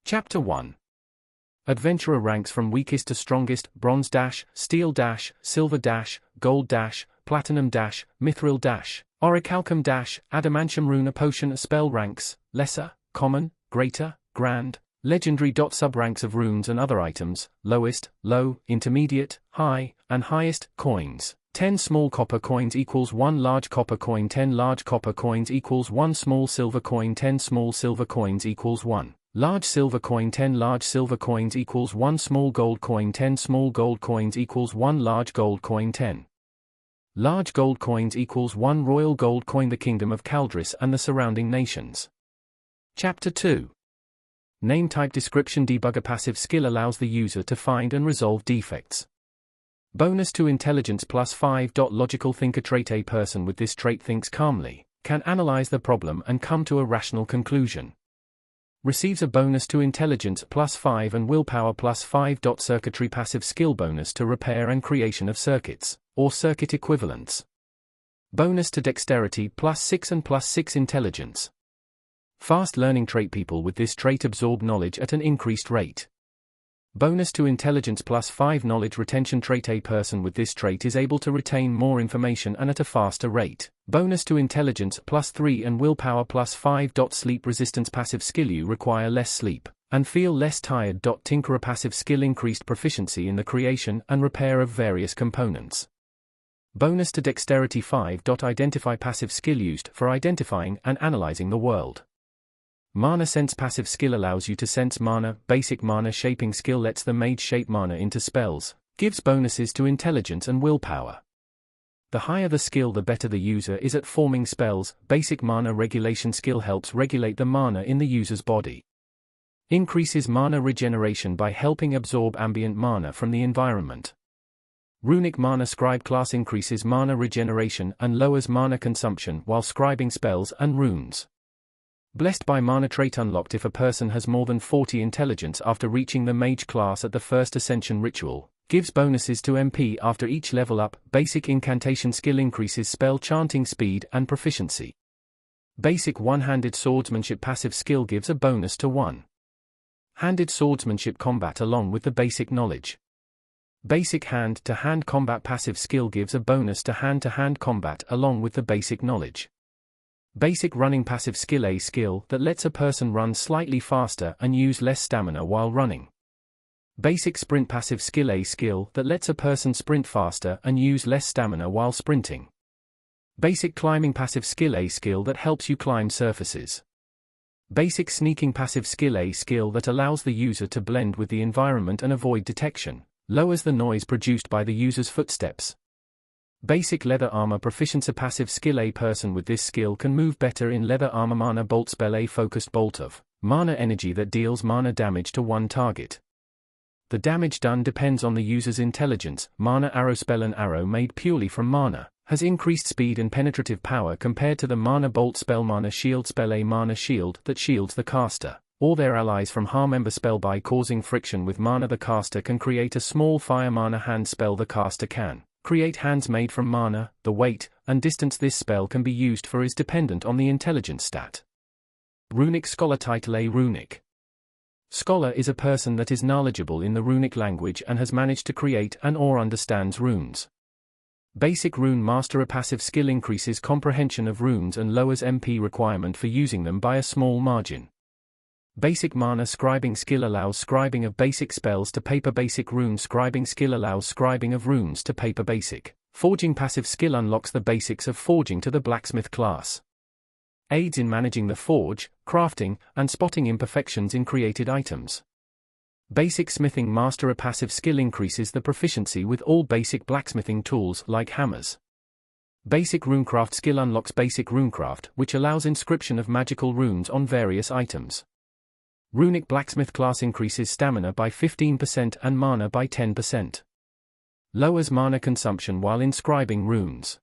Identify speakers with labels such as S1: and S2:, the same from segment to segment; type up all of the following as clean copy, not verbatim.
S1: Chapter 1. Adventurer ranks from weakest to strongest: bronze dash, steel dash, silver dash, gold dash, platinum dash, mithril dash, orichalcum dash, adamantium rune. Potion spell ranks: lesser, common, greater, grand, legendary. Sub-ranks of runes and other items: lowest, low, intermediate, high, and highest. Coins: 10 small copper coins equals 1 large copper coin. 10 large copper coins equals 1 small silver coin. 10 small silver coins equals 1 large silver coin. 10 large silver coins equals 1 small gold coin. 10 small gold coins equals 1 large gold coin. 10 large gold coins equals 1 royal gold coin. The Kingdom of Caldris and the surrounding nations. Chapter 2. Name type description. Debugger passive skill allows the user to find and resolve defects. Bonus to intelligence +5. Logical thinker trait. A person with this trait thinks calmly, can analyze the problem and come to a rational conclusion. Receives a bonus to intelligence +5 and willpower +5. Circuitry passive skill bonus to repair and creation of circuits, or circuit equivalents. Bonus to dexterity +6 and +6 intelligence. Fast learning trait. People with this trait absorb knowledge at an increased rate. Bonus to intelligence +5 knowledge retention trait. A person with this trait is able to retain more information and at a faster rate. Bonus to intelligence +3 and willpower +5. Sleep resistance passive skill. You require less sleep and feel less tired. Tinkerer passive skill increased proficiency in the creation and repair of various components. Bonus to dexterity 5. Identify passive skill used for identifying and analyzing the world. Mana sense passive skill allows you to sense mana. Basic mana shaping skill lets the mage shape mana into spells, gives bonuses to intelligence and willpower. The higher the skill, the better the user is at forming spells. Basic mana regulation skill helps regulate the mana in the user's body. Increases mana regeneration by helping absorb ambient mana from the environment. Runic mana scribe class increases mana regeneration and lowers mana consumption while scribing spells and runes. Blessed by mana trait unlocked if a person has more than 40 intelligence after reaching the mage class at the first ascension ritual. Gives bonuses to MP after each level up. Basic incantation skill increases spell chanting speed and proficiency. Basic one-handed swordsmanship passive skill gives a bonus to one-handed swordsmanship combat along with the basic knowledge. Basic hand-to-hand combat passive skill gives a bonus to hand-to-hand combat along with the basic knowledge. Basic running passive skill. A skill that lets a person run slightly faster and use less stamina while running. Basic sprint passive skill. A skill that lets a person sprint faster and use less stamina while sprinting. Basic climbing passive skill. A skill that helps you climb surfaces. Basic sneaking passive skill. A skill that allows the user to blend with the environment and avoid detection, lowers the noise produced by the user's footsteps. Basic leather armor proficiency passive skill. A person with this skill can move better in leather armor. Mana bolt spell. A focused bolt of mana energy that deals mana damage to one target. The damage done depends on the user's intelligence. Mana arrow spell. An arrow made purely from mana has increased speed and penetrative power compared to the mana bolt spell. Mana shield spell. A mana shield that shields the caster or their allies from harm. Ember spell. By causing friction with mana, the caster can create a small fire. Mana hand spell. The caster can create hands made from mana. The weight and distance this spell can be used for is dependent on the intelligence stat. Runic scholar title. A runic scholar is a person that is knowledgeable in the runic language and has managed to create and or understands runes. Basic rune master. A passive skill increases comprehension of runes and lowers MP requirement for using them by a small margin. Basic mana scribing skill allows scribing of basic spells to paper. Basic rune scribing skill allows scribing of runes to paper. Basic forging passive skill unlocks the basics of forging to the blacksmith class. Aids in managing the forge, crafting, and spotting imperfections in created items. Basic smithing master. A passive skill increases the proficiency with all basic blacksmithing tools like hammers. Basic runecraft skill unlocks basic runecraft, which allows inscription of magical runes on various items. Runic blacksmith class increases stamina by 15% and mana by 10%. Lowers mana consumption while inscribing runes.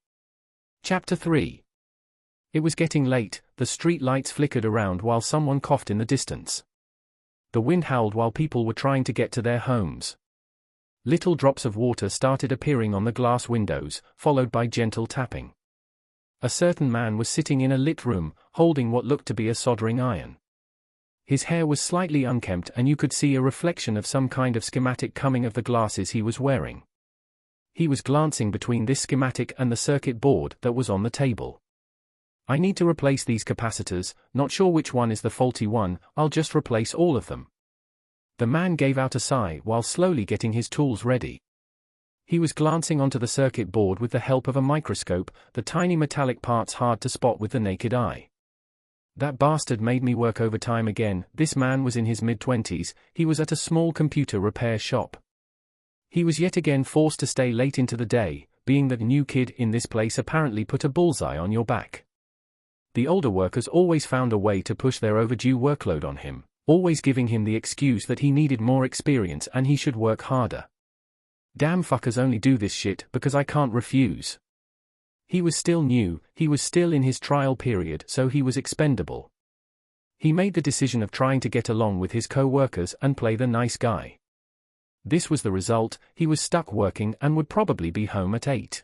S1: Chapter 3. It was getting late. The street lights flickered around while someone coughed in the distance. The wind howled while people were trying to get to their homes. Little drops of water started appearing on the glass windows, followed by gentle tapping. A certain man was sitting in a lit room, holding what looked to be a soldering iron. His hair was slightly unkempt and you could see a reflection of some kind of schematic coming of the glasses he was wearing. He was glancing between this schematic and the circuit board that was on the table. I need to replace these capacitors, not sure which one is the faulty one, I'll just replace all of them. The man gave out a sigh while slowly getting his tools ready. He was glancing onto the circuit board with the help of a microscope, the tiny metallic parts hard to spot with the naked eye. That bastard made me work overtime again. This man was in his mid-20s, he was at a small computer repair shop. He was yet again forced to stay late into the day, being that new kid in this place apparently put a bullseye on your back. The older workers always found a way to push their overdue workload on him, always giving him the excuse that he needed more experience and he should work harder. Damn fuckers only do this shit because I can't refuse. He was still new, he was still in his trial period, so he was expendable. He made the decision of trying to get along with his co-workers and play the nice guy. This was the result, he was stuck working and would probably be home at 8.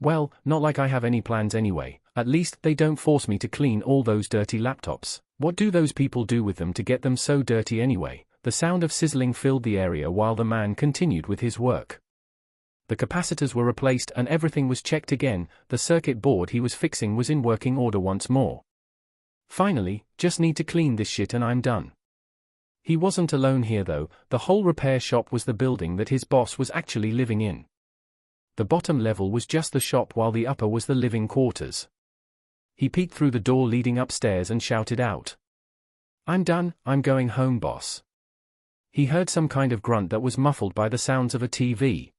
S1: Well, not like I have any plans anyway, at least they don't force me to clean all those dirty laptops. What do those people do with them to get them so dirty anyway? The sound of sizzling filled the area while the man continued with his work. The capacitors were replaced and everything was checked again, the circuit board he was fixing was in working order once more. Finally, just need to clean this shit and I'm done. He wasn't alone here though, the whole repair shop was the building that his boss was actually living in. The bottom level was just the shop while the upper was the living quarters. He peeked through the door leading upstairs and shouted out. "I'm done, I'm going home, boss." He heard some kind of grunt that was muffled by the sounds of a TV.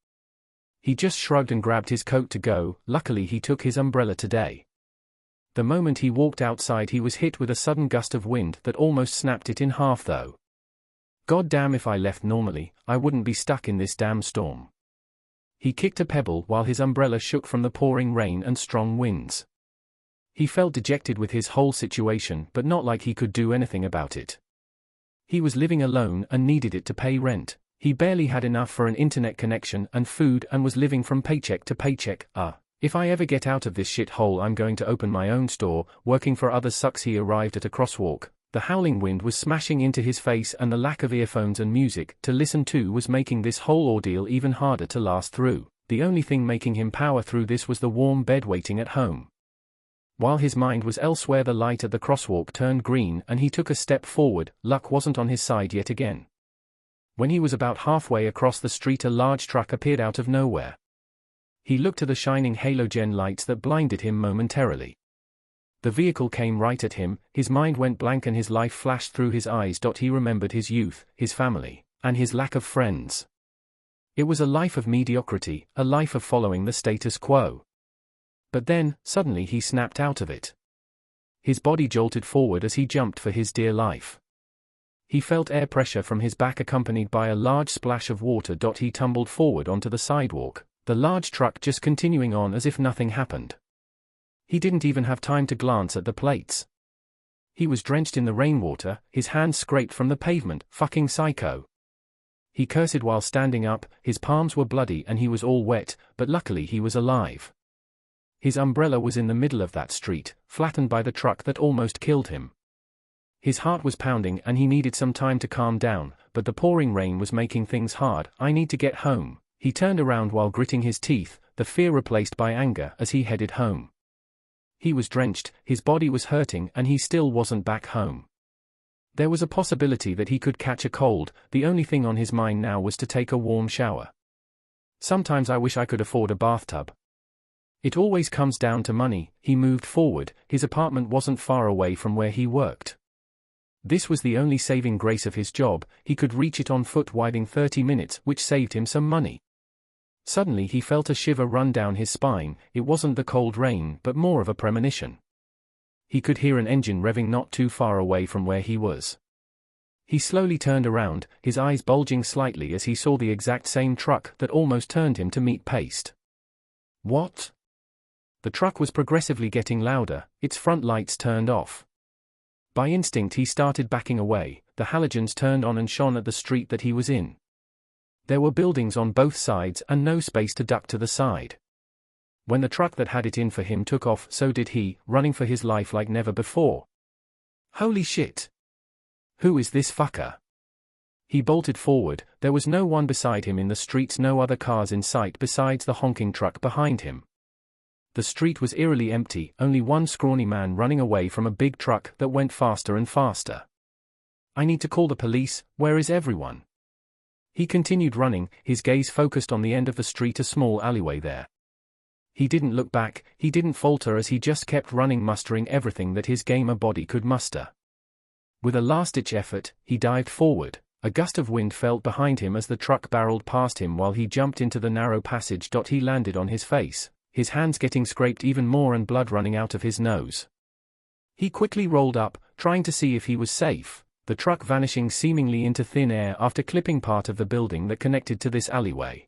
S1: He just shrugged and grabbed his coat to go. Luckily he took his umbrella today. The moment he walked outside he was hit with a sudden gust of wind that almost snapped it in half though. God damn, if I left normally, I wouldn't be stuck in this damn storm. He kicked a pebble while his umbrella shook from the pouring rain and strong winds. He felt dejected with his whole situation but not like he could do anything about it. He was living alone and needed it to pay rent. He barely had enough for an internet connection and food and was living from paycheck to paycheck. If I ever get out of this shithole I'm going to open my own store. Working for others sucks. He arrived at a crosswalk. The howling wind was smashing into his face and the lack of earphones and music to listen to was making this whole ordeal even harder to last through. The only thing making him power through this was the warm bed waiting at home. While his mind was elsewhere the light at the crosswalk turned green and he took a step forward. Luck wasn't on his side yet again. When he was about halfway across the street a large truck appeared out of nowhere. He looked at the shining halogen lights that blinded him momentarily. The vehicle came right at him, his mind went blank and his life flashed through his eyes. He remembered his youth, his family, and his lack of friends. It was a life of mediocrity, a life of following the status quo. But then, suddenly he snapped out of it. His body jolted forward as he jumped for his dear life. He felt air pressure from his back accompanied by a large splash of water. He tumbled forward onto the sidewalk, the large truck just continuing on as if nothing happened. He didn't even have time to glance at the plates. He was drenched in the rainwater, his hands scraped from the pavement. Fucking psycho. He cursed while standing up, his palms were bloody and he was all wet, but luckily he was alive. His umbrella was in the middle of that street, flattened by the truck that almost killed him. His heart was pounding and he needed some time to calm down, but the pouring rain was making things hard. I need to get home. He turned around while gritting his teeth, the fear replaced by anger as he headed home. He was drenched, his body was hurting and he still wasn't back home. There was a possibility that he could catch a cold. The only thing on his mind now was to take a warm shower. Sometimes I wish I could afford a bathtub. It always comes down to money. He moved forward, his apartment wasn't far away from where he worked. This was the only saving grace of his job, he could reach it on foot within 30 minutes, which saved him some money. Suddenly he felt a shiver run down his spine. It wasn't the cold rain but more of a premonition. He could hear an engine revving not too far away from where he was. He slowly turned around, his eyes bulging slightly as he saw the exact same truck that almost turned him to meat paste. What? The truck was progressively getting louder, its front lights turned off. By instinct he started backing away, the halogens turned on and shone at the street that he was in. There were buildings on both sides and no space to duck to the side. When the truck that had it in for him took off, so did he, running for his life like never before. Holy shit! Who is this fucker? He bolted forward. There was no one beside him in the streets, no other cars in sight besides the honking truck behind him. The street was eerily empty, only one scrawny man running away from a big truck that went faster and faster. I need to call the police. Where is everyone? He continued running, his gaze focused on the end of the street, a small alleyway there. He didn't look back, he didn't falter as he just kept running, mustering everything that his gamer body could muster. With a last-ditch effort, he dived forward. A gust of wind felt behind him as the truck barreled past him while he jumped into the narrow passage. He landed on his face, his hands getting scraped even more and blood running out of his nose. He quickly rolled up, trying to see if he was safe, the truck vanishing seemingly into thin air after clipping part of the building that connected to this alleyway.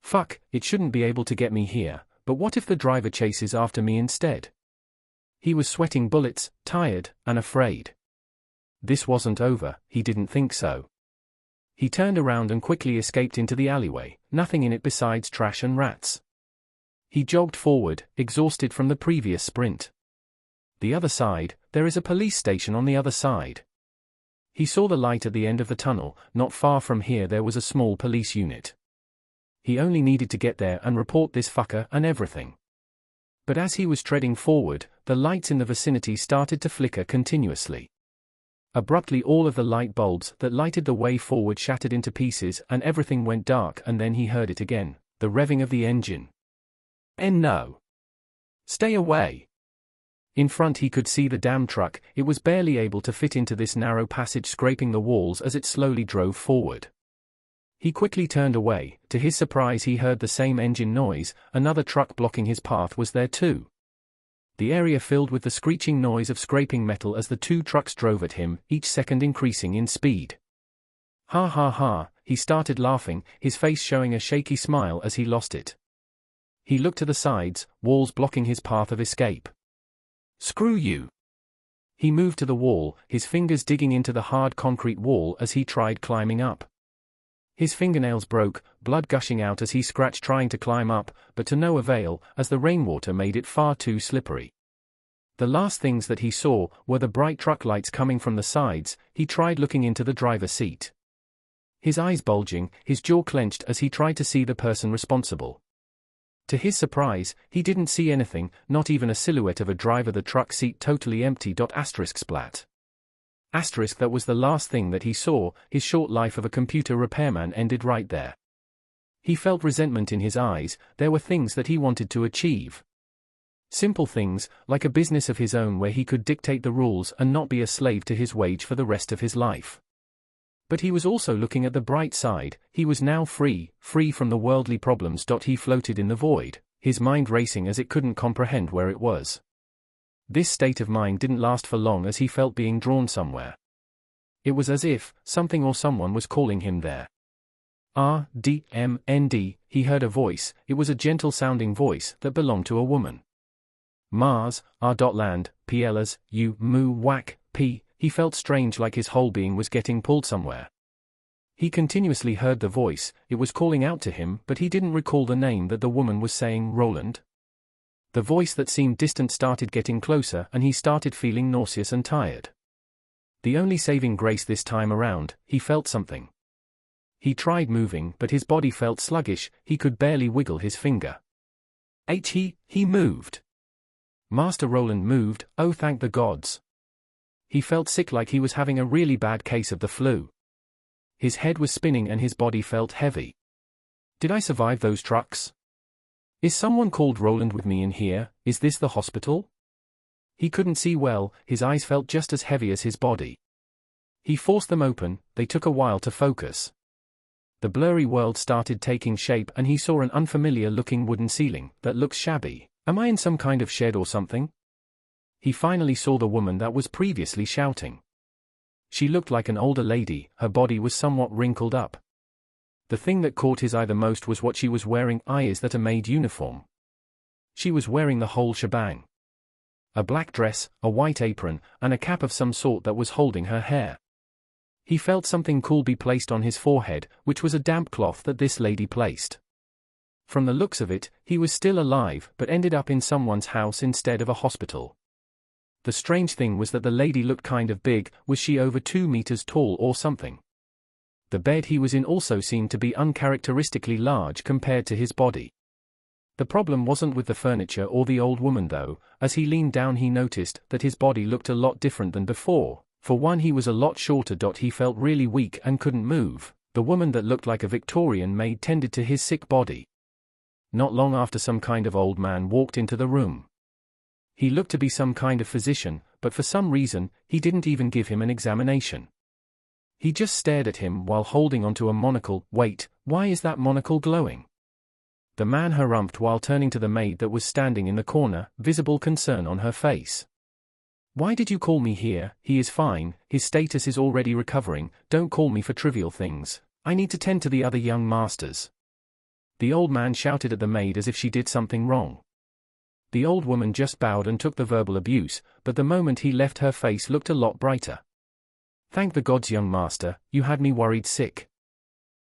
S1: Fuck, it shouldn't be able to get me here, but what if the driver chases after me instead? He was sweating bullets, tired, and afraid. This wasn't over, he didn't think so. He turned around and quickly escaped into the alleyway, nothing in it besides trash and rats. He jogged forward, exhausted from the previous sprint. The other side, there is a police station on the other side. He saw the light at the end of the tunnel. Not far from here there was a small police unit. He only needed to get there and report this fucker and everything. But as he was treading forward, the lights in the vicinity started to flicker continuously. Abruptly all of the light bulbs that lighted the way forward shattered into pieces and everything went dark, and then he heard it again, the revving of the engine. And no. Stay away. In front he could see the damn truck. It was barely able to fit into this narrow passage, scraping the walls as it slowly drove forward. He quickly turned away. To his surprise he heard the same engine noise. Another truck blocking his path was there too. The area filled with the screeching noise of scraping metal as the two trucks drove at him, each second increasing in speed. Ha ha ha, he started laughing, his face showing a shaky smile as he lost it. He looked to the sides, walls blocking his path of escape. Screw you. He moved to the wall, his fingers digging into the hard concrete wall as he tried climbing up. His fingernails broke, blood gushing out as he scratched trying to climb up, but to no avail, as the rainwater made it far too slippery. The last things that he saw were the bright truck lights coming from the sides. He tried looking into the driver's seat. His eyes bulging, his jaw clenched as he tried to see the person responsible. To his surprise, he didn't see anything, not even a silhouette of a driver, the truck seat totally empty. Splat. That was the last thing that he saw. His short life of a computer repairman ended right there. He felt resentment in his eyes. There were things that he wanted to achieve. Simple things, like a business of his own where he could dictate the rules and not be a slave to his wage for the rest of his life. But he was also looking at the bright side. He was now free from the worldly problems. He floated in the void, his mind racing as it couldn't comprehend where it was. This state of mind didn't last for long as he felt being drawn somewhere. It was as if something or someone was calling him there. RDMND, he heard a voice. It was a gentle-sounding voice that belonged to a woman. Mars, R.Land, PLers, U, Mu, Whack, P. He felt strange, like his whole being was getting pulled somewhere. He continuously heard the voice. It was calling out to him, but he didn't recall the name that the woman was saying. Roland? The voice that seemed distant started getting closer and he started feeling nauseous and tired. The only saving grace this time around, he felt something. He tried moving, but his body felt sluggish. He could barely wiggle his finger. He moved. Master Roland moved. Oh, thank the gods. He felt sick, like he was having a really bad case of the flu. His head was spinning and his body felt heavy. Did I survive those trucks? Is someone called Roland with me in here? Is this the hospital? He couldn't see well, his eyes felt just as heavy as his body. He forced them open. They took a while to focus. The blurry world started taking shape and he saw an unfamiliar-looking wooden ceiling that looks shabby. Am I in some kind of shed or something? He finally saw the woman that was previously shouting. She looked like an older lady, her body was somewhat wrinkled up. The thing that caught his eye the most was what she was wearing. Is that a maid uniform? She was wearing the whole shebang. A black dress, a white apron, and a cap of some sort that was holding her hair. He felt something cool be placed on his forehead, which was a damp cloth that this lady placed. From the looks of it, he was still alive but ended up in someone's house instead of a hospital. The strange thing was that the lady looked kind of big. Was she over 2 meters tall or something? The bed he was in also seemed to be uncharacteristically large compared to his body. The problem wasn't with the furniture or the old woman though. As he leaned down he noticed that his body looked a lot different than before. For one, he was a lot shorter. He felt really weak and couldn't move. The woman that looked like a Victorian maid tended to his sick body. Not long after, some kind of old man walked into the room. He looked to be some kind of physician, but for some reason, he didn't even give him an examination. He just stared at him while holding onto a monocle. Wait, why is that monocle glowing? The man harumphed while turning to the maid that was standing in the corner, visible concern on her face. Why did you call me here? He is fine, his status is already recovering. Don't call me for trivial things. I need to tend to the other young masters. The old man shouted at the maid as if she did something wrong. The old woman just bowed and took the verbal abuse, but the moment he left her face looked a lot brighter. Thank the gods, young master, you had me worried sick.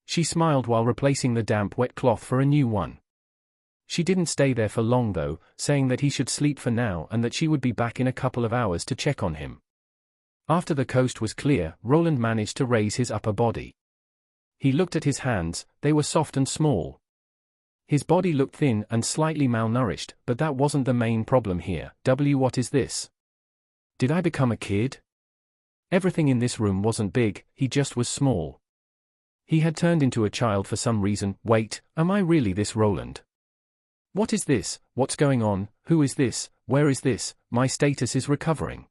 S1: She smiled while replacing the damp wet cloth for a new one. She didn't stay there for long though, saying that he should sleep for now and that she would be back in a couple of hours to check on him. After the coast was clear, Roland managed to raise his upper body. He looked at his hands, they were soft and small. His body looked thin and slightly malnourished, but that wasn't the main problem here. What is this? Did I become a kid? Everything in this room wasn't big, he just was small. He had turned into a child for some reason. Wait, am I really this Roland? What is this? What's going on? Who is this? Where is this? My status is recovering.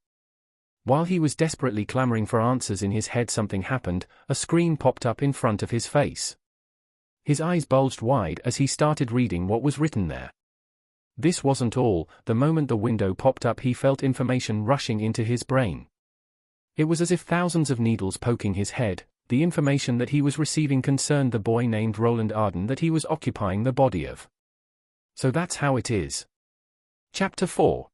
S1: While he was desperately clamoring for answers in his head, something happened. A screen popped up in front of his face. His eyes bulged wide as he started reading what was written there. This wasn't all. The moment the window popped up, he felt information rushing into his brain. It was as if thousands of needles poking his head. The information that he was receiving concerned the boy named Roland Arden that he was occupying the body of. So that's how it is. Chapter 4.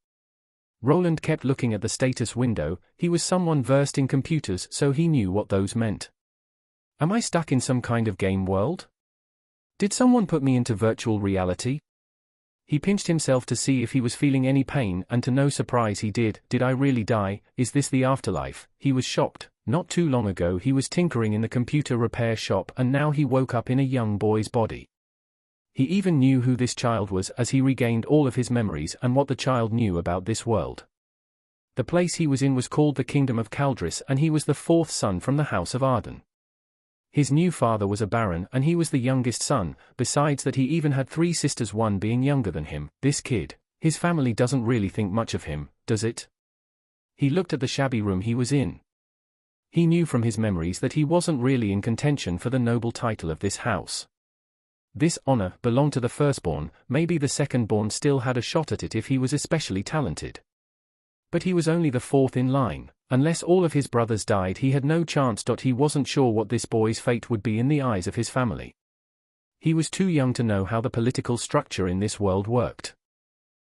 S1: Roland kept looking at the status window. He was someone versed in computers, so he knew what those meant. Am I stuck in some kind of game world? Did someone put me into virtual reality? He pinched himself to see if he was feeling any pain, and to no surprise he did. Did I really die? Is this the afterlife? He was shocked. Not too long ago he was tinkering in the computer repair shop, and now he woke up in a young boy's body. He even knew who this child was as he regained all of his memories and what the child knew about this world. The place he was in was called the Kingdom of Caldris, and he was the 4th son from the House of Arden. His new father was a baron and he was the youngest son, besides that he even had 3 sisters, one being younger than him. This kid, his family doesn't really think much of him, does it? He looked at the shabby room he was in. He knew from his memories that he wasn't really in contention for the noble title of this house. This honor belonged to the firstborn. Maybe the secondborn still had a shot at it if he was especially talented. But he was only the 4th in line. Unless all of his brothers died, he had no chance. He wasn't sure what this boy's fate would be in the eyes of his family. He was too young to know how the political structure in this world worked.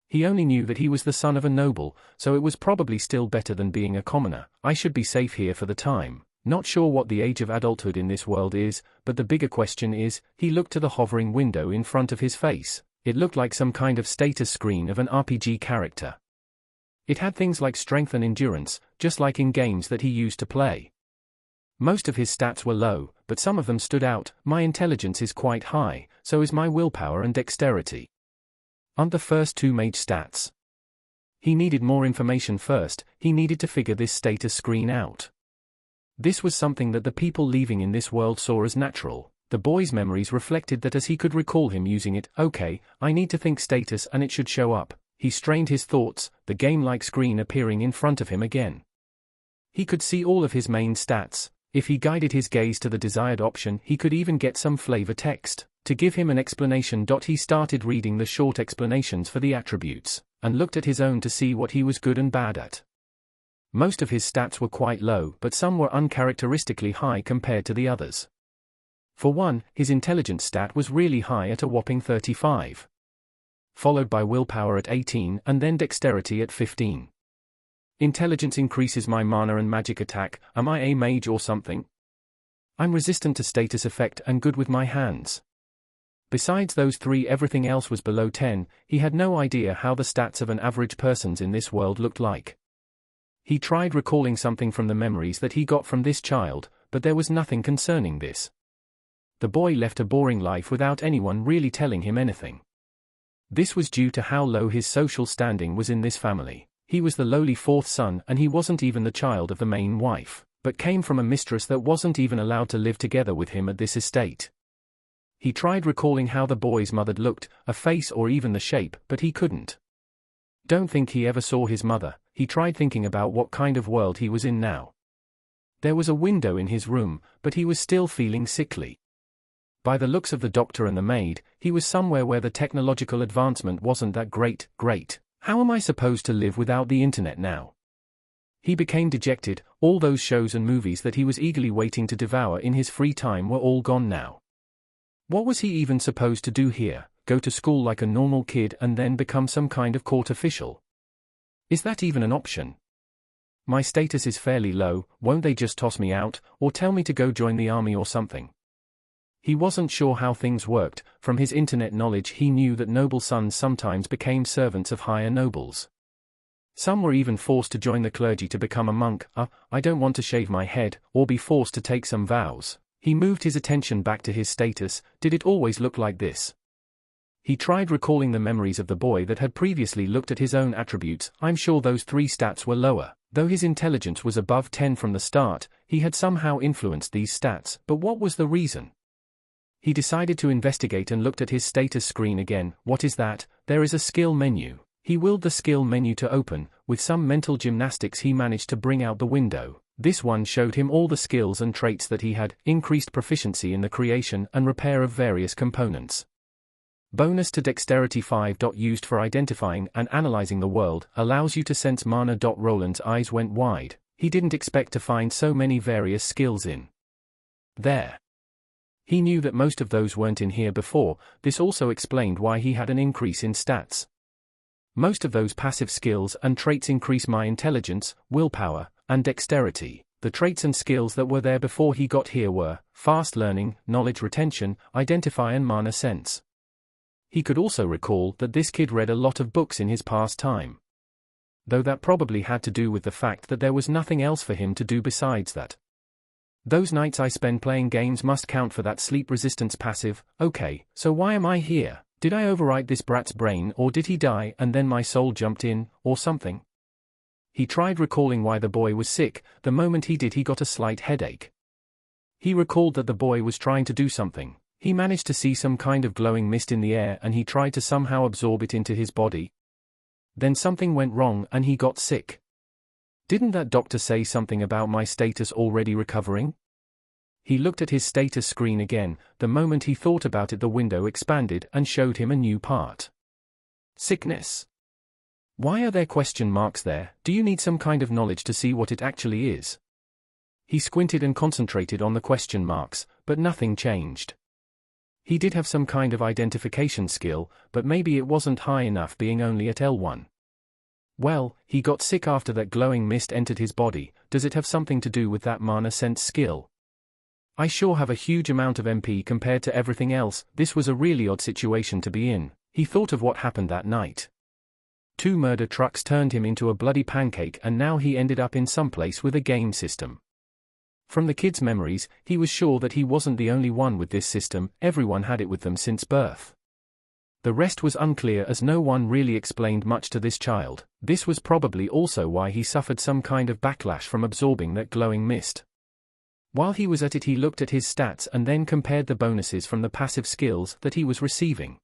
S1: He only knew that he was the son of a noble, so it was probably still better than being a commoner. I should be safe here for the time. Not sure what the age of adulthood in this world is, but the bigger question is, he looked to the hovering window in front of his face. It looked like some kind of status screen of an RPG character. It had things like strength and endurance, just like in games that he used to play. Most of his stats were low, but some of them stood out. My intelligence is quite high, so is my willpower and dexterity. Aren't the first 2 mage stats? He needed more information first. He needed to figure this status screen out. This was something that the people leaving in this world saw as natural. The boy's memories reflected that as he could recall him using it. Okay, I need to think status and it should show up. He strained his thoughts, the game-like screen appearing in front of him again. He could see all of his main stats. If he guided his gaze to the desired option, he could even get some flavor text to give him an explanation. He started reading the short explanations for the attributes, and looked at his own to see what he was good and bad at. Most of his stats were quite low, but some were uncharacteristically high compared to the others. For one, his intelligence stat was really high at a whopping 35. Followed by willpower at 18 and then dexterity at 15. Intelligence increases my mana and magic attack. Am I a mage or something? I'm resistant to status effect and good with my hands. Besides those 3, everything else was below 10. He had no idea how the stats of an average person's in this world looked like. He tried recalling something from the memories that he got from this child, but there was nothing concerning this. The boy left a boring life without anyone really telling him anything. This was due to how low his social standing was in this family. He was the lowly fourth son, and he wasn't even the child of the main wife, but came from a mistress that wasn't even allowed to live together with him at this estate. He tried recalling how the boy's mother looked, a face or even the shape, but he couldn't. Don't think he ever saw his mother. He tried thinking about what kind of world he was in now. There was a window in his room, but he was still feeling sickly. By the looks of the doctor and the maid, he was somewhere where the technological advancement wasn't that great. How am I supposed to live without the internet now? He became dejected. All those shows and movies that he was eagerly waiting to devour in his free time were all gone now. What was he even supposed to do here? Go to school like a normal kid and then become some kind of court official? Is that even an option? My status is fairly low, won't they just toss me out, or tell me to go join the army or something? He wasn't sure how things worked. From his internet knowledge he knew that noble sons sometimes became servants of higher nobles. Some were even forced to join the clergy to become a monk. I don't want to shave my head, or be forced to take some vows. He moved his attention back to his status. Did it always look like this? He tried recalling the memories of the boy that had previously looked at his own attributes. I'm sure those 3 stats were lower. Though his intelligence was above 10 from the start, he had somehow influenced these stats. But what was the reason? He decided to investigate and looked at his status screen again. What is that? There is a skill menu. He willed the skill menu to open. With some mental gymnastics he managed to bring out the window. This one showed him all the skills and traits that he had: increased proficiency in the creation and repair of various components. Bonus to Dexterity 5. Used for identifying and analyzing the world, allows you to sense mana. Roland's eyes went wide. He didn't expect to find so many various skills in there. He knew that most of those weren't in here before. This also explained why he had an increase in stats. Most of those passive skills and traits increase my intelligence, willpower, and dexterity. The traits and skills that were there before he got here were fast learning, knowledge retention, identify and mana sense. He could also recall that this kid read a lot of books in his past time. Though that probably had to do with the fact that there was nothing else for him to do besides that. Those nights I spend playing games must count for that sleep resistance passive. Okay, so why am I here? Did I overwrite this brat's brain, or did he die and then my soul jumped in, or something? He tried recalling why the boy was sick. The moment he did he got a slight headache. He recalled that the boy was trying to do something. He managed to see some kind of glowing mist in the air and he tried to somehow absorb it into his body. Then something went wrong and he got sick. Didn't that doctor say something about my status already recovering? He looked at his status screen again. The moment he thought about it the window expanded and showed him a new part. Sickness. Why are there question marks there? Do you need some kind of knowledge to see what it actually is? He squinted and concentrated on the question marks, but nothing changed. He did have some kind of identification skill, but maybe it wasn't high enough being only at L1. Well, he got sick after that glowing mist entered his body. Does it have something to do with that mana sense skill? I sure have a huge amount of MP compared to everything else. This was a really odd situation to be in. He thought of what happened that night. 2 murder trucks turned him into a bloody pancake and now he ended up in some place with a game system. From the kid's memories, he was sure that he wasn't the only one with this system. Everyone had it with them since birth. The rest was unclear as no one really explained much to this child. This was probably also why he suffered some kind of backlash from absorbing that glowing mist. While he was at it he looked at his stats and then compared the bonuses from the passive skills that he was receiving.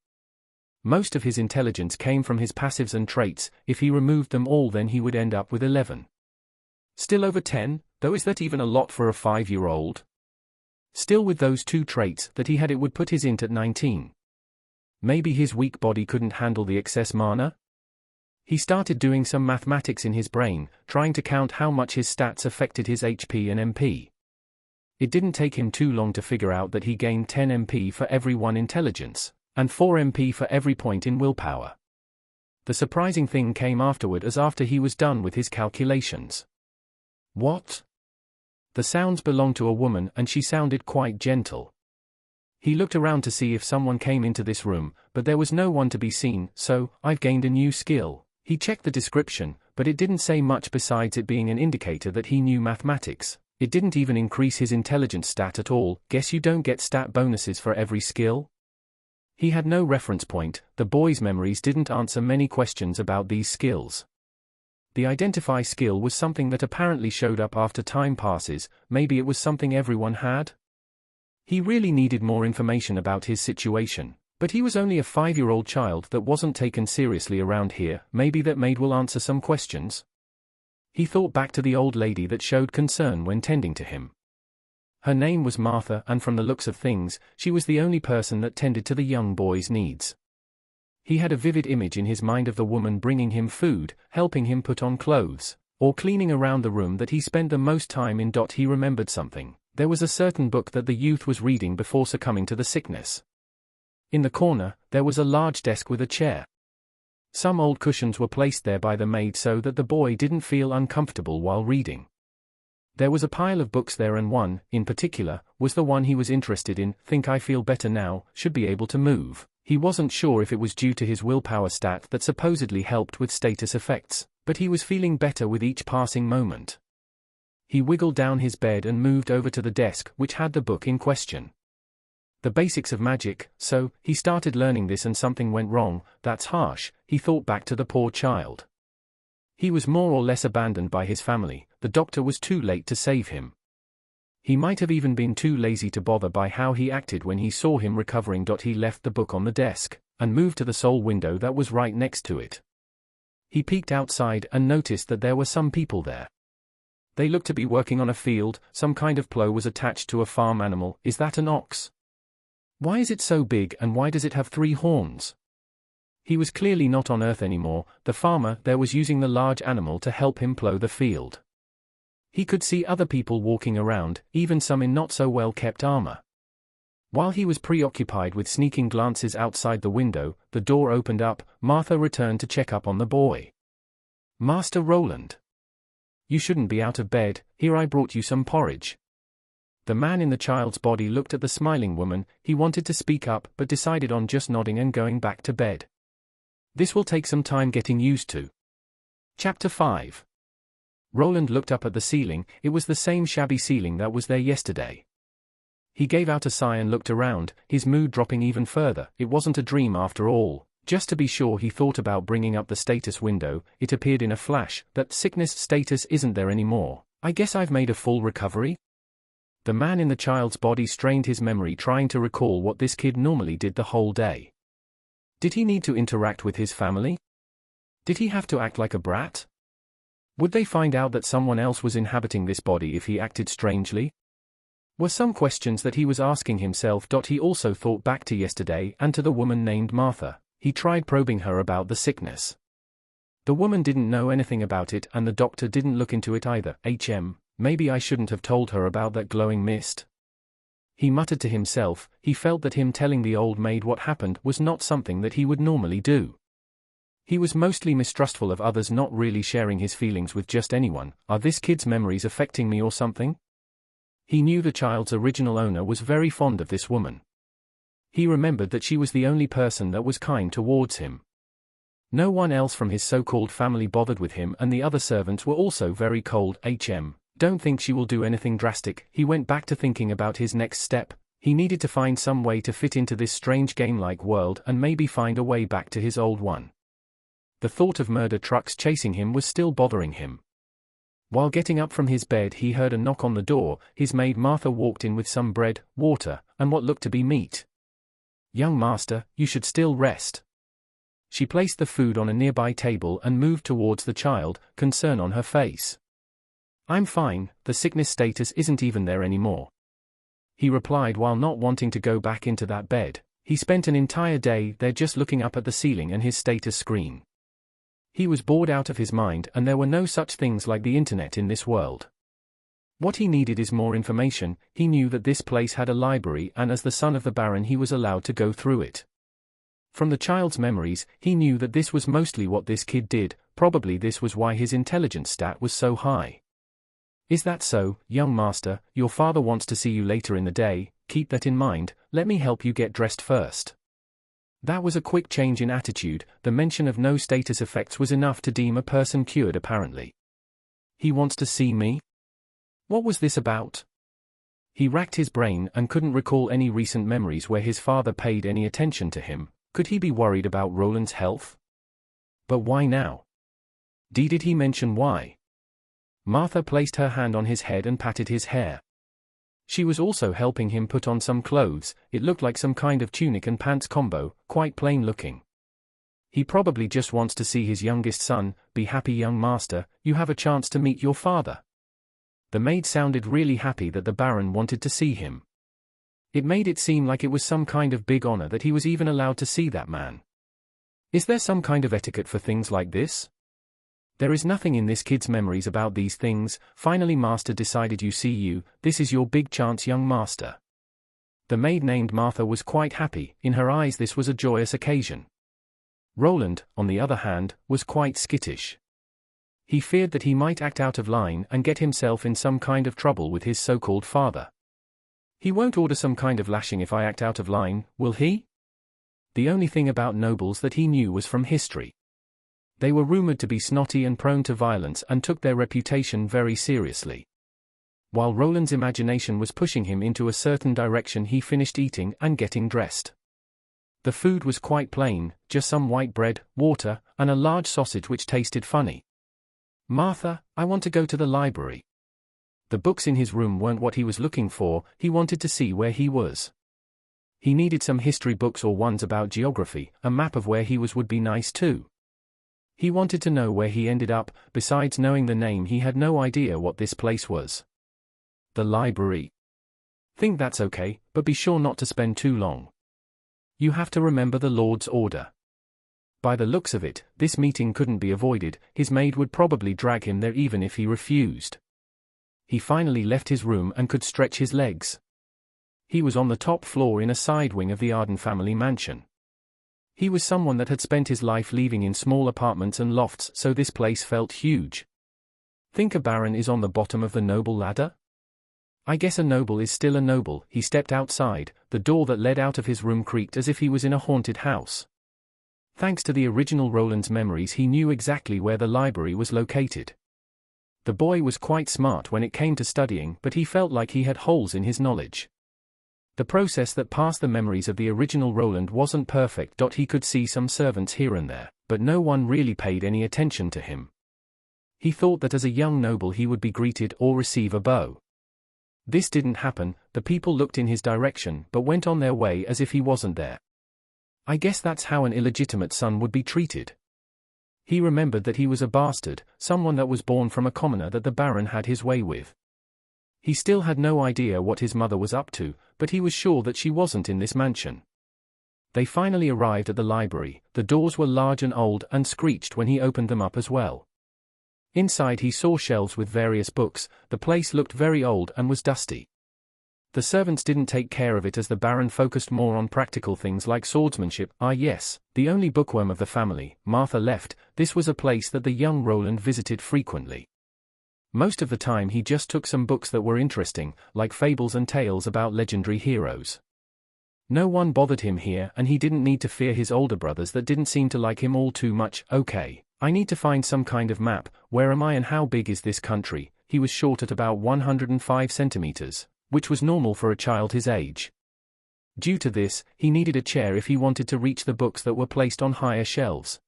S1: Most of his intelligence came from his passives and traits. If he removed them all then he would end up with 11. Still over 10, though. Is that even a lot for a 5-year-old? Still with those 2 traits that he had it would put his int at 19. Maybe his weak body couldn't handle the excess mana? He started doing some mathematics in his brain, trying to count how much his stats affected his HP and MP. It didn't take him too long to figure out that he gained 10 MP for every 1 intelligence, and 4 MP for every point in willpower. The surprising thing came afterward as after he was done with his calculations. What? The sounds belonged to a woman and she sounded quite gentle. He looked around to see if someone came into this room, but there was no one to be seen. So, I've gained a new skill. He checked the description, but it didn't say much besides it being an indicator that he knew mathematics. It didn't even increase his intelligence stat at all. Guess you don't get stat bonuses for every skill? He had no reference point. The boy's memories didn't answer many questions about these skills. The identify skill was something that apparently showed up after time passes. Maybe it was something everyone had? He really needed more information about his situation. But he was only a 5-year-old child that wasn't taken seriously around here. Maybe that maid will answer some questions. He thought back to the old lady that showed concern when tending to him. Her name was Martha, and from the looks of things, she was the only person that tended to the young boy's needs. He had a vivid image in his mind of the woman bringing him food, helping him put on clothes, or cleaning around the room that he spent the most time in. He remembered something. There was a certain book that the youth was reading before succumbing to the sickness. In the corner, there was a large desk with a chair. Some old cushions were placed there by the maid so that the boy didn't feel uncomfortable while reading. There was a pile of books there, and one, in particular, was the one he was interested in. Think I feel better now, should be able to move. He wasn't sure if it was due to his willpower stat that supposedly helped with status effects, but he was feeling better with each passing moment. He wiggled down his bed and moved over to the desk which had the book in question. The basics of magic, so, he started learning this and something went wrong. That's harsh. He thought back to the poor child. He was more or less abandoned by his family. The doctor was too late to save him. He might have even been too lazy to bother by how he acted when he saw him recovering. He left the book on the desk, and moved to the sole window that was right next to it. He peeked outside and noticed that there were some people there. They looked to be working on a field. Some kind of plow was attached to a farm animal. Is that an ox? Why is it so big, and why does it have 3 horns? He was clearly not on Earth anymore. The farmer there was using the large animal to help him plow the field. He could see other people walking around, even some in not so well kept armor. While he was preoccupied with sneaking glances outside the window, the door opened up. Martha returned to check up on the boy. Master Roland. You shouldn't be out of bed. Here, I brought you some porridge. The man in the child's body looked at the smiling woman. He wanted to speak up but decided on just nodding and going back to bed. This will take some time getting used to. Chapter 5. Roland looked up at the ceiling. It was the same shabby ceiling that was there yesterday. He gave out a sigh and looked around, his mood dropping even further. It wasn't a dream after all. Just to be sure, he thought about bringing up the status window. It appeared in a flash. That sickness status isn't there anymore. I guess I've made a full recovery? The man in the child's body strained his memory trying to recall what this kid normally did the whole day. Did he need to interact with his family? Did he have to act like a brat? Would they find out that someone else was inhabiting this body if he acted strangely? Were some questions that he was asking himself. He also thought back to yesterday and to the woman named Martha. He tried probing her about the sickness. The woman didn't know anything about it, and the doctor didn't look into it either. Maybe I shouldn't have told her about that glowing mist. He muttered to himself. He felt that him telling the old maid what happened was not something that he would normally do. He was mostly mistrustful of others, not really sharing his feelings with just anyone. Are this kid's memories affecting me or something? He knew the child's original owner was very fond of this woman. He remembered that she was the only person that was kind towards him. No one else from his so-called family bothered with him, and the other servants were also very cold. Don't think she will do anything drastic. He went back to thinking about his next step. He needed to find some way to fit into this strange game-like world and maybe find a way back to his old one. The thought of murder trucks chasing him was still bothering him. While getting up from his bed, he heard a knock on the door. His maid Martha walked in with some bread, water, and what looked to be meat. Young master, you should still rest. She placed the food on a nearby table and moved towards the child, concern on her face. I'm fine, the sickness status isn't even there anymore. He replied while not wanting to go back into that bed. He spent an entire day there just looking up at the ceiling and his status screen. He was bored out of his mind, and there were no such things like the internet in this world. What he needed is more information. He knew that this place had a library, and as the son of the Baron he was allowed to go through it. From the child's memories, he knew that this was mostly what this kid did. Probably this was why his intelligence stat was so high. Is that so, young master? Your father wants to see you later in the day. Keep that in mind. Let me help you get dressed first. That was a quick change in attitude. The mention of no status effects was enough to deem a person cured apparently. He wants to see me? What was this about? He racked his brain and couldn't recall any recent memories where his father paid any attention to him. Could he be worried about Roland's health? But why now? Did he mention why? Martha placed her hand on his head and patted his hair. She was also helping him put on some clothes. It looked like some kind of tunic and pants combo, quite plain looking. He probably just wants to see his youngest son. Be happy, young master, you have a chance to meet your father. The maid sounded really happy that the Baron wanted to see him. It made it seem like it was some kind of big honor that he was even allowed to see that man. Is there some kind of etiquette for things like this? There is nothing in this kid's memories about these things. Finally, master decided. This is your big chance, young master. The maid named Martha was quite happy. In her eyes this was a joyous occasion. Roland, on the other hand, was quite skittish. He feared that he might act out of line and get himself in some kind of trouble with his so-called father. He won't order some kind of lashing if I act out of line, will he? The only thing about nobles that he knew was from history. They were rumored to be snotty and prone to violence and took their reputation very seriously. While Roland's imagination was pushing him into a certain direction, he finished eating and getting dressed. The food was quite plain, just some white bread, water, and a large sausage which tasted funny. Martha, I want to go to the library. The books in his room weren't what he was looking for. He wanted to see where he was. He needed some history books or ones about geography. A map of where he was would be nice too. He wanted to know where he ended up. Besides knowing the name, he had no idea what this place was. The library. Think that's okay, but be sure not to spend too long. You have to remember the Lord's order. By the looks of it, this meeting couldn't be avoided. His maid would probably drag him there even if he refused. He finally left his room and could stretch his legs. He was on the top floor in a side wing of the Arden family mansion. He was someone that had spent his life living in small apartments and lofts, so this place felt huge. Think a baron is on the bottom of the noble ladder? I guess a noble is still a noble. He stepped outside. The door that led out of his room creaked as if he was in a haunted house. Thanks to the original Roland's memories, he knew exactly where the library was located. The boy was quite smart when it came to studying, but he felt like he had holes in his knowledge. The process that passed the memories of the original Roland wasn't perfect. He could see some servants here and there, but no one really paid any attention to him. He thought that as a young noble he would be greeted or receive a bow. This didn't happen. The people looked in his direction but went on their way as if he wasn't there. I guess that's how an illegitimate son would be treated. He remembered that he was a bastard, someone that was born from a commoner that the Baron had his way with. He still had no idea what his mother was up to, but he was sure that she wasn't in this mansion. They finally arrived at the library. The doors were large and old and screeched when he opened them up as well. Inside he saw shelves with various books. The place looked very old and was dusty. The servants didn't take care of it as the Baron focused more on practical things like swordsmanship. Ah yes, the only bookworm of the family, Martha, left. This was a place that the young Roland visited frequently. Most of the time he just took some books that were interesting, like fables and tales about legendary heroes. No one bothered him here, and he didn't need to fear his older brothers that didn't seem to like him all too much. Okay, I need to find some kind of map. Where am I and how big is this country? He was short at about 105 centimeters, which was normal for a child his age. Due to this, he needed a chair if he wanted to reach the books that were placed on higher shelves.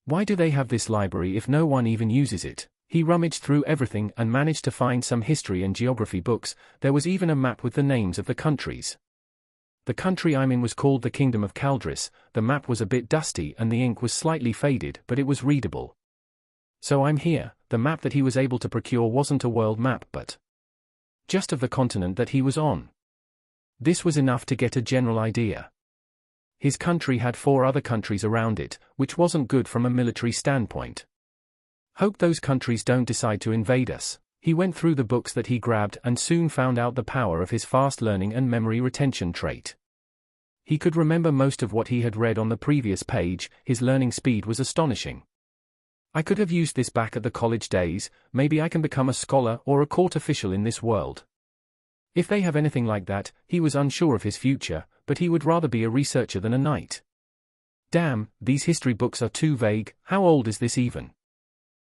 S1: Why do they have this library if no one even uses it? He rummaged through everything and managed to find some history and geography books. There was even a map with the names of the countries. The country I'm in was called the Kingdom of Caldris. The map was a bit dusty and the ink was slightly faded, but it was readable. So I'm here. The map that he was able to procure wasn't a world map but just of the continent that he was on. This was enough to get a general idea. His country had 4 other countries around it, which wasn't good from a military standpoint. Hope those countries don't decide to invade us. He went through the books that he grabbed and soon found out the power of his fast learning and memory retention trait. He could remember most of what he had read on the previous page. His learning speed was astonishing. I could have used this back at the college days. Maybe I can become a scholar or a court official in this world. If they have anything like that. He was unsure of his future, but he would rather be a researcher than a knight. Damn, these history books are too vague. How old is this even?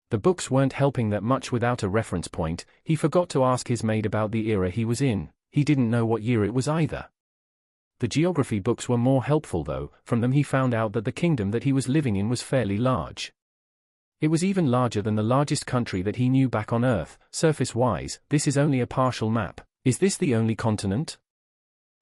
S1: The books weren't helping that much without a reference point. He forgot to ask his maid about the era he was in. He didn't know what year it was either. The geography books were more helpful though. From them he found out that the kingdom that he was living in was fairly large. It was even larger than the largest country that he knew back on Earth. Surface-wise, this is only a partial map. Is this the only continent?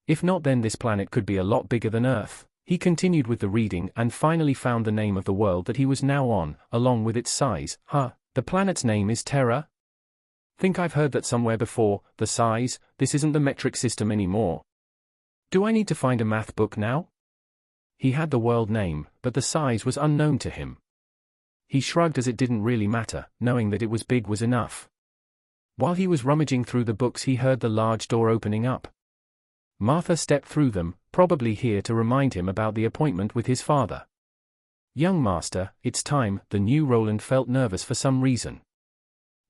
S1: If not, then this planet could be a lot bigger than Earth. He continued with the reading and finally found the name of the world that he was now on, along with its size. The planet's name is Terra? Think I've heard that somewhere before. The size, this isn't the metric system anymore. Do I need to find a math book now? He had the world name, but the size was unknown to him. He shrugged as it didn't really matter, knowing that it was big was enough. While he was rummaging through the books, he heard the large door opening up. Martha stepped through them, probably here to remind him about the appointment with his father. Young master, it's time. The new Roland felt nervous for some reason.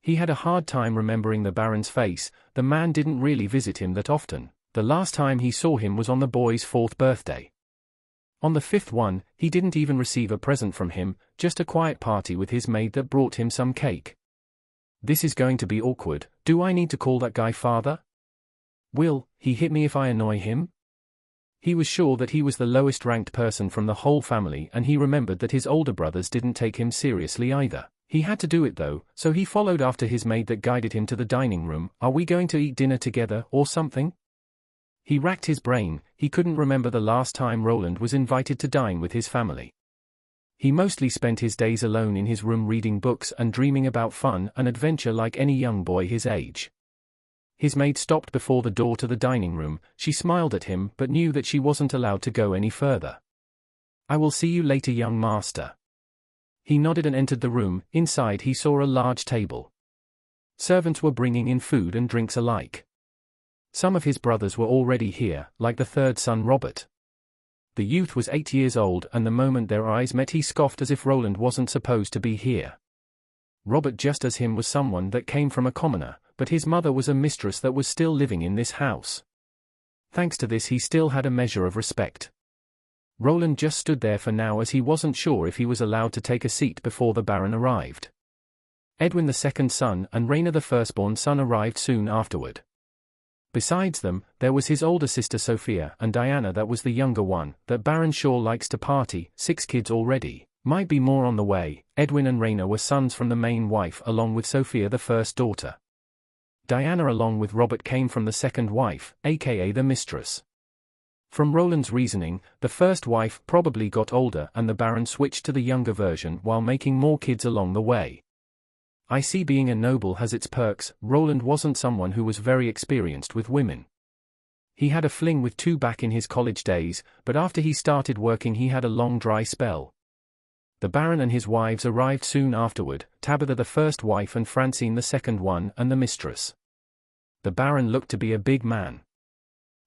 S1: He had a hard time remembering the Baron's face. The man didn't really visit him that often. The last time he saw him was on the boy's 4th birthday. On the 5th one, he didn't even receive a present from him, just a quiet party with his maid that brought him some cake. This is going to be awkward. Do I need to call that guy father? Will he hit me if I annoy him? He was sure that he was the lowest ranked person from the whole family, and he remembered that his older brothers didn't take him seriously either. He had to do it though, so he followed after his maid that guided him to the dining room. Are we going to eat dinner together or something? He racked his brain. He couldn't remember the last time Roland was invited to dine with his family. He mostly spent his days alone in his room reading books and dreaming about fun and adventure like any young boy his age. His maid stopped before the door to the dining room. She smiled at him but knew that she wasn't allowed to go any further. I will see you later, young master. He nodded and entered the room. Inside he saw a large table. Servants were bringing in food and drinks alike. Some of his brothers were already here, like the 3rd son Robert. The youth was 8 years old, and the moment their eyes met he scoffed as if Roland wasn't supposed to be here. Robert, just as him, was someone that came from a commoner, but his mother was a mistress that was still living in this house. Thanks to this he still had a measure of respect. Roland just stood there for now as he wasn't sure if he was allowed to take a seat before the Baron arrived. Edwin, the 2nd son, and Raina, the firstborn son, arrived soon afterward. Besides them, there was his older sister Sophia and Diana, that was the younger one. That Baron sure likes to party. 6 kids already. Might be more on the way. Edwin and Raina were sons from the main wife along with Sophia, the first daughter. Diana along with Robert came from the second wife, aka the mistress. From Roland's reasoning, the first wife probably got older and the Baron switched to the younger version while making more kids along the way. I see, being a noble has its perks. Roland wasn't someone who was very experienced with women. He had a fling with 2 back in his college days, but after he started working he had a long dry spell. The Baron and his wives arrived soon afterward, Tabitha the first wife and Francine the second one, and the mistress. The Baron looked to be a big man.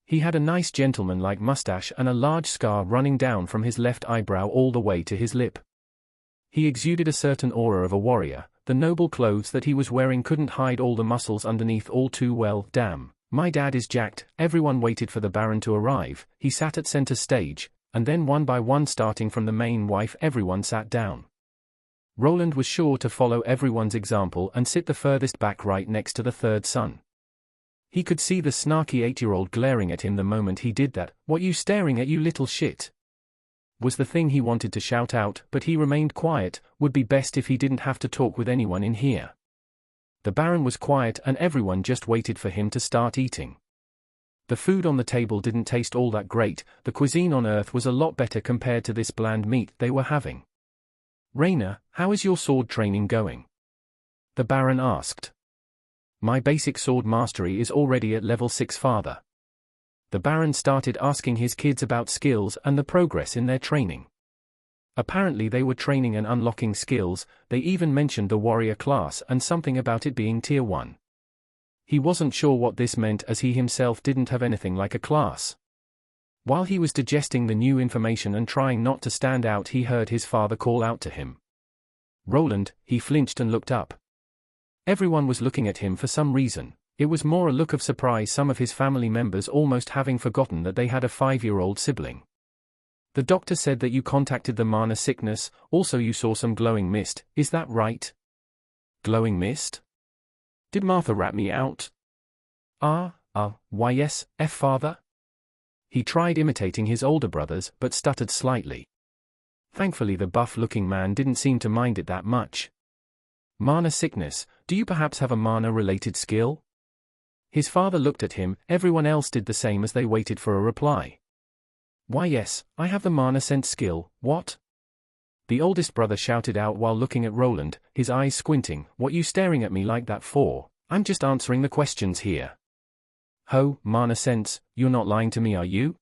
S1: He had a nice gentleman-like mustache and a large scar running down from his left eyebrow all the way to his lip. He exuded a certain aura of a warrior. The noble clothes that he was wearing couldn't hide all the muscles underneath all too well. Damn, my dad is jacked. Everyone waited for the Baron to arrive. He sat at center stage, and then one by one, starting from the main wife, everyone sat down. Roland was sure to follow everyone's example and sit the furthest back right next to the 3rd son. He could see the snarky 8-year-old glaring at him the moment he did that. What you staring at, you little shit? Was the thing he wanted to shout out, but he remained quiet. Would be best if he didn't have to talk with anyone in here. The Baron was quiet and everyone just waited for him to start eating. The food on the table didn't taste all that great. The cuisine on Earth was a lot better compared to this bland meat they were having. Raina, how is your sword training going? The Baron asked. My basic sword mastery is already at level 6, father. The Baron started asking his kids about skills and the progress in their training. Apparently they were training and unlocking skills. They even mentioned the warrior class and something about it being tier 1. He wasn't sure what this meant as he himself didn't have anything like a class. While he was digesting the new information and trying not to stand out, he heard his father call out to him. Roland. He flinched and looked up. Everyone was looking at him for some reason. It was more a look of surprise, some of his family members almost having forgotten that they had a 5-year-old sibling. The doctor said that you contacted the mana sickness, also you saw some glowing mist, is that right? Glowing mist? Did Martha rat me out? Why yes, father? He tried imitating his older brothers, but stuttered slightly. Thankfully the buff-looking man didn't seem to mind it that much. Mana sickness, do you perhaps have a mana-related skill? His father looked at him, everyone else did the same as they waited for a reply. Why yes, I have the mana sense skill, what? The oldest brother shouted out while looking at Roland, his eyes squinting, what you staring at me like that for? I'm just answering the questions here. Ho, mana sense, you're not lying to me are you?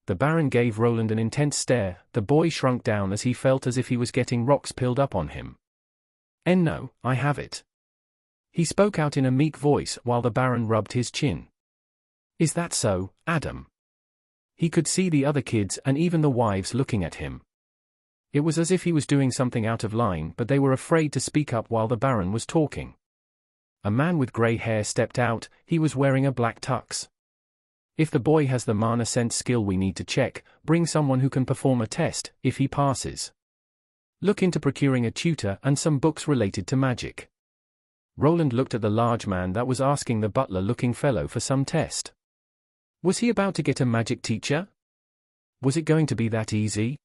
S1: The Baron gave Roland an intense stare, the boy shrunk down as he felt as if he was getting rocks piled up on him. No, I have it. He spoke out in a meek voice while the Baron rubbed his chin. Is that so, Adam? He could see the other kids and even the wives looking at him. It was as if he was doing something out of line, but they were afraid to speak up while the Baron was talking. A man with grey hair stepped out, he was wearing a black tux. If the boy has the mana sense skill we need to check, bring someone who can perform a test, if he passes. Look into procuring a tutor and some books related to magic. Roland looked at the large man that was asking the butler-looking fellow for some test. Was he about to get a magic teacher? Was it going to be that easy?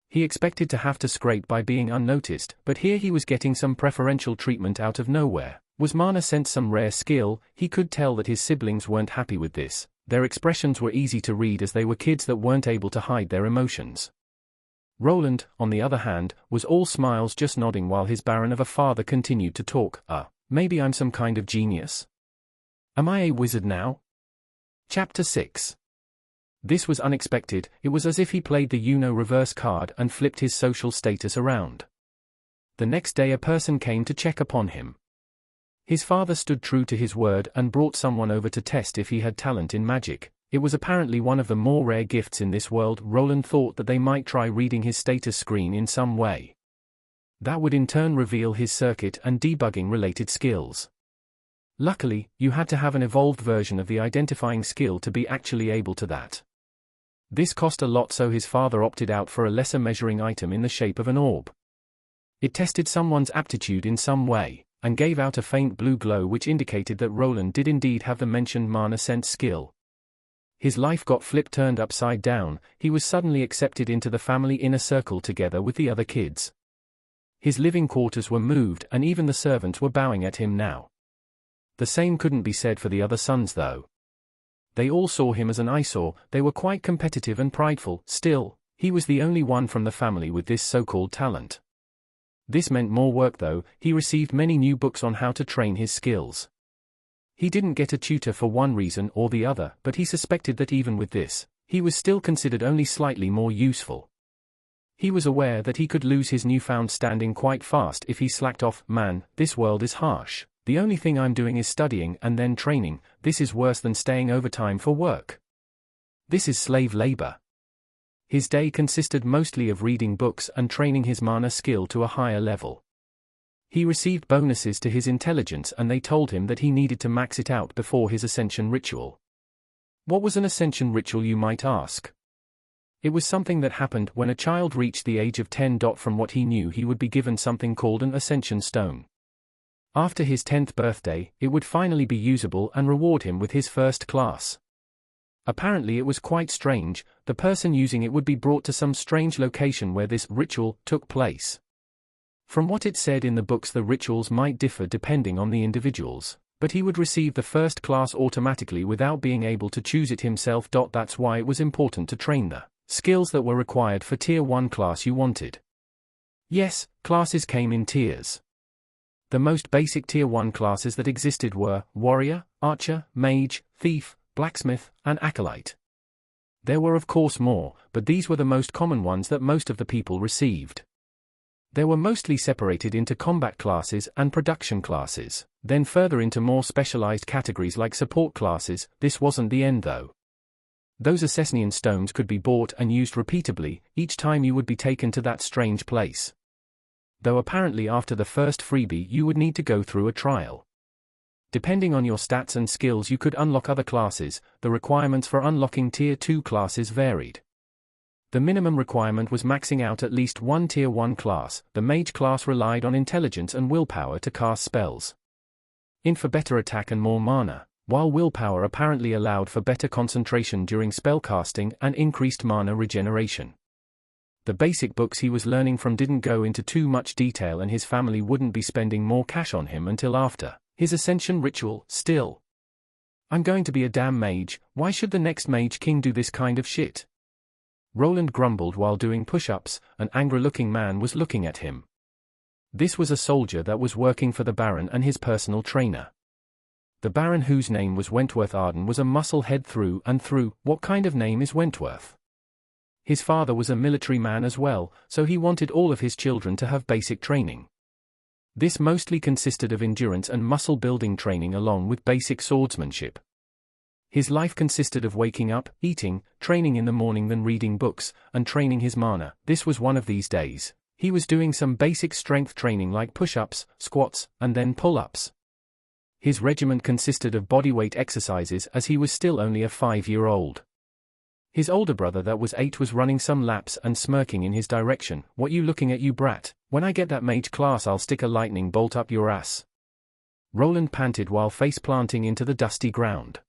S1: He expected to have to scrape by being unnoticed, but here he was getting some preferential treatment out of nowhere. Was mana sense some rare skill? He could tell that his siblings weren't happy with this. Their expressions were easy to read as they were kids that weren't able to hide their emotions. Roland, on the other hand, was all smiles, just nodding while his Baron of a father continued to talk. Maybe I'm some kind of genius? Am I a wizard now? Chapter 6. This was unexpected, it was as if he played the reverse card and flipped his social status around. The next day a person came to check upon him. His father stood true to his word and brought someone over to test if he had talent in magic. It was apparently one of the more rare gifts in this world. Roland thought that they might try reading his status screen in some way. That would in turn reveal his circuit and debugging related skills. Luckily, you had to have an evolved version of the identifying skill to be actually able to that. This cost a lot, so his father opted out for a lesser measuring item in the shape of an orb. It tested someone's aptitude in some way, and gave out a faint blue glow which indicated that Roland did indeed have the mentioned mana sense skill. His life got turned upside down, he was suddenly accepted into the family inner circle together with the other kids. His living quarters were moved and even the servants were bowing at him now. The same couldn't be said for the other sons though. They all saw him as an eyesore, they were quite competitive and prideful. Still, he was the only one from the family with this so-called talent. This meant more work though. He received many new books on how to train his skills. He didn't get a tutor for one reason or the other, but he suspected that even with this, he was still considered only slightly more useful. He was aware that he could lose his newfound standing quite fast if he slacked off. Man, this world is harsh. The only thing I'm doing is studying and then training. This is worse than staying overtime for work. This is slave labor. His day consisted mostly of reading books and training his mana skill to a higher level. He received bonuses to his intelligence and they told him that he needed to max it out before his ascension ritual. What was an ascension ritual, you might ask? It was something that happened when a child reached the age of 10. From what he knew, he would be given something called an ascension stone. After his 10th birthday, it would finally be usable and reward him with his first class. Apparently it was quite strange, the person using it would be brought to some strange location where this ritual took place. From what it said in the books, the rituals might differ depending on the individuals, but he would receive the first class automatically without being able to choose it himself. That's why it was important to train the skills that were required for Tier 1 class you wanted. Yes, classes came in tiers. The most basic Tier 1 classes that existed were Warrior, Archer, Mage, Thief, Blacksmith, and Acolyte. There were of course more, but these were the most common ones that most of the people received. They were mostly separated into combat classes and production classes, then further into more specialized categories like support classes. This wasn't the end though. Those Ascension stones could be bought and used repeatably, each time you would be taken to that strange place. Though apparently after the first freebie you would need to go through a trial. Depending on your stats and skills you could unlock other classes. The requirements for unlocking Tier 2 classes varied. The minimum requirement was maxing out at least one Tier 1 class. The mage class relied on intelligence and willpower to cast spells. Int for better attack and more mana, while willpower apparently allowed for better concentration during spellcasting and increased mana regeneration. The basic books he was learning from didn't go into too much detail, and his family wouldn't be spending more cash on him until after his ascension ritual. Still, I'm going to be a damn mage. Why should the next mage king do this kind of shit? Roland grumbled while doing push-ups. An angry-looking man was looking at him. This was a soldier that was working for the Baron and his personal trainer. The Baron, whose name was Wentworth Arden, was a muscle-head through and through. What kind of name is Wentworth? His father was a military man as well, so he wanted all of his children to have basic training. This mostly consisted of endurance and muscle-building training along with basic swordsmanship. His life consisted of waking up, eating, training in the morning, then reading books, and training his mana. This was one of these days. He was doing some basic strength training like push-ups, squats, and then pull-ups. His regiment consisted of bodyweight exercises as he was still only a 5-year-old. His older brother that was 8 was running some laps and smirking in his direction. What you looking at, you brat? When I get that mage class I'll stick a lightning bolt up your ass. Roland panted while face-planting into the dusty ground.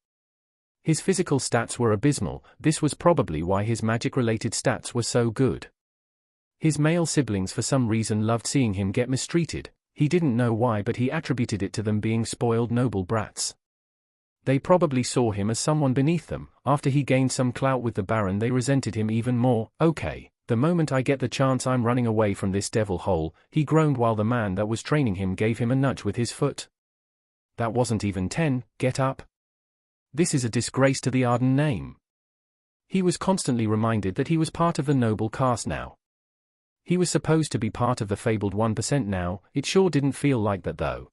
S1: His physical stats were abysmal. This was probably why his magic-related stats were so good. His male siblings for some reason loved seeing him get mistreated. He didn't know why, but he attributed it to them being spoiled noble brats. They probably saw him as someone beneath them. After he gained some clout with the Baron, they resented him even more. Okay, the moment I get the chance I'm running away from this devil hole, he groaned while the man that was training him gave him a nudge with his foot. That wasn't even 10, get up. This is a disgrace to the Arden name. He was constantly reminded that he was part of the noble caste now. He was supposed to be part of the fabled 1% now. It sure didn't feel like that though.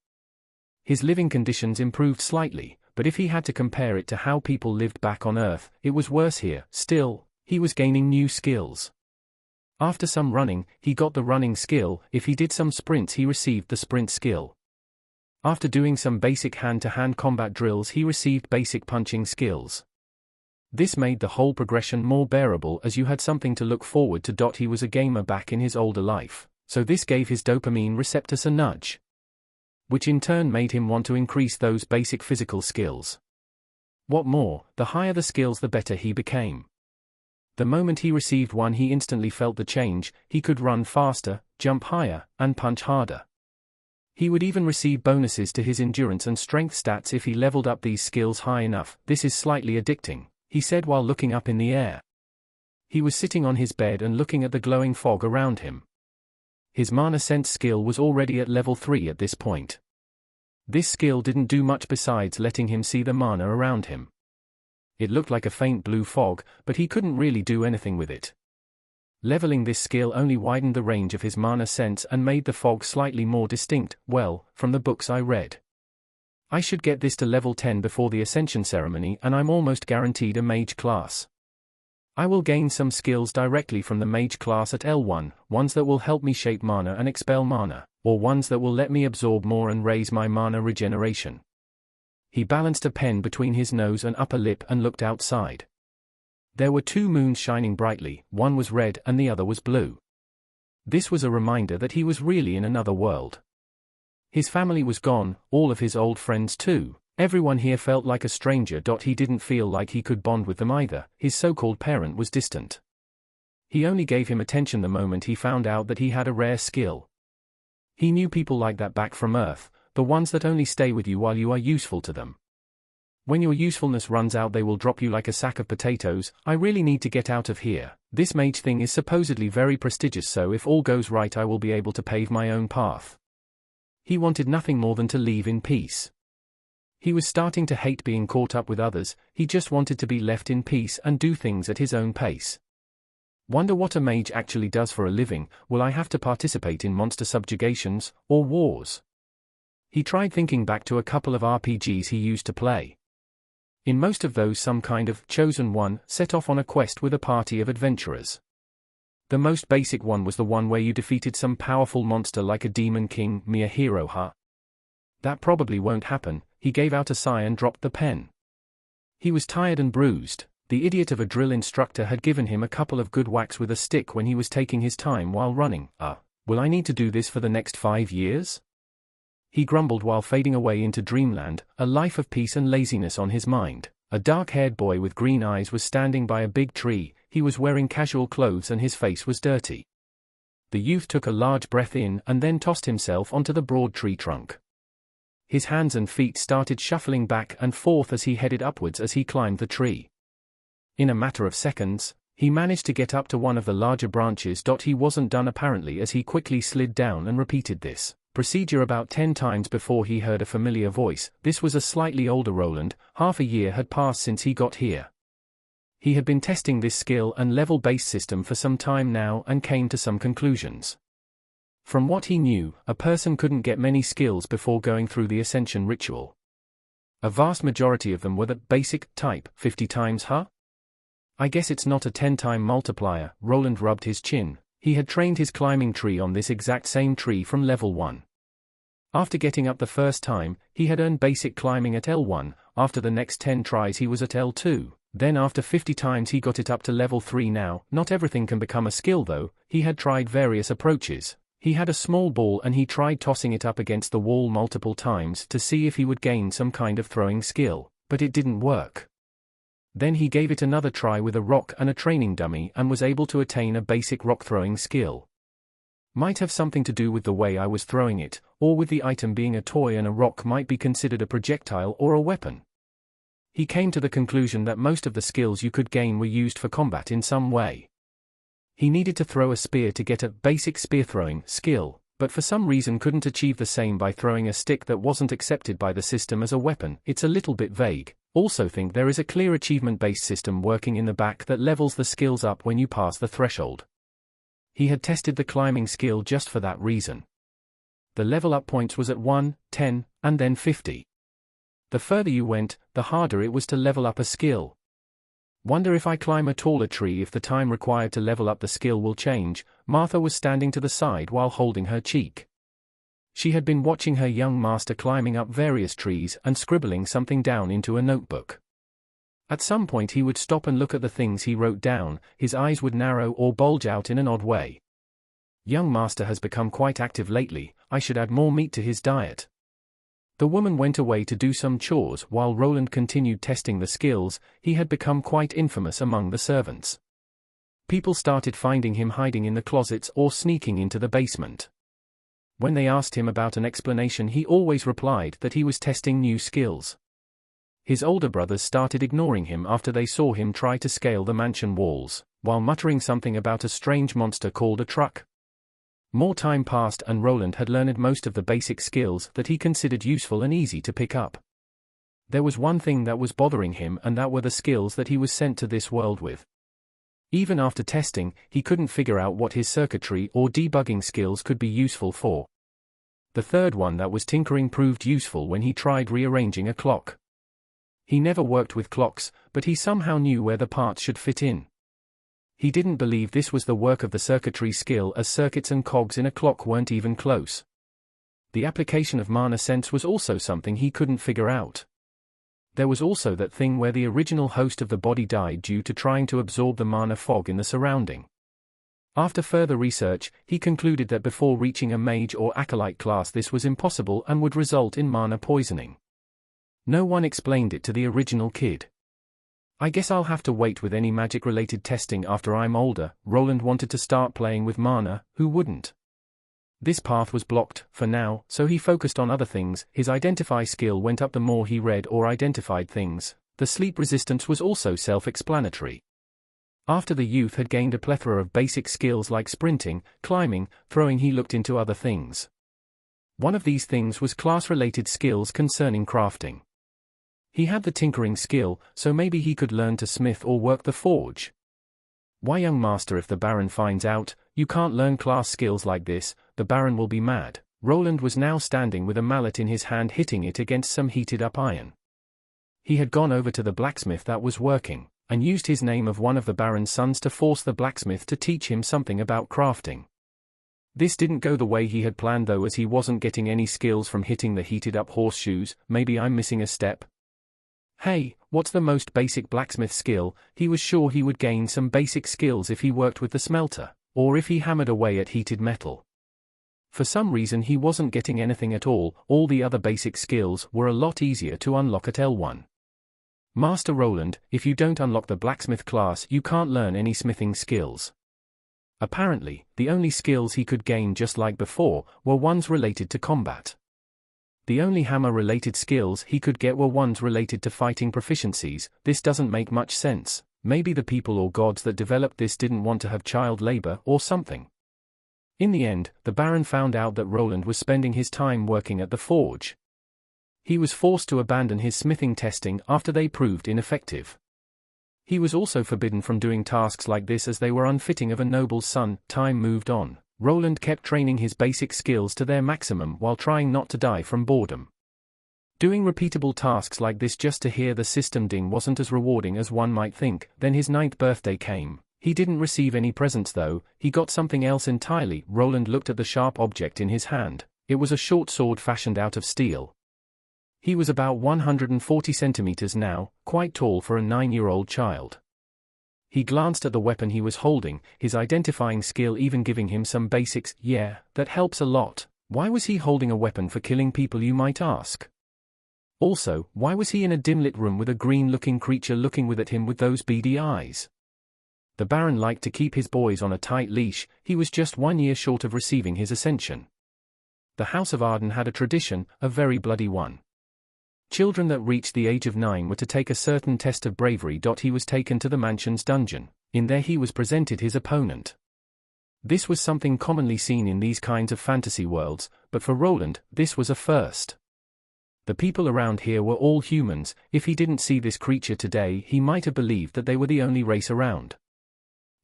S1: His living conditions improved slightly, but if he had to compare it to how people lived back on Earth, it was worse here. Still, he was gaining new skills. After some running, he got the running skill. If he did some sprints, he received the sprint skill. After doing some basic hand-to-hand combat drills, he received basic punching skills. This made the whole progression more bearable as you had something to look forward to. He was a gamer back in his older life, so this gave his dopamine receptors a nudge, which in turn made him want to increase those basic physical skills. What more, the higher the skills the better he became. The moment he received one, he instantly felt the change. He could run faster, jump higher, and punch harder. He would even receive bonuses to his endurance and strength stats if he leveled up these skills high enough. This is slightly addicting, he said while looking up in the air. He was sitting on his bed and looking at the glowing fog around him. His mana sense skill was already at level 3 at this point. This skill didn't do much besides letting him see the mana around him. It looked like a faint blue fog, but he couldn't really do anything with it. Leveling this skill only widened the range of his mana sense and made the fog slightly more distinct. Well, from the books I read, I should get this to level 10 before the Ascension ceremony, and I'm almost guaranteed a mage class. I will gain some skills directly from the mage class at L1, ones that will help me shape mana and expel mana, or ones that will let me absorb more and raise my mana regeneration. He balanced a pen between his nose and upper lip and looked outside. There were 2 moons shining brightly, one was red and the other was blue. This was a reminder that he was really in another world. His family was gone, all of his old friends too. Everyone here felt like a stranger. He didn't feel like he could bond with them either. His so-called parent was distant. He only gave him attention the moment he found out that he had a rare skill. He knew people like that back from Earth, the ones that only stay with you while you are useful to them. When your usefulness runs out, they will drop you like a sack of potatoes. I really need to get out of here. This mage thing is supposedly very prestigious, so if all goes right I will be able to pave my own path. He wanted nothing more than to leave in peace. He was starting to hate being caught up with others. He just wanted to be left in peace and do things at his own pace. Wonder what a mage actually does for a living. Will I have to participate in monster subjugations, or wars? He tried thinking back to a couple of RPGs he used to play. In most of those, some kind of chosen one set off on a quest with a party of adventurers. The most basic one was the one where you defeated some powerful monster like a demon king. Me a hero, huh? That probably won't happen. He gave out a sigh and dropped the pen. He was tired and bruised. The idiot of a drill instructor had given him a couple of good whacks with a stick when he was taking his time while running. Will I need to do this for the next 5 years? He grumbled while fading away into dreamland, a life of peace and laziness on his mind. A dark-haired boy with green eyes was standing by a big tree. He was wearing casual clothes and his face was dirty. The youth took a large breath in and then tossed himself onto the broad tree trunk. His hands and feet started shuffling back and forth as he headed upwards as he climbed the tree. In a matter of seconds, he managed to get up to one of the larger branches. He wasn't done apparently as he quickly slid down and repeated this procedure about 10 times before he heard a familiar voice. This was a slightly older Roland. Half a year had passed since he got here. He had been testing this skill and level-based system for some time now and came to some conclusions. From what he knew, a person couldn't get many skills before going through the ascension ritual. A vast majority of them were the basic type, 50 times, I guess it's not a 10-time multiplier. Roland rubbed his chin. He had trained his climbing tree on this exact same tree from level 1. After getting up the first time, he had earned basic climbing at L1, after the next 10 tries he was at L2, then after 50 times he got it up to level 3 now. Not everything can become a skill though. He had tried various approaches. He had a small ball and he tried tossing it up against the wall multiple times to see if he would gain some kind of throwing skill, but it didn't work. Then he gave it another try with a rock and a training dummy and was able to attain a basic rock throwing skill. Might have something to do with the way I was throwing it, or with the item being a toy and a rock might be considered a projectile or a weapon. He came to the conclusion that most of the skills you could gain were used for combat in some way. He needed to throw a spear to get a basic spear throwing skill, but for some reason couldn't achieve the same by throwing a stick that wasn't accepted by the system as a weapon. It's a little bit vague. Also think there is a clear achievement-based system working in the back that levels the skills up when you pass the threshold. He had tested the climbing skill just for that reason. The level up points was at 1, 10, and then 50. The further you went, the harder it was to level up a skill. Wonder if I climb a taller tree if the time required to level up the skill will change. Martha was standing to the side while holding her cheek. She had been watching her young master climbing up various trees and scribbling something down into a notebook. At some point he would stop and look at the things he wrote down. His eyes would narrow or bulge out in an odd way. Young master has become quite active lately. I should add more meat to his diet. The woman went away to do some chores while Roland continued testing the skills. He had become quite infamous among the servants. People started finding him hiding in the closets or sneaking into the basement. When they asked him about an explanation, he always replied that he was testing new skills. His older brothers started ignoring him after they saw him try to scale the mansion walls, while muttering something about a strange monster called a truck. More time passed and Roland had learned most of the basic skills that he considered useful and easy to pick up. There was one thing that was bothering him, and that were the skills that he was sent to this world with. Even after testing, he couldn't figure out what his circuitry or debugging skills could be useful for. The third one, that was tinkering, proved useful when he tried rearranging a clock. He never worked with clocks, but he somehow knew where the parts should fit in. He didn't believe this was the work of the circuitry skill, as circuits and cogs in a clock weren't even close. The application of mana sense was also something he couldn't figure out. There was also that thing where the original host of the body died due to trying to absorb the mana fog in the surrounding. After further research, he concluded that before reaching a mage or acolyte class this was impossible and would result in mana poisoning. No one explained it to the original kid. I guess I'll have to wait with any magic-related testing after I'm older. Roland wanted to start playing with mana, who wouldn't? This path was blocked, for now, so he focused on other things. His identify skill went up the more he read or identified things. The sleep resistance was also self-explanatory. After the youth had gained a plethora of basic skills like sprinting, climbing, throwing, he looked into other things. One of these things was class-related skills concerning crafting. He had the tinkering skill, so maybe he could learn to smith or work the forge. Why, young master, if the Baron finds out, you can't learn class skills like this, the Baron will be mad. Roland was now standing with a mallet in his hand, hitting it against some heated-up iron. He had gone over to the blacksmith that was working, and used his name of one of the Baron's sons to force the blacksmith to teach him something about crafting. This didn't go the way he had planned though, as he wasn't getting any skills from hitting the heated-up horseshoes. Maybe I'm missing a step. Hey, what's the most basic blacksmith skill? He was sure he would gain some basic skills if he worked with the smelter, or if he hammered away at heated metal. For some reason he wasn't getting anything at all the other basic skills were a lot easier to unlock at L1. Master Roland, if you don't unlock the blacksmith class you can't learn any smithing skills. Apparently, the only skills he could gain just like before were ones related to combat. The only hammer-related skills he could get were ones related to fighting proficiencies. This doesn't make much sense. Maybe the people or gods that developed this didn't want to have child labor or something. In the end, the Baron found out that Roland was spending his time working at the forge. He was forced to abandon his smithing testing after they proved ineffective. He was also forbidden from doing tasks like this as they were unfitting of a noble's son. Time moved on. Roland kept training his basic skills to their maximum while trying not to die from boredom. Doing repeatable tasks like this just to hear the system ding wasn't as rewarding as one might think. Then his 9th birthday came. He didn't receive any presents though, he got something else entirely. Roland looked at the sharp object in his hand. It was a short sword fashioned out of steel. He was about 140 centimeters now, quite tall for a 9-year-old child. He glanced at the weapon he was holding, his identifying skill even giving him some basics. Yeah, that helps a lot. Why was he holding a weapon for killing people, you might ask? Also, why was he in a dim-lit room with a green-looking creature looking at him with those beady eyes? The Baron liked to keep his boys on a tight leash. He was just 1 year short of receiving his ascension. The House of Arden had a tradition, a very bloody one. Children that reached the age of 9 were to take a certain test of bravery. He was taken to the mansion's dungeon. In there he was presented his opponent. This was something commonly seen in these kinds of fantasy worlds, but for Roland, this was a first. The people around here were all humans. If he didn't see this creature today he might have believed that they were the only race around.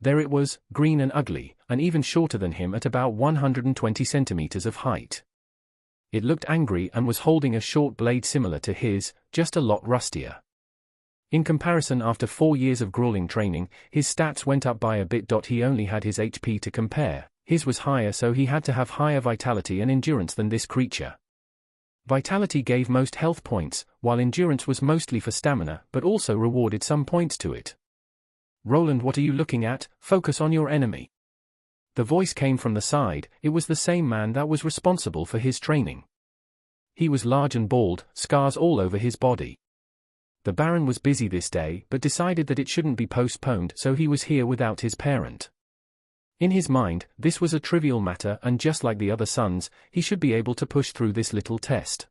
S1: There it was, green and ugly, and even shorter than him at about 120 centimeters of height. It looked angry and was holding a short blade similar to his, just a lot rustier. In comparison, after 4 years of grueling training, his stats went up by a bit. He only had his HP to compare. His was higher, so he had to have higher vitality and endurance than this creature. Vitality gave most health points, while endurance was mostly for stamina but also rewarded some points to it. Roland, what are you looking at? Focus on your enemy. The voice came from the side. It was the same man that was responsible for his training. He was large and bald, scars all over his body. The Baron was busy this day but decided that it shouldn't be postponed, so he was here without his parent. In his mind, this was a trivial matter and just like the other sons, he should be able to push through this little test.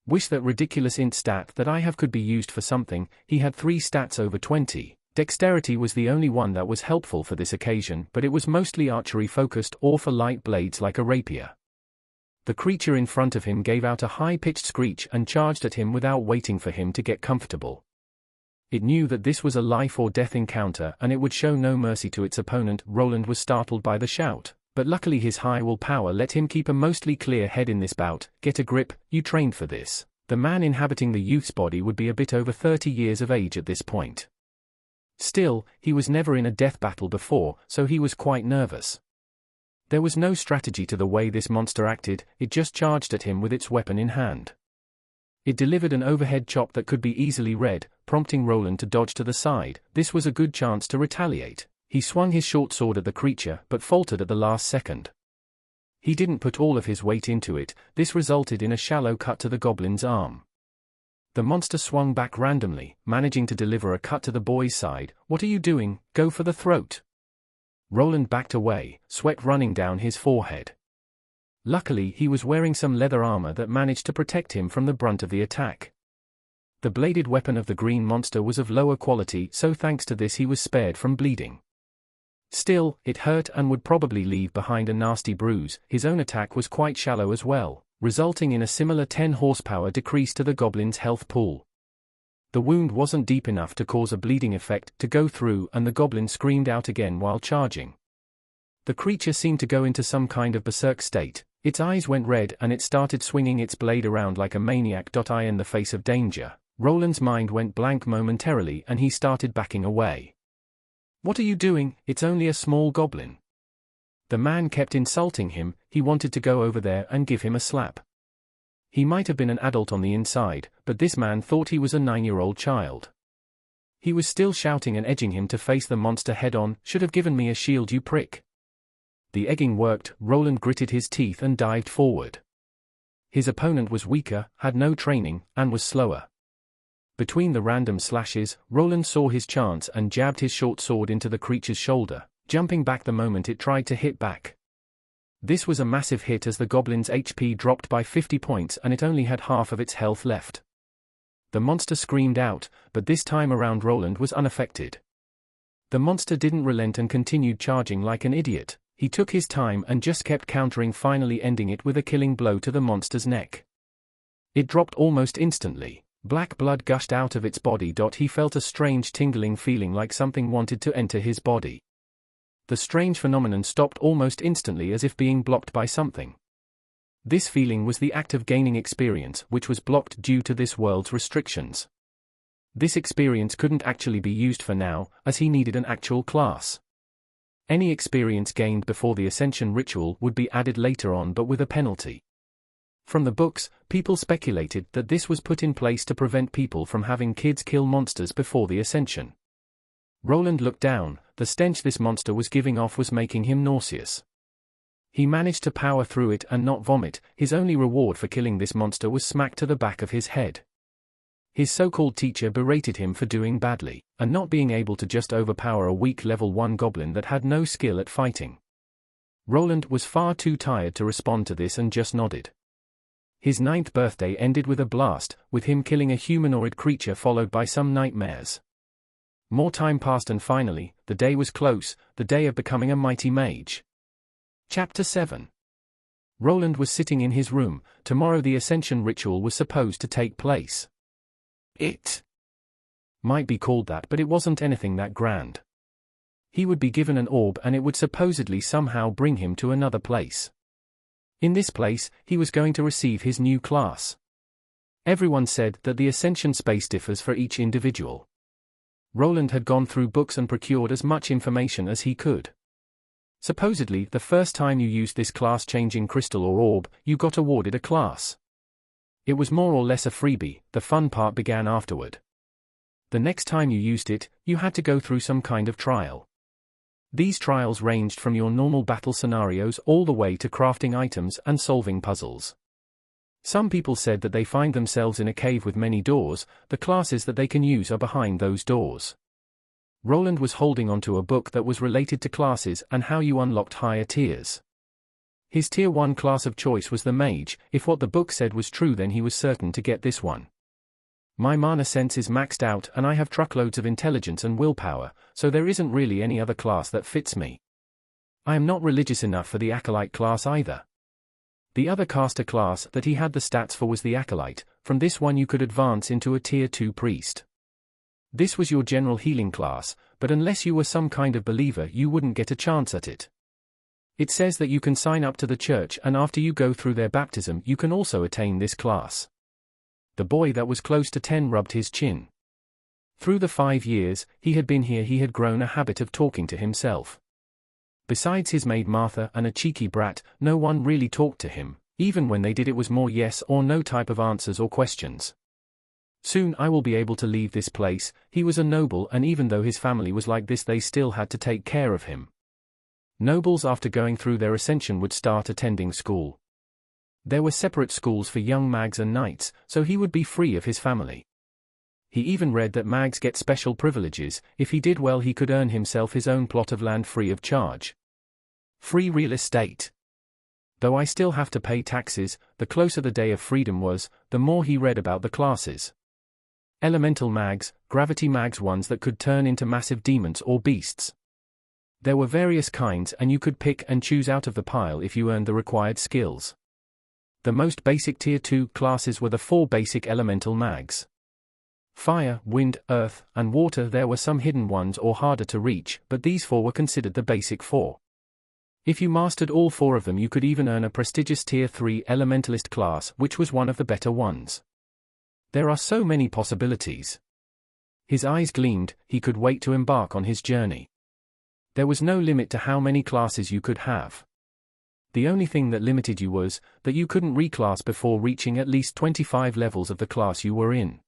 S1: Wish that ridiculous int stat that I have could be used for something. He had 3 stats over 20. Dexterity was the only one that was helpful for this occasion, but it was mostly archery focused or for light blades like a rapier. The creature in front of him gave out a high-pitched screech and charged at him without waiting for him to get comfortable. It knew that this was a life or death encounter and it would show no mercy to its opponent. Roland was startled by the shout, but luckily his high willpower let him keep a mostly clear head in this bout. Get a grip, you trained for this. The man inhabiting the youth's body would be a bit over 30 years of age at this point. Still, he was never in a death battle before, so he was quite nervous. There was no strategy to the way this monster acted, it just charged at him with its weapon in hand. It delivered an overhead chop that could be easily read, prompting Roland to dodge to the side. This was a good chance to retaliate. He swung his short sword at the creature but faltered at the last second. He didn't put all of his weight into it. This resulted in a shallow cut to the goblin's arm. The monster swung back randomly, managing to deliver a cut to the boy's side. What are you doing? Go for the throat. Roland backed away, sweat running down his forehead. Luckily he was wearing some leather armor that managed to protect him from the brunt of the attack. The bladed weapon of the green monster was of lower quality, so thanks to this he was spared from bleeding. Still, it hurt and would probably leave behind a nasty bruise. His own attack was quite shallow as well, resulting in a similar 10 horsepower decrease to the goblin's health pool. The wound wasn't deep enough to cause a bleeding effect to go through and the goblin screamed out again while charging. The creature seemed to go into some kind of berserk state. Its eyes went red and it started swinging its blade around like a maniac. In the face of danger, Roland's mind went blank momentarily and he started backing away. What are you doing? It's only a small goblin. The man kept insulting him. He wanted to go over there and give him a slap. He might have been an adult on the inside, but this man thought he was a 9-year-old child. He was still shouting and edging him to face the monster head-on. "Should have given me a shield, you prick." The egging worked. Roland gritted his teeth and dived forward. His opponent was weaker, had no training, and was slower. Between the random slashes, Roland saw his chance and jabbed his short sword into the creature's shoulder, jumping back the moment it tried to hit back. This was a massive hit as the goblin's HP dropped by 50 points and it only had half of its health left. The monster screamed out, but this time around Roland was unaffected. The monster didn't relent and continued charging like an idiot. He took his time and just kept countering, finally ending it with a killing blow to the monster's neck. It dropped almost instantly. Black blood gushed out of its body. He felt a strange tingling feeling like something wanted to enter his body. The strange phenomenon stopped almost instantly as if being blocked by something. This feeling was the act of gaining experience, which was blocked due to this world's restrictions. This experience couldn't actually be used for now, as he needed an actual class. Any experience gained before the Ascension ritual would be added later on, but with a penalty. From the books, people speculated that this was put in place to prevent people from having kids kill monsters before the Ascension. Roland looked down. The stench this monster was giving off was making him nauseous. He managed to power through it and not vomit. His only reward for killing this monster was smack to the back of his head. His so-called teacher berated him for doing badly, and not being able to just overpower a weak level 1 goblin that had no skill at fighting. Roland was far too tired to respond to this and just nodded. His 9th birthday ended with a blast, with him killing a humanoid creature followed by some nightmares. More time passed and finally, the day was close, the day of becoming a mighty mage. Chapter 7. Roland was sitting in his room. Tomorrow the Ascension ritual was supposed to take place. It might be called that, but it wasn't anything that grand. He would be given an orb and it would supposedly somehow bring him to another place. In this place, he was going to receive his new class. Everyone said that the Ascension space differs for each individual. Roland had gone through books and procured as much information as he could. Supposedly, the first time you used this class-changing crystal or orb, you got awarded a class. It was more or less a freebie. The fun part began afterward. The next time you used it, you had to go through some kind of trial. These trials ranged from your normal battle scenarios all the way to crafting items and solving puzzles. Some people said that they find themselves in a cave with many doors. The classes that they can use are behind those doors. Roland was holding onto a book that was related to classes and how you unlocked higher tiers. His tier 1 class of choice was the mage. If what the book said was true, then he was certain to get this one. My mana sense is maxed out and I have truckloads of intelligence and willpower, so there isn't really any other class that fits me. I am not religious enough for the acolyte class either. The other caster class that he had the stats for was the acolyte. From this one you could advance into a tier 2 priest. This was your general healing class, but unless you were some kind of believer you wouldn't get a chance at it. It says that you can sign up to the church and after you go through their baptism you can also attain this class. The boy that was close to 10 rubbed his chin. Through the 5 years he had been here he had grown a habit of talking to himself. Besides his maid Martha and a cheeky brat, no one really talked to him. Even when they did it was more yes or no type of answers or questions. Soon I will be able to leave this place. He was a noble and even though his family was like this they still had to take care of him. Nobles after going through their ascension would start attending school. There were separate schools for young mags and knights, so he would be free of his family. He even read that mags get special privileges. If he did well he could earn himself his own plot of land free of charge. Free real estate. Though I still have to pay taxes, the closer the day of freedom was, the more he read about the classes. Elemental mags, gravity mags, ones that could turn into massive demons or beasts. There were various kinds and you could pick and choose out of the pile if you earned the required skills. The most basic tier 2 classes were the 4 basic elemental mags. Fire, wind, earth, and water. There were some hidden ones or harder to reach, but these 4 were considered the basic 4. If you mastered all 4 of them you could even earn a prestigious tier 3 elementalist class, which was one of the better ones. There are so many possibilities. His eyes gleamed. He could wait to embark on his journey. There was no limit to how many classes you could have. The only thing that limited you was that you couldn't reclass before reaching at least 25 levels of the class you were in.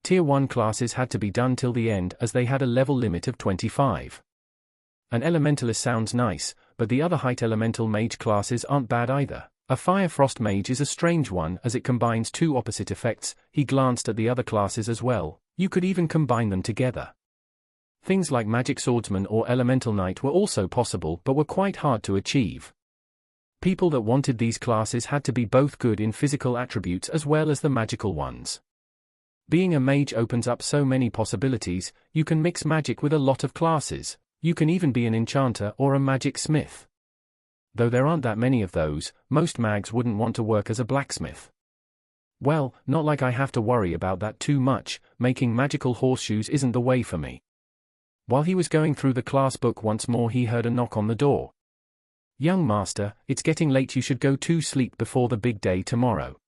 S1: Tier 1 classes had to be done till the end as they had a level limit of 25. An elementalist sounds nice, but the other height elemental mage classes aren't bad either. A fire frost mage is a strange one as it combines two opposite effects. He glanced at the other classes as well. You could even combine them together. Things like magic swordsman or elemental knight were also possible but were quite hard to achieve. People that wanted these classes had to be both good in physical attributes as well as the magical ones. Being a mage opens up so many possibilities. You can mix magic with a lot of classes. You can even be an enchanter or a magic smith. Though there aren't that many of those, most mags wouldn't want to work as a blacksmith. Well, not like I have to worry about that too much. Making magical horseshoes isn't the way for me. While he was going through the class book once more, he heard a knock on the door. "Young master, it's getting late, you should go to sleep before the big day tomorrow."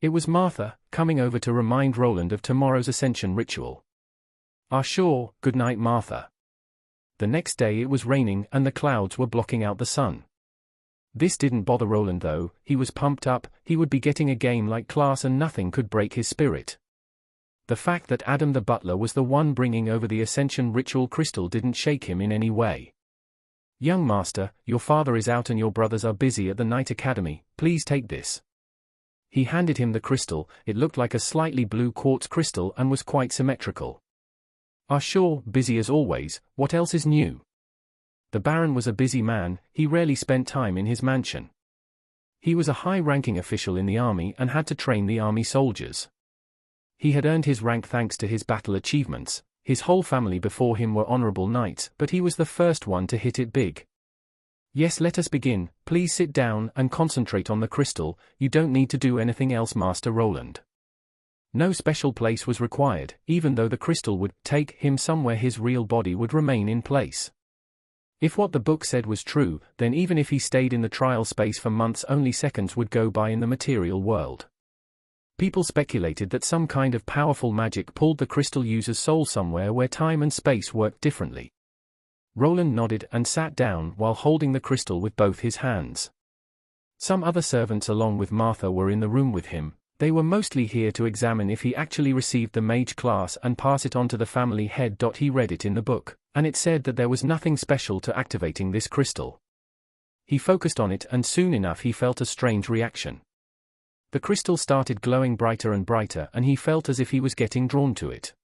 S1: It was Martha, coming over to remind Roland of tomorrow's ascension ritual. "Ah sure, good night Martha." The next day it was raining and the clouds were blocking out the sun. This didn't bother Roland though. He was pumped up. He would be getting a game-like class and nothing could break his spirit. The fact that Adam the butler was the one bringing over the ascension ritual crystal didn't shake him in any way. "Young master, your father is out and your brothers are busy at the night academy, please take this." He handed him the crystal. It looked like a slightly blue quartz crystal and was quite symmetrical. "Ah sure, busy as always, what else is new?" The Baron was a busy man. He rarely spent time in his mansion. He was a high-ranking official in the army and had to train the army soldiers. He had earned his rank thanks to his battle achievements. His whole family before him were honorable knights, but he was the first one to hit it big. "Yes, let us begin. Please sit down and concentrate on the crystal. You don't need to do anything else, Master Roland." No special place was required, even though the crystal would take him somewhere. His real body would remain in place. If what the book said was true, then even if he stayed in the trial space for months, only seconds would go by in the material world. People speculated that some kind of powerful magic pulled the crystal user's soul somewhere where time and space worked differently. Roland nodded and sat down while holding the crystal with both his hands. Some other servants along with Martha were in the room with him. They were mostly here to examine if he actually received the mage class and pass it on to the family head. He read it in the book, and it said that there was nothing special to activating this crystal. He focused on it and soon enough he felt a strange reaction. The crystal started glowing brighter and brighter and he felt as if he was getting drawn to it.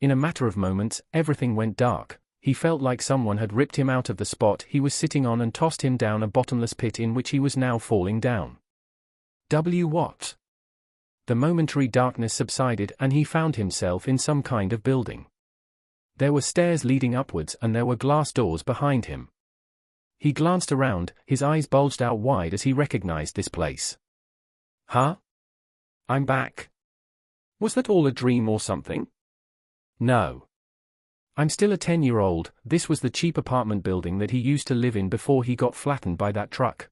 S1: In a matter of moments, everything went dark. He felt like someone had ripped him out of the spot he was sitting on and tossed him down a bottomless pit in which he was now falling down. What? The momentary darkness subsided and he found himself in some kind of building. There were stairs leading upwards and there were glass doors behind him. He glanced around, his eyes bulged out wide as he recognized this place. "Huh? I'm back. Was that all a dream or something?" "No. I'm still a 10-year-old, this was the cheap apartment building that he used to live in before he got flattened by that truck."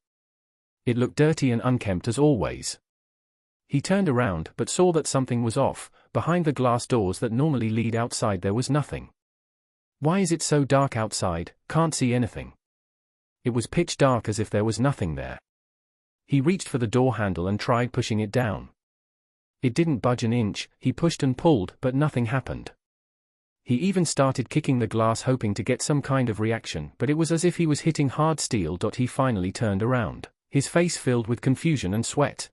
S1: It looked dirty and unkempt as always. He turned around but saw that something was off. Behind the glass doors that normally lead outside there was nothing. "Why is it so dark outside? Can't see anything." It was pitch dark as if there was nothing there. He reached for the door handle and tried pushing it down. It didn't budge an inch. He pushed and pulled, but nothing happened. He even started kicking the glass hoping to get some kind of reaction, but it was as if he was hitting hard steel. He finally turned around, his face filled with confusion and sweat.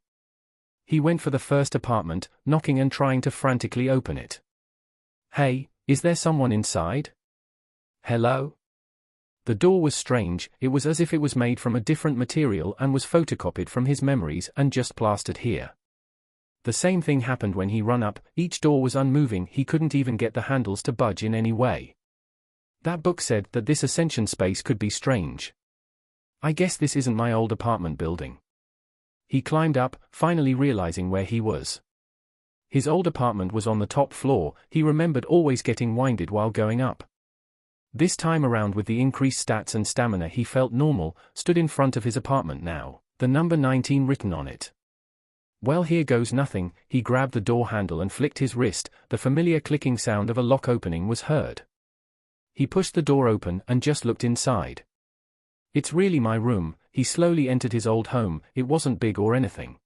S1: He went for the first apartment, knocking and trying to frantically open it. "Hey, is there someone inside? Hello?" The door was strange. It was as if it was made from a different material and was photocopied from his memories and just plastered here. The same thing happened when he ran up. Each door was unmoving. He couldn't even get the handles to budge in any way. That book said that this ascension space could be strange. "I guess this isn't my old apartment building." He climbed up, finally realizing where he was. His old apartment was on the top floor. He remembered always getting winded while going up. This time around, with the increased stats and stamina, he felt normal, stood in front of his apartment now, the number 19 written on it. "Well, here goes nothing." He grabbed the door handle and flicked his wrist. The familiar clicking sound of a lock opening was heard. He pushed the door open and just looked inside. It's really my room. He slowly entered his old home. It wasn't big or anything.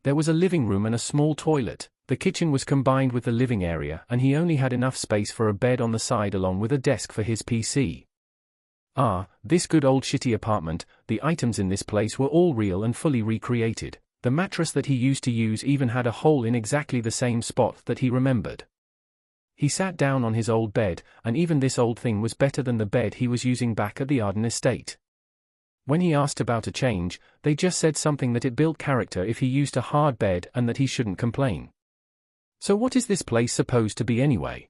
S1: There was a living room and a small toilet. The kitchen was combined with the living area, and he only had enough space for a bed on the side along with a desk for his PC. Ah, this good old shitty apartment. The items in this place were all real and fully recreated. The mattress that he used to use even had a hole in exactly the same spot that he remembered. He sat down on his old bed, and even this old thing was better than the bed he was using back at the Arden estate. When he asked about a change, they just said something that it built character if he used a hard bed and that he shouldn't complain. So what is this place supposed to be anyway?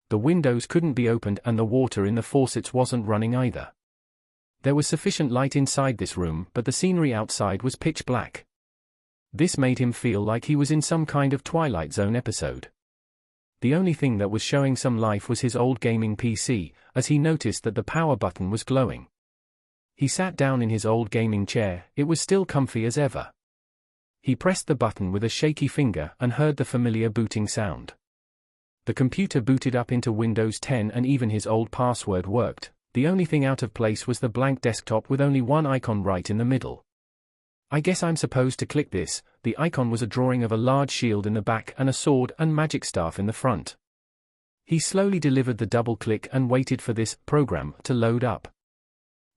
S1: The windows couldn't be opened and the water in the faucets wasn't running either. There was sufficient light inside this room, but the scenery outside was pitch black. This made him feel like he was in some kind of Twilight Zone episode. The only thing that was showing some life was his old gaming PC, as he noticed that the power button was glowing. He sat down in his old gaming chair. It was still comfy as ever. He pressed the button with a shaky finger and heard the familiar booting sound. The computer booted up into Windows 10 and even his old password worked. The only thing out of place was the blank desktop with only one icon right in the middle. I guess I'm supposed to click this. The icon was a drawing of a large shield in the back and a sword and magic staff in the front. He slowly delivered the double click and waited for this program to load up.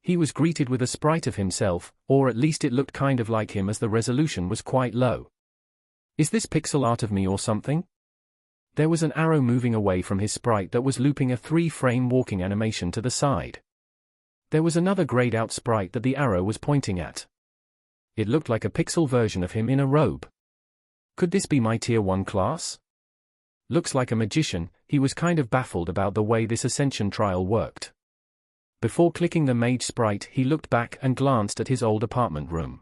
S1: He was greeted with a sprite of himself, or at least it looked kind of like him as the resolution was quite low. Is this pixel art of me or something? There was an arrow moving away from his sprite that was looping a 3-frame walking animation to the side. There was another grayed out sprite that the arrow was pointing at. It looked like a pixel version of him in a robe. Could this be my Tier 1 class? Looks like a magician. He was kind of baffled about the way this ascension trial worked. Before clicking the mage sprite, he looked back and glanced at his old apartment room.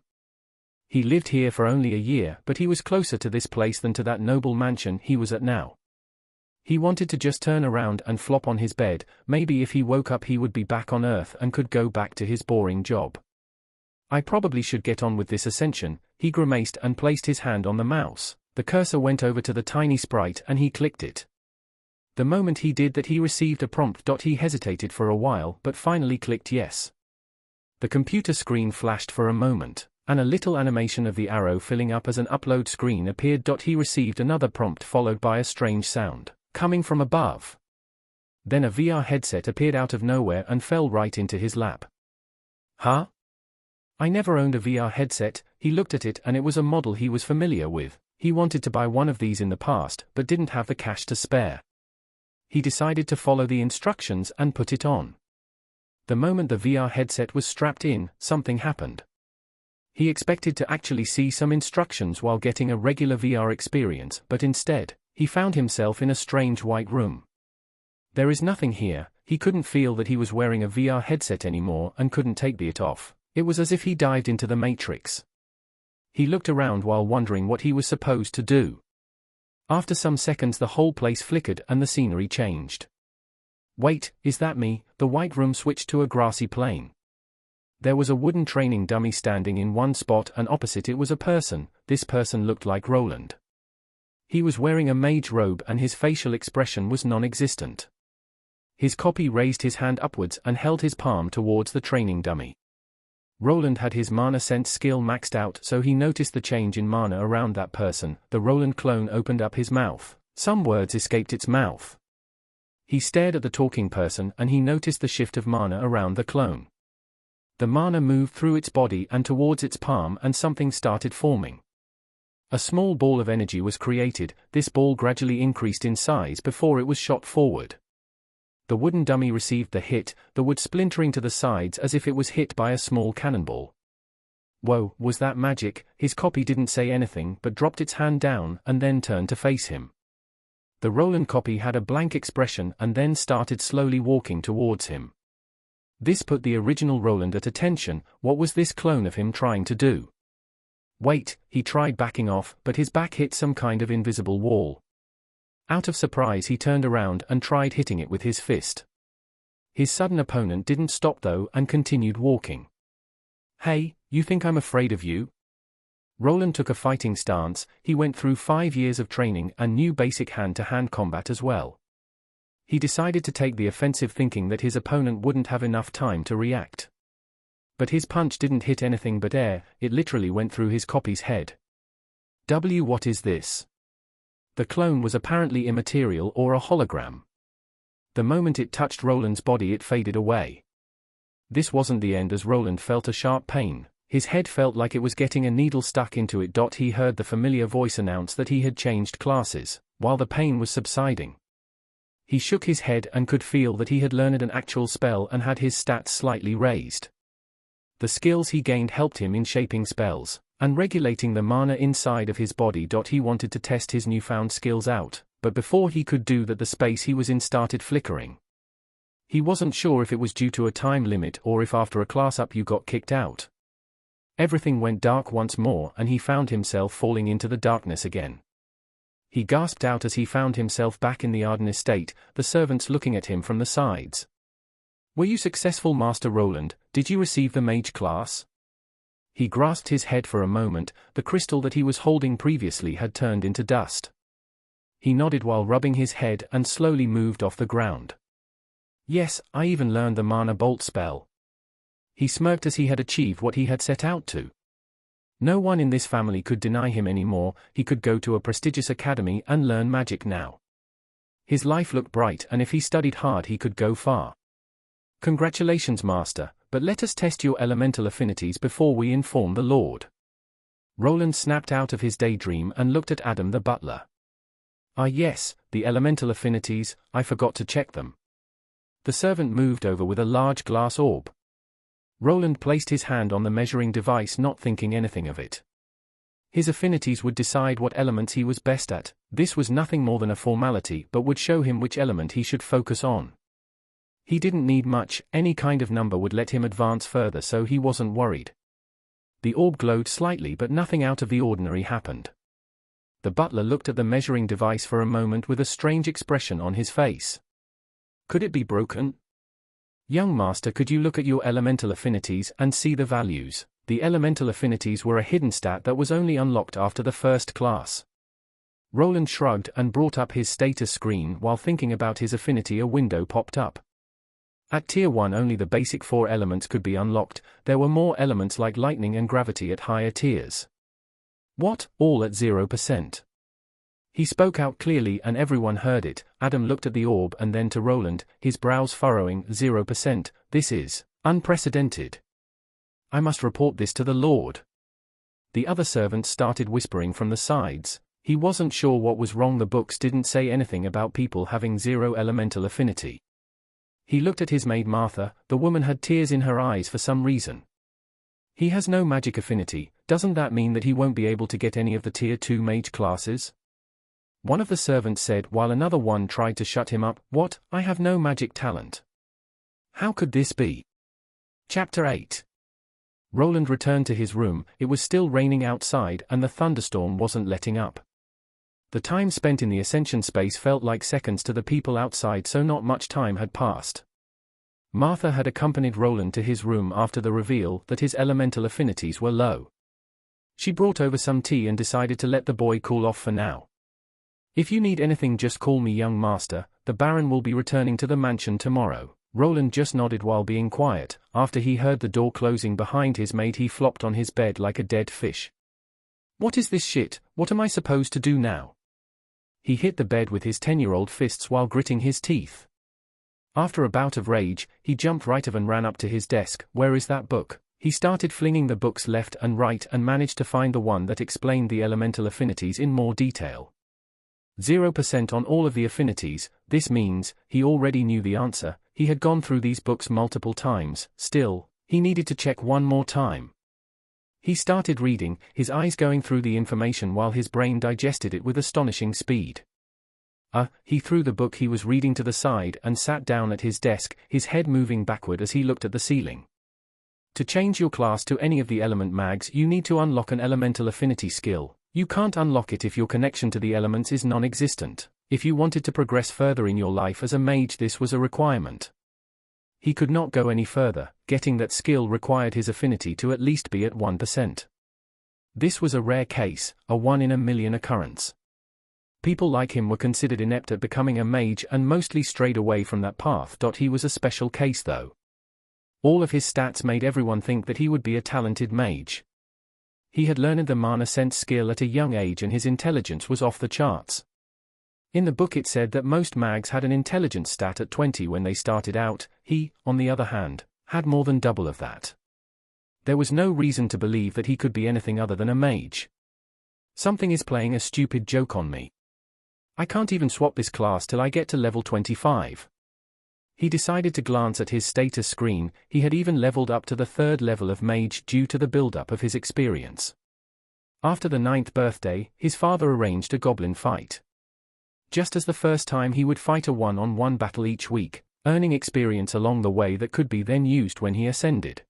S1: He lived here for only a year, but he was closer to this place than to that noble mansion he was at now. He wanted to just turn around and flop on his bed. Maybe if he woke up he would be back on Earth and could go back to his boring job. I probably should get on with this ascension, he grimaced and placed his hand on the mouse. The cursor went over to the tiny sprite and he clicked it. The moment he did that he received a prompt. He hesitated for a while but finally clicked yes. The computer screen flashed for a moment, and a little animation of the arrow filling up as an upload screen appeared. He received another prompt followed by a strange sound, coming from above. Then a VR headset appeared out of nowhere and fell right into his lap. Huh? I never owned a VR headset. He looked at it and it was a model he was familiar with. He wanted to buy one of these in the past but didn't have the cash to spare. He decided to follow the instructions and put it on. The moment the VR headset was strapped in, something happened. He expected to actually see some instructions while getting a regular VR experience, but instead, he found himself in a strange white room. There is nothing here. He couldn't feel that he was wearing a VR headset anymore and couldn't take it off. It was as if he dived into the Matrix. He looked around while wondering what he was supposed to do. After some seconds the whole place flickered and the scenery changed. Wait, is that me? The white room switched to a grassy plain. There was a wooden training dummy standing in one spot and opposite it was a person. This person looked like Roland. He was wearing a mage robe and his facial expression was non-existent. His copy raised his hand upwards and held his palm towards the training dummy. Roland had his mana sense skill maxed out, so he noticed the change in mana around that person. The Roland clone opened up his mouth. Some words escaped its mouth. He stared at the talking person and he noticed the shift of mana around the clone. The mana moved through its body and towards its palm and something started forming. A small ball of energy was created. This ball gradually increased in size before it was shot forward. The wooden dummy received the hit, the wood splintering to the sides as if it was hit by a small cannonball. Whoa, was that magic? His copy didn't say anything but dropped its hand down and then turned to face him. The Roland copy had a blank expression and then started slowly walking towards him. This put the original Roland at attention. What was this clone of him trying to do? Wait, he tried backing off, but his back hit some kind of invisible wall. Out of surprise he turned around and tried hitting it with his fist. His sudden opponent didn't stop though and continued walking. Hey, you think I'm afraid of you? Roland took a fighting stance. He went through 5 years of training and knew basic hand-to-hand combat as well. He decided to take the offensive thinking that his opponent wouldn't have enough time to react. But his punch didn't hit anything but air, it literally went through his copy's head. What is this? The clone was apparently immaterial or a hologram. The moment it touched Roland's body it faded away. This wasn't the end as Roland felt a sharp pain. His head felt like it was getting a needle stuck into it. He heard the familiar voice announce that he had changed classes, while the pain was subsiding. He shook his head and could feel that he had learned an actual spell and had his stats slightly raised. The skills he gained helped him in shaping spells and regulating the mana inside of his body. He wanted to test his newfound skills out, but before he could do that the space he was in started flickering. He wasn't sure if it was due to a time limit or if after a class up you got kicked out. Everything went dark once more and he found himself falling into the darkness again. He gasped out as he found himself back in the Arden estate, the servants looking at him from the sides. "Were you successful, Master Roland? Did you receive the mage class?" He grasped his head for a moment. The crystal that he was holding previously had turned into dust. He nodded while rubbing his head and slowly moved off the ground. "Yes, I even learned the mana bolt spell." He smirked as he had achieved what he had set out to. No one in this family could deny him anymore. He could go to a prestigious academy and learn magic now. His life looked bright and if he studied hard he could go far. "Congratulations, Master, but let us test your elemental affinities before we inform the Lord." Roland snapped out of his daydream and looked at Adam the butler. "Ah yes, the elemental affinities, I forgot to check them." The servant moved over with a large glass orb. Roland placed his hand on the measuring device, not thinking anything of it. His affinities would decide what elements he was best at. This was nothing more than a formality but would show him which element he should focus on. He didn't need much, any kind of number would let him advance further, so he wasn't worried. The orb glowed slightly but nothing out of the ordinary happened. The butler looked at the measuring device for a moment with a strange expression on his face. "Could it be broken?" "Young Master, could you look at your elemental affinities and see the values?" The elemental affinities were a hidden stat that was only unlocked after the first class. Roland shrugged and brought up his status screen. While thinking about his affinity, a window popped up. At Tier 1 only the basic 4 elements could be unlocked. There were more elements like lightning and gravity at higher tiers. "What, all at 0%? He spoke out clearly and everyone heard it. Adam looked at the orb and then to Roland, his brows furrowing. 0%, this is unprecedented. I must report this to the Lord." The other servants started whispering from the sides. He wasn't sure what was wrong. The books didn't say anything about people having 0 elemental affinity. He looked at his maid Martha. The woman had tears in her eyes for some reason. "He has no magic affinity. Doesn't that mean that he won't be able to get any of the Tier 2 mage classes?" One of the servants said, while another one tried to shut him up. "What? I have no magic talent. How could this be?" Chapter 8. Roland returned to his room. It was still raining outside and the thunderstorm wasn't letting up. The time spent in the ascension space felt like seconds to the people outside, so not much time had passed. Martha had accompanied Roland to his room after the reveal that his elemental affinities were low. She brought over some tea and decided to let the boy cool off for now. "If you need anything, just call me, young master. The Baron will be returning to the mansion tomorrow." Roland just nodded while being quiet. After he heard the door closing behind his maid, he flopped on his bed like a dead fish. "What is this shit? What am I supposed to do now?" He hit the bed with his 10-year-old fists while gritting his teeth. After a bout of rage, he jumped right up and ran up to his desk. "Where is that book?" He started flinging the books left and right and managed to find the one that explained the elemental affinities in more detail. 0% on all of the affinities. This means, he already knew the answer. He had gone through these books multiple times. Still, he needed to check one more time. He started reading, his eyes going through the information while his brain digested it with astonishing speed. He threw the book he was reading to the side and sat down at his desk, his head moving backward as he looked at the ceiling. To change your class to any of the element mags, you need to unlock an elemental affinity skill. You can't unlock it if your connection to the elements is non-existent. If you wanted to progress further in your life as a mage, this was a requirement. He could not go any further. Getting that skill required his affinity to at least be at 1%. This was a rare case, a 1 in a million occurrence. People like him were considered inept at becoming a mage and mostly strayed away from that path. He was a special case though. All of his stats made everyone think that he would be a talented mage. He had learned the mana sense skill at a young age and his intelligence was off the charts. In the book it said that most mags had an intelligence stat at 20 when they started out. He, on the other hand, had more than double of that. There was no reason to believe that he could be anything other than a mage. Something is playing a stupid joke on me. I can't even swap this class till I get to level 25. He decided to glance at his status screen. He had even leveled up to the 3rd level of mage due to the build-up of his experience. After the 9th birthday, his father arranged a goblin fight. Just as the first time, he would fight a one-on-one battle each week, earning experience along the way that could be then used when he ascended.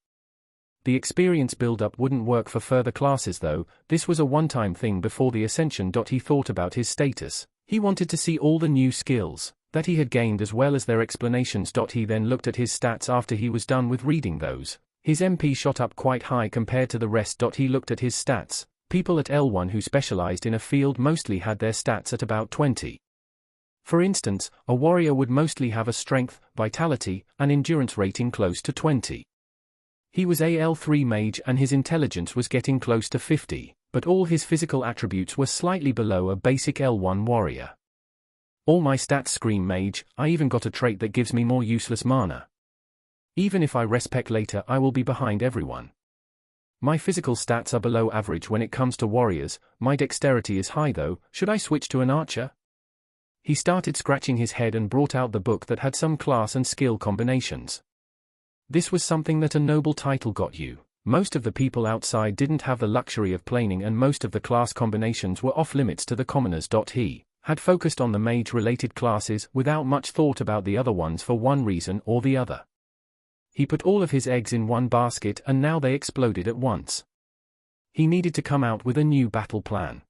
S1: The experience build-up wouldn't work for further classes though. This was a one-time thing before the ascension. He thought about his status. He wanted to see all the new skills that he had gained as well as their explanations. He then looked at his stats after he was done with reading those. His MP shot up quite high compared to the rest. He looked at his stats. People at L1 who specialized in a field mostly had their stats at about 20. For instance, a warrior would mostly have a strength, vitality, and endurance rating close to 20. He was a L3 mage and his intelligence was getting close to 50, but all his physical attributes were slightly below a basic L1 warrior. All my stats scream mage. I even got a trait that gives me more useless mana. Even if I respec later, I will be behind everyone. My physical stats are below average when it comes to warriors. My dexterity is high though. Should I switch to an archer? He started scratching his head and brought out the book that had some class and skill combinations. This was something that a noble title got you. Most of the people outside didn't have the luxury of planing and most of the class combinations were off limits to the commoners. He had focused on the mage-related classes without much thought about the other ones for one reason or the other. He put all of his eggs in one basket and now they exploded at once. He needed to come out with a new battle plan.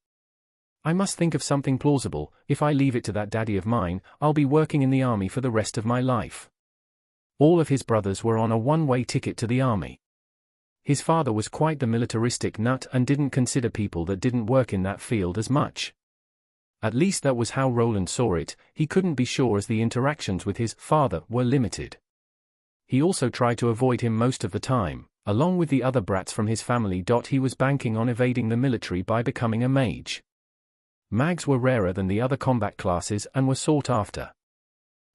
S1: I must think of something plausible. If I leave it to that daddy of mine, I'll be working in the army for the rest of my life. All of his brothers were on a one-way ticket to the army. His father was quite the militaristic nut and didn't consider people that didn't work in that field as much. At least that was how Roland saw it. He couldn't be sure as the interactions with his father were limited. He also tried to avoid him most of the time, along with the other brats from his family. He was banking on evading the military by becoming a mage. Mags were rarer than the other combat classes and were sought after.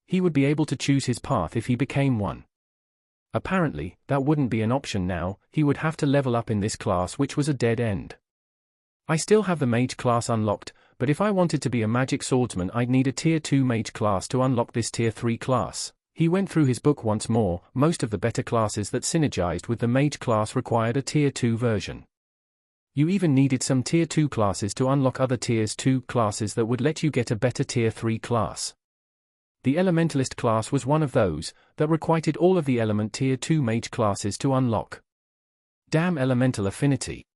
S1: He would be able to choose his path if he became one. Apparently, that wouldn't be an option now. He would have to level up in this class, which was a dead end. I still have the mage class unlocked, but if I wanted to be a magic swordsman I'd need a tier 2 mage class to unlock this tier 3 class. He went through his book once more. Most of the better classes that synergized with the mage class required a tier 2 version. You even needed some tier 2 classes to unlock other tiers 2 classes that would let you get a better tier 3 class. The elementalist class was one of those that required all of the element tier 2 mage classes to unlock. Damn elemental affinity.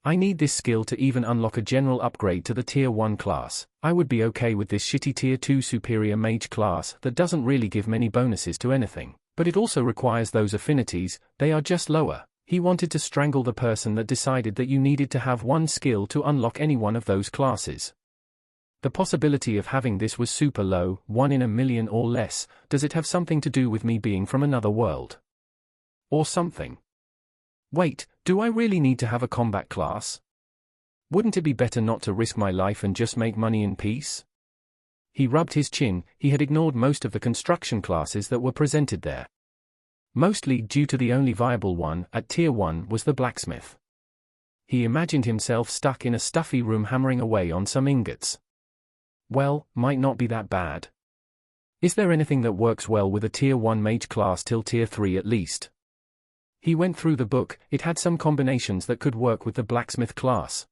S1: I need this skill to even unlock a general upgrade to the tier 1 class. I would be okay with this shitty tier 2 superior mage class that doesn't really give many bonuses to anything, but it also requires those affinities. They are just lower. He wanted to strangle the person that decided that you needed to have one skill to unlock any one of those classes. The possibility of having this was super low, 1 in a million or less. Does it have something to do with me being from another world? Or something? Wait, do I really need to have a combat class? Wouldn't it be better not to risk my life and just make money in peace? He rubbed his chin. He had ignored most of the construction classes that were presented there. Mostly due to the only viable one at tier 1 was the blacksmith. He imagined himself stuck in a stuffy room hammering away on some ingots. Well, might not be that bad. Is there anything that works well with a tier 1 mage class till tier 3 at least? He went through the book. It had some combinations that could work with the blacksmith class.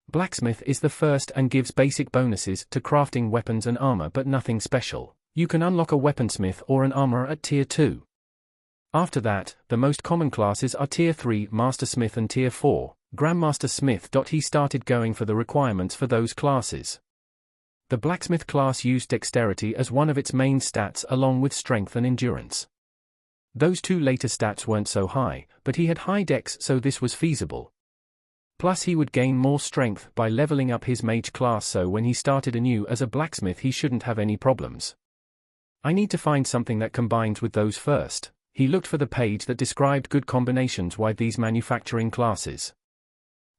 S1: Blacksmith is the first and gives basic bonuses to crafting weapons and armor but nothing special. You can unlock a weaponsmith or an armorer at tier 2. After that, the most common classes are tier 3 mastersmith and tier 4 grandmaster smith. He started going for the requirements for those classes. The blacksmith class used dexterity as one of its main stats along with strength and endurance. Those two later stats weren't so high, but he had high dex so this was feasible. Plus he would gain more strength by leveling up his mage class, so when he started anew as a blacksmith he shouldn't have any problems. I need to find something that combines with those first. He looked for the page that described good combinations with these manufacturing classes.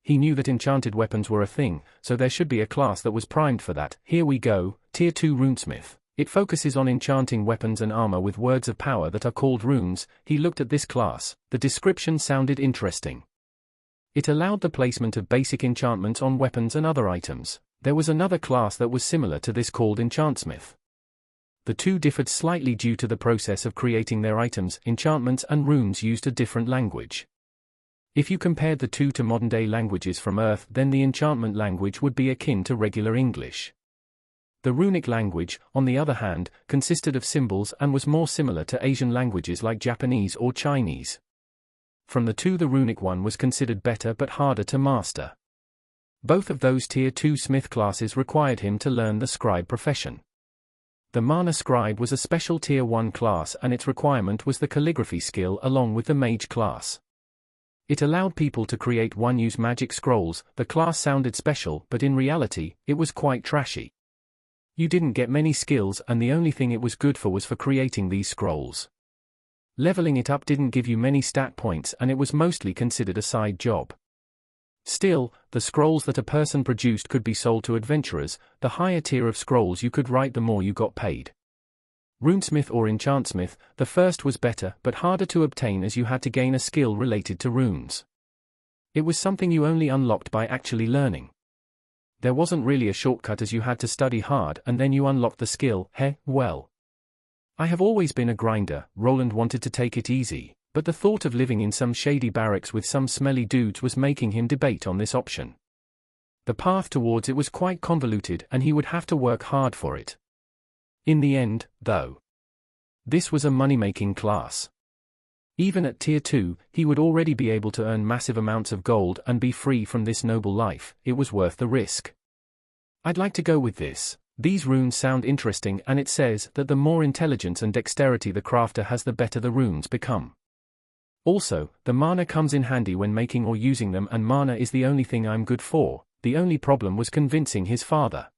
S1: He knew that enchanted weapons were a thing, so there should be a class that was primed for that. Here we go, Tier 2 Runesmith. It focuses on enchanting weapons and armor with words of power that are called runes. He looked at this class. The description sounded interesting. It allowed the placement of basic enchantments on weapons and other items. There was another class that was similar to this called Enchantsmith. The two differed slightly due to the process of creating their items. Enchantments and runes used a different language. If you compared the two to modern-day languages from Earth, then the enchantment language would be akin to regular English. The runic language, on the other hand, consisted of symbols and was more similar to Asian languages like Japanese or Chinese. From the two, the runic one was considered better but harder to master. Both of those Tier 2 Smith classes required him to learn the scribe profession. The Mana Scribe was a special Tier 1 class, and its requirement was the calligraphy skill along with the Mage class. It allowed people to create one-use magic scrolls. The class sounded special, but in reality, it was quite trashy. You didn't get many skills, and the only thing it was good for was for creating these scrolls. Leveling it up didn't give you many stat points, and it was mostly considered a side job. Still, the scrolls that a person produced could be sold to adventurers. The higher tier of scrolls you could write, the more you got paid. Runesmith or Enchantsmith, the first was better but harder to obtain as you had to gain a skill related to runes. It was something you only unlocked by actually learning. There wasn't really a shortcut, as you had to study hard and then you unlocked the skill. Well. I have always been a grinder. Roland wanted to take it easy, but the thought of living in some shady barracks with some smelly dudes was making him debate on this option. The path towards it was quite convoluted and he would have to work hard for it. In the end, though, this was a money-making class. Even at Tier 2, he would already be able to earn massive amounts of gold and be free from this noble life. It was worth the risk. I'd like to go with this. These runes sound interesting, and it says that the more intelligence and dexterity the crafter has, the better the runes become. Also, the mana comes in handy when making or using them, and mana is the only thing I'm good for. The only problem was convincing his father.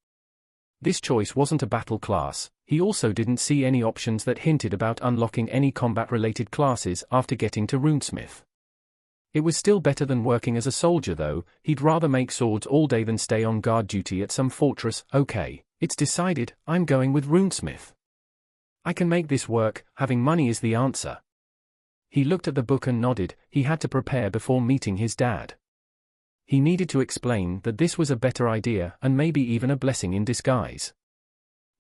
S1: This choice wasn't a battle class. He also didn't see any options that hinted about unlocking any combat-related classes after getting to Runesmith. It was still better than working as a soldier, though. He'd rather make swords all day than stay on guard duty at some fortress. Okay, it's decided. I'm going with Runesmith. I can make this work. Having money is the answer. He looked at the book and nodded. He had to prepare before meeting his dad. He needed to explain that this was a better idea and maybe even a blessing in disguise.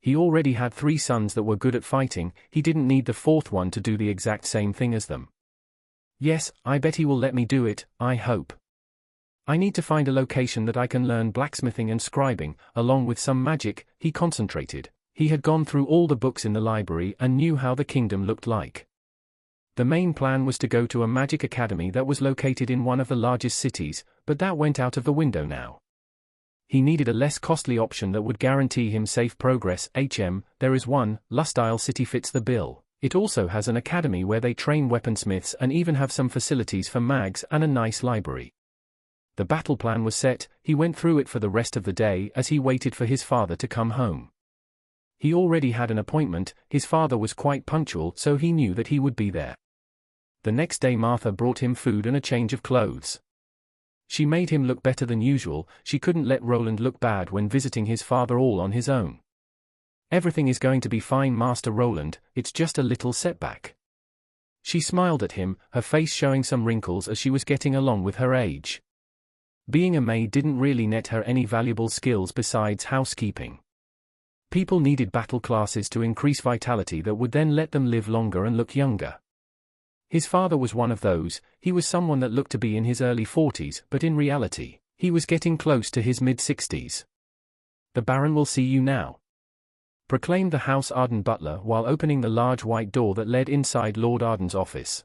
S1: He already had 3 sons that were good at fighting. He didn't need the 4th one to do the exact same thing as them. Yes, I bet he will let me do it, I hope. I need to find a location that I can learn blacksmithing and scribing, along with some magic. He concentrated. He had gone through all the books in the library and knew how the kingdom looked like. The main plan was to go to a magic academy that was located in one of the largest cities, but that went out of the window now. He needed a less costly option that would guarantee him safe progress. There is one. Lustile City fits the bill. It also has an academy where they train weaponsmiths and even have some facilities for mags and a nice library. The battle plan was set. He went through it for the rest of the day as he waited for his father to come home. He already had an appointment. His father was quite punctual, so he knew that he would be there. The next day Martha brought him food and a change of clothes. She made him look better than usual. She couldn't let Roland look bad when visiting his father all on his own. Everything is going to be fine, Master Roland, it's just a little setback. She smiled at him, her face showing some wrinkles as she was getting along with her age. Being a maid didn't really net her any valuable skills besides housekeeping. People needed battle classes to increase vitality that would then let them live longer and look younger. His father was one of those. He was someone that looked to be in his early 40s, but in reality, he was getting close to his mid-60s. The Baron will see you now, proclaimed the House Arden butler while opening the large white door that led inside Lord Arden's office.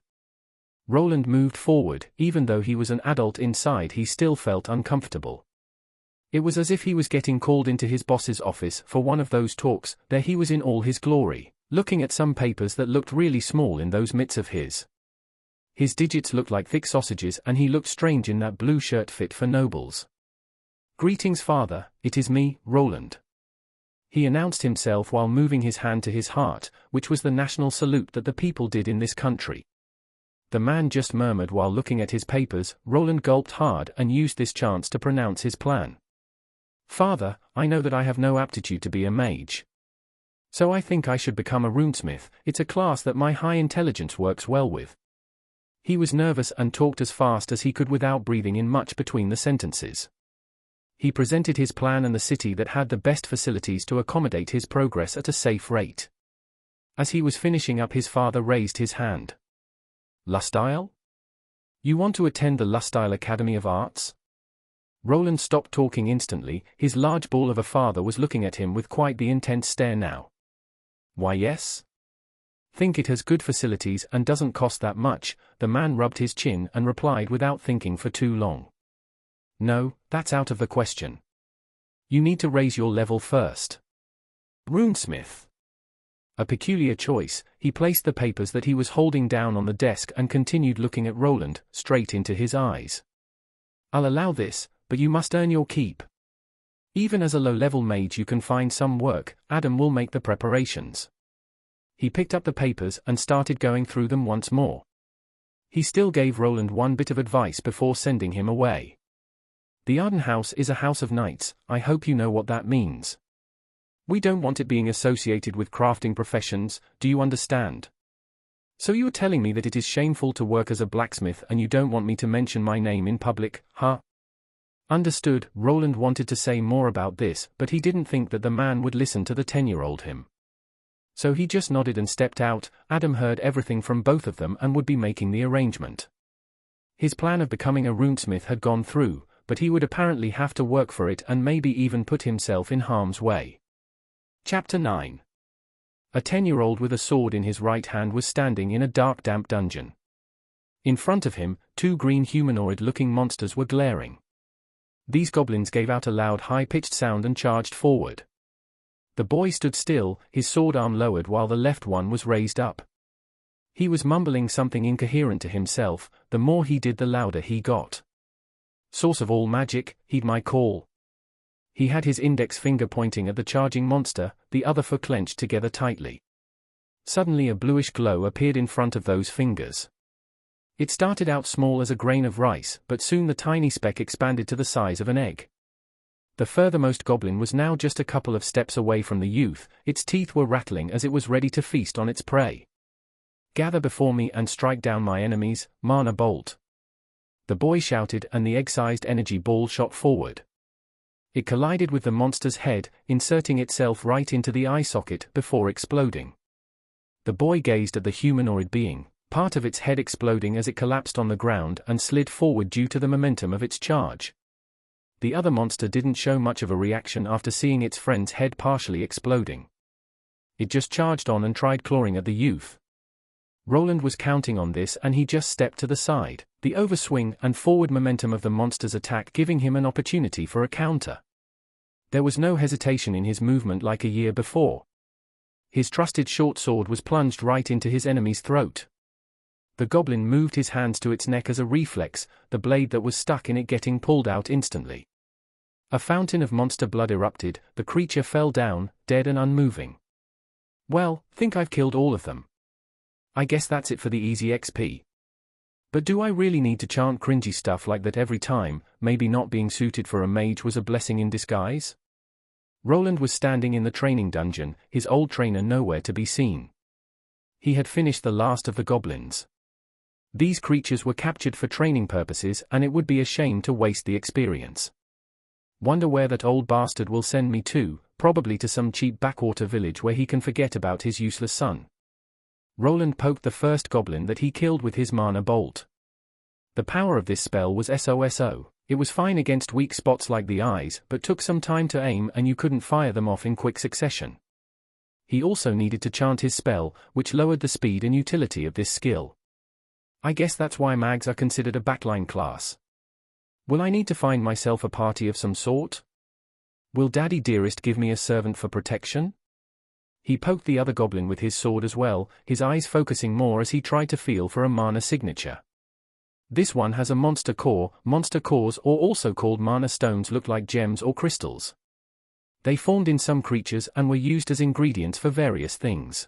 S1: Roland moved forward. Even though he was an adult inside, he still felt uncomfortable. It was as if he was getting called into his boss's office for one of those talks. There he was in all his glory, looking at some papers that looked really small in those mitts of his. His digits looked like thick sausages and he looked strange in that blue shirt fit for nobles. Greetings, father, it is me, Roland. he announced himself while moving his hand to his heart, which was the national salute that the people did in this country. The man just murmured while looking at his papers. Roland gulped hard and used this chance to pronounce his plan. "Father, I know that I have no aptitude to be a mage. So I think I should become a runesmith. It's a class that my high intelligence works well with." He was nervous and talked as fast as he could without breathing in much between the sentences. He presented his plan and the city that had the best facilities to accommodate his progress at a safe rate. As he was finishing up, his father raised his hand. "Lustile? You want to attend the Lustile Academy of Arts?" Roland stopped talking instantly. His large ball of a father was looking at him with quite the intense stare now. "Why, yes. Think it has good facilities and doesn't cost that much." The man rubbed his chin and replied without thinking for too long. "No, that's out of the question. You need to raise your level first." Runesmith. A peculiar choice. He placed the papers that he was holding down on the desk and continued looking at Roland, straight into his eyes. "I'll allow this, but you must earn your keep. Even as a low-level mage you can find some work. Adam will make the preparations." He picked up the papers and started going through them once more. He still gave Roland one bit of advice before sending him away. "The Arden House is a house of knights. I hope you know what that means. We don't want it being associated with crafting professions, do you understand? So you're telling me that it is shameful to work as a blacksmith and you don't want me to mention my name in public, huh?" Understood. Roland wanted to say more about this, but he didn't think that the man would listen to the 10-year-old him. So he just nodded and stepped out. Adam heard everything from both of them and would be making the arrangement. His plan of becoming a runesmith had gone through, but he would apparently have to work for it and maybe even put himself in harm's way. Chapter 9. A 10-year-old with a sword in his right hand was standing in a dark, damp dungeon. In front of him, two green humanoid-looking monsters were glaring. These goblins gave out a loud, high-pitched sound and charged forward. The boy stood still, his sword arm lowered while the left one was raised up. He was mumbling something incoherent to himself. The more he did, the louder he got. "Source of all magic, heed my call." He had his index finger pointing at the charging monster, the other foot clenched together tightly. Suddenly a bluish glow appeared in front of those fingers. It started out small as a grain of rice, but soon the tiny speck expanded to the size of an egg. The furthermost goblin was now just a couple of steps away from the youth. Its teeth were rattling as it was ready to feast on its prey. "Gather before me and strike down my enemies, Mana Bolt." The boy shouted and the egg-sized energy ball shot forward. It collided with the monster's head, inserting itself right into the eye socket before exploding. The boy gazed at the humanoid being, part of its head exploding as it collapsed on the ground and slid forward due to the momentum of its charge. The other monster didn't show much of a reaction after seeing its friend's head partially exploding. It just charged on and tried clawing at the youth. Roland was counting on this and he just stepped to the side, the overswing and forward momentum of the monster's attack giving him an opportunity for a counter. There was no hesitation in his movement like a year before. His trusted short sword was plunged right into his enemy's throat. The goblin moved his hands to its neck as a reflex, the blade that was stuck in it getting pulled out instantly. A fountain of monster blood erupted. The creature fell down, dead and unmoving. "Well, think I've killed all of them. I guess that's it for the easy XP. But do I really need to chant cringy stuff like that every time? Maybe not being suited for a mage was a blessing in disguise?" Roland was standing in the training dungeon, his old trainer nowhere to be seen. He had finished the last of the goblins. These creatures were captured for training purposes and it would be a shame to waste the experience. "Wonder where that old bastard will send me to, probably to some cheap backwater village where he can forget about his useless son." Roland poked the first goblin that he killed with his mana bolt. The power of this spell was SOSO. It was fine against weak spots like the eyes, but took some time to aim and you couldn't fire them off in quick succession. He also needed to chant his spell, which lowered the speed and utility of this skill. I guess that's why mags are considered a backline class. Will I need to find myself a party of some sort? Will Daddy Dearest give me a servant for protection? He poked the other goblin with his sword as well, his eyes focusing more as he tried to feel for a mana signature. This one has a monster core. Monster cores, or also called mana stones, look like gems or crystals. They formed in some creatures and were used as ingredients for various things.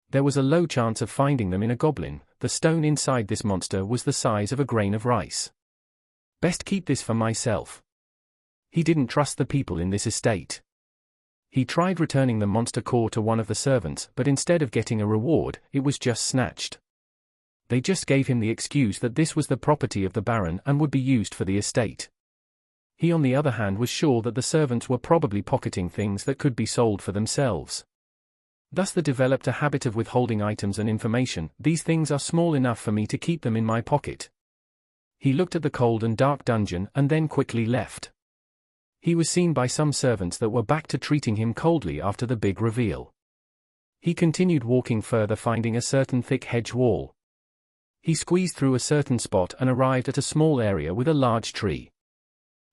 S1: There was a low chance of finding them in a goblin. The stone inside this monster was the size of a grain of rice. Best keep this for myself. He didn't trust the people in this estate. He tried returning the monster core to one of the servants, but instead of getting a reward, it was just snatched. They just gave him the excuse that this was the property of the Baron and would be used for the estate. He on the other hand was sure that the servants were probably pocketing things that could be sold for themselves. Thus they developed a habit of withholding items and information. These things are small enough for me to keep them in my pocket. He looked at the cold and dark dungeon and then quickly left. He was seen by some servants that were back to treating him coldly after the big reveal. He continued walking further, finding a certain thick hedge wall. He squeezed through a certain spot and arrived at a small area with a large tree.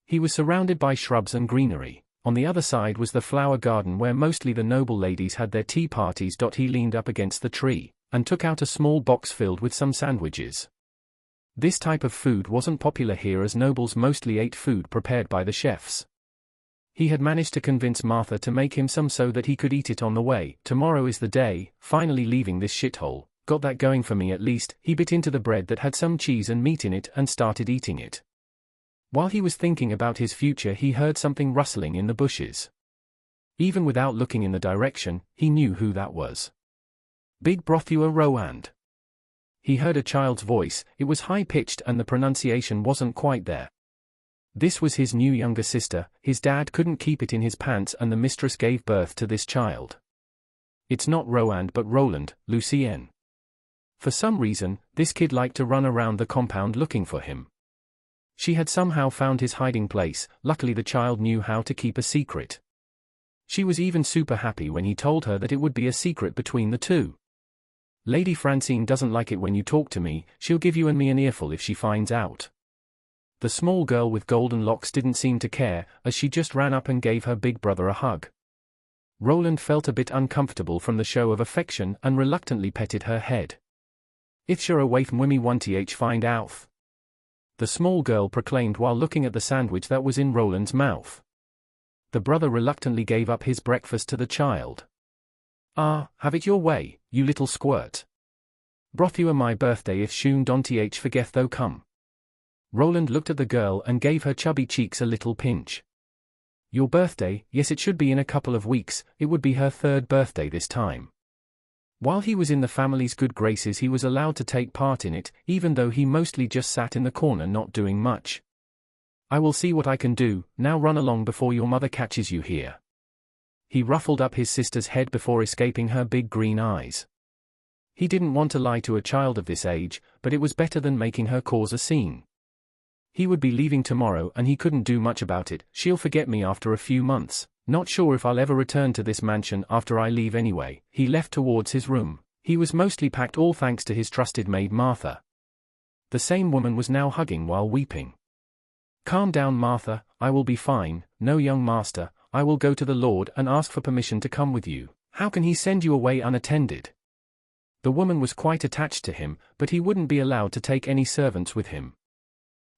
S1: He was surrounded by shrubs and greenery. On the other side was the flower garden where mostly the noble ladies had their tea parties. He leaned up against the tree and took out a small box filled with some sandwiches. This type of food wasn't popular here as nobles mostly ate food prepared by the chefs. He had managed to convince Martha to make him some so that he could eat it on the way. Tomorrow is the day, finally leaving this shithole. Got that going for me at least. He bit into the bread that had some cheese and meat in it and started eating it. While he was thinking about his future, he heard something rustling in the bushes. Even without looking in the direction, he knew who that was. Big Brothua Rowand. He heard a child's voice. It was high-pitched and the pronunciation wasn't quite there. This was his new younger sister. His dad couldn't keep it in his pants and the mistress gave birth to this child. It's not Rowand but Roland, Lucien. For some reason, this kid liked to run around the compound looking for him. She had somehow found his hiding place. Luckily the child knew how to keep a secret. She was even super happy when he told her that it would be a secret between the two. Lady Francine doesn't like it when you talk to me. She'll give you and me an earful if she finds out. The small girl with golden locks didn't seem to care, as she just ran up and gave her big brother a hug. Roland felt a bit uncomfortable from the show of affection and reluctantly petted her head. If you're away from me want to find out. The small girl proclaimed while looking at the sandwich that was in Roland's mouth. The brother reluctantly gave up his breakfast to the child. Ah, have it your way, you little squirt. Brothua my birthday if shun don't forget though come. Roland looked at the girl and gave her chubby cheeks a little pinch. Your birthday, yes it should be in a couple of weeks. It would be her third birthday this time. While he was in the family's good graces he was allowed to take part in it, even though he mostly just sat in the corner not doing much. I will see what I can do. Now run along before your mother catches you here. He ruffled up his sister's head before escaping her big green eyes. He didn't want to lie to a child of this age, but it was better than making her cause a scene. He would be leaving tomorrow and he couldn't do much about it. She'll forget me after a few months. Not sure if I'll ever return to this mansion after I leave anyway. He left towards his room. He was mostly packed all thanks to his trusted maid Martha. The same woman was now hugging while weeping. Calm down Martha, I will be fine. No young master, I will go to the Lord and ask for permission to come with you. How can he send you away unattended? The woman was quite attached to him, but he wouldn't be allowed to take any servants with him.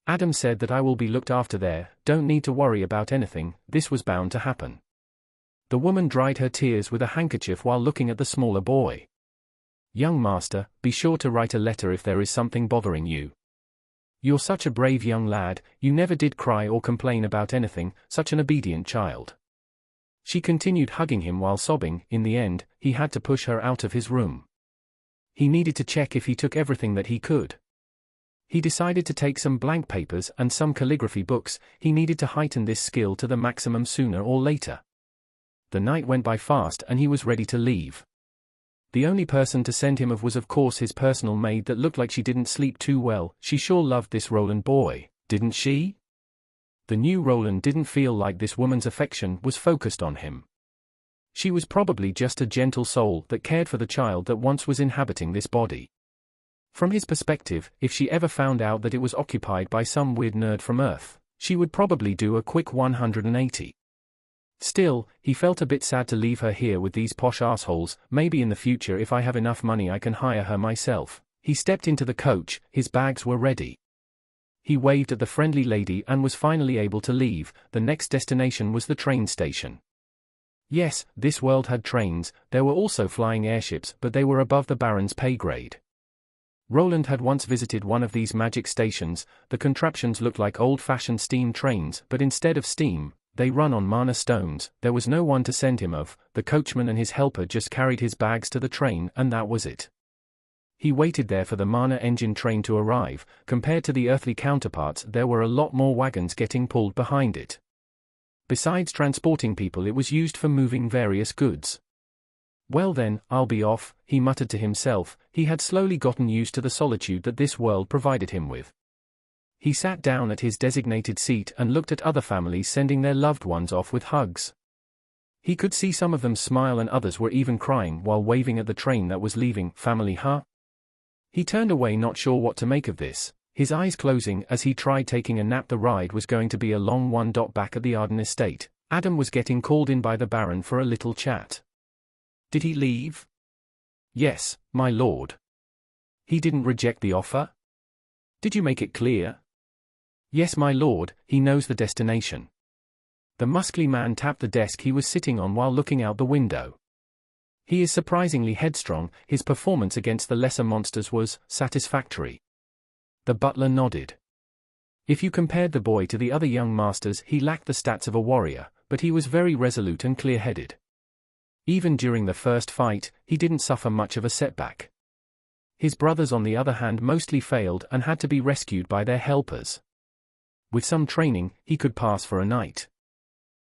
S1: Adam said that I will be looked after there, don't need to worry about anything. This was bound to happen. The woman dried her tears with a handkerchief while looking at the smaller boy. Young master, be sure to write a letter if there is something bothering you. You're such a brave young lad, you never did cry or complain about anything, such an obedient child. She continued hugging him while sobbing. In the end, he had to push her out of his room. He needed to check if he took everything that he could. He decided to take some blank papers and some calligraphy books. He needed to heighten this skill to the maximum sooner or later. The night went by fast and he was ready to leave. The only person to send him was of course his personal maid that looked like she didn't sleep too well. She sure loved this Roland boy, didn't she? The new Roland didn't feel like this woman's affection was focused on him. She was probably just a gentle soul that cared for the child that once was inhabiting this body. From his perspective, if she ever found out that it was occupied by some weird nerd from Earth, she would probably do a quick 180. Still, he felt a bit sad to leave her here with these posh assholes. Maybe in the future if I have enough money I can hire her myself. He stepped into the coach, his bags were ready. He waved at the friendly lady and was finally able to leave. The next destination was the train station. Yes, this world had trains, there were also flying airships, but they were above the Baron's pay grade. Roland had once visited one of these magic stations. The contraptions looked like old-fashioned steam trains, but instead of steam, they run on mana stones. There was no one to send him off, the coachman and his helper just carried his bags to the train, and that was it. He waited there for the mana engine train to arrive. Compared to the earthly counterparts, there were a lot more wagons getting pulled behind it. Besides transporting people, it was used for moving various goods. Well then, I'll be off, he muttered to himself. He had slowly gotten used to the solitude that this world provided him with. He sat down at his designated seat and looked at other families sending their loved ones off with hugs. He could see some of them smile and others were even crying while waving at the train that was leaving. Family, huh? He turned away, not sure what to make of this, his eyes closing as he tried taking a nap. The ride was going to be a long one. Back at the Arden estate, Adam was getting called in by the Baron for a little chat. Did he leave? Yes, my lord. He didn't reject the offer? Did you make it clear? Yes, my lord, he knows the destination. The muscly man tapped the desk he was sitting on while looking out the window. He is surprisingly headstrong. His performance against the lesser monsters was satisfactory. The butler nodded. If you compared the boy to the other young masters, he lacked the stats of a warrior, but he was very resolute and clear-headed. Even during the first fight, he didn't suffer much of a setback. His brothers, on the other hand, mostly failed and had to be rescued by their helpers. With some training, he could pass for a knight.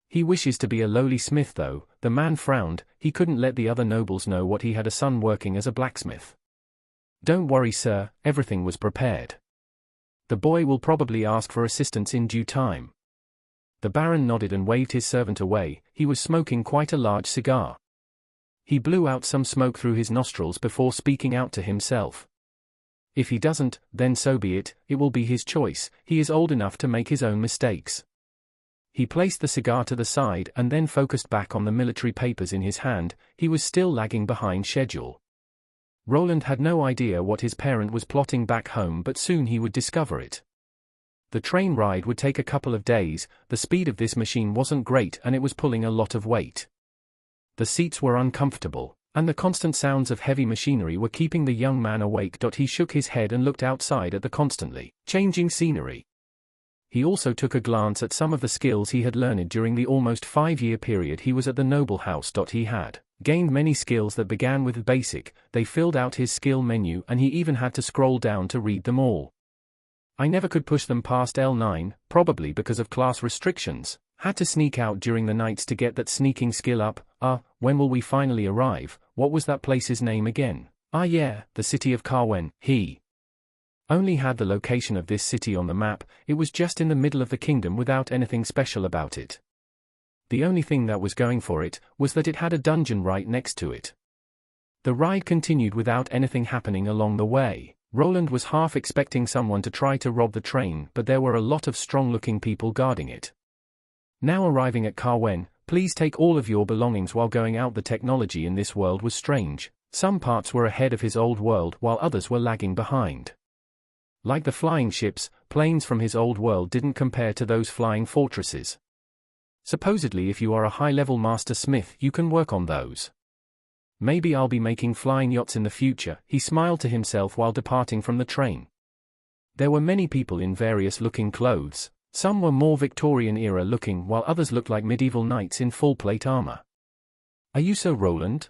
S1: He wishes to be a lowly smith though. The man frowned. He couldn't let the other nobles know what he had a son working as a blacksmith. Don't worry, sir, everything was prepared. The boy will probably ask for assistance in due time. The Baron nodded and waved his servant away. He was smoking quite a large cigar. He blew out some smoke through his nostrils before speaking out to himself. If he doesn't, then so be it, it will be his choice. He is old enough to make his own mistakes. He placed the cigar to the side and then focused back on the military papers in his hand. He was still lagging behind schedule. Roland had no idea what his parent was plotting back home, but soon he would discover it. The train ride would take a couple of days. The speed of this machine wasn't great and it was pulling a lot of weight. The seats were uncomfortable, and the constant sounds of heavy machinery were keeping the young man awake. He shook his head and looked outside at the constantly changing scenery. He also took a glance at some of the skills he had learned during the almost 5-year period he was at the noble house. He had gained many skills that began with basic. They filled out his skill menu and he even had to scroll down to read them all. I never could push them past L9, probably because of class restrictions. Had to sneak out during the nights to get that sneaking skill up. When will we finally arrive? What was that place's name again? Yeah, the city of Carwen. He only had the location of this city on the map. It was just in the middle of the kingdom without anything special about it. The only thing that was going for it was that it had a dungeon right next to it. The ride continued without anything happening along the way. Roland was half expecting someone to try to rob the train, but there were a lot of strong-looking people guarding it. Now arriving at Carwen, please take all of your belongings while going out. The technology in this world was strange. Some parts were ahead of his old world while others were lagging behind. Like the flying ships, planes from his old world didn't compare to those flying fortresses. Supposedly if you are a high-level master smith you can work on those. Maybe I'll be making flying yachts in the future, he smiled to himself while departing from the train. There were many people in various-looking clothes. Some were more Victorian-era looking while others looked like medieval knights in full-plate armor. Are you so, Roland?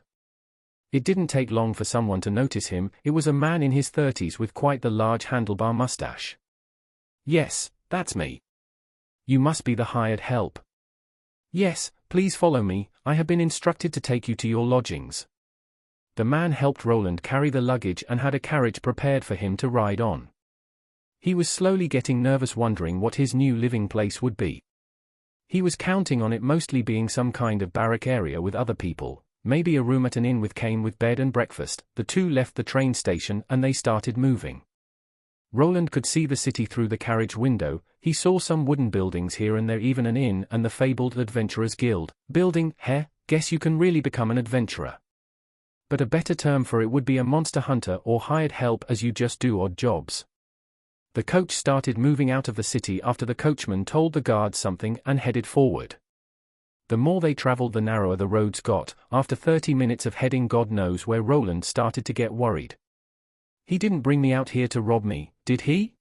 S1: It didn't take long for someone to notice him. It was a man in his 30s with quite the large handlebar mustache. Yes, that's me. You must be the hired help. Yes, please follow me. I have been instructed to take you to your lodgings. The man helped Roland carry the luggage and had a carriage prepared for him to ride on. He was slowly getting nervous, wondering what his new living place would be. He was counting on it mostly being some kind of barrack area with other people, maybe a room at an inn came with bed and breakfast. The two left the train station and they started moving. Roland could see the city through the carriage window. He saw some wooden buildings here and there, even an inn and the fabled Adventurers Guild building. Guess you can really become an adventurer. But a better term for it would be a monster hunter or hired help, as you just do odd jobs. The coach started moving out of the city after the coachman told the guards something and headed forward. The more they traveled, the narrower the roads got. After 30 minutes of heading God knows where, Roland started to get worried. He didn't bring me out here to rob me, did he?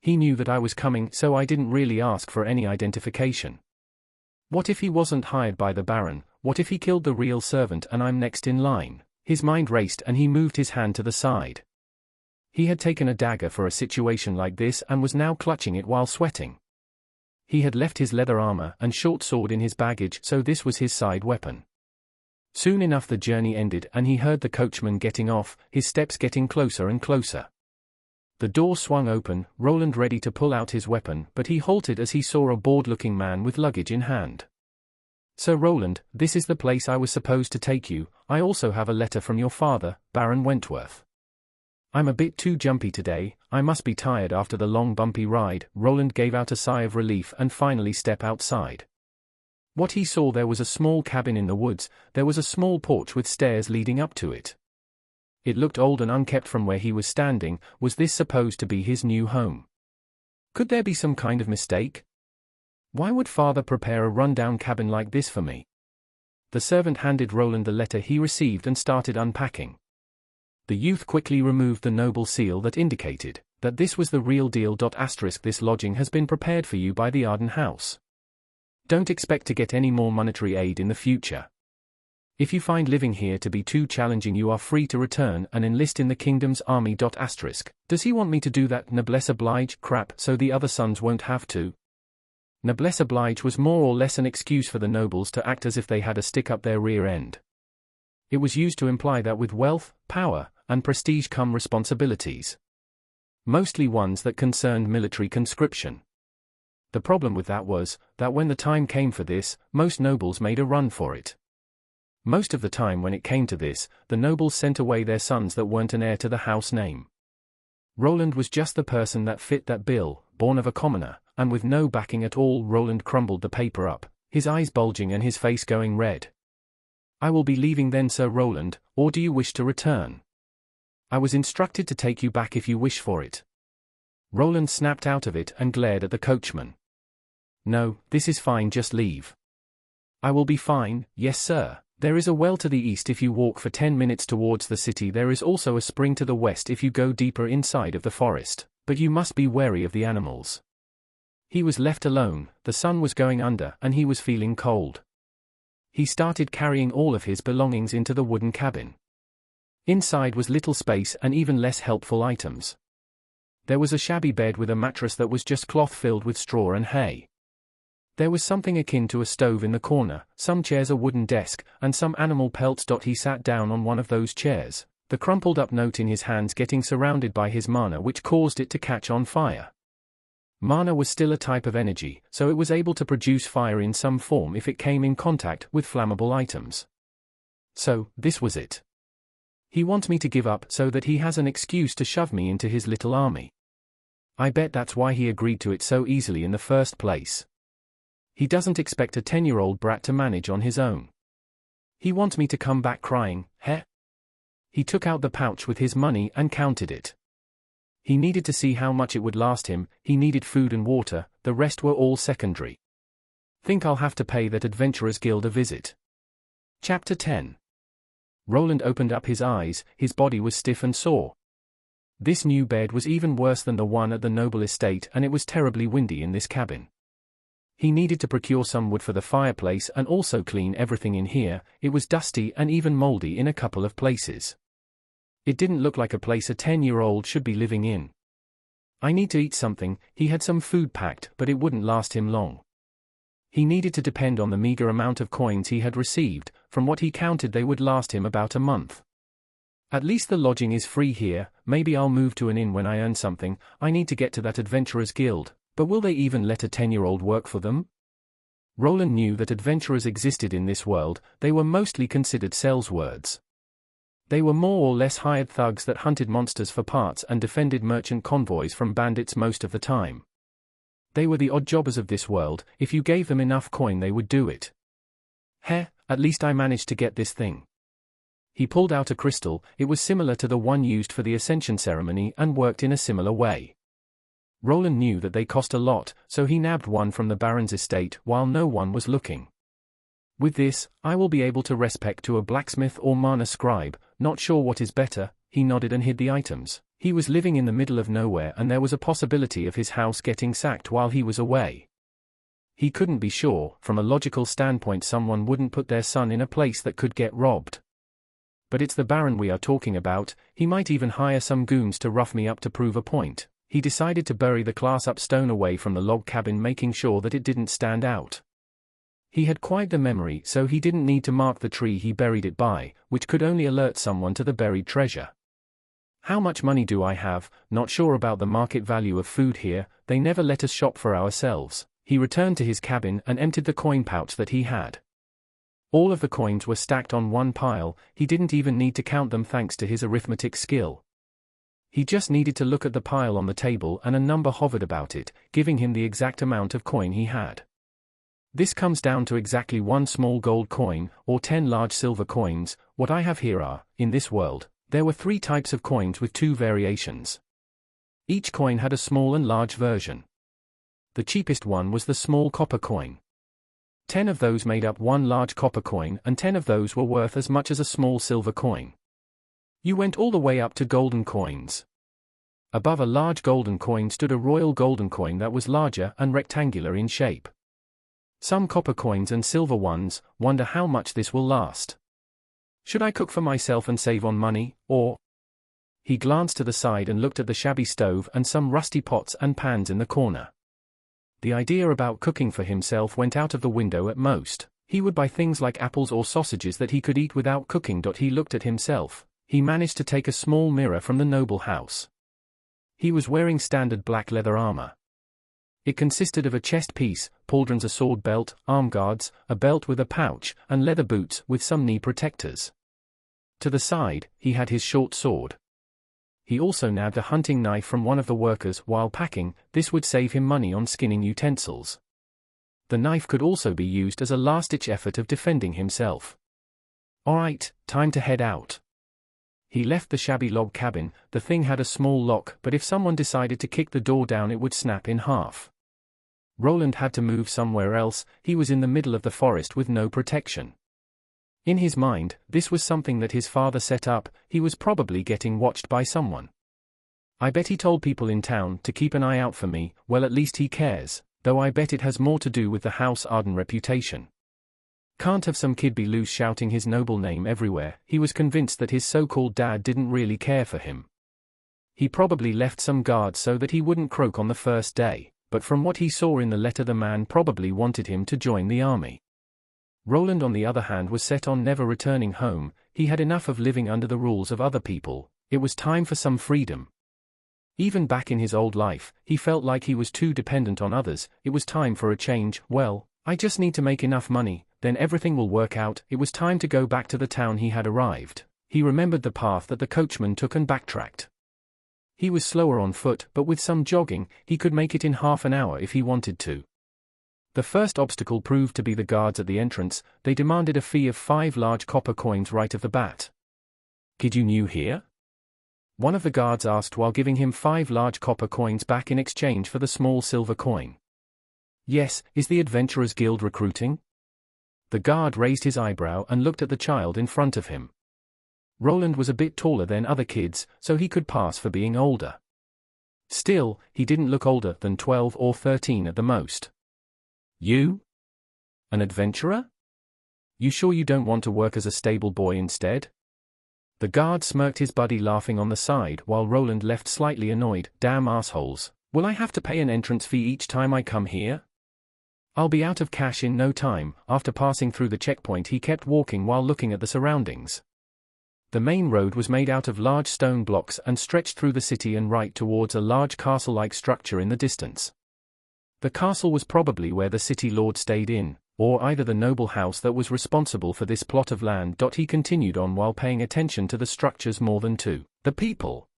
S1: He knew that I was coming, so I didn't really ask for any identification. What if he wasn't hired by the Baron? What if he killed the real servant and I'm next in line? His mind raced and he moved his hand to the side. He had taken a dagger for a situation like this and was now clutching it while sweating. He had left his leather armor and short sword in his baggage, so this was his side weapon. Soon enough the journey ended and he heard the coachman getting off, his steps getting closer and closer. The door swung open, Roland ready to pull out his weapon, but he halted as he saw a bored-looking man with luggage in hand. "Sir Roland, this is the place I was supposed to take you. I also have a letter from your father, Baron Wentworth. I'm a bit too jumpy today, I must be tired after the long bumpy ride." Roland gave out a sigh of relief and finally stepped outside. What he saw, there was a small cabin in the woods, there was a small porch with stairs leading up to it. It looked old and unkept from where he was standing. Was this supposed to be his new home? Could there be some kind of mistake? Why would father prepare a run-down cabin like this for me? The servant handed Roland the letter he received and started unpacking. The youth quickly removed the noble seal that indicated that this was the real deal. This lodging has been prepared for you by the Arden House. Don't expect to get any more monetary aid in the future. If you find living here to be too challenging, you are free to return and enlist in the kingdom's army. Does he want me to do that? Noblesse oblige? Crap, so the other sons won't have to. Noblesse oblige was more or less an excuse for the nobles to act as if they had a stick up their rear end. It was used to imply that with wealth, power, and prestige come responsibilities. Mostly ones that concerned military conscription. The problem with that was that when the time came for this, most nobles made a run for it. Most of the time when it came to this, the nobles sent away their sons that weren't an heir to the house name. Roland was just the person that fit that bill, born of a commoner, and with no backing at all. Roland crumbled the paper up, his eyes bulging and his face going red. "I will be leaving then, Sir Roland, or do you wish to return? I was instructed to take you back if you wish for it." Roland snapped out of it and glared at the coachman. "No, this is fine, just leave." "I will be fine, yes sir. There is a well to the east if you walk for 10 minutes towards the city. There is also a spring to the west if you go deeper inside of the forest, but you must be wary of the animals." He was left alone, the sun was going under and he was feeling cold. He started carrying all of his belongings into the wooden cabin. Inside was little space and even less helpful items. There was a shabby bed with a mattress that was just cloth filled with straw and hay. There was something akin to a stove in the corner, some chairs, a wooden desk, and some animal pelts. He sat down on one of those chairs, the crumpled up note in his hands getting surrounded by his mana, which caused it to catch on fire. Mana was still a type of energy, so it was able to produce fire in some form if it came in contact with flammable items. So, this was it. He wants me to give up so that he has an excuse to shove me into his little army. I bet that's why he agreed to it so easily in the first place. He doesn't expect a 10-year-old brat to manage on his own. He wants me to come back crying, heh? He took out the pouch with his money and counted it. He needed to see how much it would last him, he needed food and water, the rest were all secondary. Think I'll have to pay that Adventurers Guild a visit. Chapter 10. Roland opened up his eyes, his body was stiff and sore. This new bed was even worse than the one at the noble estate, and it was terribly windy in this cabin. He needed to procure some wood for the fireplace and also clean everything in here. It was dusty and even moldy in a couple of places. It didn't look like a place a 10-year-old should be living in. I need to eat something. He had some food packed, but it wouldn't last him long. He needed to depend on the meager amount of coins he had received. From what he counted, they would last him about a month. At least the lodging is free here. Maybe I'll move to an inn when I earn something. I need to get to that Adventurers Guild. But will they even let a 10-year-old work for them? Roland knew that adventurers existed in this world. They were mostly considered saleswords. They were more or less hired thugs that hunted monsters for parts and defended merchant convoys from bandits most of the time. They were the odd jobbers of this world. If you gave them enough coin, they would do it. Heh, at least I managed to get this thing. He pulled out a crystal. It was similar to the one used for the ascension ceremony and worked in a similar way. Roland knew that they cost a lot, so he nabbed one from the Baron's estate while no one was looking. With this, I will be able to respect to a blacksmith or mana scribe, not sure what is better." He nodded and hid the items. He was living in the middle of nowhere and there was a possibility of his house getting sacked while he was away. He couldn't be sure, from a logical standpoint someone wouldn't put their son in a place that could get robbed. But it's the Baron we are talking about, he might even hire some goons to rough me up to prove a point. He decided to bury the class-up stone away from the log cabin, making sure that it didn't stand out. He had quite the memory, so he didn't need to mark the tree he buried it by, which could only alert someone to the buried treasure. "How much money do I have? Not sure about the market value of food here, they never let us shop for ourselves." He returned to his cabin and emptied the coin pouch that he had. All of the coins were stacked on one pile, he didn't even need to count them thanks to his arithmetic skill. He just needed to look at the pile on the table and a number hovered about it, giving him the exact amount of coin he had. This comes down to exactly 1 small gold coin, or 10 large silver coins. What I have here are, in this world, there were 3 types of coins with 2 variations. Each coin had a small and large version. The cheapest one was the small copper coin. 10 of those made up 1 large copper coin and 10 of those were worth as much as a small silver coin. You went all the way up to golden coins. Above a large golden coin stood a royal golden coin that was larger and rectangular in shape. Some copper coins and silver ones, wonder how much this will last. Should I cook for myself and save on money, or? He glanced to the side and looked at the shabby stove and some rusty pots and pans in the corner. The idea about cooking for himself went out of the window at most. He would buy things like apples or sausages that he could eat without cooking. He looked at himself. He managed to take a small mirror from the noble house. He was wearing standard black leather armor. It consisted of a chest piece, pauldrons, a sword belt, arm guards, a belt with a pouch, and leather boots with some knee protectors. To the side, he had his short sword. He also nabbed a hunting knife from one of the workers while packing. This would save him money on skinning utensils. The knife could also be used as a last-ditch effort of defending himself. Alright, time to head out. He left the shabby log cabin. The thing had a small lock, but if someone decided to kick the door down it would snap in half. Roland had to move somewhere else. He was in the middle of the forest with no protection. In his mind, this was something that his father set up. He was probably getting watched by someone. I bet he told people in town to keep an eye out for me. Well, at least he cares, though I bet it has more to do with the House Arden reputation. Can't have some kid be loose shouting his noble name everywhere. He was convinced that his so-called dad didn't really care for him. He probably left some guards so that he wouldn't croak on the first day, but from what he saw in the letter the man probably wanted him to join the army. Roland on the other hand was set on never returning home. He had enough of living under the rules of other people. It was time for some freedom. Even back in his old life, he felt like he was too dependent on others. It was time for a change. Well, I just need to make enough money, then everything will work out. It was time to go back to the town he had arrived. He remembered the path that the coachman took and backtracked. He was slower on foot, but with some jogging, he could make it in half an hour if he wanted to. The first obstacle proved to be the guards at the entrance. They demanded a fee of 5 large copper coins right off the bat. "Kid, you new here?" One of the guards asked while giving him 5 large copper coins back in exchange for the small silver coin. "Yes, is the Adventurers Guild recruiting?" The guard raised his eyebrow and looked at the child in front of him. Roland was a bit taller than other kids, so he could pass for being older. Still, he didn't look older than 12 or 13 at the most. "You? An adventurer? You sure you don't want to work as a stable boy instead?" The guard smirked, his buddy laughing on the side while Roland left slightly annoyed. "Damn assholes. Will I have to pay an entrance fee each time I come here? I'll be out of cash in no time." After passing through the checkpoint he kept walking while looking at the surroundings. The main road was made out of large stone blocks and stretched through the city and right towards a large castle-like structure in the distance. The castle was probably where the city lord stayed in, or either the noble house that was responsible for this plot of land. He continued on while paying attention to the structures more than to the people.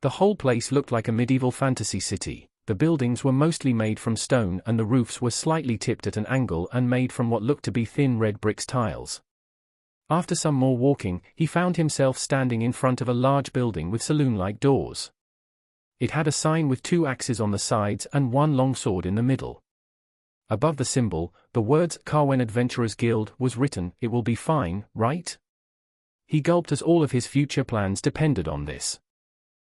S1: The whole place looked like a medieval fantasy city. The buildings were mostly made from stone and the roofs were slightly tipped at an angle and made from what looked to be thin red bricks tiles. After some more walking, he found himself standing in front of a large building with saloon-like doors. It had a sign with 2 axes on the sides and 1 long sword in the middle. Above the symbol, the words Carwen Adventurers Guild was written. It will be fine, right? He gulped as all of his future plans depended on this.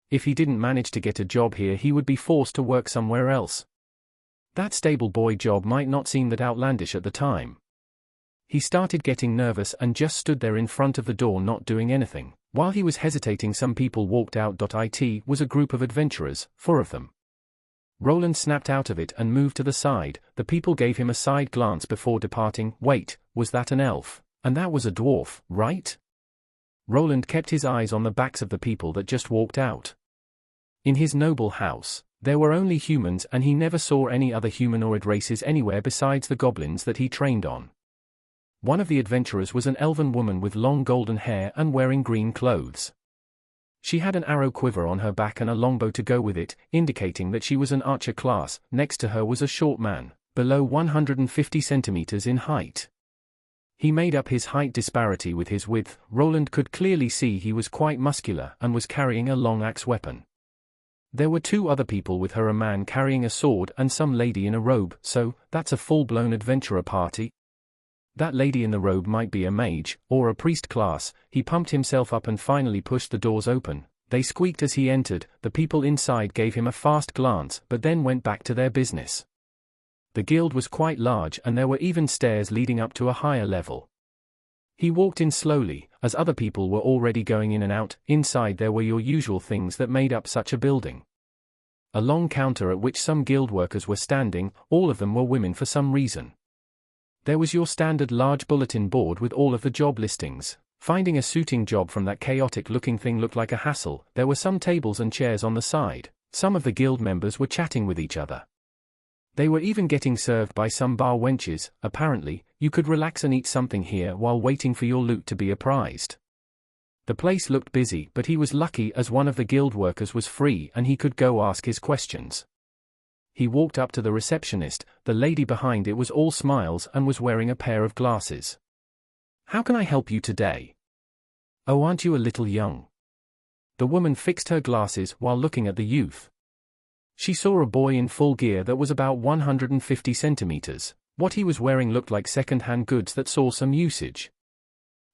S1: If he didn't manage to get a job here, he would be forced to work somewhere else. That stable boy job might not seem that outlandish at the time. He started getting nervous and just stood there in front of the door not doing anything. While he was hesitating, some people walked out. It was a group of adventurers, 4 of them. Roland snapped out of it and moved to the side. The people gave him a side glance before departing. Wait, was that an elf? And that was a dwarf, right? Roland kept his eyes on the backs of the people that just walked out. In his noble house, there were only humans, and he never saw any other humanoid races anywhere besides the goblins that he trained on. One of the adventurers was an elven woman with long golden hair and wearing green clothes. She had an arrow quiver on her back and a longbow to go with it, indicating that she was an archer class. Next to her was a short man, below 150 centimeters in height. He made up his height disparity with his width. Roland could clearly see he was quite muscular and was carrying a long axe weapon. There were 2 other people with her, a man carrying a sword and some lady in a robe. So, that's a full-blown adventurer party. That lady in the robe might be a mage, or a priest class. He pumped himself up and finally pushed the doors open. They squeaked as he entered. The people inside gave him a fast glance, but then went back to their business. The guild was quite large, and there were even stairs leading up to a higher level. He walked in slowly, as other people were already going in and out. Inside there were your usual things that made up such a building. A long counter at which some guild workers were standing. All of them were women for some reason. There was your standard large bulletin board with all of the job listings. Finding a suiting job from that chaotic-looking thing looked like a hassle. There were some tables and chairs on the side. Some of the guild members were chatting with each other. They were even getting served by some bar wenches. Apparently, you could relax and eat something here while waiting for your loot to be apprised. The place looked busy, but he was lucky as one of the guild workers was free and he could go ask his questions. He walked up to the receptionist. The lady behind it was all smiles and was wearing a pair of glasses. "How can I help you today?" "Oh, aren't you a little young?" The woman fixed her glasses while looking at the youth. She saw a boy in full gear that was about 150 centimeters. What he was wearing looked like second-hand goods that saw some usage.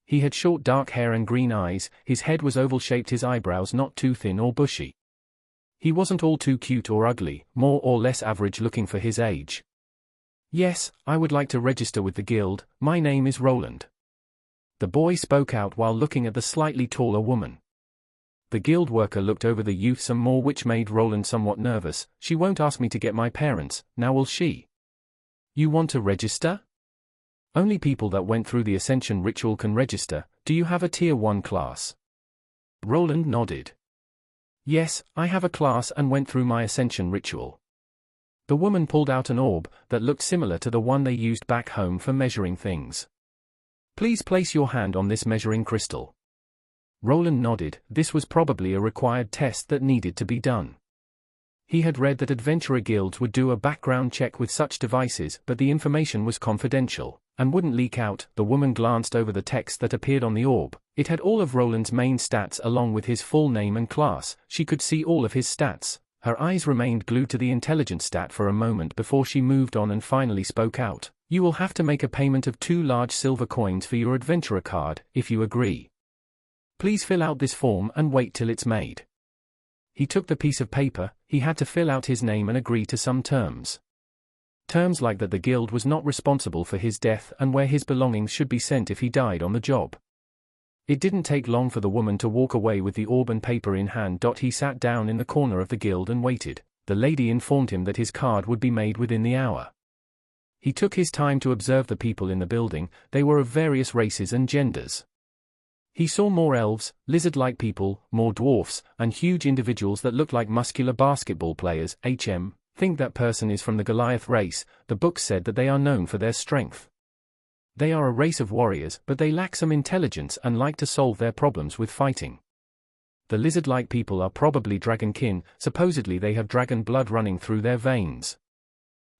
S1: He had short dark hair and green eyes. His head was oval-shaped, his eyebrows not too thin or bushy. He wasn't all too cute or ugly, more or less average looking for his age. "Yes, I would like to register with the guild. My name is Roland." The boy spoke out while looking at the slightly taller woman. The guild worker looked over the youth some more, which made Roland somewhat nervous. "She won't ask me to get my parents, now will she?" "You want to register?" "Only people that went through the Ascension ritual can register. Do you have a Tier 1 class?" Roland nodded. "Yes, I have a class and went through my Ascension ritual." The woman pulled out an orb that looked similar to the one they used back home for measuring things. "Please place your hand on this measuring crystal." Roland nodded. This was probably a required test that needed to be done. He had read that adventurer guilds would do a background check with such devices, but the information was confidential and wouldn't leak out. The woman glanced over the text that appeared on the orb. It had all of Roland's main stats along with his full name and class. She could see all of his stats. Her eyes remained glued to the intelligence stat for a moment before she moved on and finally spoke out. "You will have to make a payment of 2 large silver coins for your adventurer card, if you agree. Please fill out this form and wait till it's made." He took the piece of paper. He had to fill out his name and agree to some terms. Terms like that the guild was not responsible for his death and where his belongings should be sent if he died on the job. It didn't take long for the woman to walk away with the orb and paper in hand. He sat down in the corner of the guild and waited. The lady informed him that his card would be made within the hour. He took his time to observe the people in the building. They were of various races and genders. He saw more elves, lizard-like people, more dwarfs, and huge individuals that looked like muscular basketball players. Think that person is from the Goliath race. The book said that they are known for their strength. They are a race of warriors, but they lack some intelligence and like to solve their problems with fighting. The lizard-like people are probably dragonkin. Supposedly they have dragon blood running through their veins.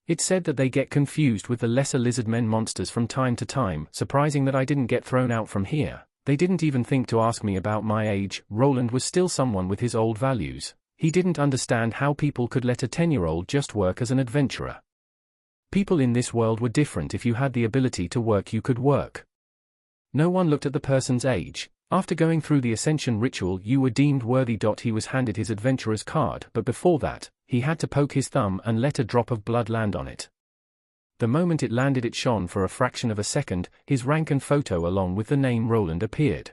S1: It said that they get confused with the lesser lizardmen monsters from time to time. Surprising that I didn't get thrown out from here. They didn't even think to ask me about my age. Roland was still someone with his old values. He didn't understand how people could let a 10-year-old just work as an adventurer. People in this world were different. If you had the ability to work, you could work. No one looked at the person's age. After going through the ascension ritual, you were deemed worthy. He was handed his adventurer's card, but before that, he had to poke his thumb and let a drop of blood land on it. The moment it landed, it shone for a fraction of a second. His rank and photo along with the name Roland appeared.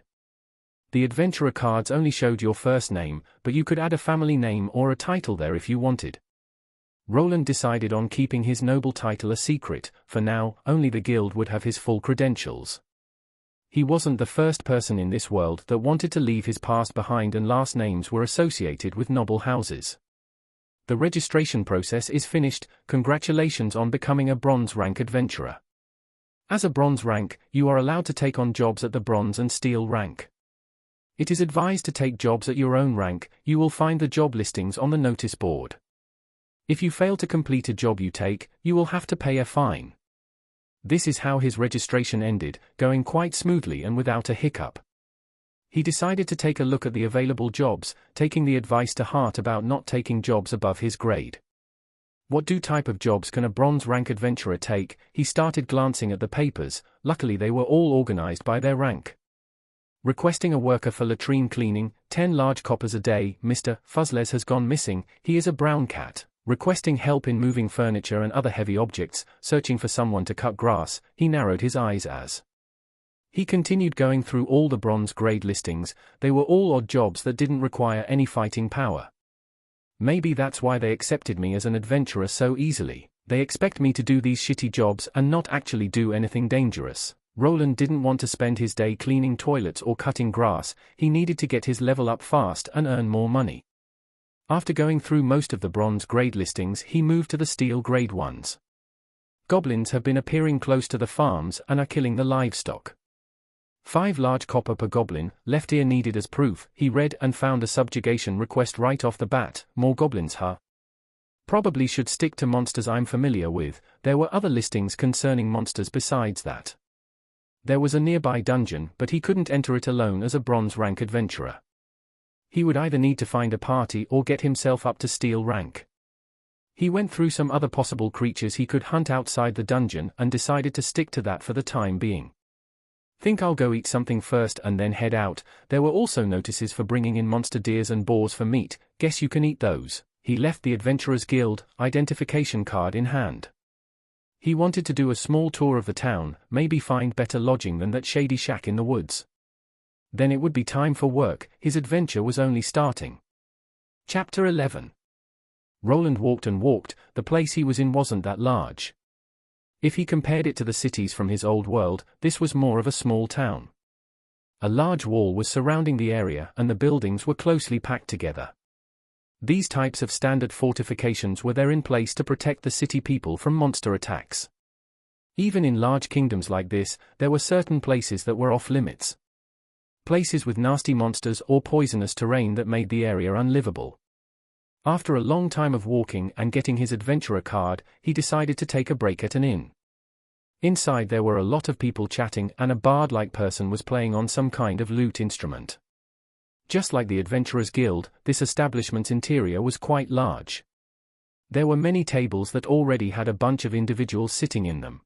S1: The adventurer cards only showed your first name, but you could add a family name or a title there if you wanted. Roland decided on keeping his noble title a secret. For now, only the guild would have his full credentials. He wasn't the first person in this world that wanted to leave his past behind, and last names were associated with noble houses. The registration process is finished. Congratulations on becoming a bronze rank adventurer. As a bronze rank, you are allowed to take on jobs at the bronze and steel rank. It is advised to take jobs at your own rank. You will find the job listings on the notice board. If you fail to complete a job you take, you will have to pay a fine. This is how his registration ended, going quite smoothly and without a hiccup. He decided to take a look at the available jobs, taking the advice to heart about not taking jobs above his grade. What type of jobs can a bronze rank adventurer take? He started glancing at the papers. Luckily they were all organized by their rank. Requesting a worker for latrine cleaning, 10 large coppers a day. Mr. Fuzzles has gone missing. He is a brown cat. Requesting help in moving furniture and other heavy objects. Searching for someone to cut grass. He narrowed his eyes as he continued going through all the bronze grade listings. They were all odd jobs that didn't require any fighting power. Maybe that's why they accepted me as an adventurer so easily. They expect me to do these shitty jobs and not actually do anything dangerous. Roland didn't want to spend his day cleaning toilets or cutting grass. He needed to get his level up fast and earn more money. After going through most of the bronze grade listings, he moved to the steel grade ones. Goblins have been appearing close to the farms and are killing the livestock. 5 large copper per goblin, left ear needed as proof. He read and found a subjugation request right off the bat. More goblins, huh? Probably should stick to monsters I'm familiar with. There were other listings concerning monsters besides that. There was a nearby dungeon, but he couldn't enter it alone as a bronze rank adventurer. He would either need to find a party or get himself up to steel rank. He went through some other possible creatures he could hunt outside the dungeon and decided to stick to that for the time being. Think I'll go eat something first and then head out. There were also notices for bringing in monster deers and boars for meat. Guess you can eat those. He left the Adventurers Guild, identification card in hand. He wanted to do a small tour of the town, maybe find better lodging than that shady shack in the woods. Then it would be time for work. His adventure was only starting. Chapter 11. Roland walked and walked. The place he was in wasn't that large. If he compared it to the cities from his old world, this was more of a small town. A large wall was surrounding the area and the buildings were closely packed together. These types of standard fortifications were there in place to protect the city people from monster attacks. Even in large kingdoms like this, there were certain places that were off limits. Places with nasty monsters or poisonous terrain that made the area unlivable. After a long time of walking and getting his adventurer card, he decided to take a break at an inn. Inside there were a lot of people chatting and a bard-like person was playing on some kind of lute instrument. Just like the Adventurers Guild, this establishment's interior was quite large. There were many tables that already had a bunch of individuals sitting in them.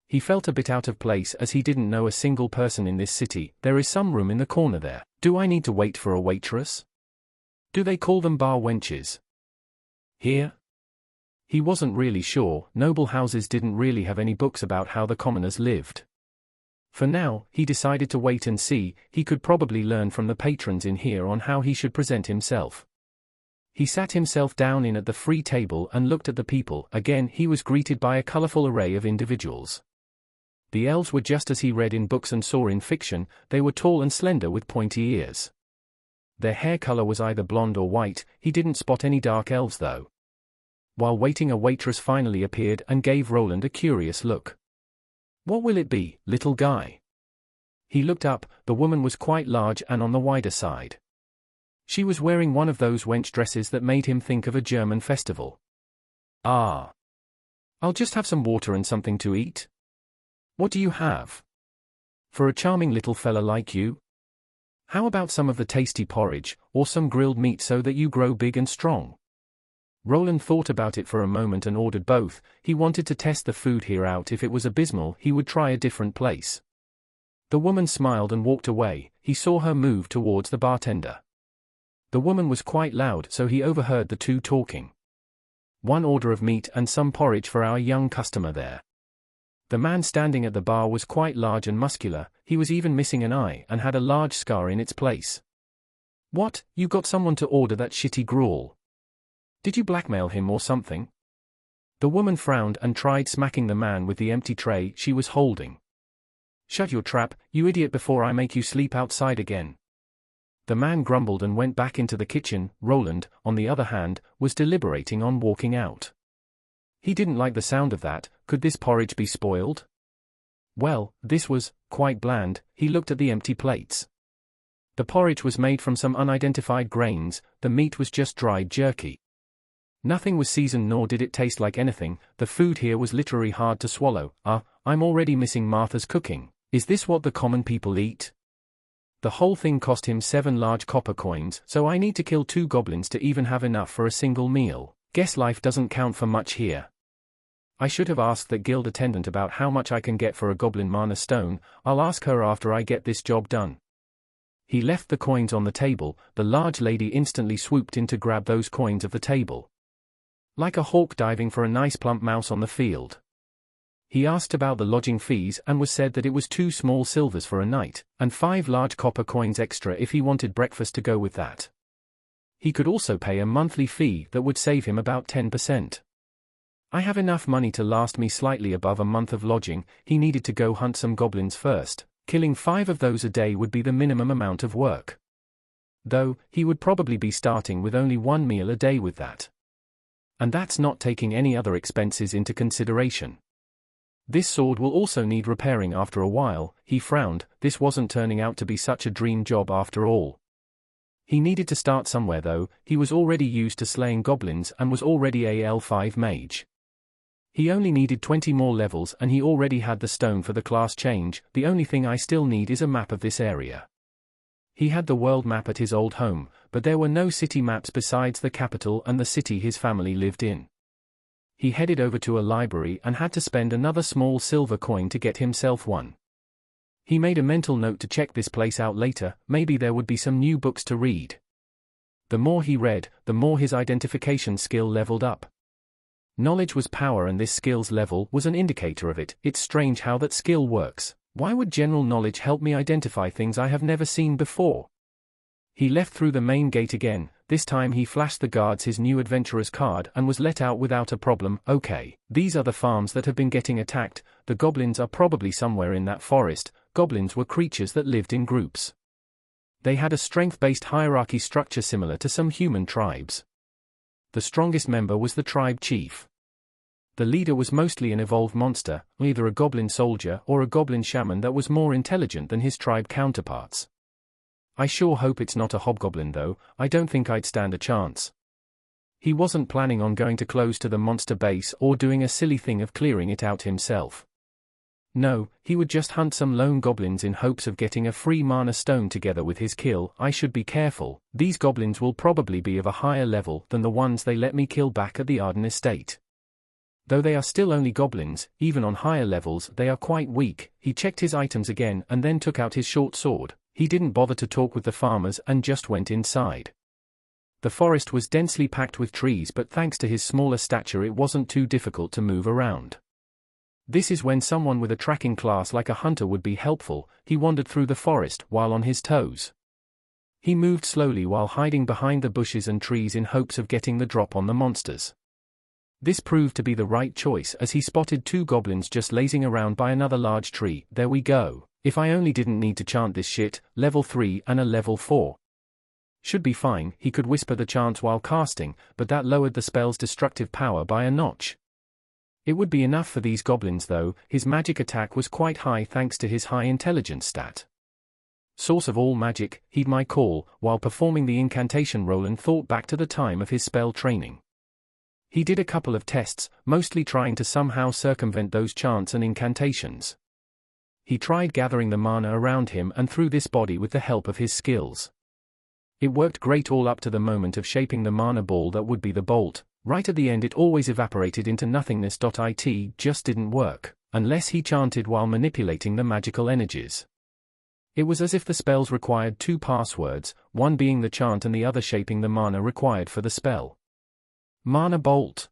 S1: He felt a bit out of place as he didn't know a single person in this city. There is some room in the corner there. Do I need to wait for a waitress? Do they call them bar wenches here? He wasn't really sure. Noble houses didn't really have any books about how the commoners lived. For now, he decided to wait and see. He could probably learn from the patrons in here on how he should present himself. He sat himself down in at the free table and looked at the people. Again, he was greeted by a colorful array of individuals. The elves were just as he read in books and saw in fiction. They were tall and slender with pointy ears. Their hair color was either blonde or white. He didn't spot any dark elves though. While waiting, a waitress finally appeared and gave Roland a curious look. What will it be, little guy? He looked up. The woman was quite large and on the wider side. She was wearing one of those wench dresses that made him think of a German festival. Ah. I'll just have some water and something to eat. What do you have? For a charming little fella like you? How about some of the tasty porridge, or some grilled meat so that you grow big and strong? Roland thought about it for a moment and ordered both. He wanted to test the food here out. If it was abysmal, he would try a different place. The woman smiled and walked away. He saw her move towards the bartender. The woman was quite loud, so he overheard the two talking. "One order of meat and some porridge for our young customer there." The man standing at the bar was quite large and muscular. He was even missing an eye and had a large scar in its place. "What, you got someone to order that shitty gruel? Did you blackmail him or something?" The woman frowned and tried smacking the man with the empty tray she was holding. "Shut your trap, you idiot, before I make you sleep outside again." The man grumbled and went back into the kitchen. Roland, on the other hand, was deliberating on walking out. He didn't like the sound of that. Could this porridge be spoiled? Well, this was quite bland. He looked at the empty plates. The porridge was made from some unidentified grains. The meat was just dried jerky. Nothing was seasoned, nor did it taste like anything. The food here was literally hard to swallow. I'm already missing Martha's cooking. Is this what the common people eat? The whole thing cost him 7 large copper coins, so I need to kill 2 goblins to even have enough for a single meal. Guess life doesn't count for much here. I should have asked that guild attendant about how much I can get for a goblin mana stone. I'll ask her after I get this job done. He left the coins on the table. The large lady instantly swooped in to grab those coins of the table. Like a hawk diving for a nice plump mouse on the field. He asked about the lodging fees and was said that it was 2 small silvers for a night, and 5 large copper coins extra if he wanted breakfast to go with that. He could also pay a monthly fee that would save him about 10%. I have enough money to last me slightly above a month of lodging. He needed to go hunt some goblins first. Killing 5 of those a day would be the minimum amount of work. Though, he would probably be starting with only 1 meal a day with that. And that's not taking any other expenses into consideration. This sword will also need repairing after a while. He frowned. This wasn't turning out to be such a dream job after all. He needed to start somewhere though. He was already used to slaying goblins and was already a L5 mage. He only needed 20 more levels and he already had the stone for the class change. The only thing I still need is a map of this area. He had the world map at his old home, but there were no city maps besides the capital and the city his family lived in. He headed over to a library and had to spend another small silver coin to get himself one. He made a mental note to check this place out later. Maybe there would be some new books to read. The more he read, the more his identification skill leveled up. Knowledge was power and this skill's level was an indicator of it. It's strange how that skill works. Why would general knowledge help me identify things I have never seen before? He left through the main gate again. This time he flashed the guards his new adventurer's card and was let out without a problem. Okay, these are the farms that have been getting attacked. The goblins are probably somewhere in that forest. Goblins were creatures that lived in groups. They had a strength-based hierarchy structure similar to some human tribes. The strongest member was the tribe chief. The leader was mostly an evolved monster, either a goblin soldier or a goblin shaman that was more intelligent than his tribe counterparts. I sure hope it's not a hobgoblin though. I don't think I'd stand a chance. He wasn't planning on going too close to the monster base or doing a silly thing of clearing it out himself. No, he would just hunt some lone goblins in hopes of getting a free mana stone together with his kill. I should be careful. These goblins will probably be of a higher level than the ones they let me kill back at the Arden estate. Though they are still only goblins, even on higher levels they are quite weak. He checked his items again and then took out his short sword. He didn't bother to talk with the farmers and just went inside. The forest was densely packed with trees, but thanks to his smaller stature it wasn't too difficult to move around. This is when someone with a tracking class like a hunter would be helpful. He wandered through the forest while on his toes. He moved slowly while hiding behind the bushes and trees in hopes of getting the drop on the monsters. This proved to be the right choice as he spotted 2 goblins just lazing around by another large tree. There we go. If I only didn't need to chant this shit. Level 3 and a level 4. Should be fine. He could whisper the chants while casting, but that lowered the spell's destructive power by a notch. It would be enough for these goblins though. His magic attack was quite high thanks to his high intelligence stat. Source of all magic, heed my call. While performing the incantation, Roland thought back to the time of his spell training. He did a couple of tests, mostly trying to somehow circumvent those chants and incantations. He tried gathering the mana around him and through this body with the help of his skills. It worked great all up to the moment of shaping the mana ball that would be the bolt. Right at the end it always evaporated into nothingness. It just didn't work, unless he chanted while manipulating the magical energies. It was as if the spells required two passwords, one being the chant and the other shaping the mana required for the spell. Mana bolt.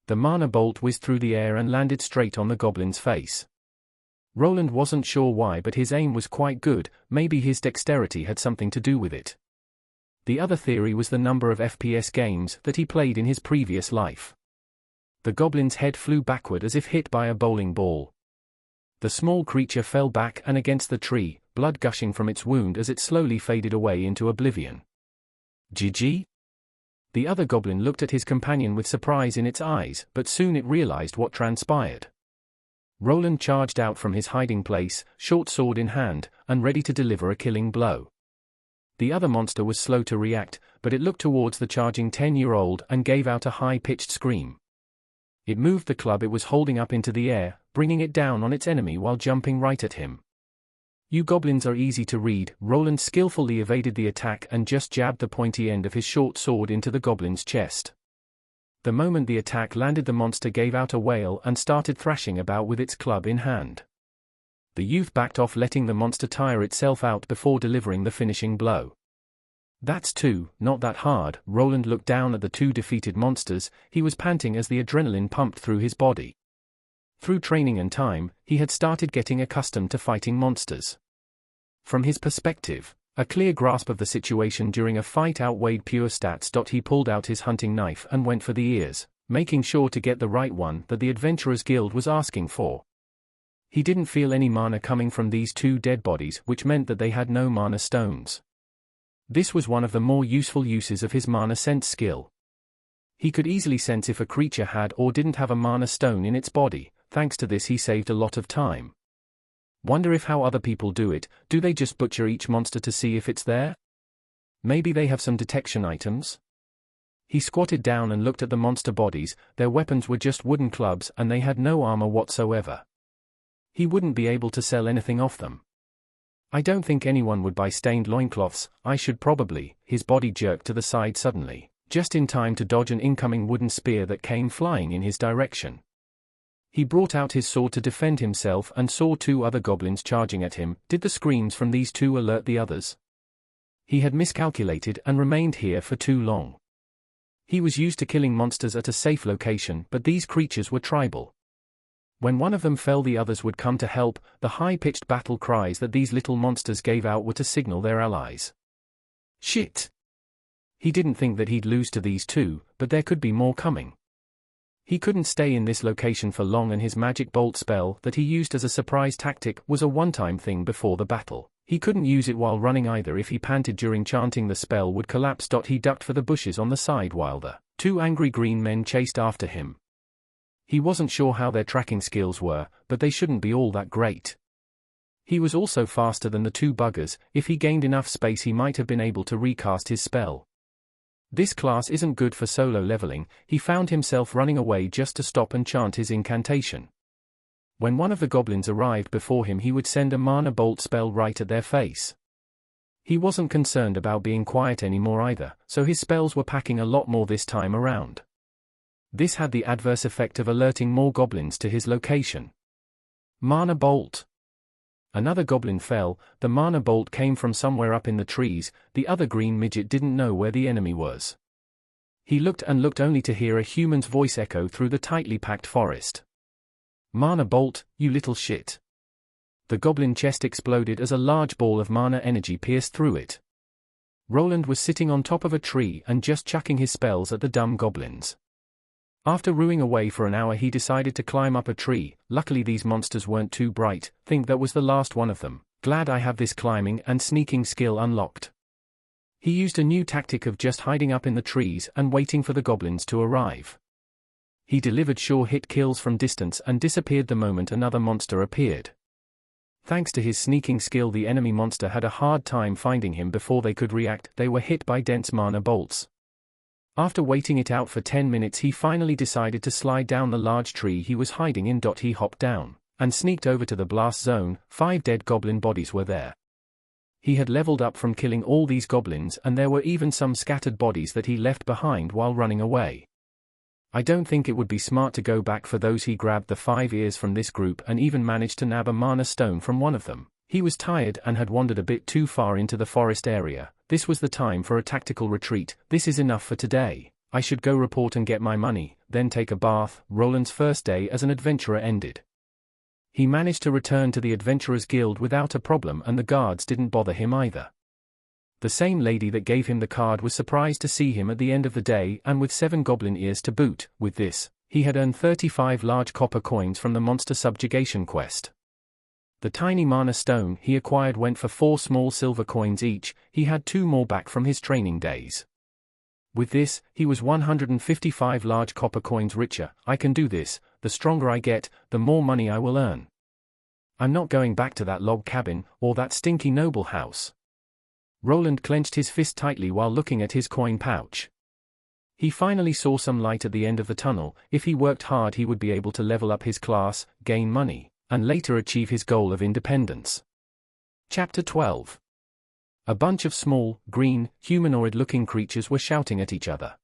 S1: The mana bolt whizzed through the air and landed straight on the goblin's face. Roland wasn't sure why, but his aim was quite good. Maybe his dexterity had something to do with it. The other theory was the number of FPS games that he played in his previous life. The goblin's head flew backward as if hit by a bowling ball. The small creature fell back and against the tree, blood gushing from its wound as it slowly faded away into oblivion. GG? The other goblin looked at his companion with surprise in its eyes, but soon it realized what transpired. Roland charged out from his hiding place, short sword in hand, and ready to deliver a killing blow. The other monster was slow to react, but it looked towards the charging 10-year-old and gave out a high-pitched scream. It moved the club it was holding up into the air, bringing it down on its enemy while jumping right at him. You goblins are easy to read. Roland skillfully evaded the attack and just jabbed the pointy end of his short sword into the goblin's chest. The moment the attack landed, the monster gave out a wail and started thrashing about with its club in hand. The youth backed off, letting the monster tire itself out before delivering the finishing blow. That's not that hard. Roland looked down at the two defeated monsters. He was panting as the adrenaline pumped through his body. Through training and time, he had started getting accustomed to fighting monsters. From his perspective, a clear grasp of the situation during a fight outweighed pure stats. He pulled out his hunting knife and went for the ears, making sure to get the right one that the Adventurers Guild was asking for. He didn't feel any mana coming from these two dead bodies, which meant that they had no mana stones. This was one of the more useful uses of his mana sense skill. He could easily sense if a creature had or didn't have a mana stone in its body. Thanks to this he saved a lot of time. Wonder if how other people do it. Do they just butcher each monster to see if it's there? Maybe they have some detection items? He squatted down and looked at the monster bodies. Their weapons were just wooden clubs and they had no armor whatsoever. He wouldn't be able to sell anything off them. I don't think anyone would buy stained loincloths. I should probably. His body jerked to the side suddenly, just in time to dodge an incoming wooden spear that came flying in his direction. He brought out his sword to defend himself and saw two other goblins charging at him. Did the screams from these two alert the others? He had miscalculated and remained here for too long. He was used to killing monsters at a safe location, but these creatures were tribal. When one of them fell, the others would come to help. The high-pitched battle cries that these little monsters gave out were to signal their allies. Shit! He didn't think that he'd lose to these two, but there could be more coming. He couldn't stay in this location for long, and his magic bolt spell that he used as a surprise tactic was a one-time thing before the battle. He couldn't use it while running either. If he panted during chanting, the spell would collapse. He ducked for the bushes on the side while the two angry green men chased after him. He wasn't sure how their tracking skills were, but they shouldn't be all that great. He was also faster than the two buggers. If he gained enough space, he might have been able to recast his spell. This class isn't good for solo leveling. He found himself running away just to stop and chant his incantation. When one of the goblins arrived before him, he would send a mana bolt spell right at their face. He wasn't concerned about being quiet anymore either, so his spells were packing a lot more this time around. This had the adverse effect of alerting more goblins to his location. Mana bolt. Another goblin fell. The mana bolt came from somewhere up in the trees. The other green midget didn't know where the enemy was. He looked and looked only to hear a human's voice echo through the tightly packed forest. Mana bolt, you little shit. The goblin chest exploded as a large ball of mana energy pierced through it. Roland was sitting on top of a tree and just chucking his spells at the dumb goblins. After ruing away for an hour, he decided to climb up a tree. Luckily these monsters weren't too bright. Think that was the last one of them. Glad I have this climbing and sneaking skill unlocked. He used a new tactic of just hiding up in the trees and waiting for the goblins to arrive. He delivered sure hit kills from distance and disappeared the moment another monster appeared. Thanks to his sneaking skill, the enemy monster had a hard time finding him before they could react. They were hit by dense mana bolts. After waiting it out for 10 minutes, he finally decided to slide down the large tree he was hiding in. He hopped down and sneaked over to the blast zone. 5 dead goblin bodies were there. He had leveled up from killing all these goblins, and there were even some scattered bodies that he left behind while running away. I don't think it would be smart to go back for those. He grabbed the 5 ears from this group and even managed to nab a mana stone from one of them. He was tired and had wandered a bit too far into the forest area. This was the time for a tactical retreat. This is enough for today. I should go report and get my money, then take a bath. Roland's first day as an adventurer ended. He managed to return to the Adventurers Guild without a problem, and the guards didn't bother him either. The same lady that gave him the card was surprised to see him at the end of the day, and with 7 goblin ears to boot. With this, he had earned 35 large copper coins from the monster subjugation quest. The tiny mana stone he acquired went for 4 small silver coins each. He had 2 more back from his training days. With this, he was 155 large copper coins richer. I can do this. The stronger I get, the more money I will earn. I'm not going back to that log cabin, or that stinky noble house. Roland clenched his fist tightly while looking at his coin pouch. He finally saw some light at the end of the tunnel. If he worked hard, he would be able to level up his class, gain money, and later achieve his goal of independence. Chapter 12. A bunch of small, green, humanoid-looking creatures were shouting at each other.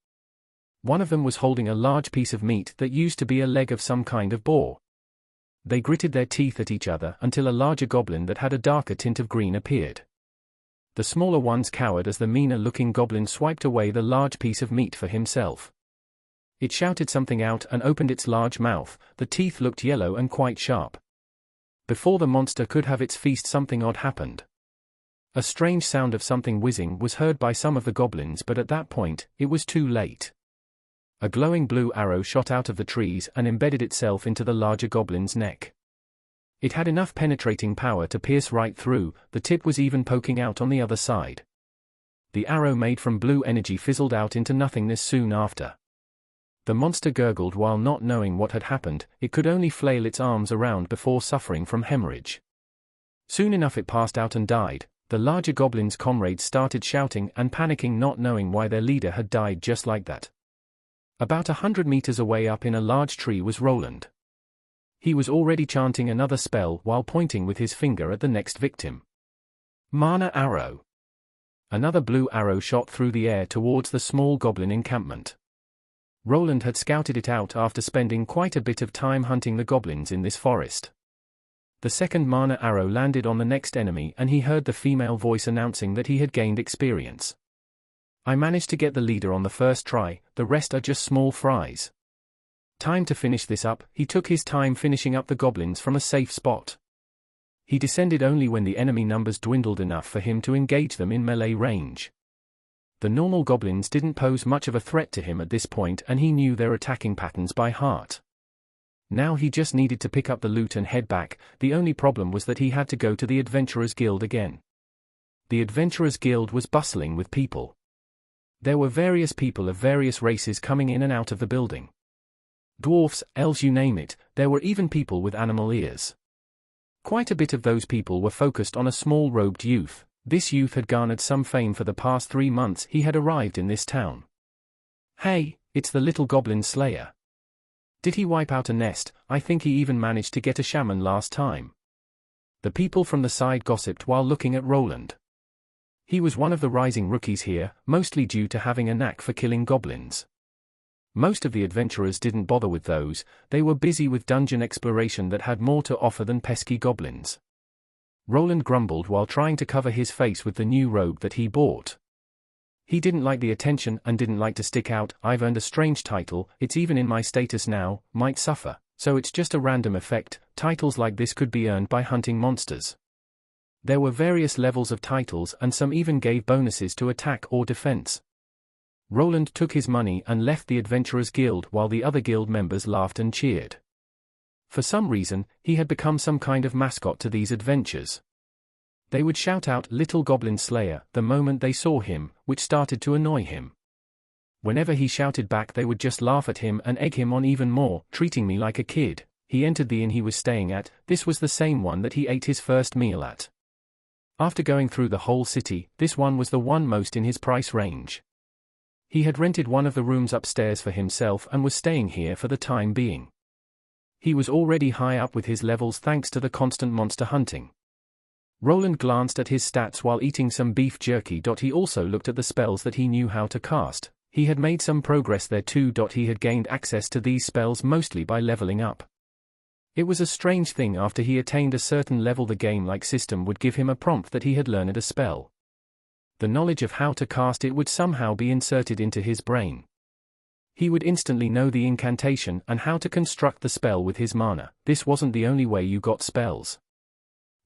S1: One of them was holding a large piece of meat that used to be a leg of some kind of boar. They gritted their teeth at each other until a larger goblin that had a darker tint of green appeared. The smaller ones cowered as the meaner-looking goblin swiped away the large piece of meat for himself. It shouted something out and opened its large mouth. The teeth looked yellow and quite sharp. Before the monster could have its feast, something odd happened. A strange sound of something whizzing was heard by some of the goblins, but at that point, it was too late. A glowing blue arrow shot out of the trees and embedded itself into the larger goblin's neck. It had enough penetrating power to pierce right through. The tip was even poking out on the other side. The arrow made from blue energy fizzled out into nothingness soon after. The monster gurgled while not knowing what had happened. It could only flail its arms around before suffering from hemorrhage. Soon enough it passed out and died. The larger goblin's comrades started shouting and panicking, not knowing why their leader had died just like that. About 100 meters away up in a large tree was Roland. He was already chanting another spell while pointing with his finger at the next victim. Mana arrow. Another blue arrow shot through the air towards the small goblin encampment. Roland had scouted it out after spending quite a bit of time hunting the goblins in this forest. The second mana arrow landed on the next enemy, and he heard the female voice announcing that he had gained experience. I managed to get the leader on the first try, the rest are just small fries. Time to finish this up. He took his time finishing up the goblins from a safe spot. He descended only when the enemy numbers dwindled enough for him to engage them in melee range. The normal goblins didn't pose much of a threat to him at this point, and he knew their attacking patterns by heart. Now he just needed to pick up the loot and head back. The only problem was that he had to go to the Adventurers Guild again. The Adventurers Guild was bustling with people. There were various people of various races coming in and out of the building. Dwarfs, elves, you name it. There were even people with animal ears. Quite a bit of those people were focused on a small robed youth. This youth had garnered some fame for the past 3 months he had arrived in this town. Hey, it's the little goblin slayer. Did he wipe out a nest? I think he even managed to get a shaman last time. The people from the side gossiped while looking at Roland. He was one of the rising rookies here, mostly due to having a knack for killing goblins. Most of the adventurers didn't bother with those. They were busy with dungeon exploration that had more to offer than pesky goblins. Roland grumbled while trying to cover his face with the new robe that he bought. He didn't like the attention and didn't like to stick out. I've earned a strange title, it's even in my status now, might suffer, so it's just a random effect. Titles like this could be earned by hunting monsters. There were various levels of titles and some even gave bonuses to attack or defense. Roland took his money and left the Adventurers Guild while the other guild members laughed and cheered. For some reason, he had become some kind of mascot to these adventures. They would shout out "Little Goblin Slayer" the moment they saw him, which started to annoy him. Whenever he shouted back, they would just laugh at him and egg him on even more, treating me like a kid. He entered the inn he was staying at. This was the same one that he ate his first meal at. After going through the whole city, this one was the one most in his price range. He had rented one of the rooms upstairs for himself and was staying here for the time being. He was already high up with his levels thanks to the constant monster hunting. Roland glanced at his stats while eating some beef jerky. He also looked at the spells that he knew how to cast. He had made some progress there too. He had gained access to these spells mostly by leveling up. It was a strange thing, after he attained a certain level the game-like system would give him a prompt that he had learned a spell. The knowledge of how to cast it would somehow be inserted into his brain. He would instantly know the incantation and how to construct the spell with his mana. This wasn't the only way you got spells.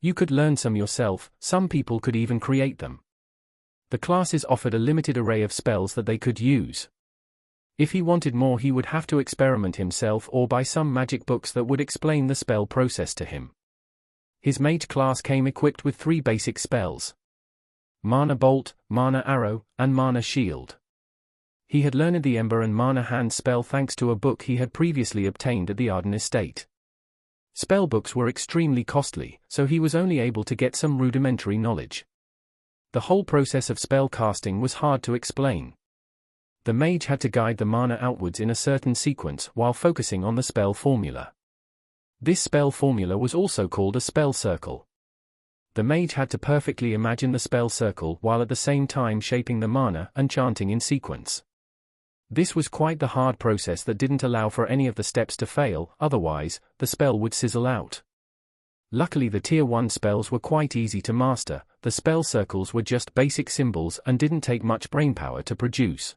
S1: You could learn some yourself, some people could even create them. The classes offered a limited array of spells that they could use. If he wanted more, he would have to experiment himself or buy some magic books that would explain the spell process to him. His mage class came equipped with 3 basic spells: Mana Bolt, Mana Arrow, and Mana Shield. He had learned the Ember and Mana Hand spell thanks to a book he had previously obtained at the Arden estate. Spellbooks were extremely costly, so he was only able to get some rudimentary knowledge. The whole process of spell casting was hard to explain. The mage had to guide the mana outwards in a certain sequence while focusing on the spell formula. This spell formula was also called a spell circle. The mage had to perfectly imagine the spell circle while at the same time shaping the mana and chanting in sequence. This was quite the hard process that didn't allow for any of the steps to fail, otherwise, the spell would sizzle out. Luckily the Tier 1 spells were quite easy to master. The spell circles were just basic symbols and didn't take much brainpower to produce.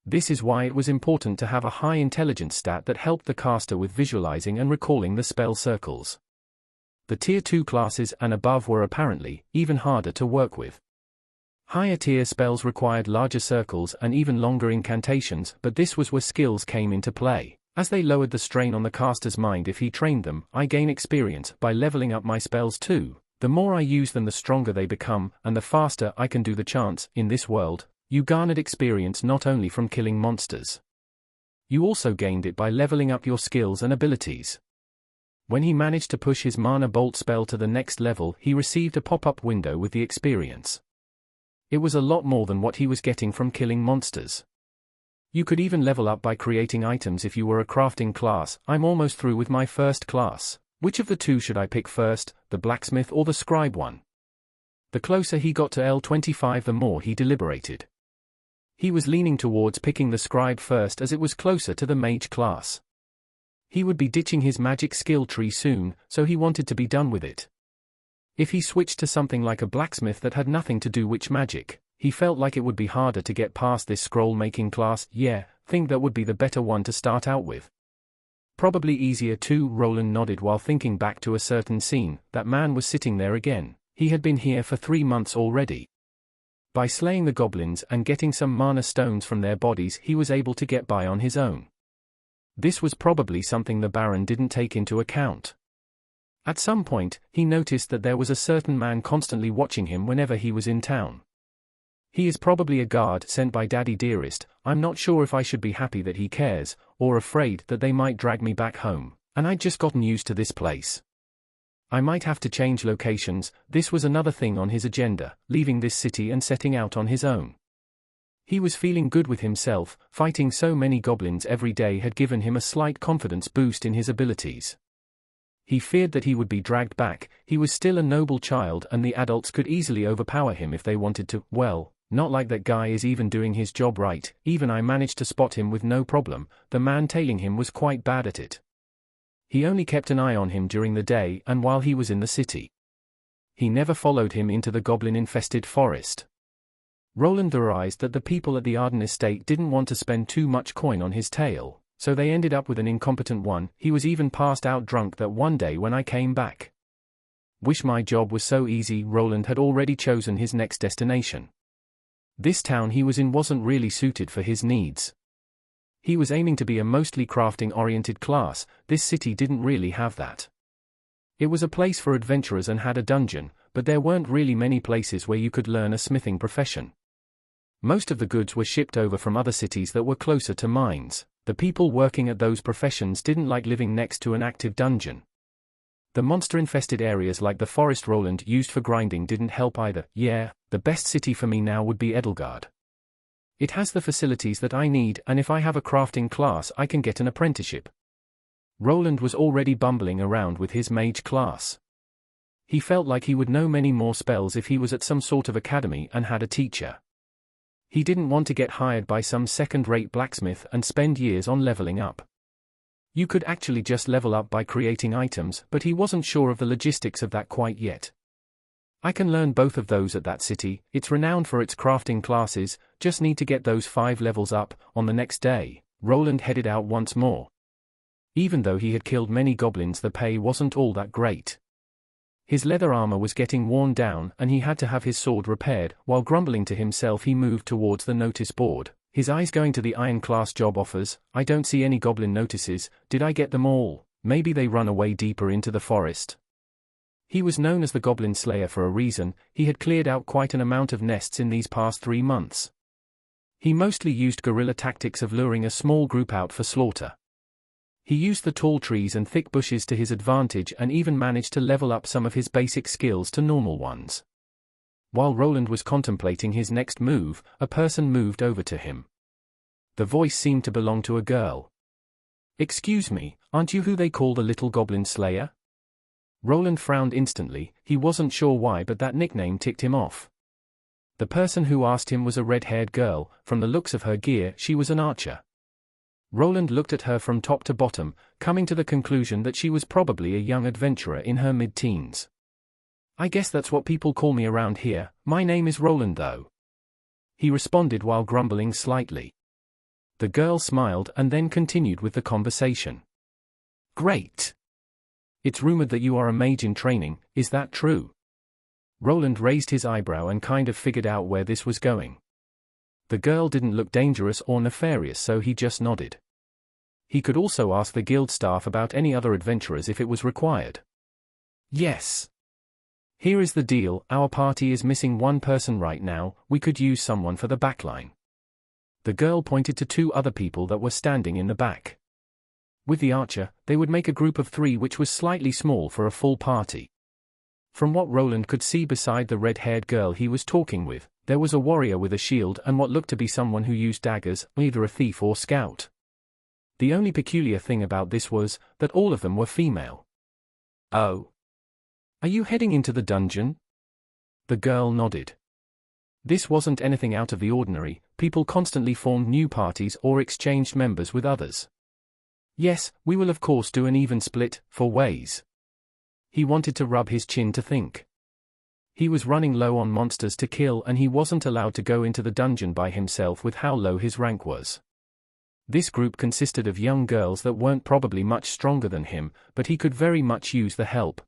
S1: This is why it was important to have a high intelligence stat that helped the caster with visualizing and recalling the spell circles. The Tier 2 classes and above were apparently even harder to work with. Higher tier spells required larger circles and even longer incantations, but this was where skills came into play, as they lowered the strain on the caster's mind if he trained them. I gain experience by leveling up my spells too. The more I use them, the stronger they become, and the faster I can do the chants. In this world, you garnered experience not only from killing monsters. You also gained it by leveling up your skills and abilities. When he managed to push his Mana Bolt spell to the next level, he received a pop-up window with the experience. It was a lot more than what he was getting from killing monsters. You could even level up by creating items if you were a crafting class. I'm almost through with my first class. Which of the two should I pick first, the blacksmith or the scribe one? The closer he got to L25, the more he deliberated. He was leaning towards picking the scribe first as it was closer to the mage class. He would be ditching his magic skill tree soon, so he wanted to be done with it. If he switched to something like a blacksmith that had nothing to do with magic, he felt like it would be harder to get past this scroll-making class. Think that would be the better one to start out with. Probably easier too. Roland nodded while thinking back to a certain scene. That man was sitting there again. He had been here for 3 months already. By slaying the goblins and getting some mana stones from their bodies, he was able to get by on his own. This was probably something the Baron didn't take into account. At some point, he noticed that there was a certain man constantly watching him whenever he was in town. He is probably a guard sent by Daddy Dearest. I'm not sure if I should be happy that he cares, or afraid that they might drag me back home, and I'd just gotten used to this place. I might have to change locations. This was another thing on his agenda, leaving this city and setting out on his own. He was feeling good with himself. Fighting so many goblins every day had given him a slight confidence boost in his abilities. He feared that he would be dragged back. He was still a noble child and the adults could easily overpower him if they wanted to. Well, not like that guy is even doing his job right. Even I managed to spot him with no problem. The man tailing him was quite bad at it. He only kept an eye on him during the day and while he was in the city. He never followed him into the goblin-infested forest. Roland theorized that the people at the Arden estate didn't want to spend too much coin on his tail, so they ended up with an incompetent one. He was even passed out drunk that one day when I came back. Wish my job was so easy. Roland had already chosen his next destination. This town he was in wasn't really suited for his needs. He was aiming to be a mostly crafting-oriented class. This city didn't really have that. It was a place for adventurers and had a dungeon, but there weren't really many places where you could learn a smithing profession. Most of the goods were shipped over from other cities that were closer to mines. The people working at those professions didn't like living next to an active dungeon. The monster-infested areas like the forest Roland used for grinding didn't help either. The best city for me now would be Edelgard. It has the facilities that I need, and if I have a crafting class I can get an apprenticeship. Roland was already bumbling around with his mage class. He felt like he would know many more spells if he was at some sort of academy and had a teacher. He didn't want to get hired by some second-rate blacksmith and spend years on leveling up. You could actually just level up by creating items, but he wasn't sure of the logistics of that quite yet. I can learn both of those at that city. It's renowned for its crafting classes, just need to get those 5 levels up. On the next day, Roland headed out once more. Even though he had killed many goblins, the pay wasn't all that great. His leather armor was getting worn down and he had to have his sword repaired. While grumbling to himself, he moved towards the notice board, his eyes going to the iron class job offers. I don't see any goblin notices. Did I get them all? Maybe they run away deeper into the forest. He was known as the Goblin Slayer for a reason. He had cleared out quite an amount of nests in these past 3 months. He mostly used guerrilla tactics of luring a small group out for slaughter. He used the tall trees and thick bushes to his advantage and even managed to level up some of his basic skills to normal ones. While Roland was contemplating his next move, a person moved over to him. The voice seemed to belong to a girl. "Excuse me, aren't you who they call the Little Goblin Slayer?" Roland frowned instantly. He wasn't sure why, but that nickname ticked him off. The person who asked him was a red-haired girl. From the looks of her gear, she was an archer. Roland looked at her from top to bottom, coming to the conclusion that she was probably a young adventurer in her mid-teens. "I guess that's what people call me around here. My name is Roland though," he responded while grumbling slightly. The girl smiled and then continued with the conversation. "Great. It's rumored that you are a mage in training, is that true?" Roland raised his eyebrow and kind of figured out where this was going. The girl didn't look dangerous or nefarious, so he just nodded. He could also ask the guild staff about any other adventurers if it was required. "Yes. Here is the deal, our party is missing 1 person right now. We could use someone for the backline." The girl pointed to 2 other people that were standing in the back. With the archer, they would make a group of 3, which was slightly small for a full party. From what Roland could see beside the red-haired girl he was talking with, there was a warrior with a shield and what looked to be someone who used daggers, either a thief or scout. The only peculiar thing about this was that all of them were female. "Oh. Are you heading into the dungeon?" The girl nodded. This wasn't anything out of the ordinary. People constantly formed new parties or exchanged members with others. "Yes, we will of course do an even split, for ways." He wanted to rub his chin to think. He was running low on monsters to kill and he wasn't allowed to go into the dungeon by himself with how low his rank was. This group consisted of young girls that weren't probably much stronger than him, but he could very much use the help.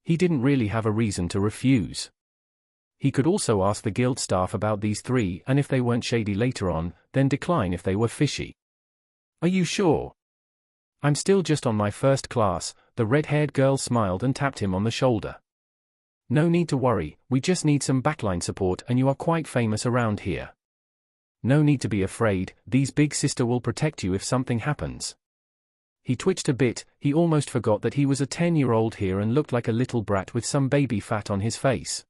S1: He didn't really have a reason to refuse. He could also ask the guild staff about these 3 and if they weren't shady later on, then decline if they were fishy. "Are you sure?" "I'm still just on my first class." The red-haired girl smiled and tapped him on the shoulder. "No need to worry, we just need some backline support and you are quite famous around here. No need to be afraid, these big sister will protect you if something happens." He twitched a bit. He almost forgot that he was a 10-year-old here and looked like a little brat with some baby fat on his face.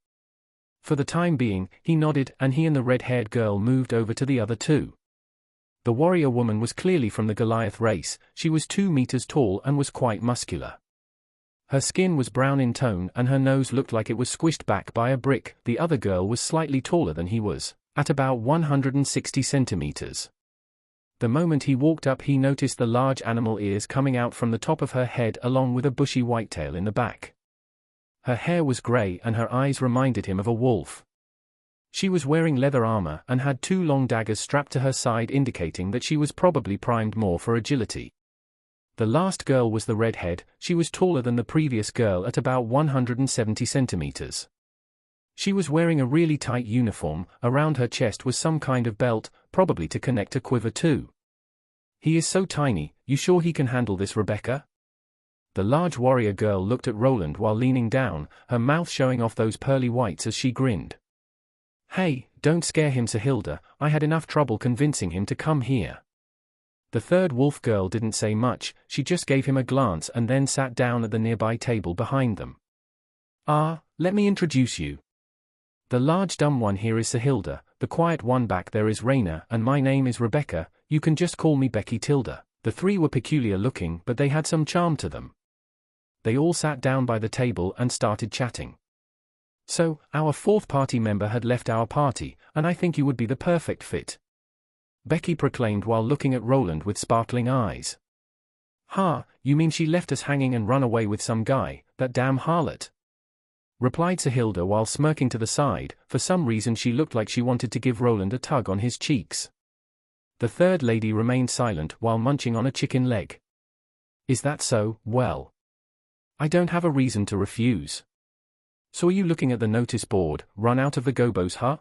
S1: For the time being, he nodded and he and the red-haired girl moved over to the other 2. The warrior woman was clearly from the Goliath race. She was 2 meters tall and was quite muscular. Her skin was brown in tone and her nose looked like it was squished back by a brick. The other girl was slightly taller than he was, at about 160 centimeters. The moment he walked up, he noticed the large animal ears coming out from the top of her head along with a bushy whitetail in the back. Her hair was gray and her eyes reminded him of a wolf. She was wearing leather armor and had 2 long daggers strapped to her side, indicating that she was probably primed more for agility. The last girl was the redhead. She was taller than the previous girl at about 170 centimeters. She was wearing a really tight uniform. Around her chest was some kind of belt, probably to connect a quiver too. "He is so tiny, you sure he can handle this, Rebecca?" The large warrior girl looked at Roland while leaning down, her mouth showing off those pearly whites as she grinned. "Hey, don't scare him, Sir Hilda. I had enough trouble convincing him to come here." The third wolf girl didn't say much. She just gave him a glance and then sat down at the nearby table behind them. Let me introduce you. The large dumb one here is Sir Hilda, the quiet one back there is Raina, and my name is Rebecca. You can just call me Becky Tilda." The 3 were peculiar looking, but they had some charm to them. They all sat down by the table and started chatting. So, our fourth party member had left our party, and I think you would be the perfect fit," Becky proclaimed while looking at Roland with sparkling eyes. "Ha, you mean she left us hanging and run away with some guy, that damn harlot?" replied Sahilda while smirking to the side. For some reason she looked like she wanted to give Roland a tug on his cheeks. The third lady remained silent while munching on a chicken leg. "Is that so? Well, I don't have a reason to refuse. So are you looking at the notice board, 'Run out of the Gobos,' huh?"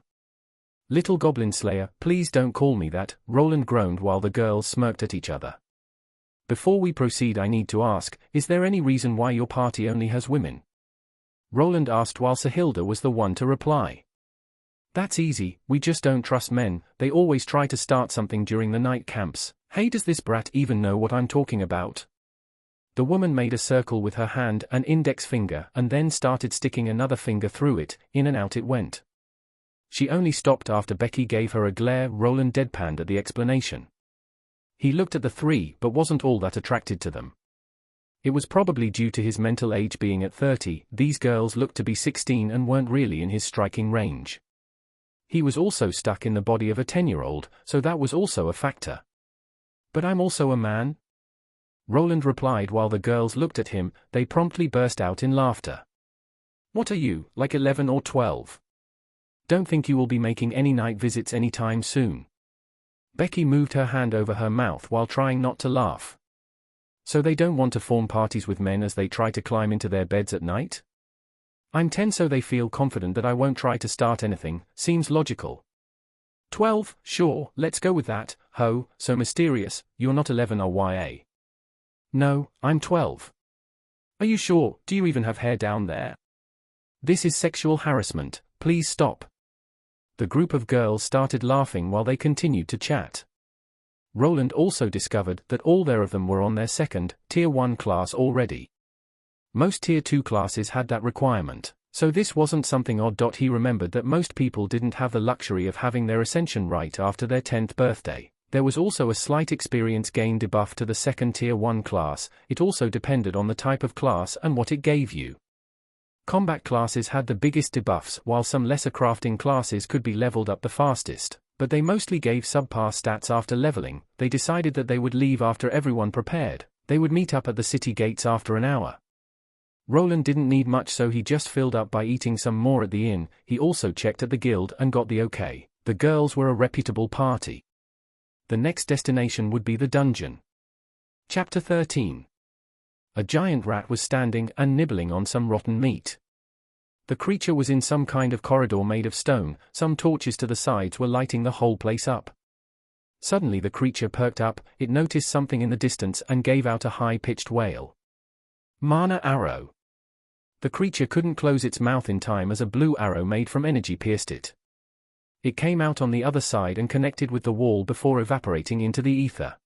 S1: "Little Goblin Slayer, please don't call me that," Roland groaned while the girls smirked at each other. "Before we proceed, I need to ask, is there any reason why your party only has women?" Roland asked while Sahilda was the one to reply. "That's easy, we just don't trust men, they always try to start something during the night camps. Hey, does this brat even know what I'm talking about?" The woman made a circle with her hand and index finger and then started sticking another finger through it, in and out it went. She only stopped after Becky gave her a glare. Roland deadpanned at the explanation. He looked at the three but wasn't all that attracted to them. It was probably due to his mental age being at 30, these girls looked to be 16 and weren't really in his striking range. He was also stuck in the body of a 10-year-old, so that was also a factor. "But I'm also a man," Roland replied while the girls looked at him. They promptly burst out in laughter. "What are you, like 11 or 12? Don't think you will be making any night visits anytime soon." Becky moved her hand over her mouth while trying not to laugh. "So they don't want to form parties with men as they try to climb into their beds at night? I'm 10, so they feel confident that I won't try to start anything. Seems logical." 12, sure, let's go with that. Ho, so mysterious, you're not 11 or YA? "No, I'm 12. "Are you sure? Do you even have hair down there? This is sexual harassment, please stop." The group of girls started laughing while they continued to chat. Roland also discovered that all there of them were on their second, Tier 1 class already. Most Tier 2 classes had that requirement, so this wasn't something odd. He remembered that most people didn't have the luxury of having their ascension right after their 10th birthday. There was also a slight experience gain debuff to the second Tier 1 class. It also depended on the type of class and what it gave you. Combat classes had the biggest debuffs, while some lesser crafting classes could be leveled up the fastest, but they mostly gave subpar stats after leveling. They decided that they would leave after everyone prepared. They would meet up at the city gates after an hour. Roland didn't need much, so he just filled up by eating some more at the inn. He also checked at the guild and got the okay. The girls were a reputable party. The next destination would be the dungeon. Chapter 13. A giant rat was standing and nibbling on some rotten meat. The creature was in some kind of corridor made of stone. Some torches to the sides were lighting the whole place up. Suddenly the creature perked up, it noticed something in the distance and gave out a high-pitched wail. "Mana arrow." The creature couldn't close its mouth in time as a blue arrow made from energy pierced it. It came out on the other side and connected with the wall before evaporating into the ether.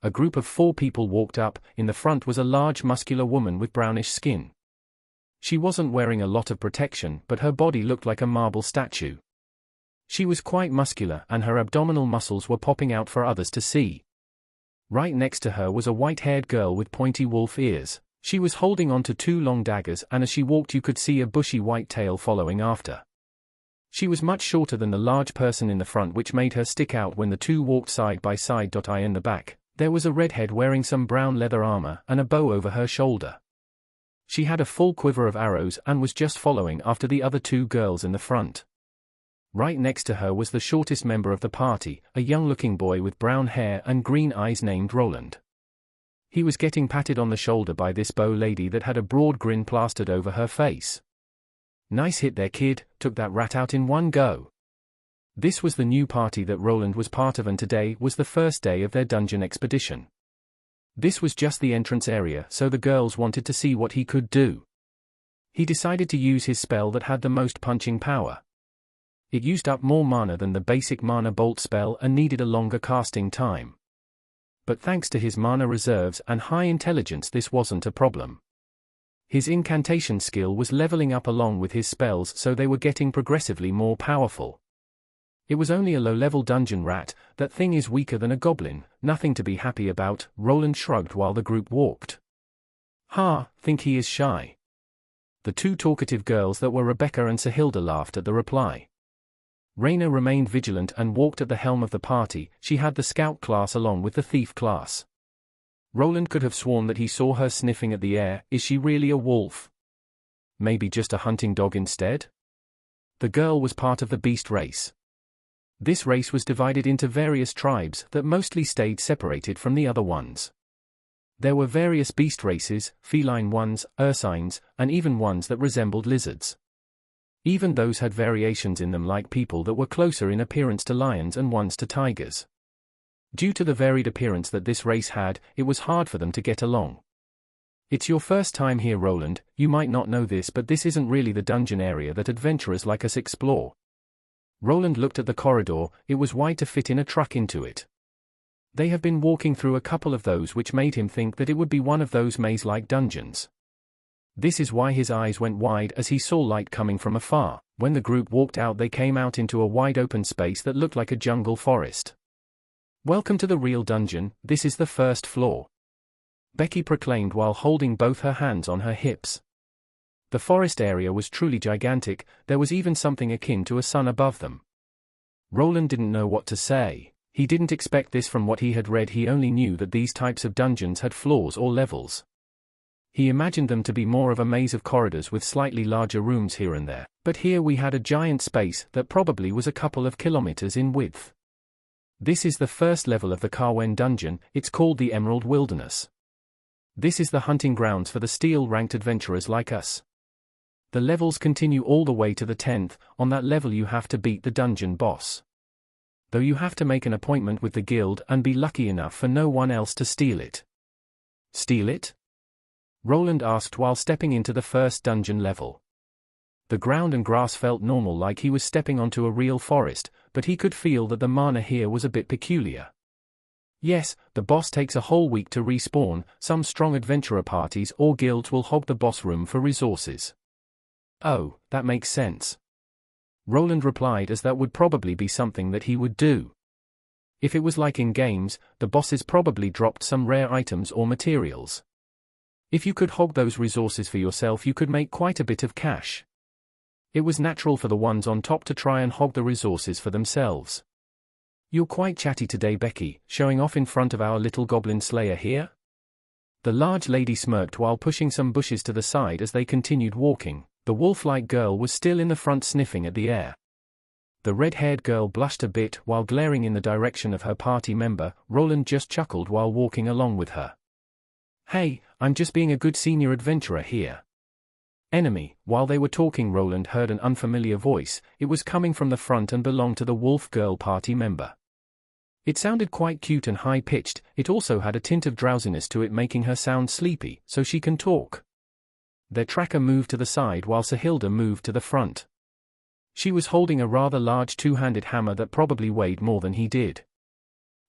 S1: A group of 4 people walked up. In the front was a large muscular woman with brownish skin. She wasn't wearing a lot of protection, but her body looked like a marble statue. She was quite muscular and her abdominal muscles were popping out for others to see. Right next to her was a white-haired girl with pointy wolf ears. She was holding onto 2 long daggers, and as she walked you could see a bushy white tail following after. She was much shorter than the large person in the front, which made her stick out when the two walked side by side. In the back, there was a redhead wearing some brown leather armor and a bow over her shoulder. She had a full quiver of arrows and was just following after the other 2 girls in the front. Right next to her was the shortest member of the party, a young-looking boy with brown hair and green eyes named Roland. He was getting patted on the shoulder by this bow lady that had a broad grin plastered over her face. "Nice hit there, kid, took that rat out in one go." This was the new party that Roland was part of, and today was the first day of their dungeon expedition. This was just the entrance area, so the girls wanted to see what he could do. He decided to use his spell that had the most punching power. It used up more mana than the basic mana bolt spell and needed a longer casting time. But thanks to his mana reserves and high intelligence, this wasn't a problem. His incantation skill was leveling up along with his spells, so they were getting progressively more powerful. It was only a low-level dungeon rat. That thing is weaker than a goblin, nothing to be happy about, Roland shrugged while the group walked. "Ha, think he is shy. The two talkative girls that were Rebecca and Sahilda laughed at the reply. Raina remained vigilant and walked at the helm of the party. She had the scout class along with the thief class. Roland could have sworn that he saw her sniffing at the air. Is she really a wolf? Maybe just a hunting dog instead? The girl was part of the beast race. This race was divided into various tribes that mostly stayed separated from the other ones. There were various beast races, feline ones, ursines, and even ones that resembled lizards. Even those had variations in them, like people that were closer in appearance to lions and ones to tigers. Due to the varied appearance that this race had, it was hard for them to get along. It's your first time here, Roland. You might not know this, but this isn't really the dungeon area that adventurers like us explore. Roland looked at the corridor. It was wide to fit in a truck into it. They have been walking through a couple of those, which made him think that it would be one of those maze-like dungeons. This is why his eyes went wide as he saw light coming from afar. When the group walked out, they came out into a wide open space that looked like a jungle forest. "Welcome to the real dungeon. This is the first floor," Becky proclaimed while holding both her hands on her hips. The forest area was truly gigantic. There was even something akin to a sun above them. Roland didn't know what to say. He didn't expect this from what he had read. He only knew that these types of dungeons had floors or levels. He imagined them to be more of a maze of corridors with slightly larger rooms here and there, but here we had a giant space that probably was a couple of kilometers in width. This is the first level of the Carwen dungeon. It's called the Emerald Wilderness. This is the hunting grounds for the steel-ranked adventurers like us. The levels continue all the way to the 10th. On that level you have to beat the dungeon boss. Though you have to make an appointment with the guild and be lucky enough for no one else to steal it. Steal it? Roland asked while stepping into the first dungeon level. The ground and grass felt normal, like he was stepping onto a real forest, but he could feel that the mana here was a bit peculiar. Yes, the boss takes a whole week to respawn. Some strong adventurer parties or guilds will hog the boss room for resources. Oh, that makes sense. Roland replied, as that would probably be something that he would do. If it was like in games, the bosses probably dropped some rare items or materials. If you could hog those resources for yourself, you could make quite a bit of cash. It was natural for the ones on top to try and hog the resources for themselves. "You're quite chatty today, Becky, showing off in front of our little goblin slayer here?" The large lady smirked while pushing some bushes to the side as they continued walking. The wolf-like girl was still in the front sniffing at the air. The red-haired girl blushed a bit while glaring in the direction of her party member. Roland just chuckled while walking along with her. "Hey, I'm just being a good senior adventurer here." Enemy. While they were talking, Roland heard an unfamiliar voice. It was coming from the front and belonged to the wolf girl party member. It sounded quite cute and high-pitched. It also had a tint of drowsiness to it, making her sound sleepy. "So she can talk." Their tracker moved to the side while Sahilda moved to the front. She was holding a rather large two-handed hammer that probably weighed more than he did.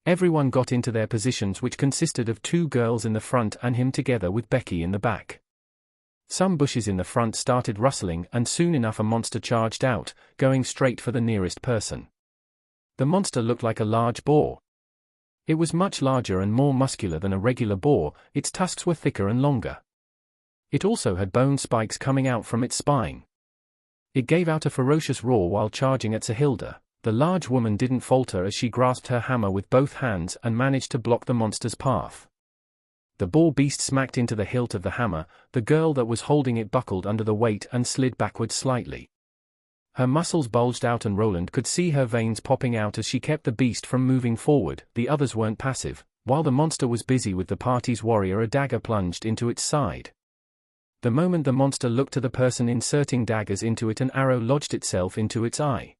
S1: Everyone got into their positions, which consisted of two girls in the front and him together with Becky in the back. Some bushes in the front started rustling, and soon enough a monster charged out, going straight for the nearest person. The monster looked like a large boar. It was much larger and more muscular than a regular boar. Its tusks were thicker and longer. It also had bone spikes coming out from its spine. It gave out a ferocious roar while charging at Sahilda. The large woman didn't falter as she grasped her hammer with both hands and managed to block the monster's path. The boar beast smacked into the hilt of the hammer. The girl that was holding it buckled under the weight and slid backwards slightly. Her muscles bulged out and Roland could see her veins popping out as she kept the beast from moving forward. The others weren't passive. While the monster was busy with the party's warrior, a dagger plunged into its side. The moment the monster looked to the person inserting daggers into it, an arrow lodged itself into its eye.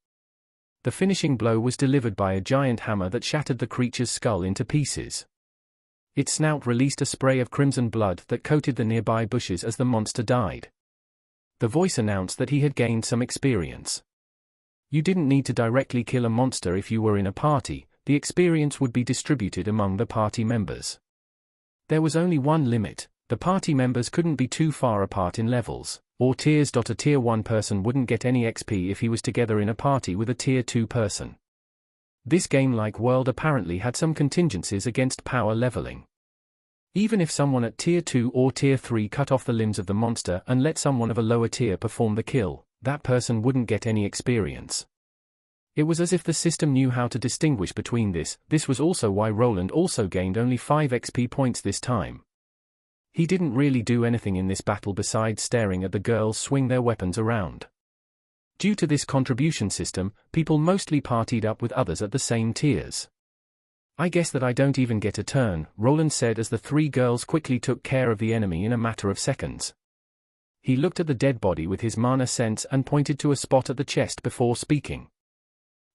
S1: The finishing blow was delivered by a giant hammer that shattered the creature's skull into pieces. Its snout released a spray of crimson blood that coated the nearby bushes as the monster died. The voice announced that he had gained some experience. You didn't need to directly kill a monster if you were in a party. The experience would be distributed among the party members. There was only one limit. The party members couldn't be too far apart in levels, or tiers. A tier 1 person wouldn't get any XP if he was together in a party with a tier 2 person. This game-like world apparently had some contingencies against power leveling. Even if someone at Tier 2 or Tier 3 cut off the limbs of the monster and let someone of a lower tier perform the kill, that person wouldn't get any experience. It was as if the system knew how to distinguish between this. This was also why Roland also gained only 5 XP points this time. He didn't really do anything in this battle besides staring at the girls swing their weapons around. Due to this contribution system, people mostly partied up with others at the same tiers. I guess that I don't even get a turn, Roland said as the 3 girls quickly took care of the enemy in a matter of seconds. He looked at the dead body with his mana sense and pointed to a spot at the chest before speaking.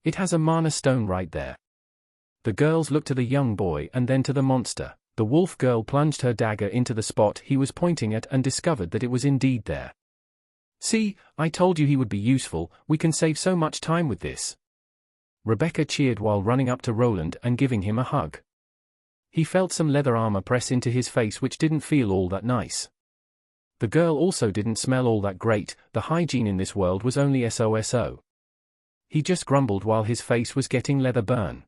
S1: It has a mana stone right there. The girls looked to the young boy and then to the monster. The wolf girl plunged her dagger into the spot he was pointing at and discovered that it was indeed there. See, I told you he would be useful, we can save so much time with this. Rebecca cheered while running up to Roland and giving him a hug. He felt some leather armor press into his face which didn't feel all that nice. The girl also didn't smell all that great, the hygiene in this world was only so. He just grumbled while his face was getting leather burn.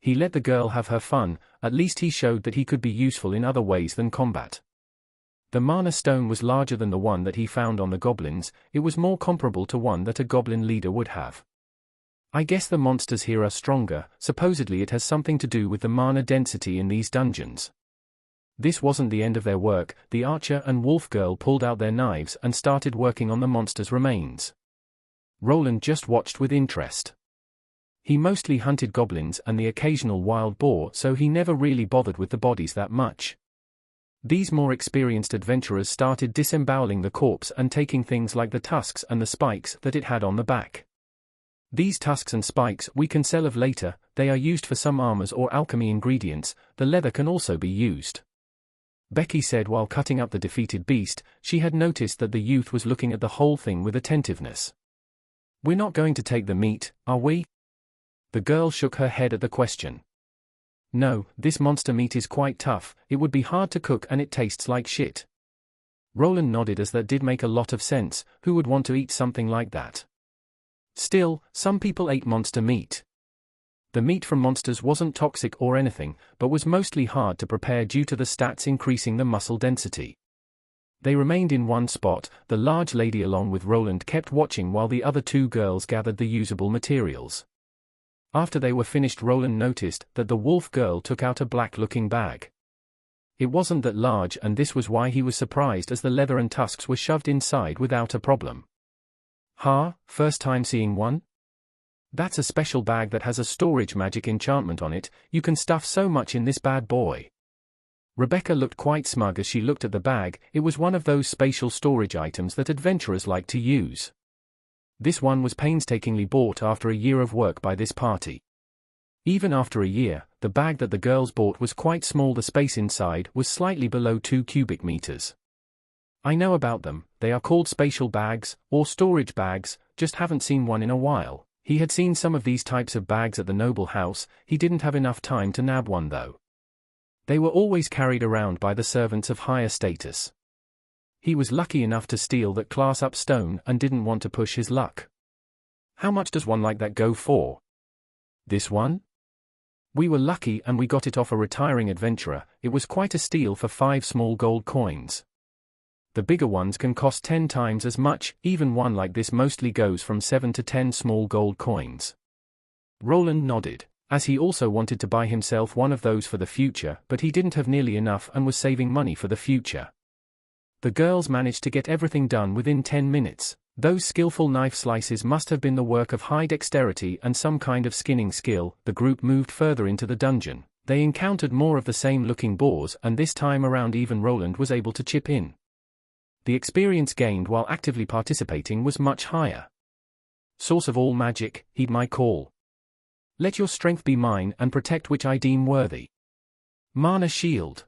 S1: He let the girl have her fun, at least he showed that he could be useful in other ways than combat. The mana stone was larger than the one that he found on the goblins, it was more comparable to one that a goblin leader would have. I guess the monsters here are stronger, supposedly it has something to do with the mana density in these dungeons. This wasn't the end of their work, the archer and wolf girl pulled out their knives and started working on the monster's remains. Roland just watched with interest. He mostly hunted goblins and the occasional wild boar, so he never really bothered with the bodies that much. These more experienced adventurers started disemboweling the corpse and taking things like the tusks and the spikes that it had on the back. These tusks and spikes we can sell of later, they are used for some armors or alchemy ingredients, the leather can also be used. Becky said while cutting up the defeated beast, she had noticed that the youth was looking at the whole thing with attentiveness. We're not going to take the meat, are we? The girl shook her head at the question. No, this monster meat is quite tough, it would be hard to cook and it tastes like shit. Roland nodded as that did make a lot of sense, who would want to eat something like that? Still, some people ate monster meat. The meat from monsters wasn't toxic or anything, but was mostly hard to prepare due to the stats increasing the muscle density. They remained in one spot, the large lady along with Roland kept watching while the other 2 girls gathered the usable materials. After they were finished, Roland noticed that the wolf girl took out a black-looking bag. It wasn't that large and this was why he was surprised as the leather and tusks were shoved inside without a problem. First time seeing one? That's a special bag that has a storage magic enchantment on it, you can stuff so much in this bad boy. Rebecca looked quite smug as she looked at the bag, it was one of those spatial storage items that adventurers like to use. This one was painstakingly bought after a year of work by this party. Even after a year, the bag that the girls bought was quite small, the space inside was slightly below 2 cubic meters. I know about them, they are called spatial bags, or storage bags, just haven't seen one in a while. He had seen some of these types of bags at the noble house, he didn't have enough time to nab one though. They were always carried around by the servants of higher status. He was lucky enough to steal that class-up stone and didn't want to push his luck. How much does one like that go for? This one? We were lucky and we got it off a retiring adventurer, it was quite a steal for 5 small gold coins. The bigger ones can cost 10 times as much, even one like this mostly goes from 7 to 10 small gold coins. Roland nodded, as he also wanted to buy himself one of those for the future, but he didn't have nearly enough and was saving money for the future. The girls managed to get everything done within 10 minutes. Those skillful knife slices must have been the work of high dexterity and some kind of skinning skill. The group moved further into the dungeon. They encountered more of the same looking boars and this time around even Roland was able to chip in. The experience gained while actively participating was much higher. Source of all magic, heed my call. Let your strength be mine and protect which I deem worthy. Mana shield.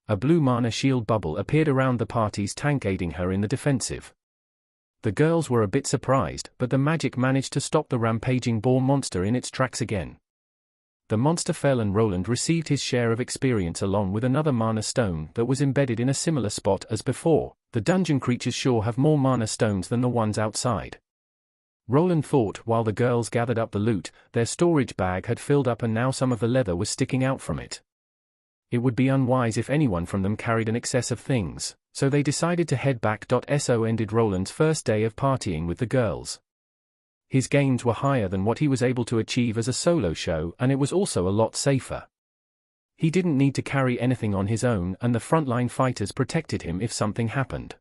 S1: A blue mana shield bubble appeared around the party's tank, aiding her in the defensive. The girls were a bit surprised, but the magic managed to stop the rampaging boar monster in its tracks again. The monster fell and Roland received his share of experience along with another mana stone that was embedded in a similar spot as before. The dungeon creatures sure have more mana stones than the ones outside. Roland thought while the girls gathered up the loot, their storage bag had filled up and now some of the leather was sticking out from it. It would be unwise if anyone from them carried an excess of things, so they decided to head back. So ended Roland's first day of partying with the girls. His gains were higher than what he was able to achieve as a solo show, and it was also a lot safer. He didn't need to carry anything on his own, and the frontline fighters protected him if something happened.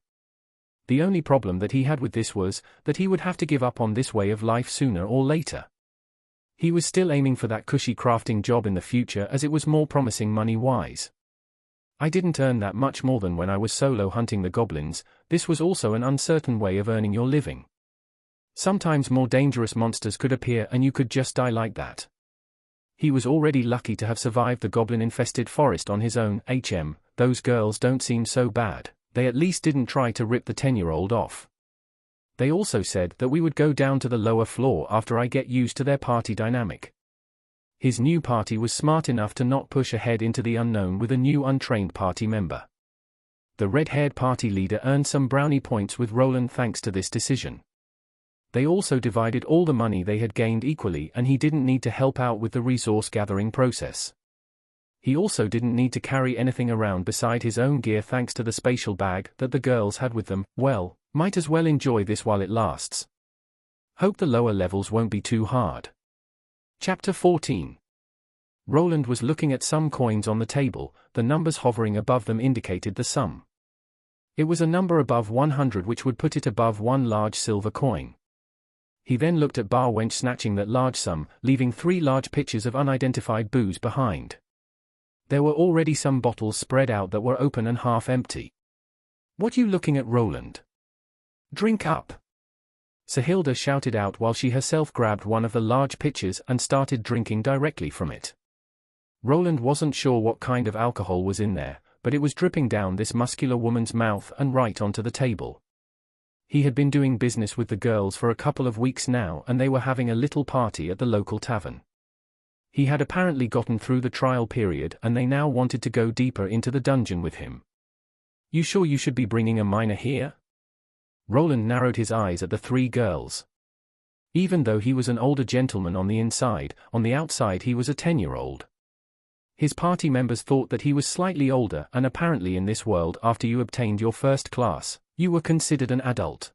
S1: The only problem that he had with this was that he would have to give up on this way of life sooner or later. He was still aiming for that cushy crafting job in the future as it was more promising money-wise. I didn't earn that much more than when I was solo hunting the goblins. This was also an uncertain way of earning your living. Sometimes more dangerous monsters could appear and you could just die like that. He was already lucky to have survived the goblin-infested forest on his own. Those girls don't seem so bad. They at least didn't try to rip the 10-year-old off. They also said that we would go down to the lower floor after I get used to their party dynamic. His new party was smart enough to not push ahead into the unknown with a new untrained party member. The red-haired party leader earned some brownie points with Roland thanks to this decision. They also divided all the money they had gained equally, and he didn't need to help out with the resource gathering process. He also didn't need to carry anything around beside his own gear thanks to the spatial bag that the girls had with them. Well, might as well enjoy this while it lasts. Hope the lower levels won't be too hard. Chapter 14. Roland was looking at some coins on the table. The numbers hovering above them indicated the sum. It was a number above 100, which would put it above one large silver coin. He then looked at Bar Wench snatching that large sum, leaving 3 large pitchers of unidentified booze behind. There were already some bottles spread out that were open and half empty. "What you looking at, Roland? Drink up!" Sahilda shouted out while she herself grabbed one of the large pitchers and started drinking directly from it. Roland wasn't sure what kind of alcohol was in there, but it was dripping down this muscular woman's mouth and right onto the table. He had been doing business with the girls for a couple of weeks now, and they were having a little party at the local tavern. He had apparently gotten through the trial period, and they now wanted to go deeper into the dungeon with him. "You sure you should be bringing a minor here?" Roland narrowed his eyes at the 3 girls. Even though he was an older gentleman on the inside, on the outside he was a 10-year-old. His party members thought that he was slightly older, and apparently in this world, after you obtained your first class, you were considered an adult.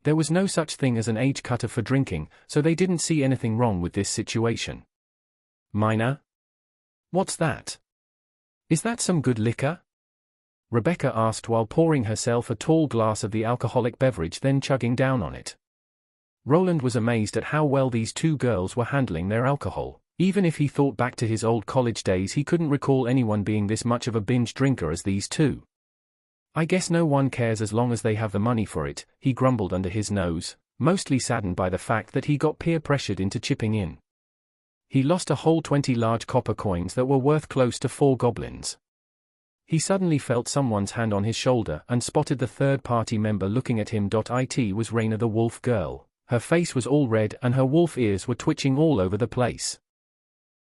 S1: There was no such thing as an age cutoff for drinking, so they didn't see anything wrong with this situation. "Minor? What's that? Is that some good liquor?" Rebecca asked while pouring herself a tall glass of the alcoholic beverage, then chugging down on it. Roland was amazed at how well these 2 girls were handling their alcohol. Even if he thought back to his old college days, he couldn't recall anyone being this much of a binge drinker as these 2. "I guess no one cares as long as they have the money for it," he grumbled under his nose, mostly saddened by the fact that he got peer-pressured into chipping in. He lost a whole 20 large copper coins that were worth close to 4 goblins. He suddenly felt someone's hand on his shoulder and spotted the third-party member looking at him. It was Raina, the wolf girl. Her face was all red and her wolf ears were twitching all over the place.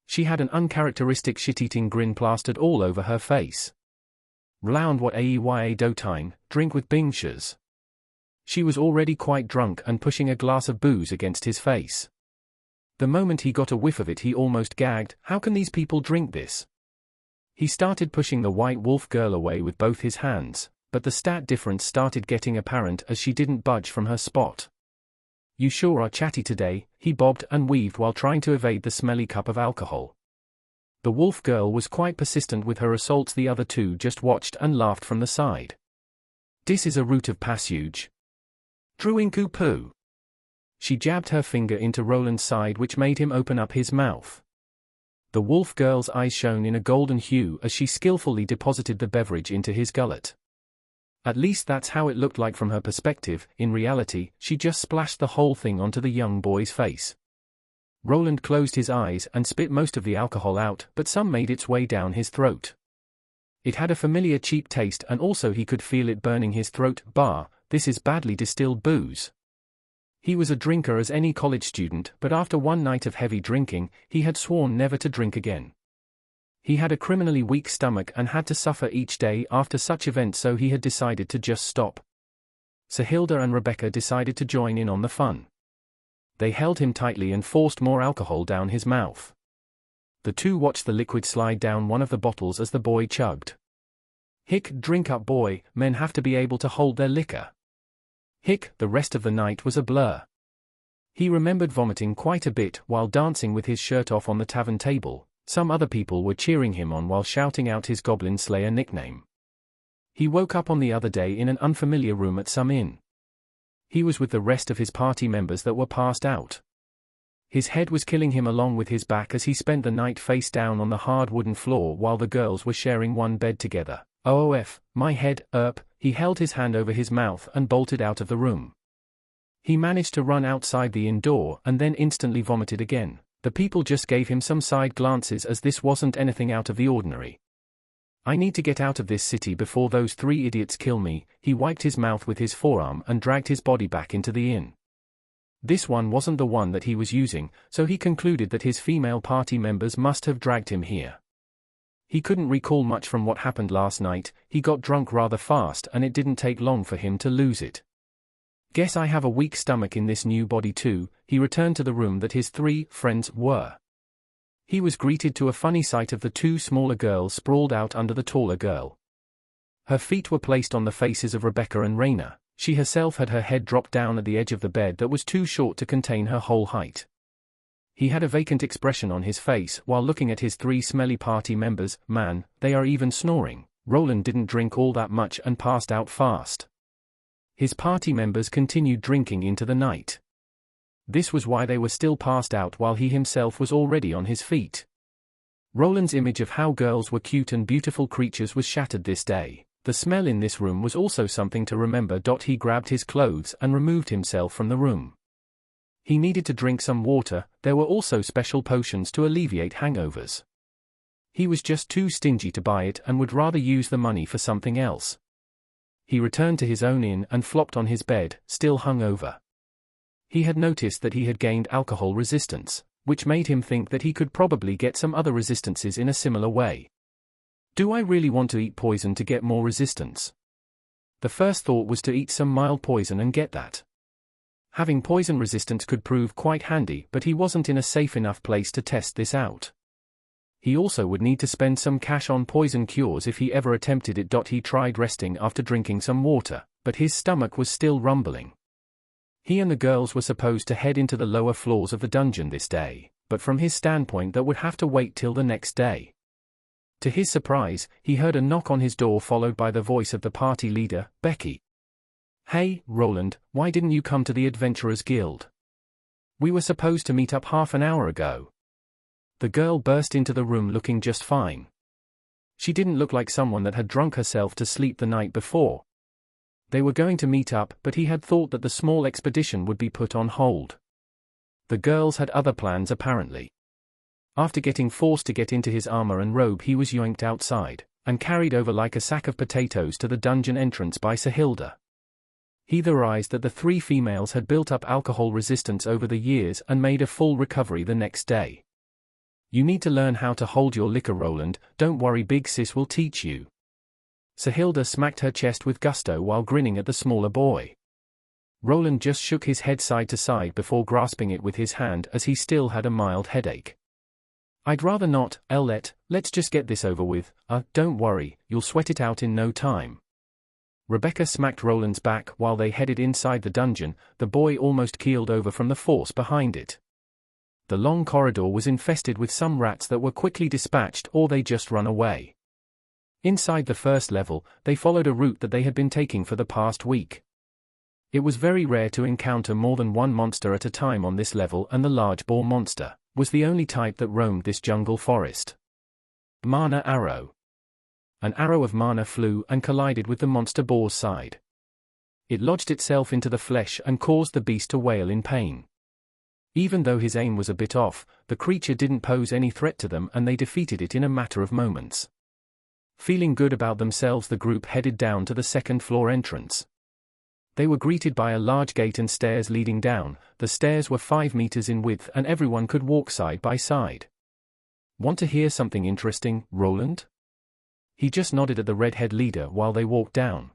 S1: She had an uncharacteristic shit-eating grin plastered all over her face. "Round what aeya dotine, drink with bingshas." She was already quite drunk and pushing a glass of booze against his face. The moment he got a whiff of it he almost gagged. How can these people drink this? He started pushing the white wolf girl away with both his hands, but the stat difference started getting apparent as she didn't budge from her spot. "You sure are chatty today," he bobbed and weaved while trying to evade the smelly cup of alcohol. The wolf girl was quite persistent with her assaults. The other 2 just watched and laughed from the side. "This is a route of passage. Druinku poo." She jabbed her finger into Roland's side, which made him open up his mouth. The wolf girl's eyes shone in a golden hue as she skillfully deposited the beverage into his gullet. At least that's how it looked like from her perspective. In reality, she just splashed the whole thing onto the young boy's face. Roland closed his eyes and spit most of the alcohol out, but some made its way down his throat. It had a familiar cheap taste, and also he could feel it burning his throat. This is badly distilled booze. He was a drinker as any college student, but after one night of heavy drinking, he had sworn never to drink again. He had a criminally weak stomach and had to suffer each day after such events, so he had decided to just stop. Sahilda and Rebecca decided to join in on the fun. They held him tightly and forced more alcohol down his mouth. The two watched the liquid slide down one of the bottles as the boy chugged. Hick, drink up boy, men have to be able to hold their liquor. Hick, the rest of the night was a blur. He remembered vomiting quite a bit while dancing with his shirt off on the tavern table. Some other people were cheering him on while shouting out his Goblin Slayer nickname. He woke up on the other day in an unfamiliar room at some inn. He was with the rest of his party members that were passed out. His head was killing him along with his back as he spent the night face down on the hard wooden floor while the girls were sharing one bed together. OOF, my head, he held his hand over his mouth and bolted out of the room. He managed to run outside the inn door and then instantly vomited again. The people just gave him some side glances as this wasn't anything out of the ordinary. I need to get out of this city before those three idiots kill me. He wiped his mouth with his forearm and dragged his body back into the inn. This one wasn't the one that he was using, so he concluded that his female party members must have dragged him here. He couldn't recall much from what happened last night. He got drunk rather fast and it didn't take long for him to lose it. Guess I have a weak stomach in this new body too. He returned to the room that his three friends were. He was greeted to a funny sight of the two smaller girls sprawled out under the taller girl. Her feet were placed on the faces of Rebecca and Raina. She herself had her head dropped down at the edge of the bed that was too short to contain her whole height. He had a vacant expression on his face while looking at his three smelly party members. Man, they are even snoring. Roland didn't drink all that much and passed out fast. His party members continued drinking into the night. This was why they were still passed out while he himself was already on his feet. Roland's image of how girls were cute and beautiful creatures was shattered this day. The smell in this room was also something to remember. He grabbed his clothes and removed himself from the room. He needed to drink some water. There were also special potions to alleviate hangovers. He was just too stingy to buy it and would rather use the money for something else. He returned to his own inn and flopped on his bed, still hungover. He had noticed that he had gained alcohol resistance, which made him think that he could probably get some other resistances in a similar way. Do I really want to eat poison to get more resistance? The first thought was to eat some mild poison and get that. Having poison resistance could prove quite handy, but he wasn't in a safe enough place to test this out. He also would need to spend some cash on poison cures if he ever attempted it. He tried resting after drinking some water, but his stomach was still rumbling. He and the girls were supposed to head into the lower floors of the dungeon this day, but from his standpoint that would have to wait till the next day. To his surprise, he heard a knock on his door followed by the voice of the party leader, Becky. Hey, Roland, why didn't you come to the Adventurers Guild? We were supposed to meet up half an hour ago. The girl burst into the room looking just fine. She didn't look like someone that had drunk herself to sleep the night before. They were going to meet up, but he had thought that the small expedition would be put on hold. The girls had other plans apparently. After getting forced to get into his armor and robe, he was yoinked outside, and carried over like a sack of potatoes to the dungeon entrance by Sahilda. He theorized that the three females had built up alcohol resistance over the years and made a full recovery the next day. You need to learn how to hold your liquor, Roland. Don't worry, big sis will teach you. Sahilda smacked her chest with gusto while grinning at the smaller boy. Roland just shook his head side to side before grasping it with his hand as he still had a mild headache. I'd rather not, let's just get this over with. Don't worry, you'll sweat it out in no time. Rebecca smacked Roland's back while they headed inside the dungeon. The boy almost keeled over from the force behind it. The long corridor was infested with some rats that were quickly dispatched or they just run away. Inside the first level, they followed a route that they had been taking for the past week. It was very rare to encounter more than one monster at a time on this level, and the large boar monster was the only type that roamed this jungle forest. Mana arrow. An arrow of mana flew and collided with the monster boar's side. It lodged itself into the flesh and caused the beast to wail in pain. Even though his aim was a bit off, the creature didn't pose any threat to them and they defeated it in a matter of moments. Feeling good about themselves, the group headed down to the second floor entrance. They were greeted by a large gate and stairs leading down. The stairs were 5 meters in width and everyone could walk side by side. Want to hear something interesting, Roland? He just nodded at the redhead leader while they walked down.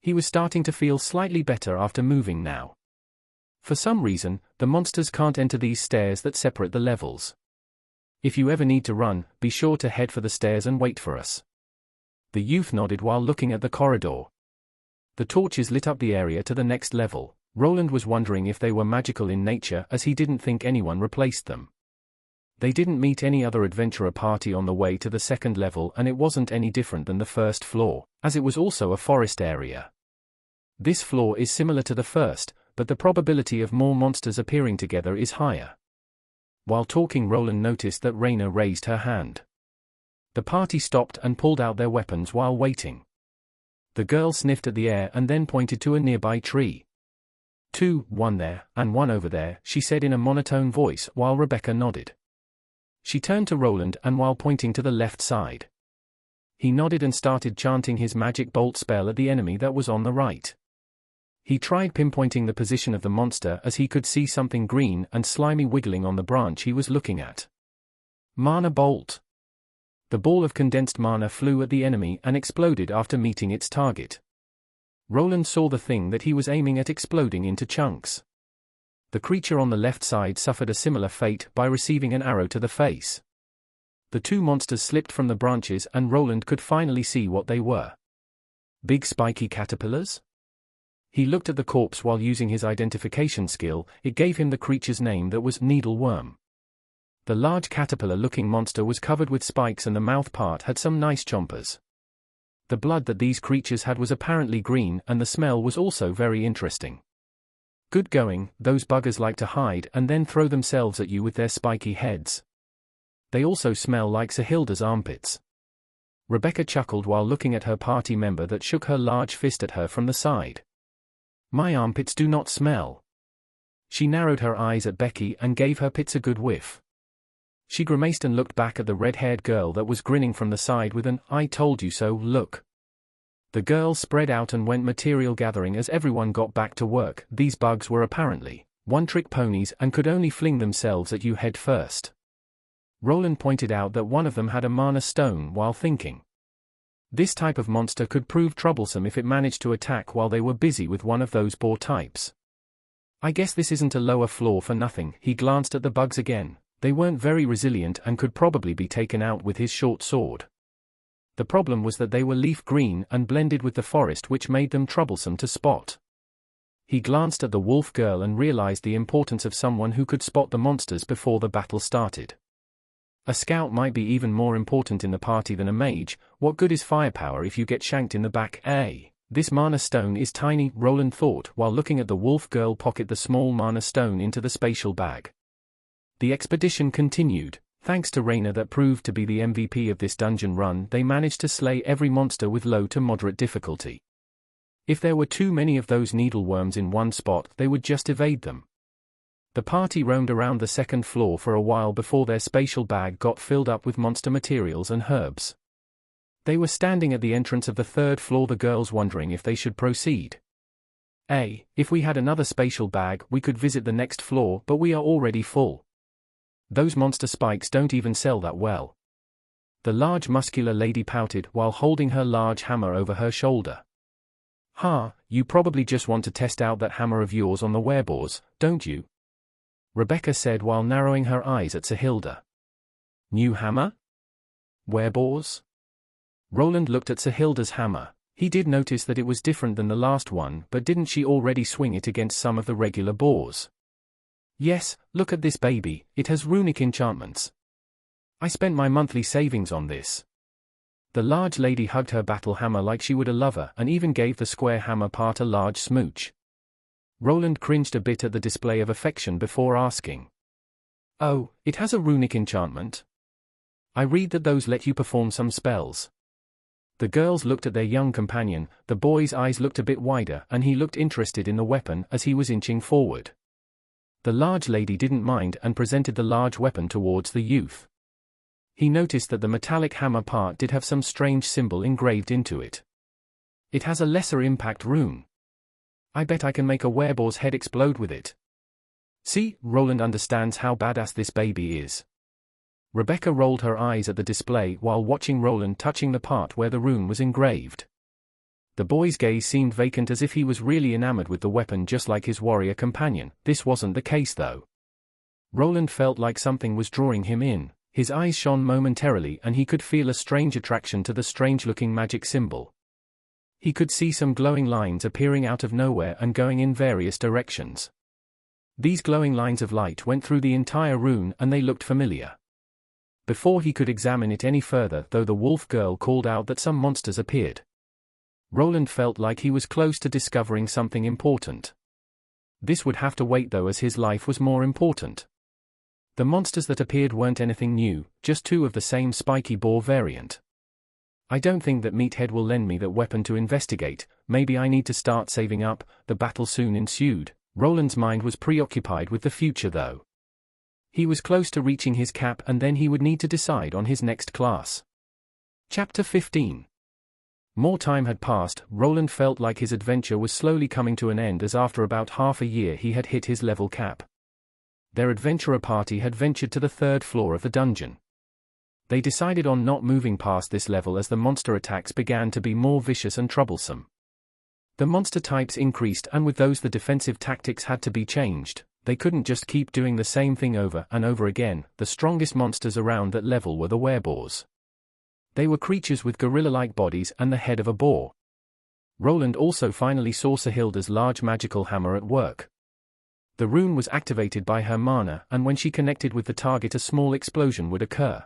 S1: He was starting to feel slightly better after moving now. For some reason, the monsters can't enter these stairs that separate the levels. If you ever need to run, be sure to head for the stairs and wait for us." The youth nodded while looking at the corridor. The torches lit up the area to the next level. Roland was wondering if they were magical in nature, as he didn't think anyone replaced them. They didn't meet any other adventurer party on the way to the second level, and it wasn't any different than the first floor, as it was also a forest area. This floor is similar to the first, but the probability of more monsters appearing together is higher. While talking, Roland noticed that Raina raised her hand. The party stopped and pulled out their weapons while waiting. The girl sniffed at the air and then pointed to a nearby tree. "Two, one there, and one over there," she said in a monotone voice while Rebecca nodded. She turned to Roland and while pointing to the left side. He nodded and started chanting his magic bolt spell at the enemy that was on the right. He tried pinpointing the position of the monster as he could see something green and slimy wiggling on the branch he was looking at. Mana bolt. The ball of condensed mana flew at the enemy and exploded after meeting its target. Roland saw the thing that he was aiming at exploding into chunks. The creature on the left side suffered a similar fate by receiving an arrow to the face. The two monsters slipped from the branches and Roland could finally see what they were. Big spiky caterpillars? He looked at the corpse while using his identification skill. It gave him the creature's name, that was needleworm. The large caterpillar-looking monster was covered with spikes and the mouth part had some nice chompers. The blood that these creatures had was apparently green and the smell was also very interesting. Good going, those buggers like to hide and then throw themselves at you with their spiky heads. They also smell like Sahilda's armpits. Rebecca chuckled while looking at her party member that shook her large fist at her from the side. "My armpits do not smell." She narrowed her eyes at Becky and gave her pits a good whiff. She grimaced and looked back at the red-haired girl that was grinning from the side with an "I told you so" look. The girl spread out and went material gathering as everyone got back to work. These bugs were apparently one-trick ponies and could only fling themselves at you head first. Roland pointed out that one of them had a mana stone while thinking. This type of monster could prove troublesome if it managed to attack while they were busy with one of those boar types. "I guess this isn't a lower floor for nothing." He glanced at the bugs again. They weren't very resilient and could probably be taken out with his short sword. The problem was that they were leaf green and blended with the forest, which made them troublesome to spot. He glanced at the wolf girl and realized the importance of someone who could spot the monsters before the battle started. A scout might be even more important in the party than a mage. What good is firepower if you get shanked in the back? This mana stone is tiny, Roland thought while looking at the wolf girl pocket the small mana stone into the spatial bag. The expedition continued. Thanks to Raina, that proved to be the MVP of this dungeon run, they managed to slay every monster with low to moderate difficulty. If there were too many of those needleworms in one spot, they would just evade them. The party roamed around the second floor for a while before their spatial bag got filled up with monster materials and herbs. They were standing at the entrance of the third floor, the girls wondering if they should proceed. If we had another spatial bag, we could visit the next floor, but we are already full. Those monster spikes don't even sell that well. The large muscular lady pouted while holding her large hammer over her shoulder. You probably just want to test out that hammer of yours on the werebores, don't you?" Rebecca said while narrowing her eyes at Sahilda. "New hammer? Werebores?" Roland looked at Sahilda's hammer. He did notice that it was different than the last one, but didn't she already swing it against some of the regular boars? "Yes, look at this baby, it has runic enchantments. I spent my monthly savings on this." The large lady hugged her battle hammer like she would a lover and even gave the square hammer part a large smooch. Roland cringed a bit at the display of affection before asking. "Oh, it has a runic enchantment? I read that those let you perform some spells." The girls looked at their young companion. The boy's eyes looked a bit wider and he looked interested in the weapon as he was inching forward. The large lady didn't mind and presented the large weapon towards the youth. He noticed that the metallic hammer part did have some strange symbol engraved into it. "It has a lesser impact rune. I bet I can make a wereboar's head explode with it." "See, Roland understands how badass this baby is." Rebecca rolled her eyes at the display while watching Roland touching the part where the rune was engraved. The boy's gaze seemed vacant, as if he was really enamored with the weapon just like his warrior companion. This wasn't the case though. Roland felt like something was drawing him in. His eyes shone momentarily and he could feel a strange attraction to the strange-looking magic symbol. He could see some glowing lines appearing out of nowhere and going in various directions. These glowing lines of light went through the entire rune and they looked familiar. Before he could examine it any further, though, the wolf girl called out that some monsters appeared. Roland felt like he was close to discovering something important. This would have to wait though, as his life was more important. The monsters that appeared weren't anything new, just two of the same spiky boar variant. I don't think that Meathead will lend me that weapon to investigate. Maybe I need to start saving up. The battle soon ensued. Roland's mind was preoccupied with the future though. He was close to reaching his cap and then he would need to decide on his next class. Chapter 15. More time had passed. Roland felt like his adventure was slowly coming to an end, as after about half a year he had hit his level cap. Their adventurer party had ventured to the 3rd floor of the dungeon. They decided on not moving past this level as the monster attacks began to be more vicious and troublesome. The monster types increased, and with those the defensive tactics had to be changed. They couldn't just keep doing the same thing over and over again. The strongest monsters around that level were the wereboars. They were creatures with gorilla-like bodies and the head of a boar. Roland also finally saw Sahilda's large magical hammer at work. The rune was activated by her mana, and when she connected with the target a small explosion would occur.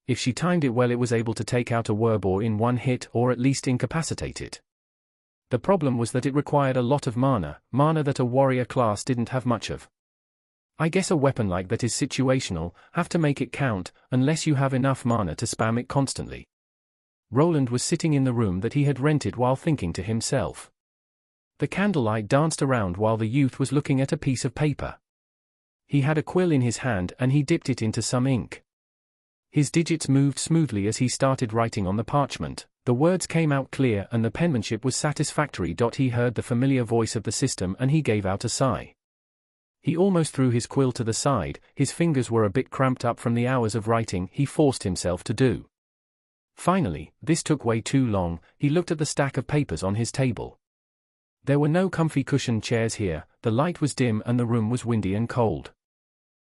S1: If she timed it well, it was able to take out a wereboar in one hit, or at least incapacitate it. The problem was that it required a lot of mana that a warrior class didn't have much of. I guess a weapon like that is situational, have to make it count, unless you have enough mana to spam it constantly. Roland was sitting in the room that he had rented while thinking to himself. The candlelight danced around while the youth was looking at a piece of paper. He had a quill in his hand and he dipped it into some ink. His digits moved smoothly as he started writing on the parchment. The words came out clear and the penmanship was satisfactory. He heard the familiar voice of the system and he gave out a sigh. He almost threw his quill to the side. His fingers were a bit cramped up from the hours of writing he forced himself to do. Finally, this took way too long. He looked at the stack of papers on his table. There were no comfy cushioned chairs here, the light was dim and the room was windy and cold.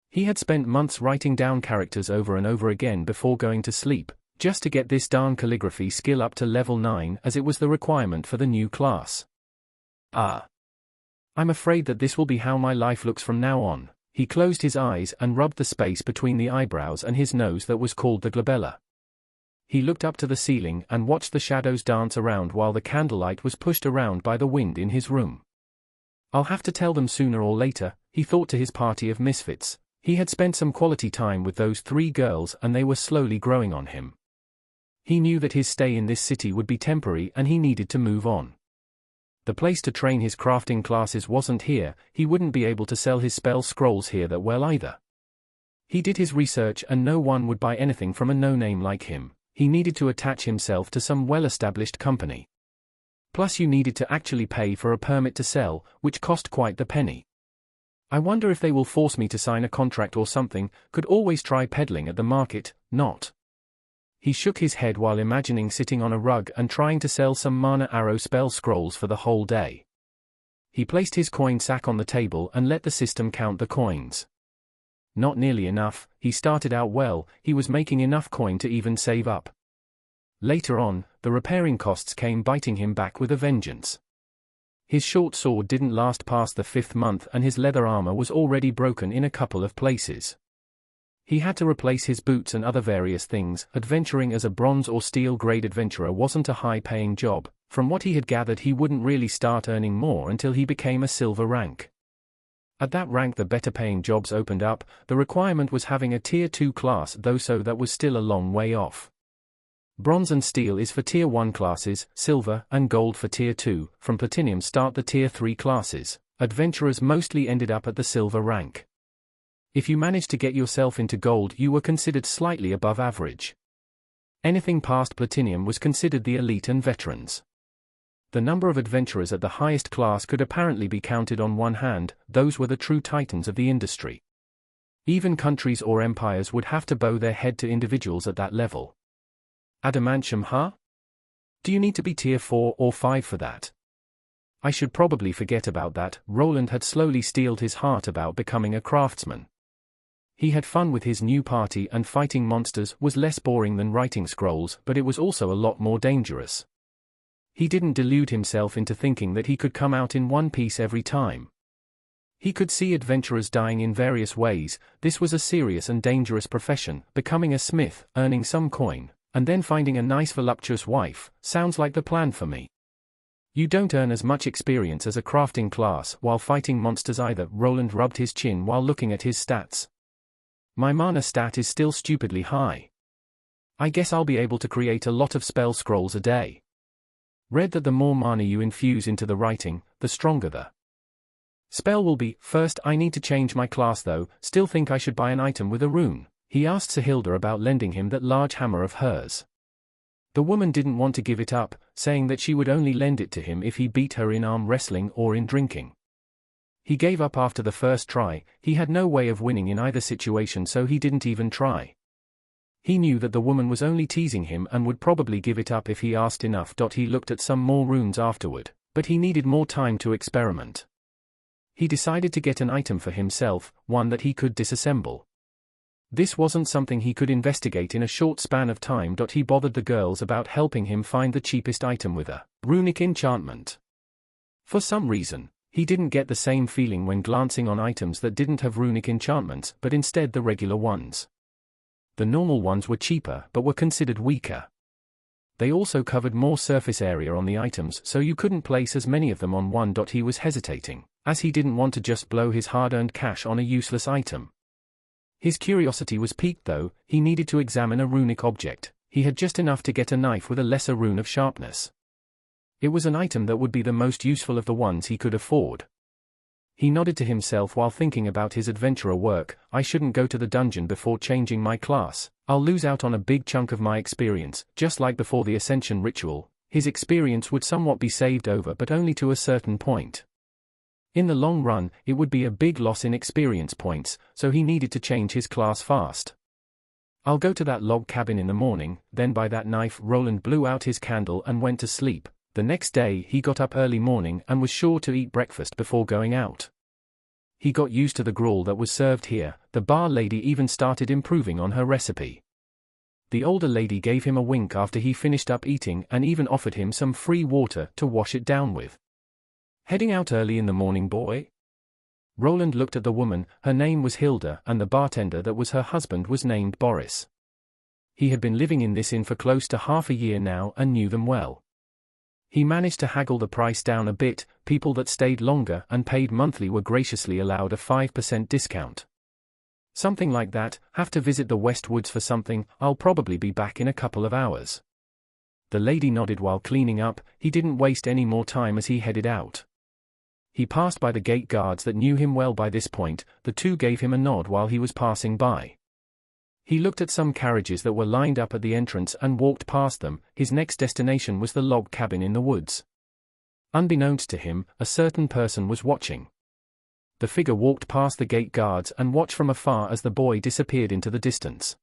S1: He had spent months writing down characters over and over again before going to sleep, just to get this darn calligraphy skill up to level 9, as it was the requirement for the new class. I'm afraid that this will be how my life looks from now on. He closed his eyes and rubbed the space between the eyebrows and his nose that was called the glabella. He looked up to the ceiling and watched the shadows dance around while the candlelight was pushed around by the wind in his room. I'll have to tell them sooner or later, he thought to his party of misfits. He had spent some quality time with those 3 girls and they were slowly growing on him. He knew that his stay in this city would be temporary and he needed to move on. The place to train his crafting classes wasn't here. He wouldn't be able to sell his spell scrolls here that well either. He did his research and no one would buy anything from a no-name like him. He needed to attach himself to some well-established company. Plus you needed to actually pay for a permit to sell, which cost quite the penny. I wonder if they will force me to sign a contract or something. Could always try peddling at the market, not. He shook his head while imagining sitting on a rug and trying to sell some mana arrow spell scrolls for the whole day. He placed his coin sack on the table and let the system count the coins. Not nearly enough. He started out well, he was making enough coin to even save up. Later on, the repairing costs came biting him back with a vengeance. His short sword didn't last past the 5th month and his leather armor was already broken in a couple of places. He had to replace his boots and other various things. Adventuring as a bronze or steel grade adventurer wasn't a high-paying job. From what he had gathered, he wouldn't really start earning more until he became a silver rank. At that rank the better paying jobs opened up. The requirement was having a tier 2 class though, so that was still a long way off. Bronze and steel is for tier 1 classes, silver and gold for tier 2, from platinum start the tier 3 classes. Adventurers mostly ended up at the silver rank. If you managed to get yourself into gold you were considered slightly above average. Anything past platinum was considered the elite and veterans. The number of adventurers at the highest class could apparently be counted on one hand. Those were the true titans of the industry. Even countries or empires would have to bow their head to individuals at that level. Adamantium, huh? Do you need to be tier 4 or 5 for that? I should probably forget about that. Roland had slowly steeled his heart about becoming a craftsman. He had fun with his new party, and fighting monsters was less boring than writing scrolls, but it was also a lot more dangerous. He didn't delude himself into thinking that he could come out in one piece every time. He could see adventurers dying in various ways. This was a serious and dangerous profession. Becoming a smith, earning some coin, and then finding a nice voluptuous wife, sounds like the plan for me. You don't earn as much experience as a crafting class while fighting monsters either. Roland rubbed his chin while looking at his stats. My mana stat is still stupidly high. I guess I'll be able to create a lot of spell scrolls a day. Read that the more mana you infuse into the writing, the stronger the spell will be. First, I need to change my class though. Still think I should buy an item with a rune. He asked Sahilda about lending him that large hammer of hers. The woman didn't want to give it up, saying that she would only lend it to him if he beat her in arm wrestling or in drinking. He gave up after the first try. He had no way of winning in either situation, so he didn't even try. He knew that the woman was only teasing him and would probably give it up if he asked enough. He looked at some more runes afterward, but he needed more time to experiment. He decided to get an item for himself, one that he could disassemble. This wasn't something he could investigate in a short span of time. He bothered the girls about helping him find the cheapest item with a runic enchantment. For some reason, he didn't get the same feeling when glancing on items that didn't have runic enchantments, but instead the regular ones. The normal ones were cheaper but were considered weaker. They also covered more surface area on the items, so you couldn't place as many of them on one. He was hesitating, as he didn't want to just blow his hard-earned cash on a useless item. His curiosity was piqued though. He needed to examine a runic object. He had just enough to get a knife with a lesser rune of sharpness. It was an item that would be the most useful of the ones he could afford. He nodded to himself while thinking about his adventurer work. I shouldn't go to the dungeon before changing my class. I'll lose out on a big chunk of my experience. Just like before the ascension ritual, his experience would somewhat be saved over, but only to a certain point. In the long run, it would be a big loss in experience points, so he needed to change his class fast. I'll go to that log cabin in the morning, then buy that knife. Roland blew out his candle and went to sleep. The next day he got up early morning and was sure to eat breakfast before going out. He got used to the gruel that was served here. The bar lady even started improving on her recipe. The older lady gave him a wink after he finished up eating and even offered him some free water to wash it down with. Heading out early in the morning, boy? Roland looked at the woman. Her name was Hilda, and the bartender that was her husband was named Boris. He had been living in this inn for close to half a year now and knew them well. He managed to haggle the price down a bit. People that stayed longer and paid monthly were graciously allowed a 5% discount. Something like that. Have to visit the West Woods for something. I'll probably be back in a couple of hours. The lady nodded while cleaning up. He didn't waste any more time as he headed out. He passed by the gate guards that knew him well by this point. The two gave him a nod while he was passing by. He looked at some carriages that were lined up at the entrance and walked past them. His next destination was the log cabin in the woods. Unbeknownst to him, a certain person was watching. The figure walked past the gate guards and watched from afar as the boy disappeared into the distance.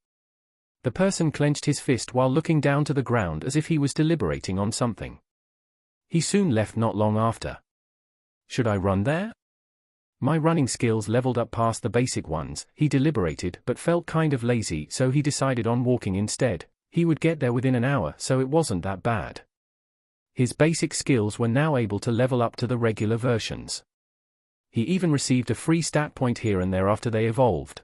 S1: The person clenched his fist while looking down to the ground as if he was deliberating on something. He soon left not long after. Should I run there? My running skills leveled up past the basic ones. He deliberated but felt kind of lazy, so he decided on walking instead. He would get there within an hour, so it wasn't that bad. His basic skills were now able to level up to the regular versions. He even received a free stat point here and there after they evolved.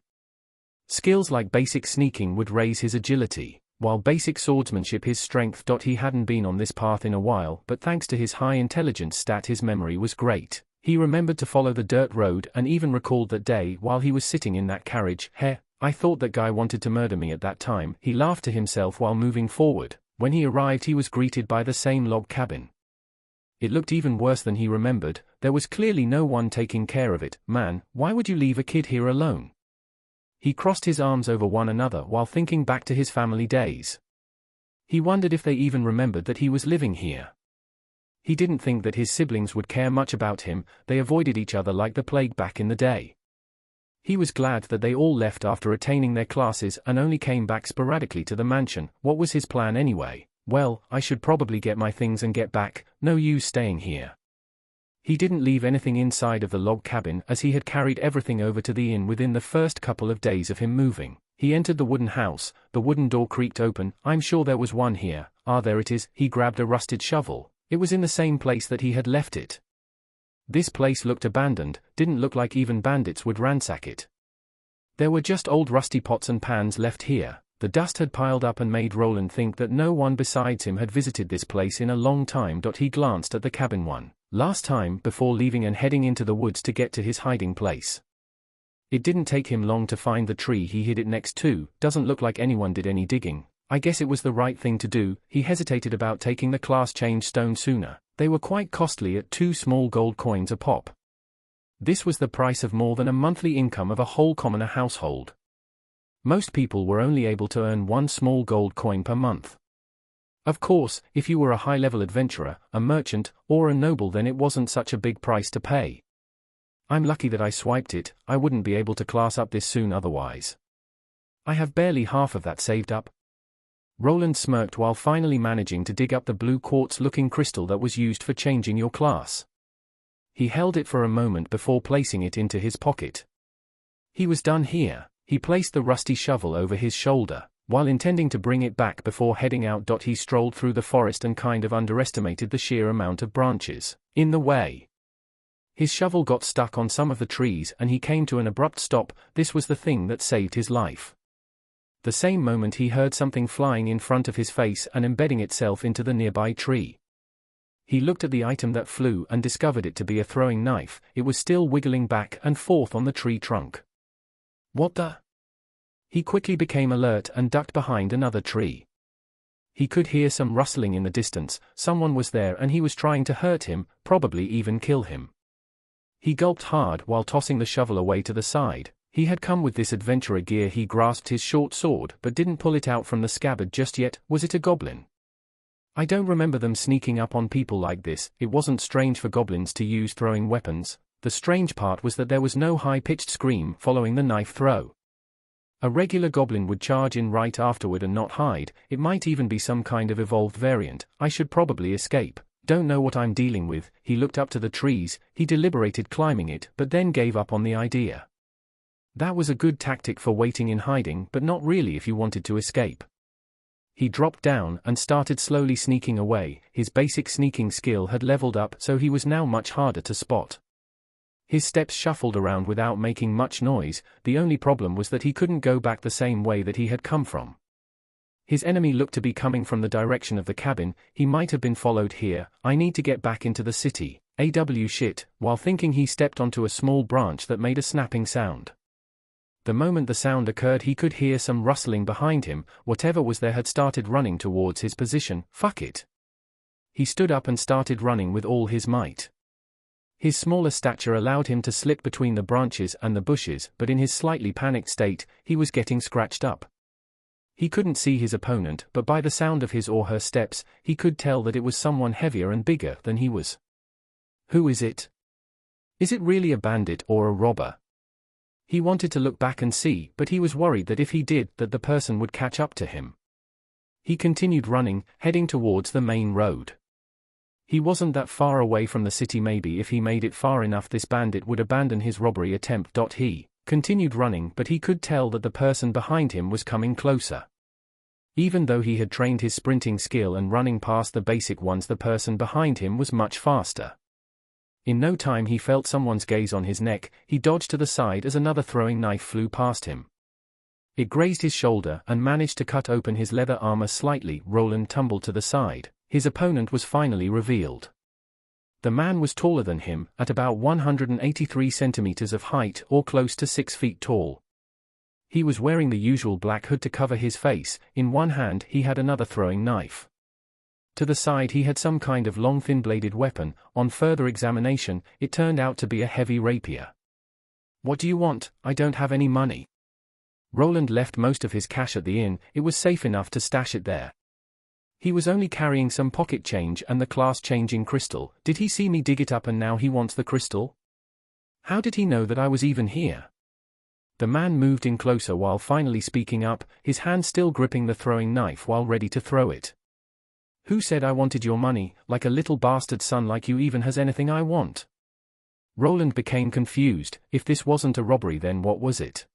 S1: Skills like basic sneaking would raise his agility, while basic swordsmanship his strength. He hadn't been on this path in a while, but thanks to his high intelligence stat his memory was great. He remembered to follow the dirt road and even recalled that day while he was sitting in that carriage. I thought that guy wanted to murder me at that time. He laughed to himself while moving forward. When he arrived he was greeted by the same log cabin. It looked even worse than he remembered. There was clearly no one taking care of it. Man, why would you leave a kid here alone? He crossed his arms over one another while thinking back to his family days. He wondered if they even remembered that he was living here. He didn't think that his siblings would care much about him. They avoided each other like the plague back in the day. He was glad that they all left after attaining their classes and only came back sporadically to the mansion. What was his plan anyway? Well, I should probably get my things and get back. No use staying here. He didn't leave anything inside of the log cabin as he had carried everything over to the inn within the first couple of days of him moving. He entered the wooden house, the wooden door creaked open. I'm sure there was one here. Ah, there it is. He grabbed a rusted shovel. It was in the same place that he had left it. This place looked abandoned, didn't look like even bandits would ransack it. There were just old rusty pots and pans left here. The dust had piled up and made Roland think that no one besides him had visited this place in a long time. He glanced at the cabin one last time before leaving and heading into the woods to get to his hiding place. It didn't take him long to find the tree he hid it next to. Doesn't look like anyone did any digging. I guess it was the right thing to do. He hesitated about taking the class change stone sooner. They were quite costly at 2 small gold coins a pop. This was the price of more than a monthly income of a whole commoner household. Most people were only able to earn 1 small gold coin per month. Of course, if you were a high-level adventurer, a merchant, or a noble, then it wasn't such a big price to pay. I'm lucky that I swiped it. I wouldn't be able to class up this soon otherwise. I have barely half of that saved up. Roland smirked while finally managing to dig up the blue quartz-looking crystal that was used for changing your class. He held it for a moment before placing it into his pocket. He was done here. He placed the rusty shovel over his shoulder, while intending to bring it back before heading out. He strolled through the forest and kind of underestimated the sheer amount of branches in the way. His shovel got stuck on some of the trees and he came to an abrupt stop. This was the thing that saved his life. The same moment he heard something flying in front of his face and embedding itself into the nearby tree. He looked at the item that flew and discovered it to be a throwing knife. It was still wiggling back and forth on the tree trunk. What the? He quickly became alert and ducked behind another tree. He could hear some rustling in the distance. Someone was there and he was trying to hurt him, probably even kill him. He gulped hard while tossing the shovel away to the side. He had come with this adventurer gear. He grasped his short sword but didn't pull it out from the scabbard just yet. Was it a goblin? I don't remember them sneaking up on people like this. It wasn't strange for goblins to use throwing weapons. The strange part was that there was no high-pitched scream following the knife throw. A regular goblin would charge in right afterward and not hide. It might even be some kind of evolved variant. I should probably escape. Don't know what I'm dealing with. He looked up to the trees. He deliberated climbing it but then gave up on the idea. That was a good tactic for waiting in hiding, but not really if you wanted to escape. He dropped down and started slowly sneaking away. His basic sneaking skill had leveled up, so he was now much harder to spot. His steps shuffled around without making much noise. The only problem was that he couldn't go back the same way that he had come from. His enemy looked to be coming from the direction of the cabin. He might have been followed here. I need to get back into the city. Shit. While thinking, he stepped onto a small branch that made a snapping sound. The moment the sound occurred, he could hear some rustling behind him. Whatever was there had started running towards his position. Fuck it. He stood up and started running with all his might. His smaller stature allowed him to slip between the branches and the bushes, but in his slightly panicked state, he was getting scratched up. He couldn't see his opponent, but by the sound of his or her steps, he could tell that it was someone heavier and bigger than he was. Who is it? Is it really a bandit or a robber? He wanted to look back and see, but he was worried that if he did, that the person would catch up to him. He continued running, heading towards the main road. He wasn't that far away from the city. Maybe if he made it far enough, this bandit would abandon his robbery attempt. He continued running, but he could tell that the person behind him was coming closer. Even though he had trained his sprinting skill and running past the basic ones, the person behind him was much faster. In no time he felt someone's gaze on his neck. He dodged to the side as another throwing knife flew past him. It grazed his shoulder and managed to cut open his leather armor slightly. Roland tumbled to the side. His opponent was finally revealed. The man was taller than him, at about 183 centimeters of height or close to 6 feet tall. He was wearing the usual black hood to cover his face. In one hand he had another throwing knife. To the side he had some kind of long thin-bladed weapon. On further examination, it turned out to be a heavy rapier. "What do you want? I don't have any money." Roland left most of his cash at the inn. It was safe enough to stash it there. He was only carrying some pocket change and the class-changing crystal. Did he see me dig it up and now he wants the crystal? How did he know that I was even here? The man moved in closer while finally speaking up, his hand still gripping the throwing knife while ready to throw it. "Who said I wanted your money? Like a little bastard son like you even has anything I want?" Roland became confused. If this wasn't a robbery, then what was it?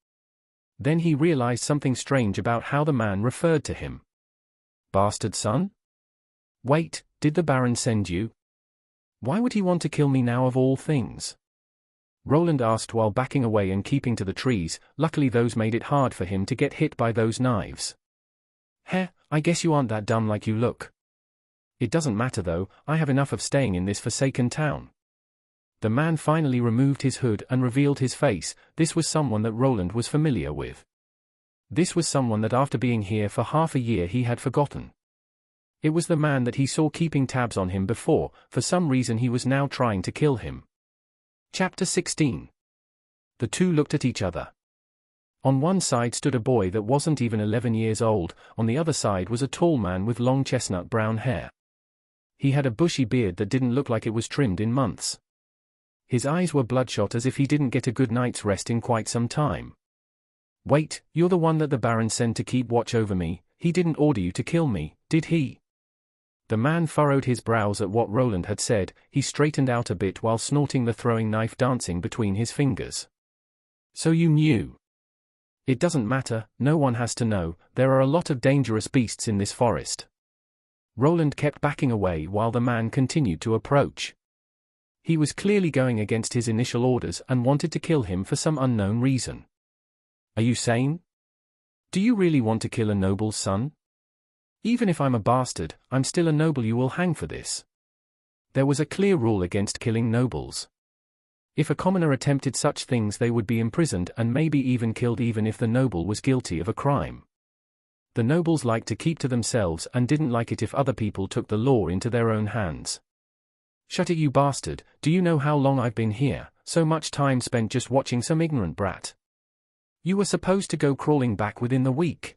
S1: Then he realized something strange about how the man referred to him. Bastard son? Wait, did the Baron send you? Why would he want to kill me now of all things? Roland asked while backing away and keeping to the trees. Luckily those made it hard for him to get hit by those knives. Heh, I guess you aren't that dumb like you look. It doesn't matter though, I have enough of staying in this forsaken town. The man finally removed his hood and revealed his face. This was someone that Roland was familiar with. This was someone that after being here for half a year he had forgotten. It was the man that he saw keeping tabs on him before. For some reason he was now trying to kill him. Chapter 16. The two looked at each other. On one side stood a boy that wasn't even 11 years old, on the other side was a tall man with long chestnut brown hair. He had a bushy beard that didn't look like it was trimmed in months. His eyes were bloodshot as if he didn't get a good night's rest in quite some time. Wait, you're the one that the Baron sent to keep watch over me. He didn't order you to kill me, did he? The man furrowed his brows at what Roland had said. He straightened out a bit while snorting, the throwing knife dancing between his fingers. So you knew? It doesn't matter, no one has to know. There are a lot of dangerous beasts in this forest. Roland kept backing away while the man continued to approach. He was clearly going against his initial orders and wanted to kill him for some unknown reason. Are you sane? Do you really want to kill a noble's son? Even if I'm a bastard, I'm still a noble. You will hang for this. There was a clear rule against killing nobles. If a commoner attempted such things, they would be imprisoned and maybe even killed, even if the noble was guilty of a crime. The nobles liked to keep to themselves and didn't like it if other people took the law into their own hands. Shut it, you bastard. Do you know how long I've been here? So much time spent just watching some ignorant brat. You were supposed to go crawling back within the week.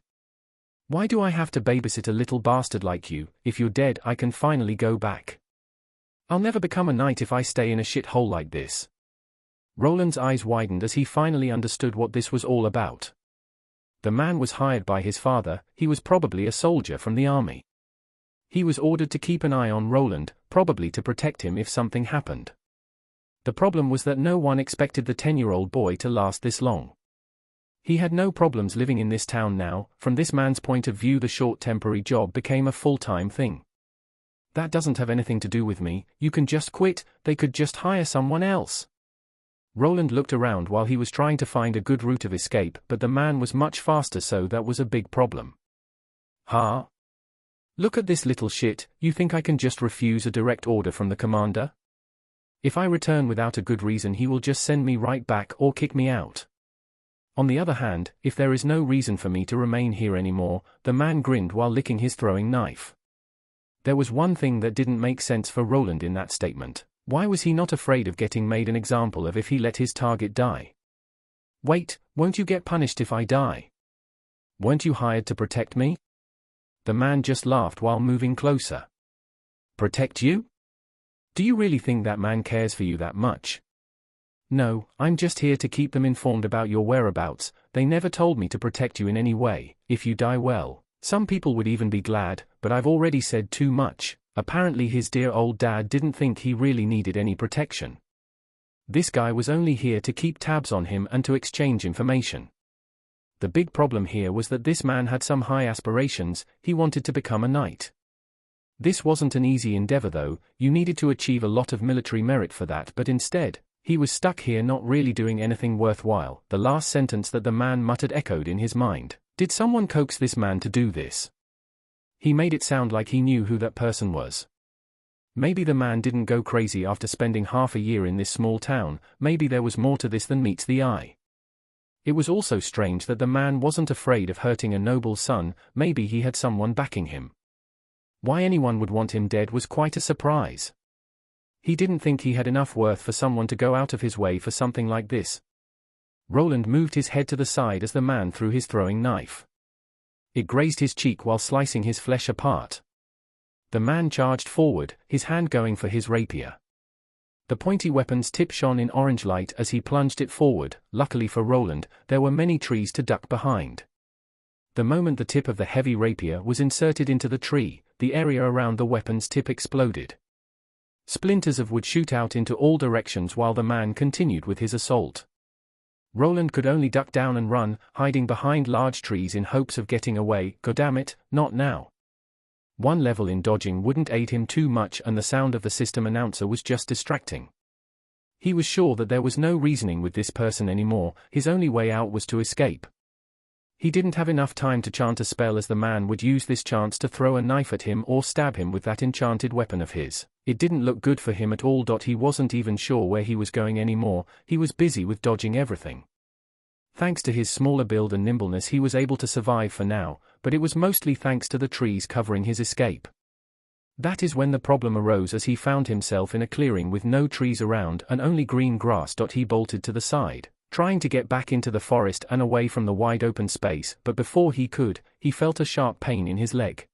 S1: Why do I have to babysit a little bastard like you? If you're dead, I can finally go back. I'll never become a knight if I stay in a shithole like this. Roland's eyes widened as he finally understood what this was all about. The man was hired by his father. He was probably a soldier from the army. He was ordered to keep an eye on Roland, probably to protect him if something happened. The problem was that no one expected the 10-year-old boy to last this long. He had no problems living in this town now. From this man's point of view, the short temporary job became a full-time thing. That doesn't have anything to do with me. You can just quit. They could just hire someone else. Roland looked around while he was trying to find a good route of escape, but the man was much faster, so that was a big problem. Huh? Look at this little shit. You think I can just refuse a direct order from the commander? If I return without a good reason, he will just send me right back or kick me out. On the other hand, if there is no reason for me to remain here anymore, the man grinned while licking his throwing knife. There was one thing that didn't make sense for Roland in that statement. Why was he not afraid of getting made an example of if he let his target die? Wait, won't you get punished if I die? Weren't you hired to protect me? The man just laughed while moving closer. Protect you? Do you really think that man cares for you that much? No, I'm just here to keep them informed about your whereabouts. They never told me to protect you in any way. If you die, well, some people would even be glad, but I've already said too much. Apparently his dear old dad didn't think he really needed any protection. This guy was only here to keep tabs on him and to exchange information. The big problem here was that this man had some high aspirations. He wanted to become a knight. This wasn't an easy endeavor though. You needed to achieve a lot of military merit for that, but instead, he was stuck here not really doing anything worthwhile. The last sentence that the man muttered echoed in his mind. Did someone coax this man to do this? He made it sound like he knew who that person was. Maybe the man didn't go crazy after spending half a year in this small town. Maybe there was more to this than meets the eye. It was also strange that the man wasn't afraid of hurting a noble's son. Maybe he had someone backing him. Why anyone would want him dead was quite a surprise. He didn't think he had enough worth for someone to go out of his way for something like this. Roland moved his head to the side as the man threw his throwing knife. It grazed his cheek while slicing his flesh apart. The man charged forward, his hand going for his rapier. The pointy weapon's tip shone in orange light as he plunged it forward. Luckily for Roland, there were many trees to duck behind. The moment the tip of the heavy rapier was inserted into the tree, the area around the weapon's tip exploded. Splinters of wood shoot out into all directions while the man continued with his assault. Roland could only duck down and run, hiding behind large trees in hopes of getting away. Goddammit, not now. One level in dodging wouldn't aid him too much, and the sound of the system announcer was just distracting. He was sure that there was no reasoning with this person anymore. His only way out was to escape. He didn't have enough time to chant a spell, as the man would use this chance to throw a knife at him or stab him with that enchanted weapon of his. It didn't look good for him at all. He wasn't even sure where he was going anymore. He was busy with dodging everything. Thanks to his smaller build and nimbleness, he was able to survive for now, but it was mostly thanks to the trees covering his escape. That is when the problem arose, as he found himself in a clearing with no trees around and only green grass. He bolted to the side, trying to get back into the forest and away from the wide open space, but before he could, he felt a sharp pain in his leg.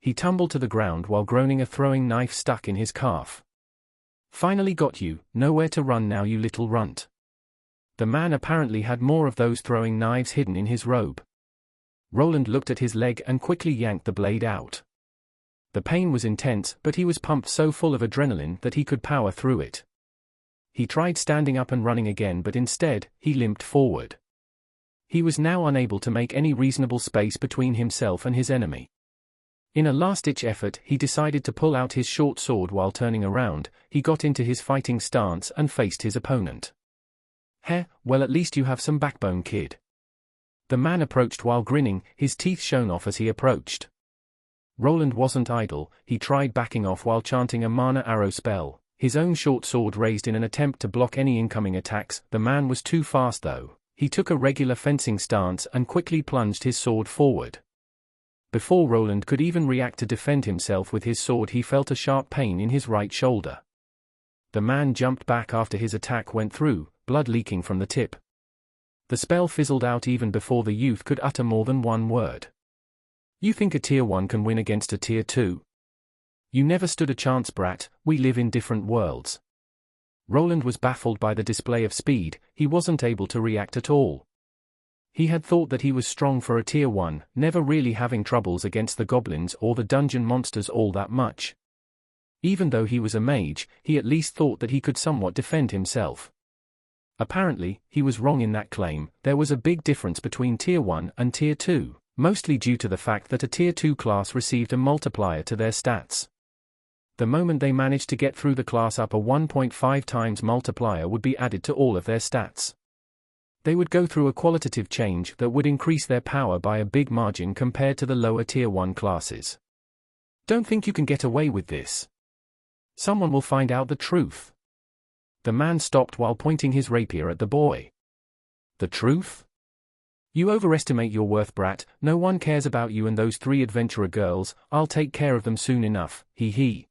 S1: He tumbled to the ground while groaning. A throwing knife stuck in his calf. Finally got you, nowhere to run now, you little runt. The man apparently had more of those throwing knives hidden in his robe. Roland looked at his leg and quickly yanked the blade out. The pain was intense, but he was pumped so full of adrenaline that he could power through it. He tried standing up and running again, but instead, he limped forward. He was now unable to make any reasonable space between himself and his enemy. In a last-ditch effort, he decided to pull out his short sword. While turning around, he got into his fighting stance and faced his opponent. "Heh, well, at least you have some backbone, kid." The man approached while grinning, his teeth shone off as he approached. Roland wasn't idle. He tried backing off while chanting a mana arrow spell, his own short sword raised in an attempt to block any incoming attacks. The man was too fast though. He took a regular fencing stance and quickly plunged his sword forward. Before Roland could even react to defend himself with his sword, he felt a sharp pain in his right shoulder. The man jumped back after his attack went through, blood leaking from the tip. The spell fizzled out even before the youth could utter more than one word. "You think a tier 1 can win against a tier 2? You never stood a chance, brat. We live in different worlds." Roland was baffled by the display of speed. He wasn't able to react at all. He had thought that he was strong for a tier 1, never really having troubles against the goblins or the dungeon monsters all that much. Even though he was a mage, he at least thought that he could somewhat defend himself. Apparently, he was wrong in that claim. There was a big difference between tier 1 and tier 2, mostly due to the fact that a tier 2 class received a multiplier to their stats. The moment they managed to get through the class up, a 1.5 times multiplier would be added to all of their stats. They would go through a qualitative change that would increase their power by a big margin compared to the lower tier 1 classes. "Don't think you can get away with this. Someone will find out the truth." The man stopped while pointing his rapier at the boy. "The truth? You overestimate your worth, brat. No one cares about you and those 3 adventurer girls. I'll take care of them soon enough, hee.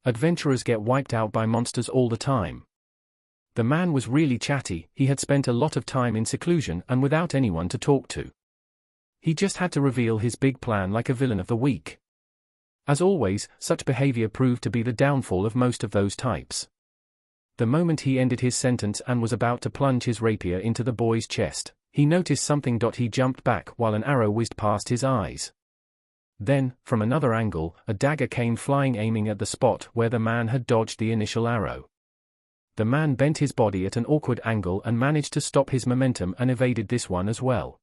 S1: Adventurers get wiped out by monsters all the time." The man was really chatty. He had spent a lot of time in seclusion and without anyone to talk to. He just had to reveal his big plan like a villain of the week. As always, such behavior proved to be the downfall of most of those types. The moment he ended his sentence and was about to plunge his rapier into the boy's chest, he noticed something. He jumped back while an arrow whizzed past his eyes. Then, from another angle, a dagger came flying, aiming at the spot where the man had dodged the initial arrow. The man bent his body at an awkward angle and managed to stop his momentum and evaded this one as well.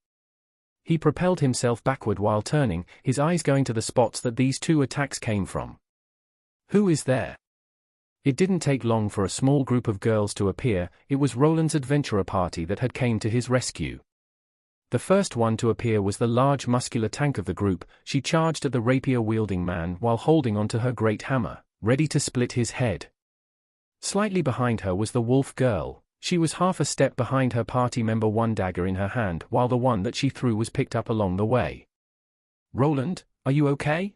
S1: He propelled himself backward while turning, his eyes going to the spots that these 2 attacks came from. "Who is there?" It didn't take long for a small group of girls to appear. It was Roland's adventurer party that had came to his rescue. The first one to appear was the large muscular tank of the group. She charged at the rapier-wielding man while holding onto her great hammer, ready to split his head. Slightly behind her was the wolf girl. She was half a step behind her party member, one dagger in her hand, while the one that she threw was picked up along the way. "Roland, are you okay?"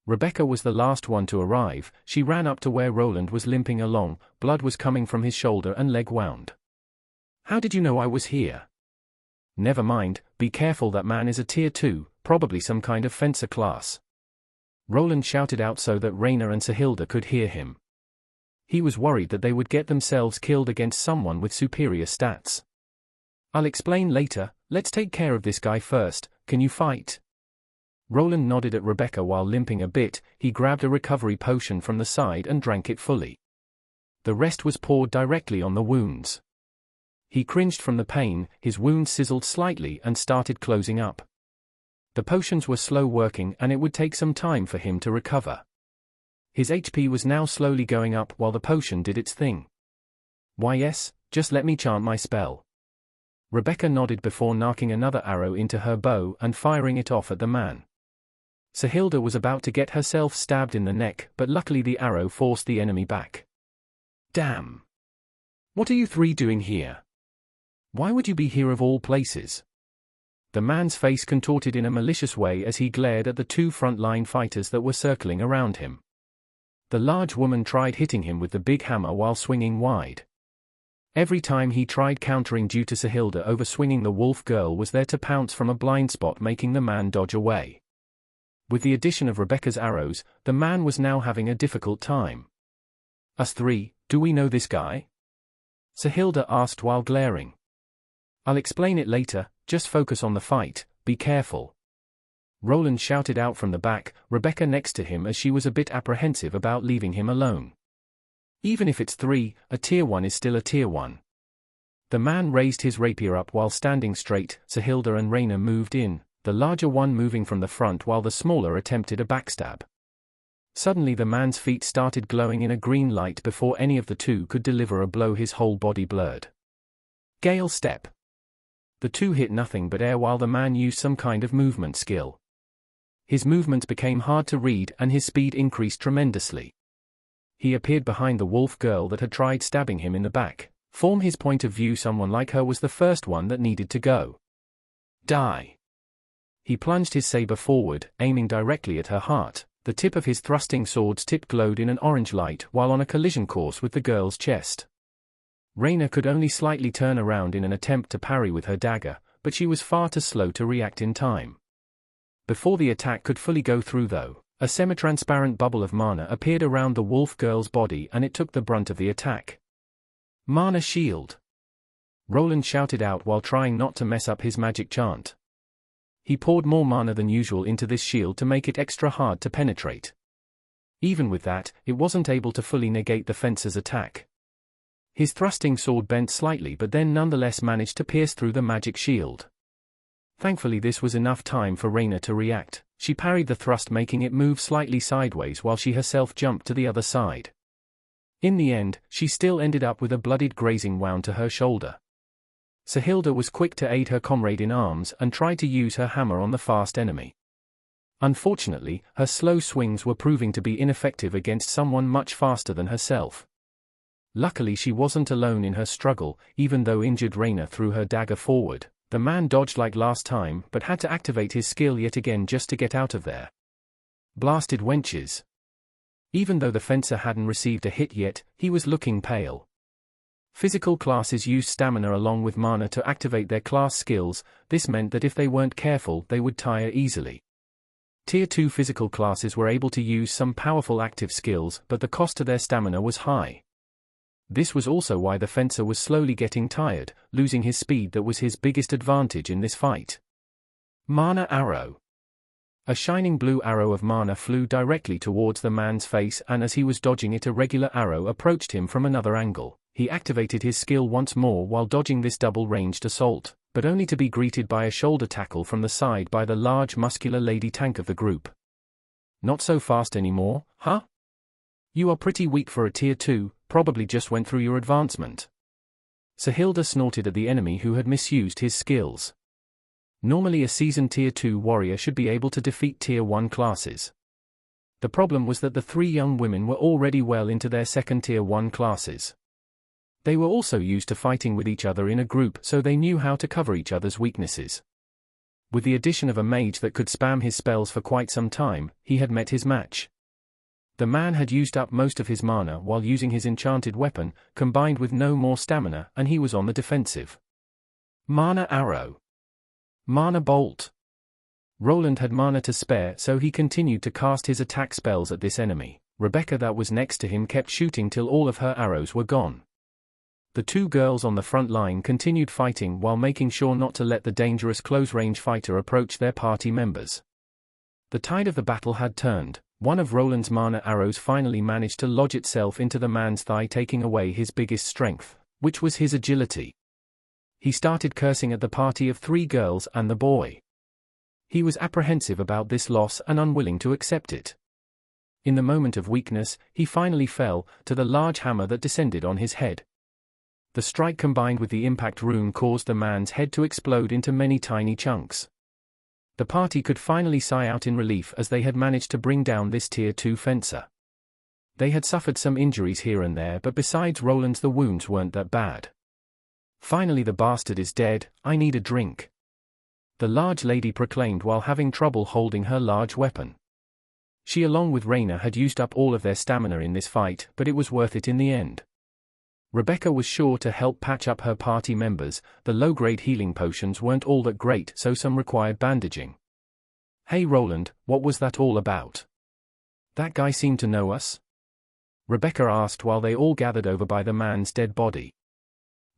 S1: Rebecca was the last one to arrive. She ran up to where Roland was limping along. Blood was coming from his shoulder and leg wound. "How did you know I was here?" "Never mind, be careful, that man is a tier 2, probably some kind of fencer class." Roland shouted out so that Raina and Sahilda could hear him. He was worried that they would get themselves killed against someone with superior stats. "I'll explain later, let's take care of this guy first. Can you fight?" Roland nodded at Rebecca while limping a bit. He grabbed a recovery potion from the side and drank it fully. The rest was poured directly on the wounds. He cringed from the pain, his wounds sizzled slightly and started closing up. The potions were slow working and it would take some time for him to recover. His HP was now slowly going up while the potion did its thing. Why yes, just let me chant my spell. Rebecca nodded before knocking another arrow into her bow and firing it off at the man. Sahilda was about to get herself stabbed in the neck, but luckily the arrow forced the enemy back. Damn! What are you three doing here? Why would you be here of all places? The man's face contorted in a malicious way as he glared at the two front-line fighters that were circling around him. The large woman tried hitting him with the big hammer while swinging wide. Every time he tried countering due to Sahilda overswinging, the wolf girl was there to pounce from a blind spot, making the man dodge away. With the addition of Rebecca's arrows, the man was now having a difficult time. Us three, do we know this guy? Sahilda asked while glaring. I'll explain it later, just focus on the fight, be careful. Roland shouted out from the back, Rebecca next to him, as she was a bit apprehensive about leaving him alone. Even if it's 3, a tier 1 is still a tier 1. The man raised his rapier up while standing straight. Sahilda and Raina moved in, the larger one moving from the front while the smaller attempted a backstab. Suddenly the man's feet started glowing in a green light before any of the two could deliver a blow. His whole body blurred. Gale step. The two hit nothing but air while the man used some kind of movement skill. His movements became hard to read and his speed increased tremendously. He appeared behind the wolf girl that had tried stabbing him in the back. From his point of view, someone like her was the first one that needed to go. Die. He plunged his saber forward, aiming directly at her heart. The tip of his thrusting sword's tip glowed in an orange light while on a collision course with the girl's chest. Raina could only slightly turn around in an attempt to parry with her dagger, but she was far too slow to react in time. Before the attack could fully go through though, a semi-transparent bubble of mana appeared around the wolf girl's body and it took the brunt of the attack. Mana shield! Roland shouted out while trying not to mess up his magic chant. He poured more mana than usual into this shield to make it extra hard to penetrate. Even with that, it wasn't able to fully negate the fencer's attack. His thrusting sword bent slightly but then nonetheless managed to pierce through the magic shield. Thankfully this was enough time for Raina to react. She parried the thrust, making it move slightly sideways while she herself jumped to the other side. In the end, she still ended up with a bloodied grazing wound to her shoulder. Sahilda was quick to aid her comrade in arms and tried to use her hammer on the fast enemy. Unfortunately, her slow swings were proving to be ineffective against someone much faster than herself. Luckily she wasn't alone in her struggle. Even though injured Raina threw her dagger forward, the man dodged like last time but had to activate his skill yet again just to get out of there. Blasted wenches. Even though the fencer hadn't received a hit yet, he was looking pale. Physical classes used stamina along with mana to activate their class skills. This meant that if they weren't careful they would tire easily. Tier 2 physical classes were able to use some powerful active skills, but the cost to their stamina was high. This was also why the fencer was slowly getting tired, losing his speed that was his biggest advantage in this fight. Mana arrow. A shining blue arrow of mana flew directly towards the man's face, and as he was dodging it, a regular arrow approached him from another angle. He activated his skill once more while dodging this double-ranged assault, but only to be greeted by a shoulder tackle from the side by the large muscular lady tank of the group. Not so fast anymore, huh? You are pretty weak for a tier 2, probably just went through your advancement. Sahilda snorted at the enemy who had misused his skills. Normally a seasoned tier 2 warrior should be able to defeat tier 1 classes. The problem was that the three young women were already well into their second tier 1 classes. They were also used to fighting with each other in a group, so they knew how to cover each other's weaknesses. With the addition of a mage that could spam his spells for quite some time, he had met his match. The man had used up most of his mana while using his enchanted weapon, combined with no more stamina, and he was on the defensive. Mana arrow. Mana bolt. Roland had mana to spare, so he continued to cast his attack spells at this enemy. Rebecca that was next to him kept shooting till all of her arrows were gone. The two girls on the front line continued fighting while making sure not to let the dangerous close-range fighter approach their party members. The tide of the battle had turned. One of Roland's mana arrows finally managed to lodge itself into the man's thigh, taking away his biggest strength, which was his agility. He started cursing at the party of 3 girls and the boy. He was apprehensive about this loss and unwilling to accept it. In the moment of weakness, he finally fell to the large hammer that descended on his head. The strike combined with the impact rune caused the man's head to explode into many tiny chunks. The party could finally sigh out in relief as they had managed to bring down this tier 2 fencer. They had suffered some injuries here and there, but besides Roland's, the wounds weren't that bad. Finally, the bastard is dead. I need a drink, the large lady proclaimed while having trouble holding her large weapon. She along with Raina had used up all of their stamina in this fight, but it was worth it in the end. Rebecca was sure to help patch up her party members. The low-grade healing potions weren't all that great, so some required bandaging. "Hey Roland, what was that all about? That guy seemed to know us?" Rebecca asked while they all gathered over by the man's dead body.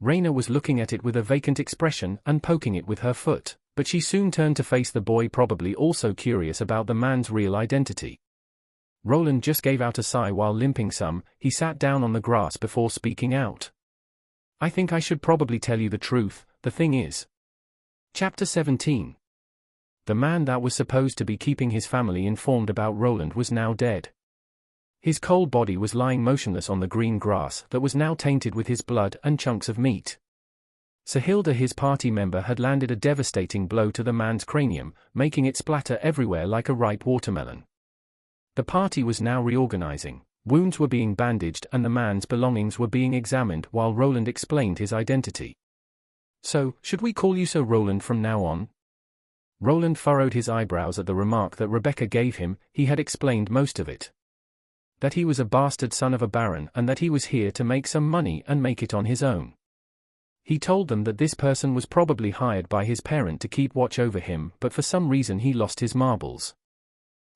S1: Raina was looking at it with a vacant expression and poking it with her foot, but she soon turned to face the boy, probably also curious about the man's real identity. Roland just gave out a sigh while limping some. He sat down on the grass before speaking out. "I think I should probably tell you the truth, the thing is." Chapter 17. The man that was supposed to be keeping his family informed about Roland was now dead. His cold body was lying motionless on the green grass that was now tainted with his blood and chunks of meat. Sahilda, his party member, had landed a devastating blow to the man's cranium, making it splatter everywhere like a ripe watermelon. The party was now reorganizing. Wounds were being bandaged and the man's belongings were being examined while Roland explained his identity. "So, should we call you so Roland from now on?" Roland furrowed his eyebrows at the remark that Rebecca gave him. He had explained most of it. That he was a bastard son of a baron and that he was here to make some money and make it on his own. He told them that this person was probably hired by his parent to keep watch over him, but for some reason he lost his marbles.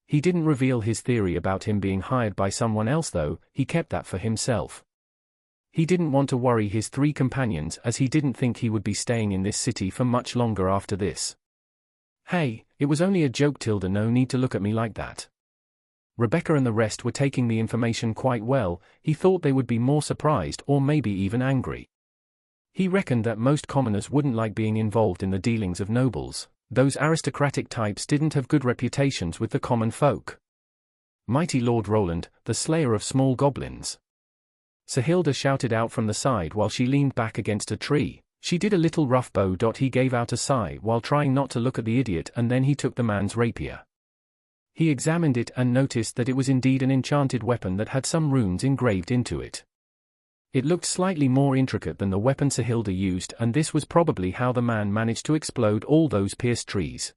S1: He didn't reveal his theory about him being hired by someone else though. He kept that for himself. He didn't want to worry his 3 companions as he didn't think he would be staying in this city for much longer after this. "Hey, it was only a joke, Tilda, no need to look at me like that." Rebecca and the rest were taking the information quite well. He thought they would be more surprised or maybe even angry. He reckoned that most commoners wouldn't like being involved in the dealings of nobles. Those aristocratic types didn't have good reputations with the common folk. "Mighty Lord Roland, the slayer of small goblins," Sahilda shouted out from the side while she leaned back against a tree. She did a little rough bow. He gave out a sigh while trying not to look at the idiot, and then he took the man's rapier. He examined it and noticed that it was indeed an enchanted weapon that had some runes engraved into it. It looked slightly more intricate than the weapon Sahilda used, and this was probably how the man managed to explode all those pierced trees.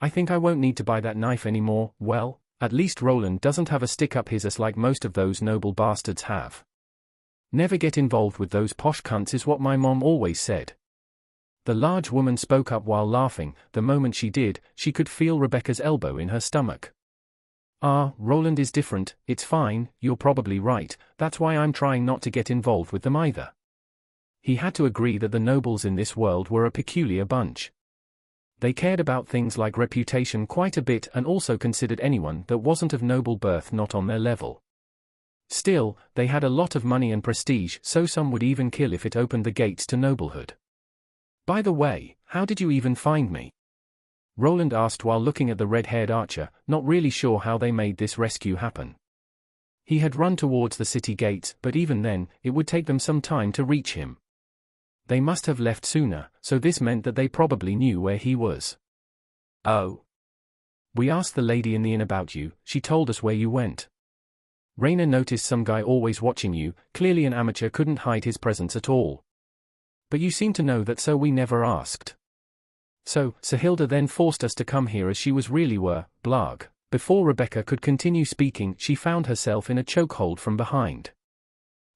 S1: "I think I won't need to buy that knife anymore. Well, at least Roland doesn't have a stick up his ass like most of those noble bastards have. Never get involved with those posh cunts is what my mom always said." The large woman spoke up while laughing. The moment she did, she could feel Rebecca's elbow in her stomach. Roland is different. It's fine, you're probably right, that's why I'm trying not to get involved with them either. He had to agree that the nobles in this world were a peculiar bunch. They cared about things like reputation quite a bit and also considered anyone that wasn't of noble birth not on their level. Still, they had a lot of money and prestige, so some would even kill if it opened the gates to noblehood. "By the way, how did you even find me?" Roland asked while looking at the red-haired archer, not really sure how they made this rescue happen. He had run towards the city gates, but even then, it would take them some time to reach him. They must have left sooner, so this meant that they probably knew where he was. "Oh. We asked the lady in the inn about you, she told us where you went. Raina noticed some guy always watching you, clearly an amateur couldn't hide his presence at all. But you seem to know that, so we never asked. So, Sahilda then forced us to come here as she was really were, blag." Before Rebecca could continue speaking, she found herself in a chokehold from behind.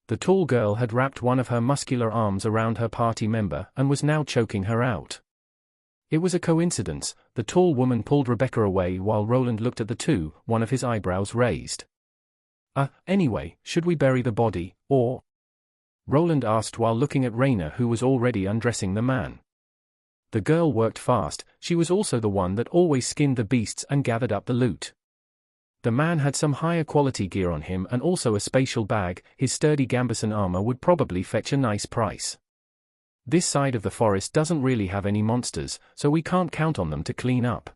S1: The tall girl had wrapped one of her muscular arms around her party member and was now choking her out. It was a coincidence. The tall woman pulled Rebecca away while Roland looked at the two, one of his eyebrows raised. Anyway, should we bury the body, or?" Roland asked while looking at Raina, who was already undressing the man. The girl worked fast, she was also the one that always skinned the beasts and gathered up the loot. The man had some higher quality gear on him and also a spatial bag. His sturdy gambeson armor would probably fetch a nice price. This side of the forest doesn't really have any monsters, so we can't count on them to clean up.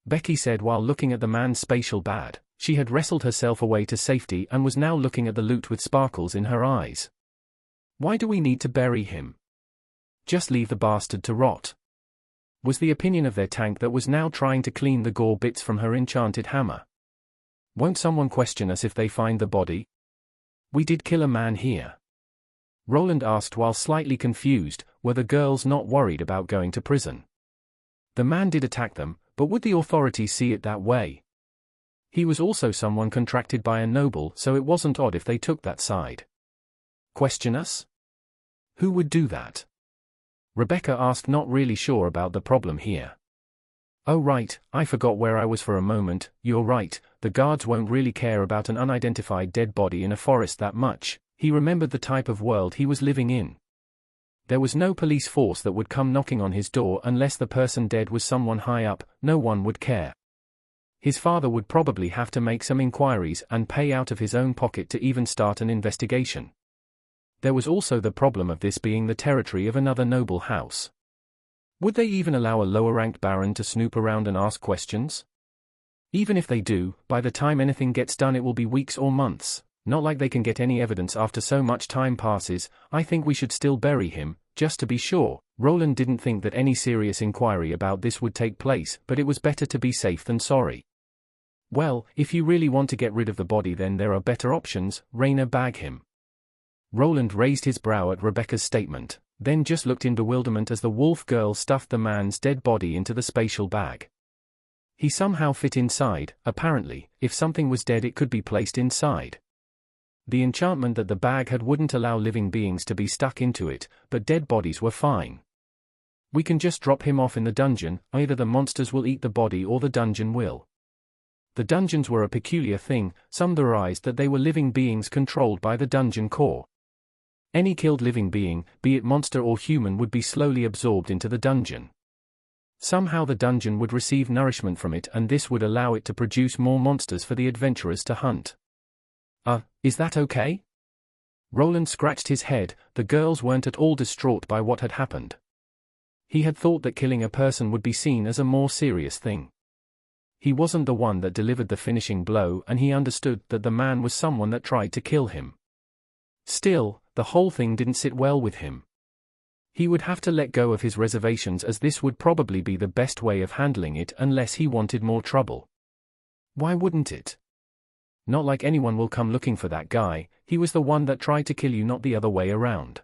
S1: Becky said while looking at the man's spatial bag. She had wrestled herself away to safety and was now looking at the loot with sparkles in her eyes. Why do we need to bury him? Just leave the bastard to rot. Was the opinion of their tank that was now trying to clean the gore bits from her enchanted hammer. Won't someone question us if they find the body? We did kill a man here. Roland asked while slightly confused, were the girls not worried about going to prison? The man did attack them, but would the authorities see it that way? He was also someone contracted by a noble, so it wasn't odd if they took that side. Question us? Who would do that? Rebecca asked, not really sure about the problem here. Oh right, I forgot where I was for a moment. You're right, the guards won't really care about an unidentified dead body in a forest that much. He remembered the type of world he was living in. There was no police force that would come knocking on his door unless the person dead was someone high up. No one would care. His father would probably have to make some inquiries and pay out of his own pocket to even start an investigation. There was also the problem of this being the territory of another noble house. Would they even allow a lower-ranked baron to snoop around and ask questions? Even if they do, by the time anything gets done it will be weeks or months. Not like they can get any evidence after so much time passes. I think we should still bury him, just to be sure. Roland didn't think that any serious inquiry about this would take place, but it was better to be safe than sorry. Well, if you really want to get rid of the body then there are better options. Raina, bag him. Roland raised his brow at Rebecca's statement, then just looked in bewilderment as the wolf girl stuffed the man's dead body into the spatial bag. He somehow fit inside. Apparently, if something was dead it could be placed inside. The enchantment that the bag had wouldn't allow living beings to be stuck into it, but dead bodies were fine. We can just drop him off in the dungeon. Either the monsters will eat the body or the dungeon will. The dungeons were a peculiar thing. Some theorized that they were living beings controlled by the dungeon core. Any killed living being, be it monster or human, would be slowly absorbed into the dungeon. Somehow the dungeon would receive nourishment from it and this would allow it to produce more monsters for the adventurers to hunt. Is that okay? Roland scratched his head. The girls weren't at all distraught by what had happened. He had thought that killing a person would be seen as a more serious thing. He wasn't the one that delivered the finishing blow and he understood that the man was someone that tried to kill him. Still, the whole thing didn't sit well with him. He would have to let go of his reservations as this would probably be the best way of handling it unless he wanted more trouble. Why wouldn't it? Not like anyone will come looking for that guy. He was the one that tried to kill you, not the other way around.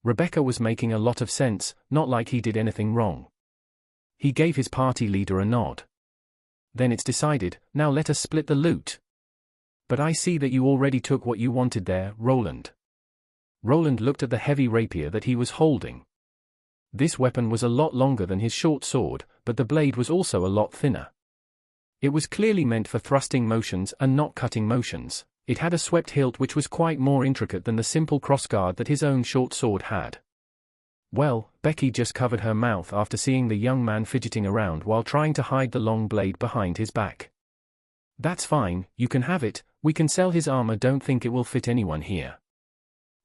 S1: Rebecca was making a lot of sense, not like he did anything wrong. He gave his party leader a nod. Then it's decided, now let us split the loot. But I see that you already took what you wanted there, Roland. Roland looked at the heavy rapier that he was holding. This weapon was a lot longer than his short sword, but the blade was also a lot thinner. It was clearly meant for thrusting motions and not cutting motions. It had a swept hilt which was quite more intricate than the simple crossguard that his own short sword had. Well, Becky just covered her mouth after seeing the young man fidgeting around while trying to hide the long blade behind his back. That's fine, you can have it. We can sell his armor. Don't think it will fit anyone here.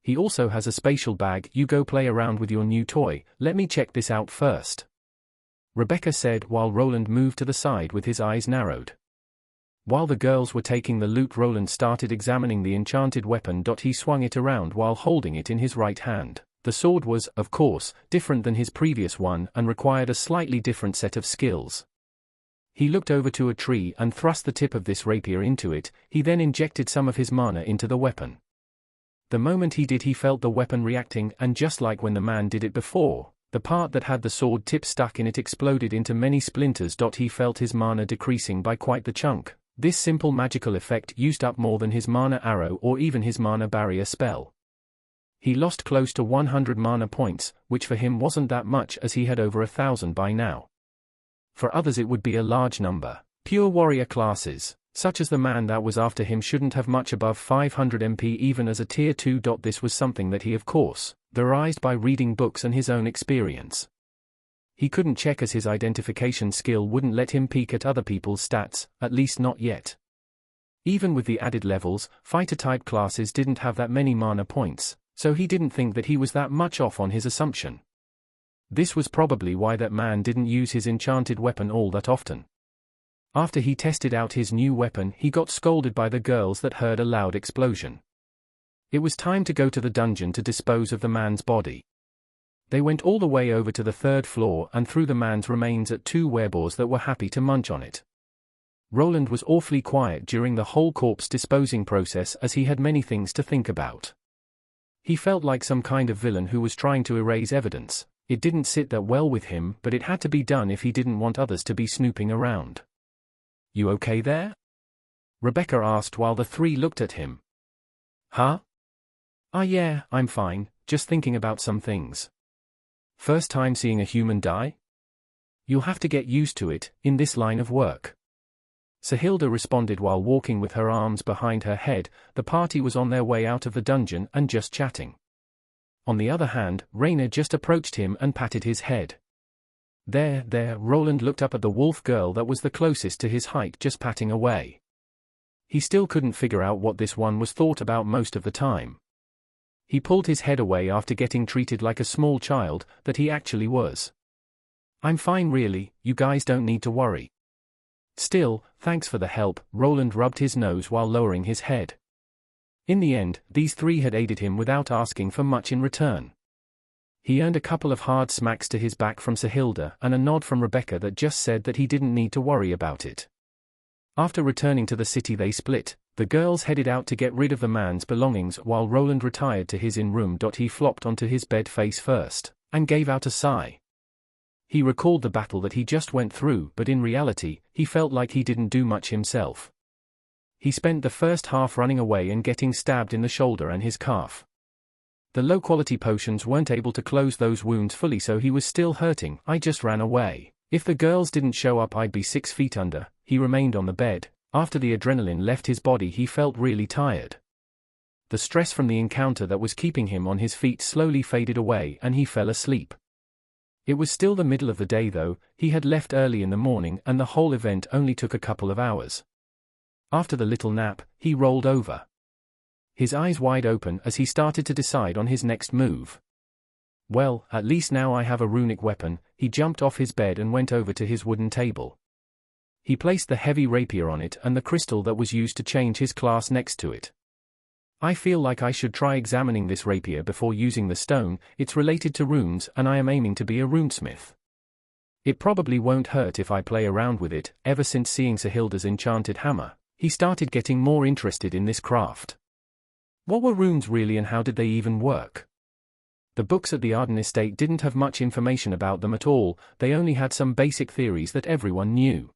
S1: He also has a spatial bag. You go play around with your new toy. Let me check this out first. Rebecca said while Roland moved to the side with his eyes narrowed. While the girls were taking the loot, Roland started examining the enchanted weapon. He swung it around while holding it in his right hand. The sword was, of course, different than his previous one and required a slightly different set of skills. He looked over to a tree and thrust the tip of this rapier into it. He then injected some of his mana into the weapon. The moment he did, he felt the weapon reacting, and just like when the man did it before, the part that had the sword tip stuck in it exploded into many splinters. He felt his mana decreasing by quite the chunk. This simple magical effect used up more than his mana arrow or even his mana barrier spell. He lost close to 100 mana points, which for him wasn't that much as he had over 1,000 by now. For others it would be a large number. Pure warrior classes, such as the man that was after him, shouldn't have much above 500 MP even as a tier 2. This was something that he of course theorized by reading books and his own experience. He couldn't check as his identification skill wouldn't let him peek at other people's stats, at least not yet. Even with the added levels, fighter-type classes didn't have that many mana points, so he didn't think that he was that much off on his assumption. This was probably why that man didn't use his enchanted weapon all that often. After he tested out his new weapon, he got scolded by the girls that heard a loud explosion. It was time to go to the dungeon to dispose of the man's body. They went all the way over to the 3rd floor and threw the man's remains at 2 werebores that were happy to munch on it. Roland was awfully quiet during the whole corpse disposing process as he had many things to think about. He felt like some kind of villain who was trying to erase evidence. It didn't sit that well with him, but it had to be done if he didn't want others to be snooping around. "You okay there?" Rebecca asked while the 3 looked at him. "Huh? Yeah, I'm fine, just thinking about some things." "First time seeing a human die?" "You'll have to get used to it, in this line of work." Sahilda responded while walking with her arms behind her head. The party was on their way out of the dungeon and just chatting. On the other hand, Raina just approached him and patted his head. There, Roland looked up at the wolf girl that was the closest to his height just patting away. He still couldn't figure out what this one was thought about most of the time. He pulled his head away after getting treated like a small child, that he actually was. "I'm fine really, you guys don't need to worry." "Still, thanks for the help," Roland rubbed his nose while lowering his head. In the end, these 3 had aided him without asking for much in return. He earned a couple of hard smacks to his back from Sahilda and a nod from Rebecca that just said that he didn't need to worry about it. After returning to the city they split. The girls headed out to get rid of the man's belongings while Roland retired to his in-room. He flopped onto his bed face first, and gave out a sigh. He recalled the battle that he just went through, but in reality, he felt like he didn't do much himself. He spent the first half running away and getting stabbed in the shoulder and his calf. The low-quality potions weren't able to close those wounds fully, so he was still hurting. "I just ran away. If the girls didn't show up I'd be 6 feet under." He remained on the bed. After the adrenaline left his body he felt really tired. The stress from the encounter that was keeping him on his feet slowly faded away and he fell asleep. It was still the middle of the day though. He had left early in the morning and the whole event only took a couple of hours. After the little nap, he rolled over. His eyes wide open as he started to decide on his next move. "Well, at least now I have a runic weapon." He jumped off his bed and went over to his wooden table. He placed the heavy rapier on it and the crystal that was used to change his class next to it. "I feel like I should try examining this rapier before using the stone. It's related to runes and I am aiming to be a runesmith. It probably won't hurt if I play around with it." Ever since seeing Sahilda's enchanted hammer, he started getting more interested in this craft. What were runes really and how did they even work? The books at the Arden estate didn't have much information about them at all. They only had some basic theories that everyone knew.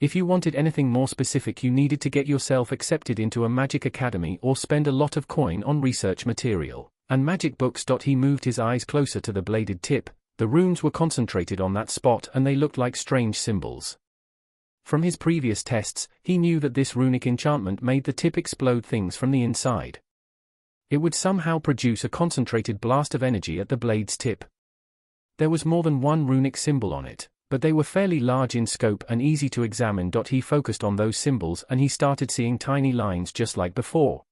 S1: If you wanted anything more specific you needed to get yourself accepted into a magic academy or spend a lot of coin on research material, and magic books. He moved his eyes closer to the bladed tip. The runes were concentrated on that spot and they looked like strange symbols. From his previous tests, he knew that this runic enchantment made the tip explode things from the inside. It would somehow produce a concentrated blast of energy at the blade's tip. There was more than one runic symbol on it, but they were fairly large in scope and easy to examine. He focused on those symbols and he started seeing tiny lines just like before.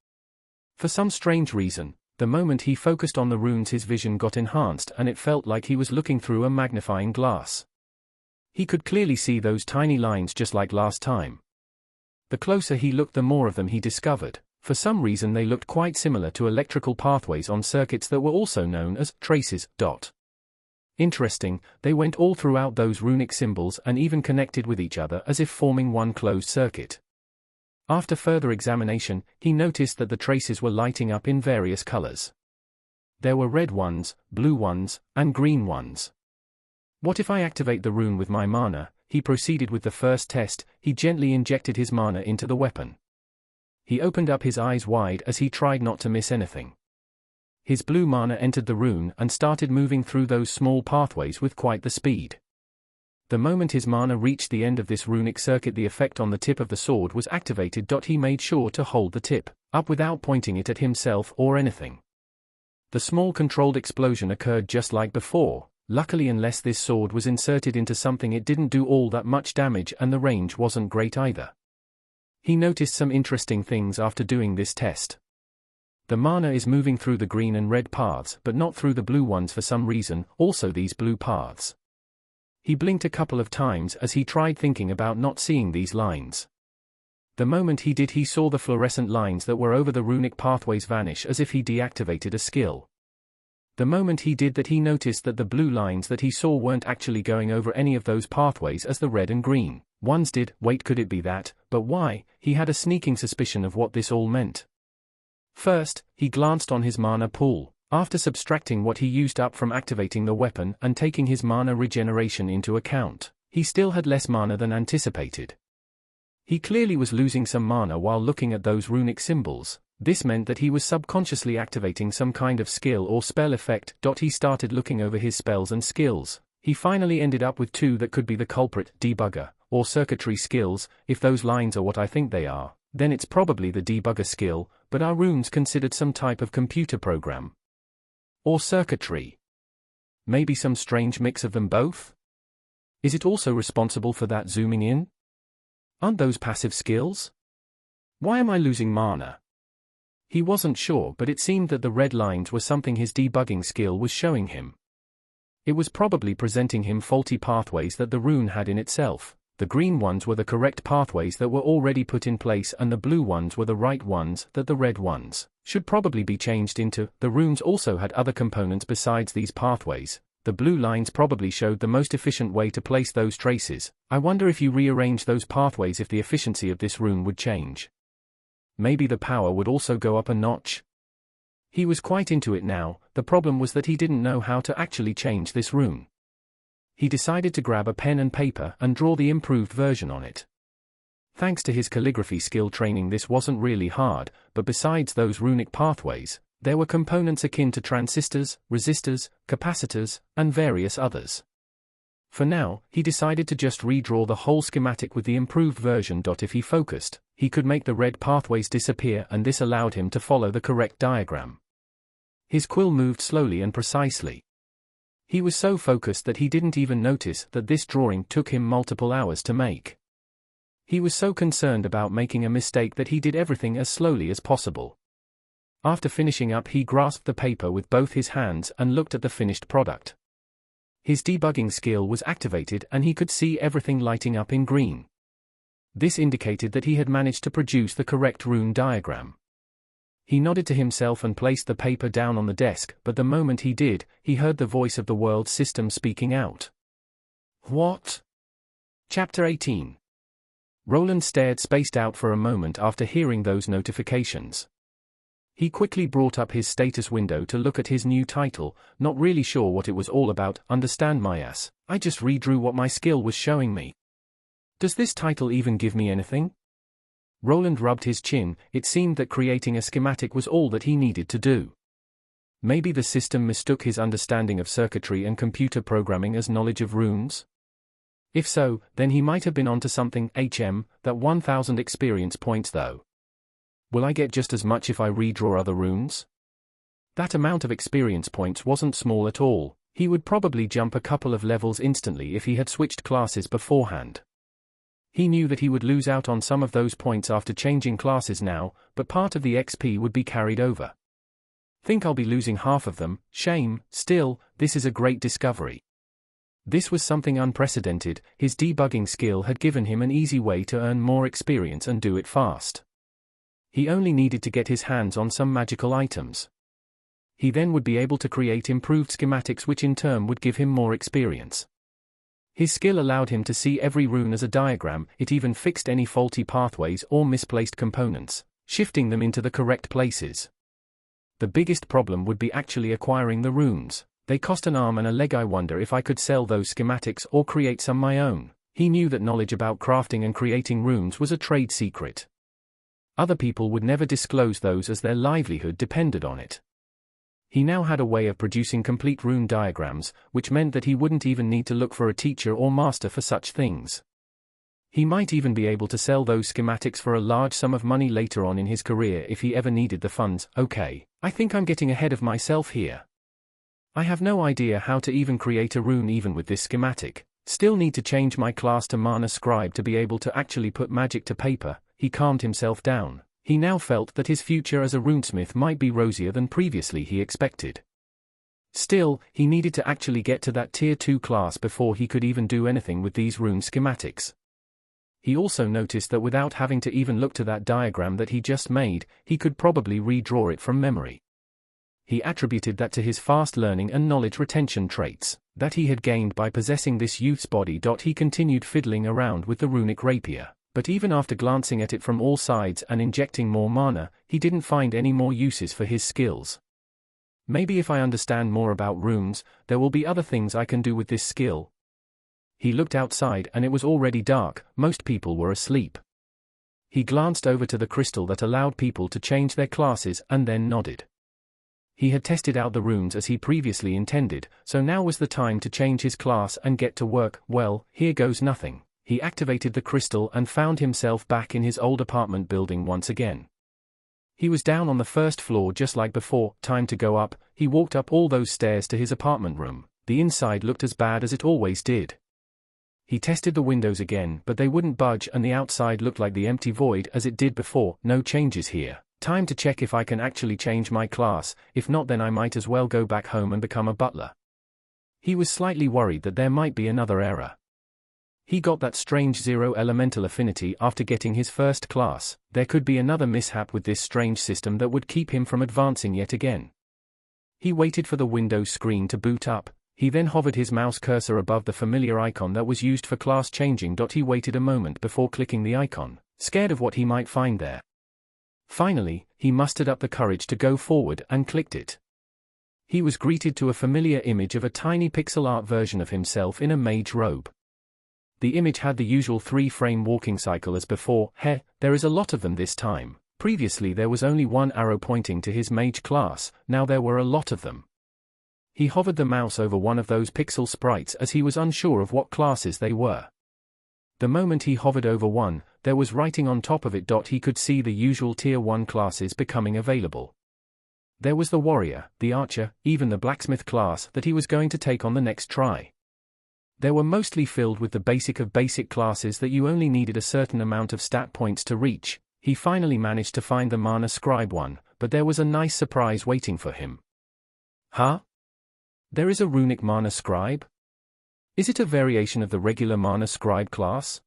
S1: For some strange reason, the moment he focused on the runes his vision got enhanced and it felt like he was looking through a magnifying glass. He could clearly see those tiny lines just like last time. The closer he looked the more of them he discovered. For some reason they looked quite similar to electrical pathways on circuits that were also known as traces. Interesting, they went all throughout those runic symbols and even connected with each other as if forming one closed circuit. After further examination, he noticed that the traces were lighting up in various colors. There were red ones, blue ones, and green ones. What if I activate the rune with my mana? He proceeded with the first test. He gently injected his mana into the weapon. He opened up his eyes wide as he tried not to miss anything. His blue mana entered the rune and started moving through those small pathways with quite the speed. The moment his mana reached the end of this runic circuit, the effect on the tip of the sword was activated. He made sure to hold the tip up without pointing it at himself or anything. The small controlled explosion occurred just like before, Luckily, unless this sword was inserted into something, it didn't do all that much damage, and the range wasn't great either. He noticed some interesting things after doing this test. The mana is moving through the green and red paths, but not through the blue ones for some reason, also these blue paths. He blinked a couple of times as he tried thinking about not seeing these lines. The moment he did, he saw the fluorescent lines that were over the runic pathways vanish as if he deactivated a skill. The moment he did that, he noticed that the blue lines that he saw weren't actually going over any of those pathways as the red and green ones did. Wait, could it be that? But why? He had a sneaking suspicion of what this all meant. First, he glanced on his mana pool. After subtracting what he used up from activating the weapon and taking his mana regeneration into account, he still had less mana than anticipated. He clearly was losing some mana while looking at those runic symbols. This meant that he was subconsciously activating some kind of skill or spell effect. He started looking over his spells and skills. He finally ended up with two that could be the culprit: debugger, or circuitry skills. If those lines are what I think they are, then it's probably the debugger skill, but are runes considered some type of computer program? Or circuitry? Maybe some strange mix of them both? Is it also responsible for that zooming in? Aren't those passive skills? Why am I losing mana? He wasn't sure, but it seemed that the red lines were something his debugging skill was showing him. It was probably presenting him faulty pathways that the rune had in itself. The green ones were the correct pathways that were already put in place, and the blue ones were the right ones that the red ones should probably be changed into. The runes also had other components besides these pathways. The blue lines probably showed the most efficient way to place those traces. I wonder if you rearrange those pathways if the efficiency of this rune would change. Maybe the power would also go up a notch. He was quite into it now. The problem was that he didn't know how to actually change this rune. He decided to grab a pen and paper and draw the improved version on it. Thanks to his calligraphy skill training, this wasn't really hard, but besides those runic pathways, there were components akin to transistors, resistors, capacitors, and various others. For now, he decided to just redraw the whole schematic with the improved version. If he focused, he could make the red pathways disappear, and this allowed him to follow the correct diagram. His quill moved slowly and precisely. He was so focused that he didn't even notice that this drawing took him multiple hours to make. He was so concerned about making a mistake that he did everything as slowly as possible. After finishing up, he grasped the paper with both his hands and looked at the finished product. His debugging skill was activated and he could see everything lighting up in green. This indicated that he had managed to produce the correct rune diagram. He nodded to himself and placed the paper down on the desk, but the moment he did, he heard the voice of the world system speaking out. What? Chapter 18. Roland stared spaced out for a moment after hearing those notifications. He quickly brought up his status window to look at his new title, not really sure what it was all about. Understand my ass, I just redrew what my skill was showing me. Does this title even give me anything? Roland rubbed his chin. It seemed that creating a schematic was all that he needed to do. Maybe the system mistook his understanding of circuitry and computer programming as knowledge of runes? If so, then he might have been onto something. That 1000 experience points though. Will I get just as much if I redraw other runes? That amount of experience points wasn't small at all. He would probably jump a couple of levels instantly if he had switched classes beforehand. He knew that he would lose out on some of those points after changing classes now, but part of the XP would be carried over. Think I'll be losing half of them? Shame. Still, this is a great discovery. This was something unprecedented. His debugging skill had given him an easy way to earn more experience and do it fast. He only needed to get his hands on some magical items. He then would be able to create improved schematics, which in turn would give him more experience. His skill allowed him to see every rune as a diagram. It even fixed any faulty pathways or misplaced components, shifting them into the correct places. The biggest problem would be actually acquiring the runes. They cost an arm and a leg. I wonder if I could sell those schematics or create some my own. He knew that knowledge about crafting and creating runes was a trade secret. Other people would never disclose those as their livelihood depended on it. He now had a way of producing complete rune diagrams, which meant that he wouldn't even need to look for a teacher or master for such things. He might even be able to sell those schematics for a large sum of money later on in his career if he ever needed the funds. Okay, I think I'm getting ahead of myself here. I have no idea how to even create a rune even with this schematic. Still need to change my class to Mana Scribe to be able to actually put magic to paper. He calmed himself down. He now felt that his future as a runesmith might be rosier than previously he expected. Still, he needed to actually get to that tier 2 class before he could even do anything with these rune schematics. He also noticed that without having to even look to that diagram that he just made, he could probably redraw it from memory. He attributed that to his fast learning and knowledge retention traits that he had gained by possessing this youth's body. He continued fiddling around with the runic rapier, but even after glancing at it from all sides and injecting more mana, he didn't find any more uses for his skills. Maybe if I understand more about runes, there will be other things I can do with this skill. He looked outside and it was already dark, most people were asleep. He glanced over to the crystal that allowed people to change their classes and then nodded. He had tested out the runes as he previously intended, so now was the time to change his class and get to work. Well, here goes nothing. He activated the crystal and found himself back in his old apartment building once again. He was down on the first floor just like before. Time to go up. He walked up all those stairs to his apartment room. The inside looked as bad as it always did. He tested the windows again, but they wouldn't budge, and the outside looked like the empty void as it did before. No changes here. Time to check if I can actually change my class. If not, then I might as well go back home and become a butler. He was slightly worried that there might be another error. He got that strange 0 elemental affinity after getting his first class. There could be another mishap with this strange system that would keep him from advancing yet again. He waited for the Windows screen to boot up. He then hovered his mouse cursor above the familiar icon that was used for class changing. He waited a moment before clicking the icon, scared of what he might find there. Finally, he mustered up the courage to go forward and clicked it. He was greeted to a familiar image of a tiny pixel art version of himself in a mage robe. The image had the usual 3-frame walking cycle as before. There is a lot of them this time. Previously there was only one arrow pointing to his mage class, now there were a lot of them. He hovered the mouse over one of those pixel sprites as he was unsure of what classes they were. The moment he hovered over one, there was writing on top of it. He could see the usual tier 1 classes becoming available. There was the warrior, the archer, even the blacksmith class that he was going to take on the next try. They were mostly filled with the basic of basic classes that you only needed a certain amount of stat points to reach. He finally managed to find the Mana Scribe one, but there was a nice surprise waiting for him. Huh? There is a runic Mana Scribe? Is it a variation of the regular Mana Scribe class?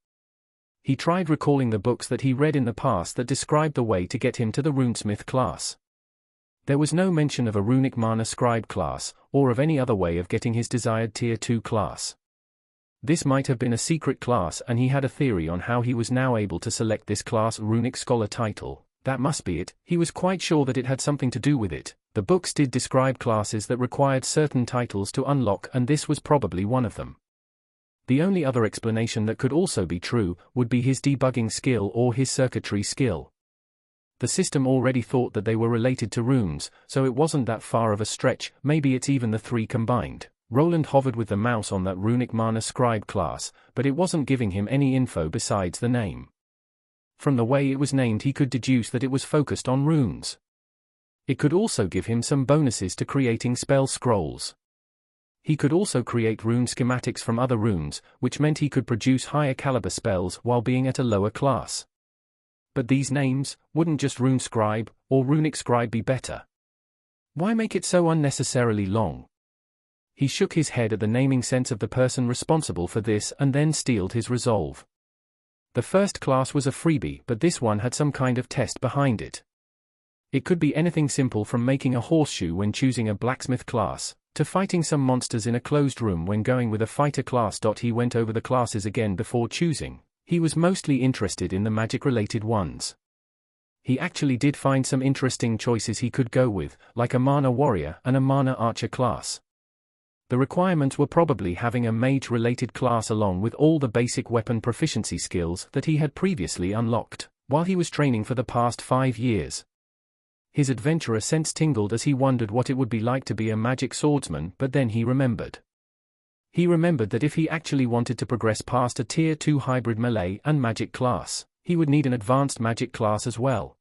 S1: He tried recalling the books that he read in the past that described the way to get him to the Runesmith class. There was no mention of a runic Mana Scribe class, or of any other way of getting his desired tier 2 class. This might have been a secret class, and he had a theory on how he was now able to select this class runic scholar title. That must be it. He was quite sure that it had something to do with it. The books did describe classes that required certain titles to unlock, and this was probably one of them. The only other explanation that could also be true would be his debugging skill or his circuitry skill. The system already thought that they were related to runes, so it wasn't that far of a stretch. Maybe it's even the three combined. Roland hovered with the mouse on that runic Mana Scribe class, but it wasn't giving him any info besides the name. From the way it was named, he could deduce that it was focused on runes. It could also give him some bonuses to creating spell scrolls. He could also create rune schematics from other runes, which meant he could produce higher caliber spells while being at a lower class. But these names, wouldn't just Rune Scribe or Runic Scribe be better? Why make it so unnecessarily long? He shook his head at the naming sense of the person responsible for this and then steeled his resolve. The first class was a freebie, but this one had some kind of test behind it. It could be anything simple from making a horseshoe when choosing a blacksmith class, to fighting some monsters in a closed room when going with a fighter class. He went over the classes again before choosing. He was mostly interested in the magic-related ones. He actually did find some interesting choices he could go with, like a mana warrior and a mana archer class. The requirements were probably having a mage-related class along with all the basic weapon proficiency skills that he had previously unlocked, while he was training for the past 5 years. His adventurer sense tingled as he wondered what it would be like to be a magic swordsman, but then he remembered. He remembered that if he actually wanted to progress past a tier 2 hybrid melee and magic class, he would need an advanced magic class as well.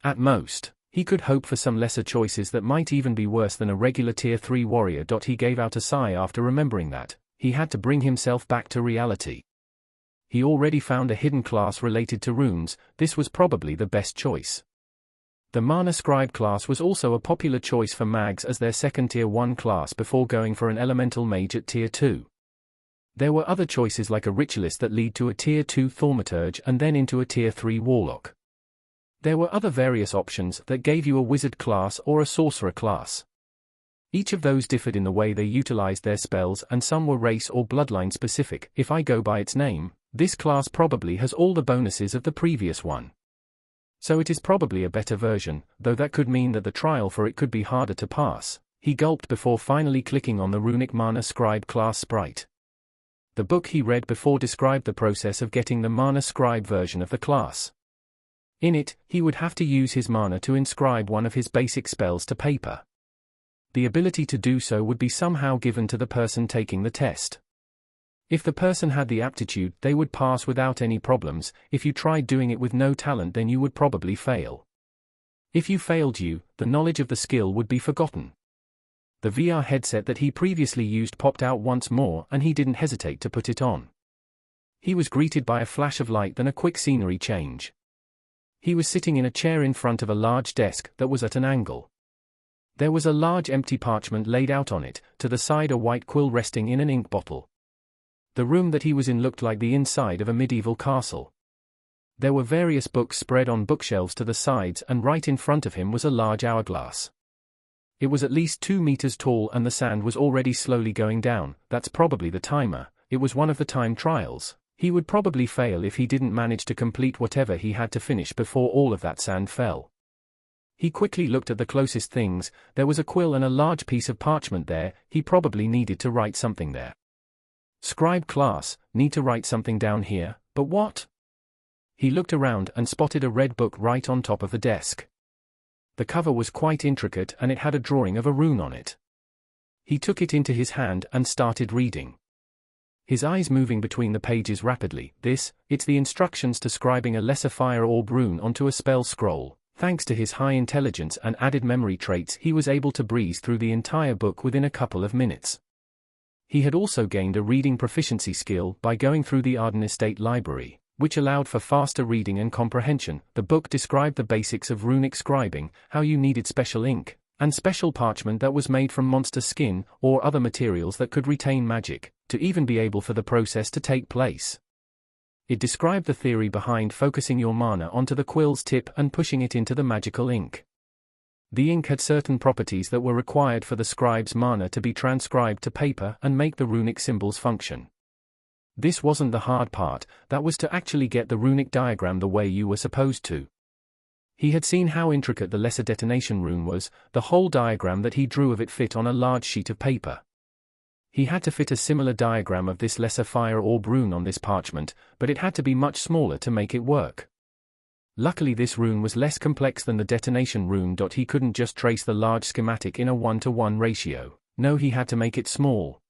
S1: At most, He could hope for some lesser choices that might even be worse than a regular Tier 3 warrior. He gave out a sigh after remembering that. He had to bring himself back to reality. He already found a hidden class related to runes. This was probably the best choice. The Mana Scribe class was also a popular choice for mags as their second Tier 1 class before going for an Elemental Mage at Tier 2. There were other choices like a Ritualist that lead to a Tier 2 Thaumaturge and then into a Tier 3 Warlock. There were other various options that gave you a Wizard class or a Sorcerer class. Each of those differed in the way they utilized their spells, and some were race or bloodline specific. If I go by its name, this class probably has all the bonuses of the previous one. So it is probably a better version, though that could mean that the trial for it could be harder to pass. He gulped before finally clicking on the Runic Mana Scribe class sprite. The book he read before described the process of getting the Mana Scribe version of the class. In it, he would have to use his mana to inscribe one of his basic spells to paper. The ability to do so would be somehow given to the person taking the test. If the person had the aptitude, they would pass without any problems. If you tried doing it with no talent, then you would probably fail. If you failed, the knowledge of the skill would be forgotten. The VR headset that he previously used popped out once more, and he didn't hesitate to put it on. He was greeted by a flash of light, then a quick scenery change. He was sitting in a chair in front of a large desk that was at an angle. There was a large empty parchment laid out on it, to the side a white quill resting in an ink bottle. The room that he was in looked like the inside of a medieval castle. There were various books spread on bookshelves to the sides, and right in front of him was a large hourglass. It was at least 2 meters tall, and the sand was already slowly going down. That's probably the timer. It was one of the time trials. He would probably fail if he didn't manage to complete whatever he had to finish before all of that sand fell. He quickly looked at the closest things. There was a quill and a large piece of parchment there. He probably needed to write something there. Scribe class, need to write something down here, but what? He looked around and spotted a red book right on top of the desk. The cover was quite intricate and it had a drawing of a rune on it. He took it into his hand and started reading. His eyes moving between the pages rapidly. It's the instructions to scribing a lesser fire orb rune onto a spell scroll. Thanks to his high intelligence and added memory traits, he was able to breeze through the entire book within a couple of minutes. He had also gained a reading proficiency skill by going through the Arden Estate Library, which allowed for faster reading and comprehension. The book described the basics of runic scribing, how you needed special ink, and special parchment that was made from monster skin or other materials that could retain magic, to even be able for the process to take place. It described the theory behind focusing your mana onto the quill's tip and pushing it into the magical ink. The ink had certain properties that were required for the scribe's mana to be transcribed to paper and make the runic symbols function. This wasn't the hard part, that was to actually get the runic diagram the way you were supposed to. He had seen how intricate the lesser detonation rune was. The whole diagram that he drew of it fit on a large sheet of paper. He had to fit a similar diagram of this lesser fire orb rune on this parchment, but it had to be much smaller to make it work. Luckily this rune was less complex than the detonation rune. He couldn't just trace the large schematic in a 1-to-1 ratio. No, he had to make it small.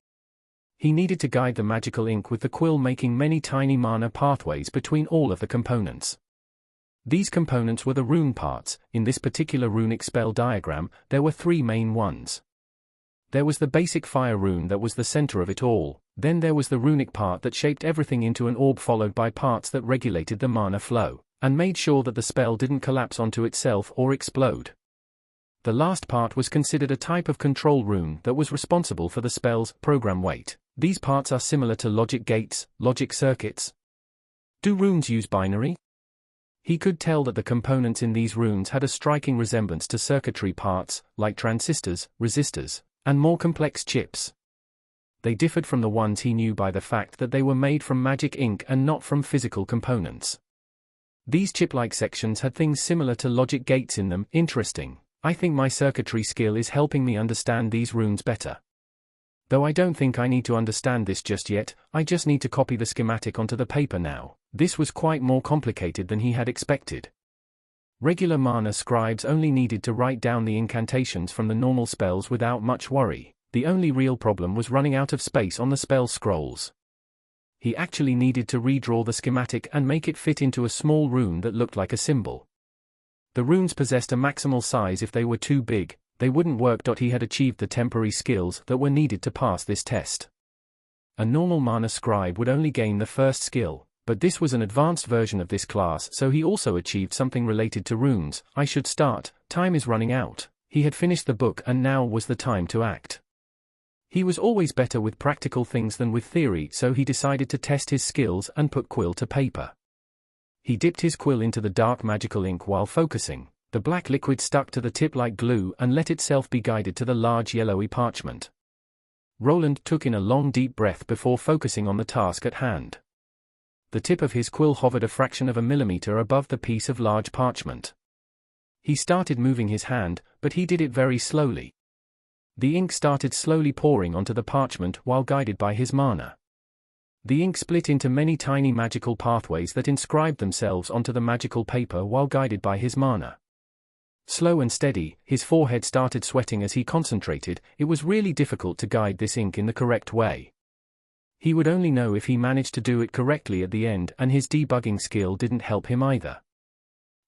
S1: He needed to guide the magical ink with the quill, making many tiny mana pathways between all of the components. These components were the rune parts. In this particular runic spell diagram, there were 3 main ones. There was the basic fire rune that was the center of it all. Then there was the runic part that shaped everything into an orb, followed by parts that regulated the mana flow, and made sure that the spell didn't collapse onto itself or explode. The last part was considered a type of control rune that was responsible for the spell's program weight. These parts are similar to logic gates, logic circuits. Do runes use binary? He could tell that the components in these runes had a striking resemblance to circuitry parts, like transistors, resistors, and more complex chips. They differed from the ones he knew by the fact that they were made from magic ink and not from physical components. These chip-like sections had things similar to logic gates in them. Interesting. I think my circuitry skill is helping me understand these runes better. Though I don't think I need to understand this just yet, I just need to copy the schematic onto the paper now. This was quite more complicated than he had expected. Regular mana scribes only needed to write down the incantations from the normal spells without much worry. The only real problem was running out of space on the spell scrolls. He actually needed to redraw the schematic and make it fit into a small rune that looked like a symbol. The runes possessed a maximal size. If they were too big, they wouldn't work. He had achieved the temporary skills that were needed to pass this test. A normal mana scribe would only gain the first skill, but this was an advanced version of this class, so he also achieved something related to runes. I should start, time is running out. He had finished the book and now was the time to act. He was always better with practical things than with theory, so he decided to test his skills and put quill to paper. He dipped his quill into the dark magical ink while focusing. The black liquid stuck to the tip like glue and let itself be guided to the large yellowy parchment. Roland took in a long deep breath before focusing on the task at hand. The tip of his quill hovered a fraction of a millimeter above the piece of large parchment. He started moving his hand, but he did it very slowly. The ink started slowly pouring onto the parchment while guided by his mana. The ink split into many tiny magical pathways that inscribed themselves onto the magical paper while guided by his mana. Slow and steady, his forehead started sweating as he concentrated. It was really difficult to guide this ink in the correct way. He would only know if he managed to do it correctly at the end, and his debugging skill didn't help him either.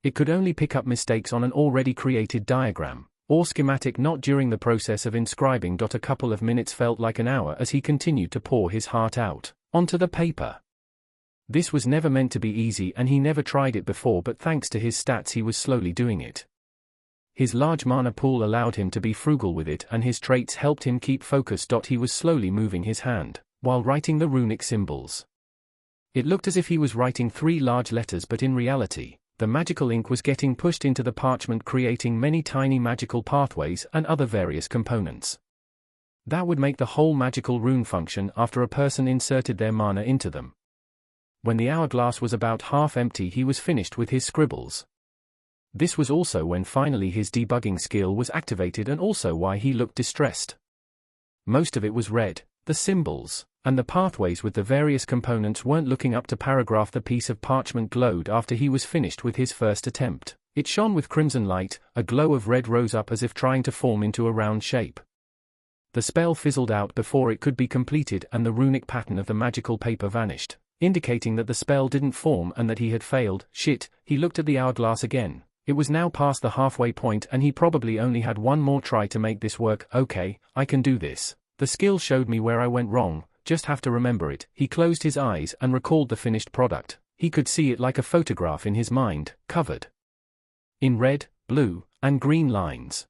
S1: It could only pick up mistakes on an already created diagram or schematic, not during the process of inscribing. A couple of minutes felt like an hour as he continued to pour his heart out onto the paper. This was never meant to be easy, and he never tried it before, but thanks to his stats he was slowly doing it. His large mana pool allowed him to be frugal with it, and his traits helped him keep focused. He was slowly moving his hand while writing the runic symbols. It looked as if he was writing 3 large letters, but in reality, the magical ink was getting pushed into the parchment, creating many tiny magical pathways and other various components. That would make the whole magical rune function after a person inserted their mana into them. When the hourglass was about half empty, he was finished with his scribbles. This was also when finally his debugging skill was activated, and also why he looked distressed. Most of it was red. The symbols and the pathways with the various components weren't looking up to paragraph. The piece of parchment glowed after he was finished with his first attempt. It shone with crimson light. A glow of red rose up as if trying to form into a round shape. The spell fizzled out before it could be completed, and the runic pattern of the magical paper vanished, indicating that the spell didn't form and that he had failed. Shit, he looked at the hourglass again. It was now past the halfway point, and he probably only had one more try to make this work. Okay, I can do this. The skill showed me where I went wrong, just have to remember it. He closed his eyes and recalled the finished product. He could see it like a photograph in his mind, covered in red, blue, and green lines.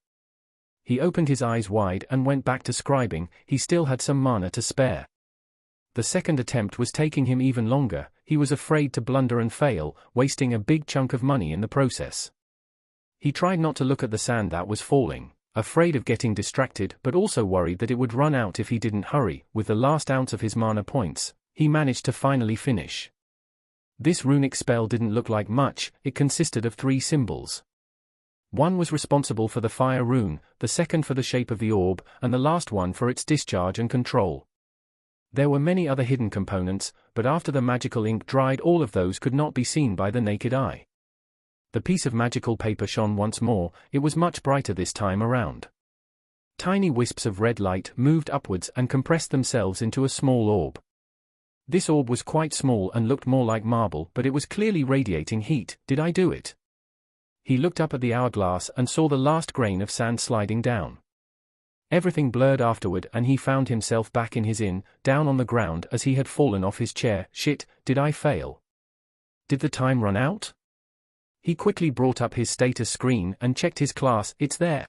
S1: He opened his eyes wide and went back to scribing. He still had some mana to spare. The second attempt was taking him even longer. He was afraid to blunder and fail, wasting a big chunk of money in the process. He tried not to look at the sand that was falling, afraid of getting distracted, but also worried that it would run out if he didn't hurry. With the last ounce of his mana points, he managed to finally finish. This runic spell didn't look like much. It consisted of 3 symbols. One was responsible for the fire rune, the second for the shape of the orb, and the last one for its discharge and control. There were many other hidden components, but after the magical ink dried, all of those could not be seen by the naked eye. The piece of magical paper shone once more. It was much brighter this time around. Tiny wisps of red light moved upwards and compressed themselves into a small orb. This orb was quite small and looked more like marble, but it was clearly radiating heat. Did I do it? He looked up at the hourglass and saw the last grain of sand sliding down. Everything blurred afterward, and he found himself back in his inn, down on the ground as he had fallen off his chair. Shit, did I fail? Did the time run out? He quickly brought up his status screen and checked his class. It's there.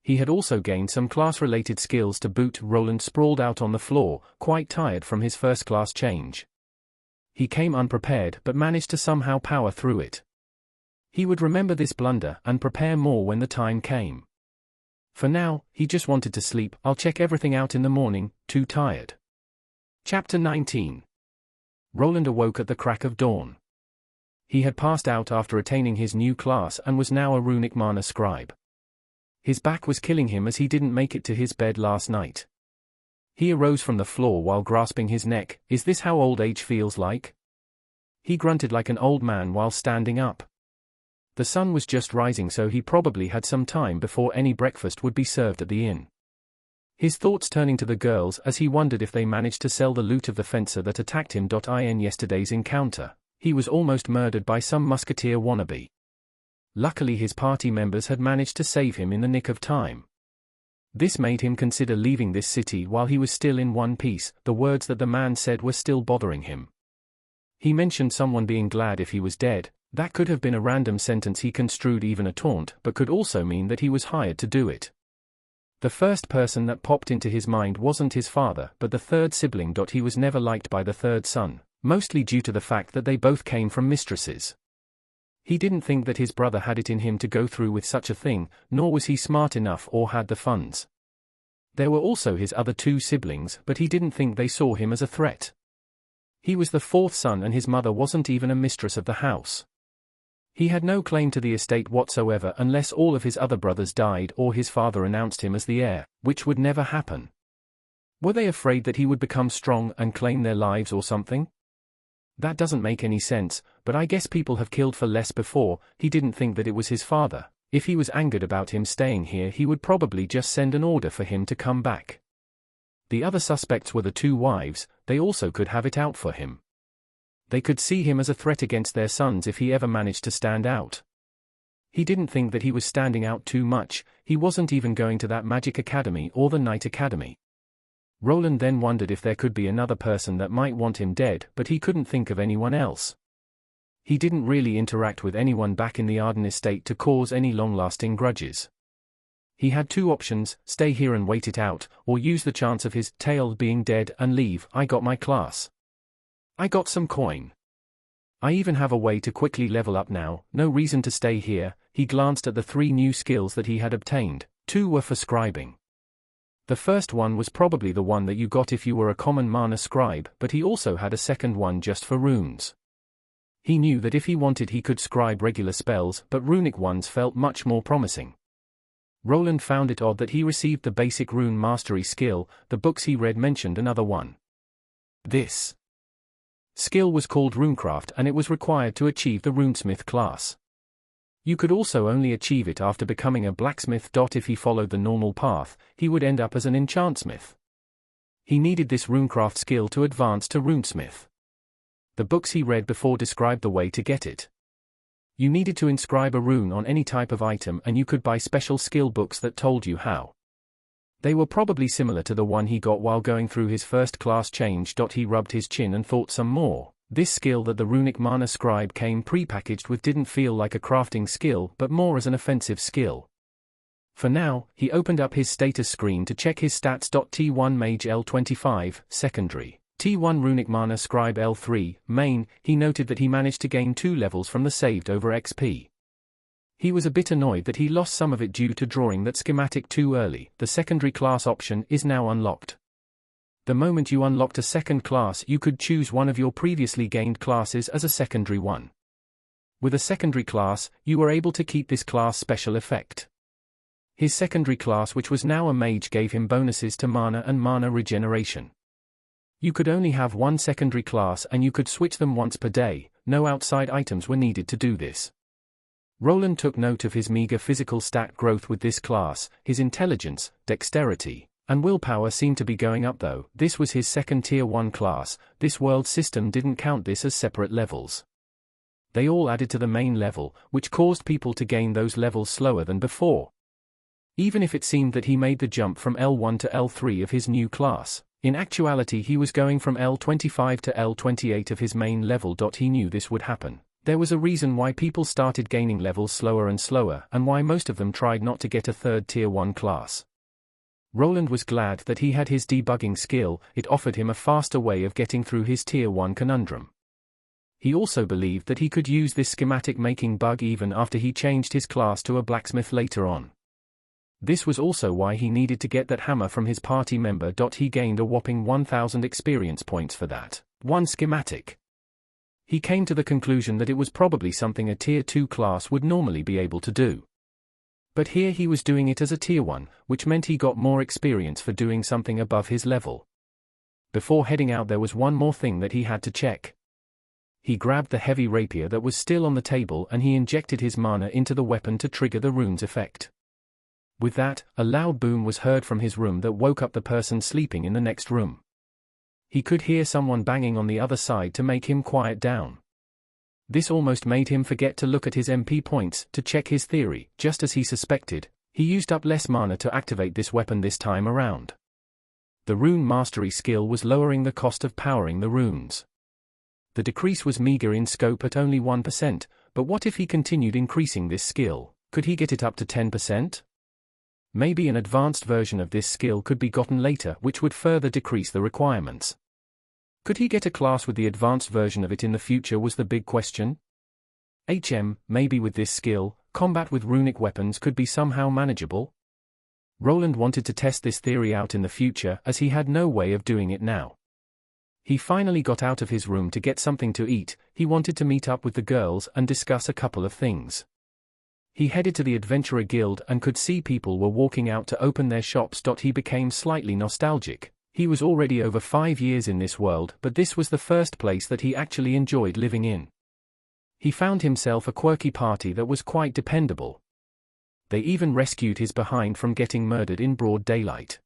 S1: He had also gained some class-related skills to boot. Roland sprawled out on the floor, quite tired from his first-class change. He came unprepared but managed to somehow power through it. He would remember this blunder and prepare more when the time came. For now, he just wanted to sleep. I'll check everything out in the morning, too tired. Chapter 19. Roland awoke at the crack of dawn. He had passed out after attaining his new class and was now a runic mana scribe. His back was killing him as he didn't make it to his bed last night. He arose from the floor while grasping his neck. Is this how old age feels like? He grunted like an old man while standing up. The sun was just rising, so he probably had some time before any breakfast would be served at the inn. His thoughts turning to the girls as he wondered if they managed to sell the loot of the fencer that attacked him. In yesterday's encounter, he was almost murdered by some musketeer wannabe. Luckily his party members had managed to save him in the nick of time. This made him consider leaving this city while he was still in one piece. The words that the man said were still bothering him. He mentioned someone being glad if he was dead. That could have been a random sentence he construed even a taunt, but could also mean that he was hired to do it. The first person that popped into his mind wasn't his father, but the third sibling. He was never liked by the third son, mostly due to the fact that they both came from mistresses. He didn't think that his brother had it in him to go through with such a thing, nor was he smart enough or had the funds. There were also his other two siblings, but he didn't think they saw him as a threat. He was the fourth son and his mother wasn't even a mistress of the house. He had no claim to the estate whatsoever unless all of his other brothers died or his father announced him as the heir, which would never happen. Were they afraid that he would become strong and claim their lives or something? That doesn't make any sense, but I guess people have killed for less before. He didn't think that it was his father. If he was angered about him staying here, he would probably just send an order for him to come back. The other suspects were the two wives. They also could have it out for him. They could see him as a threat against their sons if he ever managed to stand out. He didn't think that he was standing out too much. He wasn't even going to that magic academy or the night academy. Roland then wondered if there could be another person that might want him dead, but he couldn't think of anyone else. He didn't really interact with anyone back in the Arden estate to cause any long-lasting grudges. He had two options: stay here and wait it out, or use the chance of his tail being dead and leave. I got my class. I got some coin. I even have a way to quickly level up now, no reason to stay here. He glanced at the 3 new skills that he had obtained. 2 were for scribing. The first one was probably the one that you got if you were a common mana scribe, but he also had a second one just for runes. He knew that if he wanted he could scribe regular spells, but runic ones felt much more promising. Roland found it odd that he received the basic rune mastery skill. The books he read mentioned another one. This skill was called Runecraft and it was required to achieve the Runesmith class. You could also only achieve it after becoming a blacksmith. If he followed the normal path, he would end up as an enchantsmith. He needed this Runecraft skill to advance to Runesmith. The books he read before described the way to get it. You needed to inscribe a rune on any type of item and you could buy special skill books that told you how. They were probably similar to the one he got while going through his first class change. He rubbed his chin and thought some more. This skill that the runic mana scribe came prepackaged with didn't feel like a crafting skill but more as an offensive skill. For now, he opened up his status screen to check his stats. T1 Mage L25, Secondary. T1 Runic Mana Scribe L3, Main. He noted that he managed to gain 2 levels from the saved over XP. He was a bit annoyed that he lost some of it due to drawing that schematic too early. The secondary class option is now unlocked. The moment you unlocked a second class, you could choose one of your previously gained classes as a secondary one. With a secondary class, you were able to keep this class special effect. His secondary class, which was now a mage, gave him bonuses to mana and mana regeneration. You could only have one secondary class and you could switch them once per day. No outside items were needed to do this. Roland took note of his meager physical stat growth with this class. His intelligence, dexterity, and willpower seemed to be going up though. This was his second tier 1 class. This world system didn't count this as separate levels. They all added to the main level, which caused people to gain those levels slower than before. Even if it seemed that he made the jump from L1 to L3 of his new class, in actuality he was going from L25 to L28 of his main level. He knew this would happen. There was a reason why people started gaining levels slower and slower, and why most of them tried not to get a third tier 1 class. Roland was glad that he had his debugging skill. It offered him a faster way of getting through his tier 1 conundrum. He also believed that he could use this schematic making bug even after he changed his class to a blacksmith later on. This was also why he needed to get that hammer from his party member. He gained a whopping 1000 experience points for that one schematic. He came to the conclusion that it was probably something a tier 2 class would normally be able to do. But here he was doing it as a tier 1, which meant he got more experience for doing something above his level. Before heading out, there was one more thing that he had to check. He grabbed the heavy rapier that was still on the table and he injected his mana into the weapon to trigger the rune's effect. With that, a loud boom was heard from his room that woke up the person sleeping in the next room. He could hear someone banging on the other side to make him quiet down. This almost made him forget to look at his MP points to check his theory. Just as he suspected, he used up less mana to activate this weapon this time around. The rune mastery skill was lowering the cost of powering the runes. The decrease was meager in scope at only 1%, but what if he continued increasing this skill? Could he get it up to 10%? Maybe an advanced version of this skill could be gotten later, which would further decrease the requirements. Could he get a class with the advanced version of it in the future was the big question. Maybe with this skill, combat with runic weapons could be somehow manageable. Roland wanted to test this theory out in the future as he had no way of doing it now. He finally got out of his room to get something to eat. He wanted to meet up with the girls and discuss a couple of things. He headed to the Adventurer Guild and could see people were walking out to open their shops. He became slightly nostalgic. He was already over 5 years in this world, but this was the first place that he actually enjoyed living in. He found himself a quirky party that was quite dependable. They even rescued his behind from getting murdered in broad daylight.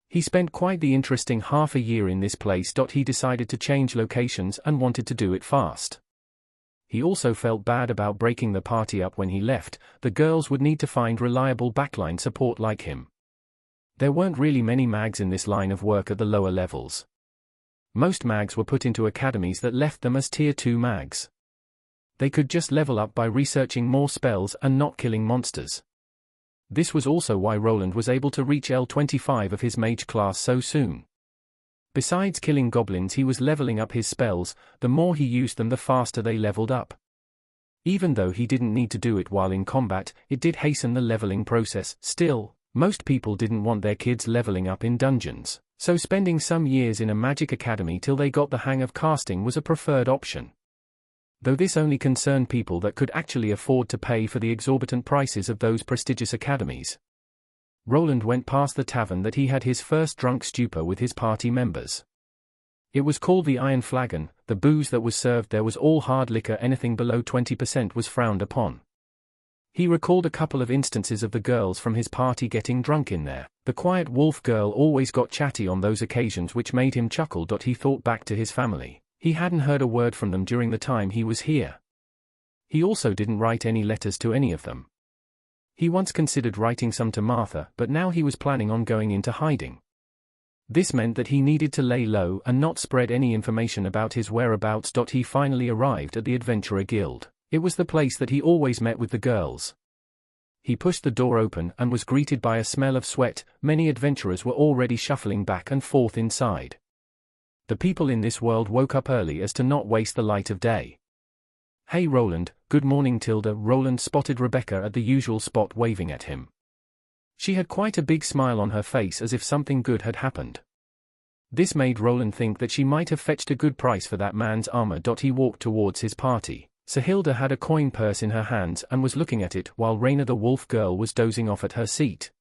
S1: He spent quite the interesting half a year in this place. He decided to change locations and wanted to do it fast. He also felt bad about breaking the party up when he left. The girls would need to find reliable backline support like him. There weren't really many mags in this line of work at the lower levels. Most mags were put into academies that left them as tier 2 mags. They could just level up by researching more spells and not killing monsters. This was also why Roland was able to reach L25 of his mage class so soon. Besides killing goblins, he was leveling up his spells. The more he used them, the faster they leveled up. Even though he didn't need to do it while in combat, it did hasten the leveling process. Still, most people didn't want their kids leveling up in dungeons, so spending some years in a magic academy till they got the hang of casting was a preferred option. Though this only concerned people that could actually afford to pay for the exorbitant prices of those prestigious academies. Roland went past the tavern that he had his first drunk stupor with his party members. It was called the Iron Flagon. The booze that was served there was all hard liquor. Anything below 20% was frowned upon. He recalled a couple of instances of the girls from his party getting drunk in there. The quiet wolf girl always got chatty on those occasions, which made him chuckle. He thought back to his family. He hadn't heard a word from them during the time he was here. He also didn't write any letters to any of them. He once considered writing some to Martha, but now he was planning on going into hiding. This meant that he needed to lay low and not spread any information about his whereabouts. He finally arrived at the Adventurer Guild. It was the place that he always met with the girls. He pushed the door open and was greeted by a smell of sweat. Many adventurers were already shuffling back and forth inside. The people in this world woke up early as to not waste the light of day. "Hey Roland, good morning Tilda." Roland spotted Rebecca at the usual spot waving at him. She had quite a big smile on her face as if something good had happened. This made Roland think that she might have fetched a good price for that man's armor. He walked towards his party. Sahilda had a coin purse in her hands and was looking at it while Raina the wolf girl was dozing off at her seat.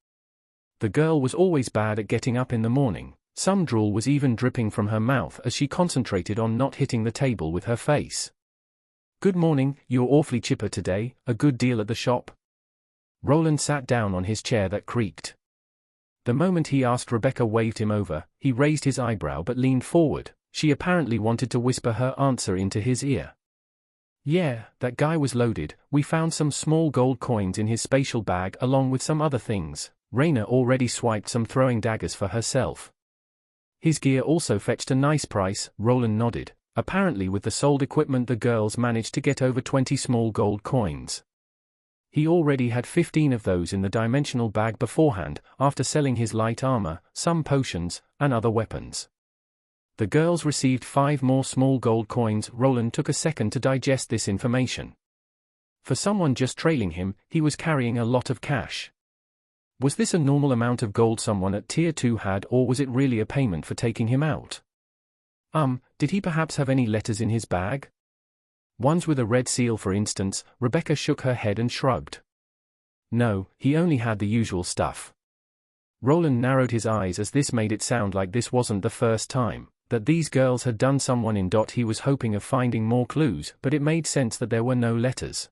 S1: The girl was always bad at getting up in the morning. Some drool was even dripping from her mouth as she concentrated on not hitting the table with her face. "Good morning, you're awfully chipper today. A good deal at the shop?" Roland sat down on his chair that creaked. The moment he asked, Rebecca waved him over. He raised his eyebrow but leaned forward. She apparently wanted to whisper her answer into his ear. "Yeah, that guy was loaded. We found some small gold coins in his spatial bag along with some other things." Raina already swiped some throwing daggers for herself. "His gear also fetched a nice price." Roland nodded. Apparently with the sold equipment the girls managed to get over 20 small gold coins. He already had 15 of those in the dimensional bag beforehand, after selling his light armor, some potions, and other weapons. The girls received 5 more small gold coins. Roland took a second to digest this information. For someone just trailing him, he was carrying a lot of cash. Was this a normal amount of gold someone at tier 2 had, or was it really a payment for taking him out? Did he perhaps have any letters in his bag? Ones with a red seal, for instance? Rebecca shook her head and shrugged. No, he only had the usual stuff. Roland narrowed his eyes as this made it sound like this wasn't the first time that these girls had done someone in. He was hoping of finding more clues, but it made sense that there were no letters.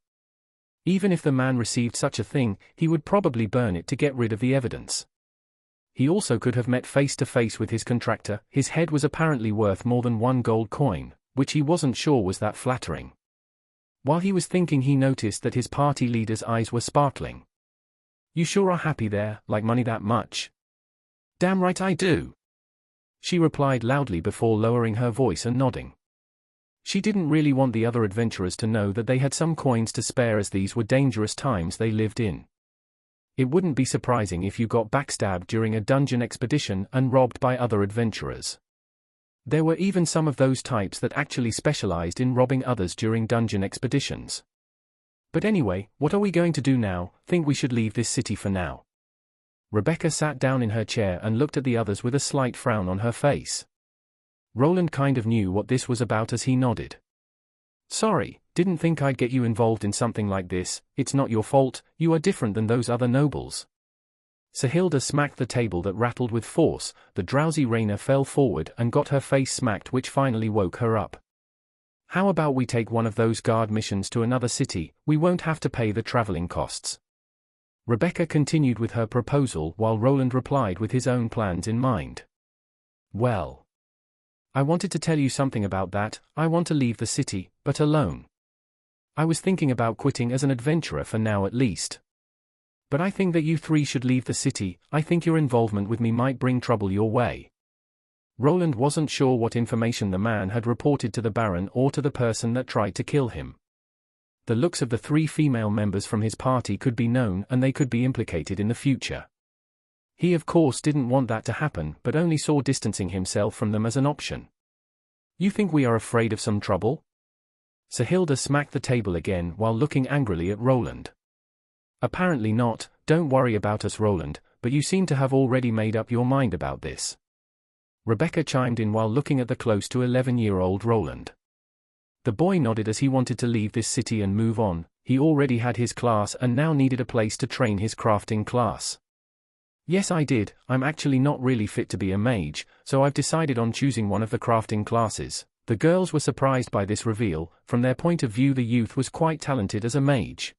S1: Even if the man received such a thing, he would probably burn it to get rid of the evidence. He also could have met face to face with his contractor. His head was apparently worth more than 1 gold coin, which he wasn't sure was that flattering. While he was thinking, he noticed that his party leader's eyes were sparkling. "You sure are happy there, like money that much?" "Damn right I do," she replied loudly before lowering her voice and nodding. She didn't really want the other adventurers to know that they had some coins to spare, as these were dangerous times they lived in. It wouldn't be surprising if you got backstabbed during a dungeon expedition and robbed by other adventurers. There were even some of those types that actually specialized in robbing others during dungeon expeditions. "But anyway, what are we going to do now? Think we should leave this city for now." Rebecca sat down in her chair and looked at the others with a slight frown on her face. Roland kind of knew what this was about as he nodded. "Sorry, didn't think I'd get you involved in something like this. It's not your fault, you are different than those other nobles." Sahilda smacked the table that rattled with force. The drowsy Raina fell forward and got her face smacked, which finally woke her up. "How about we take one of those guard missions to another city? We won't have to pay the traveling costs." Rebecca continued with her proposal while Roland replied with his own plans in mind. "Well, I wanted to tell you something about that. I want to leave the city, but alone. I was thinking about quitting as an adventurer for now at least. But I think that you three should leave the city. I think your involvement with me might bring trouble your way." Roland wasn't sure what information the man had reported to the Baron or to the person that tried to kill him. The looks of the 3 female members from his party could be known and they could be implicated in the future. He of course didn't want that to happen, but only saw distancing himself from them as an option. "You think we are afraid of some trouble?" Sahilda smacked the table again while looking angrily at Roland. "Apparently not. Don't worry about us, Roland, but you seem to have already made up your mind about this." Rebecca chimed in while looking at the close to 11-year-old Roland. The boy nodded as he wanted to leave this city and move on. He already had his class and now needed a place to train his crafting class. "Yes, I did. I'm actually not really fit to be a mage, so I've decided on choosing one of the crafting classes." The girls were surprised by this reveal. From their point of view, the youth was quite talented as a mage.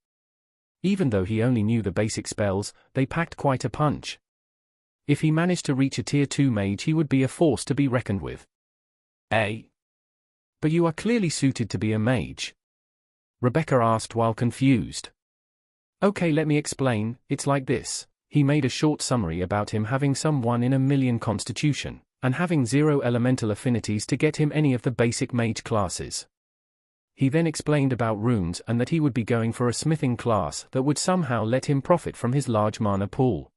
S1: Even though he only knew the basic spells, they packed quite a punch. If he managed to reach a Tier 2 mage, he would be a force to be reckoned with. "Eh? But you are clearly suited to be a mage?" Rebecca asked while confused. "Okay, let me explain. It's like this." He made a short summary about him having some 1 in a million constitution, and having 0 elemental affinities to get him any of the basic mage classes. He then explained about runes and that he would be going for a smithing class that would somehow let him profit from his large mana pool.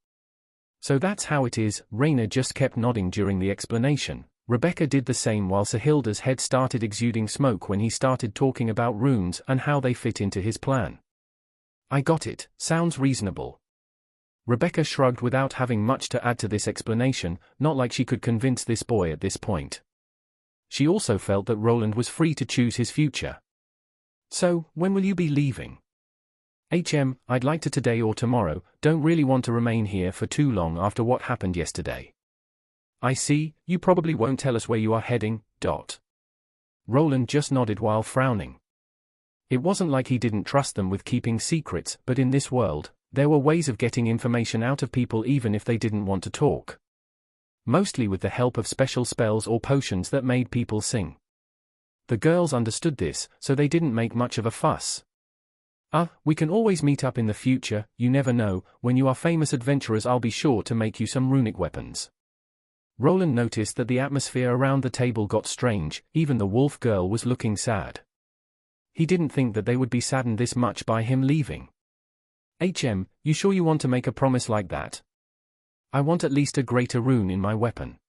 S1: "So that's how it is." Raina just kept nodding during the explanation. Rebecca did the same while Sahilda's head started exuding smoke when he started talking about runes and how they fit into his plan. "I got it. Sounds reasonable." Rebecca shrugged without having much to add to this explanation, not like she could convince this boy at this point. She also felt that Roland was free to choose his future. "So, when will you be leaving?" I'd like to today or tomorrow. Don't really want to remain here for too long after what happened yesterday." "I see, you probably won't tell us where you are heading, Dot." Roland just nodded while frowning. It wasn't like he didn't trust them with keeping secrets, but in this world, there were ways of getting information out of people even if they didn't want to talk. Mostly with the help of special spells or potions that made people sing. The girls understood this, so they didn't make much of a fuss. We can always meet up in the future. You never know, when you are famous adventurers I'll be sure to make you some runic weapons." Roland noticed that the atmosphere around the table got strange. Even the wolf girl was looking sad. He didn't think that they would be saddened this much by him leaving. You sure you want to make a promise like that?" "I want at least a greater rune in my weapon,"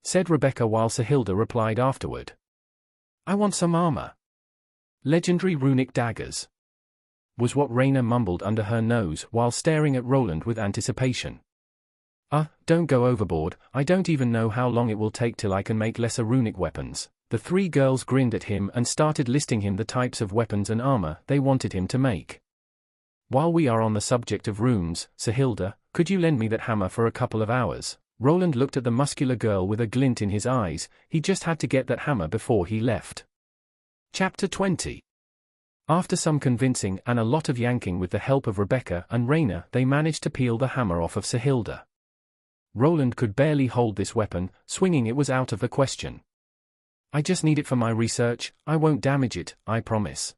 S1: said Rebecca while Sahilda replied afterward. "I want some armor. Legendary runic daggers," was what Raina mumbled under her nose while staring at Roland with anticipation. Don't go overboard. I don't even know how long it will take till I can make lesser runic weapons." The 3 girls grinned at him and started listing him the types of weapons and armor they wanted him to make. "While we are on the subject of runes, Sahilda, could you lend me that hammer for a couple of hours?" Roland looked at the muscular girl with a glint in his eyes. He just had to get that hammer before he left. Chapter 20. After some convincing and a lot of yanking with the help of Rebecca and Raina, they managed to peel the hammer off of Sahilda. Roland could barely hold this weapon. Swinging it was out of the question. "I just need it for my research. I won't damage it, I promise."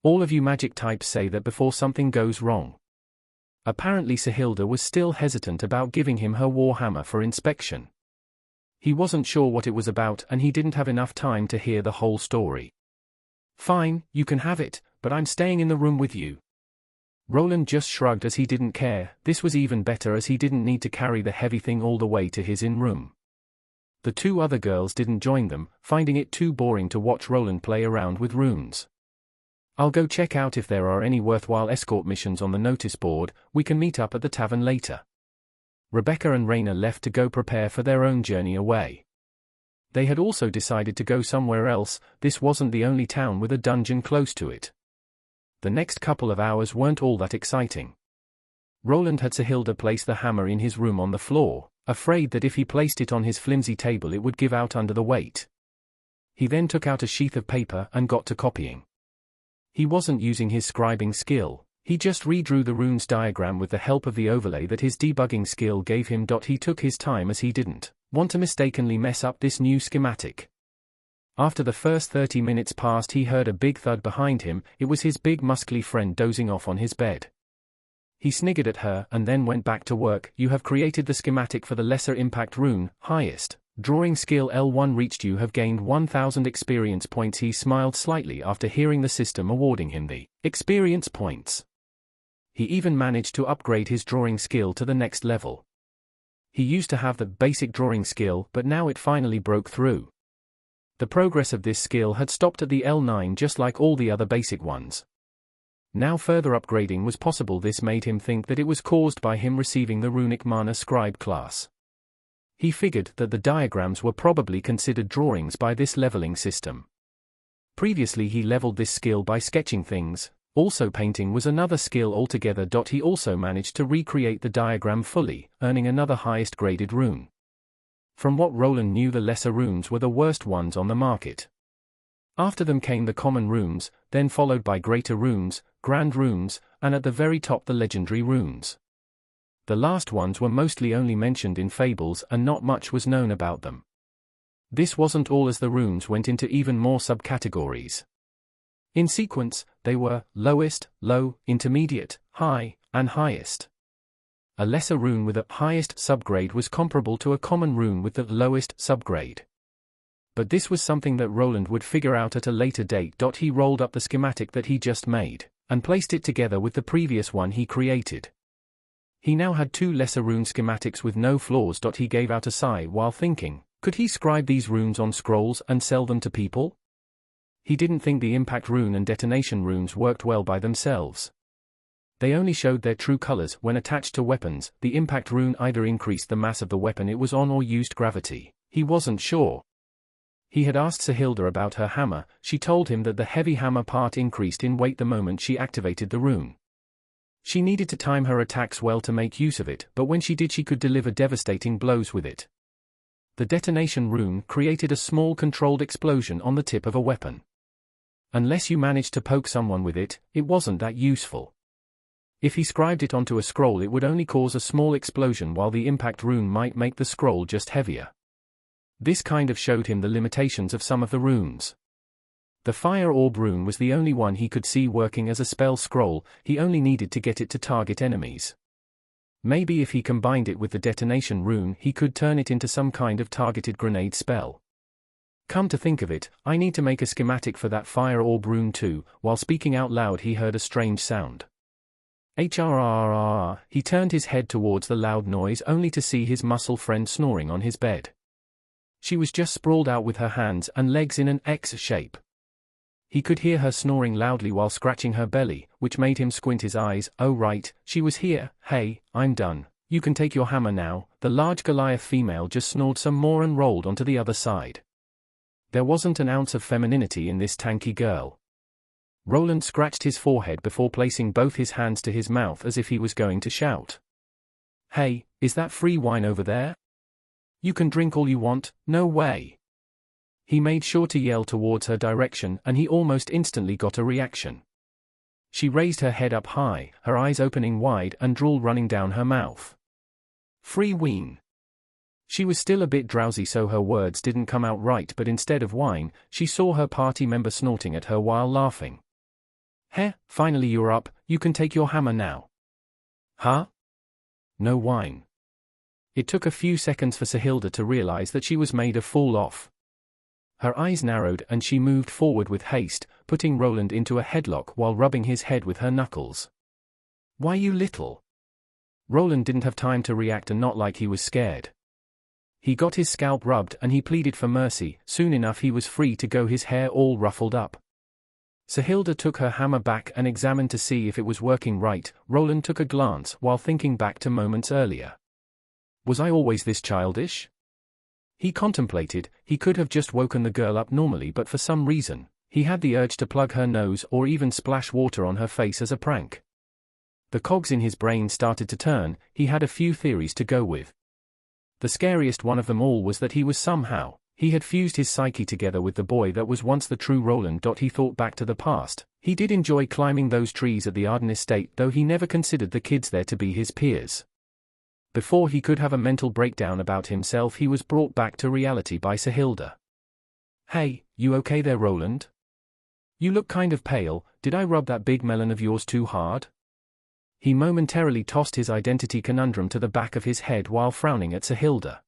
S1: All of you magic types say that before something goes wrong. Apparently Sahilda was still hesitant about giving him her warhammer for inspection. He wasn't sure what it was about and he didn't have enough time to hear the whole story. Fine, you can have it, but I'm staying in the room with you. Roland just shrugged as he didn't care. This was even better as he didn't need to carry the heavy thing all the way to his in-room. The two other girls didn't join them, finding it too boring to watch Roland play around with runes. I'll go check out if there are any worthwhile escort missions on the notice board. We can meet up at the tavern later. Rebecca and Raina left to go prepare for their own journey away. They had also decided to go somewhere else. This wasn't the only town with a dungeon close to it. The next couple of hours weren't all that exciting. Roland had Sahilda place the hammer in his room on the floor, afraid that if he placed it on his flimsy table it would give out under the weight. He then took out a sheath of paper and got to copying. He wasn't using his scribing skill, he just redrew the runes diagram with the help of the overlay that his debugging skill gave him. He took his time as he didn't want to mistakenly mess up this new schematic. After the first 30 minutes passed, he heard a big thud behind him. It was his big muscly friend dozing off on his bed. He sniggered at her and then went back to work. You have created the schematic for the lesser impact rune, highest. Drawing skill L1 reached. You have gained 1000 experience points. He smiled slightly after hearing the system awarding him the experience points. He even managed to upgrade his drawing skill to the next level. He used to have the basic drawing skill, but now it finally broke through. The progress of this skill had stopped at the L9 just like all the other basic ones. Now further upgrading was possible. This made him think that it was caused by him receiving the runic mana scribe class. He figured that the diagrams were probably considered drawings by this leveling system. Previously he leveled this skill by sketching things. Also painting was another skill altogether. He also managed to recreate the diagram fully, earning another highest graded rune. From what Roland knew, the lesser runes were the worst ones on the market. After them came the common runes, then followed by greater runes, grand runes, and at the very top the legendary runes. The last ones were mostly only mentioned in fables and not much was known about them. This wasn't all, as the runes went into even more subcategories. In sequence, they were lowest, low, intermediate, high, and highest. A lesser rune with a highest subgrade was comparable to a common rune with the lowest subgrade. But this was something that Roland would figure out at a later date. He rolled up the schematic that he just made, and placed it together with the previous one he created. He now had two lesser rune schematics with no flaws. He gave out a sigh while thinking, could he scribe these runes on scrolls and sell them to people? He didn't think the impact rune and detonation runes worked well by themselves. They only showed their true colors when attached to weapons. The impact rune either increased the mass of the weapon it was on or used gravity. He wasn't sure. He had asked Sahilda about her hammer. She told him that the heavy hammer part increased in weight the moment she activated the rune. She needed to time her attacks well to make use of it, but when she did she could deliver devastating blows with it. The detonation rune created a small controlled explosion on the tip of a weapon. Unless you managed to poke someone with it, it wasn't that useful. If he scribed it onto a scroll it would only cause a small explosion, while the impact rune might make the scroll just heavier. This kind of showed him the limitations of some of the runes. The fire orb rune was the only one he could see working as a spell scroll. He only needed to get it to target enemies. Maybe if he combined it with the detonation rune he could turn it into some kind of targeted grenade spell. Come to think of it, I need to make a schematic for that fire orb rune too. While speaking out loud he heard a strange sound. HRRRR. He turned his head towards the loud noise only to see his muscle friend snoring on his bed. She was just sprawled out with her hands and legs in an X shape. He could hear her snoring loudly while scratching her belly, which made him squint his eyes. Oh right, she was here. Hey, I'm done. You can take your hammer now. The large Goliath female just snored some more and rolled onto the other side. There wasn't an ounce of femininity in this tanky girl. Roland scratched his forehead before placing both his hands to his mouth as if he was going to shout. Hey, is that free wine over there? You can drink all you want. No way. He made sure to yell towards her direction and he almost instantly got a reaction. She raised her head up high, her eyes opening wide and drool running down her mouth. Free wine. She was still a bit drowsy so her words didn't come out right, but instead of wine, she saw her party member snorting at her while laughing. Heh, finally you're up, you can take your hammer now. Huh? No whine. It took a few seconds for Sahilda to realize that she was made a fool of. Her eyes narrowed and she moved forward with haste, putting Roland into a headlock while rubbing his head with her knuckles. Why you little? Roland didn't have time to react, and not like he was scared. He got his scalp rubbed and he pleaded for mercy. Soon enough he was free to go, his hair all ruffled up. Sahilda took her hammer back and examined to see if it was working right. Roland took a glance while thinking back to moments earlier. Was I always this childish? He contemplated. He could have just woken the girl up normally, but for some reason, he had the urge to plug her nose or even splash water on her face as a prank. The cogs in his brain started to turn. He had a few theories to go with. The scariest one of them all was that he had fused his psyche together with the boy that was once the true Roland. He thought back to the past. He did enjoy climbing those trees at the Arden estate, though he never considered the kids there to be his peers. Before he could have a mental breakdown about himself, he was brought back to reality by Sahilda. Hey, you okay there, Roland? You look kind of pale. Did I rub that big melon of yours too hard? He momentarily tossed his identity conundrum to the back of his head while frowning at Sahilda.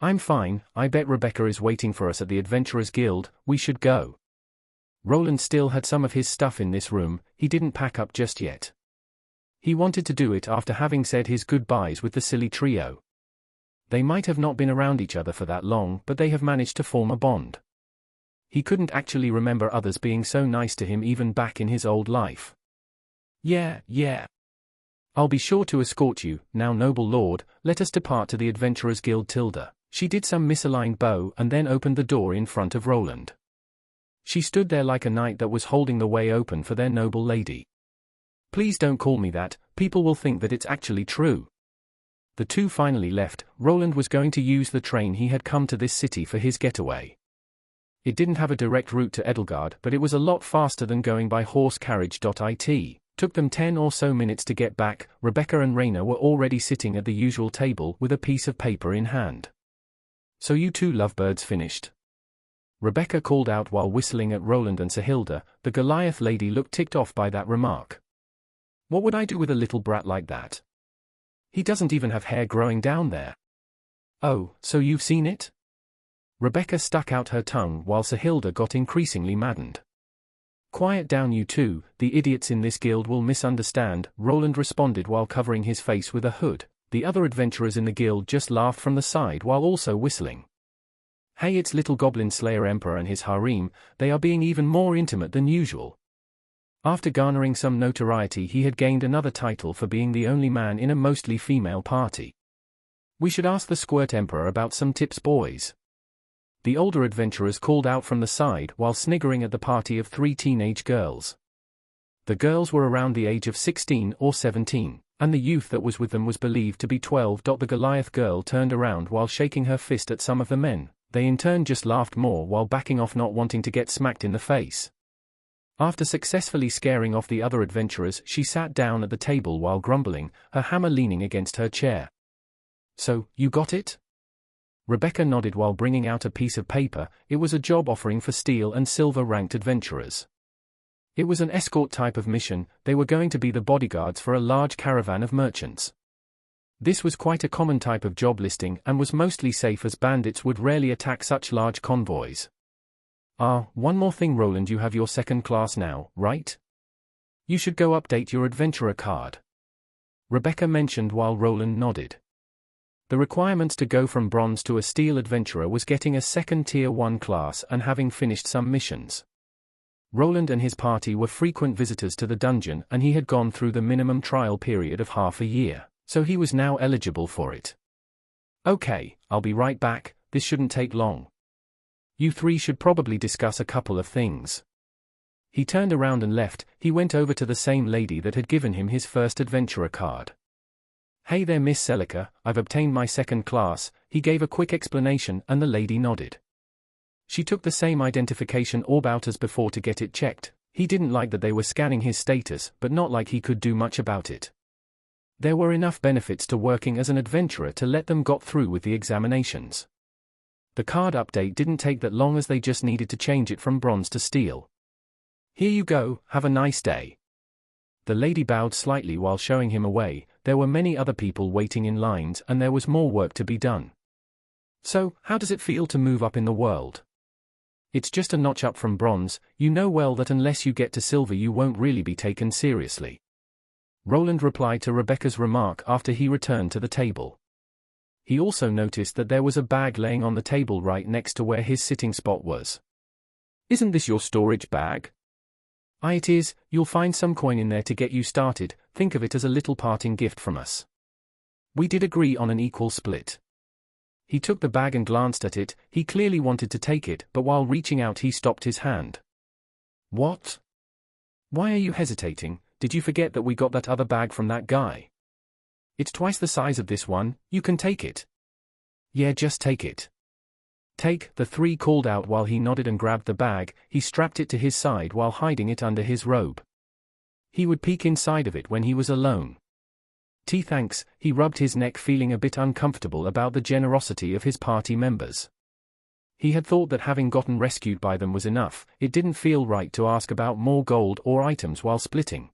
S1: I'm fine. I bet Rebecca is waiting for us at the Adventurers Guild. We should go. Roland still had some of his stuff in this room. He didn't pack up just yet. He wanted to do it after having said his goodbyes with the silly trio. They might have not been around each other for that long, but they have managed to form a bond. He couldn't actually remember others being so nice to him even back in his old life. Yeah. I'll be sure to escort you. Now, noble lord, let us depart to the Adventurers Guild. Tilda. She did some misaligned bow and then opened the door in front of Roland. She stood there like a knight that was holding the way open for their noble lady. Please don't call me that, people will think that it's actually true. The two finally left. Roland was going to use the train he had come to this city for his getaway. It didn't have a direct route to Edelgard, but it was a lot faster than going by horse carriage. It took them 10 or so minutes to get back. Rebecca and Raina were already sitting at the usual table with a piece of paper in hand. So you two lovebirds finished? Rebecca called out while whistling at Roland and Sahilda. The Goliath lady looked ticked off by that remark. What would I do with a little brat like that? He doesn't even have hair growing down there. Oh, so you've seen it? Rebecca stuck out her tongue while Sahilda got increasingly maddened. Quiet down, you two. The idiots in this guild will misunderstand, Roland responded while covering his face with a hood. The other adventurers in the guild just laughed from the side while also whistling. Hey, it's little Goblin Slayer Emperor and his harem. They are being even more intimate than usual. After garnering some notoriety, he had gained another title for being the only man in a mostly female party. We should ask the Squirt Emperor about some tips, boys. The older adventurers called out from the side while sniggering at the party of 3 teenage girls. The girls were around the age of 16 or 17, and the youth that was with them was believed to be 12. The Goliath girl turned around while shaking her fist at some of the men. They in turn just laughed more while backing off, not wanting to get smacked in the face. After successfully scaring off the other adventurers, she sat down at the table while grumbling, her hammer leaning against her chair. So, you got it? Rebecca nodded while bringing out a piece of paper. It was a job offering for steel and silver ranked adventurers. It was an escort type of mission. They were going to be the bodyguards for a large caravan of merchants. This was quite a common type of job listing and was mostly safe, as bandits would rarely attack such large convoys. One more thing, Roland, you have your second class now, right? You should go update your adventurer card. Rebecca mentioned while Roland nodded. The requirements to go from bronze to a steel adventurer was getting a second tier 1 class and having finished some missions. Roland and his party were frequent visitors to the dungeon, and he had gone through the minimum trial period of half a year, so he was now eligible for it. Okay, I'll be right back, this shouldn't take long. You three should probably discuss a couple of things. He turned around and left. He went over to the same lady that had given him his first adventurer card. Hey there, Miss Celica, I've obtained my second class. He gave a quick explanation and the lady nodded. She took the same identification orb out as before to get it checked. He didn't like that they were scanning his status, but not like he could do much about it. There were enough benefits to working as an adventurer to let them got through with the examinations. The card update didn't take that long, as they just needed to change it from bronze to steel. Here you go, have a nice day. The lady bowed slightly while showing him away. There were many other people waiting in lines and there was more work to be done. So, how does it feel to move up in the world? It's just a notch up from bronze. You know well that unless you get to silver you won't really be taken seriously. Roland replied to Rebecca's remark after he returned to the table. He also noticed that there was a bag laying on the table right next to where his sitting spot was. Isn't this your storage bag? Aye, it is. You'll find some coin in there to get you started. Think of it as a little parting gift from us. We did agree on an equal split. He took the bag and glanced at it. He clearly wanted to take it, but while reaching out he stopped his hand. What? Why are you hesitating? Did you forget that we got that other bag from that guy? It's twice the size of this one. You can take it. Yeah, just take it. Take, the three called out while he nodded and grabbed the bag. He strapped it to his side while hiding it under his robe. He would peek inside of it when he was alone. Thanks, he rubbed his neck feeling a bit uncomfortable about the generosity of his party members. He had thought that having gotten rescued by them was enough. It didn't feel right to ask about more gold or items while splitting.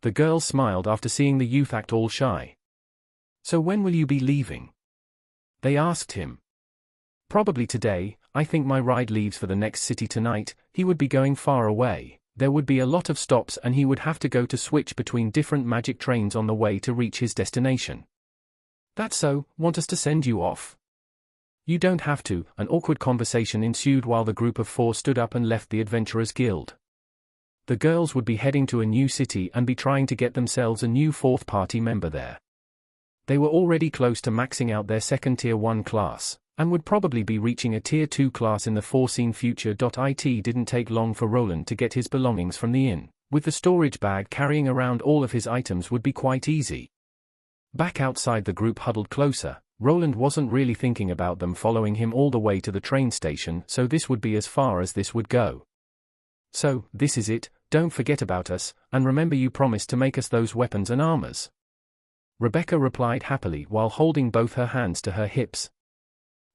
S1: The girls smiled after seeing the youth act all shy. So when will you be leaving? They asked him. Probably today. I think my ride leaves for the next city tonight. He would be going far away. There would be a lot of stops and he would have to go to switch between different magic trains on the way to reach his destination. That's so. Want us to send you off? You don't have to. An awkward conversation ensued while the group of four stood up and left the Adventurers Guild. The girls would be heading to a new city and be trying to get themselves a new fourth party member there. They were already close to maxing out their second Tier 1 class, and would probably be reaching a Tier 2 class in the foreseen future. It didn't take long for Roland to get his belongings from the inn. With the storage bag carrying around all of his items would be quite easy. Back outside, the group huddled closer. Roland wasn't really thinking about them following him all the way to the train station, so this would be as far as this would go. So, this is it. Don't forget about us, and remember you promised to make us those weapons and armors. Rebecca replied happily while holding both her hands to her hips.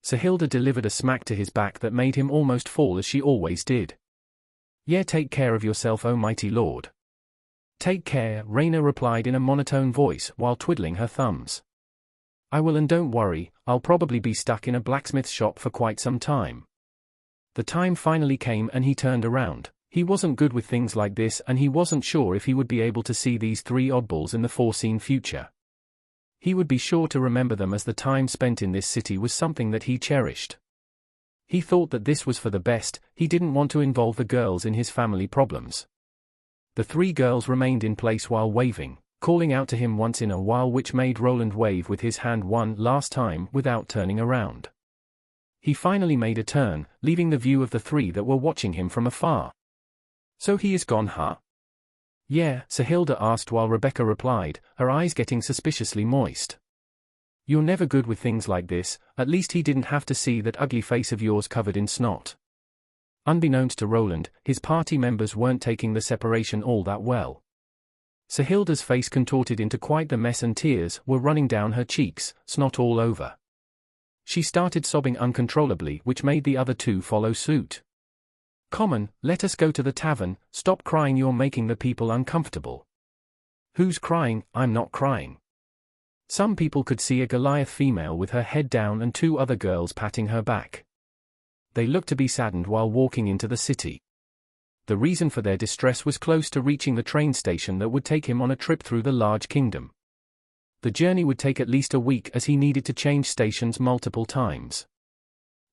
S1: Sahilda delivered a smack to his back that made him almost fall as she always did. Yeah, take care of yourself, oh mighty lord. Take care, Raina replied in a monotone voice while twiddling her thumbs. I will, and don't worry, I'll probably be stuck in a blacksmith shop for quite some time. The time finally came and he turned around. He wasn't good with things like this and he wasn't sure if he would be able to see these three oddballs in the foreseen future. He would be sure to remember them, as the time spent in this city was something that he cherished. He thought that this was for the best. He didn't want to involve the girls in his family problems. The three girls remained in place while waving, calling out to him once in a while, which made Roland wave with his hand one last time without turning around. He finally made a turn, leaving the view of the three that were watching him from afar. So he is gone, huh? Yeah, Sahilda asked while Rebecca replied, her eyes getting suspiciously moist. You're never good with things like this. At least he didn't have to see that ugly face of yours covered in snot. Unbeknownst to Roland, his party members weren't taking the separation all that well. Sahilda's face contorted into quite the mess and tears were running down her cheeks, snot all over. She started sobbing uncontrollably, which made the other two follow suit. Common, let us go to the tavern. Stop crying, you're making the people uncomfortable. Who's crying? I'm not crying. Some people could see a Goliath female with her head down and two other girls patting her back. They looked to be saddened while walking into the city. The reason for their distress was close to reaching the train station that would take him on a trip through the large kingdom. The journey would take at least a week as he needed to change stations multiple times.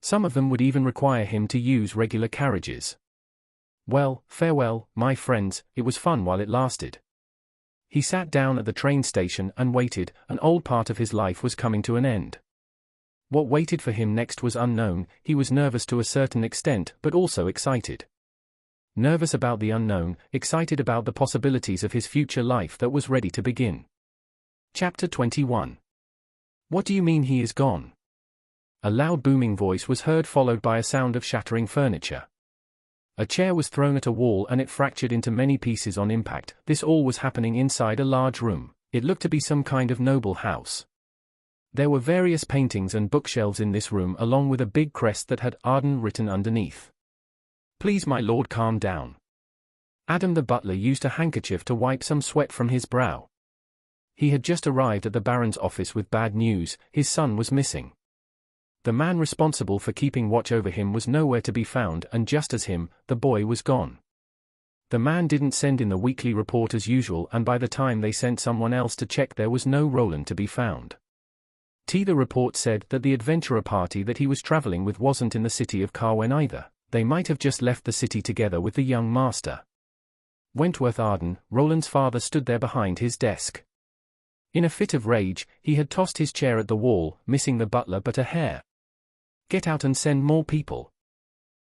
S1: Some of them would even require him to use regular carriages. Well, farewell, my friends, it was fun while it lasted. He sat down at the train station and waited. An old part of his life was coming to an end. What waited for him next was unknown. He was nervous to a certain extent, but also excited. Nervous about the unknown, excited about the possibilities of his future life that was ready to begin. Chapter 21. What do you mean he is gone? A loud booming voice was heard, followed by a sound of shattering furniture. A chair was thrown at a wall and it fractured into many pieces on impact. This all was happening inside a large room. It looked to be some kind of noble house. There were various paintings and bookshelves in this room, along with a big crest that had Arden written underneath. Please my lord, calm down. Adam the butler used a handkerchief to wipe some sweat from his brow. He had just arrived at the Baron's office with bad news: his son was missing. The man responsible for keeping watch over him was nowhere to be found, and just as him, the boy was gone. The man didn't send in the weekly report as usual, and by the time they sent someone else to check, there was no Roland to be found. The report said that the adventurer party that he was traveling with wasn't in the city of Carwen either. They might have just left the city together with the young master. Wentworth Arden, Roland's father, stood there behind his desk. In a fit of rage, he had tossed his chair at the wall, missing the butler but a hair. "Get out and send more people.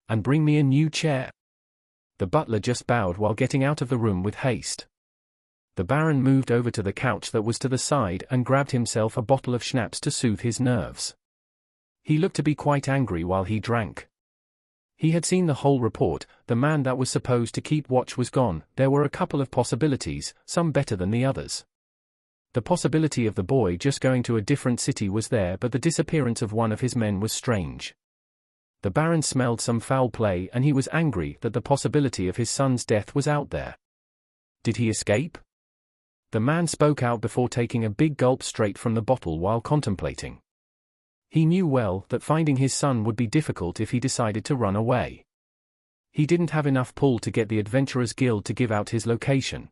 S1: And bring me a new chair." The butler just bowed while getting out of the room with haste. The Baron moved over to the couch that was to the side and grabbed himself a bottle of schnapps to soothe his nerves. He looked to be quite angry while he drank. He had seen the whole report. The man that was supposed to keep watch was gone. There were a couple of possibilities, some better than the others. The possibility of the boy just going to a different city was there, but the disappearance of one of his men was strange. The Baron smelled some foul play, and he was angry that the possibility of his son's death was out there. Did he escape? The man spoke out before taking a big gulp straight from the bottle while contemplating. He knew well that finding his son would be difficult if he decided to run away. He didn't have enough pull to get the Adventurers Guild to give out his location.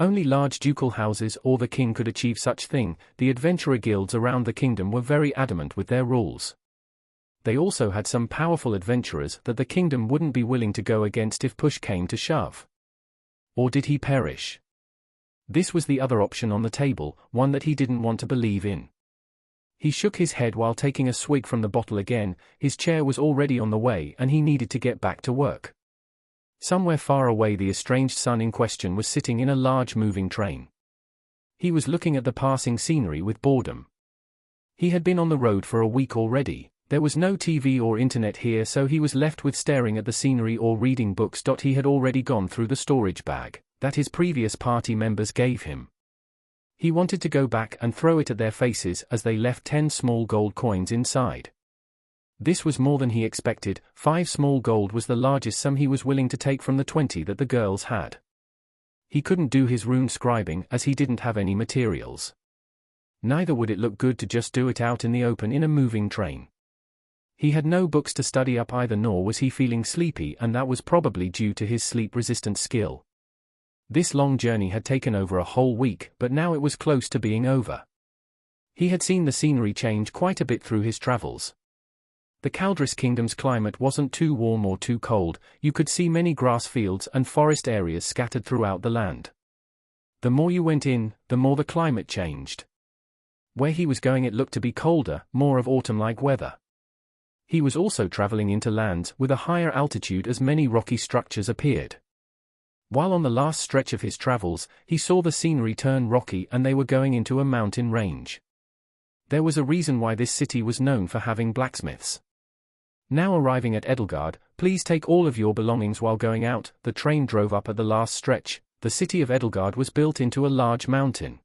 S1: Only large ducal houses or the king could achieve such thing. The adventurer guilds around the kingdom were very adamant with their rules. They also had some powerful adventurers that the kingdom wouldn't be willing to go against if push came to shove. Or did he perish? This was the other option on the table, one that he didn't want to believe in. He shook his head while taking a swig from the bottle again. His chair was already on the way and he needed to get back to work. Somewhere far away, the estranged son in question was sitting in a large moving train. He was looking at the passing scenery with boredom. He had been on the road for a week already. There was no TV or internet here, so he was left with staring at the scenery or reading books. He had already gone through the storage bag that his previous party members gave him. He wanted to go back and throw it at their faces as they left 10 small gold coins inside. This was more than he expected. 5 small gold was the largest sum he was willing to take from the 20 that the girls had. He couldn't do his rune scribing as he didn't have any materials. Neither would it look good to just do it out in the open in a moving train. He had no books to study up either, nor was he feeling sleepy, and that was probably due to his sleep-resistant skill. This long journey had taken over a whole week, but now it was close to being over. He had seen the scenery change quite a bit through his travels. The Caldris Kingdom's climate wasn't too warm or too cold. You could see many grass fields and forest areas scattered throughout the land. The more you went in, the more the climate changed. Where he was going, it looked to be colder, more of autumn-like weather. He was also traveling into lands with a higher altitude as many rocky structures appeared. While on the last stretch of his travels, he saw the scenery turn rocky and they were going into a mountain range. There was a reason why this city was known for having blacksmiths. Now arriving at Edelgard, please take all of your belongings while going out. The train drove up at the last stretch. The city of Edelgard was built into a large mountain.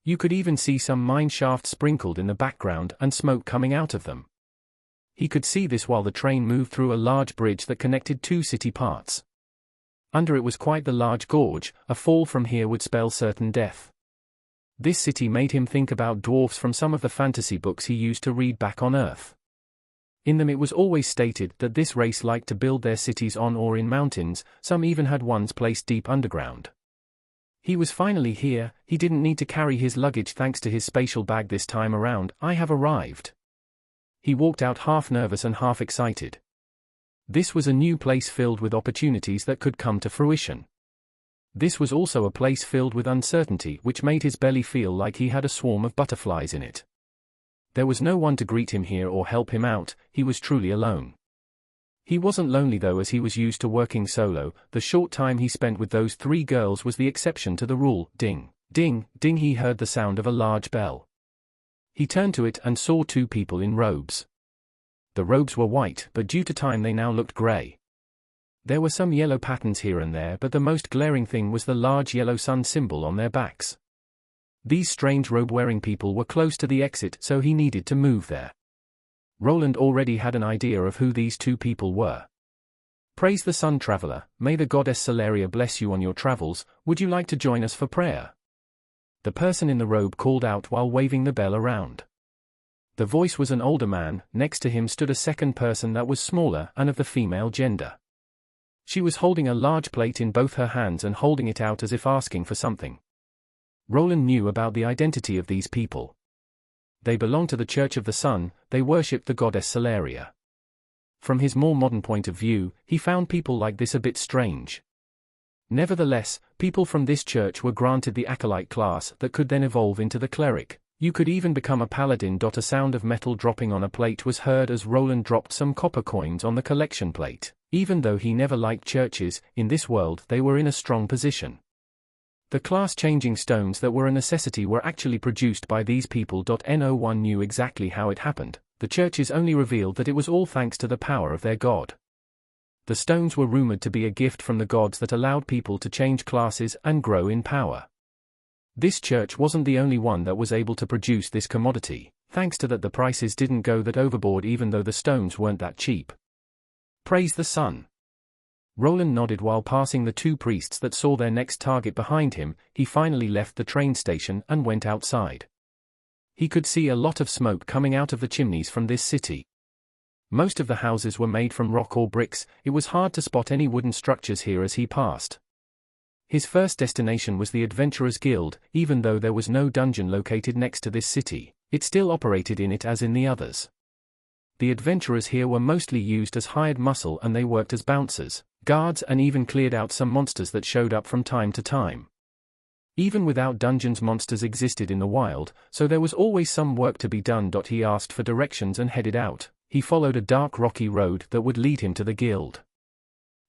S1: You could even see some mine shafts sprinkled in the background and smoke coming out of them. He could see this while the train moved through a large bridge that connected 2 city parts. Under it was quite the large gorge. A fall from here would spell certain death. This city made him think about dwarfs from some of the fantasy books he used to read back on Earth. In them it was always stated that this race liked to build their cities on or in mountains. Some even had ones placed deep underground. He was finally here. He didn't need to carry his luggage thanks to his spatial bag this time around. I have arrived. He walked out half nervous and half excited. This was a new place filled with opportunities that could come to fruition. This was also a place filled with uncertainty, which made his belly feel like he had a swarm of butterflies in it. There was no one to greet him here or help him out. He was truly alone. He wasn't lonely though, as he was used to working solo. The short time he spent with those 3 girls was the exception to the rule. Ding, ding, ding. He heard the sound of a large bell. He turned to it and saw 2 people in robes. The robes were white, but due to time they now looked grey. There were some yellow patterns here and there, but the most glaring thing was the large yellow sun symbol on their backs. These strange robe-wearing people were close to the exit, so he needed to move there. Roland already had an idea of who these 2 people were. Praise the sun, traveler, may the goddess Celeria bless you on your travels, would you like to join us for prayer? The person in the robe called out while waving the bell around. The voice was an older man. Next to him stood a second person that was smaller and of the female gender. She was holding a large plate in both her hands and holding it out as if asking for something. Roland knew about the identity of these people. They belonged to the Church of the Sun. They worshipped the goddess Celeria. From his more modern point of view, he found people like this a bit strange. Nevertheless, people from this church were granted the acolyte class that could then evolve into the cleric. You could even become a paladin. A sound of metal dropping on a plate was heard as Roland dropped some copper coins on the collection plate. Even though he never liked churches, in this world they were in a strong position. The class-changing stones that were a necessity were actually produced by these people. No one knew exactly how it happened. The churches only revealed that it was all thanks to the power of their god. The stones were rumored to be a gift from the gods that allowed people to change classes and grow in power. This church wasn't the only one that was able to produce this commodity. Thanks to that, the prices didn't go that overboard even though the stones weren't that cheap. Praise the sun. Roland nodded while passing the two priests that saw their next target behind him. He finally left the train station and went outside. He could see a lot of smoke coming out of the chimneys from this city. Most of the houses were made from rock or bricks. It was hard to spot any wooden structures here as he passed. His first destination was the Adventurers Guild. Even though there was no dungeon located next to this city, it still operated in it as in the others. The adventurers here were mostly used as hired muscle, and they worked as bouncers, guards, and even cleared out some monsters that showed up from time to time. Even without dungeons, monsters existed in the wild, so there was always some work to be done. He asked for directions and headed out. He followed a dark rocky road that would lead him to the guild.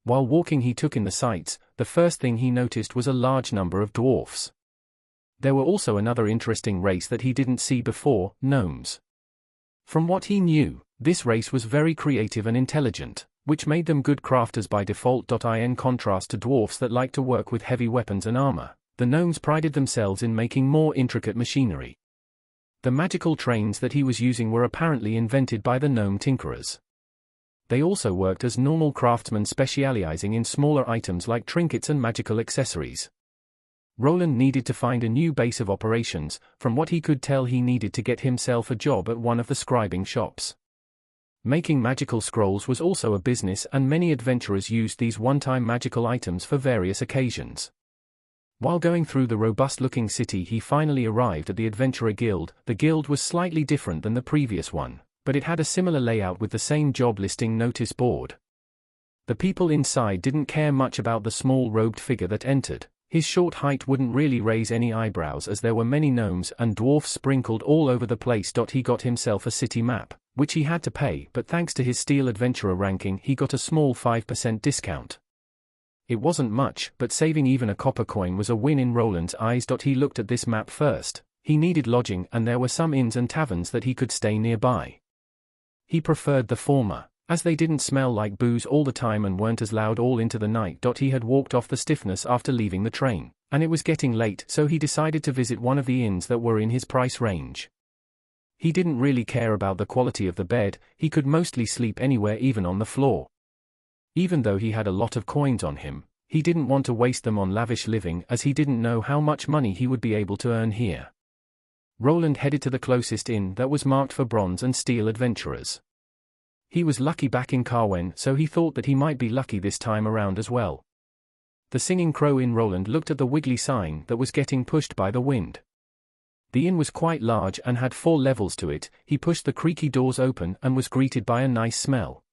S1: While walking, he took in the sights. The first thing he noticed was a large number of dwarfs. There were also another interesting race that he didn't see before, gnomes. From what he knew, this race was very creative and intelligent, which made them good crafters by default. In contrast to dwarfs that like to work with heavy weapons and armor, the gnomes prided themselves in making more intricate machinery. The magical trains that he was using were apparently invented by the gnome tinkerers. They also worked as normal craftsmen, specializing in smaller items like trinkets and magical accessories. Roland needed to find a new base of operations. From what he could tell, he needed to get himself a job at one of the scribing shops. Making magical scrolls was also a business, and many adventurers used these one-time magical items for various occasions. While going through the robust-looking city, he finally arrived at the Adventurer Guild. The guild was slightly different than the previous one, but it had a similar layout with the same job listing notice board. The people inside didn't care much about the small robed figure that entered. His short height wouldn't really raise any eyebrows, as there were many gnomes and dwarfs sprinkled all over the place. He got himself a city map, which he had to pay, but thanks to his steel adventurer ranking, he got a small 5% discount. It wasn't much, but saving even a copper coin was a win in Roland's eyes. He looked at this map first. He needed lodging, and there were some inns and taverns that he could stay nearby. He preferred the former, as they didn't smell like booze all the time and weren't as loud all into the night. He had walked off the stiffness after leaving the train, and it was getting late, so he decided to visit one of the inns that were in his price range. He didn't really care about the quality of the bed. He could mostly sleep anywhere, even on the floor. Even though he had a lot of coins on him, he didn't want to waste them on lavish living, as he didn't know how much money he would be able to earn here. Roland headed to the closest inn that was marked for bronze and steel adventurers. He was lucky back in Carwen, so he thought that he might be lucky this time around as well. The Singing Crow Inn. Roland looked at the wiggly sign that was getting pushed by the wind. The inn was quite large and had 4 levels to it. He pushed the creaky doors open and was greeted by a nice smell.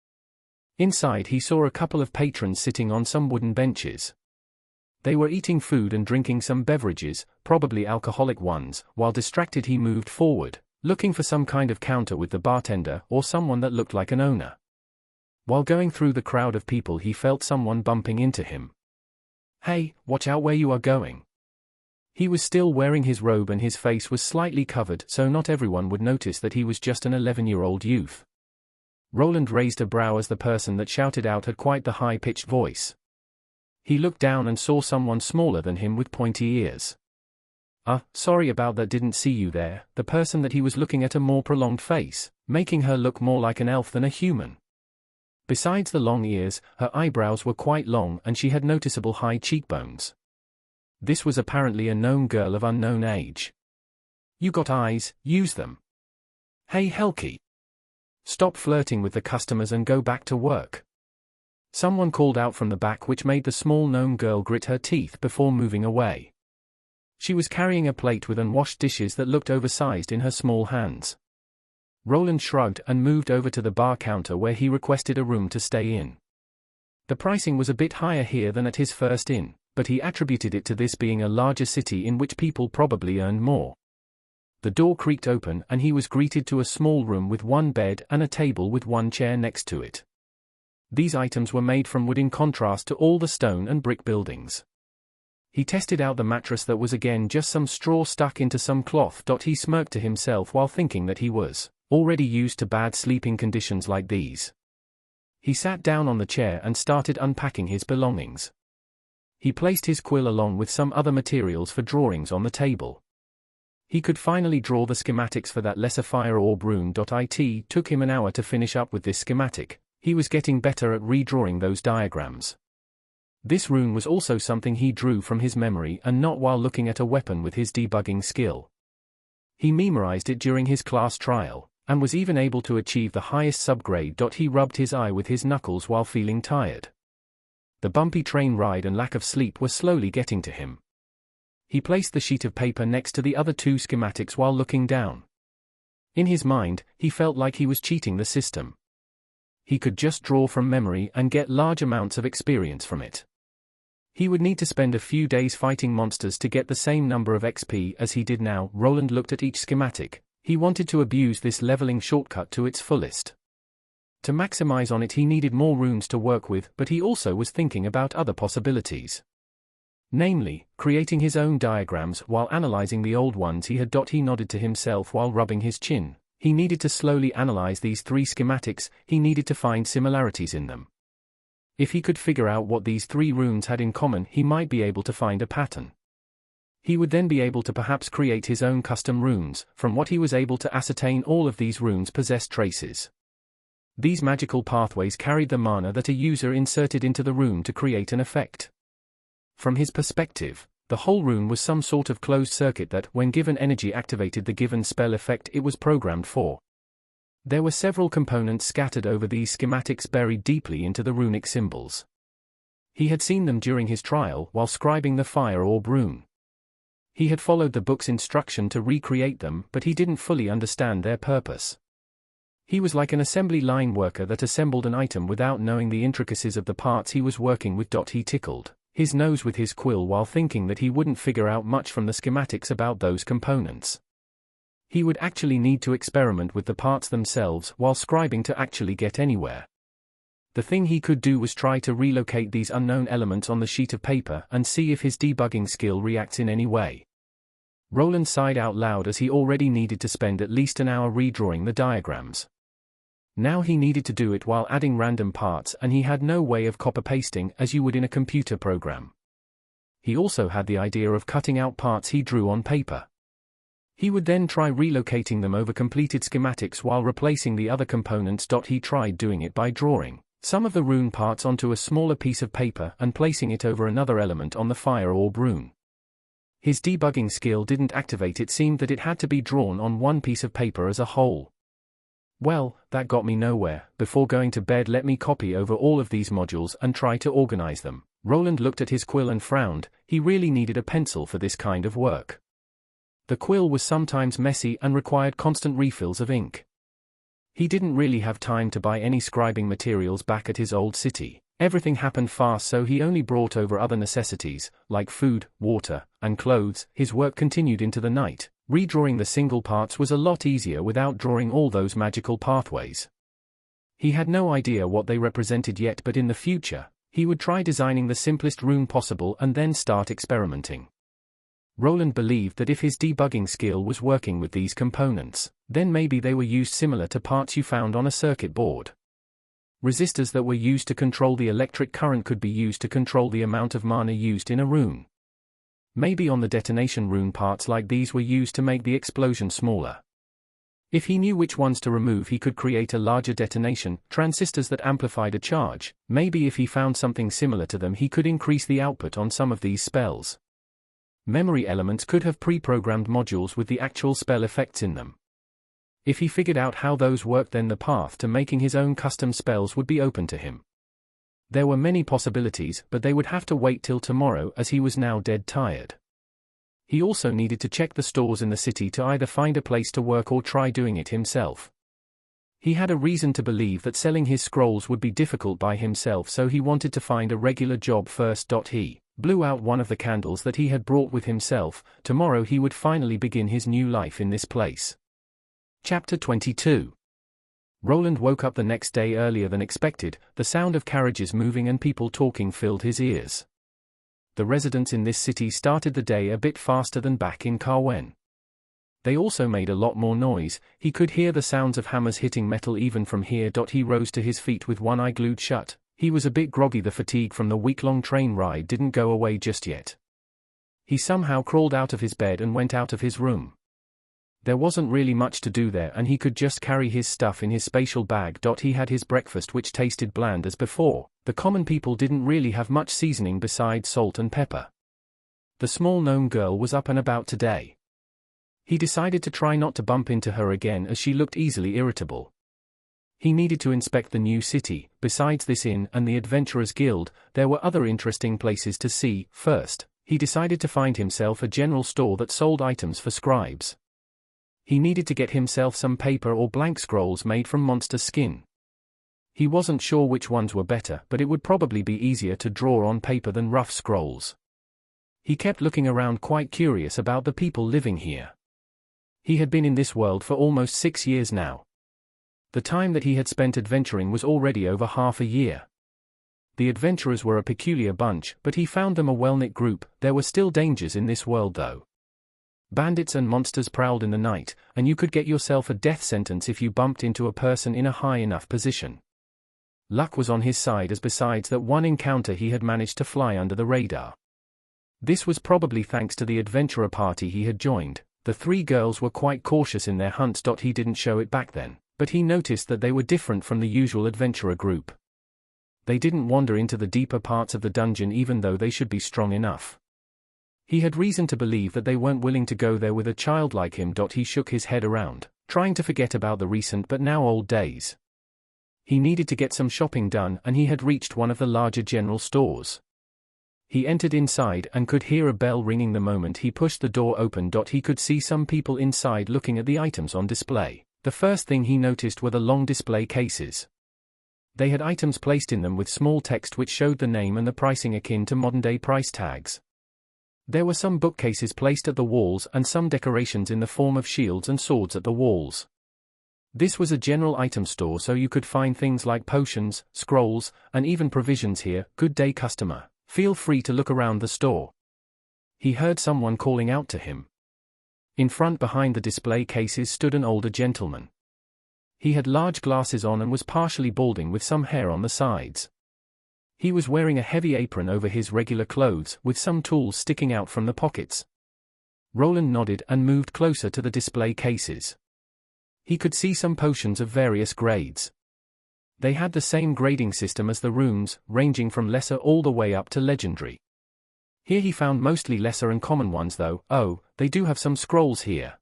S1: Inside, he saw a couple of patrons sitting on some wooden benches. They were eating food and drinking some beverages, probably alcoholic ones. While distracted, he moved forward, looking for some kind of counter with the bartender or someone that looked like an owner. While going through the crowd of people, he felt someone bumping into him. "Hey, watch out where you are going." He was still wearing his robe and his face was slightly covered, so not everyone would notice that he was just an 11-year-old youth. Roland raised a brow as the person that shouted out had quite the high-pitched voice. He looked down and saw someone smaller than him with pointy ears. Sorry about that, didn't see you there." The person that he was looking at a more prolonged face, making her look more like an elf than a human. Besides the long ears, her eyebrows were quite long and she had noticeable high cheekbones. This was apparently a gnome girl of unknown age. "You got eyes, use them. Hey Helki. Stop flirting with the customers and go back to work." Someone called out from the back, which made the small gnome girl grit her teeth before moving away. She was carrying a plate with unwashed dishes that looked oversized in her small hands. Roland shrugged and moved over to the bar counter where he requested a room to stay in. The pricing was a bit higher here than at his first inn, but he attributed it to this being a larger city in which people probably earned more. The door creaked open and he was greeted to a small room with one bed and a table with one chair next to it. These items were made from wood in contrast to all the stone and brick buildings. He tested out the mattress that was again just some straw stuck into some cloth. He smirked to himself while thinking that he was already used to bad sleeping conditions like these. He sat down on the chair and started unpacking his belongings. He placed his quill along with some other materials for drawings on the table. He could finally draw the schematics for that lesser fire orb rune. It took him an hour to finish up with this schematic. He was getting better at redrawing those diagrams. This rune was also something he drew from his memory and not while looking at a weapon with his debugging skill. He memorized it during his class trial, and was even able to achieve the highest subgrade. He rubbed his eye with his knuckles while feeling tired. The bumpy train ride and lack of sleep were slowly getting to him. He placed the sheet of paper next to the other two schematics while looking down. In his mind, he felt like he was cheating the system. He could just draw from memory and get large amounts of experience from it. He would need to spend a few days fighting monsters to get the same number of XP as he did now. Roland looked at each schematic. He wanted to abuse this leveling shortcut to its fullest. To maximize on it he needed more runes to work with, but he also was thinking about other possibilities. Namely, creating his own diagrams while analyzing the old ones he had. He nodded to himself while rubbing his chin. He needed to slowly analyze these three schematics. He needed to find similarities in them. If he could figure out what these three runes had in common, he might be able to find a pattern. He would then be able to perhaps create his own custom runes. From what he was able to ascertain, all of these runes possessed traces. These magical pathways carried the mana that a user inserted into the rune to create an effect. From his perspective, the whole rune was some sort of closed circuit that, when given energy, activated the given spell effect it was programmed for. There were several components scattered over these schematics, buried deeply into the runic symbols. He had seen them during his trial while scribing the fire orb rune. He had followed the book's instruction to recreate them, but he didn't fully understand their purpose. He was like an assembly line worker that assembled an item without knowing the intricacies of the parts he was working with. He tickled his nose with his quill while thinking that he wouldn't figure out much from the schematics about those components. He would actually need to experiment with the parts themselves while scribing to actually get anywhere. The thing he could do was try to relocate these unknown elements on the sheet of paper and see if his debugging skill reacts in any way. Roland sighed out loud as he already needed to spend at least an hour redrawing the diagrams. Now he needed to do it while adding random parts, and he had no way of copy-pasting as you would in a computer program. He also had the idea of cutting out parts he drew on paper. He would then try relocating them over completed schematics while replacing the other components. He tried doing it by drawing some of the rune parts onto a smaller piece of paper and placing it over another element on the fire orb rune. His debugging skill didn't activate. It seemed that it had to be drawn on one piece of paper as a whole. Well, that got me nowhere. Before going to bed, let me copy over all of these modules and try to organize them. Roland looked at his quill and frowned. He really needed a pencil for this kind of work. The quill was sometimes messy and required constant refills of ink. He didn't really have time to buy any scribing materials back at his old city. Everything happened fast, so he only brought over other necessities, like food, water, and clothes. His work continued into the night. Redrawing the single parts was a lot easier without drawing all those magical pathways. He had no idea what they represented yet, but in the future, he would try designing the simplest rune possible and then start experimenting. Roland believed that if his debugging skill was working with these components, then maybe they were used similar to parts you found on a circuit board. Resistors that were used to control the electric current could be used to control the amount of mana used in a rune. Maybe on the detonation rune parts like these were used to make the explosion smaller. If he knew which ones to remove, he could create a larger detonation, transistors that amplified a charge. Maybe if he found something similar to them, he could increase the output on some of these spells. Memory elements could have pre-programmed modules with the actual spell effects in them. If he figured out how those worked, then the path to making his own custom spells would be open to him. There were many possibilities, but they would have to wait till tomorrow, as he was now dead tired. He also needed to check the stores in the city to either find a place to work or try doing it himself. He had a reason to believe that selling his scrolls would be difficult by himself, so he wanted to find a regular job first. He blew out one of the candles that he had brought with himself. Tomorrow he would finally begin his new life in this place. Chapter 22. Roland woke up the next day earlier than expected. The sound of carriages moving and people talking filled his ears. The residents in this city started the day a bit faster than back in Carwen. They also made a lot more noise. He could hear the sounds of hammers hitting metal even from here. He rose to his feet with one eye glued shut. He was a bit groggy. The fatigue from the week-long train ride didn't go away just yet. He somehow crawled out of his bed and went out of his room. There wasn't really much to do there, and he could just carry his stuff in his spatial bag. He had his breakfast, which tasted bland as before. The common people didn't really have much seasoning besides salt and pepper. The small gnome girl was up and about today. He decided to try not to bump into her again, as she looked easily irritable. He needed to inspect the new city. Besides this inn and the Adventurers Guild, there were other interesting places to see. First, he decided to find himself a general store that sold items for scribes. He needed to get himself some paper or blank scrolls made from monster skin. He wasn't sure which ones were better, but it would probably be easier to draw on paper than rough scrolls. He kept looking around, quite curious about the people living here. He had been in this world for almost 6 years now. The time that he had spent adventuring was already over half a year. The adventurers were a peculiar bunch, but he found them a well-knit group. There were still dangers in this world though. Bandits and monsters prowled in the night, and you could get yourself a death sentence if you bumped into a person in a high enough position. Luck was on his side, as besides that one encounter he had managed to fly under the radar. This was probably thanks to the adventurer party he had joined. The 3 girls were quite cautious in their hunts. He didn't show it back then, but he noticed that they were different from the usual adventurer group. They didn't wander into the deeper parts of the dungeon even though they should be strong enough. He had reason to believe that they weren't willing to go there with a child like him. He shook his head around, trying to forget about the recent but now old days. He needed to get some shopping done, and he had reached one of the larger general stores. He entered inside and could hear a bell ringing. The moment he pushed the door open, he could see some people inside looking at the items on display. The first thing he noticed were the long display cases. They had items placed in them with small text which showed the name and the pricing akin to modern-day price tags. There were some bookcases placed at the walls and some decorations in the form of shields and swords at the walls. This was a general item store, so you could find things like potions, scrolls, and even provisions here. Good day, customer. Feel free to look around the store. He heard someone calling out to him. In front behind the display cases stood an older gentleman. He had large glasses on and was partially balding with some hair on the sides. He was wearing a heavy apron over his regular clothes, with some tools sticking out from the pockets. Roland nodded and moved closer to the display cases. He could see some potions of various grades. They had the same grading system as the runes, ranging from lesser all the way up to legendary. Here he found mostly lesser and common ones though. Oh, they do have some scrolls here.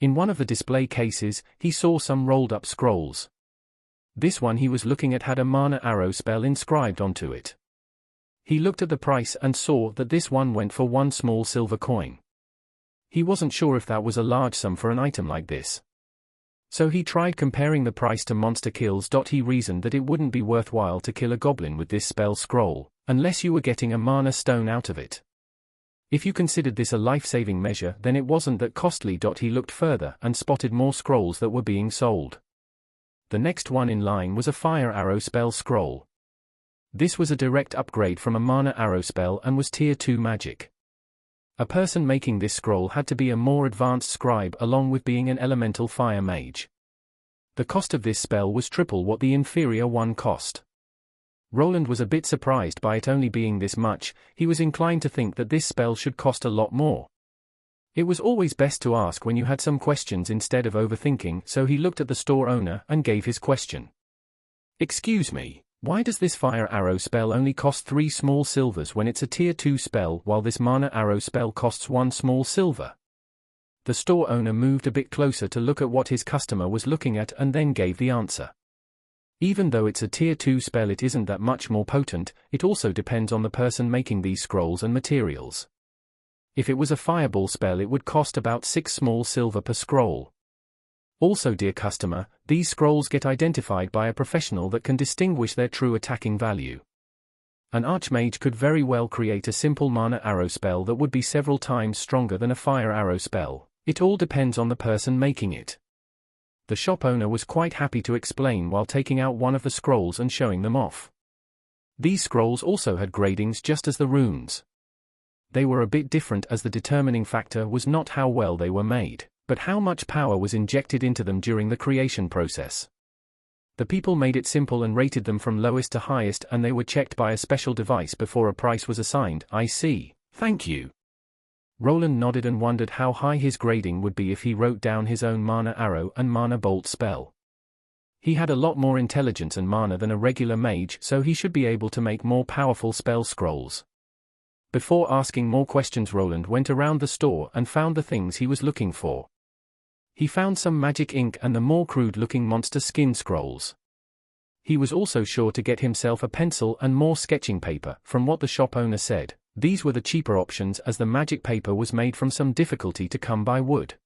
S1: In one of the display cases, he saw some rolled-up scrolls. This one he was looking at had a mana arrow spell inscribed onto it. He looked at the price and saw that this one went for 1 small silver coin. He wasn't sure if that was a large sum for an item like this. So he tried comparing the price to monster kills. He reasoned that it wouldn't be worthwhile to kill a goblin with this spell scroll, unless you were getting a mana stone out of it. If you considered this a life-saving measure, then it wasn't that costly. He looked further and spotted more scrolls that were being sold. The next one in line was a fire arrow spell scroll. This was a direct upgrade from a mana arrow spell and was tier 2 magic. A person making this scroll had to be a more advanced scribe along with being an elemental fire mage. The cost of this spell was triple what the inferior one cost. Roland was a bit surprised by it only being this much. He was inclined to think that this spell should cost a lot more. It was always best to ask when you had some questions instead of overthinking, so he looked at the store owner and gave his question. "Excuse me, why does this fire arrow spell only cost 3 small silvers when it's a tier 2 spell, while this mana arrow spell costs 1 small silver?" The store owner moved a bit closer to look at what his customer was looking at and then gave the answer. Even though it's a tier 2 spell, it isn't that much more potent. It also depends on the person making these scrolls and materials. If it was a fireball spell, it would cost about 6 small silver per scroll. Also, dear customer, these scrolls get identified by a professional that can distinguish their true attacking value. An archmage could very well create a simple mana arrow spell that would be several times stronger than a fire arrow spell. It all depends on the person making it. The shop owner was quite happy to explain while taking out one of the scrolls and showing them off. These scrolls also had gradings just as the runes. They were a bit different, as the determining factor was not how well they were made, but how much power was injected into them during the creation process. The people made it simple and rated them from lowest to highest, and they were checked by a special device before a price was assigned. "I see, thank you." Roland nodded and wondered how high his grading would be if he wrote down his own mana arrow and mana bolt spell. He had a lot more intelligence and mana than a regular mage, so he should be able to make more powerful spell scrolls. Before asking more questions, Roland went around the store and found the things he was looking for. He found some magic ink and the more crude-looking monster skin scrolls. He was also sure to get himself a pencil and more sketching paper. From what the shop owner said, these were the cheaper options, as the magic paper was made from some difficulty to come by wood.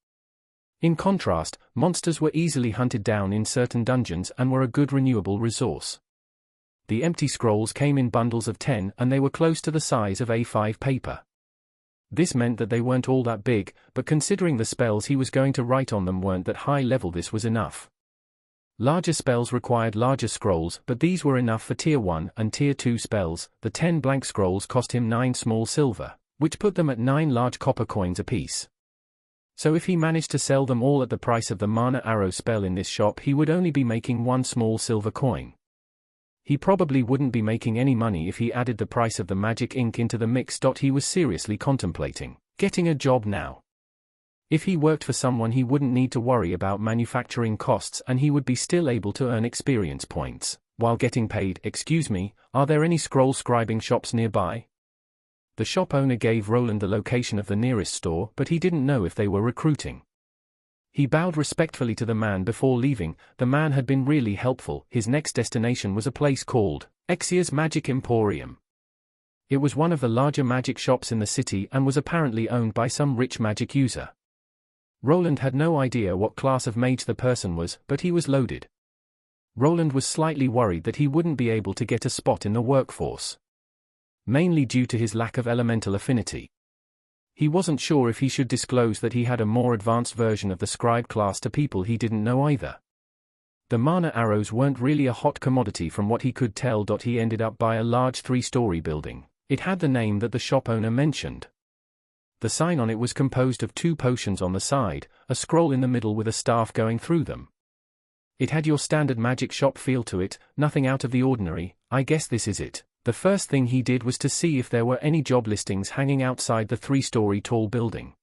S1: In contrast, monsters were easily hunted down in certain dungeons and were a good renewable resource. The empty scrolls came in bundles of 10 and they were close to the size of A5 paper. This meant that they weren't all that big, but considering the spells he was going to write on them weren't that high level, this was enough. Larger spells required larger scrolls, but these were enough for tier 1 and tier 2 spells. The 10 blank scrolls cost him 9 small silver, which put them at 9 large copper coins apiece. So if he managed to sell them all at the price of the mana arrow spell in this shop, he would only be making 1 small silver coin. He probably wouldn't be making any money if he added the price of the magic ink into the mix. He was seriously contemplating getting a job now. If he worked for someone, he wouldn't need to worry about manufacturing costs and he would be still able to earn experience points while getting paid. "Excuse me, are there any scroll scribing shops nearby?" The shop owner gave Roland the location of the nearest store, but he didn't know if they were recruiting. He bowed respectfully to the man before leaving. The man had been really helpful. His next destination was a place called Exia's Magic Emporium. It was one of the larger magic shops in the city and was apparently owned by some rich magic user. Roland had no idea what class of mage the person was, but he was loaded. Roland was slightly worried that he wouldn't be able to get a spot in the workforce, mainly due to his lack of elemental affinity. He wasn't sure if he should disclose that he had a more advanced version of the scribe class to people he didn't know either. The mana arrows weren't really a hot commodity from what he could tell. He ended up by a large 3-story building. It had the name that the shop owner mentioned. The sign on it was composed of 2 potions on the side, a scroll in the middle with a staff going through them. It had your standard magic shop feel to it, nothing out of the ordinary. "I guess this is it." The first thing he did was to see if there were any job listings hanging outside the 3-story tall building.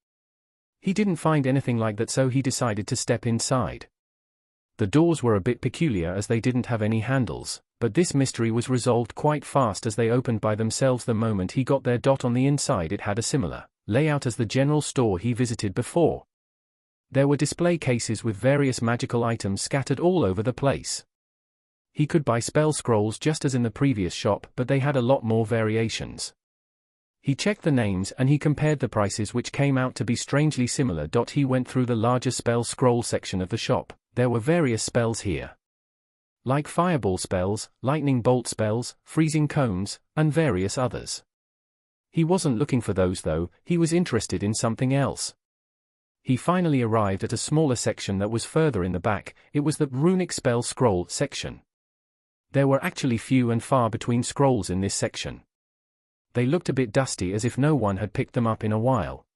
S1: He didn't find anything like that, so he decided to step inside. The doors were a bit peculiar as they didn't have any handles, but this mystery was resolved quite fast as they opened by themselves the moment he got there. On the inside it had a similar layout as the general store he visited before. There were display cases with various magical items scattered all over the place. He could buy spell scrolls just as in the previous shop, but they had a lot more variations. He checked the names and he compared the prices, which came out to be strangely similar. He went through the larger spell scroll section of the shop. There were various spells here, like fireball spells, lightning bolt spells, freezing cones, and various others. He wasn't looking for those though, he was interested in something else. He finally arrived at a smaller section that was further in the back. It was the runic spell scroll section. There were actually few and far between scrolls in this section. They looked a bit dusty, as if no one had picked them up in a while.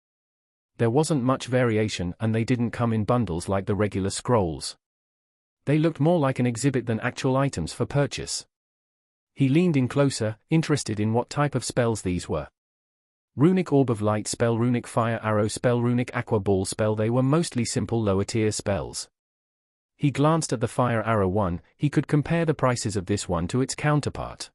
S1: There wasn't much variation and they didn't come in bundles like the regular scrolls. They looked more like an exhibit than actual items for purchase. He leaned in closer, interested in what type of spells these were. Runic Orb of Light spell, Runic Fire Arrow spell, Runic Aqua Ball spell. They were mostly simple lower-tier spells. He glanced at the Fire Arrow one. He could compare the prices of this one to its counterpart.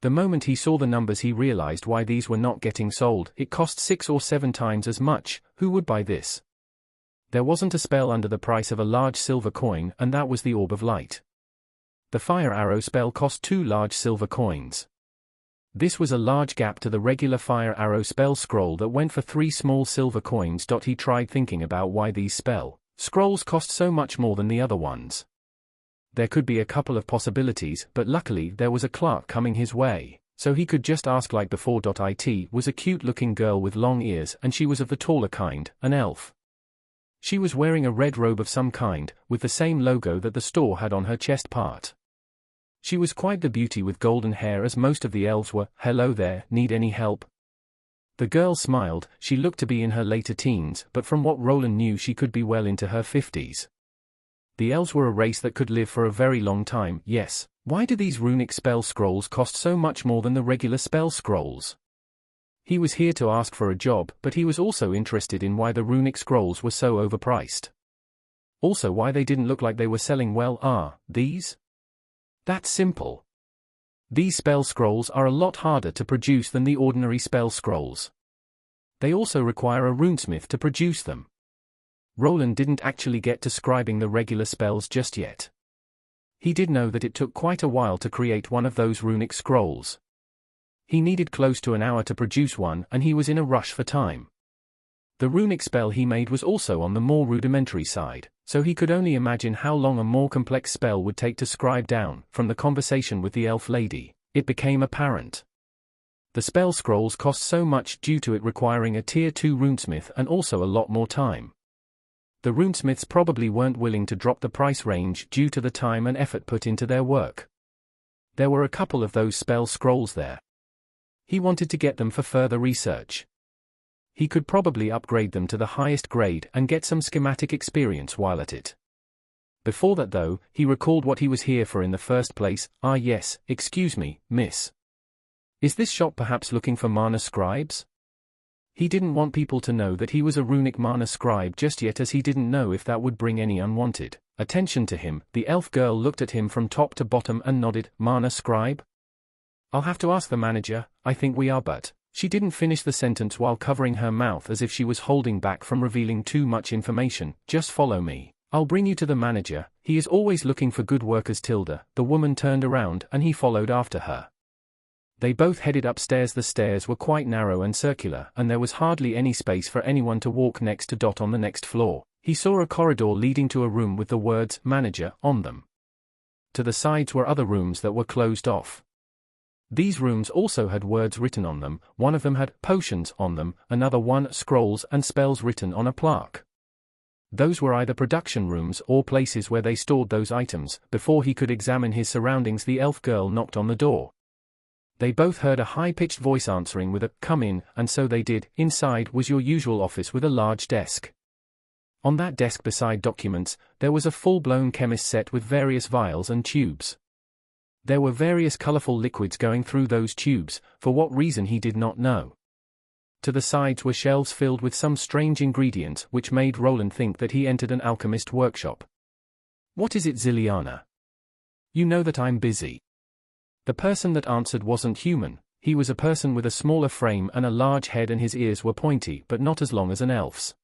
S1: The moment he saw the numbers he realized why these were not getting sold. It cost 6 or 7 times as much. Who would buy this? There wasn't a spell under the price of a large silver coin, and that was the Orb of Light. The Fire Arrow spell cost 2 large silver coins. This was a large gap to the regular Fire Arrow spell scroll that went for 3 small silver coins. He tried thinking about why these spell scrolls cost so much more than the other ones. There could be a couple of possibilities, but luckily there was a clerk coming his way, so he could just ask like before. It was a cute-looking girl with long ears, and she was of the taller kind, an elf. She was wearing a red robe of some kind, with the same logo that the store had on her chest part. She was quite the beauty with golden hair, as most of the elves were. "Hello there, need any help?" The girl smiled. She looked to be in her later teens, but from what Roland knew she could be well into her 50s. The elves were a race that could live for a very long time, yes. Why do these runic spell scrolls cost so much more than the regular spell scrolls? He was here to ask for a job, but he was also interested in why the runic scrolls were so overpriced. Also why they didn't look like they were selling well. These? That's simple. These spell scrolls are a lot harder to produce than the ordinary spell scrolls. They also require a runesmith to produce them. Roland didn't actually get to scribing the regular spells just yet. He did know that it took quite a while to create one of those runic scrolls. He needed close to an hour to produce one, and he was in a rush for time. The runic spell he made was also on the more rudimentary side, so he could only imagine how long a more complex spell would take to scribe down. From the conversation with the elf lady, it became apparent. The spell scrolls cost so much due to it requiring a tier 2 runesmith and also a lot more time. The runesmiths probably weren't willing to drop the price range due to the time and effort put into their work. There were a couple of those spell scrolls there. He wanted to get them for further research. He could probably upgrade them to the highest grade and get some schematic experience while at it. Before that though, he recalled what he was here for in the first place. Yes, excuse me, miss. Is this shop perhaps looking for mana scribes? He didn't want people to know that he was a runic mana scribe just yet, as he didn't know if that would bring any unwanted attention to him. The elf girl looked at him from top to bottom and nodded. Mana scribe? I'll have to ask the manager. I think we are, but... She didn't finish the sentence while covering her mouth as if she was holding back from revealing too much information. Just follow me. I'll bring you to the manager. He is always looking for good workers. The woman turned around and he followed after her. They both headed upstairs. The stairs were quite narrow and circular, and there was hardly any space for anyone to walk next to. On the next floor, he saw a corridor leading to a room with the words "manager" on them. To the sides were other rooms that were closed off. These rooms also had words written on them. One of them had "potions" on them, another one "scrolls" and spells written on a plaque. Those were either production rooms or places where they stored those items. Before he could examine his surroundings, the elf girl knocked on the door. They both heard a high-pitched voice answering with a "come in," and so they did. Inside was your usual office with a large desk. On that desk beside documents, there was a full-blown chemist set with various vials and tubes. There were various colorful liquids going through those tubes, for what reason he did not know. To the sides were shelves filled with some strange ingredients which made Roland think that he entered an alchemist workshop. "What is it, Ziliana? You know that I'm busy." The person that answered wasn't human. He was a person with a smaller frame and a large head, and his ears were pointy but not as long as an elf's.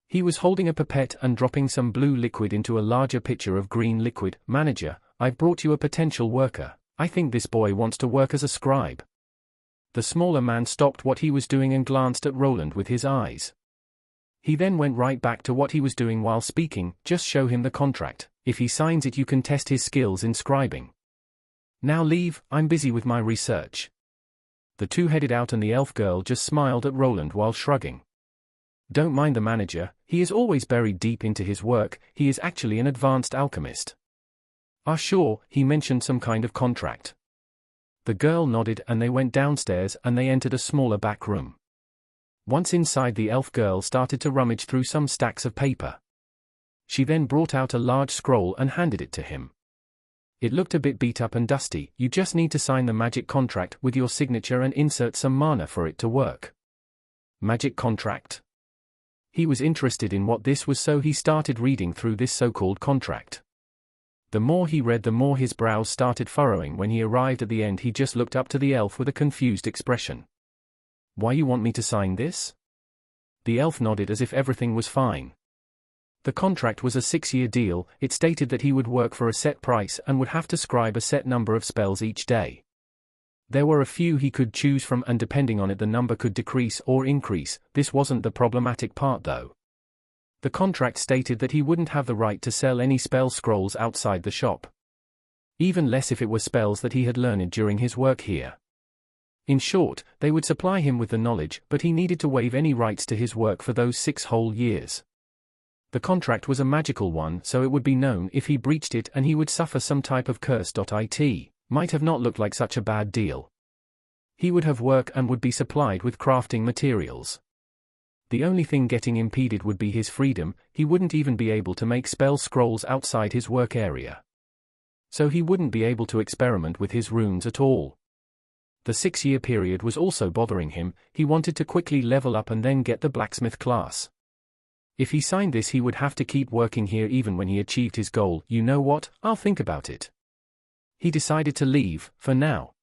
S1: He was holding a pipette and dropping some blue liquid into a larger pitcher of green liquid. "Manager, I've brought you a potential worker. I think this boy wants to work as a scribe." The smaller man stopped what he was doing and glanced at Roland with his eyes. He then went right back to what he was doing while speaking. "Just show him the contract. If he signs it, you can test his skills in scribing. Now leave, I'm busy with my research." The two headed out and the elf girl just smiled at Roland while shrugging. "Don't mind the manager, he is always buried deep into his work. He is actually an advanced alchemist." Sure, he mentioned some kind of contract." The girl nodded and they went downstairs and they entered a smaller back room. Once inside, the elf girl started to rummage through some stacks of paper. She then brought out a large scroll and handed it to him. It looked a bit beat up and dusty. You just need to sign the magic contract with your signature and insert some mana for it to work. Magic contract? He was interested in what this was, so he started reading through this so-called contract. The more he read, the more his brows started furrowing. When he arrived at the end, he just looked up to the elf with a confused expression. "Why you want me to sign this?" The elf nodded as if everything was fine. The contract was a 6-year deal. It stated that he would work for a set price and would have to scribe a set number of spells each day. There were a few he could choose from, and depending on it the number could decrease or increase. This wasn't the problematic part though. The contract stated that he wouldn't have the right to sell any spell scrolls outside the shop. Even less if it were spells that he had learned during his work here. In short, they would supply him with the knowledge, but he needed to waive any rights to his work for those 6 whole years. The contract was a magical one, so it would be known if he breached it and he would suffer some type of curse. It might have not looked like such a bad deal. He would have work and would be supplied with crafting materials. The only thing getting impeded would be his freedom. He wouldn't even be able to make spell scrolls outside his work area. So he wouldn't be able to experiment with his runes at all. The 6-year period was also bothering him. He wanted to quickly level up and then get the blacksmith class. If he signed this, he would have to keep working here even when he achieved his goal. "You know what, I'll think about it." He decided to leave, for now.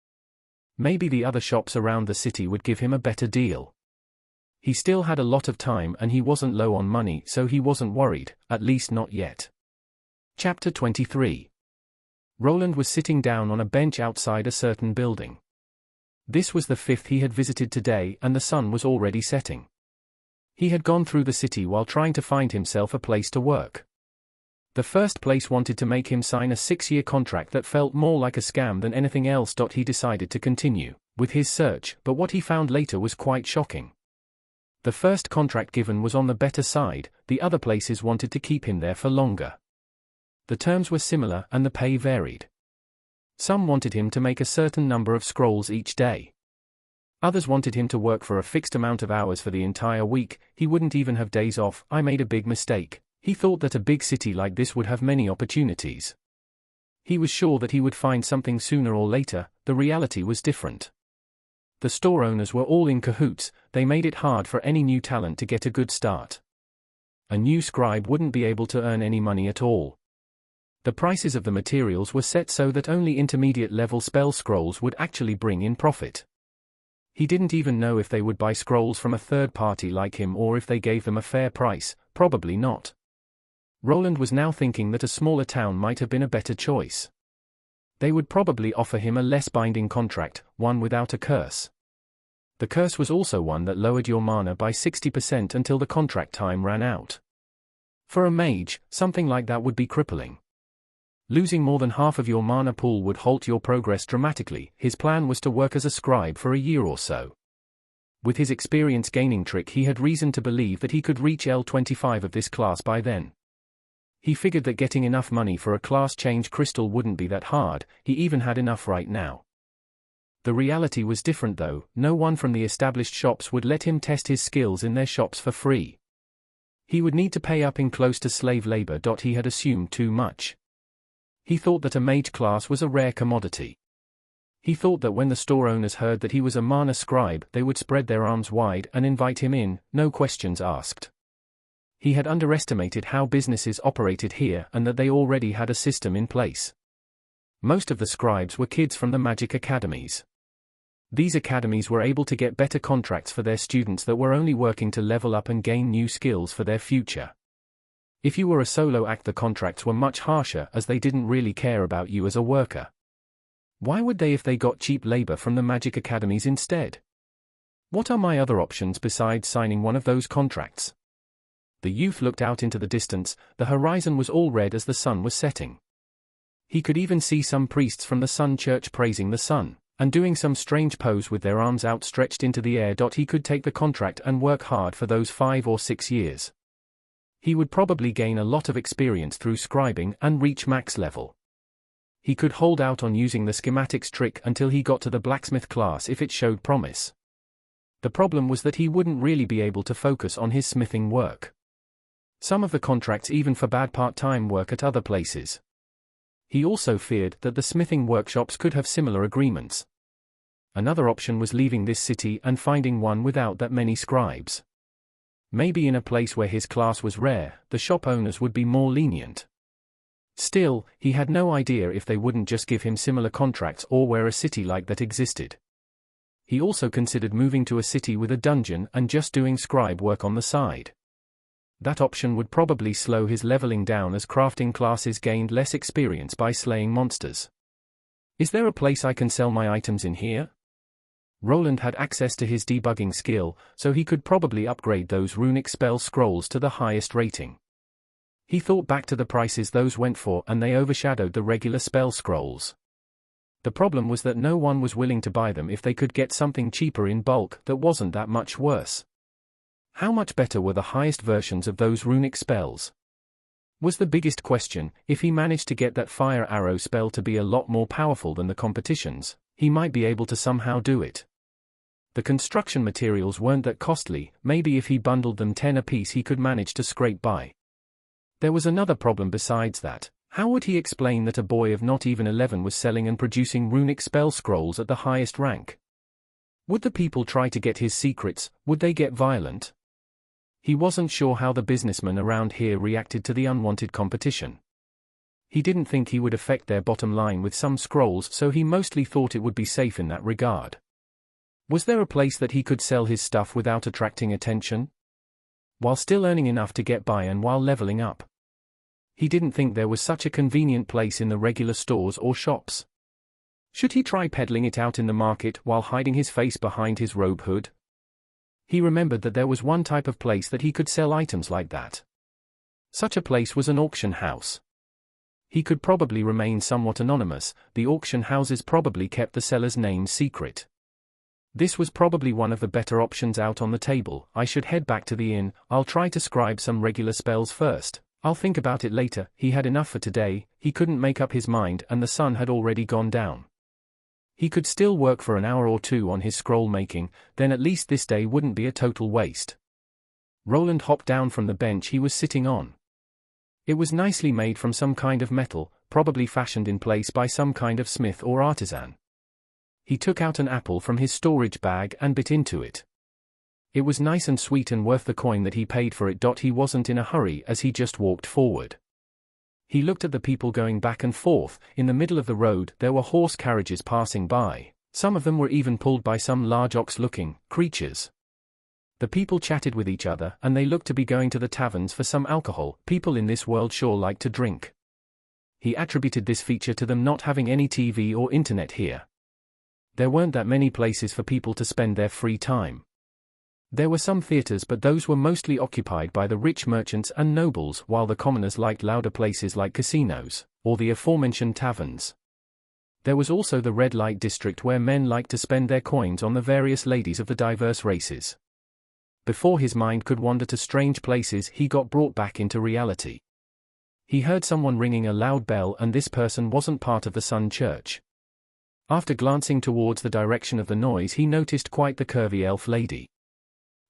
S1: Maybe the other shops around the city would give him a better deal. He still had a lot of time and he wasn't low on money, so he wasn't worried, at least not yet. Chapter 23. Roland was sitting down on a bench outside a certain building. This was the 5th he had visited today, and the sun was already setting. He had gone through the city while trying to find himself a place to work. The first place wanted to make him sign a 6-year contract that felt more like a scam than anything else. He decided to continue with his search, but what he found later was quite shocking. The first contract given was on the better side. The other places wanted to keep him there for longer. The terms were similar and the pay varied. Some wanted him to make a certain number of scrolls each day. Others wanted him to work for a fixed amount of hours for the entire week. He wouldn't even have days off. I made a big mistake. He thought that a big city like this would have many opportunities. He was sure that he would find something sooner or later. The reality was different. The store owners were all in cahoots. They made it hard for any new talent to get a good start. A new scribe wouldn't be able to earn any money at all. The prices of the materials were set so that only intermediate-level spell scrolls would actually bring in profit. He didn't even know if they would buy scrolls from a third party like him or if they gave them a fair price. Probably not. Roland was now thinking that a smaller town might have been a better choice. They would probably offer him a less binding contract, one without a curse. The curse was also one that lowered your mana by 60% until the contract time ran out. For a mage, something like that would be crippling. Losing more than half of your mana pool would halt your progress dramatically. His plan was to work as a scribe for a year or so. With his experience gaining trick, he had reason to believe that he could reach L25 of this class by then. He figured that getting enough money for a class change crystal wouldn't be that hard. He even had enough right now. The reality was different though. No one from the established shops would let him test his skills in their shops for free. He would need to pay up in close to slave labor. He had assumed too much. He thought that a mage class was a rare commodity. He thought that when the store owners heard that he was a mana scribe, they would spread their arms wide and invite him in, no questions asked. He had underestimated how businesses operated here and that they already had a system in place. Most of the scribes were kids from the magic academies. These academies were able to get better contracts for their students that were only working to level up and gain new skills for their future. If you were a solo act, the contracts were much harsher as they didn't really care about you as a worker. Why would they if they got cheap labor from the magic academies instead? What are my other options besides signing one of those contracts? The youth looked out into the distance. The horizon was all red as the sun was setting. He could even see some priests from the Sun Church praising the sun, and doing some strange pose with their arms outstretched into the air. He could take the contract and work hard for those 5 or 6 years. He would probably gain a lot of experience through scribing and reach max level. He could hold out on using the schematics trick until he got to the blacksmith class if it showed promise. The problem was that he wouldn't really be able to focus on his smithing work. Some of the contracts even forbade part-time work at other places. He also feared that the smithing workshops could have similar agreements. Another option was leaving this city and finding one without that many scribes. Maybe in a place where his class was rare, the shop owners would be more lenient. Still, he had no idea if they wouldn't just give him similar contracts or where a city like that existed. He also considered moving to a city with a dungeon and just doing scribe work on the side. That option would probably slow his leveling down as crafting classes gained less experience by slaying monsters. Is there a place I can sell my items in here? Roland had access to his debugging skill, so he could probably upgrade those runic spell scrolls to the highest rating. He thought back to the prices those went for and they overshadowed the regular spell scrolls. The problem was that no one was willing to buy them if they could get something cheaper in bulk that wasn't that much worse. How much better were the highest versions of those runic spells? Was the biggest question. If he managed to get that fire arrow spell to be a lot more powerful than the competition's, he might be able to somehow do it. The construction materials weren't that costly, maybe if he bundled them 10 apiece he could manage to scrape by. There was another problem besides that. How would he explain that a boy of not even 11 was selling and producing runic spell scrolls at the highest rank? Would the people try to get his secrets? Would they get violent? He wasn't sure how the businessmen around here reacted to the unwanted competition. He didn't think he would affect their bottom line with some scrolls, so he mostly thought it would be safe in that regard. Was there a place that he could sell his stuff without attracting attention? While still earning enough to get by and while leveling up? He didn't think there was such a convenient place in the regular stores or shops. Should he try peddling it out in the market while hiding his face behind his robe hood? He remembered that there was one type of place that he could sell items like that. Such a place was an auction house. He could probably remain somewhat anonymous, the auction houses probably kept the seller's name secret. This was probably one of the better options out on the table. I should head back to the inn. I'll try to scribe some regular spells first. I'll think about it later. He had enough for today. He couldn't make up his mind and the sun had already gone down. He could still work for an hour or two on his scroll making, then at least this day wouldn't be a total waste. Roland hopped down from the bench he was sitting on. It was nicely made from some kind of metal, probably fashioned in place by some kind of smith or artisan. He took out an apple from his storage bag and bit into it. It was nice and sweet and worth the coin that he paid for it. He wasn't in a hurry as he just walked forward. He looked at the people going back and forth. In the middle of the road there were horse carriages passing by. Some of them were even pulled by some large ox-looking creatures. The people chatted with each other and they looked to be going to the taverns for some alcohol. People in this world sure like to drink. He attributed this feature to them not having any TV or internet here. There weren't that many places for people to spend their free time. There were some theaters, but those were mostly occupied by the rich merchants and nobles, while the commoners liked louder places like casinos, or the aforementioned taverns. There was also the red light district where men liked to spend their coins on the various ladies of the diverse races. Before his mind could wander to strange places, he got brought back into reality. He heard someone ringing a loud bell and this person wasn't part of the Sun Church. After glancing towards the direction of the noise he noticed quite the curvy elf lady.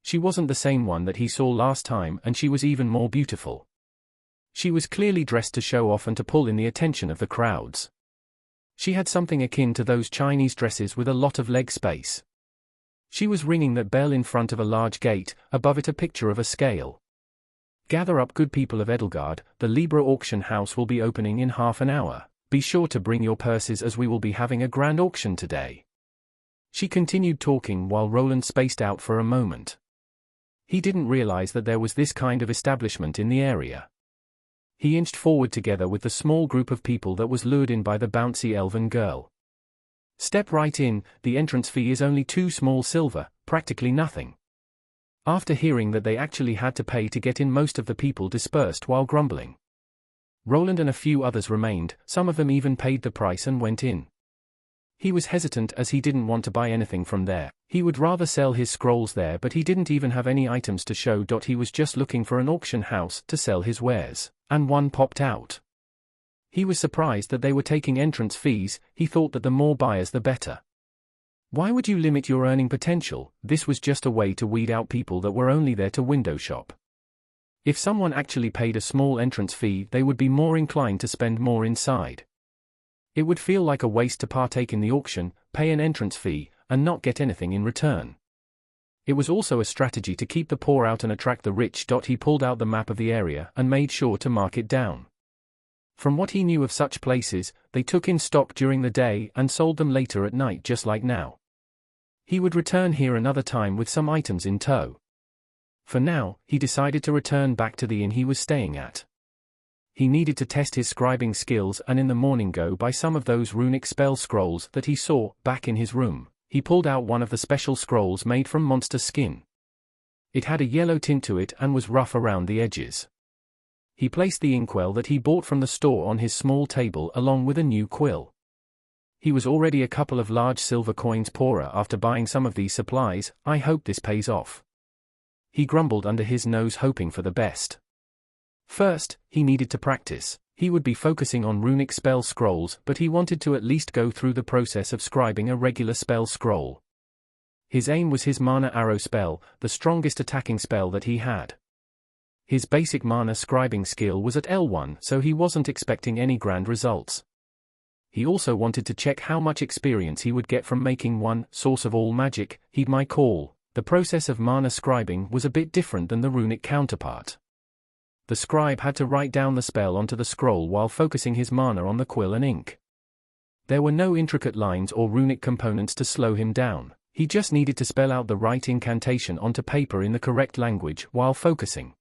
S1: She wasn't the same one that he saw last time and she was even more beautiful. She was clearly dressed to show off and to pull in the attention of the crowds. She had something akin to those Chinese dresses with a lot of leg space. She was ringing that bell in front of a large gate, above it a picture of a scale. Gather up, good people of Edelgard, the Libra auction house will be opening in half an hour. Be sure to bring your purses as we will be having a grand auction today. She continued talking while Roland spaced out for a moment. He didn't realize that there was this kind of establishment in the area. He inched forward together with the small group of people that was lured in by the bouncy elven girl. Step right in, the entrance fee is only 2 small silver, practically nothing. After hearing that they actually had to pay to get in, most of the people dispersed while grumbling. Roland and a few others remained, some of them even paid the price and went in. He was hesitant as he didn't want to buy anything from there. He would rather sell his scrolls there, but he didn't even have any items to show. He was just looking for an auction house to sell his wares, and one popped out. He was surprised that they were taking entrance fees. He thought that the more buyers the better. Why would you limit your earning potential? This was just a way to weed out people that were only there to window shop. If someone actually paid a small entrance fee, they would be more inclined to spend more inside. It would feel like a waste to partake in the auction, pay an entrance fee, and not get anything in return. It was also a strategy to keep the poor out and attract the rich. He pulled out the map of the area and made sure to mark it down. From what he knew of such places, they took in stock during the day and sold them later at night, just like now. He would return here another time with some items in tow. For now, he decided to return back to the inn he was staying at. He needed to test his scribing skills and in the morning go by some of those runic spell scrolls that he saw back in his room. He pulled out one of the special scrolls made from monster skin. It had a yellow tint to it and was rough around the edges. He placed the inkwell that he bought from the store on his small table along with a new quill. He was already a couple of large silver coins poorer after buying some of these supplies. I hope this pays off. He grumbled under his nose, hoping for the best. First, he needed to practice. He would be focusing on runic spell scrolls, but he wanted to at least go through the process of scribing a regular spell scroll. His aim was his mana arrow spell, the strongest attacking spell that he had. His basic mana scribing skill was at L1, so he wasn't expecting any grand results. He also wanted to check how much experience he would get from making one source of all magic. Heed my call. The process of mana scribing was a bit different than the runic counterpart. The scribe had to write down the spell onto the scroll while focusing his mana on the quill and ink. There were no intricate lines or runic components to slow him down. He just needed to spell out the right incantation onto paper in the correct language while focusing.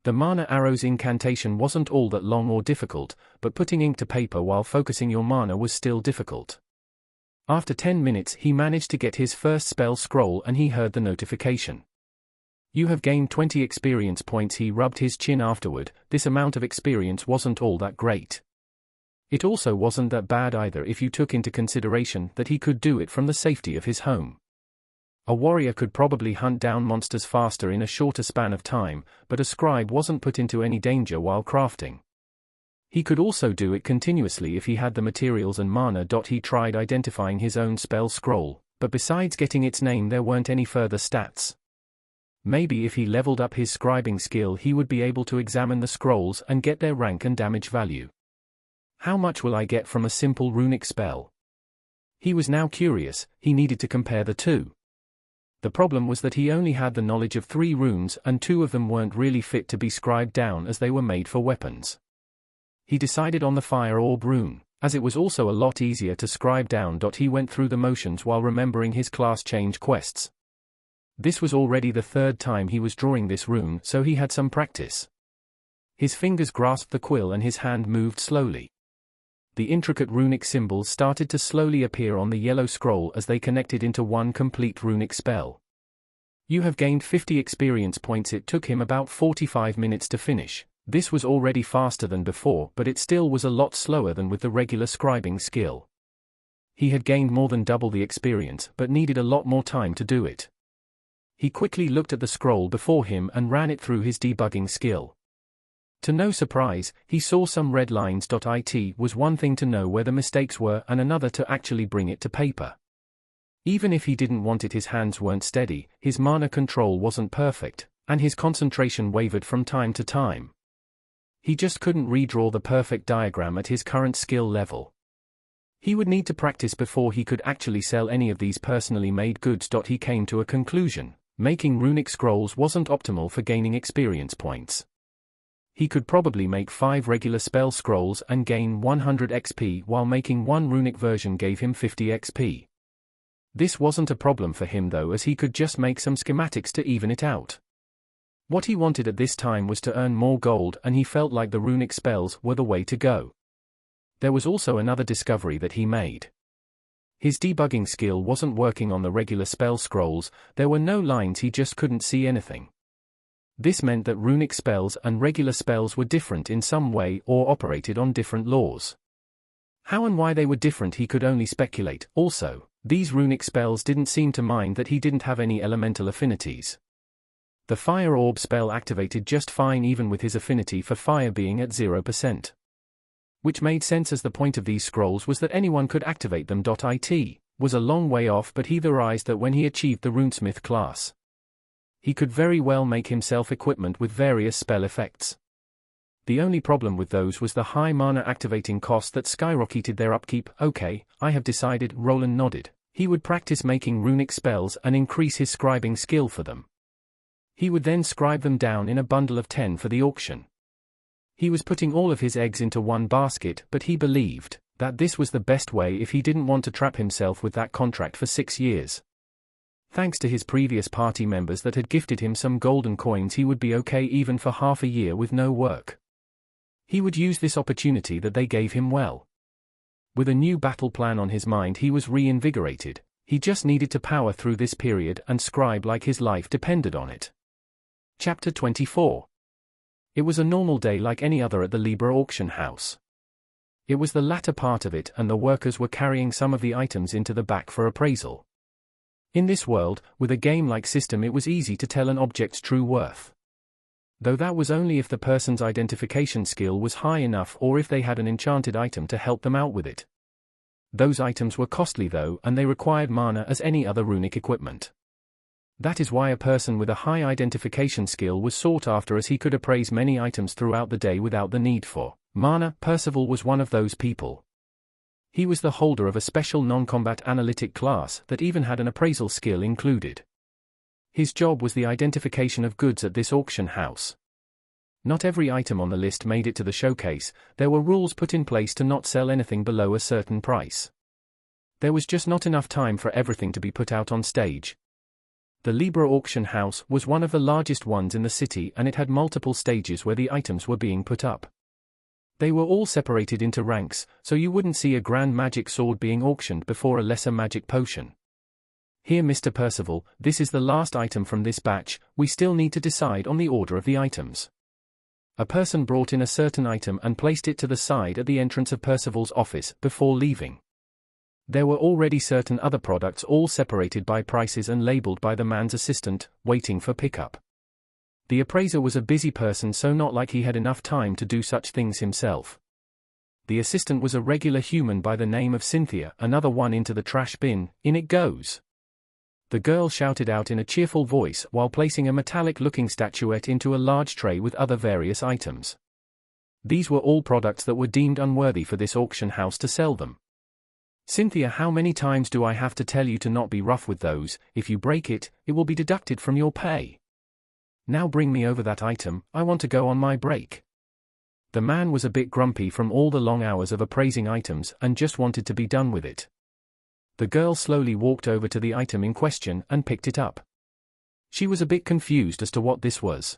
S1: The mana arrow's incantation wasn't all that long or difficult, but putting ink to paper while focusing your mana was still difficult. After 10 minutes he managed to get his first spell scroll and he heard the notification. You have gained 20 experience points. He rubbed his chin afterward. This amount of experience wasn't all that great. It also wasn't that bad either if you took into consideration that he could do it from the safety of his home. A warrior could probably hunt down monsters faster in a shorter span of time, but a scribe wasn't put into any danger while crafting. He could also do it continuously if he had the materials and mana. He tried identifying his own spell scroll, but besides getting its name there weren't any further stats. Maybe if he leveled up his scribing skill he would be able to examine the scrolls and get their rank and damage value. How much will I get from a simple runic spell? He was now curious. He needed to compare the two. The problem was that he only had the knowledge of 3 runes and 2 of them weren't really fit to be scribed down as they were made for weapons. He decided on the fire orb rune, as it was also a lot easier to scribe down. He went through the motions while remembering his class change quests. This was already the 3rd time he was drawing this rune, so he had some practice. His fingers grasped the quill and his hand moved slowly. The intricate runic symbols started to slowly appear on the yellow scroll as they connected into one complete runic spell. You have gained 50 experience points. It took him about 45 minutes to finish. This was already faster than before, but it still was a lot slower than with the regular scribing skill. He had gained more than double the experience, but needed a lot more time to do it. He quickly looked at the scroll before him and ran it through his debugging skill. To no surprise, he saw some red lines. It was one thing to know where the mistakes were and another to actually bring it to paper. Even if he didn't want it, his hands weren't steady, his mana control wasn't perfect, and his concentration wavered from time to time. He just couldn't redraw the perfect diagram at his current skill level. He would need to practice before he could actually sell any of these personally made goods. He came to a conclusion: making runic scrolls wasn't optimal for gaining experience points. He could probably make 5 regular spell scrolls and gain 100 XP, while making one runic version gave him 50 XP. This wasn't a problem for him though, as he could just make some schematics to even it out. What he wanted at this time was to earn more gold, and he felt like the runic spells were the way to go. There was also another discovery that he made. His debugging skill wasn't working on the regular spell scrolls. There were no lines, he just couldn't see anything. This meant that runic spells and regular spells were different in some way or operated on different laws. How and why they were different he could only speculate. Also, these runic spells didn't seem to mind that he didn't have any elemental affinities. The fire orb spell activated just fine even with his affinity for fire being at 0%. Which made sense, as the point of these scrolls was that anyone could activate them. It was a long way off, but he theorized that when he achieved the Runesmith class, he could very well make himself equipment with various spell effects. The only problem with those was the high mana activating cost that skyrocketed their upkeep. Okay, I have decided, Roland nodded. He would practice making runic spells and increase his scribing skill for them. He would then scribe them down in a bundle of 10 for the auction. He was putting all of his eggs into one basket, but he believed that this was the best way if he didn't want to trap himself with that contract for 6 years. Thanks to his previous party members that had gifted him some golden coins, he would be okay even for half a year with no work. He would use this opportunity that they gave him well. With a new battle plan on his mind, he was reinvigorated. He just needed to power through this period and scribe like his life depended on it. Chapter 24. It was a normal day like any other at the Libra auction house. It was the latter part of it, and the workers were carrying some of the items into the back for appraisal. In this world, with a game-like system, it was easy to tell an object's true worth. Though that was only if the person's identification skill was high enough or if they had an enchanted item to help them out with it. Those items were costly though, and they required mana as any other runic equipment. That is why a person with a high identification skill was sought after, as he could appraise many items throughout the day without the need for mana. Percival was one of those people. He was the holder of a special non-combat analytic class that even had an appraisal skill included. His job was the identification of goods at this auction house. Not every item on the list made it to the showcase. There were rules put in place to not sell anything below a certain price. There was just not enough time for everything to be put out on stage. The Libra auction house was one of the largest ones in the city, and it had multiple stages where the items were being put up. They were all separated into ranks, so you wouldn't see a grand magic sword being auctioned before a lesser magic potion. Here, Mr. Percival, this is the last item from this batch. We still need to decide on the order of the items. A person brought in a certain item and placed it to the side at the entrance of Percival's office before leaving. There were already certain other products, all separated by prices and labeled by the man's assistant, waiting for pickup. The appraiser was a busy person, so not like he had enough time to do such things himself. The assistant was a regular human by the name of Cynthia. Another one into the trash bin, in it goes. The girl shouted out in a cheerful voice while placing a metallic-looking statuette into a large tray with other various items. These were all products that were deemed unworthy for this auction house to sell them. Cynthia, how many times do I have to tell you to not be rough with those? If you break it, it will be deducted from your pay. Now bring me over that item, I want to go on my break. The man was a bit grumpy from all the long hours of appraising items and just wanted to be done with it. The girl slowly walked over to the item in question and picked it up. She was a bit confused as to what this was.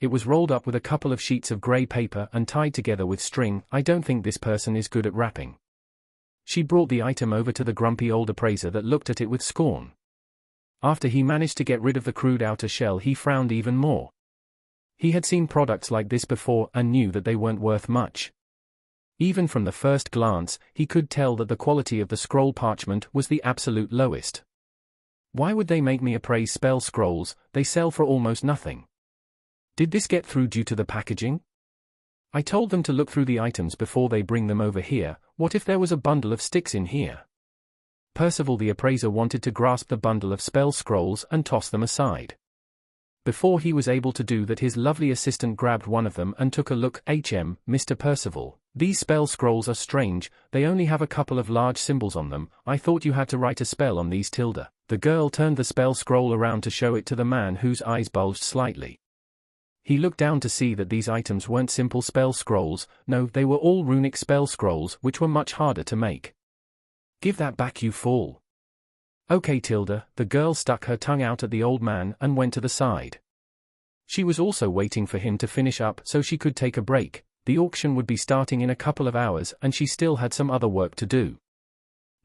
S1: It was rolled up with a couple of sheets of grey paper and tied together with string. I don't think this person is good at wrapping. She brought the item over to the grumpy old appraiser that looked at it with scorn. After he managed to get rid of the crude outer shell, he frowned even more. He had seen products like this before and knew that they weren't worth much. Even from the first glance, he could tell that the quality of the scroll parchment was the absolute lowest. Why would they make me appraise spell scrolls? They sell for almost nothing. Did this get through due to the packaging? I told them to look through the items before they bring them over here. What if there was a bundle of sticks in here? Percival the appraiser wanted to grasp the bundle of spell scrolls and toss them aside. Before he was able to do that, his lovely assistant grabbed one of them and took a look. Mr. Percival, these spell scrolls are strange. They only have a couple of large symbols on them. I thought you had to write a spell on these. The girl turned the spell scroll around to show it to the man, whose eyes bulged slightly. He looked down to see that these items weren't simple spell scrolls. No, they were all runic spell scrolls, which were much harder to make. Give that back, you fool. Okay, the girl stuck her tongue out at the old man and went to the side. She was also waiting for him to finish up so she could take a break. The auction would be starting in a couple of hours and she still had some other work to do.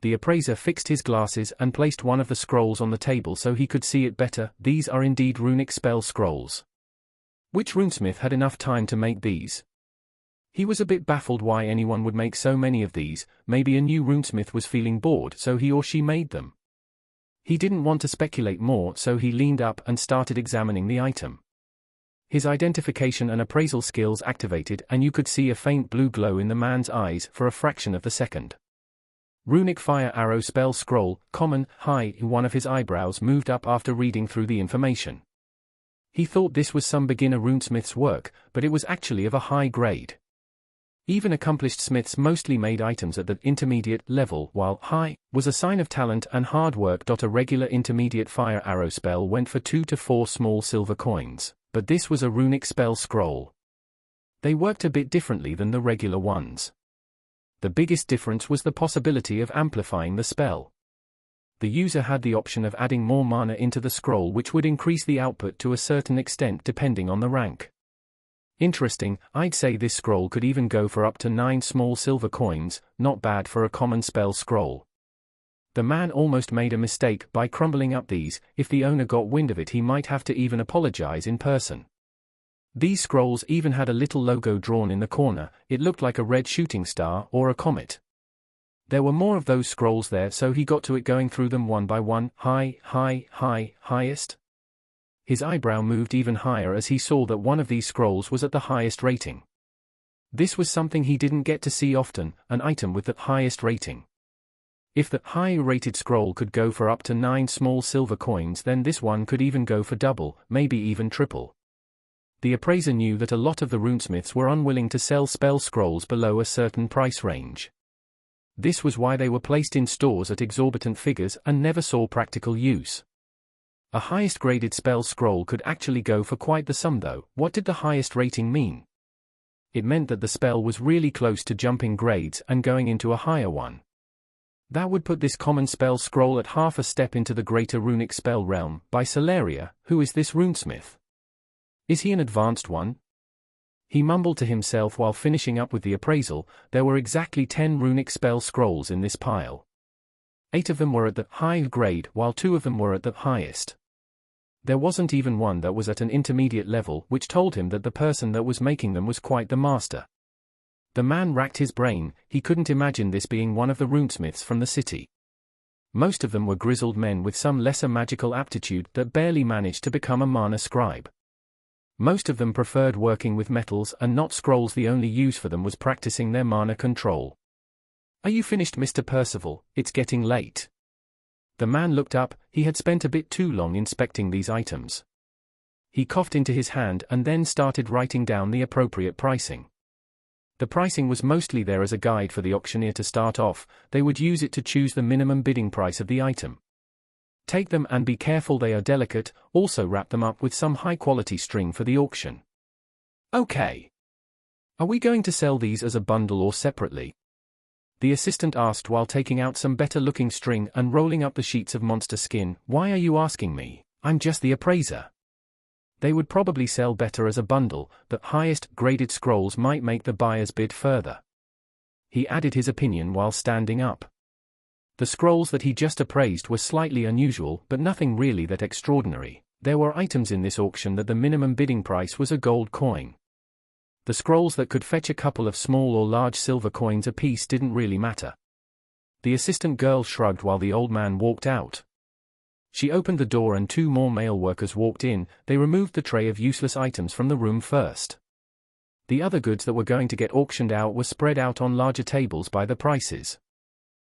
S1: The appraiser fixed his glasses and placed one of the scrolls on the table so he could see it better. These are indeed runic spell scrolls. Which runesmith had enough time to make these? He was a bit baffled why anyone would make so many of these. Maybe a new runesmith was feeling bored, so he or she made them. He didn't want to speculate more, so he leaned up and started examining the item. His identification and appraisal skills activated, and you could see a faint blue glow in the man's eyes for a fraction of a second. Runic fire arrow spell scroll, common, high. One of his eyebrows moved up after reading through the information. He thought this was some beginner runesmith's work, but it was actually of a high grade. Even accomplished smiths mostly made items at the intermediate level, while high was a sign of talent and hard work. A regular intermediate fire arrow spell went for 2 to 4 small silver coins, but this was a runic spell scroll. They worked a bit differently than the regular ones. The biggest difference was the possibility of amplifying the spell. The user had the option of adding more mana into the scroll, which would increase the output to a certain extent depending on the rank. Interesting, I'd say this scroll could even go for up to 9 small silver coins, not bad for a common spell scroll. The man almost made a mistake by crumbling up these. If the owner got wind of it, he might have to even apologize in person. These scrolls even had a little logo drawn in the corner. It looked like a red shooting star or a comet. There were more of those scrolls there, so he got to it going through them one by one. Highest? His eyebrow moved even higher as he saw that one of these scrolls was at the highest rating. This was something he didn't get to see often, an item with the highest rating. If the high-rated scroll could go for up to 9 small silver coins, then this one could even go for double, maybe even triple. The appraiser knew that a lot of the runesmiths were unwilling to sell spell scrolls below a certain price range. This was why they were placed in stores at exorbitant figures and never saw practical use. A highest graded spell scroll could actually go for quite the sum though. What did the highest rating mean? It meant that the spell was really close to jumping grades and going into a higher one. That would put this common spell scroll at half a step into the greater runic spell realm. By Solaria, who is this runesmith? Is he an advanced one? He mumbled to himself while finishing up with the appraisal. There were exactly 10 runic spell scrolls in this pile. 8 of them were at the high grade, while 2 of them were at the highest. There wasn't even one that was at an intermediate level, which told him that the person that was making them was quite the master. The man racked his brain. He couldn't imagine this being one of the runesmiths from the city. Most of them were grizzled men with some lesser magical aptitude that barely managed to become a mana scribe. Most of them preferred working with metals and not scrolls. The only use for them was practicing their mana control. "Are you finished, Mr. Percival? It's getting late." The man looked up. He had spent a bit too long inspecting these items. He coughed into his hand and then started writing down the appropriate pricing. The pricing was mostly there as a guide for the auctioneer to start off. They would use it to choose the minimum bidding price of the item. Take them and be careful, they are delicate. Also wrap them up with some high-quality string for the auction. Okay. Are we going to sell these as a bundle or separately? The assistant asked while taking out some better-looking string and rolling up the sheets of monster skin. Why are you asking me? I'm just the appraiser. They would probably sell better as a bundle. The highest graded scrolls might make the buyers bid further. He added his opinion while standing up. The scrolls that he just appraised were slightly unusual, but nothing really that extraordinary. There were items in this auction that the minimum bidding price was a gold coin. The scrolls that could fetch a couple of small or large silver coins apiece didn't really matter. The assistant girl shrugged while the old man walked out. She opened the door and 2 more male workers walked in. They removed the tray of useless items from the room first. The other goods that were going to get auctioned out were spread out on larger tables by the prices.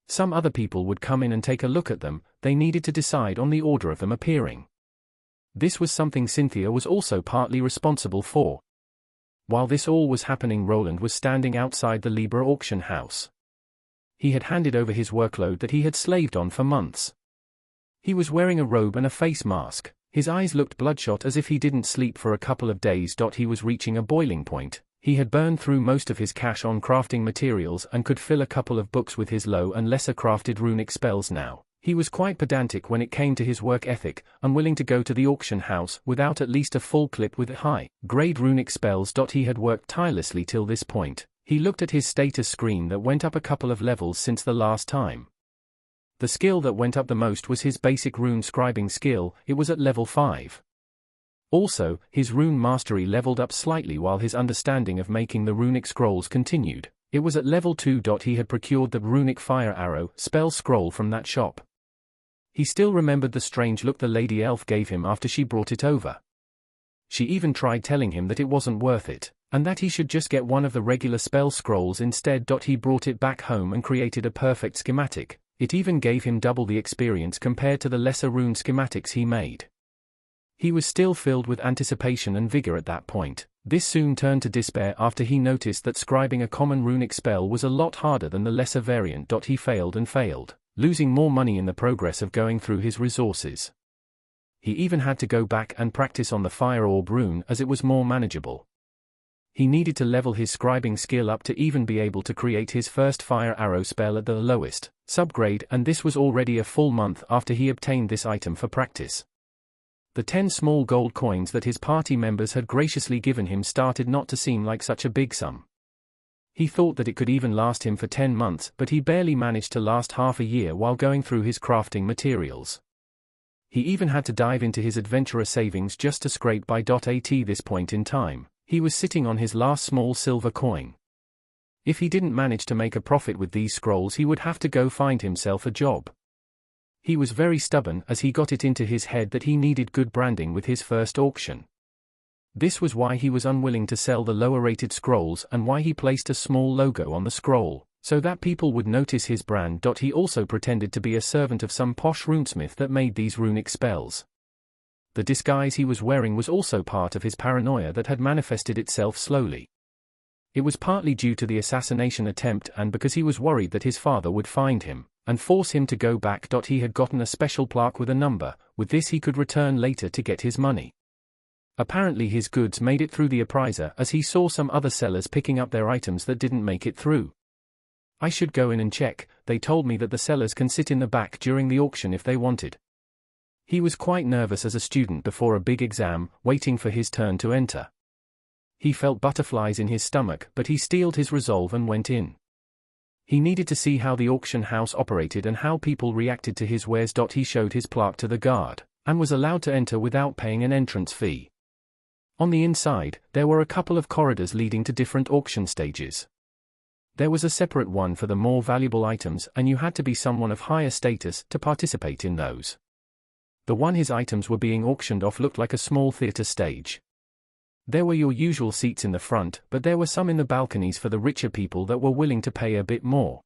S1: Some other people would come in and take a look at them. They needed to decide on the order of them appearing. This was something Cynthia was also partly responsible for. While this all was happening, Roland was standing outside the Libra auction house. He had handed over his workload that he had slaved on for months. He was wearing a robe and a face mask. His eyes looked bloodshot as if he didn't sleep for a couple of days. He was reaching a boiling point. He had burned through most of his cash on crafting materials and could fill a couple of books with his low and lesser crafted runic spells now. He was quite pedantic when it came to his work ethic, unwilling to go to the auction house without at least a full clip with high-grade runic spells. He had worked tirelessly till this point. He looked at his status screen that went up a couple of levels since the last time. The skill that went up the most was his basic rune scribing skill. It was at level 5. Also, his rune mastery leveled up slightly while his understanding of making the runic scrolls continued. It was at level 2. He had procured the runic fire arrow spell scroll from that shop. He still remembered the strange look the lady elf gave him after she brought it over. She even tried telling him that it wasn't worth it, and that he should just get one of the regular spell scrolls instead. He brought it back home and created a perfect schematic. It even gave him double the experience compared to the lesser rune schematics he made. He was still filled with anticipation and vigor at that point. This soon turned to despair after he noticed that scribing a common runic spell was a lot harder than the lesser variant. He failed and failed, losing more money in the progress of going through his resources. He even had to go back and practice on the fire orb rune as it was more manageable. He needed to level his scribing skill up to even be able to create his first fire arrow spell at the lowest subgrade, and this was already a full month after he obtained this item for practice. The 10 small gold coins that his party members had graciously given him started not to seem like such a big sum. He thought that it could even last him for 10 months, but he barely managed to last half a year while going through his crafting materials. He even had to dive into his adventurer savings just to scrape by. At this point in time, he was sitting on his last small silver coin. If he didn't manage to make a profit with these scrolls, he would have to go find himself a job. He was very stubborn as he got it into his head that he needed good branding with his first auction. This was why he was unwilling to sell the lower-rated scrolls and why he placed a small logo on the scroll, so that people would notice his brand. He also pretended to be a servant of some posh runesmith that made these runic spells. The disguise he was wearing was also part of his paranoia that had manifested itself slowly. It was partly due to the assassination attempt and because he was worried that his father would find him and force him to go back. He had gotten a special plaque with a number. With this he could return later to get his money. Apparently his goods made it through the appraiser as he saw some other sellers picking up their items that didn't make it through. I should go in and check. They told me that the sellers can sit in the back during the auction if they wanted. He was quite nervous as a student before a big exam, waiting for his turn to enter. He felt butterflies in his stomach, but he steeled his resolve and went in. He needed to see how the auction house operated and how people reacted to his wares. He showed his plaque to the guard, and was allowed to enter without paying an entrance fee. On the inside, there were a couple of corridors leading to different auction stages. There was a separate one for the more valuable items, and you had to be someone of higher status to participate in those. The one his items were being auctioned off looked like a small theater stage. There were your usual seats in the front, but there were some in the balconies for the richer people that were willing to pay a bit more.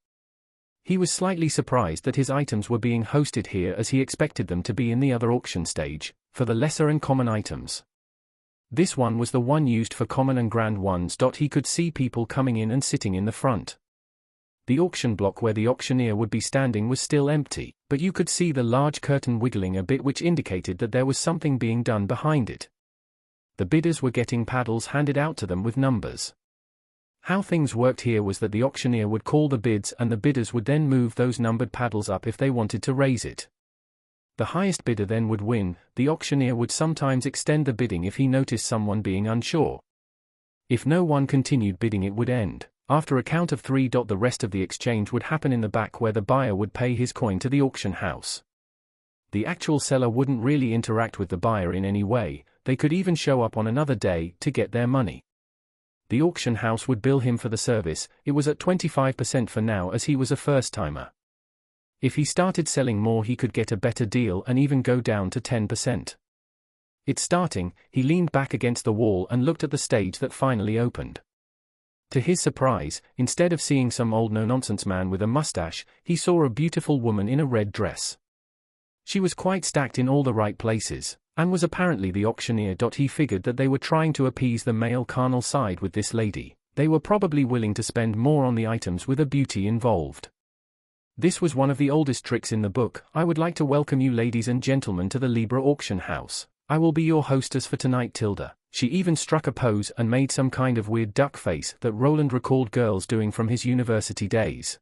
S1: He was slightly surprised that his items were being hosted here as he expected them to be in the other auction stage, for the lesser and common items. This one was the one used for common and grand ones. He could see people coming in and sitting in the front. The auction block where the auctioneer would be standing was still empty, but you could see the large curtain wiggling a bit, which indicated that there was something being done behind it. The bidders were getting paddles handed out to them with numbers. How things worked here was that the auctioneer would call the bids and the bidders would then move those numbered paddles up if they wanted to raise it. The highest bidder then would win. The auctioneer would sometimes extend the bidding if he noticed someone being unsure. If no one continued bidding, it would end. After a count of 3. The rest of the exchange would happen in the back where the buyer would pay his coin to the auction house. The actual seller wouldn't really interact with the buyer in any way. They could even show up on another day to get their money. The auction house would bill him for the service. It was at 25% for now as he was a first-timer. If he started selling more, he could get a better deal and even go down to 10%. It's starting. He leaned back against the wall and looked at the stage that finally opened. To his surprise, instead of seeing some old no-nonsense man with a mustache, he saw a beautiful woman in a red dress. She was quite stacked in all the right places, and was apparently the auctioneer. He figured that they were trying to appease the male carnal side with this lady. They were probably willing to spend more on the items with a beauty involved. This was one of the oldest tricks in the book. I would like to welcome you, ladies and gentlemen, to the Libra auction house. I will be your hostess for tonight, Tilda. She even struck a pose and made some kind of weird duck face that Roland recalled girls doing from his university days.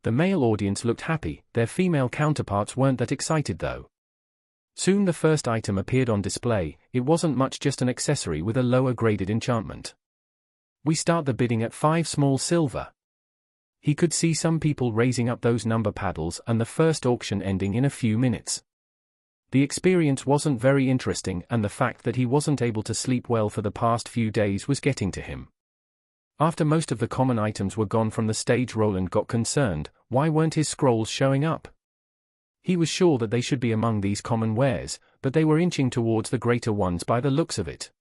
S1: The male audience looked happy. Their female counterparts weren't that excited though. Soon the first item appeared on display. It wasn't much, just an accessory with a lower graded enchantment. We start the bidding at 5 small silver. He could see some people raising up those number paddles and the first auction ending in a few minutes. The experience wasn't very interesting, and the fact that he wasn't able to sleep well for the past few days was getting to him. After most of the common items were gone from the stage, Roland got concerned. Why weren't his scrolls showing up? He was sure that they should be among these common wares, but they were inching towards the greater ones by the looks of it.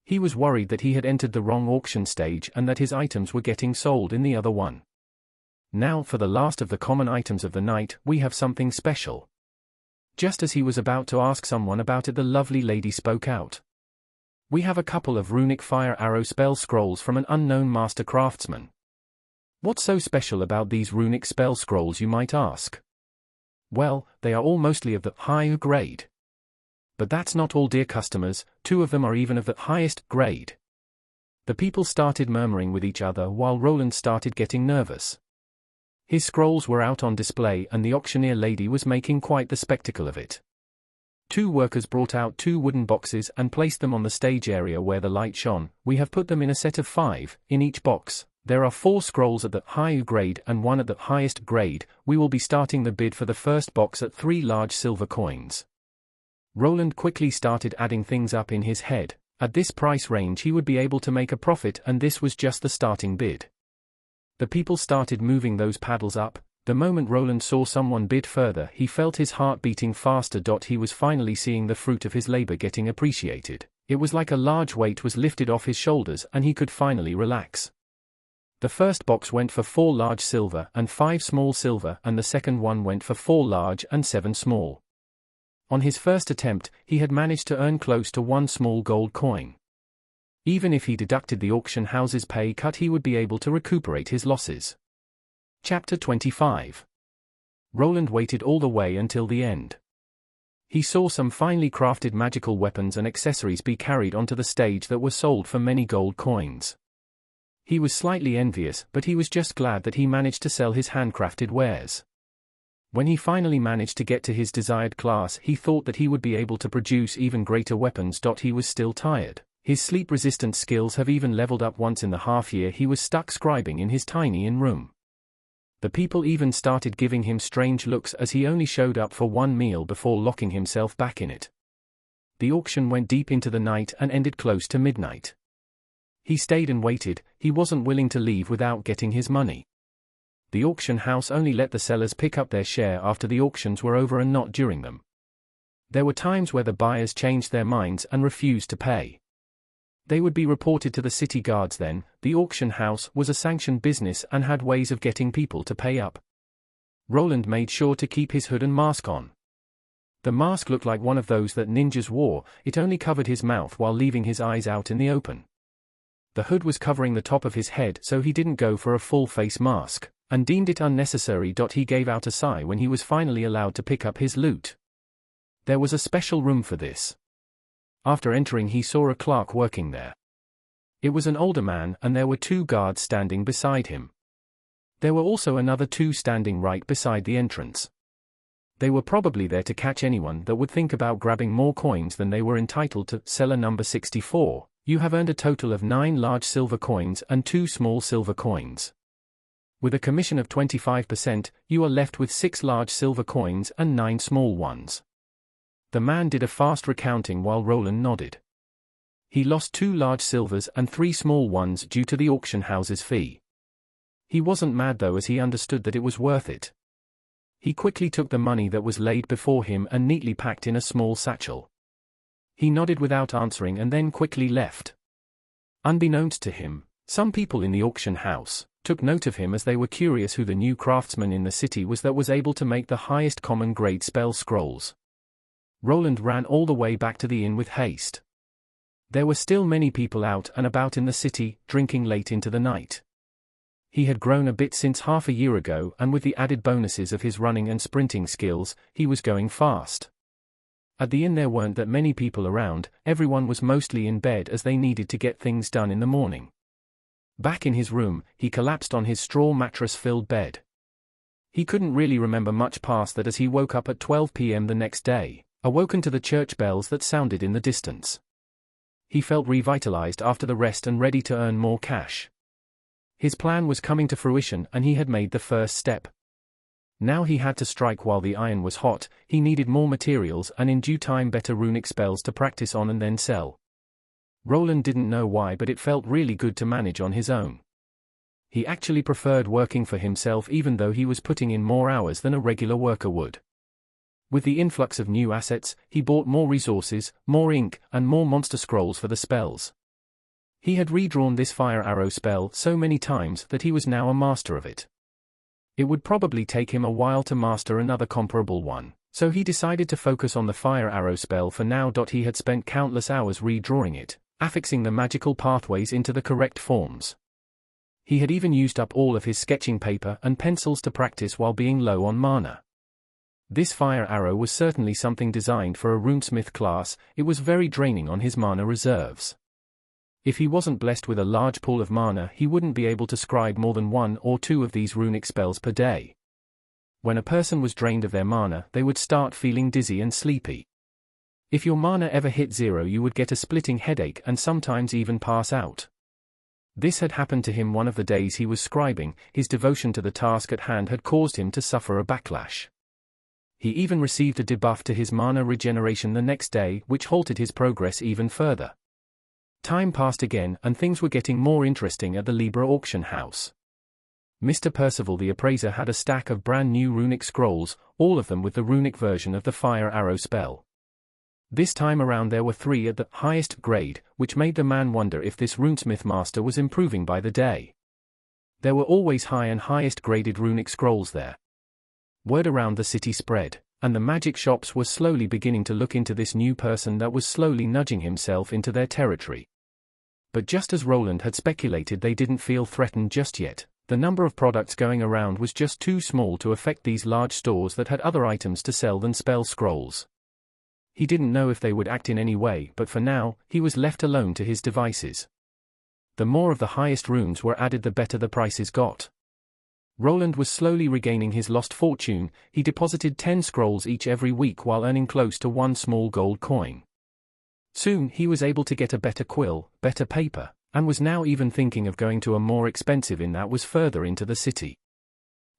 S1: He was worried that he had entered the wrong auction stage and that his items were getting sold in the other one. Now, for the last of the common items of the night, we have something special. Just as he was about to ask someone about it, the lovely lady spoke out. "We have a couple of runic fire arrow spell scrolls from an unknown master craftsman." "What's so special about these runic spell scrolls, you might ask?" "Well, they are all mostly of the higher grade. But that's not all, dear customers, 2 of them are even of the highest grade." The people started murmuring with each other while Roland started getting nervous. His scrolls were out on display and the auctioneer lady was making quite the spectacle of it. 2 workers brought out 2 wooden boxes and placed them on the stage area where the light shone. "We have put them in a set of 5, in each box. There are 4 scrolls at the higher grade and 1 at the highest grade. We will be starting the bid for the first box at 3 large silver coins." Roland quickly started adding things up in his head. At this price range he would be able to make a profit, and this was just the starting bid. The people started moving those paddles up. The moment Roland saw someone bid further, he felt his heart beating faster. He was finally seeing the fruit of his labor getting appreciated. It was like a large weight was lifted off his shoulders and he could finally relax. The first box went for 4 large silver and 5 small silver, and the second one went for 4 large and 7 small. On his first attempt, he had managed to earn close to 1 small gold coin. Even if he deducted the auction house's pay cut, he would be able to recuperate his losses. Chapter 25. Roland waited all the way until the end. He saw some finely crafted magical weapons and accessories be carried onto the stage that were sold for many gold coins. He was slightly envious, but he was just glad that he managed to sell his handcrafted wares. When he finally managed to get to his desired class, he thought that he would be able to produce even greater weapons. He was still tired. His sleep-resistant skills have even leveled up once in the half-year he was stuck scribing in his tiny inn room. The people even started giving him strange looks as he only showed up for 1 meal before locking himself back in it. The auction went deep into the night and ended close to midnight. He stayed and waited. He wasn't willing to leave without getting his money. The auction house only let the sellers pick up their share after the auctions were over and not during them. There were times where the buyers changed their minds and refused to pay. They would be reported to the city guards then. The auction house was a sanctioned business and had ways of getting people to pay up. Roland made sure to keep his hood and mask on. The mask looked like one of those that ninjas wore. It only covered his mouth while leaving his eyes out in the open. The hood was covering the top of his head, so he didn't go for a full face mask, and deemed it unnecessary. He gave out a sigh when he was finally allowed to pick up his loot. There was a special room for this. After entering, he saw a clerk working there. It was an older man, and there were 2 guards standing beside him. There were also another 2 standing right beside the entrance. They were probably there to catch anyone that would think about grabbing more coins than they were entitled to. Seller number 64, you have earned a total of 9 large silver coins and 2 small silver coins. With a commission of 25%, you are left with 6 large silver coins and 9 small ones. The man did a fast recounting while Roland nodded. He lost 2 large silvers and 3 small ones due to the auction house's fee. He wasn't mad though, as he understood that it was worth it. He quickly took the money that was laid before him and neatly packed in a small satchel. He nodded without answering and then quickly left. Unbeknownst to him, some people in the auction house took note of him as they were curious who the new craftsman in the city was that was able to make the highest common grade spell scrolls. Roland ran all the way back to the inn with haste. There were still many people out and about in the city, drinking late into the night. He had grown a bit since half a year ago, and with the added bonuses of his running and sprinting skills, he was going fast. At the inn there weren't that many people around. Everyone was mostly in bed as they needed to get things done in the morning. Back in his room, he collapsed on his straw mattress-filled bed. He couldn't really remember much past that as he woke up at 12 p.m. the next day, awoken to the church bells that sounded in the distance. He felt revitalized after the rest and ready to earn more cash. His plan was coming to fruition and he had made the first step. Now he had to strike while the iron was hot. He needed more materials and in due time better runic spells to practice on and then sell. Roland didn't know why, but it felt really good to manage on his own. He actually preferred working for himself even though he was putting in more hours than a regular worker would. With the influx of new assets, he bought more resources, more ink, and more monster scrolls for the spells. He had redrawn this fire arrow spell so many times that he was now a master of it. It would probably take him a while to master another comparable one, So he decided to focus on the fire arrow spell for now. He had spent countless hours redrawing it, affixing the magical pathways into the correct forms. He had even used up all of his sketching paper and pencils to practice while being low on mana. This fire arrow was certainly something designed for a Runesmith class. It was very draining on his mana reserves. If he wasn't blessed with a large pool of mana, he wouldn't be able to scribe more than 1 or 2 of these runic spells per day. When a person was drained of their mana, they would start feeling dizzy and sleepy. If your mana ever hit 0, you would get a splitting headache and sometimes even pass out. This had happened to him one of the days he was scribing. His devotion to the task at hand had caused him to suffer a backlash. He even received a debuff to his mana regeneration the next day, which halted his progress even further. Time passed again, and things were getting more interesting at the Libra auction house. Mr. Percival the appraiser had a stack of brand new runic scrolls, all of them with the runic version of the fire arrow spell. This time around there were 3 at the highest grade, which made the man wonder if this runesmith master was improving by the day. There were always high and highest graded runic scrolls there. Word around the city spread, and the magic shops were slowly beginning to look into this new person that was slowly nudging himself into their territory. But just as Roland had speculated, they didn't feel threatened just yet. The number of products going around was just too small to affect these large stores that had other items to sell than spell scrolls. He didn't know if they would act in any way, but for now, he was left alone to his devices. The more of the highest runes were added, the better the prices got. Roland was slowly regaining his lost fortune. He deposited 10 scrolls each every week while earning close to 1 small gold coin. Soon he was able to get a better quill, better paper, and was now even thinking of going to a more expensive inn that was further into the city.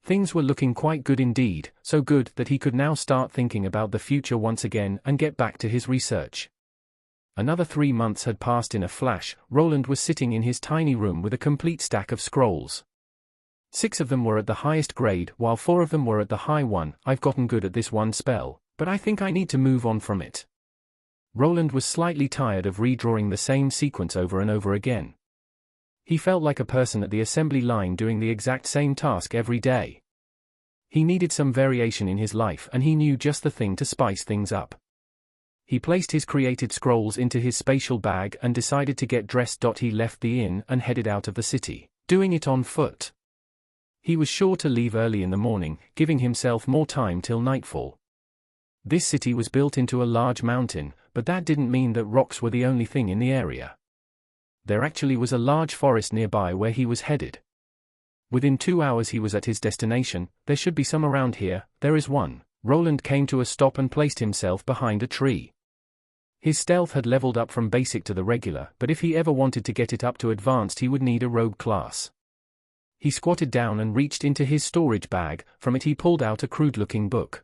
S1: Things were looking quite good indeed, so good that he could now start thinking about the future once again and get back to his research. Another 3 months had passed in a flash. Roland was sitting in his tiny room with a complete stack of scrolls. 6 of them were at the highest grade, while 4 of them were at the high one. I've gotten good at this one spell, but I think I need to move on from it. Roland was slightly tired of redrawing the same sequence over and over again. He felt like a person at the assembly line doing the exact same task every day. He needed some variation in his life, and he knew just the thing to spice things up. He placed his created scrolls into his spatial bag and decided to get dressed. He left the inn and headed out of the city, doing it on foot. He was sure to leave early in the morning, giving himself more time till nightfall. This city was built into a large mountain, but that didn't mean that rocks were the only thing in the area. There actually was a large forest nearby where he was headed. Within 2 hours he was at his destination. There should be some around here. There is one. Roland came to a stop and placed himself behind a tree. His stealth had leveled up from basic to the regular, but if he ever wanted to get it up to advanced, he would need a rogue class. He squatted down and reached into his storage bag. From it he pulled out a crude-looking book.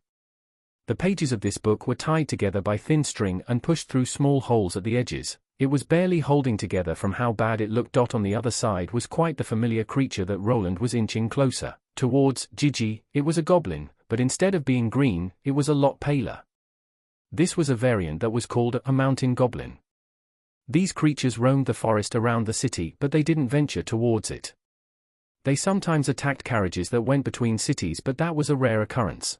S1: The pages of this book were tied together by thin string and pushed through small holes at the edges. It was barely holding together from how bad it looked. On the other side was quite the familiar creature that Roland was inching closer towards. Gigi, it was a goblin, but instead of being green, it was a lot paler. This was a variant that was called a mountain goblin. These creatures roamed the forest around the city, but they didn't venture towards it. They sometimes attacked carriages that went between cities, but that was a rare occurrence.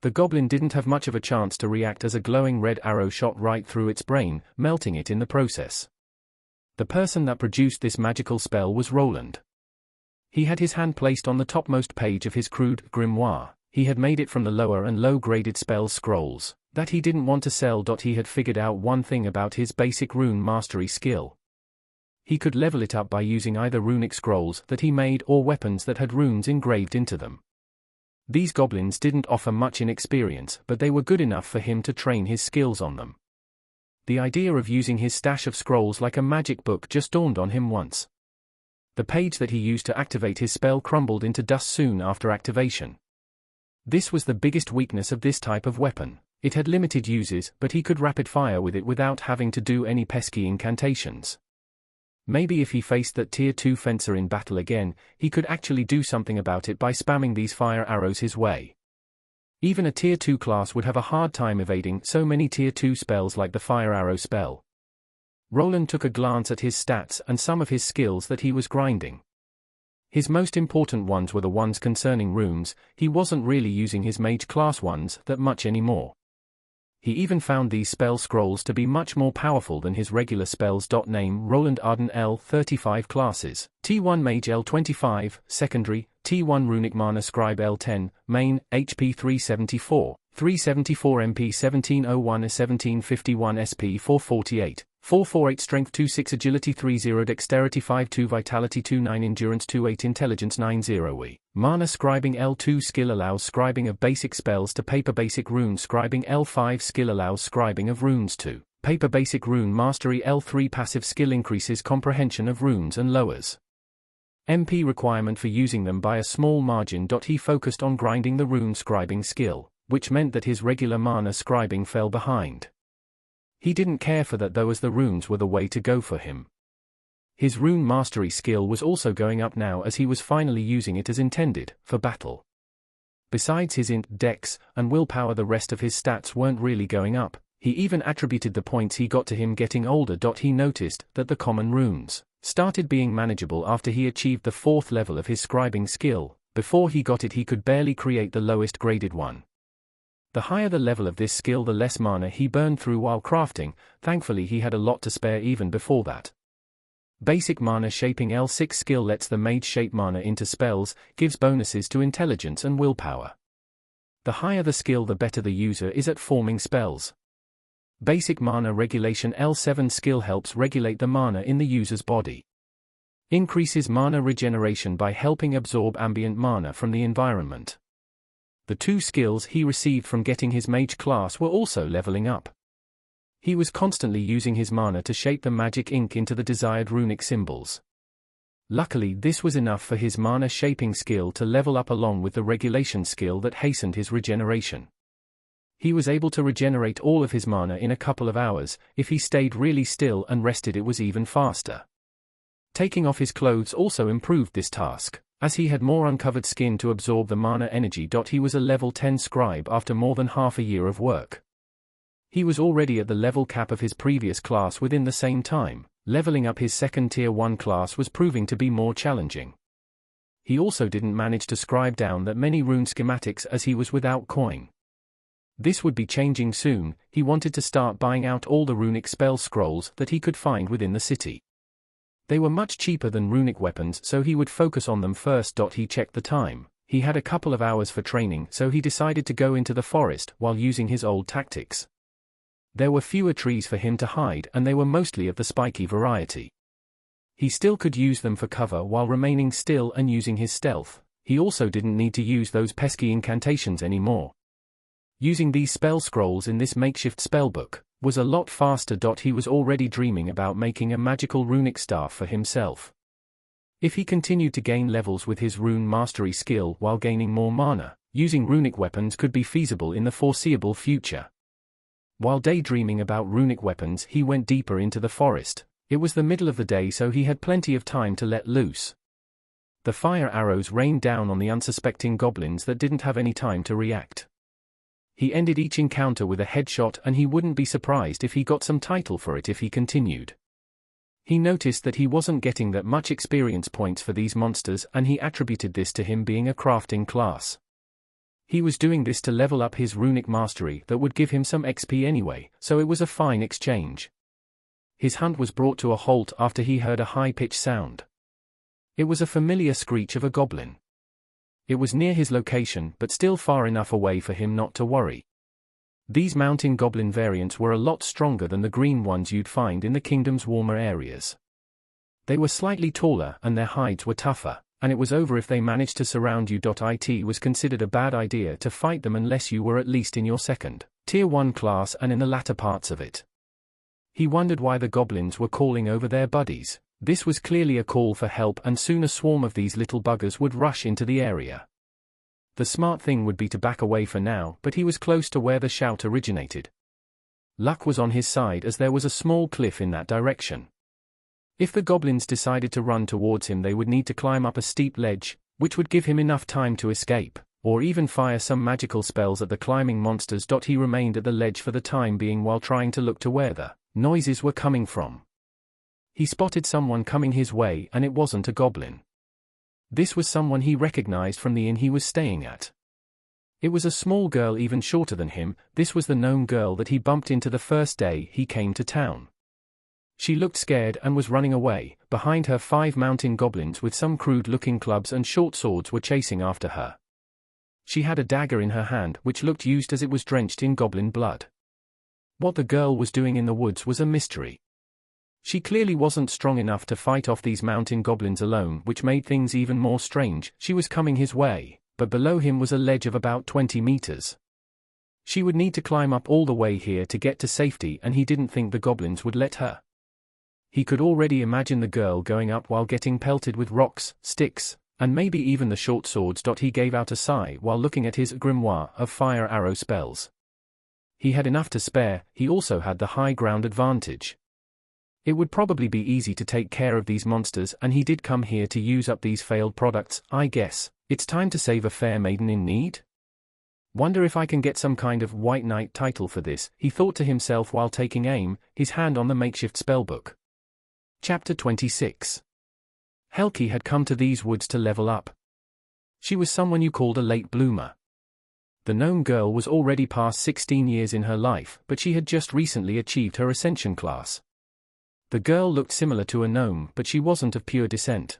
S1: The goblin didn't have much of a chance to react as a glowing red arrow shot right through its brain, melting it in the process. The person that produced this magical spell was Roland. He had his hand placed on the topmost page of his crude grimoire. He had made it from the lower and low-graded spell scrolls that he didn't want to sell. He had figured out one thing about his basic rune mastery skill. He could level it up by using either runic scrolls that he made or weapons that had runes engraved into them. These goblins didn't offer much in experience, but they were good enough for him to train his skills on them. The idea of using his stash of scrolls like a magic book just dawned on him once. The page that he used to activate his spell crumbled into dust soon after activation. This was the biggest weakness of this type of weapon. It had limited uses, but he could rapid fire with it without having to do any pesky incantations. Maybe if he faced that tier 2 fencer in battle again, he could actually do something about it by spamming these fire arrows his way. Even a tier 2 class would have a hard time evading so many tier 2 spells like the fire arrow spell. Roland took a glance at his stats and some of his skills that he was grinding. His most important ones were the ones concerning runes. He wasn't really using his mage class ones that much anymore. He even found these spell scrolls to be much more powerful than his regular spells. Name Roland Arden L35 classes. T1 Mage L25, Secondary, T1 Runic Mana Scribe L10, Main, HP 374, 374 MP 1701 1751 SP 448. 448 Strength 26 Agility 30 Dexterity 52 Vitality 29 Endurance 28 Intelligence 90 Mana Scribing L2 Skill allows scribing of basic spells to paper. Basic Rune Scribing L5 Skill allows scribing of runes to paper. Basic Rune Mastery L3 Passive Skill increases comprehension of runes and lowers MP requirement for using them by a small margin. He focused on grinding the rune scribing skill, which meant that his regular mana scribing fell behind. He didn't care for that though, as the runes were the way to go for him. His rune mastery skill was also going up now as he was finally using it as intended, for battle. Besides his int, dex, and willpower, the rest of his stats weren't really going up. He even attributed the points he got to him getting older. He noticed that the common runes started being manageable after he achieved the 4th level of his scribing skill. Before he got it, he could barely create the lowest graded one. The higher the level of this skill, the less mana he burned through while crafting. Thankfully he had a lot to spare even before that. Basic Mana Shaping L6 skill lets the mage shape mana into spells, gives bonuses to intelligence and willpower. The higher the skill, the better the user is at forming spells. Basic Mana Regulation L7 skill helps regulate the mana in the user's body. Increases mana regeneration by helping absorb ambient mana from the environment. The 2 skills he received from getting his mage class were also leveling up. He was constantly using his mana to shape the magic ink into the desired runic symbols. Luckily, this was enough for his mana shaping skill to level up along with the regulation skill that hastened his regeneration. He was able to regenerate all of his mana in a couple of hours. If he stayed really still and rested, it was even faster. Taking off his clothes also improved this task, as he had more uncovered skin to absorb the mana energy. He was a level 10 scribe after more than half a year of work. He was already at the level cap of his previous class within the same time. Leveling up his second tier 1 class was proving to be more challenging. He also didn't manage to scribe down that many rune schematics as he was without coin. This would be changing soon. He wanted to start buying out all the runic spell scrolls that he could find within the city. They were much cheaper than runic weapons, so he would focus on them first. He checked the time. He had a couple of hours for training, so he decided to go into the forest while using his old tactics. There were fewer trees for him to hide, and they were mostly of the spiky variety. He still could use them for cover while remaining still and using his stealth. He also didn't need to use those pesky incantations anymore. Using these spell scrolls in this makeshift spellbook was a lot faster. He was already dreaming about making a magical runic staff for himself. If he continued to gain levels with his rune mastery skill while gaining more mana, using runic weapons could be feasible in the foreseeable future. While daydreaming about runic weapons, he went deeper into the forest. It was the middle of the day, so he had plenty of time to let loose. The fire arrows rained down on the unsuspecting goblins that didn't have any time to react. He ended each encounter with a headshot, and he wouldn't be surprised if he got some title for it if he continued. He noticed that he wasn't getting that much experience points for these monsters, and he attributed this to him being a crafting class. He was doing this to level up his runic mastery that would give him some XP anyway, so it was a fine exchange. His hunt was brought to a halt after he heard a high-pitched sound. It was a familiar screech of a goblin. It was near his location, but still far enough away for him not to worry. These mountain goblin variants were a lot stronger than the green ones you'd find in the kingdom's warmer areas. They were slightly taller and their hides were tougher, and it was over if they managed to surround you. It was considered a bad idea to fight them unless you were at least in your second, tier 1 class and in the latter parts of it. He wondered why the goblins were calling over their buddies. This was clearly a call for help, and soon a swarm of these little buggers would rush into the area. The smart thing would be to back away for now, but he was close to where the shout originated. Luck was on his side as there was a small cliff in that direction. If the goblins decided to run towards him, they would need to climb up a steep ledge, which would give him enough time to escape, or even fire some magical spells at the climbing monsters. He remained at the ledge for the time being while trying to look to where the noises were coming from. He spotted someone coming his way, and it wasn't a goblin. This was someone he recognized from the inn he was staying at. It was a small girl even shorter than him. This was the gnome girl that he bumped into the first day he came to town. She looked scared and was running away. Behind her 5 mountain goblins with some crude-looking clubs and short swords were chasing after her. She had a dagger in her hand which looked used as it was drenched in goblin blood. What the girl was doing in the woods was a mystery. She clearly wasn't strong enough to fight off these mountain goblins alone, which made things even more strange. She was coming his way, but below him was a ledge of about 20 meters. She would need to climb up all the way here to get to safety, and he didn't think the goblins would let her. He could already imagine the girl going up while getting pelted with rocks, sticks, and maybe even the short swords. He gave out a sigh while looking at his grimoire of fire arrow spells. He had enough to spare. He also had the high ground advantage. It would probably be easy to take care of these monsters, and he did come here to use up these failed products. I guess it's time to save a fair maiden in need? Wonder if I can get some kind of White Knight title for this, he thought to himself while taking aim, his hand on the makeshift spellbook. Chapter 26. Helki had come to these woods to level up. She was someone you called a late bloomer. The gnome girl was already past 16 years in her life, but she had just recently achieved her ascension class. The girl looked similar to a gnome, but she wasn't of pure descent.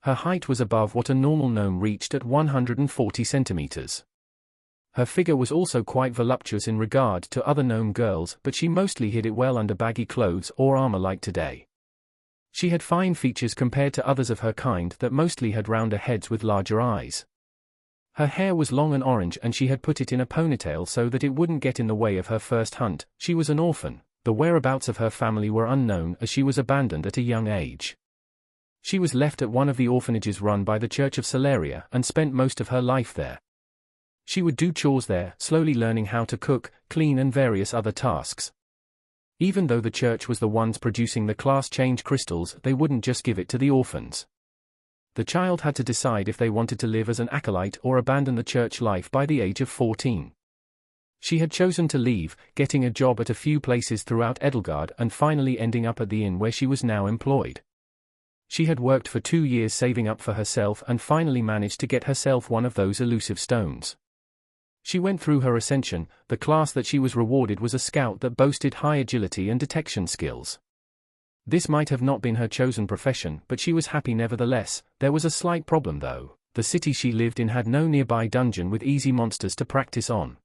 S1: Her height was above what a normal gnome reached at 140 centimeters. Her figure was also quite voluptuous in regard to other gnome girls, but she mostly hid it well under baggy clothes or armor like today. She had fine features compared to others of her kind that mostly had rounder heads with larger eyes. Her hair was long and orange, and she had put it in a ponytail so that it wouldn't get in the way of her first hunt. She was an orphan. The whereabouts of her family were unknown as she was abandoned at a young age. She was left at one of the orphanages run by the Church of Celeria and spent most of her life there. She would do chores there, slowly learning how to cook, clean and various other tasks. Even though the church was the ones producing the class change crystals, they wouldn't just give it to the orphans. The child had to decide if they wanted to live as an acolyte or abandon the church life by the age of 14. She had chosen to leave, getting a job at a few places throughout Edelgard and finally ending up at the inn where she was now employed. She had worked for 2 years saving up for herself and finally managed to get herself one of those elusive stones. She went through her ascension. The class that she was rewarded was a scout that boasted high agility and detection skills. This might have not been her chosen profession, but she was happy nevertheless. There was a slight problem though. The city she lived in had no nearby dungeon with easy monsters to practice on.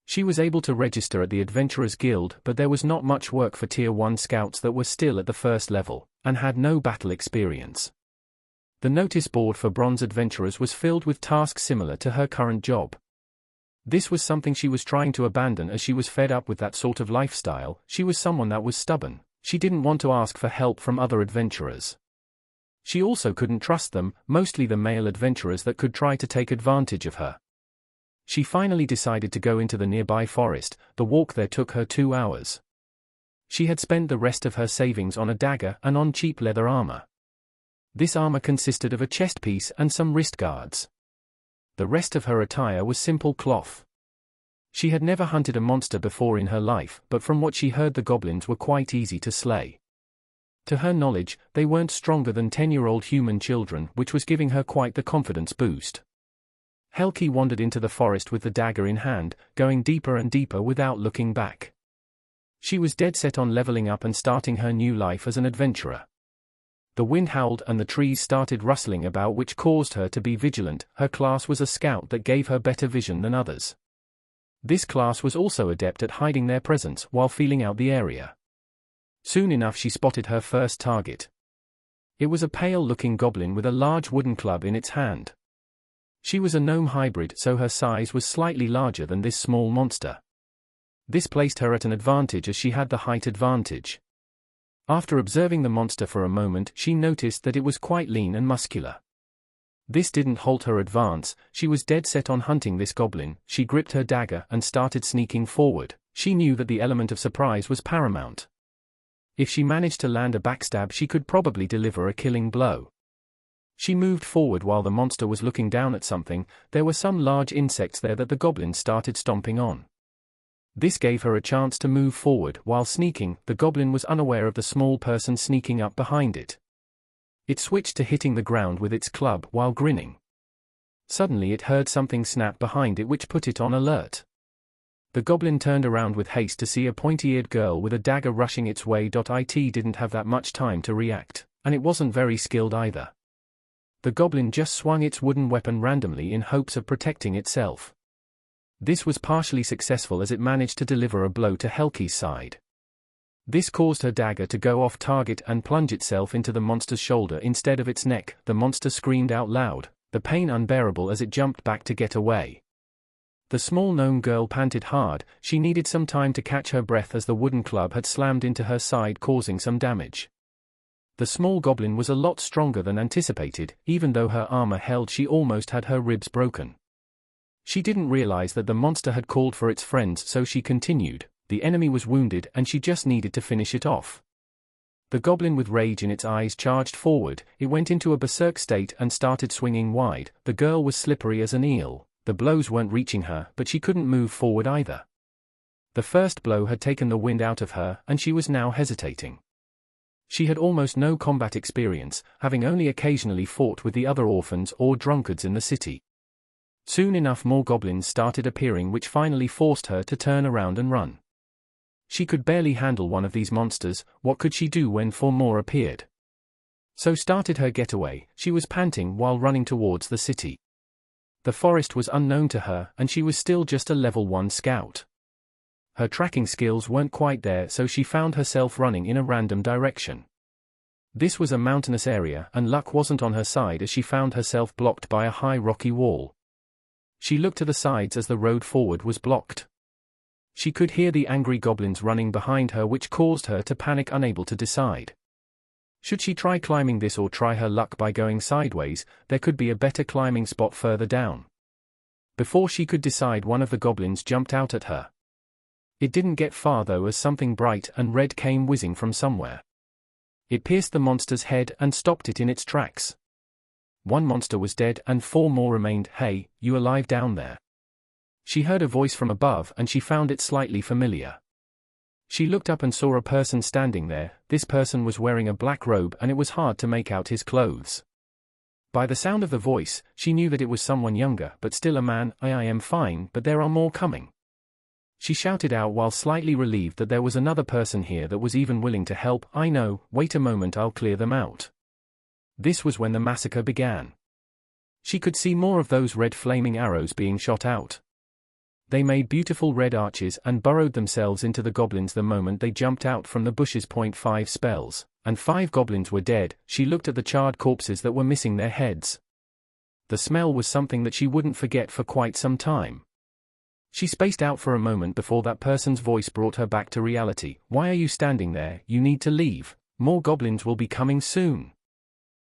S1: She was able to register at the Adventurers Guild, but there was not much work for Tier 1 scouts that were still at the first level, and had no battle experience. The notice board for bronze adventurers was filled with tasks similar to her current job. This was something she was trying to abandon as she was fed up with that sort of lifestyle. She was someone that was stubborn. She didn't want to ask for help from other adventurers. She also couldn't trust them, mostly the male adventurers that could try to take advantage of her. She finally decided to go into the nearby forest. The walk there took her 2 hours. She had spent the rest of her savings on a dagger and on cheap leather armor. This armor consisted of a chest piece and some wrist guards. The rest of her attire was simple cloth. She had never hunted a monster before in her life, but from what she heard the goblins were quite easy to slay. To her knowledge, they weren't stronger than 10-year-old human children, which was giving her quite the confidence boost. Helki wandered into the forest with the dagger in hand, going deeper and deeper without looking back. She was dead set on leveling up and starting her new life as an adventurer. The wind howled and the trees started rustling about, which caused her to be vigilant. Her class was a scout that gave her better vision than others. This class was also adept at hiding their presence while feeling out the area. Soon enough she spotted her first target. It was a pale-looking goblin with a large wooden club in its hand. She was a gnome hybrid, so her size was slightly larger than this small monster. This placed her at an advantage as she had the height advantage. After observing the monster for a moment, she noticed that it was quite lean and muscular. This didn't halt her advance. She was dead set on hunting this goblin. She gripped her dagger and started sneaking forward. She knew that the element of surprise was paramount. If she managed to land a backstab, she could probably deliver a killing blow. She moved forward while the monster was looking down at something. There were some large insects there that the goblin started stomping on. This gave her a chance to move forward. While sneaking, the goblin was unaware of the small person sneaking up behind it. It switched to hitting the ground with its club while grinning. Suddenly it heard something snap behind it which put it on alert. The goblin turned around with haste to see a pointy-eared girl with a dagger rushing its way. It didn't have that much time to react, and it wasn't very skilled either. The goblin just swung its wooden weapon randomly in hopes of protecting itself. This was partially successful as it managed to deliver a blow to Helki's side. This caused her dagger to go off target and plunge itself into the monster's shoulder instead of its neck. The monster screamed out loud, the pain unbearable as it jumped back to get away. The small gnome girl panted hard. She needed some time to catch her breath as the wooden club had slammed into her side, causing some damage. The small goblin was a lot stronger than anticipated. Even though her armor held, she almost had her ribs broken. She didn't realize that the monster had called for its friends, so she continued. The enemy was wounded and she just needed to finish it off. The goblin, with rage in its eyes, charged forward. It went into a berserk state and started swinging wide. The girl was slippery as an eel. The blows weren't reaching her, but she couldn't move forward either. The first blow had taken the wind out of her, and she was now hesitating. She had almost no combat experience, having only occasionally fought with the other orphans or drunkards in the city. Soon enough more goblins started appearing, which finally forced her to turn around and run. She could barely handle one of these monsters. What could she do when 4 more appeared? So started her getaway. She was panting while running towards the city. The forest was unknown to her, and she was still just a level 1 scout. Her tracking skills weren't quite there, so she found herself running in a random direction. This was a mountainous area, and luck wasn't on her side as she found herself blocked by a high rocky wall. She looked to the sides as the road forward was blocked. She could hear the angry goblins running behind her, which caused her to panic, unable to decide. Should she try climbing this or try her luck by going sideways? There could be a better climbing spot further down. Before she could decide, one of the goblins jumped out at her. It didn't get far though, as something bright and red came whizzing from somewhere. It pierced the monster's head and stopped it in its tracks. 1 monster was dead and 4 more remained. "Hey, you alive down there?" She heard a voice from above and she found it slightly familiar. She looked up and saw a person standing there. This person was wearing a black robe and it was hard to make out his clothes. By the sound of the voice, she knew that it was someone younger, but still a man. I am fine, but there are more coming." She shouted out while slightly relieved that there was another person here that was even willing to help. "I know, wait a moment, I'll clear them out." This was when the massacre began. She could see more of those red flaming arrows being shot out. They made beautiful red arches and burrowed themselves into the goblins the moment they jumped out from the bushes. 5 spells, and 5 goblins were dead. She looked at the charred corpses that were missing their heads. The smell was something that she wouldn't forget for quite some time. She spaced out for a moment before that person's voice brought her back to reality. "Why are you standing there? You need to leave. More goblins will be coming soon."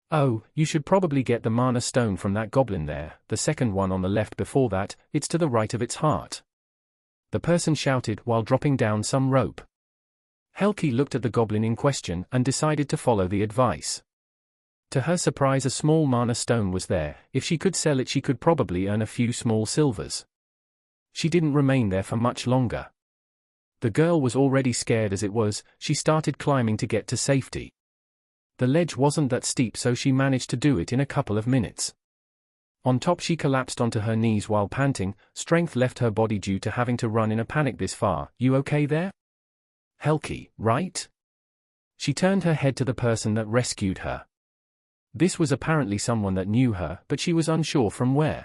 S1: "Oh, you should probably get the mana stone from that goblin there, the second one on the left before that, it's to the right of its heart," the person shouted while dropping down some rope. Helki looked at the goblin in question and decided to follow the advice. To her surprise, a small mana stone was there. If she could sell it, she could probably earn a few small silvers. She didn't remain there for much longer. The girl was already scared as it was. She started climbing to get to safety. The ledge wasn't that steep, so she managed to do it in a couple of minutes. On top, she collapsed onto her knees while panting. Strength left her body due to having to run in a panic this far. "You okay there? Helki, right?" She turned her head to the person that rescued her. This was apparently someone that knew her, but she was unsure from where.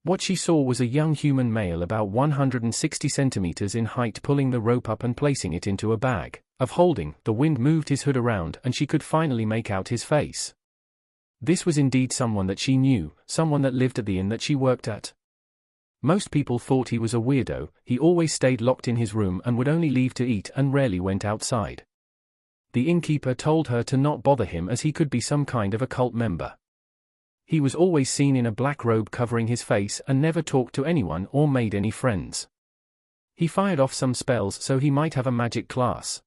S1: What she saw was a young human male about 160 centimeters in height pulling the rope up and placing it into a bag of holding. The wind moved his hood around and she could finally make out his face. This was indeed someone that she knew, someone that lived at the inn that she worked at. Most people thought he was a weirdo. He always stayed locked in his room and would only leave to eat and rarely went outside. The innkeeper told her to not bother him as he could be some kind of a cult member. He was always seen in a black robe covering his face and never talked to anyone or made any friends. He fired off some spells, so he might have a magic class.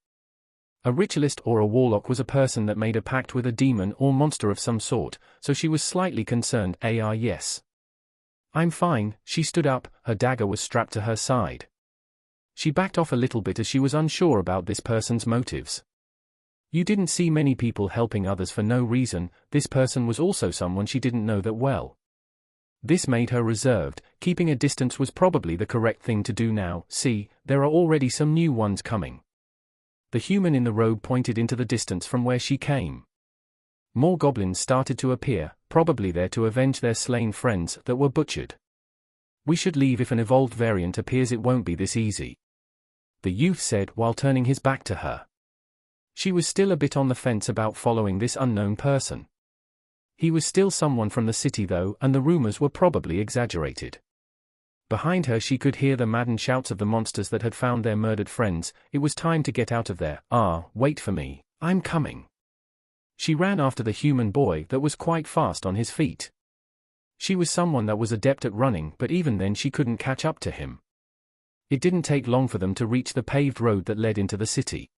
S1: A ritualist or a warlock was a person that made a pact with a demon or monster of some sort, so she was slightly concerned. Yes. "I'm fine." She stood up, her dagger was strapped to her side. She backed off a little bit as she was unsure about this person's motives. You didn't see many people helping others for no reason. This person was also someone she didn't know that well. This made her reserved. Keeping a distance was probably the correct thing to do now. See, there are already some new ones coming. The human in the robe pointed into the distance from where she came. More goblins started to appear, probably there to avenge their slain friends that were butchered. We should leave. If an evolved variant appears, it won't be this easy, the youth said while turning his back to her. She was still a bit on the fence about following this unknown person. He was still someone from the city though, and the rumors were probably exaggerated. Behind her she could hear the maddened shouts of the monsters that had found their murdered friends. It was time to get out of there. Wait for me, I'm coming. She ran after the human boy that was quite fast on his feet. She was someone that was adept at running, but even then she couldn't catch up to him. It didn't take long for them to reach the paved road that led into the city.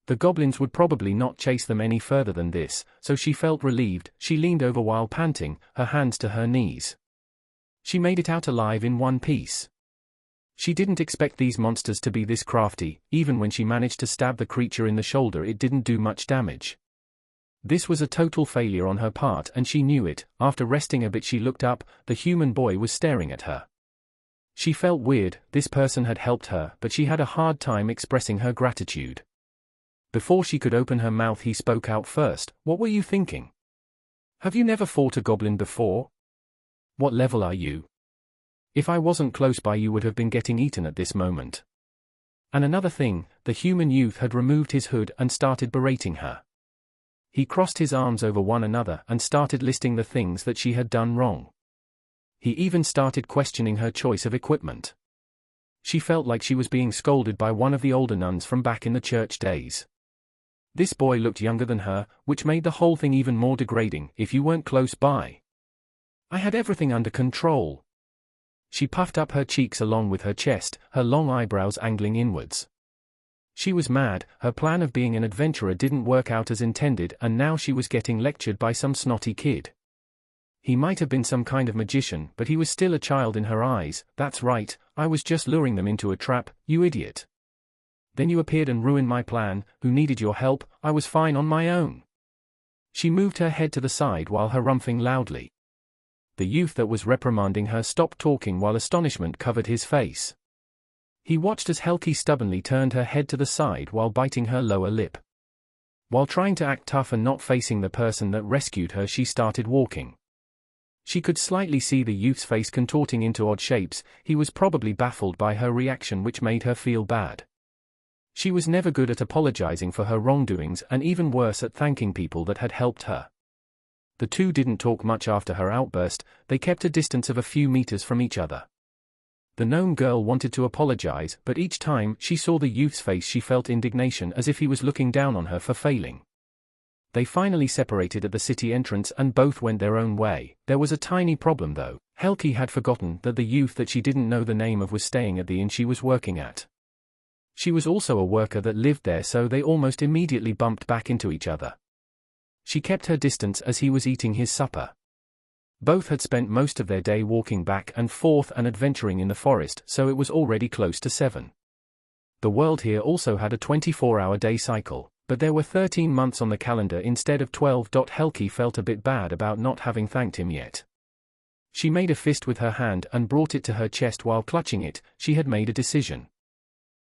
S1: The goblins would probably not chase them any further than this, so she felt relieved. She leaned over while panting, her hands to her knees. She made it out alive in one piece. She didn't expect these monsters to be this crafty. Even when she managed to stab the creature in the shoulder, it didn't do much damage. This was a total failure on her part, and she knew it. After resting a bit, she looked up. The human boy was staring at her. She felt weird. This person had helped her, but she had a hard time expressing her gratitude. Before she could open her mouth, he spoke out first. What were you thinking? Have you never fought a goblin before? What level are you? If I wasn't close by, you would have been getting eaten at this moment. And another thing, the human youth had removed his hood and started berating her. He crossed his arms over one another and started listing the things that she had done wrong. He even started questioning her choice of equipment. She felt like she was being scolded by one of the older nuns from back in the church days. This boy looked younger than her, which made the whole thing even more degrading. If you weren't close by. I had everything under control. She puffed up her cheeks along with her chest, her long eyebrows angling inwards. She was mad. Her plan of being an adventurer didn't work out as intended, and now she was getting lectured by some snotty kid. He might have been some kind of magician, but he was still a child in her eyes. That's right, I was just luring them into a trap, you idiot. Then you appeared and ruined my plan. Who needed your help? I was fine on my own. She moved her head to the side while harumphing loudly. The youth that was reprimanding her stopped talking while astonishment covered his face. He watched as Helki stubbornly turned her head to the side while biting her lower lip. While trying to act tough and not facing the person that rescued her, she started walking. She could slightly see the youth's face contorting into odd shapes. He was probably baffled by her reaction, which made her feel bad. She was never good at apologizing for her wrongdoings, and even worse at thanking people that had helped her. The two didn't talk much after her outburst. They kept a distance of a few meters from each other. The gnome girl wanted to apologize, but each time she saw the youth's face she felt indignation, as if he was looking down on her for failing. They finally separated at the city entrance and both went their own way. There was a tiny problem though. Helki had forgotten that the youth that she didn't know the name of was staying at the inn she was working at. She was also a worker that lived there, so they almost immediately bumped back into each other. She kept her distance as he was eating his supper. Both had spent most of their day walking back and forth and adventuring in the forest, so it was already close to 7. The world here also had a 24-hour day cycle, but there were 13 months on the calendar instead of 12. Helki felt a bit bad about not having thanked him yet. She made a fist with her hand and brought it to her chest while clutching it. She had made a decision.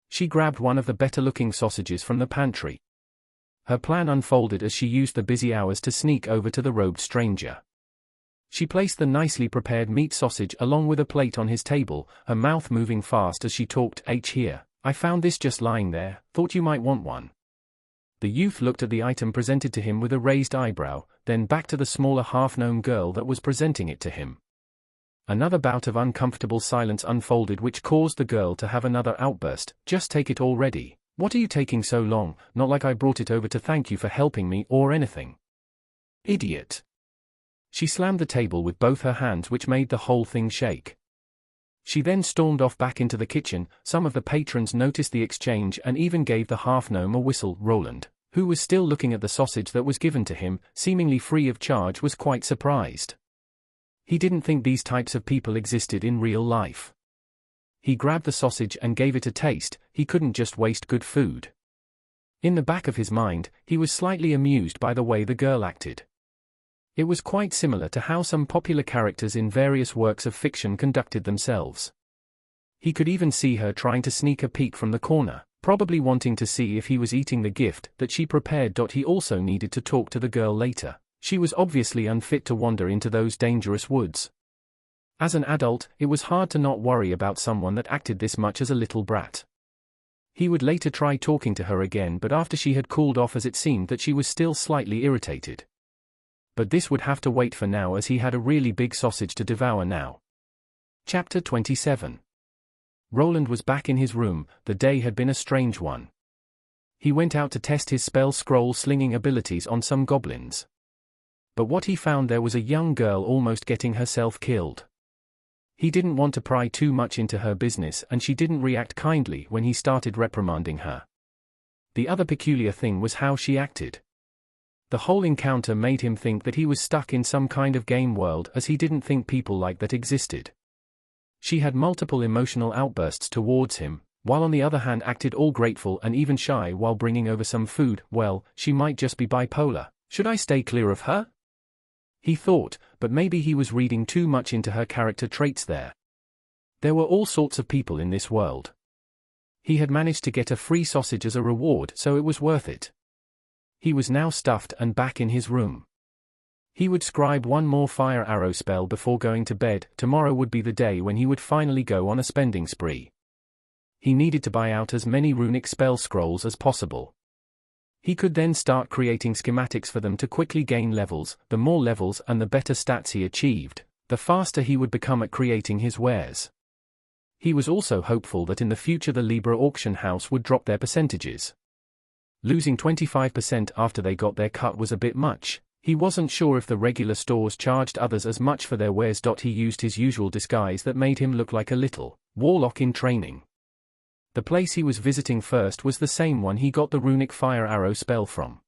S1: She grabbed one of the better-looking sausages from the pantry. Her plan unfolded as she used the busy hours to sneak over to the robed stranger. She placed the nicely prepared meat sausage along with a plate on his table, her mouth moving fast as she talked. Here, I found this just lying there, thought you might want one. The youth looked at the item presented to him with a raised eyebrow, then back to the smaller half-gnome girl that was presenting it to him. Another bout of uncomfortable silence unfolded, which caused the girl to have another outburst. Just take it already. What are you taking so long? Not like I brought it over to thank you for helping me or anything. Idiot. She slammed the table with both her hands, which made the whole thing shake. She then stormed off back into the kitchen. Some of the patrons noticed the exchange and even gave the half-gnome a whistle. Roland, who was still looking at the sausage that was given to him, seemingly free of charge, was quite surprised. He didn't think these types of people existed in real life. He grabbed the sausage and gave it a taste. He couldn't just waste good food. In the back of his mind, he was slightly amused by the way the girl acted. It was quite similar to how some popular characters in various works of fiction conducted themselves. He could even see her trying to sneak a peek from the corner, probably wanting to see if he was eating the gift that she prepared. He also needed to talk to the girl later. She was obviously unfit to wander into those dangerous woods. As an adult, it was hard to not worry about someone that acted this much as a little brat. He would later try talking to her again, but after she had cooled off, as it seemed that she was still slightly irritated. But this would have to wait for now, as he had a really big sausage to devour now. Chapter 27. Roland was back in his room. The day had been a strange one. He went out to test his spell scroll slinging abilities on some goblins. But what he found there was a young girl almost getting herself killed. He didn't want to pry too much into her business, and she didn't react kindly when he started reprimanding her. The other peculiar thing was how she acted. The whole encounter made him think that he was stuck in some kind of game world, as he didn't think people like that existed. She had multiple emotional outbursts towards him, while on the other hand acted all grateful and even shy while bringing over some food. Well, she might just be bipolar. Should I stay clear of her? He thought, but maybe he was reading too much into her character traits there. There were all sorts of people in this world. He had managed to get a free sausage as a reward, so it was worth it. He was now stuffed and back in his room. He would scribe one more fire arrow spell before going to bed. Tomorrow would be the day when he would finally go on a spending spree. He needed to buy out as many runic spell scrolls as possible. He could then start creating schematics for them to quickly gain levels. The more levels and the better stats he achieved, the faster he would become at creating his wares. He was also hopeful that in the future the Libra auction house would drop their percentages. Losing 25% after they got their cut was a bit much. He wasn't sure if the regular stores charged others as much for their wares. He used his usual disguise that made him look like a little warlock in training. The place he was visiting first was the same one he got the runic fire arrow spell from.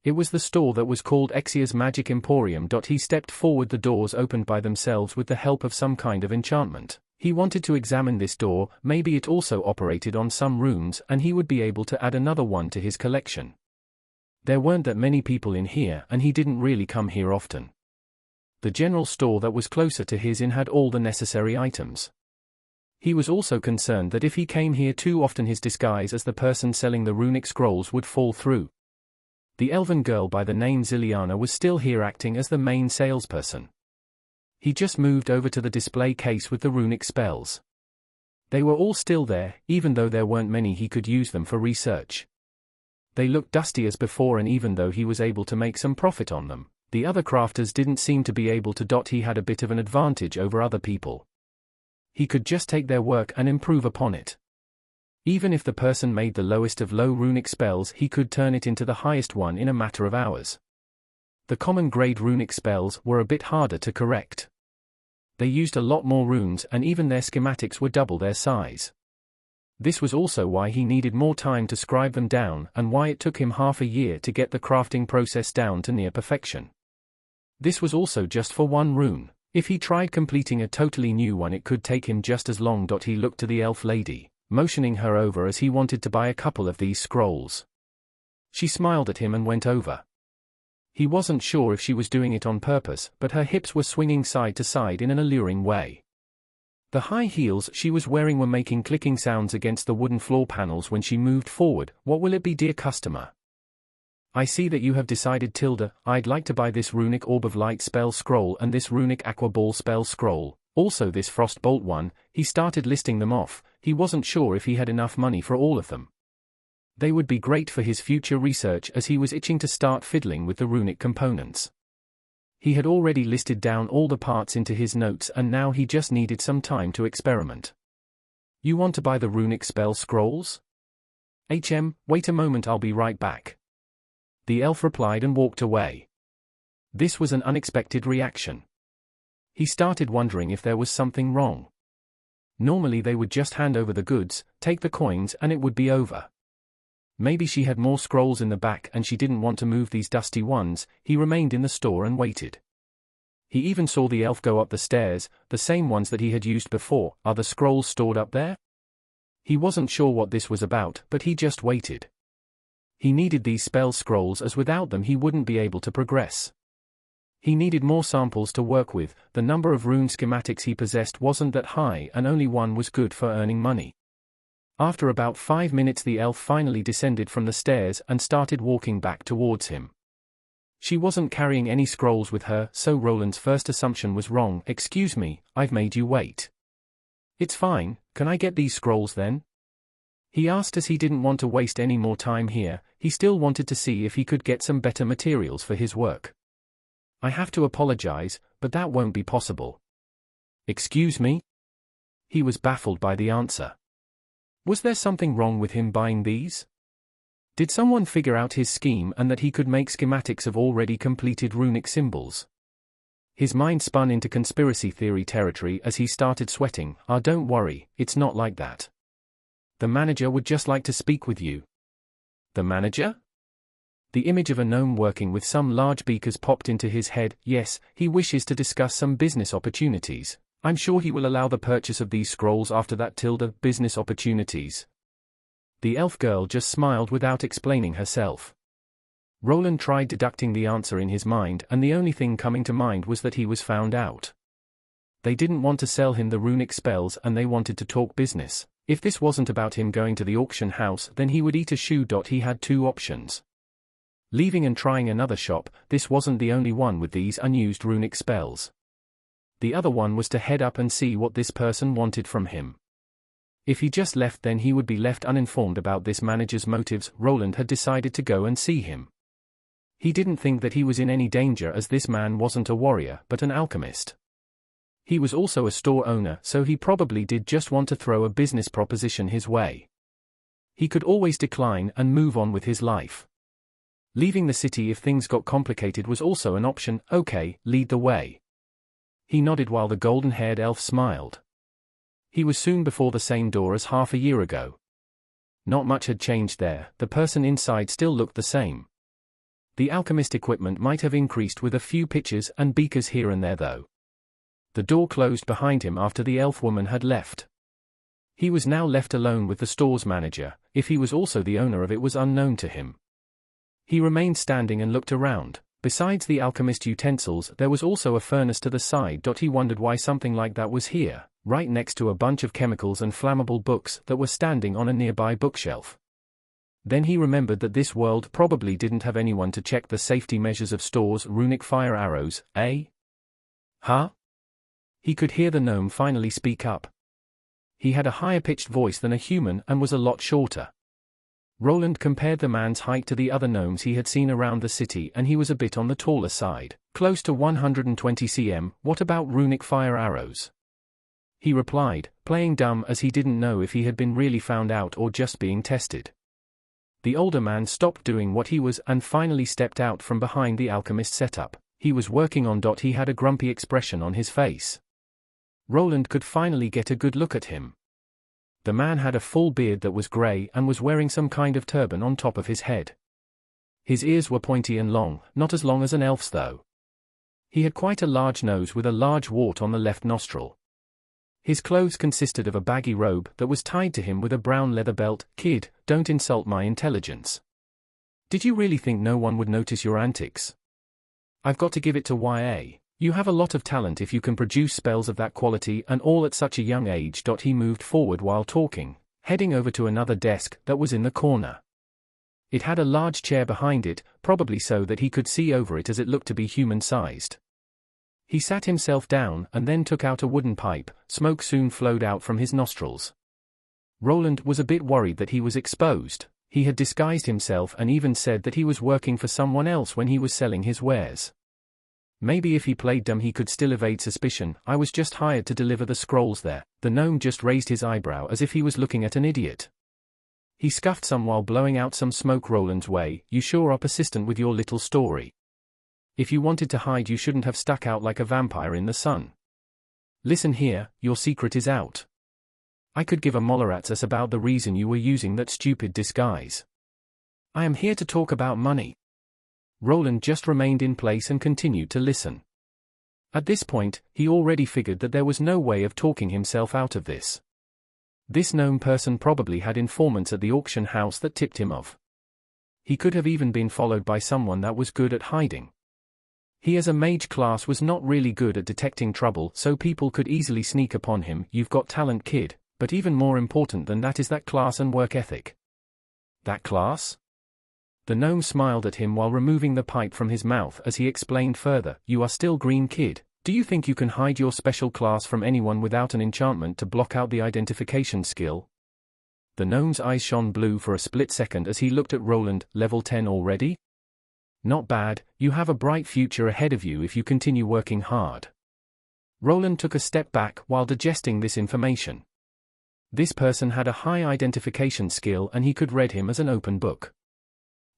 S1: It was the store that was called Exia's Magic Emporium. He stepped forward. The doors opened by themselves with the help of some kind of enchantment. He wanted to examine this door. Maybe it also operated on some runes and he would be able to add another one to his collection. There weren't that many people in here, and he didn't really come here often. The general store that was closer to his inn had all the necessary items. He was also concerned that if he came here too often his disguise as the person selling the runic scrolls would fall through. The elven girl by the name Ziliana was still here acting as the main salesperson. He just moved over to the display case with the runic spells. They were all still there, even though there weren't many he could use them for research. They looked dusty as before, and even though he was able to make some profit on them, the other crafters didn't seem to be able to. He had a bit of an advantage over other people. He could just take their work and improve upon it. Even if the person made the lowest of low runic spells, he could turn it into the highest one in a matter of hours. The common grade runic spells were a bit harder to correct. They used a lot more runes, and even their schematics were double their size. This was also why he needed more time to scribe them down, and why it took him half a year to get the crafting process down to near perfection. This was also just for one rune. If he tried completing a totally new one, it could take him just as long. He looked to the elf lady, motioning her over as he wanted to buy a couple of these scrolls. She smiled at him and went over. He wasn't sure if she was doing it on purpose, but her hips were swinging side to side in an alluring way. The high heels she was wearing were making clicking sounds against the wooden floor panels when she moved forward. What will it be, dear customer? I see that you have decided, Tilda. I'd like to buy this runic orb of light spell scroll and this runic aqua ball spell scroll, also this frost bolt one. He started listing them off. He wasn't sure if he had enough money for all of them. They would be great for his future research, as he was itching to start fiddling with the runic components. He had already listed down all the parts into his notes, and now he just needed some time to experiment. You want to buy the runic spell scrolls? Wait a moment, I'll be right back. The elf replied and walked away. This was an unexpected reaction. He started wondering if there was something wrong. Normally they would just hand over the goods, take the coins, and it would be over. Maybe she had more scrolls in the back and she didn't want to move these dusty ones. He remained in the store and waited. He even saw the elf go up the stairs, the same ones that he had used before. Are the scrolls stored up there? He wasn't sure what this was about, but he just waited. He needed these spell scrolls as without them he wouldn't be able to progress. He needed more samples to work with, the number of rune schematics he possessed wasn't that high and only one was good for earning money. After about 5 minutes the elf finally descended from the stairs and started walking back towards him. She wasn't carrying any scrolls with her, so Roland's first assumption was wrong. "Excuse me, I've made you wait." "It's fine, can I get these scrolls then?" He asked as he didn't want to waste any more time here. He still wanted to see if he could get some better materials for his work. "I have to apologize, but that won't be possible." "Excuse me?" He was baffled by the answer. Was there something wrong with him buying these? Did someone figure out his scheme and that he could make schematics of already completed runic symbols? His mind spun into conspiracy theory territory as he started sweating. Don't worry, it's not like that. The manager would just like to speak with you." "The manager?" The image of a gnome working with some large beakers popped into his head. "Yes, he wishes to discuss some business opportunities. I'm sure he will allow the purchase of these scrolls after that. Business opportunities." The elf girl just smiled without explaining herself. Roland tried deducting the answer in his mind and the only thing coming to mind was that he was found out. They didn't want to sell him the runic spells and they wanted to talk business. If this wasn't about him going to the auction house then he would eat a shoe. He had two options. Leaving and trying another shop. This wasn't the only one with these unused runic spells. The other one was to head up and see what this person wanted from him. If he just left then he would be left uninformed about this manager's motives. Roland had decided to go and see him. He didn't think that he was in any danger as this man wasn't a warrior but an alchemist. He was also a store owner, so he probably did just want to throw a business proposition his way. He could always decline and move on with his life. Leaving the city if things got complicated was also an option. "Okay, lead the way." He nodded while the golden-haired elf smiled. He was soon before the same door as half a year ago. Not much had changed there, the person inside still looked the same. The alchemist equipment might have increased with a few pitchers and beakers here and there though. The door closed behind him after the elf woman had left. He was now left alone with the store's manager. If he was also the owner of it was unknown to him. He remained standing and looked around. Besides the alchemist utensils there was also a furnace to the side. He wondered why something like that was here, right next to a bunch of chemicals and flammable books that were standing on a nearby bookshelf. Then he remembered that this world probably didn't have anyone to check the safety measures of stores. Runic fire arrows, eh? Huh? He could hear the gnome finally speak up. He had a higher-pitched voice than a human and was a lot shorter. Roland compared the man's height to the other gnomes he had seen around the city and he was a bit on the taller side, close to 120 cm. "What about runic fire arrows?" he replied, playing dumb as he didn't know if he had been really found out or just being tested. The older man stopped doing what he was and finally stepped out from behind the alchemist setup. He was working on. He had a grumpy expression on his face. Roland could finally get a good look at him. The man had a full beard that was grey and was wearing some kind of turban on top of his head. His ears were pointy and long, not as long as an elf's though. He had quite a large nose with a large wart on the left nostril. His clothes consisted of a baggy robe that was tied to him with a brown leather belt. "Kid, don't insult my intelligence. Did you really think no one would notice your antics? I've got to give it to YA. You have a lot of talent if you can produce spells of that quality and all at such a young age." He moved forward while talking, heading over to another desk that was in the corner. It had a large chair behind it, probably so that he could see over it as it looked to be human-sized. He sat himself down and then took out a wooden pipe. Smoke soon flowed out from his nostrils. Roland was a bit worried that he was exposed. He had disguised himself and even said that he was working for someone else when he was selling his wares. Maybe if he played dumb he could still evade suspicion. "I was just hired to deliver the scrolls there." The gnome just raised his eyebrow as if he was looking at an idiot. He scuffed some while blowing out some smoke Roland's way. "You sure are persistent with your little story. If you wanted to hide you shouldn't have stuck out like a vampire in the sun. Listen here, your secret is out. I could give a mollerat's about the reason you were using that stupid disguise. I am here to talk about money." Roland just remained in place and continued to listen. At this point, he already figured that there was no way of talking himself out of this. This gnome person probably had informants at the auction house that tipped him off. He could have even been followed by someone that was good at hiding. He as a mage class was not really good at detecting trouble, so people could easily sneak upon him. You've got talent, kid, but even more important than that is that class and work ethic. That class? The gnome smiled at him while removing the pipe from his mouth as he explained further. You are still green, kid. Do you think you can hide your special class from anyone without an enchantment to block out the identification skill? The gnome's eyes shone blue for a split second as he looked at Roland. Level 10 already? Not bad, you have a bright future ahead of you if you continue working hard. Roland took a step back while digesting this information. This person had a high identification skill and he could read him as an open book.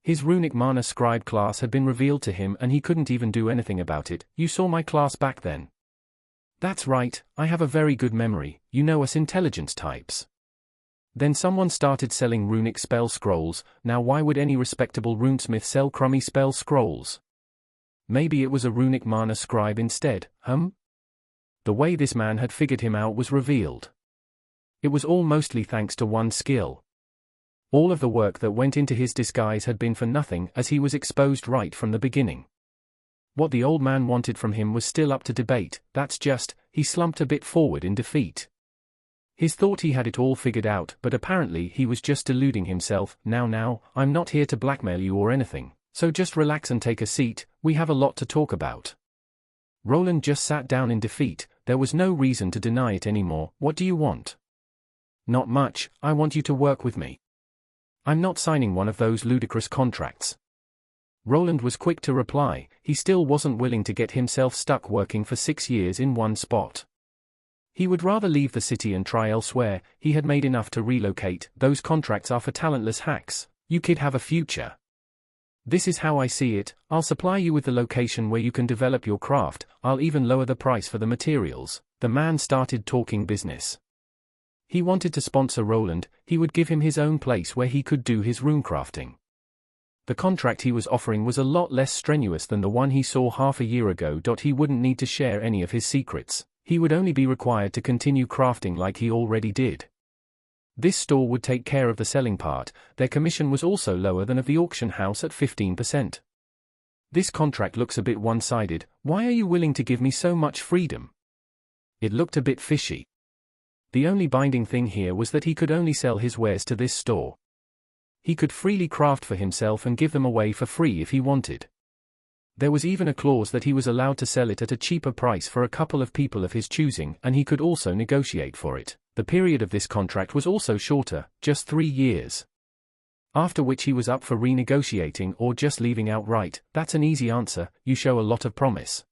S1: His runic mana scribe class had been revealed to him and he couldn't even do anything about it. You saw my class back then. That's right, I have a very good memory, you know us intelligence types. Then someone started selling runic spell scrolls. Now why would any respectable runesmith sell crummy spell scrolls? Maybe it was a runic mana scribe instead, The way this man had figured him out was revealed. It was all mostly thanks to one skill. All of the work that went into his disguise had been for nothing as he was exposed right from the beginning. What the old man wanted from him was still up to debate. He slumped a bit forward in defeat. He thought he had it all figured out, but apparently he was just deluding himself. Now, I'm not here to blackmail you or anything, so just relax and take a seat, we have a lot to talk about. Roland just sat down in defeat, there was no reason to deny it anymore. What do you want? Not much, I want you to work with me. I'm not signing one of those ludicrous contracts. Roland was quick to reply, he still wasn't willing to get himself stuck working for 6 years in one spot. He would rather leave the city and try elsewhere. He had made enough to relocate. Those contracts are for talentless hacks. You kid have a future. This is how I see it. I'll supply you with the location where you can develop your craft. I'll even lower the price for the materials. The man started talking business. He wanted to sponsor Roland. He would give him his own place where he could do his runecrafting. The contract he was offering was a lot less strenuous than the one he saw half a year ago. He wouldn't need to share any of his secrets. He would only be required to continue crafting like he already did. This store would take care of the selling part. Their commission was also lower than of the auction house at 15%. This contract looks a bit one-sided. Why are you willing to give me so much freedom? It looked a bit fishy. The only binding thing here was that he could only sell his wares to this store. He could freely craft for himself and give them away for free if he wanted. There was even a clause that he was allowed to sell it at a cheaper price for a couple of people of his choosing, and he could also negotiate for it. The period of this contract was also shorter, just 3 years. After which he was up for renegotiating or just leaving outright. That's an easy answer, you show a lot of promise.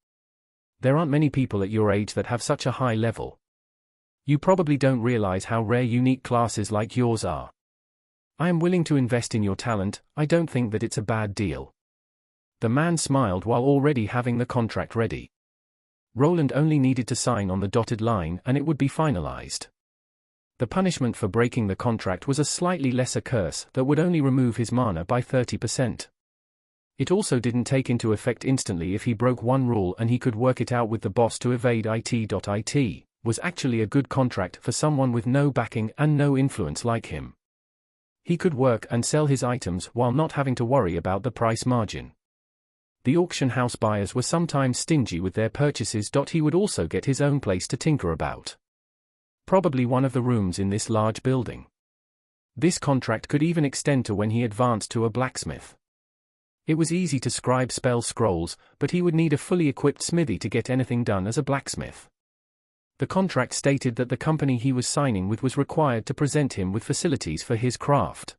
S1: There aren't many people at your age that have such a high level. You probably don't realize how rare unique classes like yours are. I am willing to invest in your talent, I don't think that it's a bad deal. The man smiled while already having the contract ready. Roland only needed to sign on the dotted line and it would be finalized. The punishment for breaking the contract was a slightly lesser curse that would only remove his mana by 30%. It also didn't take into effect instantly if he broke one rule, and he could work it out with the boss to evade it. Was actually a good contract for someone with no backing and no influence like him. He could work and sell his items while not having to worry about the price margin. The auction house buyers were sometimes stingy with their purchases. He would also get his own place to tinker about. Probably one of the rooms in this large building. This contract could even extend to when he advanced to a blacksmith. It was easy to scribe spell scrolls, but he would need a fully equipped smithy to get anything done as a blacksmith. The contract stated that the company he was signing with was required to present him with facilities for his craft.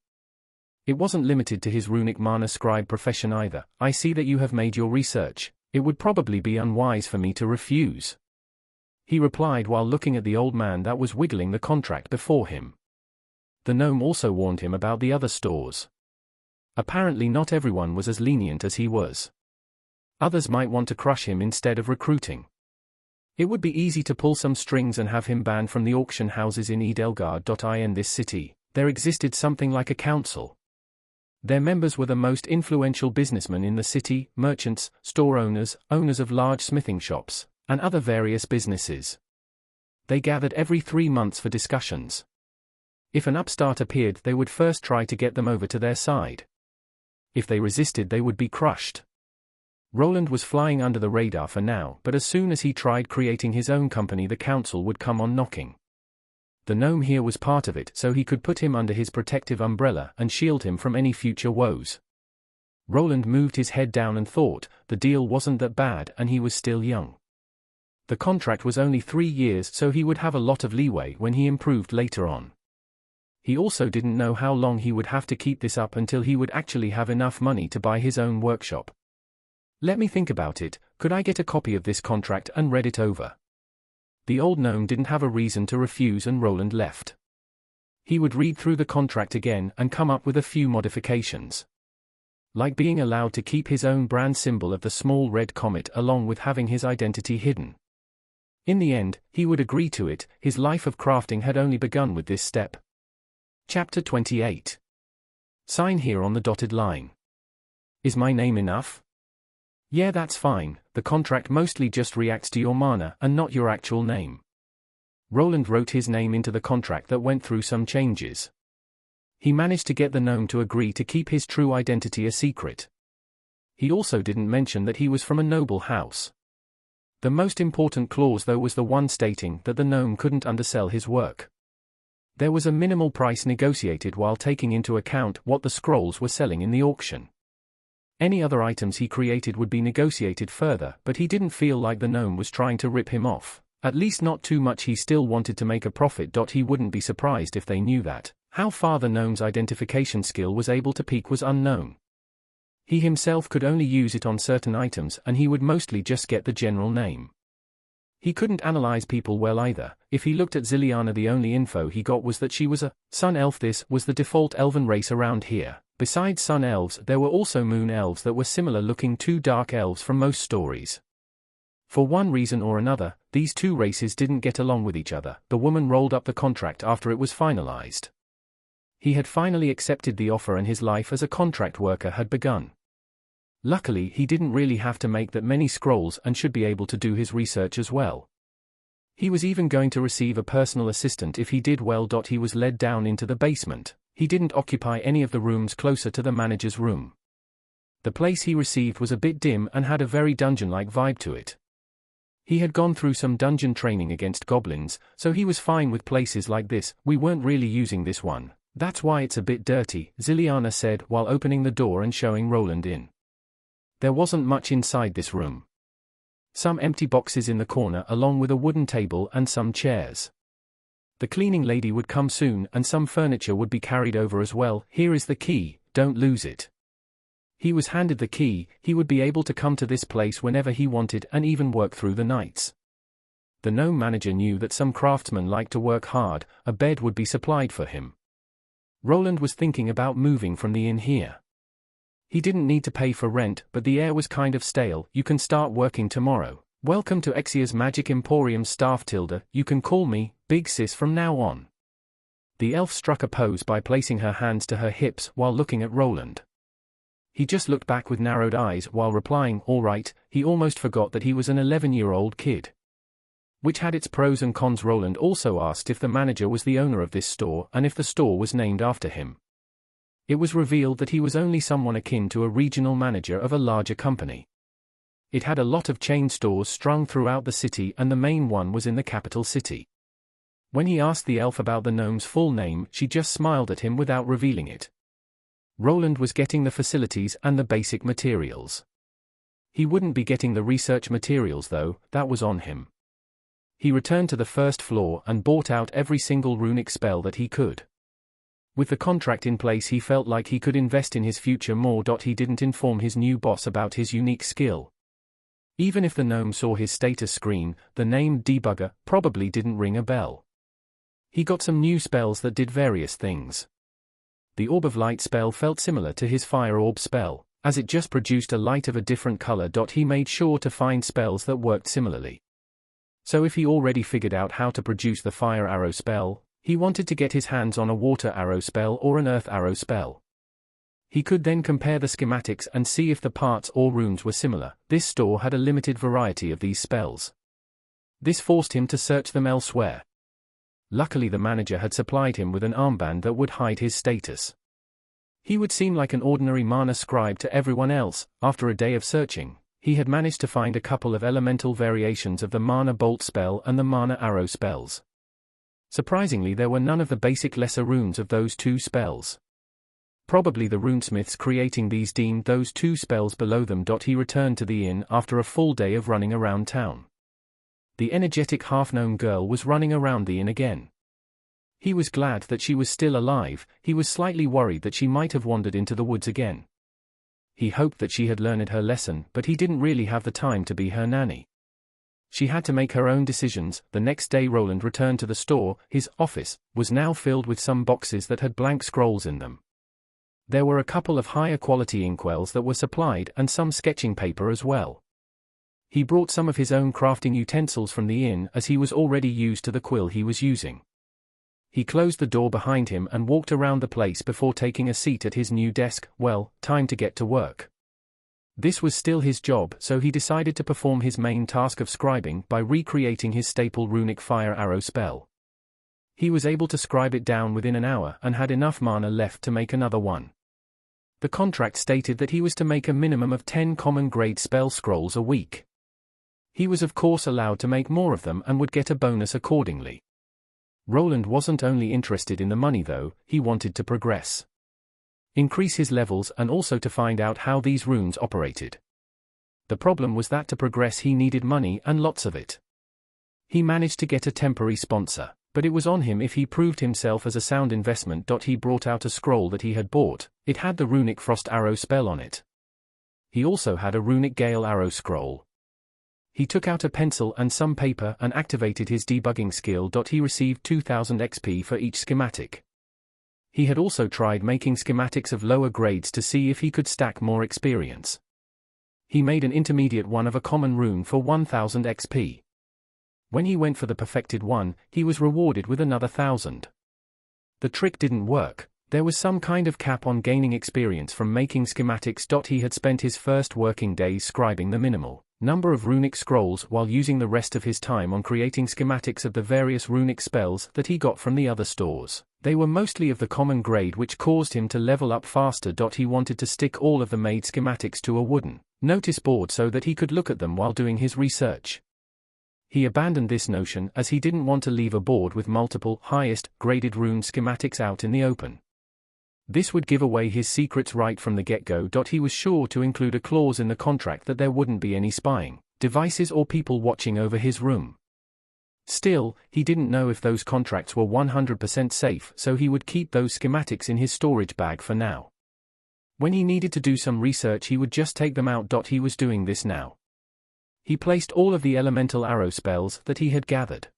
S1: It wasn't limited to his runic mana scribe profession either. I see that you have made your research. It would probably be unwise for me to refuse. He replied while looking at the old man that was wiggling the contract before him. The gnome also warned him about the other stores. Apparently not everyone was as lenient as he was. Others might want to crush him instead of recruiting. It would be easy to pull some strings and have him banned from the auction houses in Edelgard. In this city, there existed something like a council. Their members were the most influential businessmen in the city, merchants, store owners, owners of large smithing shops, and other various businesses. They gathered every 3 months for discussions. If an upstart appeared, they would first try to get them over to their side. If they resisted, they would be crushed. Roland was flying under the radar for now, but as soon as he tried creating his own company, the council would come on knocking. The gnome here was part of it, so he could put him under his protective umbrella and shield him from any future woes. Roland moved his head down and thought, the deal wasn't that bad and he was still young. The contract was only 3 years, so he would have a lot of leeway when he improved later on. He also didn't know how long he would have to keep this up until he would actually have enough money to buy his own workshop. Let me think about it. Could I get a copy of this contract and read it over? The old gnome didn't have a reason to refuse, and Roland left. He would read through the contract again and come up with a few modifications. Like being allowed to keep his own brand symbol of the small red comet along with having his identity hidden. In the end, he would agree to it. His life of crafting had only begun with this step. Chapter 28. Sign here on the dotted line. Is my name enough? Yeah, that's fine. The contract mostly just reacts to your mana and not your actual name. Roland wrote his name into the contract that went through some changes. He managed to get the gnome to agree to keep his true identity a secret. He also didn't mention that he was from a noble house. The most important clause though was the one stating that the gnome couldn't undersell his work. There was a minimal price negotiated while taking into account what the scrolls were selling in the auction. Any other items he created would be negotiated further, but he didn't feel like the gnome was trying to rip him off, at least not too much. He still wanted to make a profit. He wouldn't be surprised if they knew that. How far the gnome's identification skill was able to peak was unknown. He himself could only use it on certain items, and he would mostly just get the general name. He couldn't analyze people well either. If he looked at Ziliana, the only info he got was that she was a sun elf. This was the default elven race around here. Besides sun elves, there were also moon elves that were similar looking to dark elves from most stories. For one reason or another, these two races didn't get along with each other. The woman rolled up the contract after it was finalized. He had finally accepted the offer and his life as a contract worker had begun. Luckily, he didn't really have to make that many scrolls and should be able to do his research as well. He was even going to receive a personal assistant if he did well. He was led down into the basement. He didn't occupy any of the rooms closer to the manager's room. The place he received was a bit dim and had a very dungeon-like vibe to it. He had gone through some dungeon training against goblins, so he was fine with places like this. We weren't really using this one. That's why it's a bit dirty, Ziliana said while opening the door and showing Roland in. There wasn't much inside this room. Some empty boxes in the corner along with a wooden table and some chairs. The cleaning lady would come soon and some furniture would be carried over as well. Here is the key, don't lose it. He was handed the key. He would be able to come to this place whenever he wanted and even work through the nights. The gnome manager knew that some craftsmen like to work hard. A bed would be supplied for him. Roland was thinking about moving from the inn here. He didn't need to pay for rent, but the air was kind of stale. You can start working tomorrow. Welcome to Exia's Magic Emporium staff. Tilda, you can call me Big Sis from now on. The elf struck a pose by placing her hands to her hips while looking at Roland. He just looked back with narrowed eyes while replying, all right. He almost forgot that he was an 11-year-old kid. Which had its pros and cons. Roland also asked if the manager was the owner of this store and if the store was named after him. It was revealed that he was only someone akin to a regional manager of a larger company. It had a lot of chain stores strung throughout the city and the main one was in the capital city. When he asked the elf about the gnome's full name, she just smiled at him without revealing it. Roland was getting the facilities and the basic materials. He wouldn't be getting the research materials though, that was on him. He returned to the first floor and bought out every single runic spell that he could. With the contract in place, he felt like he could invest in his future more. He didn't inform his new boss about his unique skill. Even if the gnome saw his status screen, the name Debugger probably didn't ring a bell. He got some new spells that did various things. The Orb of Light spell felt similar to his Fire Orb spell, as it just produced a light of a different color. He made sure to find spells that worked similarly. So if he already figured out how to produce the Fire Arrow spell, he wanted to get his hands on a Water Arrow spell or an Earth Arrow spell. He could then compare the schematics and see if the parts or runes were similar. This store had a limited variety of these spells. This forced him to search them elsewhere. Luckily, the manager had supplied him with an armband that would hide his status. He would seem like an ordinary mana scribe to everyone else. After a day of searching, he had managed to find a couple of elemental variations of the mana bolt spell and the mana arrow spells. Surprisingly, there were none of the basic lesser runes of those two spells. Probably the runesmiths creating these deemed those two spells below them. He returned to the inn after a full day of running around town. The energetic half-known girl was running around the inn again. He was glad that she was still alive. He was slightly worried that she might have wandered into the woods again. He hoped that she had learned her lesson, but he didn't really have the time to be her nanny. She had to make her own decisions. The next day Roland returned to the store. His office was now filled with some boxes that had blank scrolls in them. There were a couple of higher quality inkwells that were supplied and some sketching paper as well. He brought some of his own crafting utensils from the inn as he was already used to the quill he was using. He closed the door behind him and walked around the place before taking a seat at his new desk. Well, time to get to work. This was still his job, so he decided to perform his main task of scribing by recreating his staple runic fire arrow spell. He was able to scribe it down within an hour and had enough mana left to make another one. The contract stated that he was to make a minimum of 10 common grade spell scrolls a week. He was of course allowed to make more of them and would get a bonus accordingly. Roland wasn't only interested in the money though, he wanted to progress. Increase his levels and also to find out how these runes operated. The problem was that to progress he needed money and lots of it. He managed to get a temporary sponsor, but it was on him if he proved himself as a sound investment. He brought out a scroll that he had bought. It had the runic frost arrow spell on it. He also had a runic gale arrow scroll. He took out a pencil and some paper and activated his debugging skill. He received 2000 XP for each schematic. He had also tried making schematics of lower grades to see if he could stack more experience. He made an intermediate one of a common rune for 1000 XP. When he went for the perfected one, he was rewarded with another 1000. The trick didn't work. There was some kind of cap on gaining experience from making schematics. He had spent his first working days scribing the minimal number of runic scrolls while using the rest of his time on creating schematics of the various runic spells that he got from the other stores. They were mostly of the common grade, which caused him to level up faster. He wanted to stick all of the made schematics to a wooden notice board so that he could look at them while doing his research. He abandoned this notion as he didn't want to leave a board with multiple highest graded rune schematics out in the open. This would give away his secrets right from the get-go. He was sure to include a clause in the contract that there wouldn't be any spying devices or people watching over his room. Still, he didn't know if those contracts were 100% safe, so he would keep those schematics in his storage bag for now. When he needed to do some research, he would just take them out. He was doing this now. He placed all of the elemental arrow spells that he had gathered.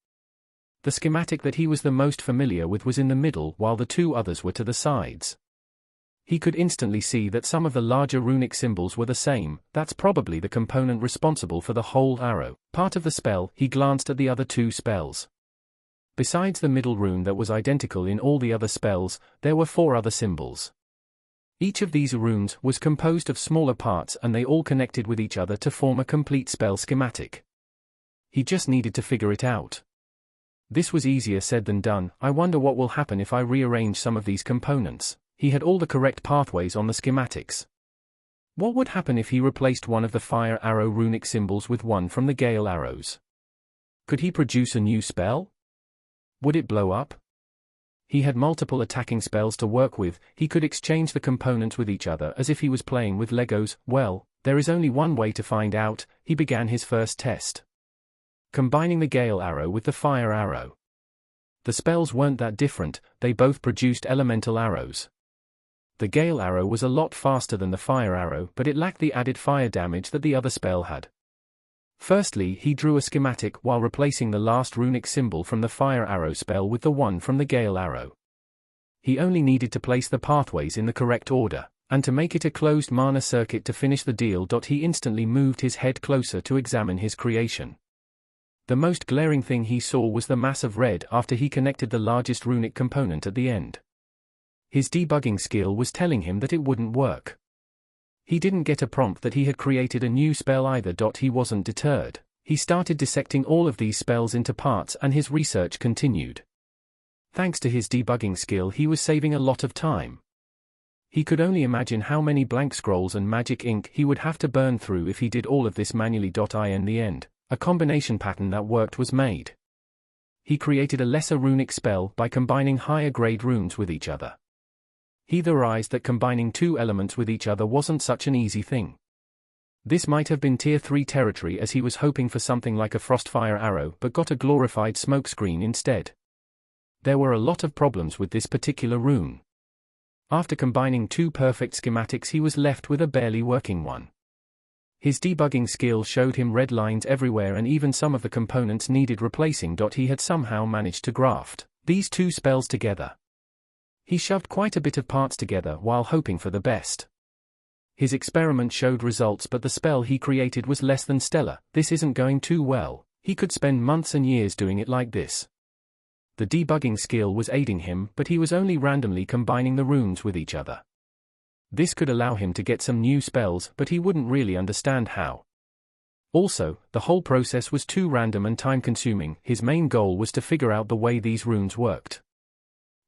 S1: The schematic that he was the most familiar with was in the middle, while the two others were to the sides. He could instantly see that some of the larger runic symbols were the same. That's probably the component responsible for the whole arrow part of the spell. He glanced at the other two spells. Besides the middle rune that was identical in all the other spells, there were 4 other symbols. Each of these runes was composed of smaller parts and they all connected with each other to form a complete spell schematic. He just needed to figure it out. This was easier said than done. I wonder what will happen if I rearrange some of these components. He had all the correct pathways on the schematics. What would happen if he replaced one of the fire arrow runic symbols with one from the gale arrows? Could he produce a new spell? Would it blow up? He had multiple attacking spells to work with. He could exchange the components with each other as if he was playing with Legos. Well, there is only one way to find out. He began his first test, combining the gale arrow with the fire arrow. The spells weren't that different, they both produced elemental arrows. The gale arrow was a lot faster than the fire arrow, but it lacked the added fire damage that the other spell had. Firstly, he drew a schematic while replacing the last runic symbol from the fire arrow spell with the one from the gale arrow. He only needed to place the pathways in the correct order, and to make it a closed mana circuit to finish the deal. He instantly moved his head closer to examine his creation. The most glaring thing he saw was the mass of red after he connected the largest runic component at the end. His debugging skill was telling him that it wouldn't work. He didn't get a prompt that he had created a new spell either. He wasn't deterred. He started dissecting all of these spells into parts and his research continued. Thanks to his debugging skill, he was saving a lot of time. He could only imagine how many blank scrolls and magic ink he would have to burn through if he did all of this manually. In the end, a combination pattern that worked was made. He created a lesser runic spell by combining higher grade runes with each other. He theorized that combining two elements with each other wasn't such an easy thing. This might have been tier 3 territory, as he was hoping for something like a frostfire arrow but got a glorified smokescreen instead. There were a lot of problems with this particular rune. After combining two perfect schematics, he was left with a barely working one. His debugging skill showed him red lines everywhere, and even some of the components needed replacing. He had somehow managed to graft these two spells together. He shoved quite a bit of parts together while hoping for the best. His experiment showed results, but the spell he created was less than stellar. This isn't going too well. He could spend months and years doing it like this. The debugging skill was aiding him, but he was only randomly combining the runes with each other. This could allow him to get some new spells, but he wouldn't really understand how. Also, the whole process was too random and time-consuming. His main goal was to figure out the way these runes worked.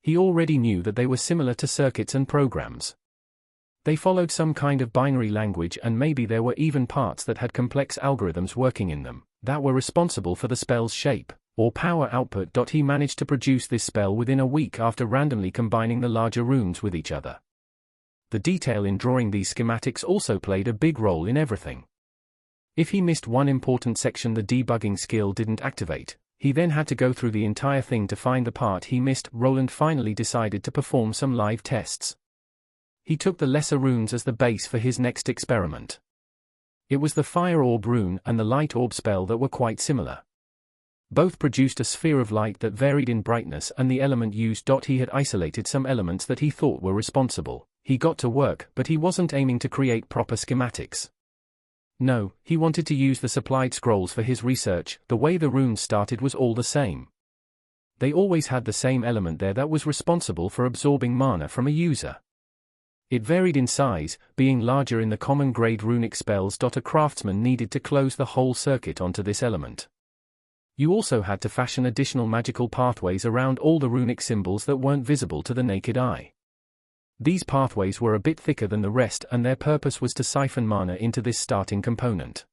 S1: He already knew that they were similar to circuits and programs. They followed some kind of binary language, and maybe there were even parts that had complex algorithms working in them, that were responsible for the spell's shape or power output. He managed to produce this spell within a week after randomly combining the larger runes with each other. The detail in drawing these schematics also played a big role in everything. If he missed one important section, the debugging skill didn't activate. He then had to go through the entire thing to find the part he missed. Roland finally decided to perform some live tests. He took the lesser runes as the base for his next experiment. It was the Fire Orb rune and the Light Orb spell that were quite similar. Both produced a sphere of light that varied in brightness and the element used. He had isolated some elements that he thought were responsible. He got to work, but he wasn't aiming to create proper schematics. No, he wanted to use the supplied scrolls for his research. The way the runes started was all the same. They always had the same element there that was responsible for absorbing mana from a user. It varied in size, being larger in the common grade runic spells. A craftsman needed to close the whole circuit onto this element. You also had to fashion additional magical pathways around all the runic symbols that weren't visible to the naked eye. These pathways were a bit thicker than the rest, and their purpose was to siphon mana into this starting component.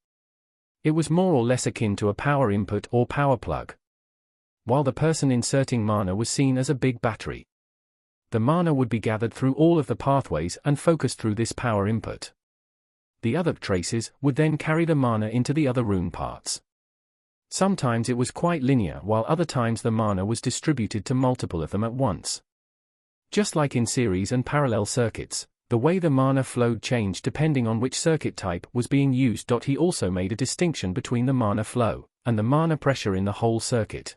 S1: It was more or less akin to a power input or power plug, while the person inserting mana was seen as a big battery. The mana would be gathered through all of the pathways and focused through this power input. The other traces would then carry the mana into the other rune parts. Sometimes it was quite linear, while other times the mana was distributed to multiple of them at once. Just like in series and parallel circuits, the way the mana flowed changed depending on which circuit type was being used. He also made a distinction between the mana flow and the mana pressure in the whole circuit.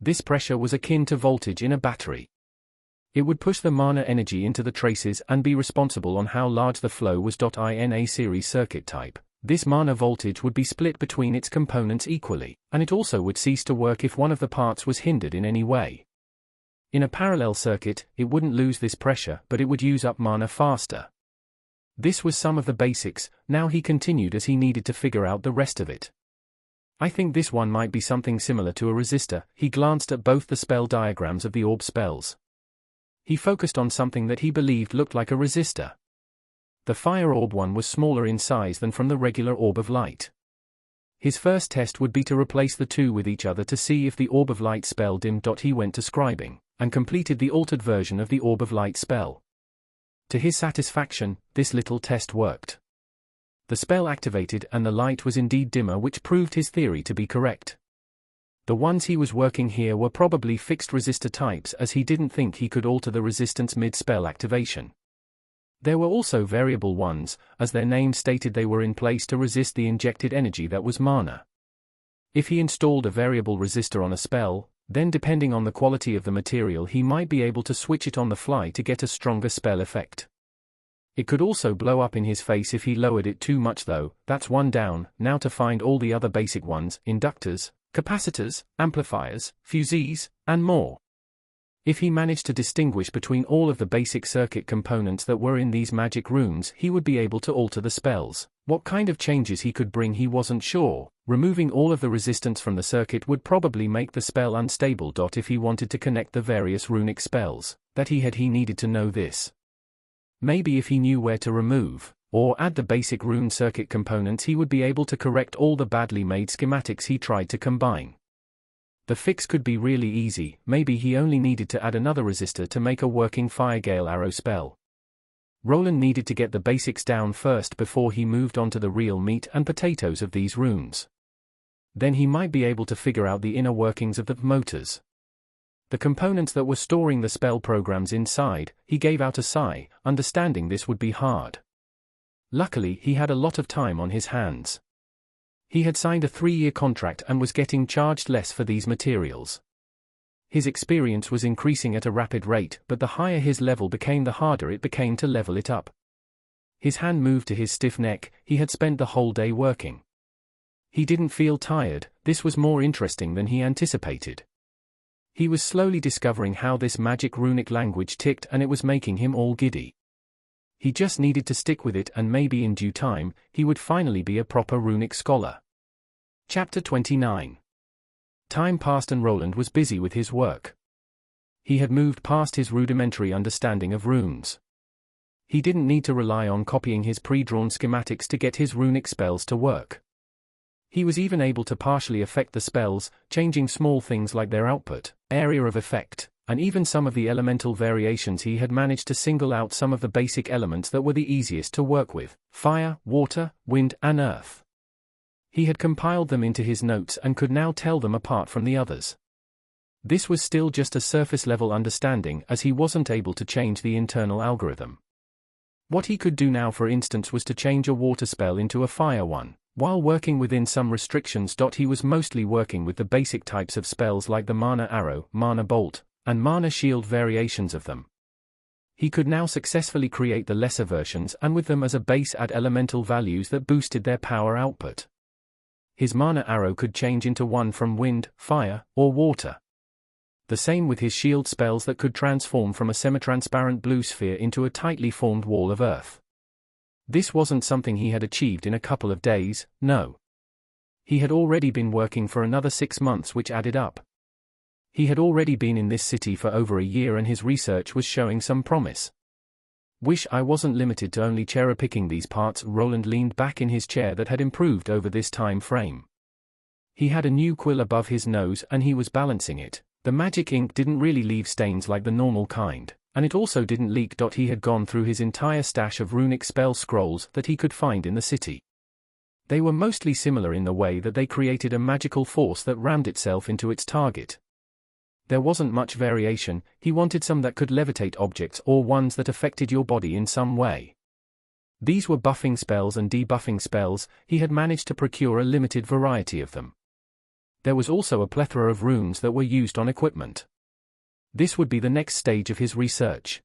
S1: This pressure was akin to voltage in a battery. It would push the mana energy into the traces and be responsible on how large the flow was. In a series circuit type, this mana voltage would be split between its components equally, and it also would cease to work if one of the parts was hindered in any way. In a parallel circuit, it wouldn't lose this pressure, but it would use up mana faster. This was some of the basics. Now he continued as he needed to figure out the rest of it. I think this one might be something similar to a resistor. He glanced at both the spell diagrams of the orb spells. He focused on something that he believed looked like a resistor. The Fire Orb one was smaller in size than from the regular Orb of Light. His first test would be to replace the two with each other to see if the Orb of Light spell dimmed. He went to scribing and completed the altered version of the Orb of Light spell. To his satisfaction, this little test worked. The spell activated and the light was indeed dimmer, which proved his theory to be correct. The ones he was working here were probably fixed resistor types, as he didn't think he could alter the resistance mid-spell activation. There were also variable ones, as their name stated they were in place to resist the injected energy that was mana. If he installed a variable resistor on a spell, then depending on the quality of the material he might be able to switch it on the fly to get a stronger spell effect. It could also blow up in his face if he lowered it too much though. That's one down. Now to find all the other basic ones: inductors, capacitors, amplifiers, fusees, and more. If he managed to distinguish between all of the basic circuit components that were in these magic runes, he would be able to alter the spells. What kind of changes he could bring he wasn't sure. Removing all of the resistance from the circuit would probably make the spell unstable. If he wanted to connect the various runic spells that he needed to know this. Maybe if he knew where to remove, or add the basic rune circuit components, he would be able to correct all the badly made schematics he tried to combine. The fix could be really easy. Maybe he only needed to add another resistor to make a working Firegale arrow spell. Roland needed to get the basics down first before he moved on to the real meat and potatoes of these runes. Then he might be able to figure out the inner workings of the motors. The components that were storing the spell programs inside. He gave out a sigh, understanding this would be hard. Luckily, he had a lot of time on his hands. He had signed a 3-year contract and was getting charged less for these materials. His experience was increasing at a rapid rate, but the higher his level became, the harder it became to level it up. His hand moved to his stiff neck. He had spent the whole day working. He didn't feel tired. This was more interesting than he anticipated. He was slowly discovering how this magic runic language ticked, and it was making him all giddy. He just needed to stick with it, and maybe in due time, he would finally be a proper runic scholar. Chapter 29. Time passed and Roland was busy with his work. He had moved past his rudimentary understanding of runes. He didn't need to rely on copying his pre-drawn schematics to get his runic spells to work. He was even able to partially affect the spells, changing small things like their output, area of effect, and even some of the elemental variations. He had managed to single out some of the basic elements that were the easiest to work with: fire, water, wind, and earth. He had compiled them into his notes and could now tell them apart from the others. This was still just a surface-level understanding, as he wasn't able to change the internal algorithm. What he could do now, for instance, was to change a water spell into a fire one. While working within some restrictions, he was mostly working with the basic types of spells like the Mana Arrow, Mana Bolt, and Mana Shield variations of them. He could now successfully create the lesser versions and with them as a base add elemental values that boosted their power output. His Mana Arrow could change into one from wind, fire, or water. The same with his shield spells that could transform from a semi-transparent blue sphere into a tightly formed wall of earth. This wasn't something he had achieved in a couple of days, no. He had already been working for another 6 months, which added up. He had already been in this city for over a year and his research was showing some promise. Wish I wasn't limited to only cherry-picking these parts. Roland leaned back in his chair that had improved over this time frame. He had a new quill above his nose and he was balancing it. The magic ink didn't really leave stains like the normal kind, and it also didn't leak. He had gone through his entire stash of runic spell scrolls that he could find in the city. They were mostly similar in the way that they created a magical force that rammed itself into its target. There wasn't much variation. He wanted some that could levitate objects or ones that affected your body in some way. These were buffing spells and debuffing spells. He had managed to procure a limited variety of them. There was also a plethora of runes that were used on equipment. This would be the next stage of his research.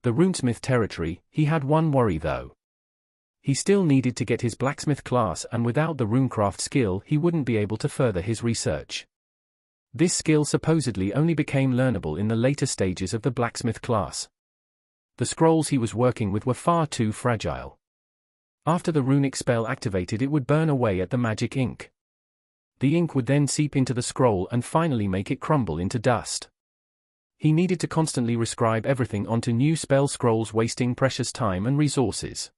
S1: The Runesmith territory. He had one worry though. He still needed to get his blacksmith class, and without the runecraft skill he wouldn't be able to further his research. This skill supposedly only became learnable in the later stages of the blacksmith class. The scrolls he was working with were far too fragile. After the runic spell activated, it would burn away at the magic ink. The ink would then seep into the scroll and finally make it crumble into dust. He needed to constantly rescribe everything onto new spell scrolls, wasting precious time and resources.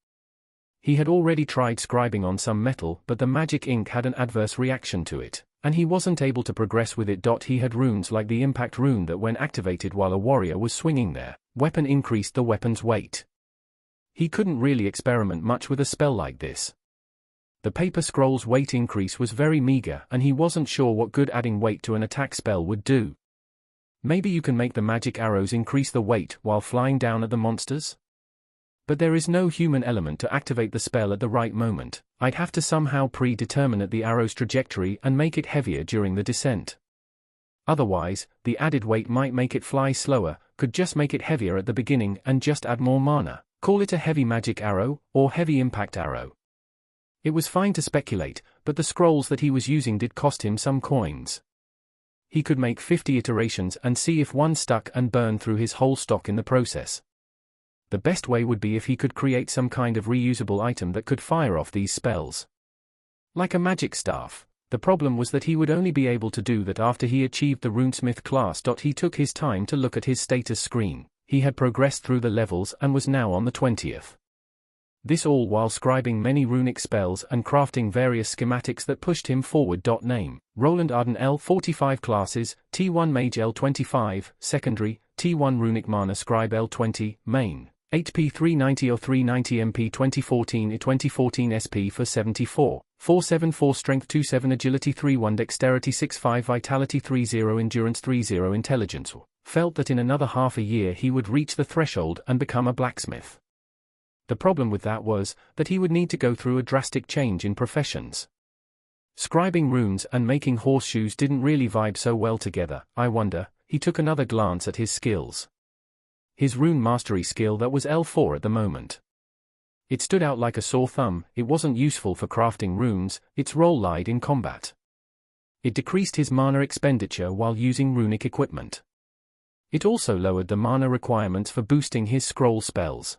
S1: He had already tried scribing on some metal, but the magic ink had an adverse reaction to it, and he wasn't able to progress with it. He had runes like the impact rune that, when activated while a warrior was swinging their weapon, increased the weapon's weight. He couldn't really experiment much with a spell like this. The paper scroll's weight increase was very meager, and he wasn't sure what good adding weight to an attack spell would do. Maybe you can make the magic arrows increase the weight while flying down at the monsters? But there is no human element to activate the spell at the right moment. I'd have to somehow predetermine the arrow's trajectory and make it heavier during the descent. Otherwise, the added weight might make it fly slower. Could just make it heavier at the beginning and just add more mana. Call it a heavy magic arrow, or heavy impact arrow. It was fine to speculate, but the scrolls that he was using did cost him some coins. He could make 50 iterations and see if one stuck and burn through his whole stock in the process. The best way would be if he could create some kind of reusable item that could fire off these spells. Like a magic staff. The problem was that he would only be able to do that after he achieved the Runesmith class. He took his time to look at his status screen. He had progressed through the levels and was now on the 20th. This all while scribing many runic spells and crafting various schematics that pushed him forward. Name: Roland Arden L45 classes, T1 Mage L25, secondary, T1 Runic Mana Scribe L20, main, HP 390 or 390 MP 2014 2014 SP for 74, 474 Strength 27 Agility 31 Dexterity 65 Vitality 30 Endurance 30 Intelligence. Felt that in another half a year he would reach the threshold and become a blacksmith. The problem with that was that he would need to go through a drastic change in professions. Scribing runes and making horseshoes didn't really vibe so well together. I wonder. He took another glance at his skills. His rune mastery skill that was L4 at the moment. It stood out like a sore thumb. It wasn't useful for crafting runes, its role lied in combat. It decreased his mana expenditure while using runic equipment. It also lowered the mana requirements for boosting his scroll spells.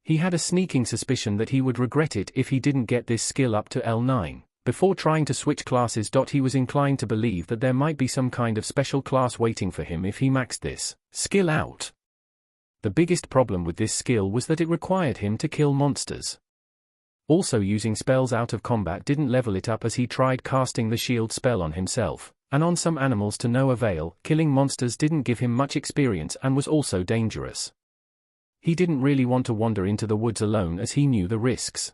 S1: He had a sneaking suspicion that he would regret it if he didn't get this skill up to L9. Before trying to switch classes. He was inclined to believe that there might be some kind of special class waiting for him if he maxed this skill out. The biggest problem with this skill was that it required him to kill monsters. Also, using spells out of combat didn't level it up, as he tried casting the shield spell on himself, and on some animals to no avail. Killing monsters didn't give him much experience and was also dangerous. He didn't really want to wander into the woods alone, as he knew the risks.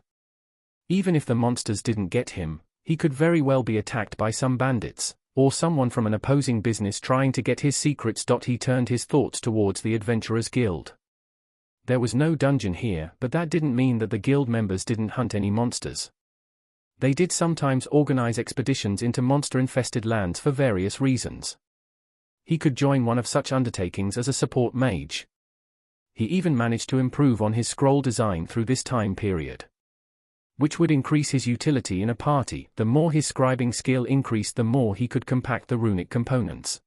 S1: Even if the monsters didn't get him, he could very well be attacked by some bandits, or someone from an opposing business trying to get his secrets. He turned his thoughts towards the Adventurers Guild. There was no dungeon here, but that didn't mean that the guild members didn't hunt any monsters. They did sometimes organize expeditions into monster-infested lands for various reasons. He could join one of such undertakings as a support mage. He even managed to improve on his scroll design through this time period, which would increase his utility in a party. The more his scribing skill increased, the more he could compact the runic components.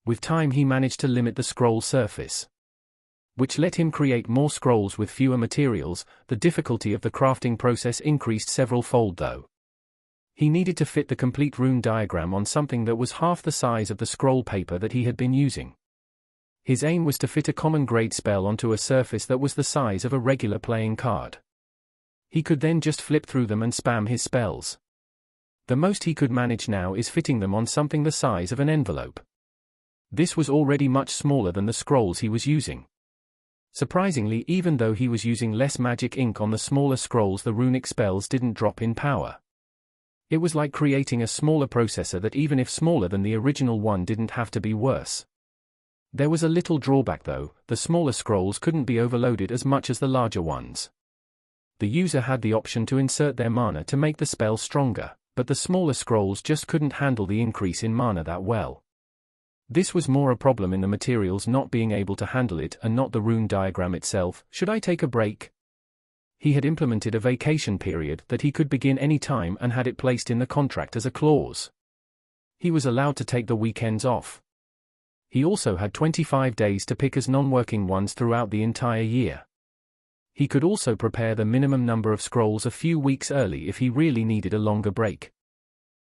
S1: With time he managed to limit the scroll surface, which let him create more scrolls with fewer materials. The difficulty of the crafting process increased several-fold though. He needed to fit the complete rune diagram on something that was half the size of the scroll paper that he had been using. His aim was to fit a common grade spell onto a surface that was the size of a regular playing card. He could then just flip through them and spam his spells. The most he could manage now is fitting them on something the size of an envelope. This was already much smaller than the scrolls he was using. Surprisingly, even though he was using less magic ink on the smaller scrolls, the runic spells didn't drop in power. It was like creating a smaller processor that, even if smaller than the original one, didn't have to be worse. There was a little drawback though: the smaller scrolls couldn't be overloaded as much as the larger ones. The user had the option to insert their mana to make the spell stronger, but the smaller scrolls just couldn't handle the increase in mana that well. This was more a problem in the materials not being able to handle it and not the rune diagram itself. Should I take a break? He had implemented a vacation period that he could begin any time and had it placed in the contract as a clause. He was allowed to take the weekends off. He also had 25 days to pick as non-working ones throughout the entire year. He could also prepare the minimum number of scrolls a few weeks early if he really needed a longer break.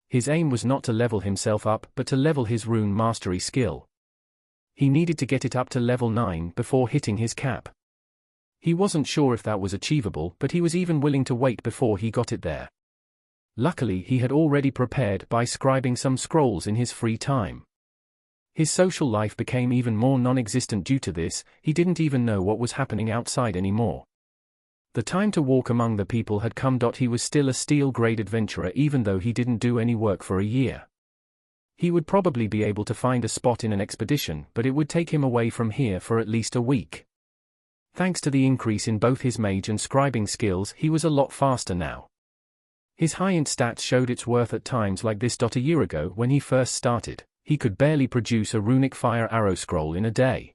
S1: His aim was not to level himself up, but to level his rune mastery skill. He needed to get it up to level 9 before hitting his cap. He wasn't sure if that was achievable, but he was even willing to wait before he got it there. Luckily, he had already prepared by scribing some scrolls in his free time. His social life became even more non-existent due to this. He didn't even know what was happening outside anymore. The time to walk among the people had come. He was still a steel-grade adventurer even though he didn't do any work for a year. He would probably be able to find a spot in an expedition, but it would take him away from here for at least a week. Thanks to the increase in both his mage and scribing skills, he was a lot faster now. His high-int stats showed its worth at times like this. A year ago, when he first started, he could barely produce a runic fire arrow scroll in a day.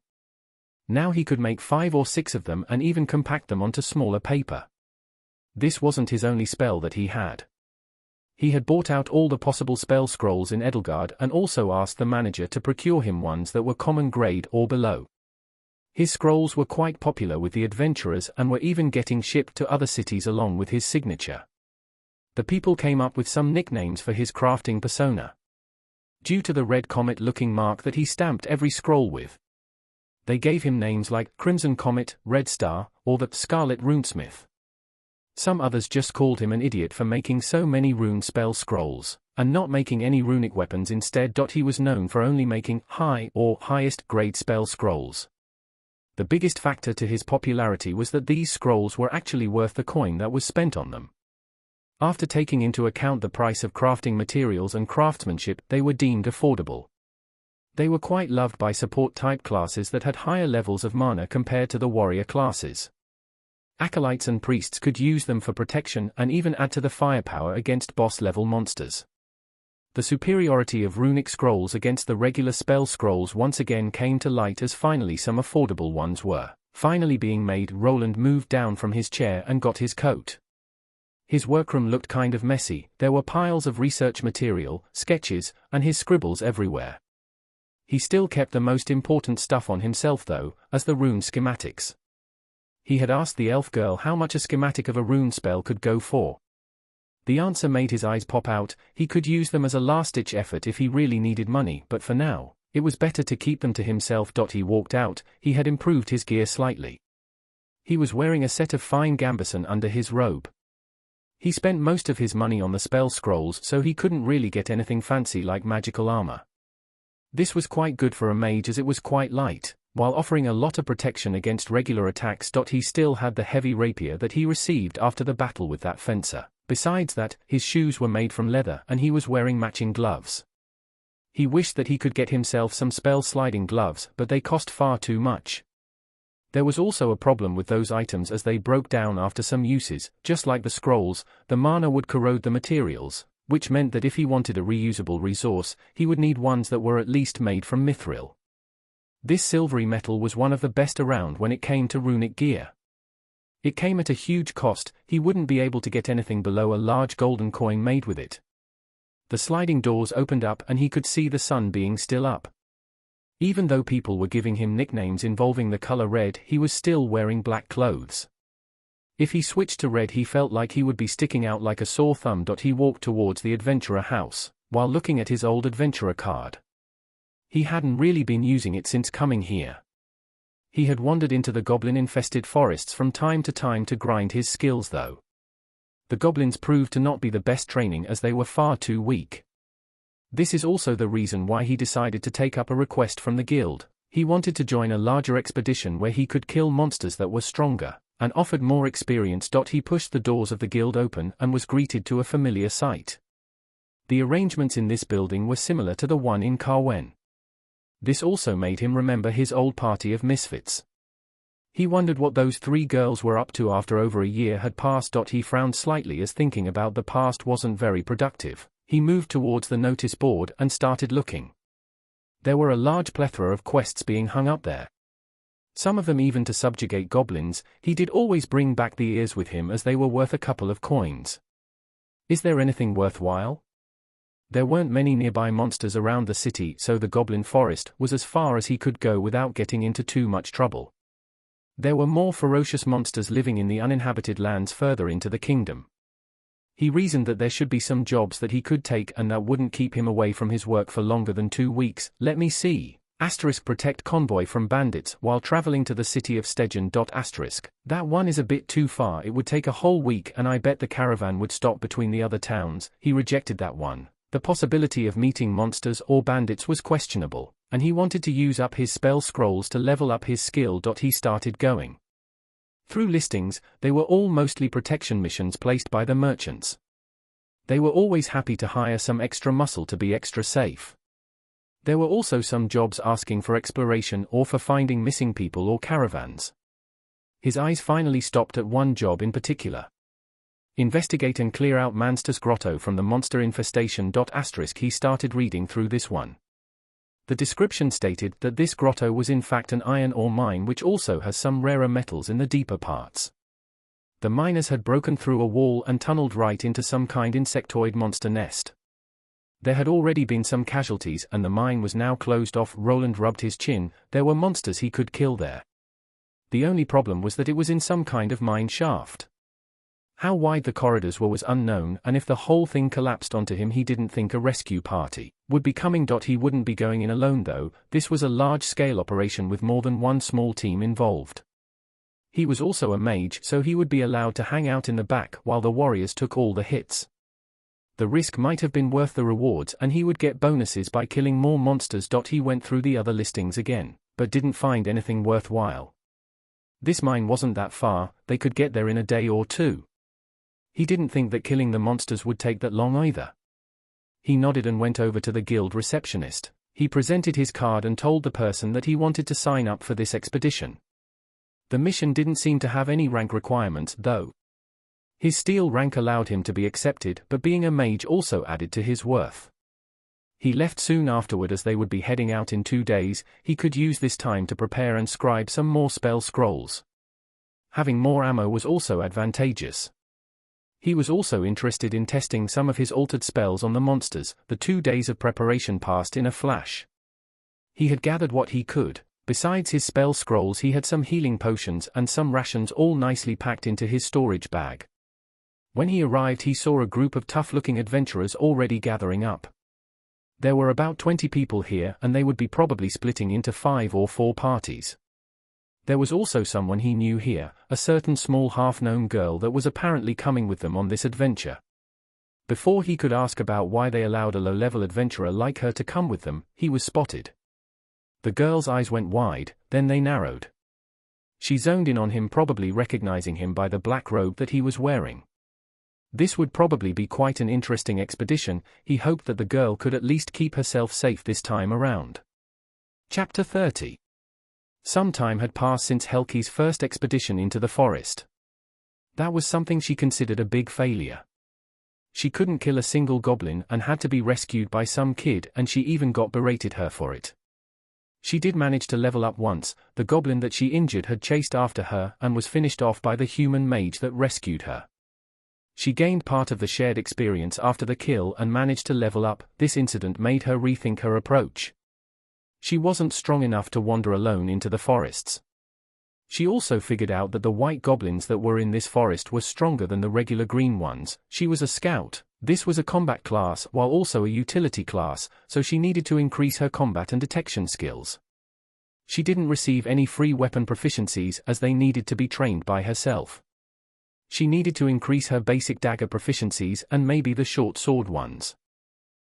S1: Now he could make 5 or 6 of them and even compact them onto smaller paper. This wasn't his only spell that he had. He had bought out all the possible spell scrolls in Edelgard and also asked the manager to procure him ones that were common grade or below. His scrolls were quite popular with the adventurers and were even getting shipped to other cities along with his signature. The people came up with some nicknames for his crafting persona, due to the red comet-looking mark that he stamped every scroll with. They gave him names like Crimson Comet, Red Star, or the Scarlet Runesmith. Some others just called him an idiot for making so many rune spell scrolls, and not making any runic weapons instead. He was known for only making high or highest grade spell scrolls. The biggest factor to his popularity was that these scrolls were actually worth the coin that was spent on them. After taking into account the price of crafting materials and craftsmanship, they were deemed affordable. They were quite loved by support-type classes that had higher levels of mana compared to the warrior classes. Acolytes and priests could use them for protection and even add to the firepower against boss-level monsters. The superiority of runic scrolls against the regular spell scrolls once again came to light as finally some affordable ones were finally being made. Roland moved down from his chair and got his coat. His workroom looked kind of messy. There were piles of research material, sketches, and his scribbles everywhere. He still kept the most important stuff on himself though, as the rune schematics. He had asked the elf girl how much a schematic of a rune spell could go for. The answer made his eyes pop out. He could use them as a last-ditch effort if he really needed money, but for now, it was better to keep them to himself. He walked out. He had improved his gear slightly. He was wearing a set of fine gambeson under his robe. He spent most of his money on the spell scrolls, so he couldn't really get anything fancy like magical armor. This was quite good for a mage as it was quite light, while offering a lot of protection against regular attacks. He still had the heavy rapier that he received after the battle with that fencer. Besides that, his shoes were made from leather and he was wearing matching gloves. He wished that he could get himself some spell sliding gloves, but they cost far too much. There was also a problem with those items as they broke down after some uses. Just like the scrolls, the mana would corrode the materials, which meant that if he wanted a reusable resource, he would need ones that were at least made from mithril. This silvery metal was one of the best around when it came to runic gear. It came at a huge cost. He wouldn't be able to get anything below a large golden coin made with it. The sliding doors opened up and he could see the sun being still up. Even though people were giving him nicknames involving the color red, he was still wearing black clothes. If he switched to red, he felt like he would be sticking out like a sore thumb. He walked towards the adventurer house, while looking at his old adventurer card. He hadn't really been using it since coming here. He had wandered into the goblin-infested forests from time to time to grind his skills though. The goblins proved to not be the best training as they were far too weak. This is also the reason why he decided to take up a request from the guild. He wanted to join a larger expedition where he could kill monsters that were stronger and offered more experience. He pushed the doors of the guild open and was greeted to a familiar sight. The arrangements in this building were similar to the one in Carwen. This also made him remember his old party of misfits. He wondered what those three girls were up to after over a year had passed. He frowned slightly as thinking about the past wasn't very productive. He moved towards the notice board and started looking. There were a large plethora of quests being hung up there. Some of them even to subjugate goblins. He did always bring back the ears with him as they were worth a couple of coins. Is there anything worthwhile? There weren't many nearby monsters around the city, so the goblin forest was as far as he could go without getting into too much trouble. There were more ferocious monsters living in the uninhabited lands further into the kingdom. He reasoned that there should be some jobs that he could take and that wouldn't keep him away from his work for longer than 2 weeks. Let me see. Protect convoy from bandits while traveling to the city of Stegen. That one is a bit too far. It would take a whole week and I bet the caravan would stop between the other towns. He rejected that one. The possibility of meeting monsters or bandits was questionable, and he wanted to use up his spell scrolls to level up his skill. He started going through listings. They were all mostly protection missions placed by the merchants. They were always happy to hire some extra muscle to be extra safe. There were also some jobs asking for exploration or for finding missing people or caravans. His eyes finally stopped at one job in particular. Investigate and clear out Manster's grotto from the monster infestation. He started reading through this one. The description stated that this grotto was in fact an iron ore mine which also has some rarer metals in the deeper parts. The miners had broken through a wall and tunneled right into some kind insectoid monster nest. There had already been some casualties and the mine was now closed off. Roland rubbed his chin. There were monsters he could kill there. The only problem was that it was in some kind of mine shaft. How wide the corridors were was unknown, and if the whole thing collapsed onto him, he didn't think a rescue party would be coming. He wouldn't be going in alone though. This was a large-scale operation with more than one small team involved. He was also a mage, so he would be allowed to hang out in the back while the warriors took all the hits. The risk might have been worth the rewards, and he would get bonuses by killing more monsters. He went through the other listings again, but didn't find anything worthwhile. This mine wasn't that far, they could get there in a day or two. He didn't think that killing the monsters would take that long either. He nodded and went over to the guild receptionist. He presented his card and told the person that he wanted to sign up for this expedition. The mission didn't seem to have any rank requirements though. His steel rank allowed him to be accepted, but being a mage also added to his worth. He left soon afterward as they would be heading out in 2 days. He could use this time to prepare and scribe some more spell scrolls. Having more ammo was also advantageous. He was also interested in testing some of his altered spells on the monsters. The 2 days of preparation passed in a flash. He had gathered what he could. Besides his spell scrolls, he had some healing potions and some rations all nicely packed into his storage bag. When he arrived, he saw a group of tough-looking adventurers already gathering up. There were about 20 people here, and they would be probably splitting into 5 or 4 parties. There was also someone he knew here, a certain small half-gnome girl that was apparently coming with them on this adventure. Before he could ask about why they allowed a low-level adventurer like her to come with them, he was spotted. The girl's eyes went wide, then they narrowed. She zoned in on him, probably recognizing him by the black robe that he was wearing. This would probably be quite an interesting expedition. He hoped that the girl could at least keep herself safe this time around. Chapter 30. Some time had passed since Helki's first expedition into the forest. That was something she considered a big failure. She couldn't kill a single goblin and had to be rescued by some kid, and she even got berated her for it. She did manage to level up once. The goblin that she injured had chased after her and was finished off by the human mage that rescued her. She gained part of the shared experience after the kill and managed to level up. This incident made her rethink her approach. She wasn't strong enough to wander alone into the forests. She also figured out that the white goblins that were in this forest were stronger than the regular green ones. She was a scout. This was a combat class while also a utility class, so she needed to increase her combat and detection skills. She didn't receive any free weapon proficiencies as they needed to be trained by herself. She needed to increase her basic dagger proficiencies and maybe the short sword ones.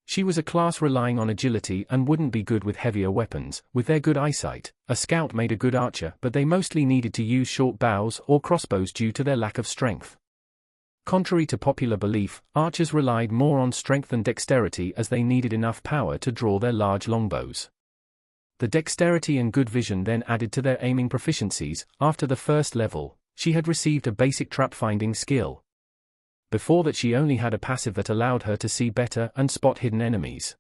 S1: She was a class relying on agility and wouldn't be good with heavier weapons. With their good eyesight, a scout made a good archer, but they mostly needed to use short bows or crossbows due to their lack of strength. Contrary to popular belief, archers relied more on strength than dexterity as they needed enough power to draw their large longbows. The dexterity and good vision then added to their aiming proficiencies. After the first level, she had received a basic trap-finding skill. Before that, she only had a passive that allowed her to see better and spot hidden enemies.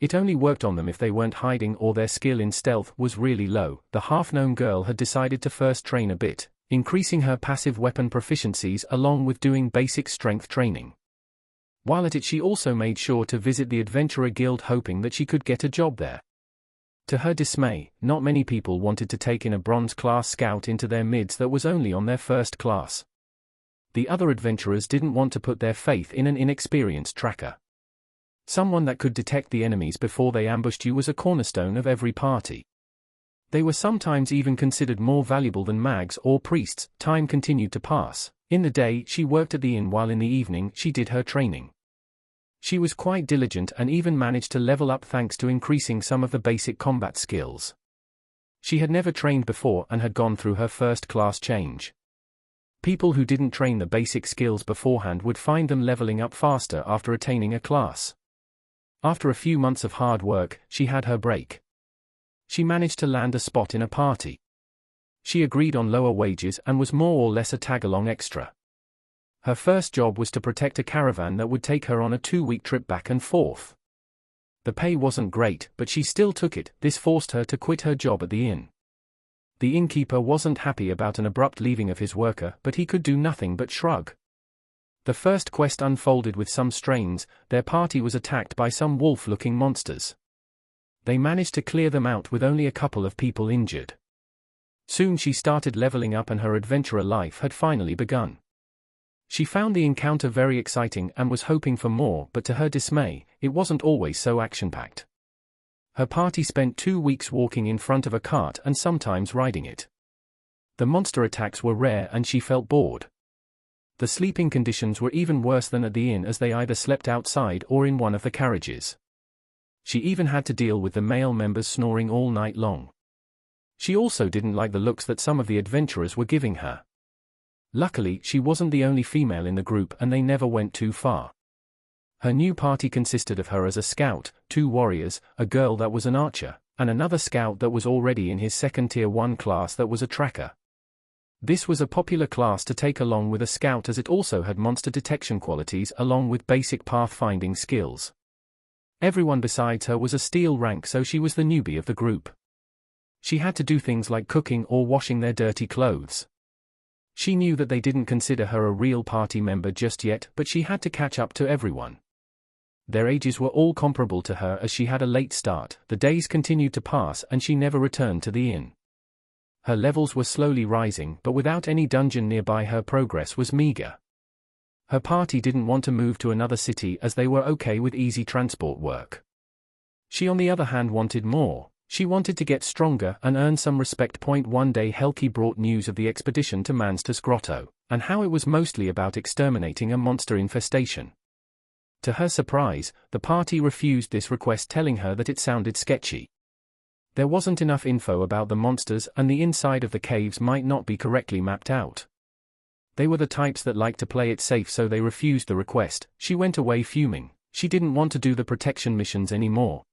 S1: It only worked on them if they weren't hiding or their skill in stealth was really low. The half-gnome girl had decided to first train a bit, increasing her passive weapon proficiencies along with doing basic strength training. While at it, she also made sure to visit the Adventurer Guild, hoping that she could get a job there. To her dismay, not many people wanted to take in a bronze-class scout into their midst that was only on their first class. The other adventurers didn't want to put their faith in an inexperienced tracker. Someone that could detect the enemies before they ambushed you was a cornerstone of every party. They were sometimes even considered more valuable than mags or priests. Time continued to pass. In the day, she worked at the inn, while in the evening, she did her training. She was quite diligent and even managed to level up thanks to increasing some of the basic combat skills. She had never trained before and had gone through her first class change. People who didn't train the basic skills beforehand would find them leveling up faster after attaining a class. After a few months of hard work, she had her break. She managed to land a spot in a party. She agreed on lower wages and was more or less a tag-along extra. Her first job was to protect a caravan that would take her on a 2-week trip back and forth. The pay wasn't great, but she still took it. This forced her to quit her job at the inn. The innkeeper wasn't happy about an abrupt leaving of his worker, but he could do nothing but shrug. The first quest unfolded with some strains. Their party was attacked by some wolf-looking monsters. They managed to clear them out with only a couple of people injured. Soon she started leveling up and her adventurer life had finally begun. She found the encounter very exciting and was hoping for more, but to her dismay, it wasn't always so action-packed. Her party spent 2 weeks walking in front of a cart and sometimes riding it. The monster attacks were rare and she felt bored. The sleeping conditions were even worse than at the inn, as they either slept outside or in one of the carriages. She even had to deal with the male members snoring all night long. She also didn't like the looks that some of the adventurers were giving her. Luckily, she wasn't the only female in the group and they never went too far. Her new party consisted of her as a scout, 2 warriors, a girl that was an archer, and another scout that was already in his second Tier 1 class that was a tracker. This was a popular class to take along with a scout, as it also had monster detection qualities along with basic pathfinding skills. Everyone besides her was a steel rank, so she was the newbie of the group. She had to do things like cooking or washing their dirty clothes. She knew that they didn't consider her a real party member just yet, but she had to catch up to everyone. Their ages were all comparable to her, as she had a late start. The days continued to pass and she never returned to the inn. Her levels were slowly rising, but without any dungeon nearby, her progress was meager. Her party didn't want to move to another city, as they were okay with easy transport work. She on the other hand wanted more. She wanted to get stronger and earn some respect. One day Helki brought news of the expedition to Manster's Grotto, and how it was mostly about exterminating a monster infestation. To her surprise, the party refused this request, telling her that it sounded sketchy. There wasn't enough info about the monsters and the inside of the caves might not be correctly mapped out. They were the types that liked to play it safe, so they refused the request. She went away fuming. She didn't want to do the protection missions anymore.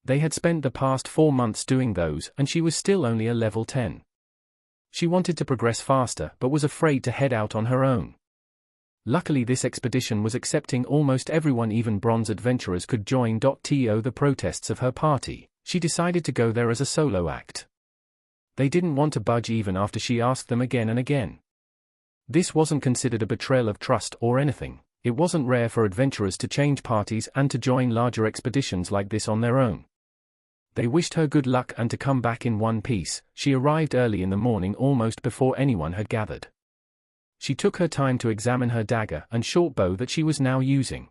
S1: They had spent the past 4 months doing those and she was still only a level 10. She wanted to progress faster but was afraid to head out on her own. Luckily this expedition was accepting almost everyone, even bronze adventurers could join. To the protests of her party, she decided to go there as a solo act. They didn't want to budge even after she asked them again and again. This wasn't considered a betrayal of trust or anything. It wasn't rare for adventurers to change parties and to join larger expeditions like this on their own. They wished her good luck and to come back in one piece. She arrived early in the morning, almost before anyone had gathered. She took her time to examine her dagger and short bow that she was now using.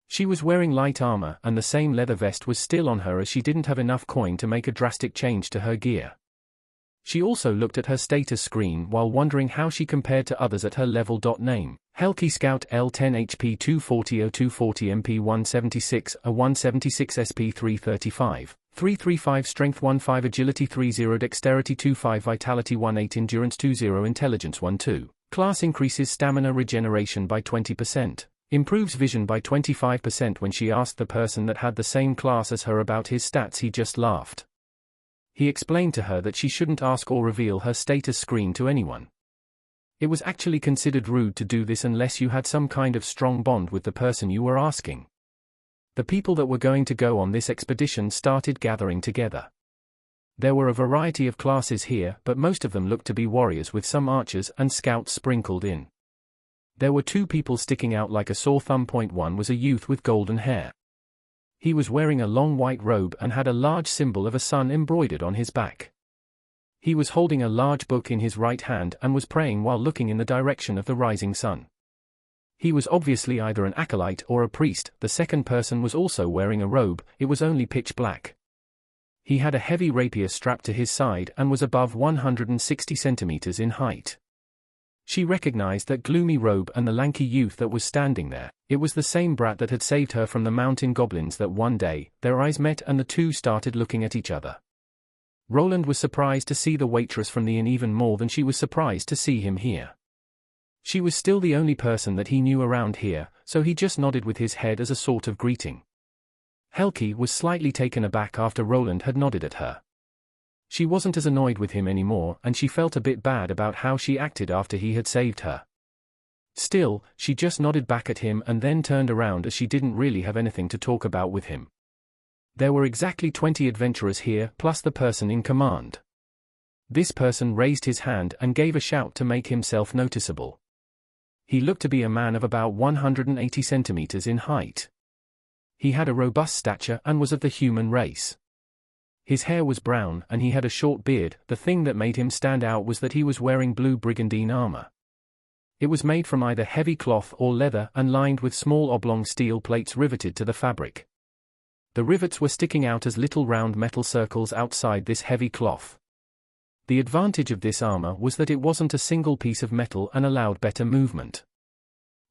S1: She was wearing light armor and the same leather vest was still on her, as she didn't have enough coin to make a drastic change to her gear. She also looked at her status screen while wondering how she compared to others at her level. Name: Helki Scout, L10 HP 240 0240 MP 176 A 176 SP 335 335 Strength 15 Agility 30 Dexterity 25 Vitality 18 Endurance 20 Intelligence 12. Class increases stamina regeneration by 20%. Improves vision by 25%. When she asked the person that had the same class as her about his stats, he just laughed. He explained to her that she shouldn't ask or reveal her status screen to anyone. It was actually considered rude to do this unless you had some kind of strong bond with the person you were asking. The people that were going to go on this expedition started gathering together. There were a variety of classes here, but most of them looked to be warriors with some archers and scouts sprinkled in. There were 2 people sticking out like a sore thumb. One was a youth with golden hair. He was wearing a long white robe and had a large symbol of a sun embroidered on his back. He was holding a large book in his right hand and was praying while looking in the direction of the rising sun. He was obviously either an acolyte or a priest. The second person was also wearing a robe. It was only pitch black. He had a heavy rapier strapped to his side and was above 160 centimeters in height. She recognized that gloomy robe and the lanky youth that was standing there. It was the same brat that had saved her from the mountain goblins. That one day, their eyes met and the two started looking at each other. Roland was surprised to see the waitress from the inn even more than she was surprised to see him here. She was still the only person that he knew around here, so he just nodded with his head as a sort of greeting. Helki was slightly taken aback after Roland had nodded at her. She wasn't as annoyed with him anymore, and she felt a bit bad about how she acted after he had saved her. Still, she just nodded back at him and then turned around, as she didn't really have anything to talk about with him. There were exactly 20 adventurers here, plus the person in command. This person raised his hand and gave a shout to make himself noticeable. He looked to be a man of about 180 centimeters in height. He had a robust stature and was of the human race. His hair was brown and he had a short beard. The thing that made him stand out was that he was wearing blue brigandine armor. It was made from either heavy cloth or leather and lined with small oblong steel plates riveted to the fabric. The rivets were sticking out as little round metal circles outside this heavy cloth. The advantage of this armor was that it wasn't a single piece of metal and allowed better movement.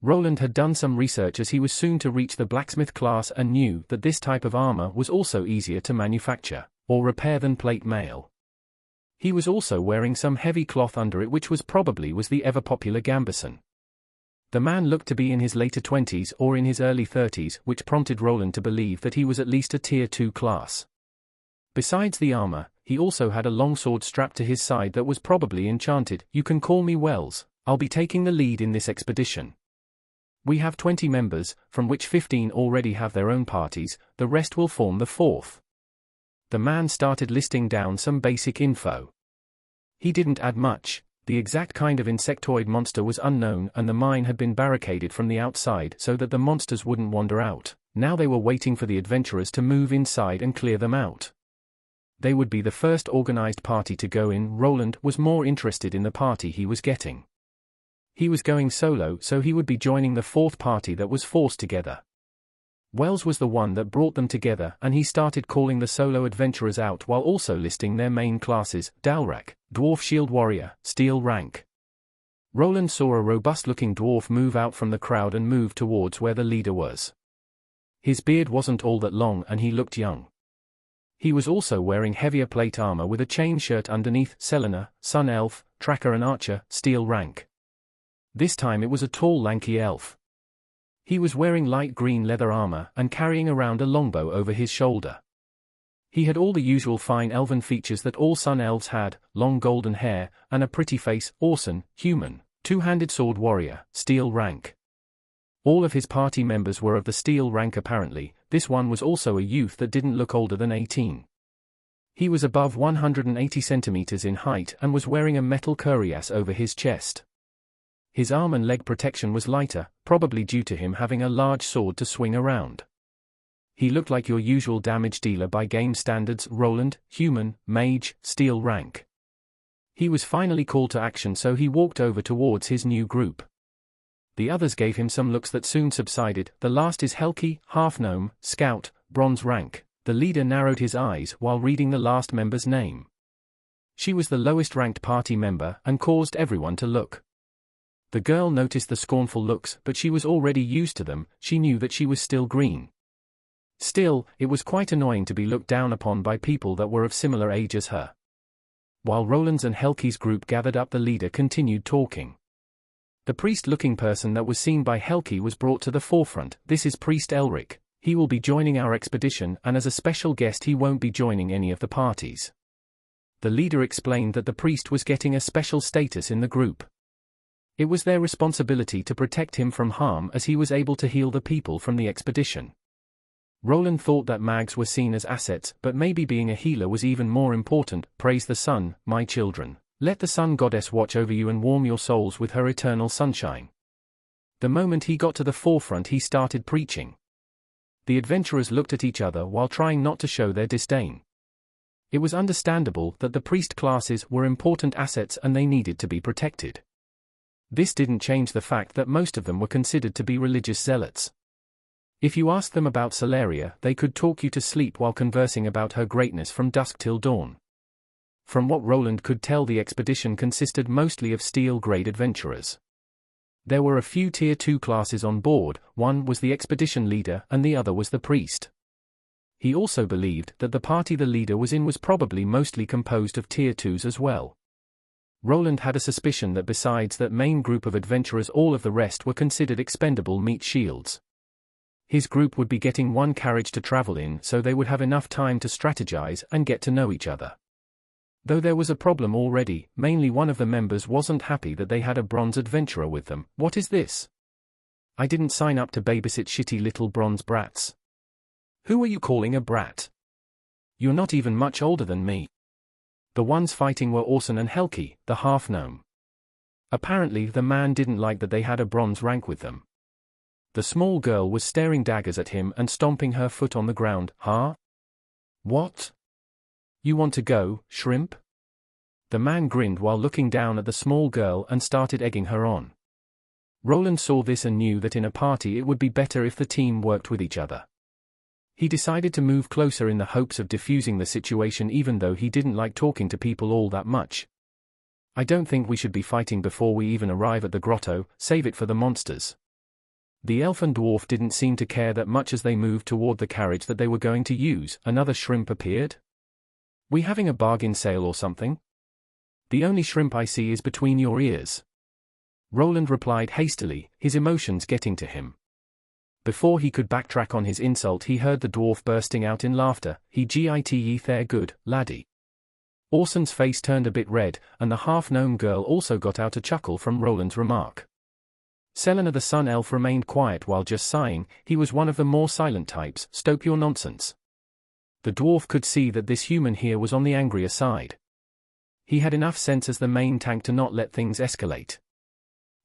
S1: Roland had done some research as he was soon to reach the blacksmith class and knew that this type of armor was also easier to manufacture or repair than plate mail. He was also wearing some heavy cloth under it, which was probably the ever-popular gambeson. The man looked to be in his later 20s or in his early 30s, which prompted Roland to believe that he was at least a Tier 2 class. Besides the armor, he also had a longsword strapped to his side that was probably enchanted. "You can call me Wells, I'll be taking the lead in this expedition. We have 20 members, from which 15 already have their own parties, the rest will form the fourth." The man started listing down some basic info. He didn't add much. The exact kind of insectoid monster was unknown and the mine had been barricaded from the outside so that the monsters wouldn't wander out. Now they were waiting for the adventurers to move inside and clear them out. They would be the first organized party to go in. Roland was more interested in the party he was getting. He was going solo, so he would be joining the fourth party that was forced together. Wells was the one that brought them together, and he started calling the solo adventurers out while also listing their main classes: Dalrak, Dwarf Shield Warrior, Steel Rank. Roland saw a robust-looking dwarf move out from the crowd and move towards where the leader was. His beard wasn't all that long and he looked young. He was also wearing heavier plate armor with a chain shirt underneath: Selena, Sun Elf, Tracker and Archer, Steel Rank. This time it was a tall lanky elf. He was wearing light green leather armor and carrying around a longbow over his shoulder. He had all the usual fine elven features that all Sun Elves had: long golden hair, and a pretty face. Orson, human, two-handed sword warrior, Steel Rank. All of his party members were of the Steel Rank apparently. This one was also a youth that didn't look older than 18. He was above 180 centimeters in height and was wearing a metal cuirass over his chest. His arm and leg protection was lighter, probably due to him having a large sword to swing around. He looked like your usual damage dealer by game standards: Roland, human, mage, Steel Rank. He was finally called to action, so he walked over towards his new group. The others gave him some looks that soon subsided. "The last is Helki, half-gnome, scout, bronze rank." The leader narrowed his eyes while reading the last member's name. She was the lowest-ranked party member and caused everyone to look. The girl noticed the scornful looks, but she was already used to them. She knew that she was still green. Still, it was quite annoying to be looked down upon by people that were of similar age as her. While Roland's and Helki's group gathered up, the leader continued talking. The priest-looking person that was seen by Helki was brought to the forefront. "This is Priest Elric. He will be joining our expedition, and as a special guest he won't be joining any of the parties." The leader explained that the priest was getting a special status in the group. It was their responsibility to protect him from harm as he was able to heal the people from the expedition. Roland thought that mags were seen as assets, but maybe being a healer was even more important. "Praise the sun, my children. Let the sun goddess watch over you and warm your souls with her eternal sunshine." The moment he got to the forefront he started preaching. The adventurers looked at each other while trying not to show their disdain. It was understandable that the priest classes were important assets and they needed to be protected. This didn't change the fact that most of them were considered to be religious zealots. If you asked them about Solaria, they could talk you to sleep while conversing about her greatness from dusk till dawn. From what Roland could tell, the expedition consisted mostly of steel-grade adventurers. There were a few Tier 2 classes on board. One was the expedition leader and the other was the priest. He also believed that the party the leader was in was probably mostly composed of Tier 2s as well. Roland had a suspicion that besides that main group of adventurers, all of the rest were considered expendable meat shields. His group would be getting one carriage to travel in, so they would have enough time to strategize and get to know each other. Though there was a problem already. Mainly one of the members wasn't happy that they had a bronze adventurer with them. "What is this? I didn't sign up to babysit shitty little bronze brats." "Who are you calling a brat? You're not even much older than me." The ones fighting were Orson and Helki, the half-gnome. Apparently the man didn't like that they had a bronze rank with them. The small girl was staring daggers at him and stomping her foot on the ground. "Huh? What? You want to go, shrimp?" The man grinned while looking down at the small girl and started egging her on. Roland saw this and knew that in a party it would be better if the team worked with each other. He decided to move closer in the hopes of diffusing the situation even though he didn't like talking to people all that much. I don't think we should be fighting before we even arrive at the grotto, save it for the monsters. The elf and dwarf didn't seem to care that much as they moved toward the carriage that they were going to use. Another shrimp appeared. We having a bargain sale or something? The only shrimp I see is between your ears. Roland replied hastily, his emotions getting to him. Before he could backtrack on his insult he heard the dwarf bursting out in laughter. He git ye there good, laddie. Orson's face turned a bit red, and the half-gnome girl also got out a chuckle from Roland's remark. Selena the sun elf remained quiet while just sighing. He was one of the more silent types. Stop your nonsense. The dwarf could see that this human here was on the angrier side. He had enough sense as the main tank to not let things escalate.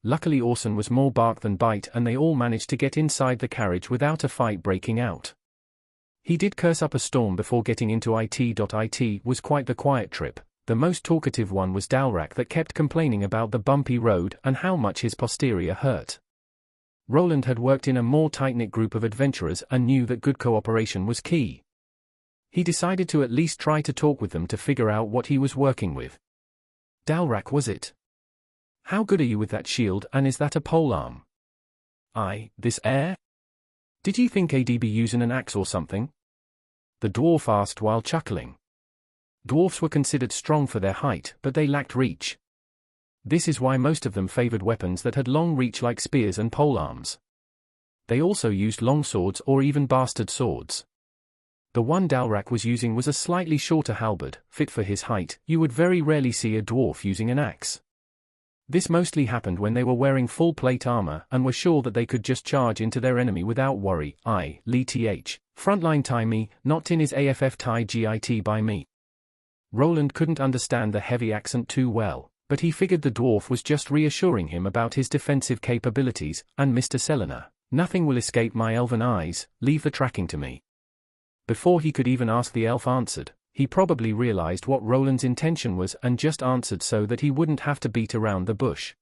S1: Luckily Orson was more bark than bite and they all managed to get inside the carriage without a fight breaking out. He did curse up a storm before getting into it. It was quite the quiet trip. The most talkative one was Dalrak that kept complaining about the bumpy road and how much his posterior hurt. Roland had worked in a more tight-knit group of adventurers and knew that good cooperation was key. He decided to at least try to talk with them to figure out what he was working with. Dalrak was it? How good are you with that shield, and is that a polearm? This air? Did you think I'd be using an axe or something? The dwarf asked while chuckling. Dwarfs were considered strong for their height, but they lacked reach. This is why most of them favored weapons that had long reach like spears and polearms. They also used long swords or even bastard swords. The one Dalrak was using was a slightly shorter halberd, fit for his height. You would very rarely see a dwarf using an axe. This mostly happened when they were wearing full plate armor and were sure that they could just charge into their enemy without worry. Frontline tie me, not tin is aff tie git by me. Roland couldn't understand the heavy accent too well, but he figured the dwarf was just reassuring him about his defensive capabilities, and Mr. Selena, nothing will escape my elven eyes, leave the tracking to me. Before he could even ask the elf answered, he probably realized what Roland's intention was and just answered so that he wouldn't have to beat around the bush.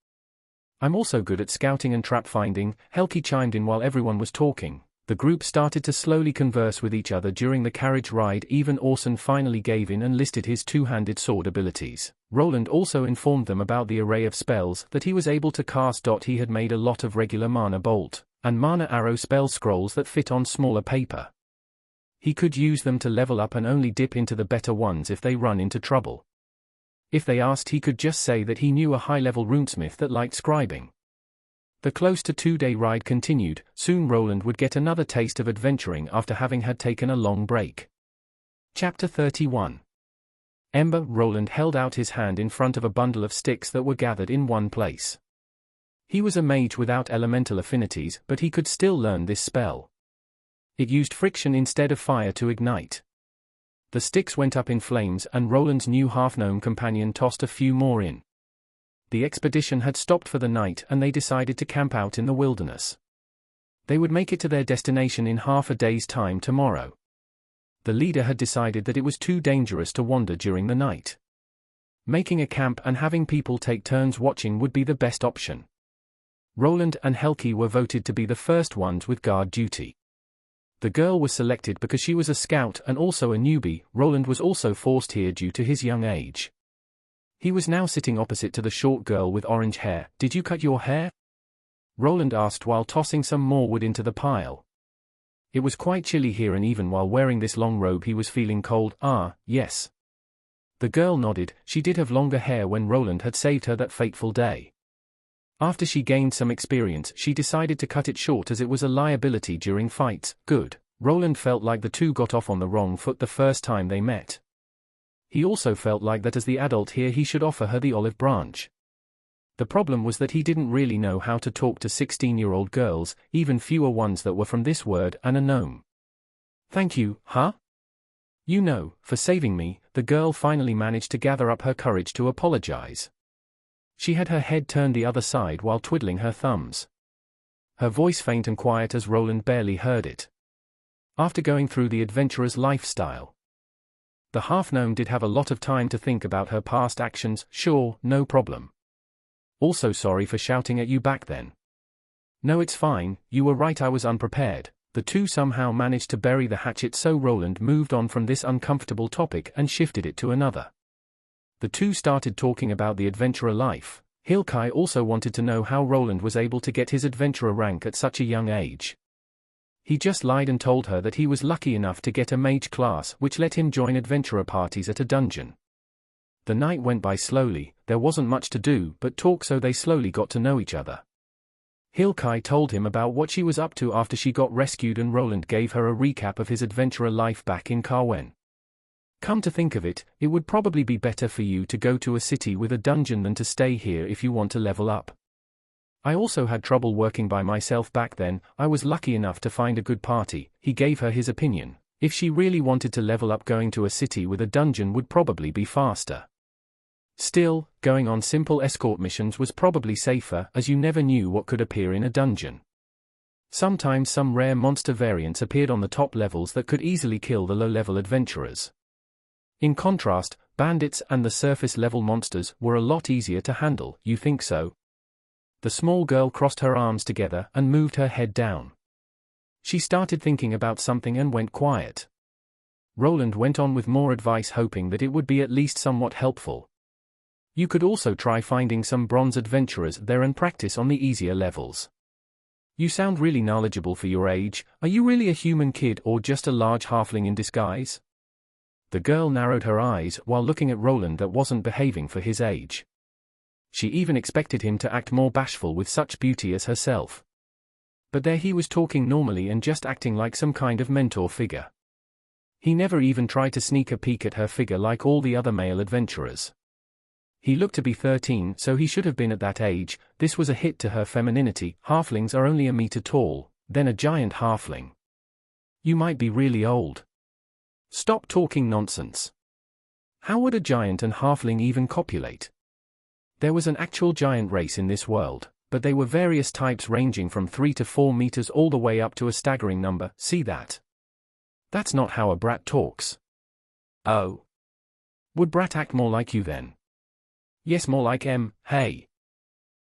S1: I'm also good at scouting and trap finding, Helki chimed in while everyone was talking. The group started to slowly converse with each other during the carriage ride. Even Orson finally gave in and listed his two-handed sword abilities. Roland also informed them about the array of spells that he was able to cast. He had made a lot of regular mana bolt and mana arrow spell scrolls that fit on smaller paper. He could use them to level up and only dip into the better ones if they run into trouble. If they asked, he could just say that he knew a high-level runesmith that liked scribing. The close to 2-day ride continued. Soon Roland would get another taste of adventuring after having had taken a long break. Chapter 31. Ember. Roland held out his hand in front of a bundle of sticks that were gathered in one place. He was a mage without elemental affinities, but he could still learn this spell. It used friction instead of fire to ignite. The sticks went up in flames and Roland's new half-gnome companion tossed a few more in. The expedition had stopped for the night and they decided to camp out in the wilderness. They would make it to their destination in half a day's time tomorrow. The leader had decided that it was too dangerous to wander during the night. Making a camp and having people take turns watching would be the best option. Roland and Helki were voted to be the first ones with guard duty. The girl was selected because she was a scout and also a newbie. Roland was also forced here due to his young age. He was now sitting opposite to the short girl with orange hair. Did you cut your hair? Roland asked while tossing some more wood into the pile. It was quite chilly here and even while wearing this long robe he was feeling cold. Yes. The girl nodded. She did have longer hair when Roland had saved her that fateful day. After she gained some experience, she decided to cut it short as it was a liability during fights. Good. Roland felt like the two got off on the wrong foot the first time they met. He also felt like that as the adult here he should offer her the olive branch. The problem was that he didn't really know how to talk to 16-year-old girls, even fewer ones that were from this word and a gnome. Thank you, huh? You know, for saving me. The girl finally managed to gather up her courage to apologize. She had her head turned the other side while twiddling her thumbs. Her voice faint and quiet as Roland barely heard it. After going through the adventurer's lifestyle, the half-gnome did have a lot of time to think about her past actions. Sure, no problem. Also sorry for shouting at you back then. No, it's fine, you were right, I was unprepared. The two somehow managed to bury the hatchet, so Roland moved on from this uncomfortable topic and shifted it to another. The two started talking about the adventurer life. Hilkai also wanted to know how Roland was able to get his adventurer rank at such a young age. He just lied and told her that he was lucky enough to get a mage class which let him join adventurer parties at a dungeon. The night went by slowly, there wasn't much to do but talk, so they slowly got to know each other. Hilkai told him about what she was up to after she got rescued, and Roland gave her a recap of his adventurer life back in Carwen. Come to think of it, it would probably be better for you to go to a city with a dungeon than to stay here if you want to level up. I also had trouble working by myself back then. I was lucky enough to find a good party. He gave her his opinion. If she really wanted to level up, going to a city with a dungeon would probably be faster. Still, going on simple escort missions was probably safer, as you never knew what could appear in a dungeon. Sometimes some rare monster variants appeared on the top levels that could easily kill the low-level adventurers. In contrast, bandits and the surface-level monsters were a lot easier to handle. You think so? The small girl crossed her arms together and moved her head down. She started thinking about something and went quiet. Roland went on with more advice, hoping that it would be at least somewhat helpful. You could also try finding some bronze adventurers there and practice on the easier levels. You sound really knowledgeable for your age. Are you really a human kid or just a large halfling in disguise? The girl narrowed her eyes while looking at Roland that wasn't behaving for his age. She even expected him to act more bashful with such beauty as herself. But there he was, talking normally and just acting like some kind of mentor figure. He never even tried to sneak a peek at her figure like all the other male adventurers. He looked to be 13, so he should have been at that age. This was a hit to her femininity. Halflings are only a meter tall, then a giant halfling. You might be really old. Stop talking nonsense. How would a giant and halfling even copulate? There was an actual giant race in this world, but they were various types ranging from 3 to 4 meters all the way up to a staggering number. See that? That's not how a brat talks. Oh. Would brat act more like you then? Yes, more like hey.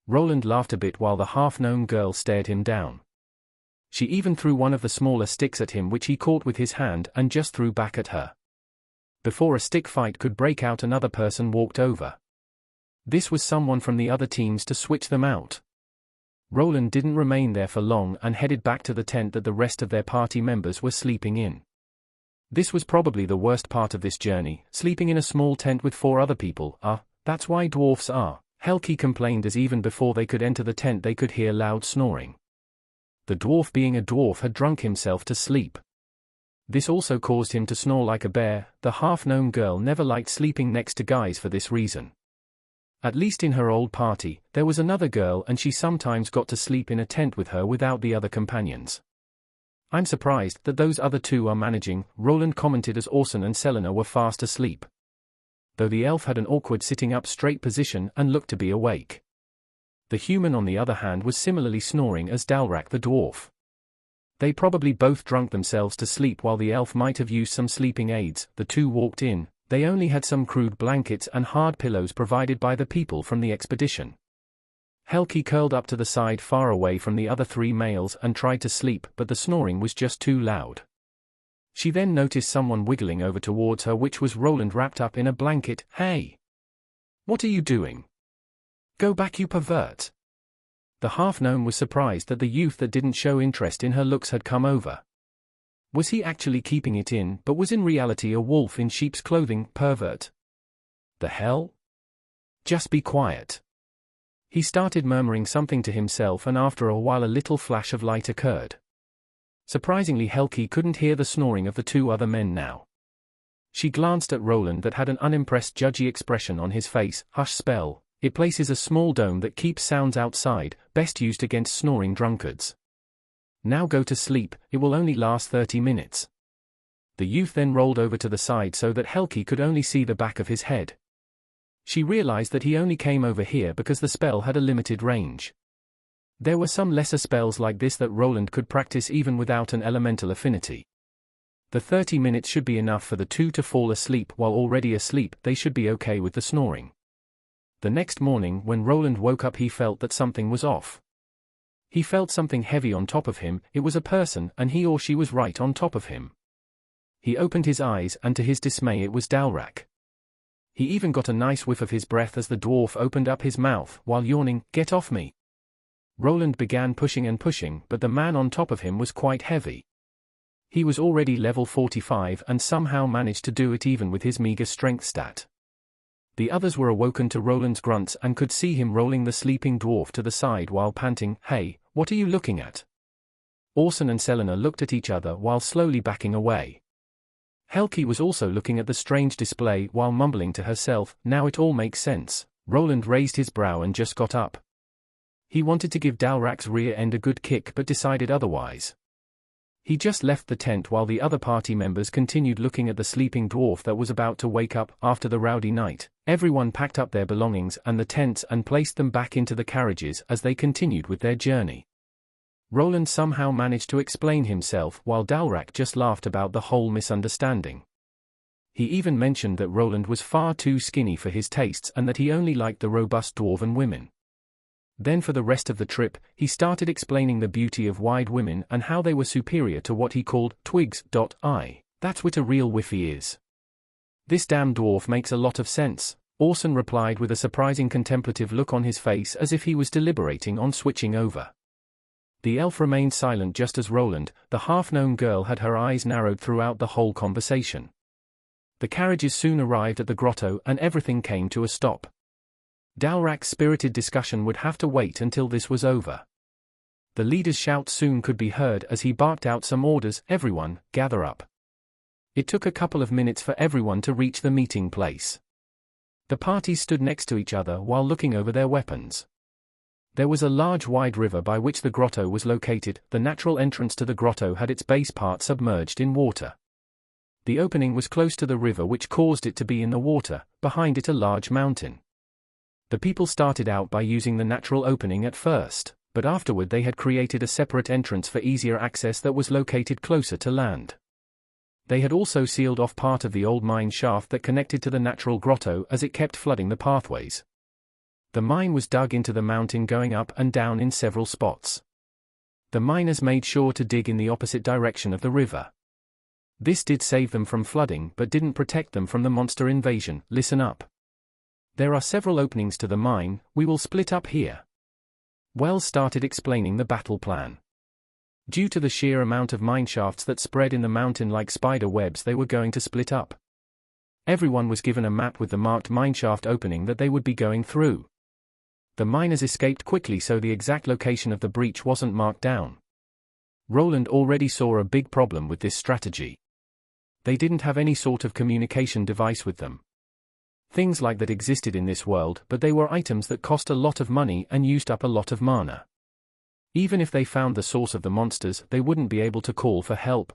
S1: Roland laughed a bit while the half-gnome girl stared him down. She even threw one of the smaller sticks at him, which he caught with his hand and just threw back at her. Before a stick fight could break out, another person walked over. This was someone from the other teams to switch them out. Roland didn't remain there for long and headed back to the tent that the rest of their party members were sleeping in. This was probably the worst part of this journey, sleeping in a small tent with 4 other people. That's why dwarfs are. Helki complained, as even before they could enter the tent they could hear loud snoring. The dwarf, being a dwarf, had drunk himself to sleep. This also caused him to snore like a bear. The half-gnome girl never liked sleeping next to guys for this reason. At least in her old party, there was another girl and she sometimes got to sleep in a tent with her without the other companions. I'm surprised that those other 2 are managing, Roland commented as Orson and Selena were fast asleep. Though the elf had an awkward sitting up straight position and looked to be awake. The human on the other hand was similarly snoring, as Dalrak the dwarf. They probably both drunk themselves to sleep while the elf might have used some sleeping aids. The 2 walked in. They only had some crude blankets and hard pillows provided by the people from the expedition. Helki curled up to the side far away from the other 3 males and tried to sleep, but the snoring was just too loud. She then noticed someone wiggling over towards her, which was Roland wrapped up in a blanket. Hey! What are you doing? Go back, you pervert! The half-gnome was surprised that the youth that didn't show interest in her looks had come over. Was he actually keeping it in, but was in reality a wolf in sheep's clothing? Pervert. The hell? Just be quiet. He started murmuring something to himself, and after a while a little flash of light occurred. Surprisingly, Helki couldn't hear the snoring of the 2 other men now. She glanced at Roland that had an unimpressed, judgy expression on his face. Hush spell. It places a small dome that keeps sounds outside, best used against snoring drunkards. Now go to sleep, it will only last 30 minutes. The youth then rolled over to the side so that Helki could only see the back of his head. She realized that he only came over here because the spell had a limited range. There were some lesser spells like this that Roland could practice even without an elemental affinity. The 30 minutes should be enough for the 2 to fall asleep. While already asleep, they should be okay with the snoring. The next morning, when Roland woke up, he felt that something was off. He felt something heavy on top of him. It was a person, and he or she was right on top of him. He opened his eyes, and to his dismay it was Dalrak. He even got a nice whiff of his breath as the dwarf opened up his mouth, while yawning, "Get off me." Roland began pushing and pushing, but the man on top of him was quite heavy. He was already level 45 and somehow managed to do it even with his meager strength stat. The others were awoken to Roland's grunts and could see him rolling the sleeping dwarf to the side while panting, "Hey, what are you looking at?" Orson and Selena looked at each other while slowly backing away. Helki was also looking at the strange display while mumbling to herself, "Now it all makes sense." Roland raised his brow and just got up. He wanted to give Dalrak's rear end a good kick but decided otherwise. He just left the tent while the other party members continued looking at the sleeping dwarf that was about to wake up after the rowdy night. Everyone packed up their belongings and the tents and placed them back into the carriages as they continued with their journey. Roland somehow managed to explain himself while Dalrak just laughed about the whole misunderstanding. He even mentioned that Roland was far too skinny for his tastes and that he only liked the robust dwarven women. Then for the rest of the trip, he started explaining the beauty of wide women and how they were superior to what he called twigs.I. That's what a real whiffy is. This damn dwarf makes a lot of sense, Orson replied with a surprising contemplative look on his face as if he was deliberating on switching over. The elf remained silent just as Roland, the half-known girl, had her eyes narrowed throughout the whole conversation. The carriages soon arrived at the grotto and everything came to a stop. Dalrak's spirited discussion would have to wait until this was over. The leader's shout soon could be heard as he barked out some orders, "Everyone, gather up." It took a couple of minutes for everyone to reach the meeting place. The parties stood next to each other while looking over their weapons. There was a large wide river by which the grotto was located. The natural entrance to the grotto had its base part submerged in water. The opening was close to the river which caused it to be in the water, behind it a large mountain. The people started out by using the natural opening at first, but afterward they had created a separate entrance for easier access that was located closer to land. They had also sealed off part of the old mine shaft that connected to the natural grotto as it kept flooding the pathways. The mine was dug into the mountain going up and down in several spots. The miners made sure to dig in the opposite direction of the river. This did save them from flooding but didn't protect them from the monster invasion. "Listen up. There are several openings to the mine, we will split up here." Wells started explaining the battle plan. Due to the sheer amount of mineshafts that spread in the mountain like spider webs, they were going to split up. Everyone was given a map with the marked mineshaft opening that they would be going through. The miners escaped quickly so the exact location of the breach wasn't marked down. Roland already saw a big problem with this strategy. They didn't have any sort of communication device with them. Things like that existed in this world, but they were items that cost a lot of money and used up a lot of mana. Even if they found the source of the monsters, they wouldn't be able to call for help.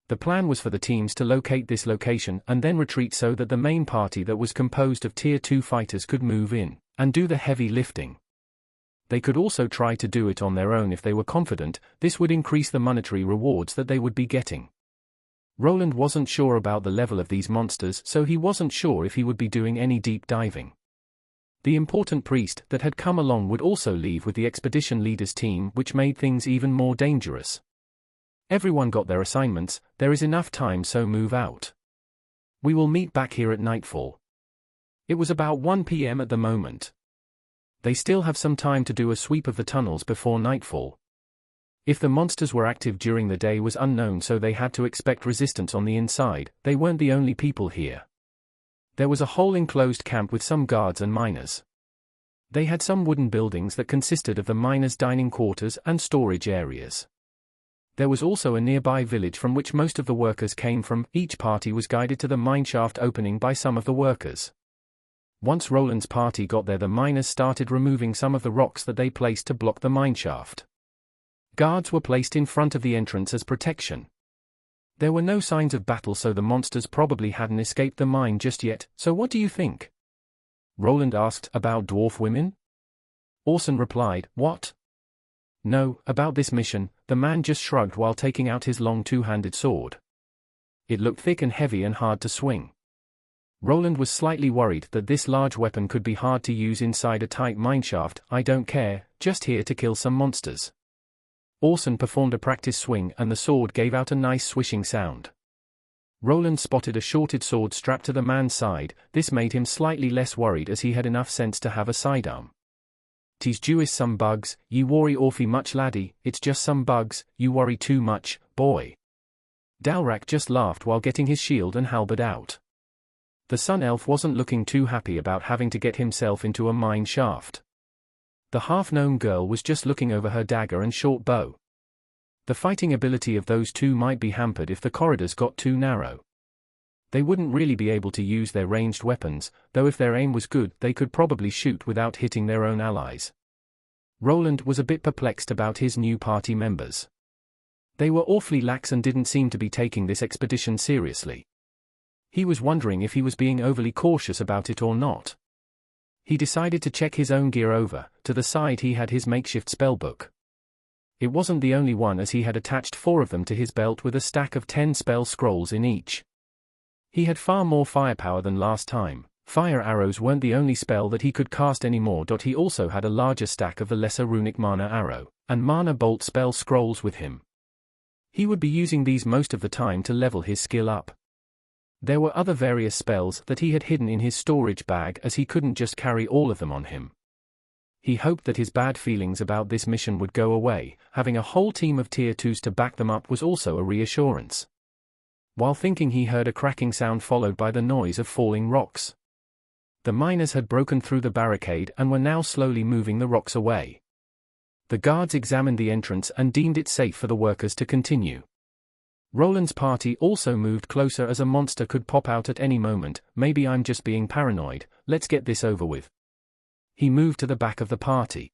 S1: The plan was for the teams to locate this location and then retreat so that the main party that was composed of Tier 2 fighters could move in and do the heavy lifting. They could also try to do it on their own if they were confident. This would increase the monetary rewards that they would be getting. Roland wasn't sure about the level of these monsters, so he wasn't sure if he would be doing any deep diving. The important priest that had come along would also leave with the expedition leader's team, which made things even more dangerous. Everyone got their assignments. There is enough time, so move out. We will meet back here at nightfall. It was about 1 p.m. at the moment. They still have some time to do a sweep of the tunnels before nightfall. If the monsters were active during the day was unknown, so they had to expect resistance on the inside. They weren't the only people here. There was a whole enclosed camp with some guards and miners. They had some wooden buildings that consisted of the miners' dining quarters and storage areas. There was also a nearby village from which most of the workers came from. Each party was guided to the mineshaft opening by some of the workers. Once Roland's party got there, the miners started removing some of the rocks that they placed to block the mineshaft. Guards were placed in front of the entrance as protection. There were no signs of battle, so the monsters probably hadn't escaped the mine just yet. "So what do you think?" Roland asked. "About dwarf women?" Orson replied. "What?" "No, about this mission." The man just shrugged while taking out his long two-handed sword. It looked thick and heavy and hard to swing. Roland was slightly worried that this large weapon could be hard to use inside a tight mineshaft. "I don't care, just here to kill some monsters. Orson performed a practice swing and the sword gave out a nice swishing sound. Roland spotted a shorted sword strapped to the man's side. This made him slightly less worried as he had enough sense to have a sidearm. "'Tis Jewis some bugs, ye worry awfully much laddie, it's just some bugs, you worry too much, boy." Dalrak just laughed while getting his shield and halberd out. The Sun Elf wasn't looking too happy about having to get himself into a mine shaft. The half-gnome girl was just looking over her dagger and short bow. The fighting ability of those two might be hampered if the corridors got too narrow. They wouldn't really be able to use their ranged weapons, though if their aim was good they could probably shoot without hitting their own allies. Roland was a bit perplexed about his new party members. They were awfully lax and didn't seem to be taking this expedition seriously. He was wondering if he was being overly cautious about it or not. He decided to check his own gear over. To the side he had his makeshift spellbook. It wasn't the only one, as he had attached 4 of them to his belt with a stack of 10 spell scrolls in each. He had far more firepower than last time. Fire arrows weren't the only spell that he could cast anymore. He also had a larger stack of the lesser runic mana arrow and mana bolt spell scrolls with him. He would be using these most of the time to level his skill up. There were other various spells that he had hidden in his storage bag, as he couldn't just carry all of them on him. He hoped that his bad feelings about this mission would go away. Having a whole team of tier 2s to back them up was also a reassurance. While thinking, he heard a cracking sound followed by the noise of falling rocks. The miners had broken through the barricade and were now slowly moving the rocks away. The guards examined the entrance and deemed it safe for the workers to continue. Roland's party also moved closer, as a monster could pop out at any moment. "Maybe I'm just being paranoid, let's get this over with." He moved to the back of the party.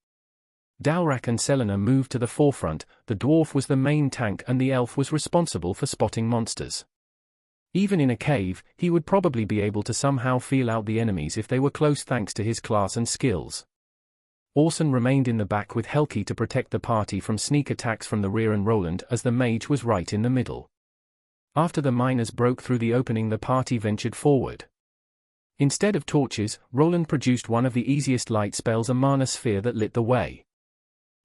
S1: Dalrak and Selena moved to the forefront. The dwarf was the main tank and the elf was responsible for spotting monsters. Even in a cave, he would probably be able to somehow feel out the enemies if they were close, thanks to his class and skills. Orson remained in the back with Helki to protect the party from sneak attacks from the rear and Roland, as the mage was right in the middle. After the miners broke through the opening, the party ventured forward. Instead of torches, Roland produced one of the easiest light spells, a mana sphere that lit the way.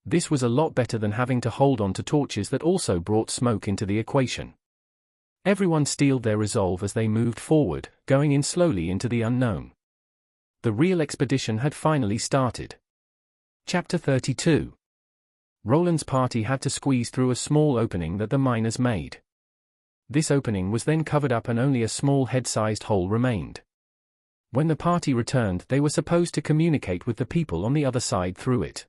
S1: This was a lot better than having to hold on to torches that also brought smoke into the equation. Everyone steeled their resolve as they moved forward, going in slowly into the unknown. The real expedition had finally started. Chapter 32. Roland's party had to squeeze through a small opening that the miners made. This opening was then covered up and only a small head-sized hole remained. When the party returned, they were supposed to communicate with the people on the other side through it.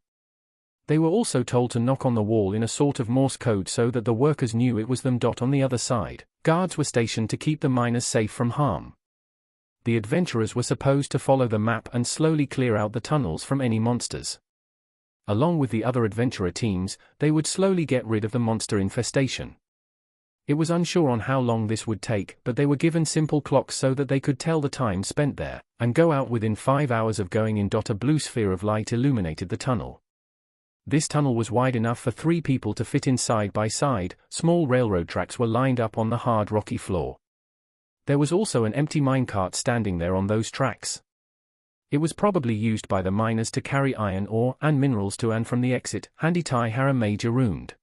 S1: They were also told to knock on the wall in a sort of Morse code so that the workers knew it was them. On the other side, guards were stationed to keep the miners safe from harm. The adventurers were supposed to follow the map and slowly clear out the tunnels from any monsters. Along with the other adventurer teams, they would slowly get rid of the monster infestation. It was unsure on how long this would take, but they were given simple clocks so that they could tell the time spent there, and go out within 5 hours of going in. A blue sphere of light illuminated the tunnel. This tunnel was wide enough for 3 people to fit in side by side. Small railroad tracks were lined up on the hard rocky floor. There was also an empty minecart standing there on those tracks. It was probably used by the miners to carry iron ore and minerals to and from the exit. "Handy to have a mage around."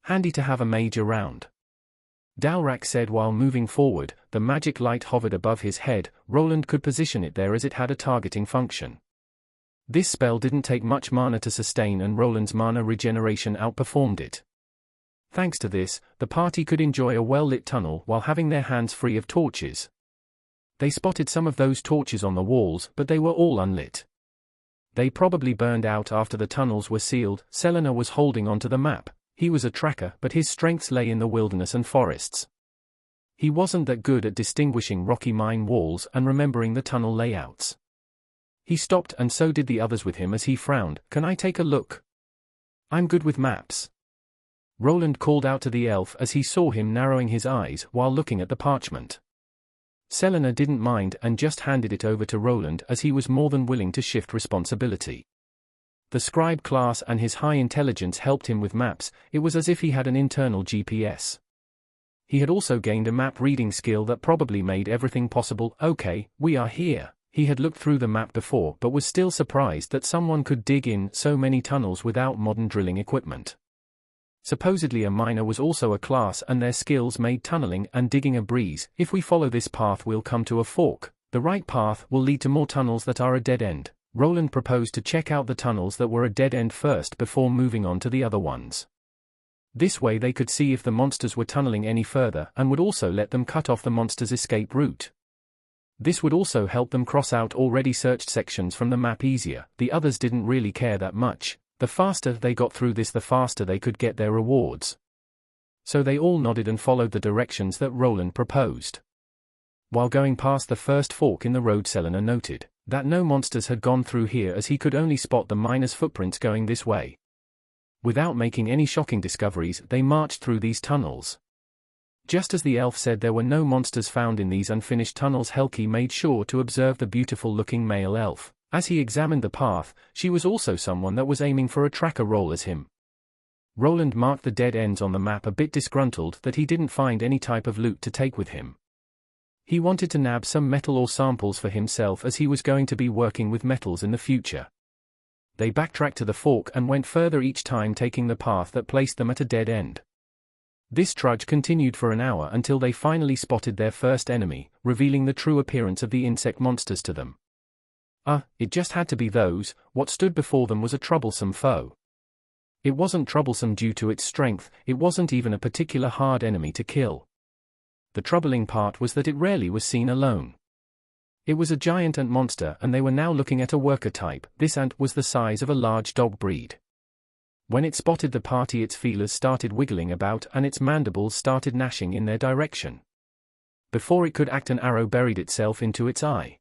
S1: "Handy to have a mage around," Dalrak said while moving forward. The magic light hovered above his head. Roland could position it there as it had a targeting function. This spell didn't take much mana to sustain, and Roland's mana regeneration outperformed it. Thanks to this, the party could enjoy a well-lit tunnel while having their hands free of torches. They spotted some of those torches on the walls, but they were all unlit. They probably burned out after the tunnels were sealed. Selena was holding onto the map. He was a tracker, but his strengths lay in the wilderness and forests. He wasn't that good at distinguishing rocky mine walls and remembering the tunnel layouts. He stopped, and so did the others with him as he frowned. "Can I take a look?" "I'm good with maps," Roland called out to the elf as he saw him narrowing his eyes while looking at the parchment. Selena didn't mind and just handed it over to Roland, as he was more than willing to shift responsibility. The scribe class and his high intelligence helped him with maps. It was as if he had an internal GPS. He had also gained a map reading skill that probably made everything possible. "Okay, we are here," He had looked through the map before but was still surprised that someone could dig in so many tunnels without modern drilling equipment. Supposedly a miner was also a class and their skills made tunneling and digging a breeze. If we follow this path we'll come to a fork. The right path will lead to more tunnels that are a dead end. Roland proposed to check out the tunnels that were a dead end first before moving on to the other ones. This way they could see if the monsters were tunneling any further and would also let them cut off the monsters' escape route. This would also help them cross out already searched sections from the map easier. The others didn't really care that much. The faster they got through this, the faster they could get their rewards. So they all nodded and followed the directions that Roland proposed. While going past the first fork in the road, Selena noted that no monsters had gone through here as he could only spot the miners' footprints going this way. Without making any shocking discoveries, they marched through these tunnels. Just as the elf said there were no monsters found in these unfinished tunnels, Helki made sure to observe the beautiful-looking male elf. As he examined the path, she was also someone that was aiming for a tracker role as him. Roland marked the dead ends on the map, a bit disgruntled that he didn't find any type of loot to take with him. He wanted to nab some metal or samples for himself as he was going to be working with metals in the future. They backtracked to the fork and went further each time, taking the path that placed them at a dead end. This trudge continued for an hour until they finally spotted their first enemy, revealing the true appearance of the insect monsters to them. It just had to be those. What stood before them was a troublesome foe. It wasn't troublesome due to its strength, it wasn't even a particular hard enemy to kill. The troubling part was that it rarely was seen alone. It was a giant ant monster, and they were now looking at a worker type. This ant was the size of a large dog breed. When it spotted the party, its feelers started wiggling about and its mandibles started gnashing in their direction. Before it could act, an arrow buried itself into its eye.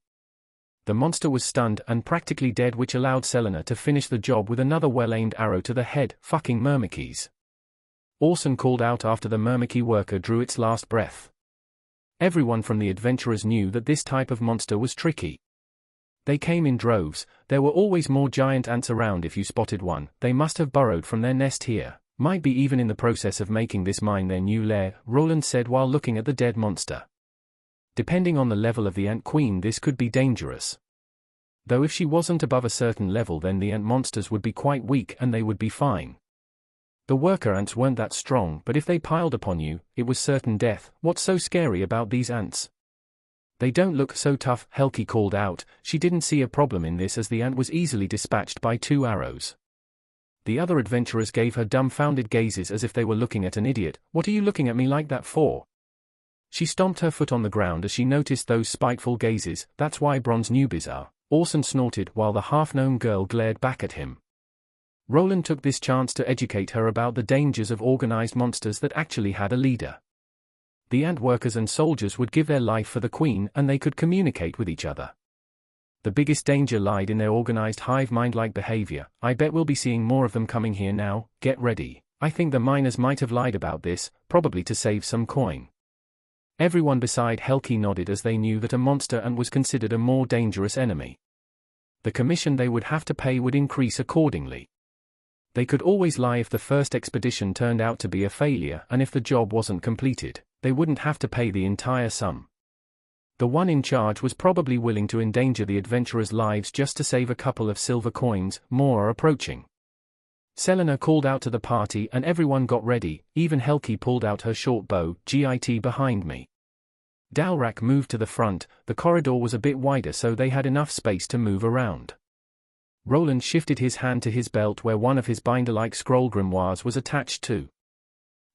S1: The monster was stunned and practically dead, which allowed Selena to finish the job with another well-aimed arrow to the head. Fucking myrmidons. Orson called out after the myrmidon worker drew its last breath. Everyone from the adventurers knew that this type of monster was tricky. They came in droves. There were always more giant ants around. If you spotted one, they must have burrowed from their nest here. Might be even in the process of making this mine their new lair, Roland said while looking at the dead monster. Depending on the level of the ant queen, this could be dangerous. Though if she wasn't above a certain level, then the ant monsters would be quite weak and they would be fine. The worker ants weren't that strong, but if they piled upon you, it was certain death. What's so scary about these ants? They don't look so tough, Helki called out. She didn't see a problem in this as the ant was easily dispatched by 2 arrows. The other adventurers gave her dumbfounded gazes as if they were looking at an idiot. What are you looking at me like that for? She stomped her foot on the ground as she noticed those spiteful gazes. That's why bronze newbies are. Orson snorted while the half-known girl glared back at him. Roland took this chance to educate her about the dangers of organized monsters that actually had a leader. The ant workers and soldiers would give their life for the queen and they could communicate with each other. The biggest danger lied in their organized hive mind-like behavior. I bet we'll be seeing more of them coming here now. Get ready. I think the miners might have lied about this, probably to save some coin. Everyone beside Helki nodded as they knew that a monster ant was considered a more dangerous enemy. The commission they would have to pay would increase accordingly. They could always lie if the first expedition turned out to be a failure, and if the job wasn't completed, they wouldn't have to pay the entire sum. The one in charge was probably willing to endanger the adventurers' lives just to save a couple of silver coins. More are approaching. Selena called out to the party and everyone got ready. Even Helki pulled out her short bow. Git behind me. Dalrak moved to the front. The corridor was a bit wider so they had enough space to move around. Roland shifted his hand to his belt where one of his binder-like scroll grimoires was attached to.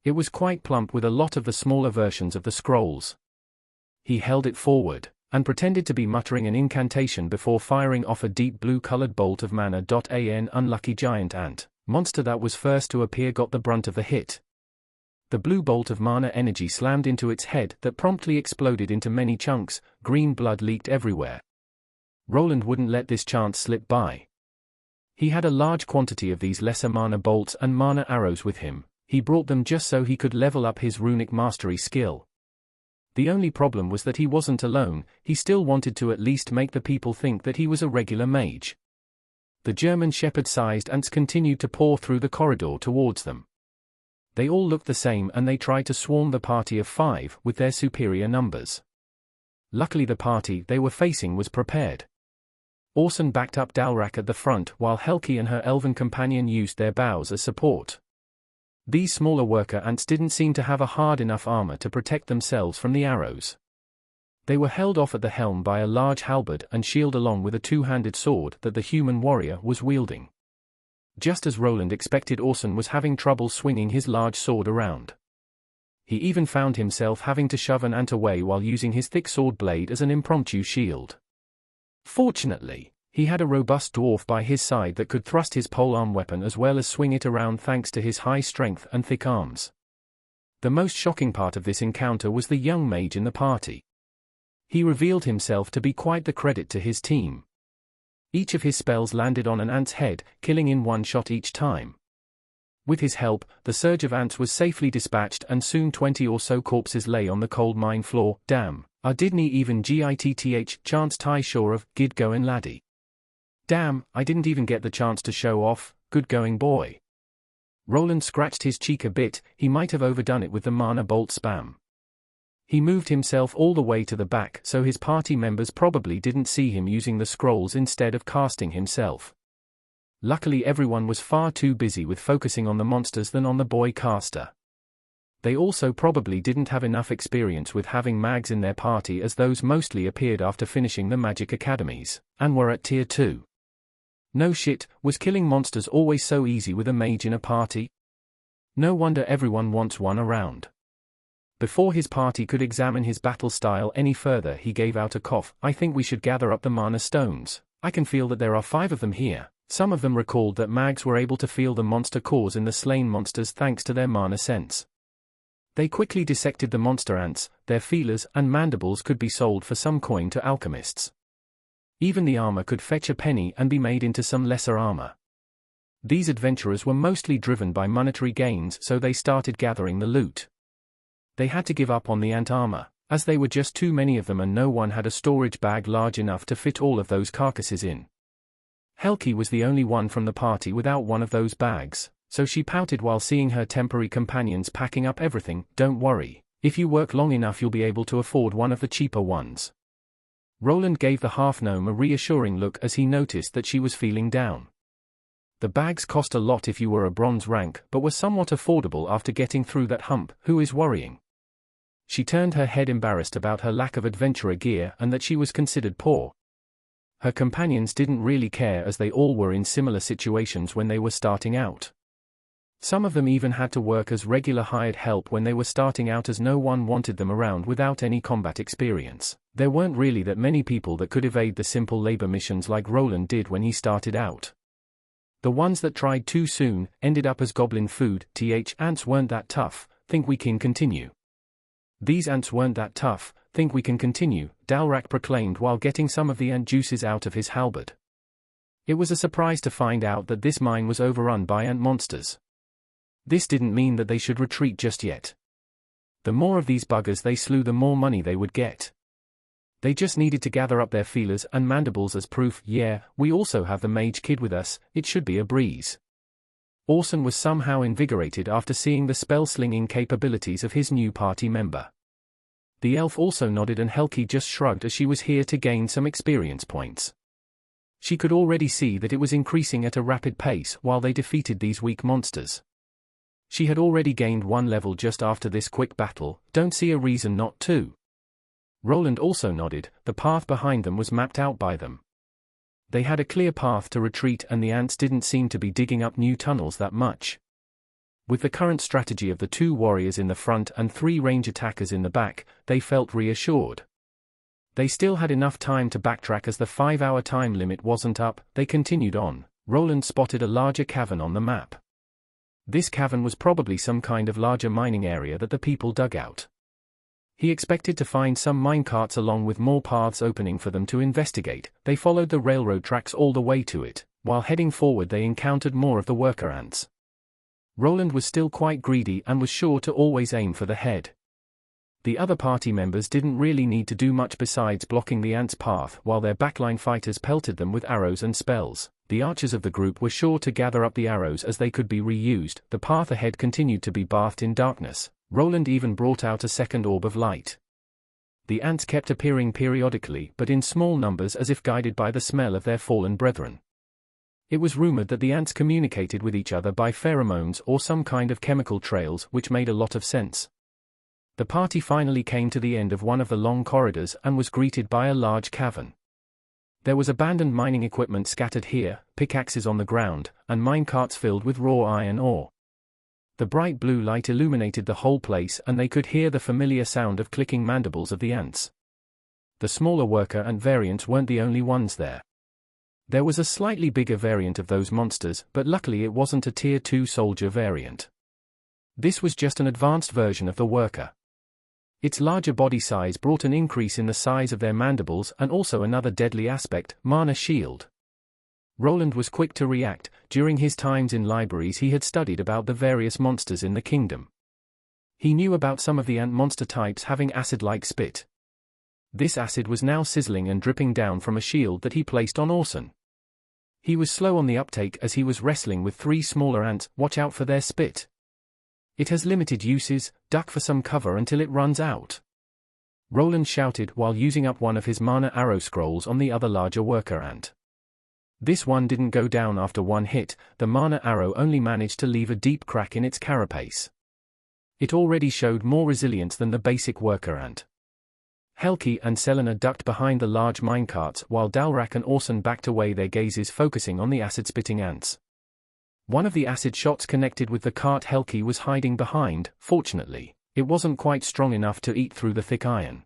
S1: It was quite plump with a lot of the smaller versions of the scrolls. He held it forward and pretended to be muttering an incantation before firing off a deep blue-colored bolt of mana. An unlucky giant ant monster that was first to appear got the brunt of the hit. The blue bolt of mana energy slammed into its head that promptly exploded into many chunks. Green blood leaked everywhere. Roland wouldn't let this chance slip by. He had a large quantity of these lesser mana bolts and mana arrows with him. He brought them just so he could level up his runic mastery skill. The only problem was that he wasn't alone. He still wanted to at least make the people think that he was a regular mage. The German shepherd-sized ants continued to pour through the corridor towards them. They all looked the same and they tried to swarm the party of 5 with their superior numbers. Luckily the party they were facing was prepared. Orson backed up Dalrak at the front while Helki and her elven companion used their bows as support. These smaller worker ants didn't seem to have a hard enough armor to protect themselves from the arrows. They were held off at the helm by a large halberd and shield along with a two-handed sword that the human warrior was wielding. Just as Roland expected, Orson was having trouble swinging his large sword around. He even found himself having to shove an ant away while using his thick sword blade as an impromptu shield. Fortunately, he had a robust dwarf by his side that could thrust his polearm weapon as well as swing it around thanks to his high strength and thick arms. The most shocking part of this encounter was the young mage in the party. He revealed himself to be quite the credit to his team. Each of his spells landed on an ant's head, killing in one shot each time. With his help, the surge of ants was safely dispatched and soon 20 or so corpses lay on the cold mine floor. Damn, I didn't even gitth chance tie sure of, good goin' laddie. Damn, I didn't even get the chance to show off, good going boy. Roland scratched his cheek a bit, he might have overdone it with the mana bolt spam. He moved himself all the way to the back so his party members probably didn't see him using the scrolls instead of casting himself. Luckily everyone was far too busy with focusing on the monsters than on the boy caster. They also probably didn't have enough experience with having mags in their party, as those mostly appeared after finishing the magic academies, and were at tier 2. No shit, was killing monsters always so easy with a mage in a party? No wonder everyone wants one around. Before his party could examine his battle style any further, he gave out a cough. I think we should gather up the mana stones. I can feel that there are 5 of them here. Some of them recalled that mags were able to feel the monster cores in the slain monsters thanks to their mana sense. They quickly dissected the monster ants, their feelers and mandibles could be sold for some coin to alchemists. Even the armor could fetch a penny and be made into some lesser armor. These adventurers were mostly driven by monetary gains, so they started gathering the loot. They had to give up on the ant armor, as they were just too many of them and no one had a storage bag large enough to fit all of those carcasses in. Helki was the only one from the party without one of those bags, so she pouted while seeing her temporary companions packing up everything. Don't worry, if you work long enough you'll be able to afford one of the cheaper ones. Roland gave the half-gnome a reassuring look as he noticed that she was feeling down. The bags cost a lot if you were a bronze rank but were somewhat affordable after getting through that hump. Who is worrying? She turned her head, embarrassed about her lack of adventurer gear and that she was considered poor. Her companions didn't really care as they all were in similar situations when they were starting out. Some of them even had to work as regular hired help when they were starting out, as no one wanted them around without any combat experience. There weren't really that many people that could evade the simple labor missions like Roland did when he started out. The ones that tried too soon ended up as goblin food. Ants weren't that tough, think we can continue. These ants weren't that tough, think we can continue, Dalrak proclaimed while getting some of the ant juices out of his halberd. It was a surprise to find out that this mine was overrun by ant monsters. This didn't mean that they should retreat just yet. The more of these buggers they slew, the more money they would get. They just needed to gather up their feelers and mandibles as proof. Yeah, we also have the mage kid with us, it should be a breeze. Orson was somehow invigorated after seeing the spell-slinging capabilities of his new party member. The elf also nodded and Helki just shrugged as she was here to gain some experience points. She could already see that it was increasing at a rapid pace while they defeated these weak monsters. She had already gained 1 level just after this quick battle, don't see a reason not to. Roland also nodded, the path behind them was mapped out by them. They had a clear path to retreat and the ants didn't seem to be digging up new tunnels that much. With the current strategy of the 2 warriors in the front and 3 range attackers in the back, they felt reassured. They still had enough time to backtrack as the 5-hour time limit wasn't up. They continued on. Roland spotted a larger cavern on the map. This cavern was probably some kind of larger mining area that the people dug out. He expected to find some minecarts along with more paths opening for them to investigate. They followed the railroad tracks all the way to it. While heading forward they encountered more of the worker ants. Roland was still quite greedy and was sure to always aim for the head. The other party members didn't really need to do much besides blocking the ants' path while their backline fighters pelted them with arrows and spells. The archers of the group were sure to gather up the arrows as they could be reused. The path ahead continued to be bathed in darkness. Roland even brought out a second orb of light. The ants kept appearing periodically but in small numbers as if guided by the smell of their fallen brethren. It was rumored that the ants communicated with each other by pheromones or some kind of chemical trails, which made a lot of sense. The party finally came to the end of one of the long corridors and was greeted by a large cavern. There was abandoned mining equipment scattered here, pickaxes on the ground, and minecarts filled with raw iron ore. The bright blue light illuminated the whole place and they could hear the familiar sound of clicking mandibles of the ants. The smaller worker ant variants weren't the only ones there. There was a slightly bigger variant of those monsters, but luckily it wasn't a Tier 2 soldier variant. This was just an advanced version of the worker. Its larger body size brought an increase in the size of their mandibles and also another deadly aspect, mana shield. Roland was quick to react. During his times in libraries he had studied about the various monsters in the kingdom. He knew about some of the ant monster types having acid-like spit. This acid was now sizzling and dripping down from a shield that he placed on Orson. He was slow on the uptake as he was wrestling with 3 smaller ants. Watch out for their spit. It has limited uses, duck for some cover until it runs out. Roland shouted while using up one of his mana arrow scrolls on the other larger worker ant. This one didn't go down after one hit, the mana arrow only managed to leave a deep crack in its carapace. It already showed more resilience than the basic worker ant. Helki and Selena ducked behind the large minecarts while Dalrak and Orson backed away, their gazes focusing on the acid-spitting ants. One of the acid shots connected with the cart Helki was hiding behind. Fortunately, it wasn't quite strong enough to eat through the thick iron.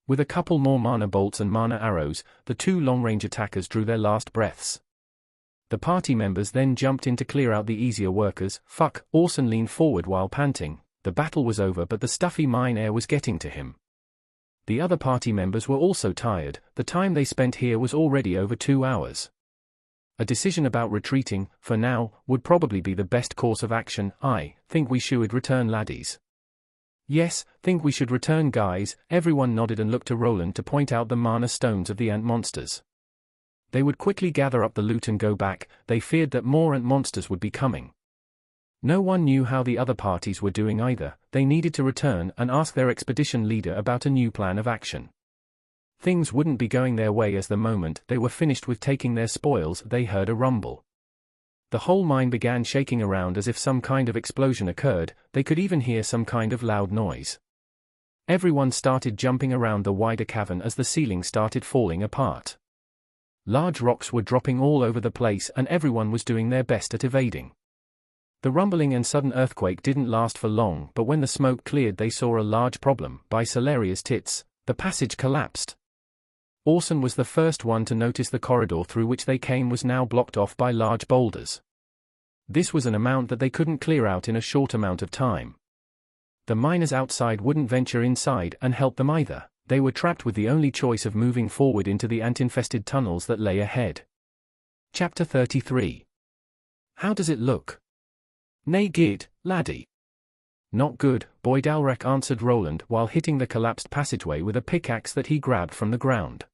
S1: With a couple more mana bolts and mana arrows, the 2 long-range attackers drew their last breaths. The party members then jumped in to clear out the easier workers. Fuck, Orson leaned forward while panting. The battle was over but the stuffy mine air was getting to him. The other party members were also tired. The time they spent here was already over 2 hours. A decision about retreating, for now, would probably be the best course of action. I think we should return, laddies. Yes, think we should return, guys. Everyone nodded and looked to Roland to point out the mana stones of the ant monsters. They would quickly gather up the loot and go back. They feared that more ant monsters would be coming. No one knew how the other parties were doing either. They needed to return and ask their expedition leader about a new plan of action. Things wouldn't be going their way as the moment they were finished with taking their spoils, they heard a rumble. The whole mine began shaking around as if some kind of explosion occurred. They could even hear some kind of loud noise. Everyone started jumping around the wider cavern as the ceiling started falling apart. Large rocks were dropping all over the place and everyone was doing their best at evading. The rumbling and sudden earthquake didn't last for long, but when the smoke cleared they saw a large problem. By Solaria's tits, the passage collapsed. Orson was the first one to notice the corridor through which they came was now blocked off by large boulders. This was an amount that they couldn't clear out in a short amount of time. The miners outside wouldn't venture inside and help them either. They were trapped with the only choice of moving forward into the ant-infested tunnels that lay ahead. Chapter 33. How does it look? Nay gid, laddie. Not good, boy, Dalrak answered Roland while hitting the collapsed passageway with a pickaxe that he grabbed from the ground.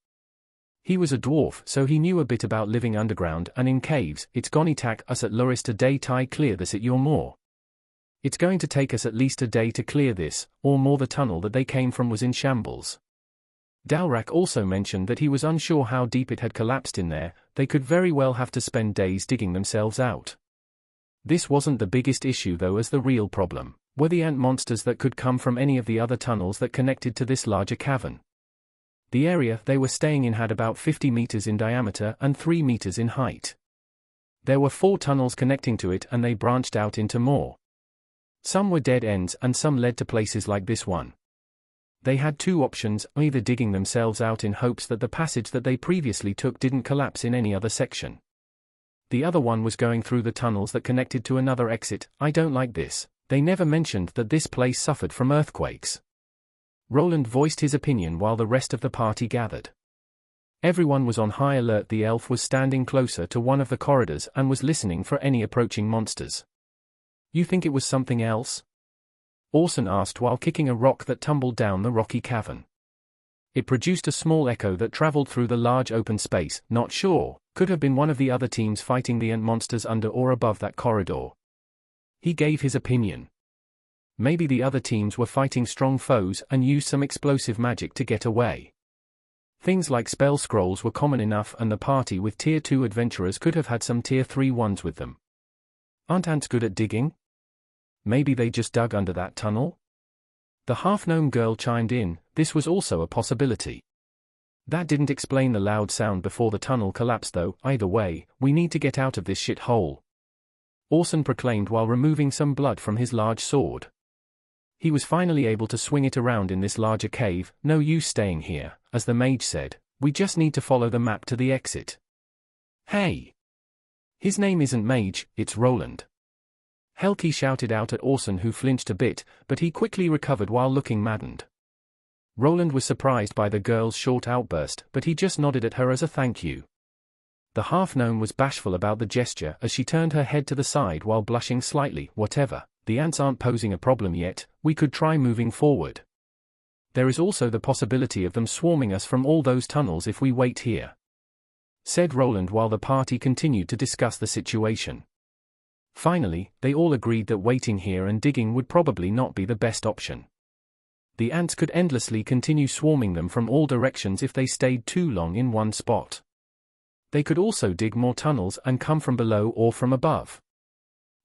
S1: He was a dwarf, so he knew a bit about living underground and in caves. It's gonna take us at least a day to clear this at your more. It's going to take us at least a day to clear this, or more. The tunnel that they came from was in shambles. Dalrak also mentioned that he was unsure how deep it had collapsed in there. They could very well have to spend days digging themselves out. This wasn't the biggest issue though, as the real problem were the ant monsters that could come from any of the other tunnels that connected to this larger cavern. The area they were staying in had about 50 meters in diameter and 3 meters in height. There were 4 tunnels connecting to it and they branched out into more. Some were dead ends and some led to places like this one. They had 2 options, either digging themselves out in hopes that the passage that they previously took didn't collapse in any other section. The other one was going through the tunnels that connected to another exit. I don't like this. They never mentioned that this place suffered from earthquakes. Roland voiced his opinion while the rest of the party gathered. Everyone was on high alert. The elf was standing closer to one of the corridors and was listening for any approaching monsters. You think it was something else? Orson asked while kicking a rock that tumbled down the rocky cavern. It produced a small echo that traveled through the large open space. Not sure. Could have been one of the other teams fighting the ant monsters under or above that corridor. He gave his opinion. Maybe the other teams were fighting strong foes and used some explosive magic to get away. Things like spell scrolls were common enough, and the party with Tier 2 adventurers could have had some Tier 3 ones with them. Aren't ants good at digging? Maybe they just dug under that tunnel? The half-gnome girl chimed in. This was also a possibility. That didn't explain the loud sound before the tunnel collapsed though. Either way, we need to get out of this shit hole, Orson proclaimed while removing some blood from his large sword. He was finally able to swing it around in this larger cave. No use staying here, as the mage said. We just need to follow the map to the exit. Hey! His name isn't Mage, it's Roland. Helki shouted out at Orson, who flinched a bit, but he quickly recovered while looking maddened. Roland was surprised by the girl's short outburst, but he just nodded at her as a thank you. The half-gnome was bashful about the gesture as she turned her head to the side while blushing slightly. Whatever, the ants aren't posing a problem yet, we could try moving forward. There is also the possibility of them swarming us from all those tunnels if we wait here, said Roland while the party continued to discuss the situation. Finally, they all agreed that waiting here and digging would probably not be the best option. The ants could endlessly continue swarming them from all directions if they stayed too long in one spot. They could also dig more tunnels and come from below or from above.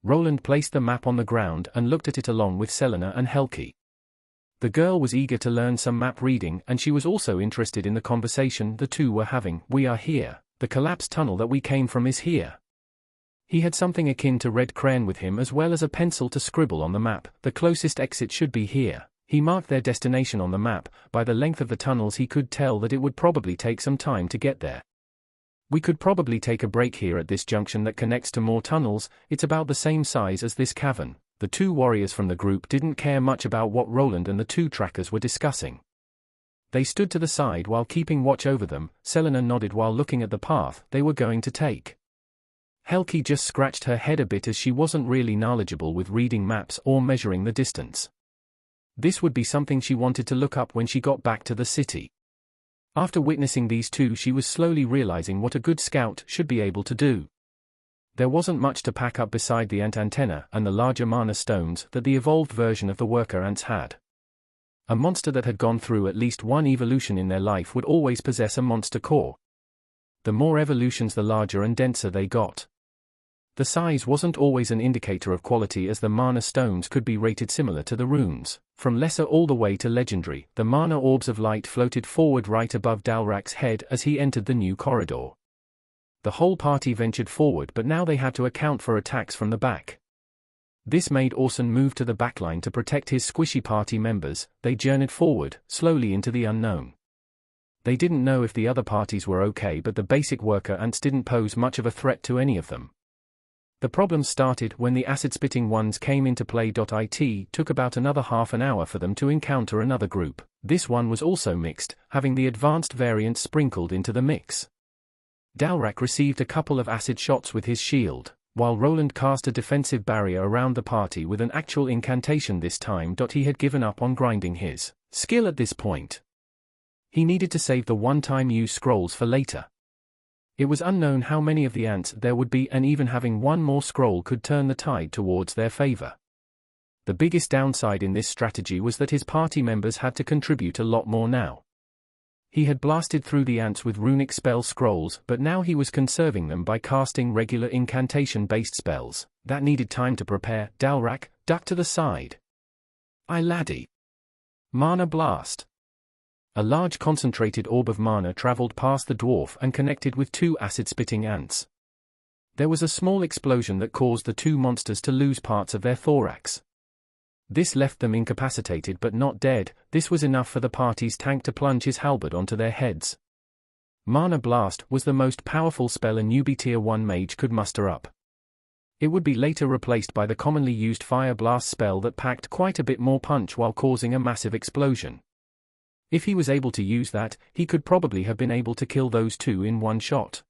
S1: Roland placed the map on the ground and looked at it along with Selena and Helki. The girl was eager to learn some map reading, and she was also interested in the conversation the two were having. We are here. The collapsed tunnel that we came from is here. He had something akin to red crayon with him as well as a pencil to scribble on the map. The closest exit should be here. He marked their destination on the map. By the length of the tunnels he could tell that it would probably take some time to get there. We could probably take a break here at this junction that connects to more tunnels. It's about the same size as this cavern. The two warriors from the group didn't care much about what Roland and the two trackers were discussing. They stood to the side while keeping watch over them. Selena nodded while looking at the path they were going to take. Helki just scratched her head a bit as she wasn't really knowledgeable with reading maps or measuring the distance. This would be something she wanted to look up when she got back to the city. After witnessing these two, she was slowly realizing what a good scout should be able to do. There wasn't much to pack up beside the ant antenna and the larger mana stones that the evolved version of the worker ants had. A monster that had gone through at least one evolution in their life would always possess a monster core. The more evolutions, the larger and denser they got. The size wasn't always an indicator of quality, as the mana stones could be rated similar to the runes, from lesser all the way to legendary. The mana orbs of light floated forward right above Dalrak's head as he entered the new corridor. The whole party ventured forward, but now they had to account for attacks from the back. This made Orson move to the backline to protect his squishy party members. They journeyed forward, slowly into the unknown. They didn't know if the other parties were okay, but the basic worker ants didn't pose much of a threat to any of them. The problem started when the acid-spitting ones came into play. It took about another half an hour for them to encounter another group. This one was also mixed, having the advanced variant sprinkled into the mix. Dalrak received a couple of acid shots with his shield, while Roland cast a defensive barrier around the party with an actual incantation this time. He had given up on grinding his skill at this point. He needed to save the one-time use scrolls for later. It was unknown how many of the ants there would be, and even having one more scroll could turn the tide towards their favor. The biggest downside in this strategy was that his party members had to contribute a lot more now. He had blasted through the ants with runic spell scrolls, but now he was conserving them by casting regular incantation-based spells that needed time to prepare. Dalrak, duck to the side. Aye laddie. Mana blast. A large concentrated orb of mana traveled past the dwarf and connected with two acid-spitting ants. There was a small explosion that caused the two monsters to lose parts of their thorax. This left them incapacitated but not dead. This was enough for the party's tank to plunge his halberd onto their heads. Mana Blast was the most powerful spell a newbie Tier 1 mage could muster up. It would be later replaced by the commonly used Fire Blast spell that packed quite a bit more punch while causing a massive explosion. If he was able to use that, he could probably have been able to kill those two in one shot.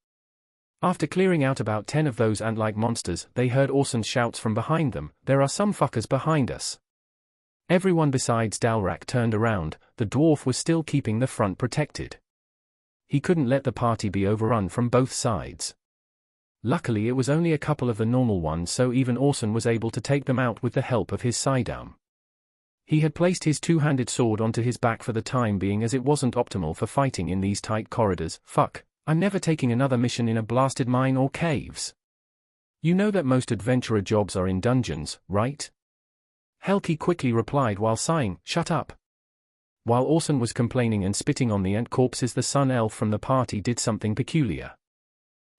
S1: After clearing out about 10 of those ant-like monsters, they heard Orson's shouts from behind them. There are some fuckers behind us. Everyone besides Dalrak turned around. The dwarf was still keeping the front protected. He couldn't let the party be overrun from both sides. Luckily it was only a couple of the normal ones, so even Orson was able to take them out with the help of his sidearm. He had placed his two-handed sword onto his back for the time being as it wasn't optimal for fighting in these tight corridors. Fuck, I'm never taking another mission in a blasted mine or caves. You know that most adventurer jobs are in dungeons, right? Helki quickly replied while sighing, shut up. While Orson was complaining and spitting on the ant corpses, the sun elf from the party did something peculiar.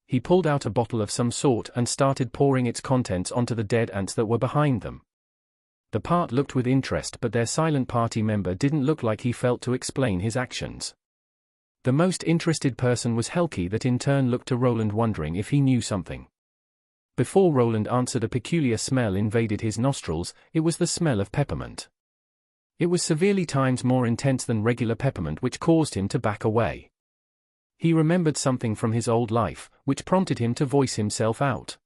S1: He pulled out a bottle of some sort and started pouring its contents onto the dead ants that were behind them. The part looked with interest, but their silent party member didn't look like he felt to explain his actions. The most interested person was Helki, that in turn looked to Roland wondering if he knew something. Before Roland answered, a peculiar smell invaded his nostrils. It was the smell of peppermint. It was severely times more intense than regular peppermint, which caused him to back away. He remembered something from his old life, which prompted him to voice himself out.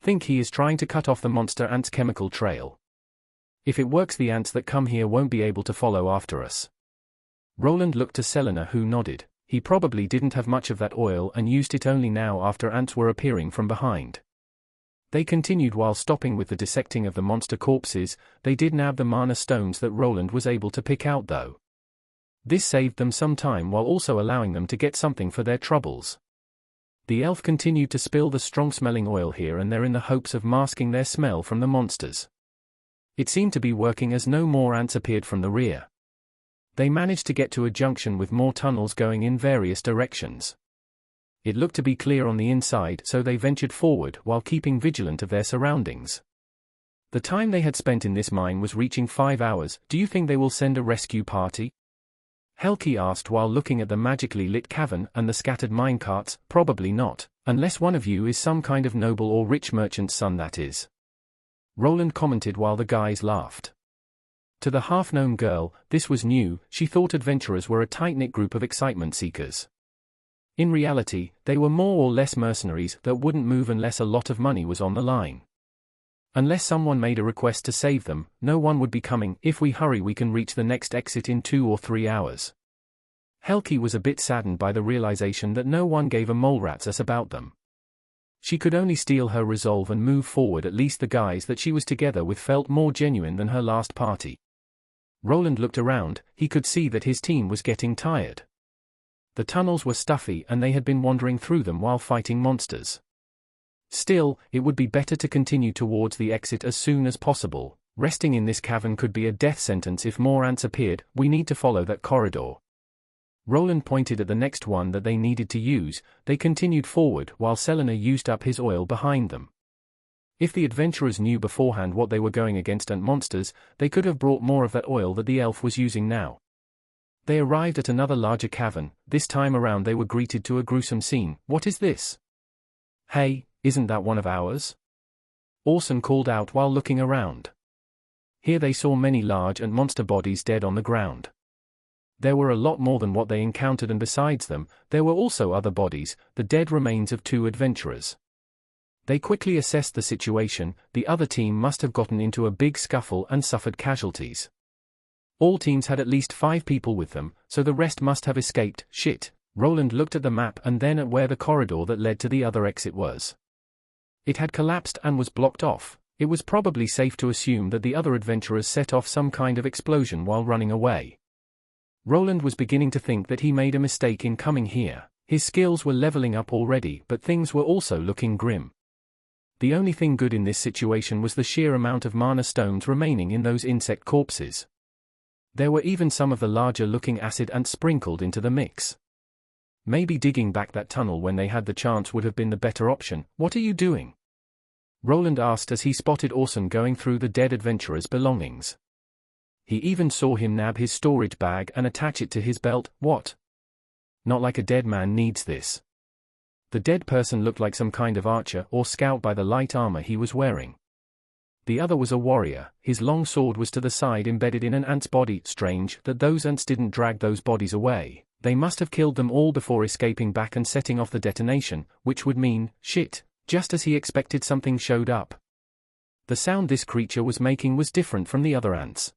S1: Think he is trying to cut off the monster ant's chemical trail. If it works, the ants that come here won't be able to follow after us. Roland looked to Selena, who nodded. He probably didn't have much of that oil and used it only now after ants were appearing from behind. They continued while stopping with the dissecting of the monster corpses. They did nab the mana stones that Roland was able to pick out though. This saved them some time while also allowing them to get something for their troubles. The elf continued to spill the strong-smelling oil here and there in the hopes of masking their smell from the monsters. It seemed to be working as no more ants appeared from the rear. They managed to get to a junction with more tunnels going in various directions. It looked to be clear on the inside, so they ventured forward while keeping vigilant of their surroundings. The time they had spent in this mine was reaching 5 hours. Do you think they will send a rescue party? Helki asked while looking at the magically lit cavern and the scattered minecarts. Probably not, unless one of you is some kind of noble or rich merchant's son, that is. Roland commented while the guys laughed. To the half-gnome girl, this was new. She thought adventurers were a tight-knit group of excitement seekers. In reality, they were more or less mercenaries that wouldn't move unless a lot of money was on the line. Unless someone made a request to save them, no one would be coming. If we hurry, we can reach the next exit in 2 or 3 hours. Helki was a bit saddened by the realization that no one gave a mole rat's ass about them. She could only steel her resolve and move forward. At least the guys that she was together with felt more genuine than her last party. Roland looked around. He could see that his team was getting tired. The tunnels were stuffy and they had been wandering through them while fighting monsters. Still, it would be better to continue towards the exit as soon as possible. Resting in this cavern could be a death sentence if more ants appeared. We need to follow that corridor. Roland pointed at the next one that they needed to use. They continued forward while Selena used up his oil behind them. If the adventurers knew beforehand what they were going against ant monsters, they could have brought more of that oil that the elf was using now. They arrived at another larger cavern. This time around they were greeted to a gruesome scene. What is this? Hey, isn't that one of ours? Orson called out while looking around. Here they saw many large and monster bodies dead on the ground. There were a lot more than what they encountered, and besides them, there were also other bodies, the dead remains of 2 adventurers. They quickly assessed the situation. The other team must have gotten into a big scuffle and suffered casualties. All teams had at least 5 people with them, so the rest must have escaped. Shit. Roland looked at the map and then at where the corridor that led to the other exit was. It had collapsed and was blocked off. It was probably safe to assume that the other adventurers set off some kind of explosion while running away. Roland was beginning to think that he made a mistake in coming here. His skills were leveling up already, but things were also looking grim. The only thing good in this situation was the sheer amount of mana stones remaining in those insect corpses. There were even some of the larger-looking acid ants sprinkled into the mix. Maybe digging back that tunnel when they had the chance would have been the better option. What are you doing? Roland asked as he spotted Orson going through the dead adventurer's belongings. He even saw him nab his storage bag and attach it to his belt. What? Not like a dead man needs this. The dead person looked like some kind of archer or scout by the light armor he was wearing. The other was a warrior. His long sword was to the side embedded in an ant's body. Strange that those ants didn't drag those bodies away. They must have killed them all before escaping back and setting off the detonation, which would mean, shit, just as he expected, something showed up. The sound this creature was making was different from the other ants.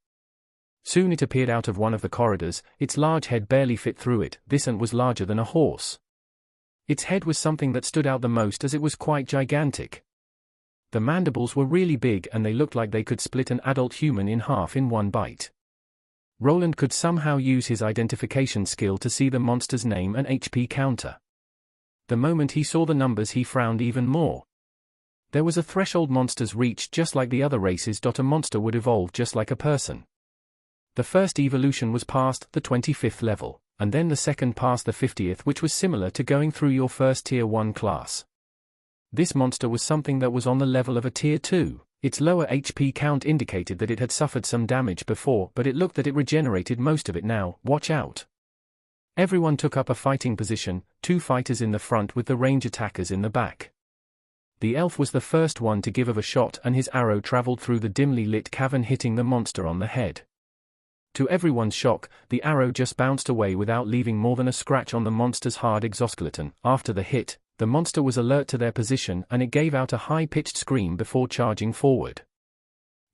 S1: Soon it appeared out of one of the corridors. Its large head barely fit through it. This ant was larger than a horse. Its head was something that stood out the most as it was quite gigantic. The mandibles were really big and they looked like they could split an adult human in half in one bite. Roland could somehow use his identification skill to see the monster's name and HP counter. The moment he saw the numbers, he frowned even more. There was a threshold monsters reached just like the other races. A monster would evolve just like a person. The first evolution was past the 25th level, and then the second past the 50th, which was similar to going through your first Tier 1 class. This monster was something that was on the level of a Tier 2. Its lower HP count indicated that it had suffered some damage before, but it looked that it regenerated most of it now. Watch out. Everyone took up a fighting position, 2 fighters in the front with the range attackers in the back. The elf was the first one to give of a shot, and his arrow traveled through the dimly lit cavern, hitting the monster on the head. To everyone's shock, the arrow just bounced away without leaving more than a scratch on the monster's hard exoskeleton. After the hit, the monster was alert to their position and it gave out a high-pitched scream before charging forward.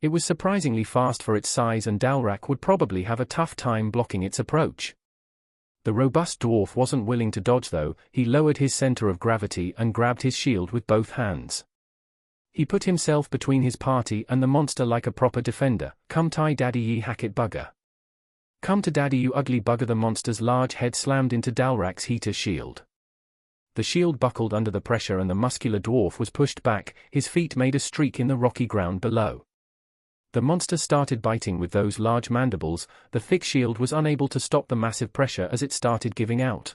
S1: It was surprisingly fast for its size, and Dalrak would probably have a tough time blocking its approach. The robust dwarf wasn't willing to dodge though. He lowered his center of gravity and grabbed his shield with both hands. He put himself between his party and the monster like a proper defender. "Come tie daddy, ye hackett bugger. Come to daddy, you ugly bugger." The monster's large head slammed into Dalrak's heater shield. The shield buckled under the pressure and the muscular dwarf was pushed back. His feet made a streak in the rocky ground below. The monster started biting with those large mandibles. The thick shield was unable to stop the massive pressure as it started giving out.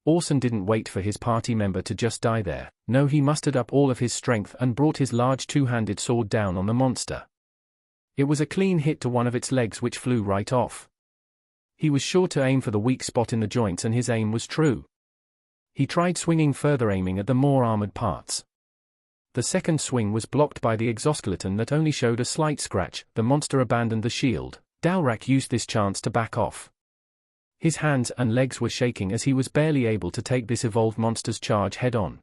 S1: Orson didn't wait for his party member to just die there. No, he mustered up all of his strength and brought his large two-handed sword down on the monster. It was a clean hit to one of its legs, which flew right off. He was sure to aim for the weak spot in the joints, and his aim was true. He tried swinging further, aiming at the more armored parts. The second swing was blocked by the exoskeleton that only showed a slight scratch. The monster abandoned the shield. Dalrak used this chance to back off. His hands and legs were shaking as he was barely able to take this evolved monster's charge head-on.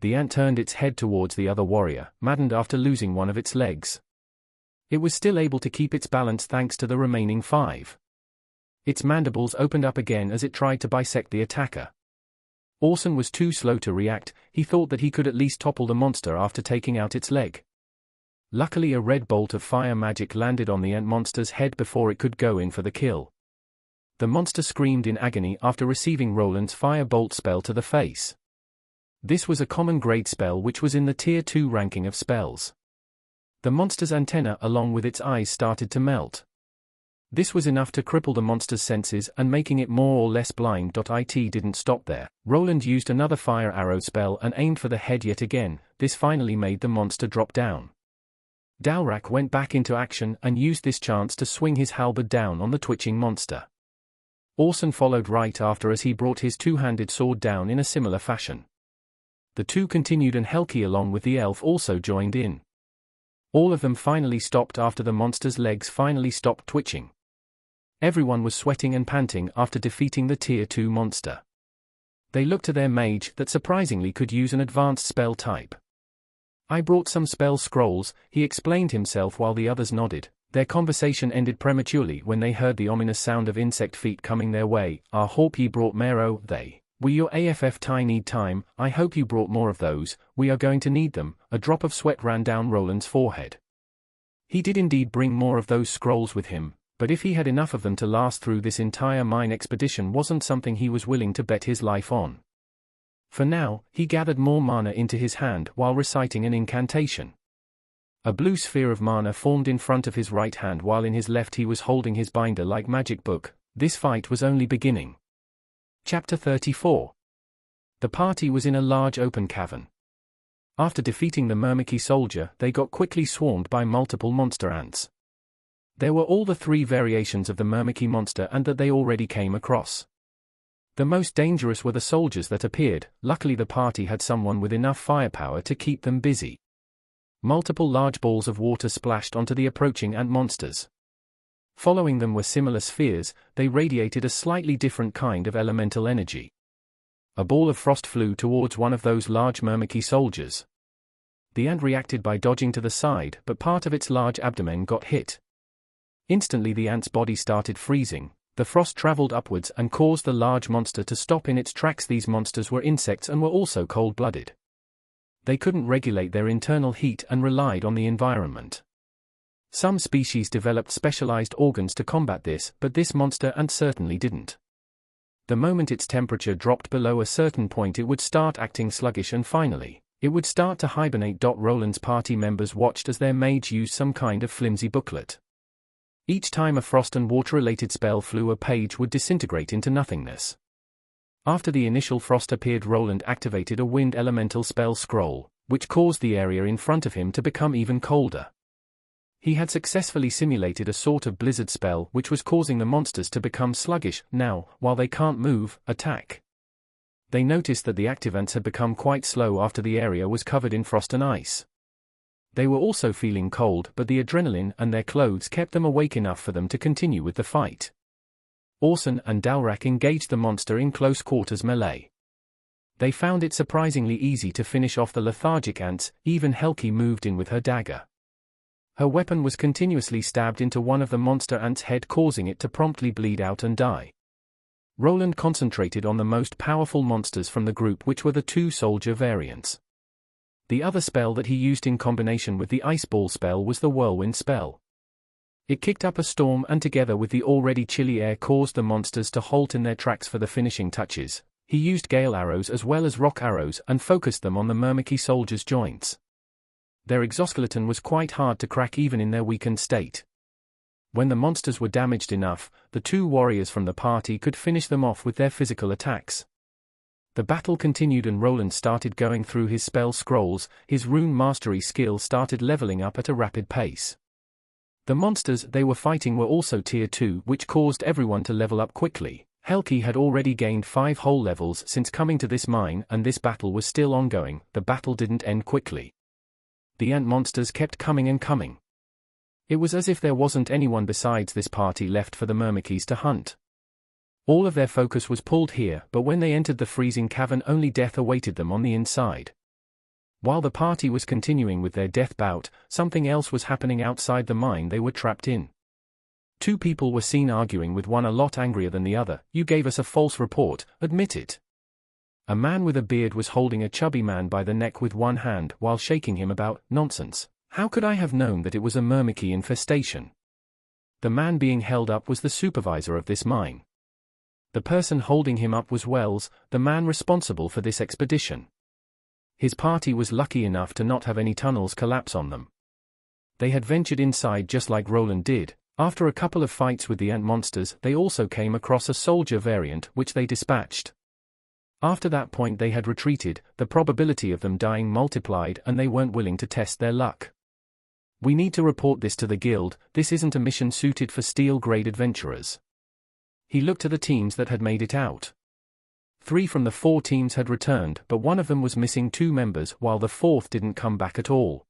S1: The ant turned its head towards the other warrior, maddened after losing one of its legs. It was still able to keep its balance thanks to the remaining 5. Its mandibles opened up again as it tried to bisect the attacker. Orson was too slow to react. He thought that he could at least topple the monster after taking out its leg. Luckily, a red bolt of fire magic landed on the ant monster's head before it could go in for the kill. The monster screamed in agony after receiving Roland's fire bolt spell to the face. This was a common grade spell which was in the Tier 2 ranking of spells. The monster's antenna along with its eyes started to melt. This was enough to cripple the monster's senses and making it more or less blind. It didn't stop there. Roland used another fire arrow spell and aimed for the head yet again. This finally made the monster drop down. Dalrak went back into action and used this chance to swing his halberd down on the twitching monster. Orson followed right after as he brought his two-handed sword down in a similar fashion. The two continued, and Helki along with the elf also joined in. All of them finally stopped after the monster's legs finally stopped twitching. Everyone was sweating and panting after defeating the Tier 2 monster. They looked to their mage that surprisingly could use an advanced spell type. "I brought some spell scrolls," he explained himself while the others nodded. Their conversation ended prematurely when they heard the ominous sound of insect feet coming their way. "I hope ye brought marrow, they. We your AFF tie need time, I hope you brought more of those, we are going to need them." A drop of sweat ran down Roland's forehead. He did indeed bring more of those scrolls with him, but if he had enough of them to last through this entire mine expedition wasn't something he was willing to bet his life on. For now, he gathered more mana into his hand while reciting an incantation. A blue sphere of mana formed in front of his right hand while in his left he was holding his binder like magic book. This fight was only beginning. Chapter 34. The party was in a large open cavern. After defeating the Myrmiki soldier, they got quickly swarmed by multiple monster ants. There were all the 3 variations of the Myrmiki monster and that they already came across. The most dangerous were the soldiers that appeared. Luckily the party had someone with enough firepower to keep them busy. Multiple large balls of water splashed onto the approaching ant monsters. Following them were similar spheres. They radiated a slightly different kind of elemental energy. A ball of frost flew towards one of those large Myrmiki soldiers. The ant reacted by dodging to the side, but part of its large abdomen got hit. Instantly the ant's body started freezing. The frost traveled upwards and caused the large monster to stop in its tracks. These monsters were insects and were also cold-blooded. They couldn't regulate their internal heat and relied on the environment. Some species developed specialized organs to combat this, but this monster ant certainly didn't. The moment its temperature dropped below a certain point, it would start acting sluggish and finally, it would start to hibernate. Roland's party members watched as their mage used some kind of flimsy booklet. Each time a frost and water-related spell flew, a page would disintegrate into nothingness. After the initial frost appeared, Roland activated a wind elemental spell scroll, which caused the area in front of him to become even colder. He had successfully simulated a sort of blizzard spell which was causing the monsters to become sluggish. Now, while they can't move, attack. They noticed that the active ants had become quite slow after the area was covered in frost and ice. They were also feeling cold, but the adrenaline and their clothes kept them awake enough for them to continue with the fight. Orson and Dalrak engaged the monster in close quarters melee. They found it surprisingly easy to finish off the lethargic ants. Even Helki moved in with her dagger. Her weapon was continuously stabbed into one of the monster ants' head, causing it to promptly bleed out and die. Roland concentrated on the most powerful monsters from the group, which were the two soldier variants. The other spell that he used in combination with the ice ball spell was the whirlwind spell. It kicked up a storm and together with the already chilly air caused the monsters to halt in their tracks for the finishing touches. He used gale arrows as well as rock arrows and focused them on the Myrmiki soldiers' joints. Their exoskeleton was quite hard to crack even in their weakened state. When the monsters were damaged enough, the two warriors from the party could finish them off with their physical attacks. The battle continued and Roland started going through his spell scrolls. His rune mastery skill started leveling up at a rapid pace. The monsters they were fighting were also tier 2, which caused everyone to level up quickly. Helki had already gained 5 whole levels since coming to this mine, and this battle was still ongoing. The battle didn't end quickly. The ant monsters kept coming and coming. It was as if there wasn't anyone besides this party left for the Myrmikis to hunt. All of their focus was pulled here, but when they entered the freezing cavern, only death awaited them on the inside. While the party was continuing with their death bout, something else was happening outside the mine they were trapped in. 2 people were seen arguing, with one a lot angrier than the other. "You gave us a false report, admit it." A man with a beard was holding a chubby man by the neck with one hand while shaking him about. "Nonsense. How could I have known that it was a Myrmiki infestation?" The man being held up was the supervisor of this mine. The person holding him up was Wells, the man responsible for this expedition. His party was lucky enough to not have any tunnels collapse on them. They had ventured inside just like Roland did. After a couple of fights with the ant monsters, they also came across a soldier variant, which they dispatched. After that point they had retreated. The probability of them dying multiplied and they weren't willing to test their luck. "We need to report this to the guild. This isn't a mission suited for steel-grade adventurers." He looked to the teams that had made it out. 3 from the 4 teams had returned, but one of them was missing 2 members, while the 4th didn't come back at all.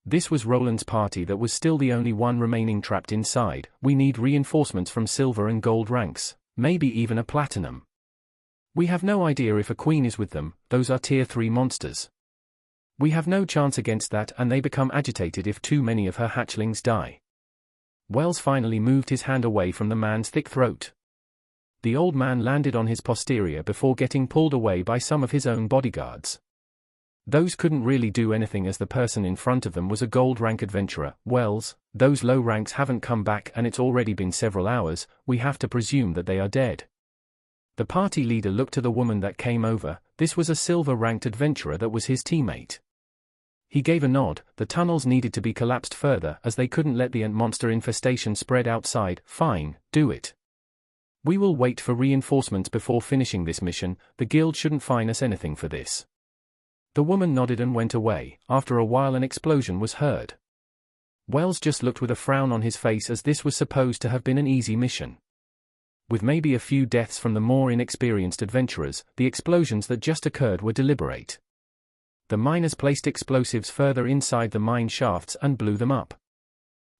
S1: This was Roland's party that was still the only one remaining trapped inside. "We need reinforcements from silver and gold ranks, maybe even a platinum. We have no idea if a queen is with them. Those are tier 3 monsters. We have no chance against that, and they become agitated if too many of her hatchlings die." Wells finally moved his hand away from the man's thick throat. The old man landed on his posterior before getting pulled away by some of his own bodyguards. Those couldn't really do anything as the person in front of them was a gold rank adventurer. "Wells, those low ranks haven't come back and it's already been several hours. We have to presume that they are dead." The party leader looked to the woman that came over. This was a silver-ranked adventurer that was his teammate. He gave a nod. The tunnels needed to be collapsed further as they couldn't let the ant monster infestation spread outside. "Fine, do it. We will wait for reinforcements before finishing this mission. The guild shouldn't fine us anything for this." The woman nodded and went away. After a while an explosion was heard. Wells just looked with a frown on his face, as this was supposed to have been an easy mission. With maybe a few deaths from the more inexperienced adventurers, the explosions that just occurred were deliberate. The miners placed explosives further inside the mine shafts and blew them up.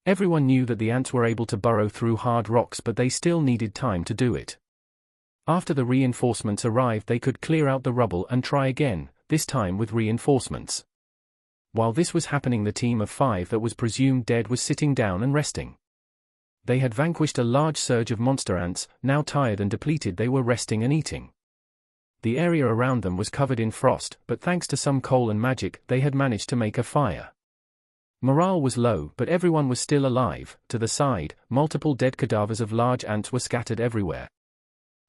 S1: Everyone knew that the ants were able to burrow through hard rocks, but they still needed time to do it. After the reinforcements arrived, they could clear out the rubble and try again, this time with reinforcements. While this was happening, the team of 5 that was presumed dead was sitting down and resting. They had vanquished a large surge of monster ants. Now tired and depleted, they were resting and eating. The area around them was covered in frost, but thanks to some coal and magic, they had managed to make a fire. Morale was low, but everyone was still alive. To the side, multiple dead cadavers of large ants were scattered everywhere.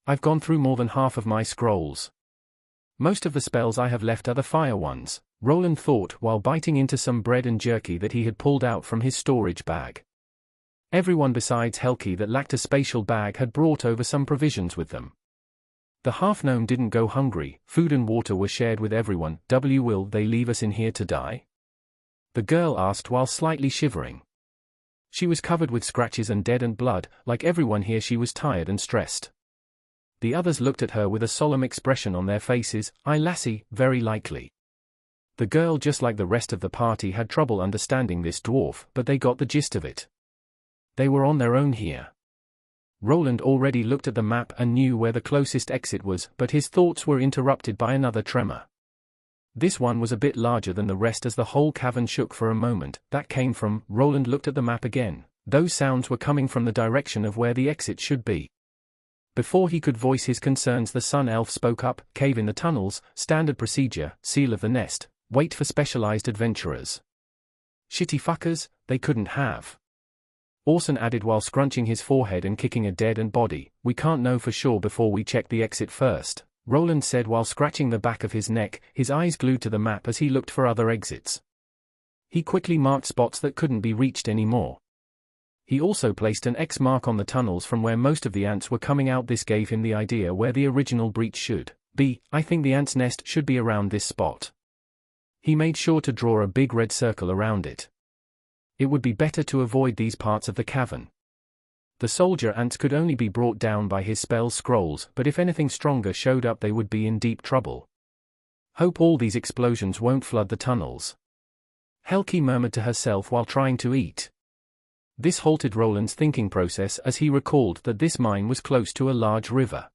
S1: I've gone through more than half of my scrolls. Most of the spells I have left are the fire ones, Roland thought while biting into some bread and jerky that he had pulled out from his storage bag. Everyone besides Helki that lacked a spatial bag had brought over some provisions with them. The half-gnome didn't go hungry, food and water were shared with everyone. Will they leave us in here to die? The girl asked while slightly shivering. She was covered with scratches and dead and blood, like everyone here she was tired and stressed. The others looked at her with a solemn expression on their faces. Aye lassie, very likely. The girl just like the rest of the party had trouble understanding this dwarf, but they got the gist of it. They were on their own here. Roland already looked at the map and knew where the closest exit was, but his thoughts were interrupted by another tremor. This one was a bit larger than the rest as the whole cavern shook for a moment. That came from, Roland looked at the map again. Those sounds were coming from the direction of where the exit should be. Before he could voice his concerns, the Sun Elf spoke up. Cave in the tunnels, standard procedure, seal of the nest, wait for specialized adventurers. Shitty fuckers, they couldn't have. Orson added while scrunching his forehead and kicking a dead end body. We can't know for sure before we check the exit first, Roland said while scratching the back of his neck, his eyes glued to the map as he looked for other exits. He quickly marked spots that couldn't be reached anymore. He also placed an X mark on the tunnels from where most of the ants were coming out. This gave him the idea where the original breach should be. I think the ant's nest should be around this spot. He made sure to draw a big red circle around it. It would be better to avoid these parts of the cavern. The soldier ants could only be brought down by his spell scrolls, but if anything stronger showed up they would be in deep trouble. Hope all these explosions won't flood the tunnels. Helki murmured to herself while trying to eat. This halted Roland's thinking process as he recalled that this mine was close to a large river.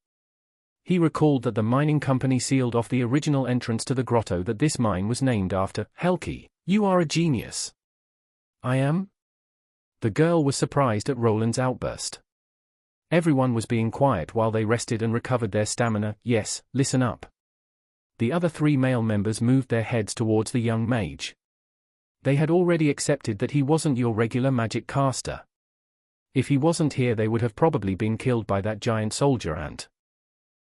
S1: He recalled that the mining company sealed off the original entrance to the grotto that this mine was named after. Helki, you are a genius. I am? The girl was surprised at Roland's outburst. Everyone was being quiet while they rested and recovered their stamina. Yes, listen up. The other three male members moved their heads towards the young mage. They had already accepted that he wasn't your regular magic caster. If he wasn't here they would have probably been killed by that giant soldier ant.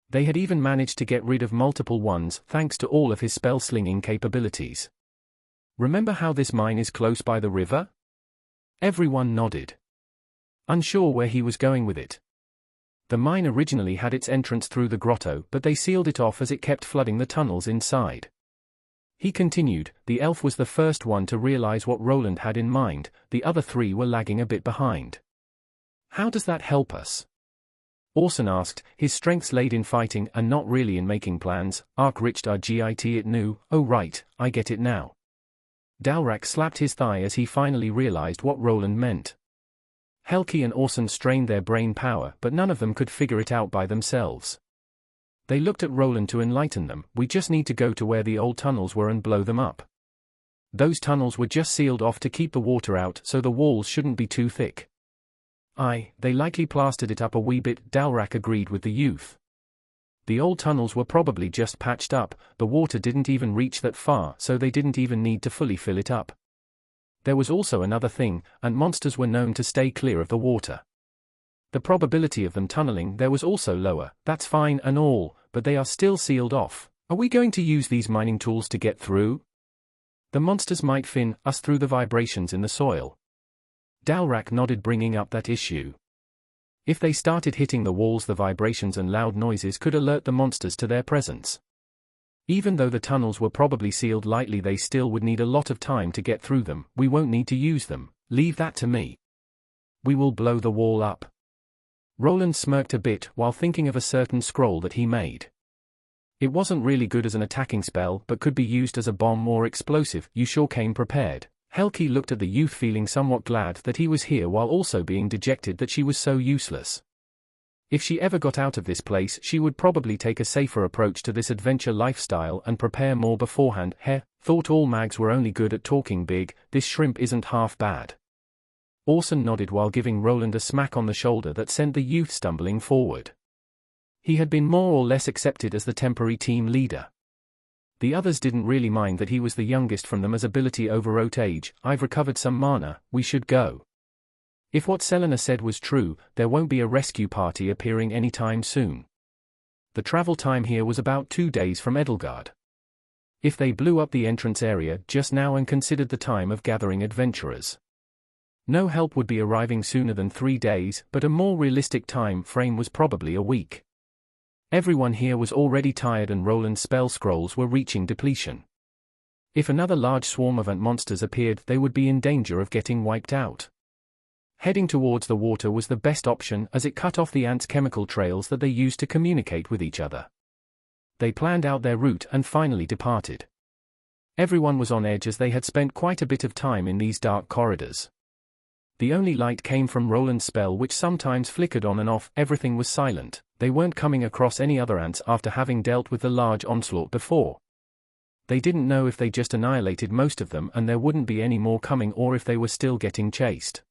S1: They had even managed to get rid of multiple ones thanks to all of his spell-slinging capabilities. Remember how this mine is close by the river? Everyone nodded. Unsure where he was going with it. The mine originally had its entrance through the grotto, but they sealed it off as it kept flooding the tunnels inside. He continued, the elf was the first one to realize what Roland had in mind. The other three were lagging a bit behind. How does that help us? Orson asked, his strengths laid in fighting and not really in making plans. Arc-riched RGIT it knew. Oh right, I get it now. Dalrak slapped his thigh as he finally realized what Roland meant. Helki and Orson strained their brain power, but none of them could figure it out by themselves. They looked at Roland to enlighten them. We just need to go to where the old tunnels were and blow them up. Those tunnels were just sealed off to keep the water out so the walls shouldn't be too thick. Aye, they likely plastered it up a wee bit, Dalrak agreed with the youth. The old tunnels were probably just patched up, the water didn't even reach that far so they didn't even need to fully fill it up. There was also another thing, and monsters were known to stay clear of the water. The probability of them tunneling there was also lower. That's fine and all, but they are still sealed off. Are we going to use these mining tools to get through? The monsters might fin us through the vibrations in the soil. Dalrak nodded, bringing up that issue. If they started hitting the walls, the vibrations and loud noises could alert the monsters to their presence. Even though the tunnels were probably sealed lightly, they still would need a lot of time to get through them. We won't need to use them, leave that to me. We will blow the wall up. Roland smirked a bit while thinking of a certain scroll that he made. It wasn't really good as an attacking spell but could be used as a bomb or explosive. You sure came prepared. Helki looked at the youth, feeling somewhat glad that he was here while also being dejected that she was so useless. If she ever got out of this place she would probably take a safer approach to this adventure lifestyle and prepare more beforehand. Thought all mags were only good at talking big, this shrimp isn't half bad. Orson nodded while giving Roland a smack on the shoulder that sent the youth stumbling forward. He had been more or less accepted as the temporary team leader. The others didn't really mind that he was the youngest from them as ability overwrote age. I've recovered some mana, we should go. If what Selena said was true, there won't be a rescue party appearing anytime soon. The travel time here was about 2 days from Edelgard. If they blew up the entrance area just now and considered the time of gathering adventurers, no help would be arriving sooner than 3 days, but a more realistic time frame was probably a week. Everyone here was already tired and Roland's spell scrolls were reaching depletion. If another large swarm of ant monsters appeared, they would be in danger of getting wiped out. Heading towards the water was the best option as it cut off the ants' chemical trails that they used to communicate with each other. They planned out their route and finally departed. Everyone was on edge as they had spent quite a bit of time in these dark corridors. The only light came from Roland's spell, which sometimes flickered on and off. Everything was silent. They weren't coming across any other ants after having dealt with the large onslaught before. They didn't know if they just annihilated most of them and there wouldn't be any more coming, or if they were still getting chased.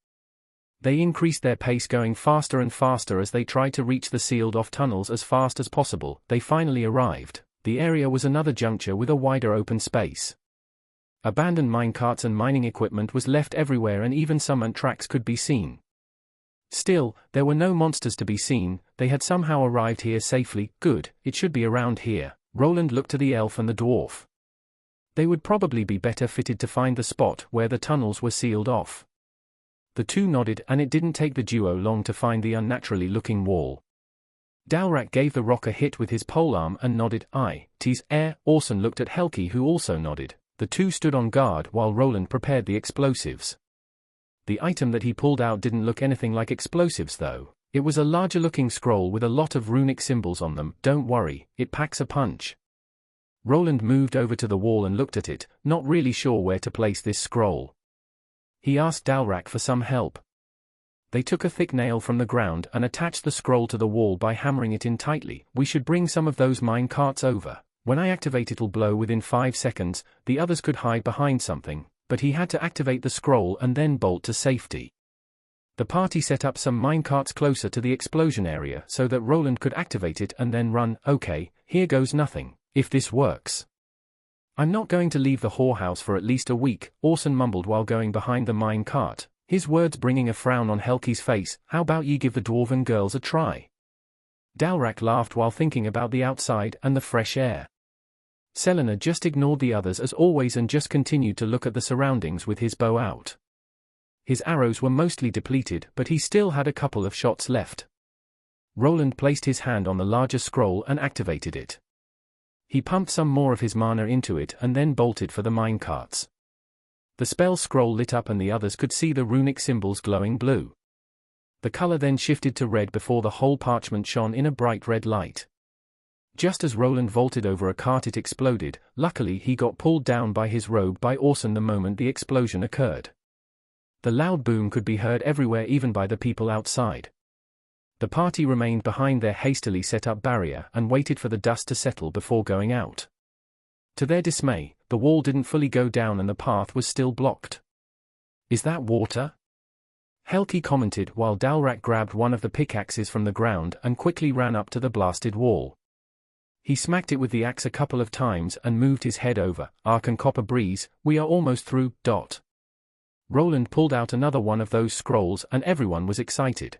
S1: They increased their pace, going faster and faster as they tried to reach the sealed-off tunnels as fast as possible. They finally arrived. The area was another juncture with a wider open space. Abandoned minecarts and mining equipment was left everywhere, and even some ant tracks could be seen. Still, there were no monsters to be seen. They had somehow arrived here safely. Good, it should be around here. Roland looked to the elf and the dwarf. They would probably be better fitted to find the spot where the tunnels were sealed off. The two nodded, and it didn't take the duo long to find the unnaturally looking wall. Dalrak gave the rock a hit with his polearm and nodded. Tease air. Orson looked at Helki, who also nodded. The two stood on guard while Roland prepared the explosives. The item that he pulled out didn't look anything like explosives though. It was a larger-looking scroll with a lot of runic symbols on them. Don't worry, it packs a punch. Roland moved over to the wall and looked at it, not really sure where to place this scroll. He asked Dalrak for some help. They took a thick nail from the ground and attached the scroll to the wall by hammering it in tightly. We should bring some of those mine carts over. When I activate, it'll blow within 5 seconds. The others could hide behind something, but he had to activate the scroll and then bolt to safety. The party set up some minecarts closer to the explosion area so that Roland could activate it and then run. Okay, here goes nothing, if this works. I'm not going to leave the whorehouse for at least a week, Orson mumbled while going behind the mine cart, his words bringing a frown on Helki's face. How about ye give the dwarven girls a try? Dalrak laughed while thinking about the outside and the fresh air. Selena just ignored the others as always and just continued to look at the surroundings with his bow out. His arrows were mostly depleted, but he still had a couple of shots left. Roland placed his hand on the larger scroll and activated it. He pumped some more of his mana into it and then bolted for the minecarts. The spell scroll lit up and the others could see the runic symbols glowing blue. The color then shifted to red before the whole parchment shone in a bright red light. Just as Roland vaulted over a cart, it exploded. Luckily, he got pulled down by his robe by Orson the moment the explosion occurred. The loud boom could be heard everywhere, even by the people outside. The party remained behind their hastily set up barrier and waited for the dust to settle before going out. To their dismay, the wall didn't fully go down and the path was still blocked. Is that water? Helki commented while Dalrak grabbed one of the pickaxes from the ground and quickly ran up to the blasted wall. He smacked it with the axe a couple of times and moved his head over. Arcan copper breeze, we are almost through. Roland pulled out another one of those scrolls and everyone was excited.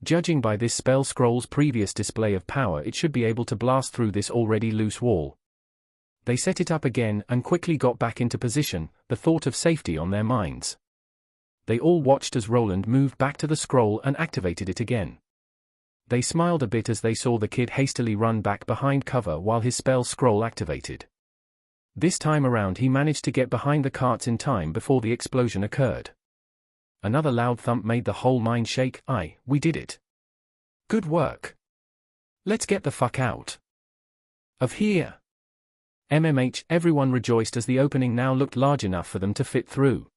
S1: Judging by this spell scroll's previous display of power, it should be able to blast through this already loose wall. They set it up again and quickly got back into position, the thought of safety on their minds. They all watched as Roland moved back to the scroll and activated it again. They smiled a bit as they saw the kid hastily run back behind cover while his spell scroll activated. This time around he managed to get behind the carts in time before the explosion occurred. Another loud thump made the whole mine shake. We did it. Good work. Let's get the fuck out of here. Everyone rejoiced as the opening now looked large enough for them to fit through.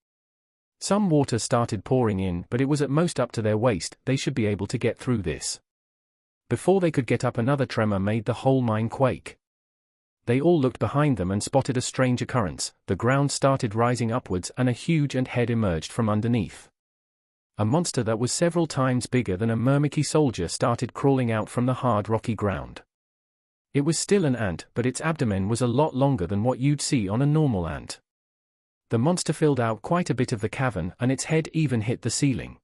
S1: Some water started pouring in, but it was at most up to their waist. They should be able to get through this. Before they could get up, another tremor made the whole mine quake. They all looked behind them and spotted a strange occurrence. The ground started rising upwards and a huge ant head emerged from underneath. A monster that was several times bigger than a Myrmidon soldier started crawling out from the hard rocky ground. It was still an ant, but its abdomen was a lot longer than what you'd see on a normal ant. The monster filled out quite a bit of the cavern, and its head even hit the ceiling.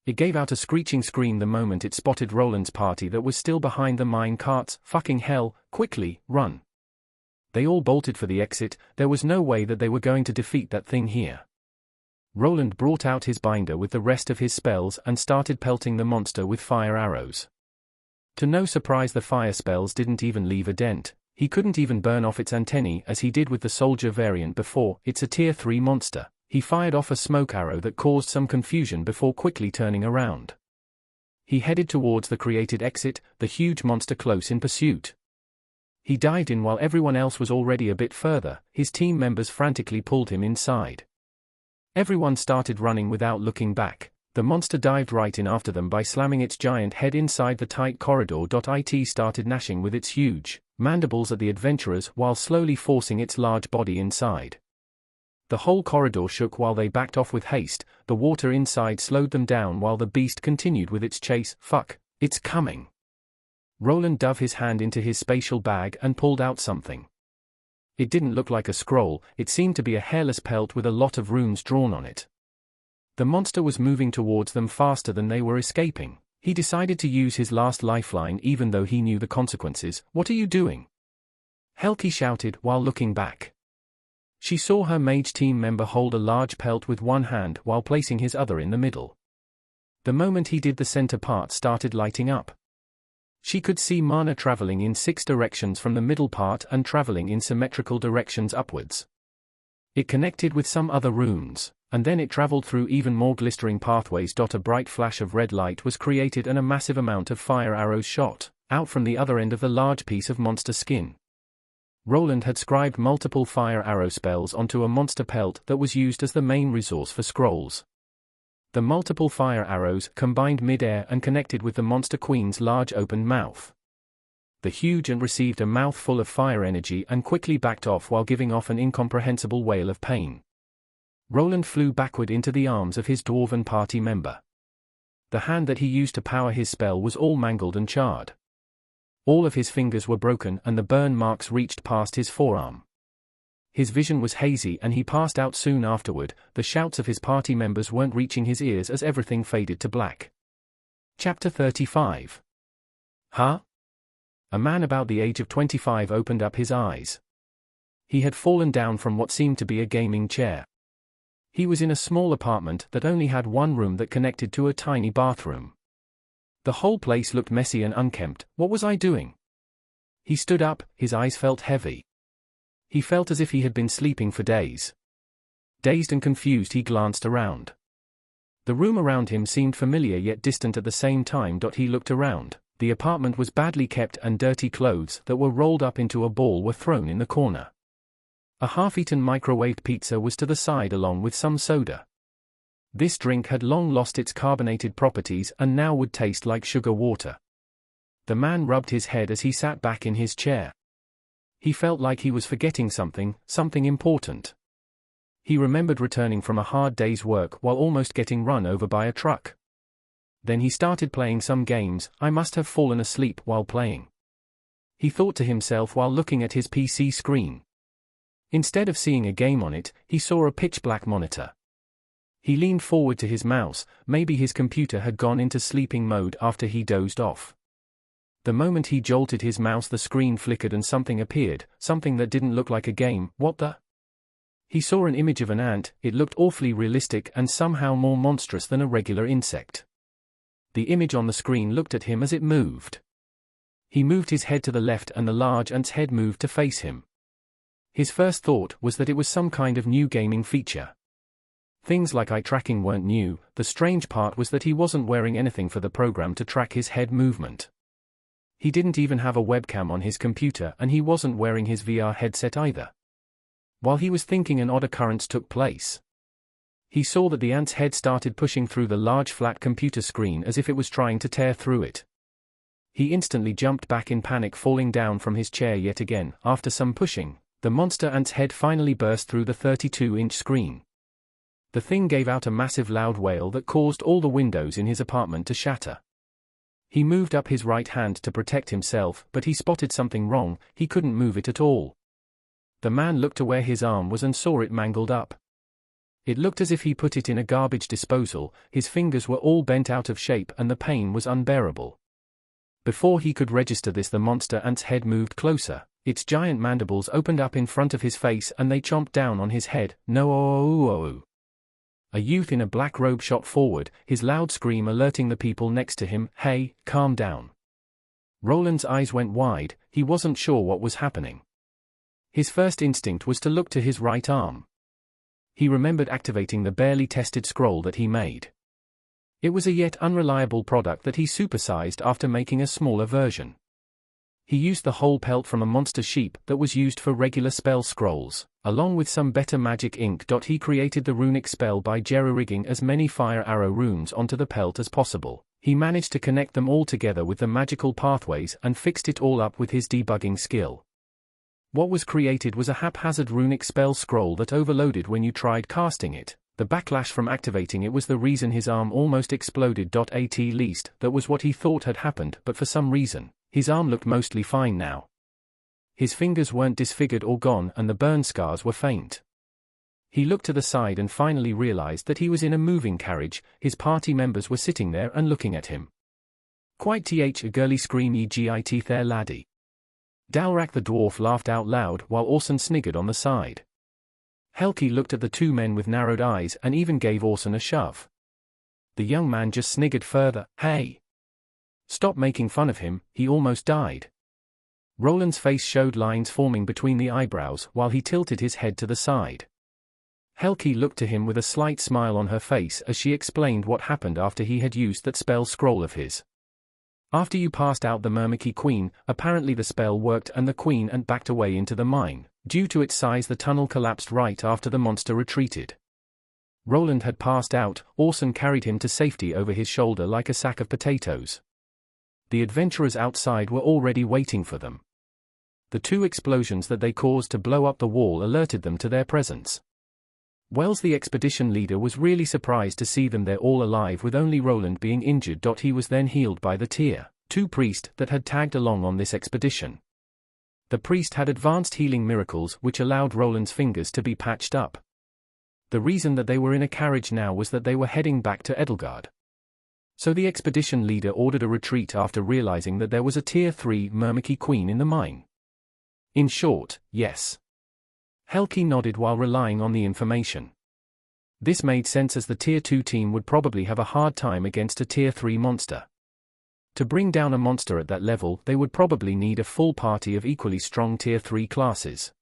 S1: It gave out a screeching scream the moment it spotted Roland's party that was still behind the mine carts. Fucking hell, quickly, run. They all bolted for the exit. There was no way that they were going to defeat that thing here. Roland brought out his binder with the rest of his spells and started pelting the monster with fire arrows. To no surprise, the fire spells didn't even leave a dent. He couldn't even burn off its antennae as he did with the soldier variant before. It's a tier 3 monster. He fired off a smoke arrow that caused some confusion before quickly turning around. He headed towards the created exit, the huge monster close in pursuit. He dived in while everyone else was already a bit further. His team members frantically pulled him inside. Everyone started running without looking back. The monster dived right in after them by slamming its giant head inside the tight corridor. It started gnashing with its huge mandibles at the adventurers while slowly forcing its large body inside. The whole corridor shook while they backed off with haste. The water inside slowed them down while the beast continued with its chase. Fuck, it's coming. Roland dove his hand into his spatial bag and pulled out something. It didn't look like a scroll, it seemed to be a hairless pelt with a lot of runes drawn on it. The monster was moving towards them faster than they were escaping. He decided to use his last lifeline even though he knew the consequences. What are you doing? Helki shouted while looking back. She saw her mage team member hold a large pelt with one hand while placing his other in the middle. The moment he did, the center part started lighting up. She could see mana traveling in 6 directions from the middle part and traveling in symmetrical directions upwards. It connected with some other runes, and then it traveled through even more glistering pathways. A bright flash of red light was created and a massive amount of fire arrows shot out from the other end of the large piece of monster skin. Roland had scribed multiple fire arrow spells onto a monster pelt that was used as the main resource for scrolls. The multiple fire arrows combined mid-air and connected with the monster queen's large open mouth. The huge ant received a mouthful of fire energy and quickly backed off while giving off an incomprehensible wail of pain. Roland flew backward into the arms of his dwarven party member. The hand that he used to power his spell was all mangled and charred. All of his fingers were broken and the burn marks reached past his forearm. His vision was hazy and he passed out soon afterward. The shouts of his party members weren't reaching his ears as everything faded to black. Chapter 35. Huh? A man about the age of 25 opened up his eyes. He had fallen down from what seemed to be a gaming chair. He was in a small apartment that only had one room that connected to a tiny bathroom. The whole place looked messy and unkempt. What was I doing? He stood up, his eyes felt heavy. He felt as if he had been sleeping for days. Dazed and confused, he glanced around. The room around him seemed familiar yet distant at the same time. He looked around. The apartment was badly kept and dirty clothes that were rolled up into a ball were thrown in the corner. A half-eaten microwaved pizza was to the side along with some soda. This drink had long lost its carbonated properties and now would taste like sugar water. The man rubbed his head as he sat back in his chair. He felt like he was forgetting something important. He remembered returning from a hard day's work while almost getting run over by a truck. Then he started playing some games. I must have fallen asleep while playing. He thought to himself while looking at his PC screen. Instead of seeing a game on it, he saw a pitch-black monitor. He leaned forward to his mouse. Maybe his computer had gone into sleeping mode after he dozed off. The moment he jolted his mouse, the screen flickered and something appeared, something that didn't look like a game. What the? He saw an image of an ant. It looked awfully realistic and somehow more monstrous than a regular insect. The image on the screen looked at him as it moved. He moved his head to the left and the large ant's head moved to face him. His first thought was that it was some kind of new gaming feature. Things like eye tracking weren't new. The strange part was that he wasn't wearing anything for the program to track his head movement. He didn't even have a webcam on his computer and he wasn't wearing his VR headset either. While he was thinking, an odd occurrence took place. He saw that the ant's head started pushing through the large flat computer screen as if it was trying to tear through it. He instantly jumped back in panic, falling down from his chair yet again. After some pushing, the monster ant's head finally burst through the 32-inch screen. The thing gave out a massive loud wail that caused all the windows in his apartment to shatter. He moved up his right hand to protect himself, but he spotted something wrong. He couldn't move it at all. The man looked to where his arm was and saw it mangled up. It looked as if he put it in a garbage disposal. His fingers were all bent out of shape and the pain was unbearable. Before he could register this, the monster ant's head moved closer. Its giant mandibles opened up in front of his face and they chomped down on his head. No. A youth in a black robe shot forward, his loud scream alerting the people next to him. Hey, calm down. Roland's eyes went wide. He wasn't sure what was happening. His first instinct was to look to his right arm. He remembered activating the barely tested scroll that he made. It was a yet unreliable product that he supersized after making a smaller version. He used the whole pelt from a monster sheep that was used for regular spell scrolls, along with some better magic ink. He created the runic spell by jerry-rigging as many fire arrow runes onto the pelt as possible. He managed to connect them all together with the magical pathways and fixed it all up with his debugging skill. What was created was a haphazard runic spell scroll that overloaded when you tried casting it. The backlash from activating it was the reason his arm almost exploded. At least, that was what he thought had happened, but for some reason, his arm looked mostly fine now. His fingers weren't disfigured or gone and the burn scars were faint. He looked to the side and finally realized that he was in a moving carriage. His party members were sitting there and looking at him. Quite a girly scream, egit there laddie. Dalrak the dwarf laughed out loud while Orson sniggered on the side. Helki looked at the two men with narrowed eyes and even gave Orson a shove. The young man just sniggered further. Hey! Stop making fun of him, he almost died. Roland's face showed lines forming between the eyebrows while he tilted his head to the side. Helki looked to him with a slight smile on her face as she explained what happened after he had used that spell scroll of his. After you passed out the Myrmiki Queen, apparently the spell worked and the Queen ant backed away into the mine. Due to its size, the tunnel collapsed right after the monster retreated. Roland had passed out. Orson carried him to safety over his shoulder like a sack of potatoes. The adventurers outside were already waiting for them. The two explosions that they caused to blow up the wall alerted them to their presence. Wells, the expedition leader, was really surprised to see them there all alive with only Roland being injured. He was then healed by the Tier 2 priest that had tagged along on this expedition. The priest had advanced healing miracles which allowed Roland's fingers to be patched up. The reason that they were in a carriage now was that they were heading back to Edelgard. So the expedition leader ordered a retreat after realizing that there was a Tier 3 Myrmiki Queen in the mine. In short, yes. Helki nodded while relying on the information. This made sense as the Tier 2 team would probably have a hard time against a Tier 3 monster. To bring down a monster at that level, they would probably need a full party of equally strong Tier 3 classes.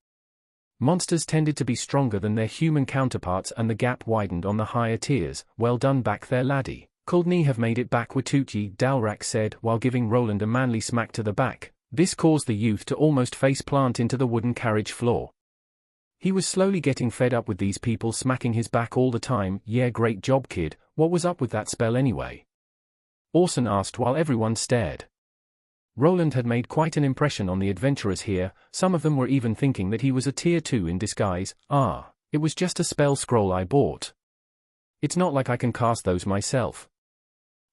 S1: Monsters tended to be stronger than their human counterparts and the gap widened on the higher tiers. Well done back there laddie. Kuldni have made it back Watuchi, Dalrak said while giving Roland a manly smack to the back. This caused the youth to almost face plant into the wooden carriage floor. He was slowly getting fed up with these people smacking his back all the time. Yeah, great job kid, what was up with that spell anyway? Orson asked while everyone stared. Roland had made quite an impression on the adventurers here. Some of them were even thinking that he was a Tier 2 in disguise. It was just a spell scroll I bought. It's not like I can cast those myself.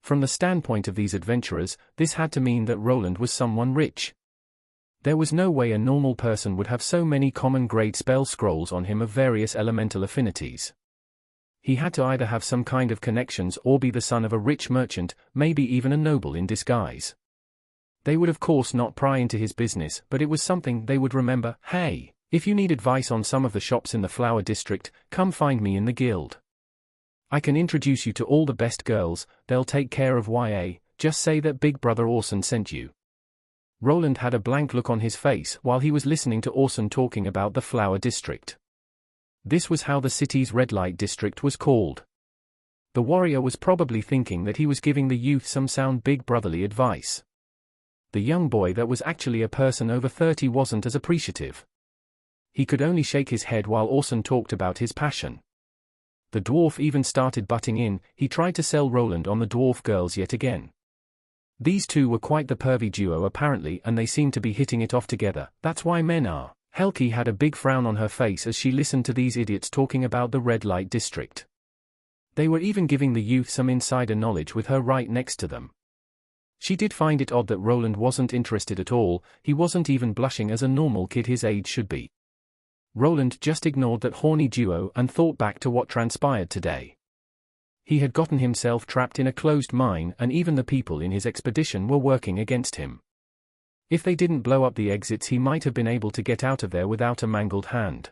S1: From the standpoint of these adventurers, this had to mean that Roland was someone rich. There was no way a normal person would have so many common-grade spell scrolls on him of various elemental affinities. He had to either have some kind of connections or be the son of a rich merchant, maybe even a noble in disguise. They would of course not pry into his business, but it was something they would remember. Hey, if you need advice on some of the shops in the Flower District, come find me in the guild. I can introduce you to all the best girls, they'll take care of YA, just say that Big Brother Orson sent you. Roland had a blank look on his face while he was listening to Orson talking about the Flower District. This was how the city's red light district was called. The warrior was probably thinking that he was giving the youth some sound big brotherly advice. The young boy that was actually a person over 30 wasn't as appreciative. He could only shake his head while Orson talked about his passion. The dwarf even started butting in. He tried to sell Roland on the dwarf girls yet again. These two were quite the pervy duo apparently, and they seemed to be hitting it off together. That's why men are. Helki had a big frown on her face as she listened to these idiots talking about the red light district. They were even giving the youth some insider knowledge with her right next to them. She did find it odd that Roland wasn't interested at all, he wasn't even blushing as a normal kid his age should be. Roland just ignored that horny duo and thought back to what transpired today. He had gotten himself trapped in a closed mine and even the people in his expedition were working against him. If they didn't blow up the exits he might have been able to get out of there without a mangled hand.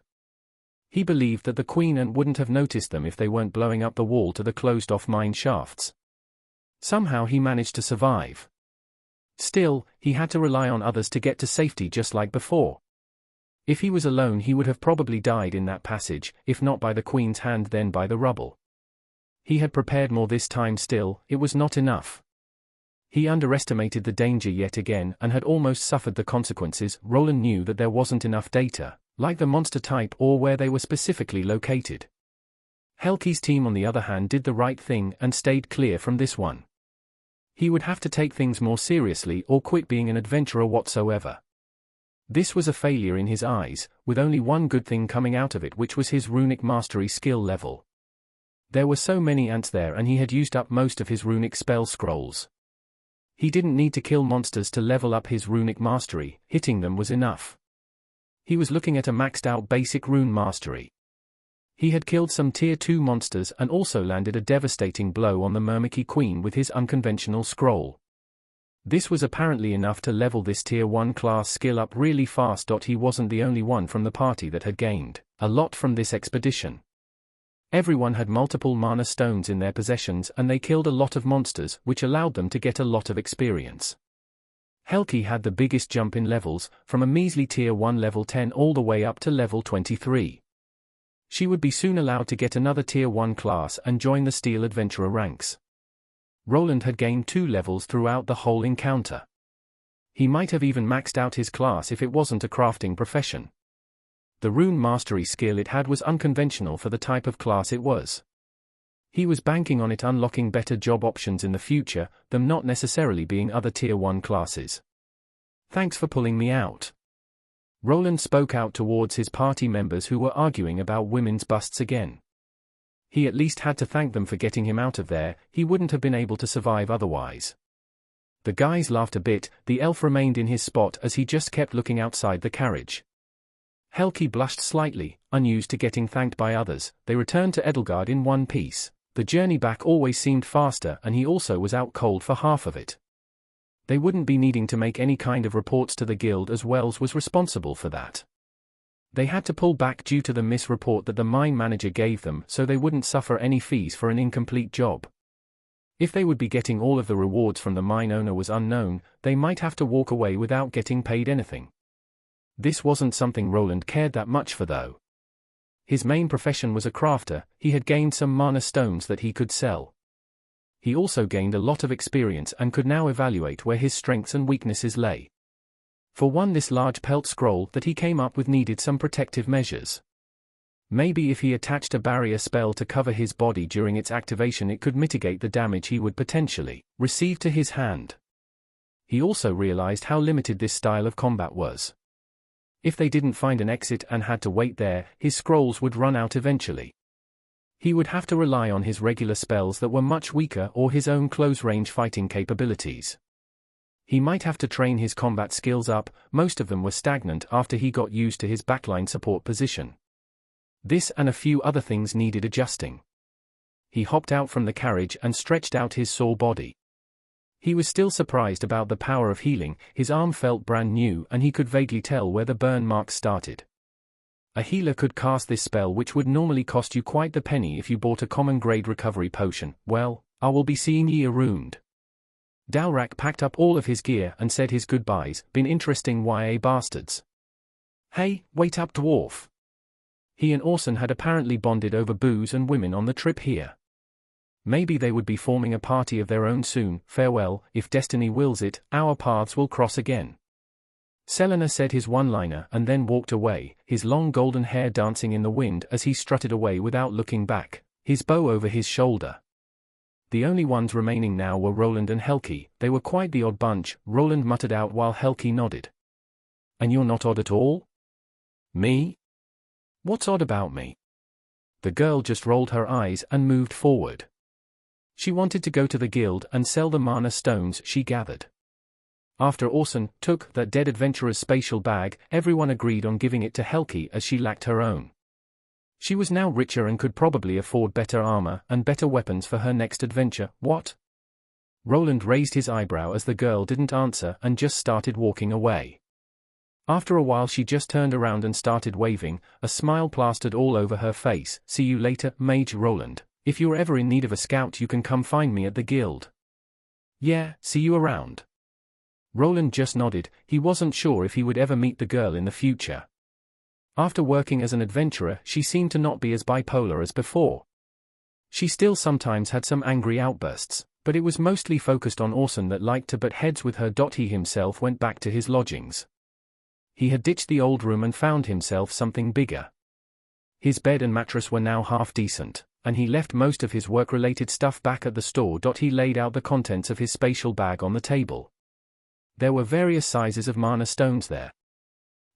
S1: He believed that the Queen Ant wouldn't have noticed them if they weren't blowing up the wall to the closed-off mine shafts. Somehow he managed to survive. Still, he had to rely on others to get to safety just like before. If he was alone he would have probably died in that passage, if not by the Queen's hand then by the rubble. He had prepared more this time still, it was not enough. He underestimated the danger yet again and had almost suffered the consequences. Roland knew that there wasn't enough data, like the monster type or where they were specifically located. Helki's team on the other hand did the right thing and stayed clear from this one. He would have to take things more seriously or quit being an adventurer whatsoever. This was a failure in his eyes, with only one good thing coming out of it, which was his runic mastery skill level. There were so many ants there and he had used up most of his runic spell scrolls. He didn't need to kill monsters to level up his runic mastery, hitting them was enough. He was looking at a maxed out basic rune mastery. He had killed some tier 2 monsters and also landed a devastating blow on the Myrmidon Queen with his unconventional scroll. This was apparently enough to level this tier 1 class skill up really fast. He wasn't the only one from the party that had gained a lot from this expedition. Everyone had multiple mana stones in their possessions and they killed a lot of monsters, which allowed them to get a lot of experience. Helki had the biggest jump in levels, from a measly tier 1 level 10 all the way up to level 23. She would be soon allowed to get another tier 1 class and join the Steel Adventurer ranks. Roland had gained 2 levels throughout the whole encounter. He might have even maxed out his class if it wasn't a crafting profession. The rune mastery skill it had was unconventional for the type of class it was. He was banking on it unlocking better job options in the future, them not necessarily being other tier 1 classes. Thanks for pulling me out. Roland spoke out towards his party members who were arguing about women's busts again. He at least had to thank them for getting him out of there, he wouldn't have been able to survive otherwise. The guys laughed a bit, the elf remained in his spot as he just kept looking outside the carriage. Helki blushed slightly, unused to getting thanked by others. They returned to Edelgard in one piece. The journey back always seemed faster and he also was out cold for half of it. They wouldn't be needing to make any kind of reports to the guild as Wells was responsible for that. They had to pull back due to the misreport that the mine manager gave them so they wouldn't suffer any fees for an incomplete job. If they would be getting all of the rewards from the mine owner was unknown, they might have to walk away without getting paid anything. This wasn't something Roland cared that much for though. His main profession was a crafter, he had gained some mana stones that he could sell. He also gained a lot of experience and could now evaluate where his strengths and weaknesses lay. For one, this large pelt scroll that he came up with needed some protective measures. Maybe if he attached a barrier spell to cover his body during its activation it could mitigate the damage he would potentially receive to his hand. He also realized how limited this style of combat was. If they didn't find an exit and had to wait there, his scrolls would run out eventually. He would have to rely on his regular spells that were much weaker or his own close-range fighting capabilities. He might have to train his combat skills up, most of them were stagnant after he got used to his backline support position. This and a few other things needed adjusting. He hopped out from the carriage and stretched out his sore body. He was still surprised about the power of healing, his arm felt brand new and he could vaguely tell where the burn marks started. A healer could cast this spell which would normally cost you quite the penny if you bought a common grade recovery potion. Well, I will be seeing ye around. Dalrak packed up all of his gear and said his goodbyes. Been interesting YA bastards. Hey, wait up dwarf. He and Orson had apparently bonded over booze and women on the trip here. Maybe they would be forming a party of their own soon. Farewell, if destiny wills it, our paths will cross again. Selena said his one-liner and then walked away, his long golden hair dancing in the wind as he strutted away without looking back, his bow over his shoulder. The only ones remaining now were Roland and Helki. They were quite the odd bunch, Roland muttered out while Helki nodded. And you're not odd at all? Me? What's odd about me? The girl just rolled her eyes and moved forward. She wanted to go to the guild and sell the mana stones she gathered. After Orson took that dead adventurer's spatial bag, everyone agreed on giving it to Helki as she lacked her own. She was now richer and could probably afford better armor and better weapons for her next adventure. What? Roland raised his eyebrow as the girl didn't answer and just started walking away. After a while she just turned around and started waving, a smile plastered all over her face. See you later, Mage Roland. If you're ever in need of a scout you can come find me at the guild. Yeah, see you around. Roland just nodded. He wasn't sure if he would ever meet the girl in the future. After working as an adventurer, she seemed to not be as bipolar as before. She still sometimes had some angry outbursts, but it was mostly focused on Orson that liked to butt heads with her. He himself went back to his lodgings. He had ditched the old room and found himself something bigger. His bed and mattress were now half decent, and he left most of his work-related stuff back at the store. He laid out the contents of his spatial bag on the table. There were various sizes of mana stones there.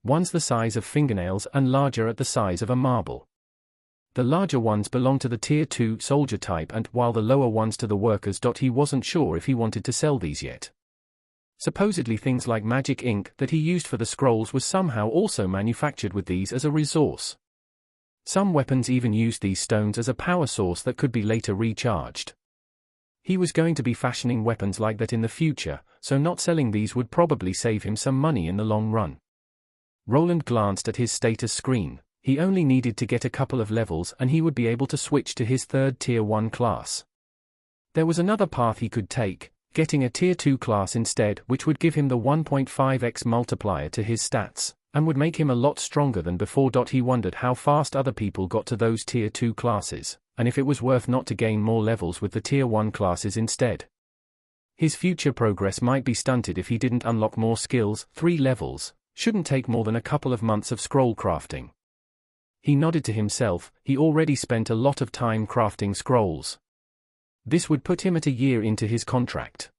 S1: Ones the size of fingernails and larger at the size of a marble. The larger ones belonged to the Tier 2 soldier type and while the lower ones to the workers. He wasn't sure if he wanted to sell these yet. Supposedly things like magic ink that he used for the scrolls was somehow also manufactured with these as a resource. Some weapons even used these stones as a power source that could be later recharged. He was going to be fashioning weapons like that in the future, so not selling these would probably save him some money in the long run. Roland glanced at his status screen. He only needed to get a couple of levels and he would be able to switch to his third Tier 1 class. There was another path he could take, getting a Tier 2 class instead, which would give him the 1.5x multiplier to his stats, and would make him a lot stronger than before. He wondered how fast other people got to those Tier 2 classes, and if it was worth not to gain more levels with the Tier 1 classes instead. His future progress might be stunted if he didn't unlock more skills. 3 levels shouldn't take more than a couple of months of scroll crafting. He nodded to himself. He already spent a lot of time crafting scrolls. This would put him at a year into his contract.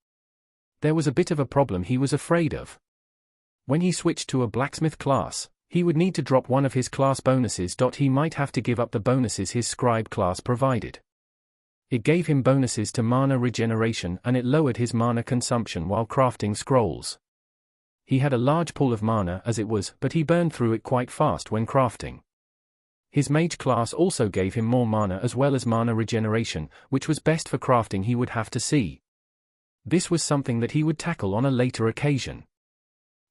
S1: There was a bit of a problem he was afraid of. When he switched to a blacksmith class, he would need to drop one of his class bonuses. He might have to give up the bonuses his scribe class provided. It gave him bonuses to mana regeneration and it lowered his mana consumption while crafting scrolls. He had a large pool of mana as it was, but he burned through it quite fast when crafting. His mage class also gave him more mana as well as mana regeneration, which was best for crafting. He would have to see. This was something that he would tackle on a later occasion.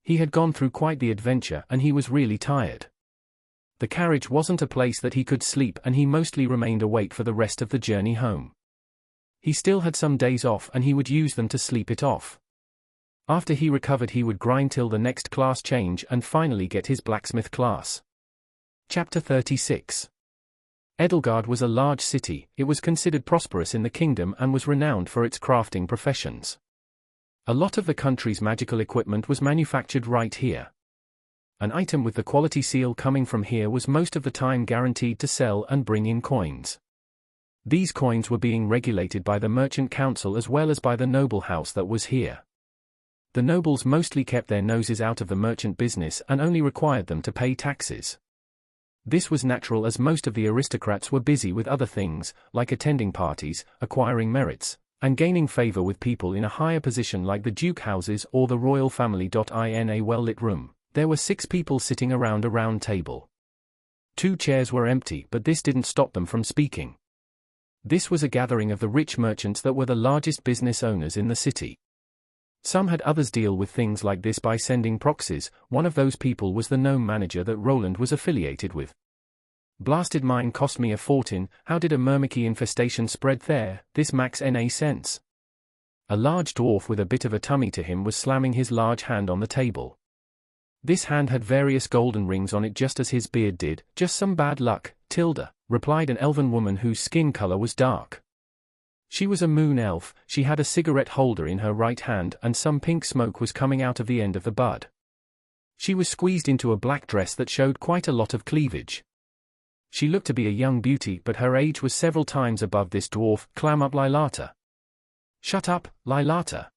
S1: He had gone through quite the adventure and he was really tired. The carriage wasn't a place that he could sleep and he mostly remained awake for the rest of the journey home. He still had some days off and he would use them to sleep it off. After he recovered he would grind till the next class change and finally get his blacksmith class. Chapter 36. Edelgard was a large city. It was considered prosperous in the kingdom and was renowned for its crafting professions. A lot of the country's magical equipment was manufactured right here. An item with the quality seal coming from here was most of the time guaranteed to sell and bring in coins. These coins were being regulated by the merchant council as well as by the noble house that was here. The nobles mostly kept their noses out of the merchant business and only required them to pay taxes. This was natural as most of the aristocrats were busy with other things, like attending parties, acquiring merits, and gaining favor with people in a higher position like the duke houses or the royal family. In a well-lit room, there were 6 people sitting around a round table. 2 chairs were empty, but this didn't stop them from speaking. This was a gathering of the rich merchants that were the largest business owners in the city. Some had others deal with things like this by sending proxies. One of those people was the gnome manager that Roland was affiliated with. Blasted mine cost me a fortune. How did a murmucky infestation spread there? This makes no sense. A large dwarf with a bit of a tummy to him was slamming his large hand on the table. This hand had various golden rings on it just as his beard did. Just some bad luck, Tilda, replied an elven woman whose skin color was dark. She was a moon elf. She had a cigarette holder in her right hand and some pink smoke was coming out of the end of the bud. She was squeezed into a black dress that showed quite a lot of cleavage. She looked to be a young beauty, but her age was several times above this dwarf. Clam up, Lilata. Shut up, Lilata.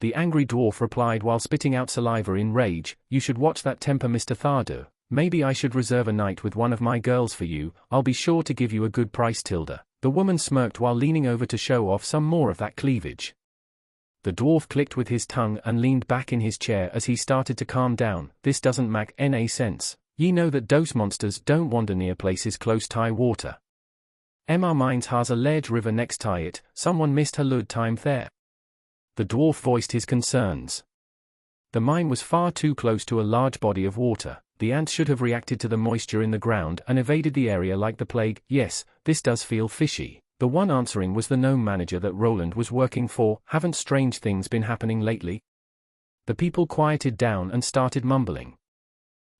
S1: The angry dwarf replied while spitting out saliva in rage. You should watch that temper, Mr. Thardu. Maybe I should reserve a night with one of my girls for you, I'll be sure to give you a good price, Tilda. The woman smirked while leaning over to show off some more of that cleavage. The dwarf clicked with his tongue and leaned back in his chair as he started to calm down. This doesn't make any sense. Ye know that those monsters don't wander near places close to water. Our mines has a large river next to it, someone missed her load time there. The dwarf voiced his concerns. The mine was far too close to a large body of water. The ants should have reacted to the moisture in the ground and evaded the area like the plague. Yes, this does feel fishy. The one answering was the gnome manager that Roland was working for. Haven't strange things been happening lately? The people quieted down and started mumbling.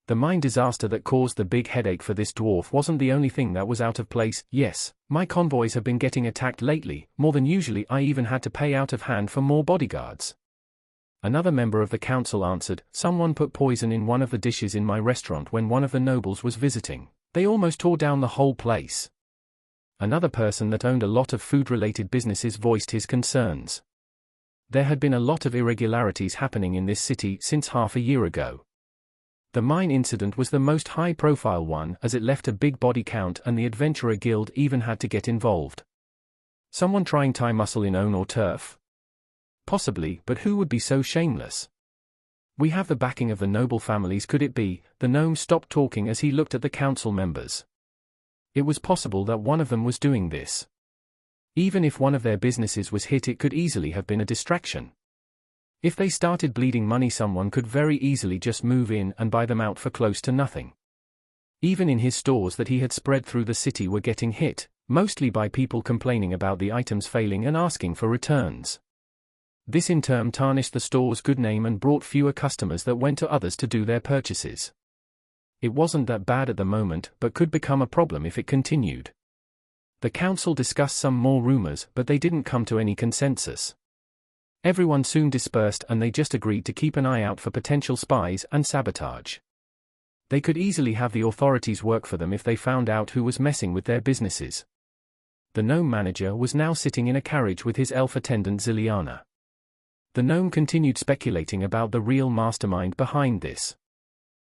S1: The mine disaster that caused the big headache for this dwarf wasn't the only thing that was out of place. Yes, my convoys have been getting attacked lately, more than usually. I even had to pay out of hand for more bodyguards. Another member of the council answered, someone put poison in one of the dishes in my restaurant when one of the nobles was visiting. They almost tore down the whole place. Another person that owned a lot of food-related businesses voiced his concerns. There had been a lot of irregularities happening in this city since half a year ago. The mine incident was the most high-profile one as it left a big body count and the Adventurer Guild even had to get involved. Someone trying to muscle in own or turf? Possibly, but who would be so shameless? We have the backing of the noble families. Could it be? The gnome stopped talking as he looked at the council members. It was possible that one of them was doing this. Even if one of their businesses was hit, it could easily have been a distraction. If they started bleeding money, someone could very easily just move in and buy them out for close to nothing. Even in his stores that he had spread through the city were getting hit, mostly by people complaining about the items failing and asking for returns. This in turn tarnished the store's good name and brought fewer customers that went to others to do their purchases. It wasn't that bad at the moment, but could become a problem if it continued. The council discussed some more rumors, but they didn't come to any consensus. Everyone soon dispersed and they just agreed to keep an eye out for potential spies and sabotage. They could easily have the authorities work for them if they found out who was messing with their businesses. The gnome manager was now sitting in a carriage with his elf attendant Ziliana. The gnome continued speculating about the real mastermind behind this.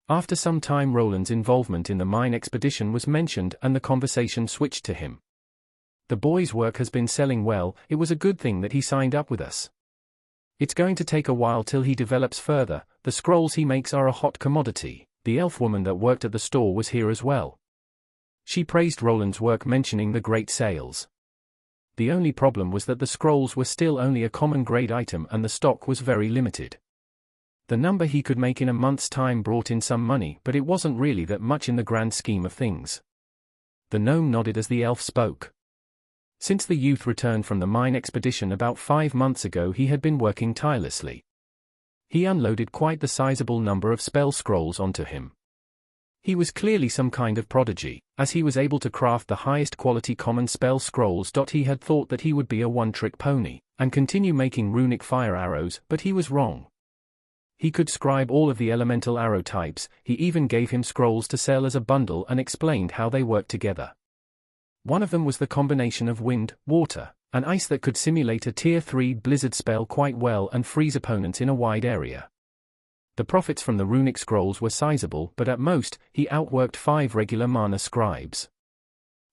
S1: After some time, Roland's involvement in the mine expedition was mentioned and the conversation switched to him. The boy's work has been selling well, it was a good thing that he signed up with us. It's going to take a while till he develops further, the scrolls he makes are a hot commodity. The elf woman that worked at the store was here as well. She praised Roland's work, mentioning the great sales. The only problem was that the scrolls were still only a common grade item and the stock was very limited. The number he could make in a month's time brought in some money, but it wasn't really that much in the grand scheme of things. The gnome nodded as the elf spoke. Since the youth returned from the mine expedition about 5 months ago, he had been working tirelessly. He unloaded quite the sizable number of spell scrolls onto him. He was clearly some kind of prodigy, as he was able to craft the highest quality common spell scrolls. He had thought that he would be a one-trick pony, and continue making runic fire arrows, but he was wrong. He could scribe all of the elemental arrow types. He even gave him scrolls to sell as a bundle and explained how they worked together. One of them was the combination of wind, water, and ice that could simulate a tier 3 blizzard spell quite well and freeze opponents in a wide area. The profits from the runic scrolls were sizable, but at most, he outworked 5 regular mana scribes.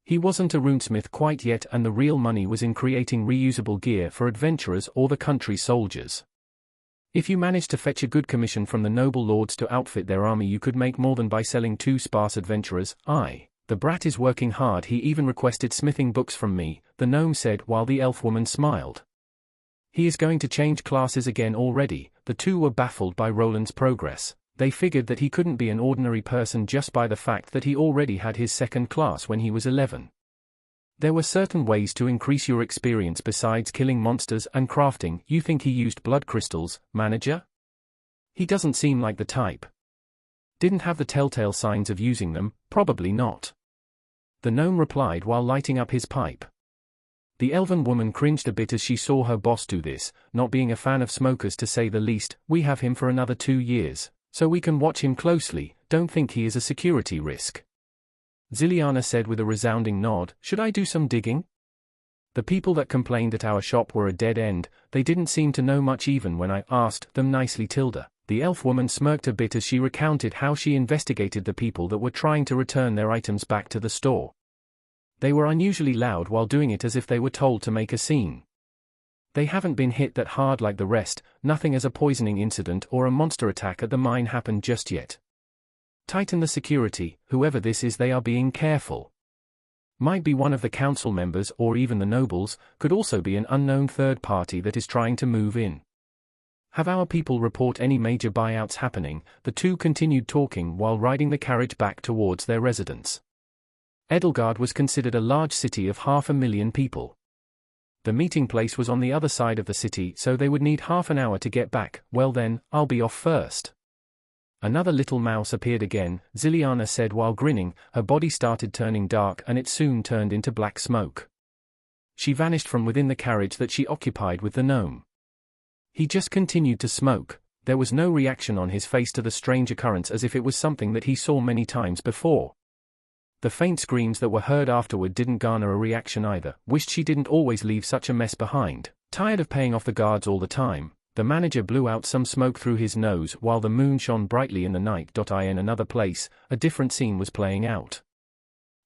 S1: He wasn't a runesmith quite yet, and the real money was in creating reusable gear for adventurers or the country's soldiers. If you managed to fetch a good commission from the noble lords to outfit their army, you could make more than by selling 2 sparse adventurers. The brat is working hard. He even requested smithing books from me, the gnome said while the elf woman smiled. He is going to change classes again already. The two were baffled by Roland's progress. They figured that he couldn't be an ordinary person just by the fact that he already had his 2nd class when he was 11. There were certain ways to increase your experience besides killing monsters and crafting. You think he used blood crystals, manager? He doesn't seem like the type. Didn't have the telltale signs of using them, probably not. The gnome replied while lighting up his pipe. The elven woman cringed a bit as she saw her boss do this, not being a fan of smokers to say the least. We have him for another 2 years, so we can watch him closely. Don't think he is a security risk. Ziliana said with a resounding nod. Should I do some digging? The people that complained at our shop were a dead end. They didn't seem to know much even when I asked them nicely. The elf woman smirked a bit as she recounted how she investigated the people that were trying to return their items back to the store. They were unusually loud while doing it as if they were told to make a scene. They haven't been hit that hard like the rest, nothing as a poisoning incident or a monster attack at the mine happened just yet. Tighten the security, whoever this is, they are being careful. Might be one of the council members or even the nobles, could also be an unknown third party that is trying to move in. Have our people report any major buyouts happening. The two continued talking while riding the carriage back towards their residence. Edelgard was considered a large city of 500,000 people. The meeting place was on the other side of the city, so they would need half an hour to get back. Well then, I'll be off first. Another little mouse appeared again, Ziliana said while grinning. Her body started turning dark and it soon turned into black smoke. She vanished from within the carriage that she occupied with the gnome. He just continued to smoke. There was no reaction on his face to the strange occurrence, as if it was something that he saw many times before. The faint screams that were heard afterward didn't garner a reaction either. Wished she didn't always leave such a mess behind. Tired of paying off the guards all the time, the manager blew out some smoke through his nose while the moon shone brightly in the night. In another place, a different scene was playing out.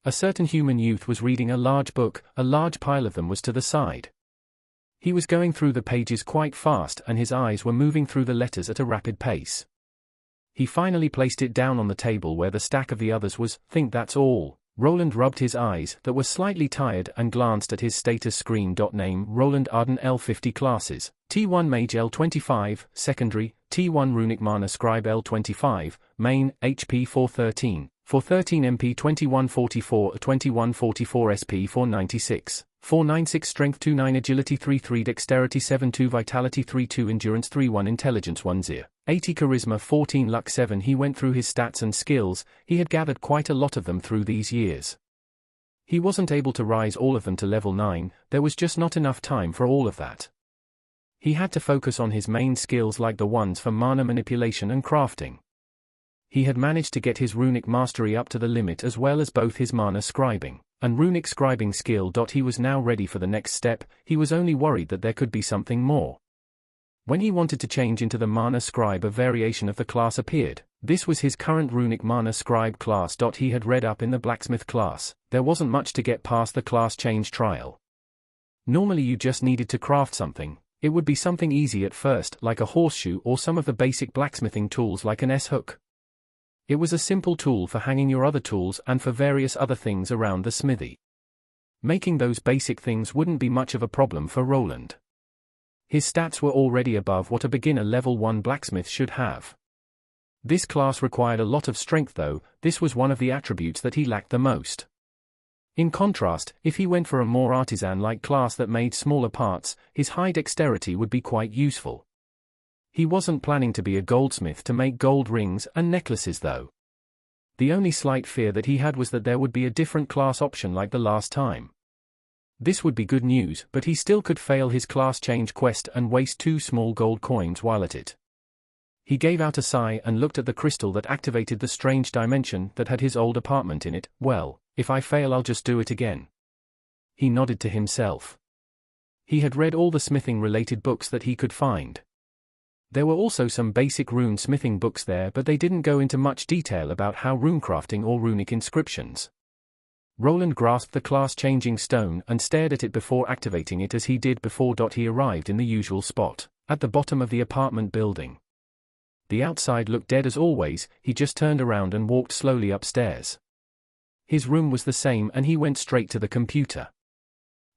S1: A certain human youth was reading a large book. A large pile of them was to the side. He was going through the pages quite fast and his eyes were moving through the letters at a rapid pace. He finally placed it down on the table where the stack of the others was. Think that's all. Roland rubbed his eyes that were slightly tired and glanced at his status screen. Name: Roland Arden, L50 classes, T1 Mage L25, Secondary, T1 Runic Mana Scribe L25, Main, HP 413, 413 MP 2144 2144 SP 496. 496 Strength 29 Agility 33 Dexterity 72 Vitality 32 Endurance 31 Intelligence 10 80 Charisma 14 Luck 7. He went through his stats and skills. He had gathered quite a lot of them through these years. He wasn't able to rise all of them to level 9, there was just not enough time for all of that. He had to focus on his main skills like the ones for mana manipulation and crafting. He had managed to get his runic mastery up to the limit as well as both his mana scribing and runic scribing skill. He was now ready for the next step. He was only worried that there could be something more. When he wanted to change into the mana scribe, a variation of the class appeared. This was his current runic mana scribe class. He had read up in the blacksmith class. There wasn't much to get past the class change trial. Normally you just needed to craft something. It would be something easy at first, like a horseshoe or some of the basic blacksmithing tools like an S-hook. It was a simple tool for hanging your other tools and for various other things around the smithy. Making those basic things wouldn't be much of a problem for Roland. His stats were already above what a beginner level 1 blacksmith should have. This class required a lot of strength though. This was one of the attributes that he lacked the most. In contrast, if he went for a more artisan-like class that made smaller parts, his high dexterity would be quite useful. He wasn't planning to be a goldsmith to make gold rings and necklaces though. The only slight fear that he had was that there would be a different class option like the last time. This would be good news, but he still could fail his class change quest and waste 2 small gold coins while at it. He gave out a sigh and looked at the crystal that activated the strange dimension that had his old apartment in it. Well, if I fail I'll just do it again. He nodded to himself. He had read all the smithing-related books that he could find. There were also some basic rune smithing books there, but they didn't go into much detail about how runecrafting or runic inscriptions. Roland grasped the class-changing stone and stared at it before activating it as he did before. He arrived in the usual spot, at the bottom of the apartment building. The outside looked dead as always. He just turned around and walked slowly upstairs. His room was the same and he went straight to the computer.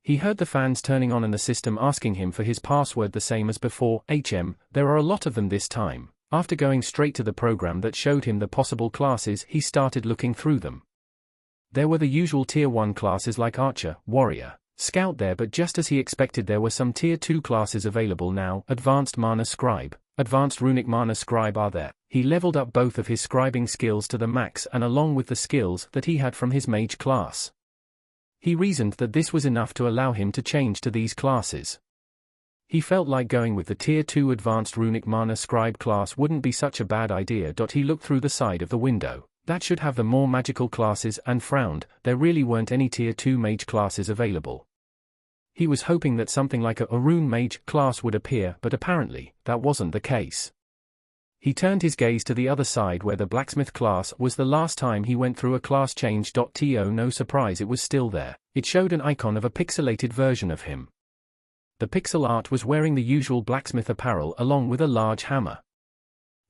S1: He heard the fans turning on and the system asking him for his password the same as before. There are a lot of them this time. After going straight to the program that showed him the possible classes, he started looking through them. There were the usual tier 1 classes like Archer, Warrior, Scout there, but just as he expected there were some tier 2 classes available now. Advanced Mana Scribe, Advanced Runic Mana Scribe are there. He leveled up both of his scribing skills to the max and along with the skills that he had from his mage class. He reasoned that this was enough to allow him to change to these classes. He felt like going with the tier 2 Advanced Runic Mana Scribe class wouldn't be such a bad idea. He looked through the side of the window. That should have the more magical classes and frowned. There really weren't any tier 2 mage classes available. He was hoping that something like a rune mage class would appear, but apparently, that wasn't the case. He turned his gaze to the other side where the blacksmith class was. The last time he went through a class change. To no surprise it was still there. It showed an icon of a pixelated version of him. The pixel art was wearing the usual blacksmith apparel along with a large hammer.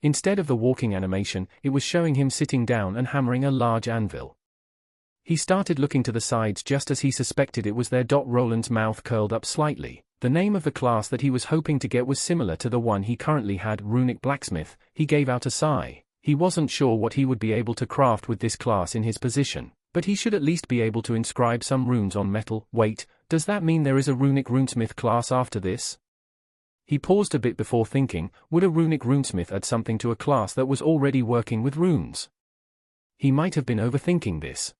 S1: Instead of the walking animation, it was showing him sitting down and hammering a large anvil. He started looking to the sides just as he suspected it was there. Roland's mouth curled up slightly. The name of the class that he was hoping to get was similar to the one he currently had, Runic Blacksmith. He gave out a sigh. He wasn't sure what he would be able to craft with this class in his position, but he should at least be able to inscribe some runes on metal. Wait, does that mean there is a Runic Runesmith class after this? He paused a bit before thinking, would a Runic Runesmith add something to a class that was already working with runes? He might have been overthinking this.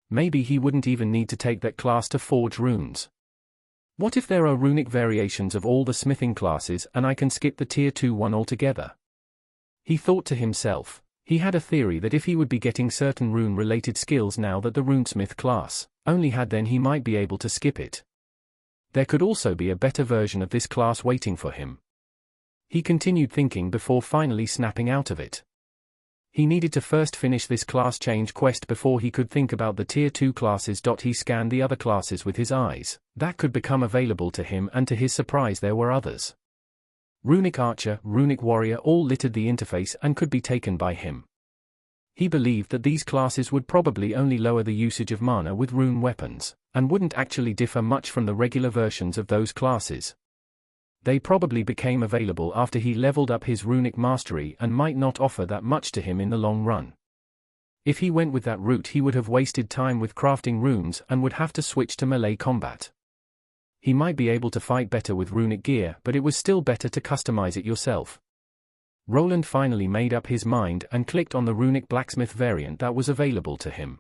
S1: Maybe he wouldn't even need to take that class to forge runes. What if there are runic variations of all the smithing classes and I can skip the tier 2 one altogether? He thought to himself. He had a theory that if he would be getting certain rune-related skills now that the Runesmith class only had, then he might be able to skip it. There could also be a better version of this class waiting for him. He continued thinking before finally snapping out of it. He needed to first finish this class change quest before he could think about the tier 2 classes. He scanned the other classes with his eyes that could become available to him, and to his surprise there were others. Runic Archer, Runic Warrior all littered the interface and could be taken by him. He believed that these classes would probably only lower the usage of mana with rune weapons, and wouldn't actually differ much from the regular versions of those classes. They probably became available after he leveled up his runic mastery and might not offer that much to him in the long run. If he went with that route he would have wasted time with crafting runes and would have to switch to melee combat. He might be able to fight better with runic gear, but it was still better to customize it yourself. Roland finally made up his mind and clicked on the Runic Blacksmith variant that was available to him.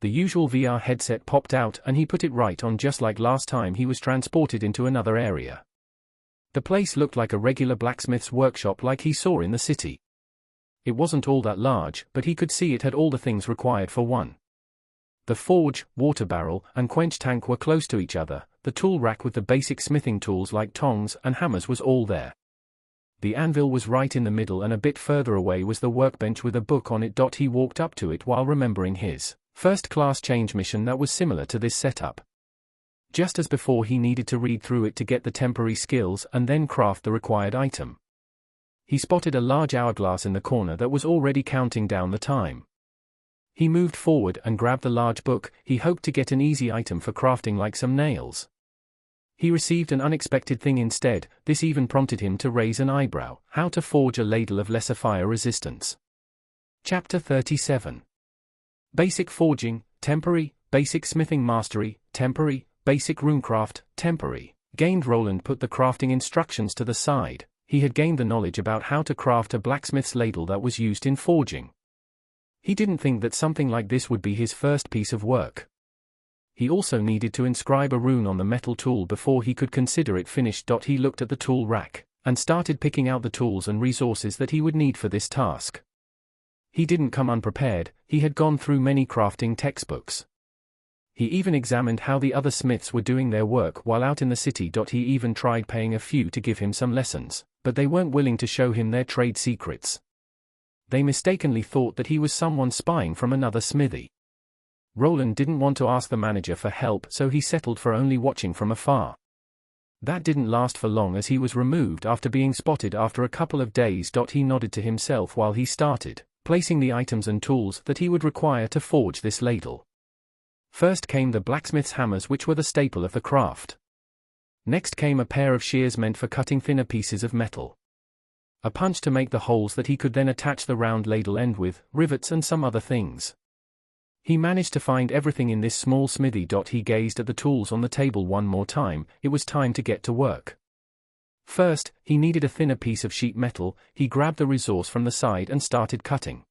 S1: The usual VR headset popped out and he put it right on, just like last time he was transported into another area. The place looked like a regular blacksmith's workshop like he saw in the city. It wasn't all that large, but he could see it had all the things required for one. The forge, water barrel, and quench tank were close to each other. The tool rack with the basic smithing tools like tongs and hammers was all there. The anvil was right in the middle, and a bit further away was the workbench with a book on it. He walked up to it while remembering his first class change mission that was similar to this setup. Just as before, he needed to read through it to get the temporary skills and then craft the required item. He spotted a large hourglass in the corner that was already counting down the time. He moved forward and grabbed the large book. He hoped to get an easy item for crafting like some nails. He received an unexpected thing instead. This even prompted him to raise an eyebrow. How to forge a ladle of lesser fire resistance. Chapter 37. Basic forging, temporary, basic smithing mastery, temporary, basic runecraft, temporary. Gained. Roland put the crafting instructions to the side. He had gained the knowledge about how to craft a blacksmith's ladle that was used in forging. He didn't think that something like this would be his first piece of work. He also needed to inscribe a rune on the metal tool before he could consider it finished. He looked at the tool rack and started picking out the tools and resources that he would need for this task. He didn't come unprepared. He had gone through many crafting textbooks. He even examined how the other smiths were doing their work while out in the city. He even tried paying a few to give him some lessons, but they weren't willing to show him their trade secrets. They mistakenly thought that he was someone spying from another smithy. Roland didn't want to ask the manager for help, so he settled for only watching from afar. That didn't last for long, as he was removed after being spotted after a couple of days. He nodded to himself while he started placing the items and tools that he would require to forge this ladle. First came the blacksmith's hammers, which were the staple of the craft. Next came a pair of shears meant for cutting thinner pieces of metal. A punch to make the holes that he could then attach the round ladle end with, rivets and some other things. He managed to find everything in this small smithy. He gazed at the tools on the table one more time. It was time to get to work. First, he needed a thinner piece of sheet metal. He grabbed the resource from the side and started cutting.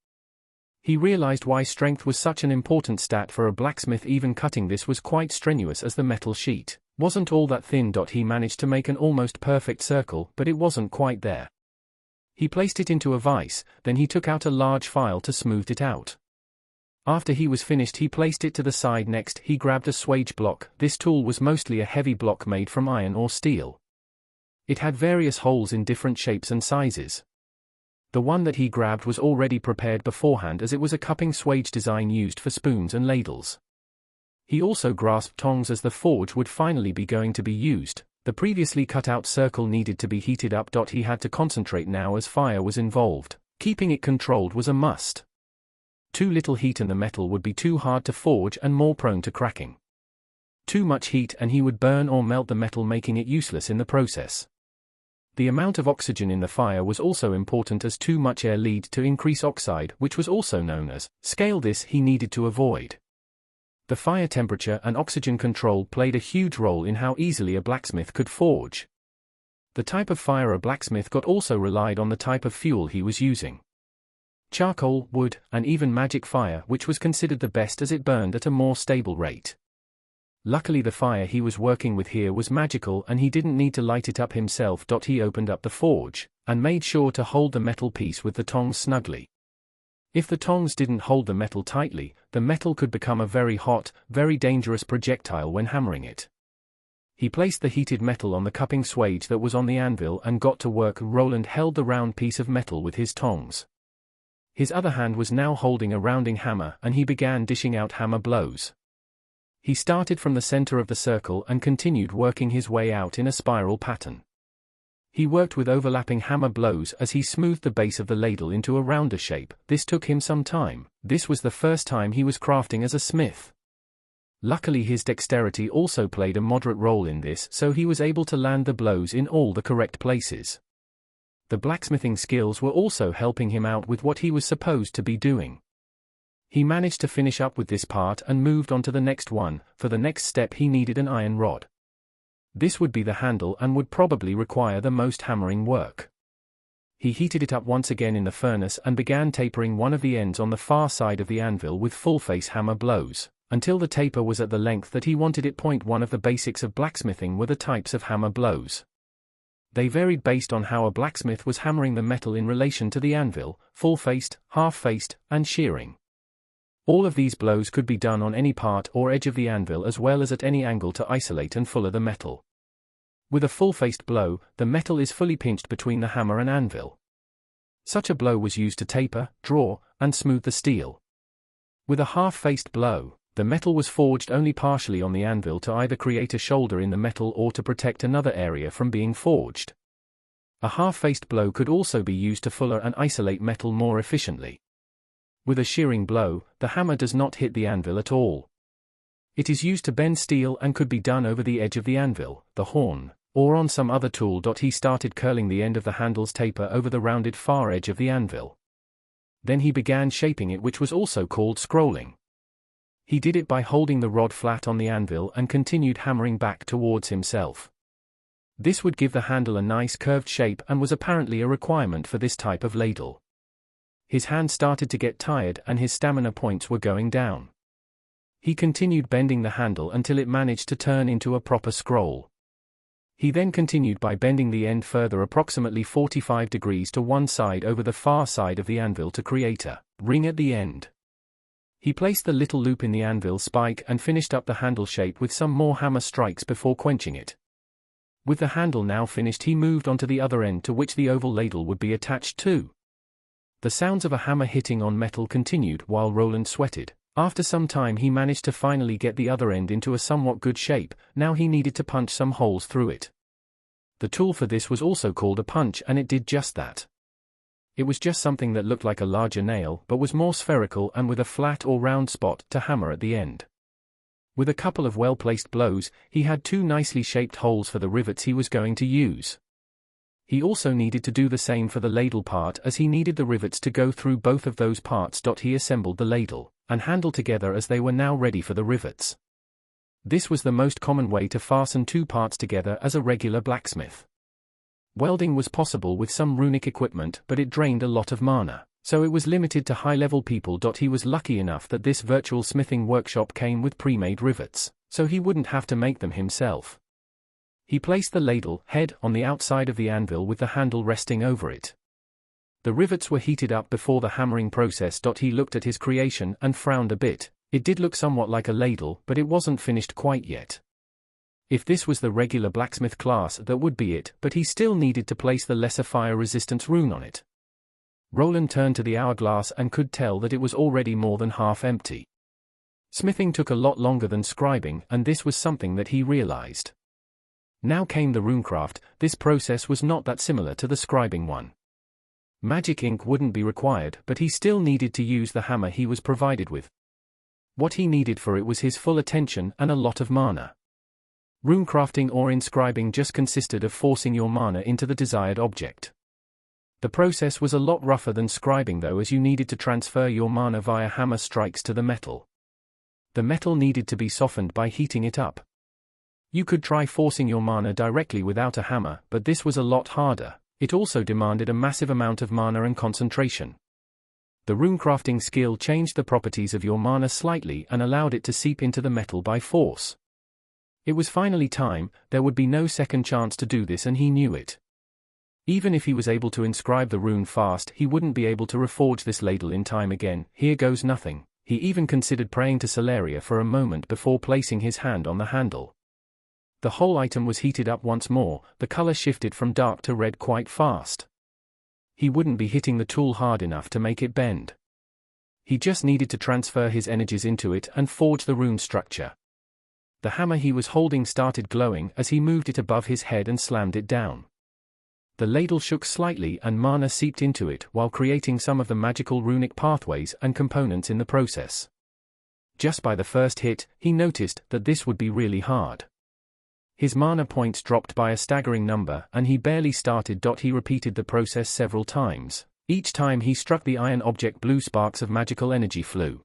S1: He realized why strength was such an important stat for a blacksmith. Even cutting this was quite strenuous, as the metal sheet wasn't all that thin. He managed to make an almost perfect circle, but it wasn't quite there. He placed it into a vise, then he took out a large file to smooth it out. After he was finished, he placed it to the side. Next, he grabbed a swage block. This tool was mostly a heavy block made from iron or steel. It had various holes in different shapes and sizes. The one that he grabbed was already prepared beforehand, as it was a cupping swage design used for spoons and ladles. He also grasped tongs as the forge would finally be going to be used. The previously cut out circle needed to be heated up. He had to concentrate now as fire was involved. Keeping it controlled was a must. Too little heat and the metal would be too hard to forge and more prone to cracking. Too much heat and he would burn or melt the metal, making it useless in the process. The amount of oxygen in the fire was also important, as too much air lead to increase oxide, which was also known as scale. This he needed to avoid. The fire temperature and oxygen control played a huge role in how easily a blacksmith could forge. The type of fire a blacksmith got also relied on the type of fuel he was using. Charcoal, wood, and even magic fire, which was considered the best as it burned at a more stable rate. Luckily the fire he was working with here was magical and he didn't need to light it up himself. He opened up the forge, and made sure to hold the metal piece with the tongs snugly. If the tongs didn't hold the metal tightly, the metal could become a very hot, very dangerous projectile when hammering it. He placed the heated metal on the cupping swage that was on the anvil and got to work. Roland held the round piece of metal with his tongs. His other hand was now holding a rounding hammer and he began dishing out hammer blows. He started from the center of the circle and continued working his way out in a spiral pattern. He worked with overlapping hammer blows as he smoothed the base of the ladle into a rounder shape. This took him some time. This was the first time he was crafting as a smith. Luckily his dexterity also played a moderate role in this, so he was able to land the blows in all the correct places. The blacksmithing skills were also helping him out with what he was supposed to be doing. He managed to finish up with this part and moved on to the next one. For the next step he needed an iron rod. This would be the handle and would probably require the most hammering work. He heated it up once again in the furnace and began tapering one of the ends on the far side of the anvil with full-face hammer blows, until the taper was at the length that he wanted it. One of the basics of blacksmithing were the types of hammer blows. They varied based on how a blacksmith was hammering the metal in relation to the anvil: full-faced, half-faced, and shearing. All of these blows could be done on any part or edge of the anvil as well as at any angle to isolate and fuller the metal. With a full-faced blow, the metal is fully pinched between the hammer and anvil. Such a blow was used to taper, draw, and smooth the steel. With a half-faced blow, the metal was forged only partially on the anvil to either create a shoulder in the metal or to protect another area from being forged. A half-faced blow could also be used to fuller and isolate metal more efficiently. With a shearing blow, the hammer does not hit the anvil at all. It is used to bend steel and could be done over the edge of the anvil, the horn, or on some other tool. He started curling the end of the handle's taper over the rounded far edge of the anvil. Then he began shaping it, which was also called scrolling. He did it by holding the rod flat on the anvil and continued hammering back towards himself. This would give the handle a nice curved shape and was apparently a requirement for this type of ladle. His hand started to get tired and his stamina points were going down. He continued bending the handle until it managed to turn into a proper scroll. He then continued by bending the end further approximately 45 degrees to one side over the far side of the anvil to create a ring at the end. He placed the little loop in the anvil spike and finished up the handle shape with some more hammer strikes before quenching it. With the handle now finished, he moved on to the other end to which the oval ladle would be attached to. The sounds of a hammer hitting on metal continued while Roland sweated. After some time he managed to finally get the other end into a somewhat good shape. Now he needed to punch some holes through it. The tool for this was also called a punch, and it did just that. It was just something that looked like a larger nail but was more spherical and with a flat or round spot to hammer at the end. With a couple of well-placed blows, he had two nicely shaped holes for the rivets he was going to use. He also needed to do the same for the ladle part, as he needed the rivets to go through both of those parts. He assembled the ladle and handle together as they were now ready for the rivets. This was the most common way to fasten two parts together as a regular blacksmith. Welding was possible with some runic equipment, but it drained a lot of mana, so it was limited to high-level people. He was lucky enough that this virtual smithing workshop came with pre-made rivets, so he wouldn't have to make them himself. He placed the ladle head on the outside of the anvil with the handle resting over it. The rivets were heated up before the hammering process. He looked at his creation and frowned a bit. It did look somewhat like a ladle, but it wasn't finished quite yet. If this was the regular blacksmith class, that would be it, but he still needed to place the lesser fire resistance rune on it. Roland turned to the hourglass and could tell that it was already more than half empty. Smithing took a lot longer than scribing, and this was something that he realized. Now came the runecraft. This process was not that similar to the scribing one. Magic ink wouldn't be required, but he still needed to use the hammer he was provided with. What he needed for it was his full attention and a lot of mana. Runecrafting or inscribing just consisted of forcing your mana into the desired object. The process was a lot rougher than scribing though, as you needed to transfer your mana via hammer strikes to the metal. The metal needed to be softened by heating it up. You could try forcing your mana directly without a hammer, but this was a lot harder. It also demanded a massive amount of mana and concentration. The runecrafting skill changed the properties of your mana slightly and allowed it to seep into the metal by force. It was finally time. There would be no second chance to do this, and he knew it. Even if he was able to inscribe the rune fast, he wouldn't be able to reforge this ladle in time again. Here goes nothing. He even considered praying to Celeria for a moment before placing his hand on the handle. The whole item was heated up once more. The color shifted from dark to red quite fast. He wouldn't be hitting the tool hard enough to make it bend. He just needed to transfer his energies into it and forge the rune structure. The hammer he was holding started glowing as he moved it above his head and slammed it down. The ladle shook slightly and mana seeped into it while creating some of the magical runic pathways and components in the process. Just by the first hit, he noticed that this would be really hard. His mana points dropped by a staggering number and he barely started. He repeated the process several times. Each time he struck the iron object, blue sparks of magical energy flew.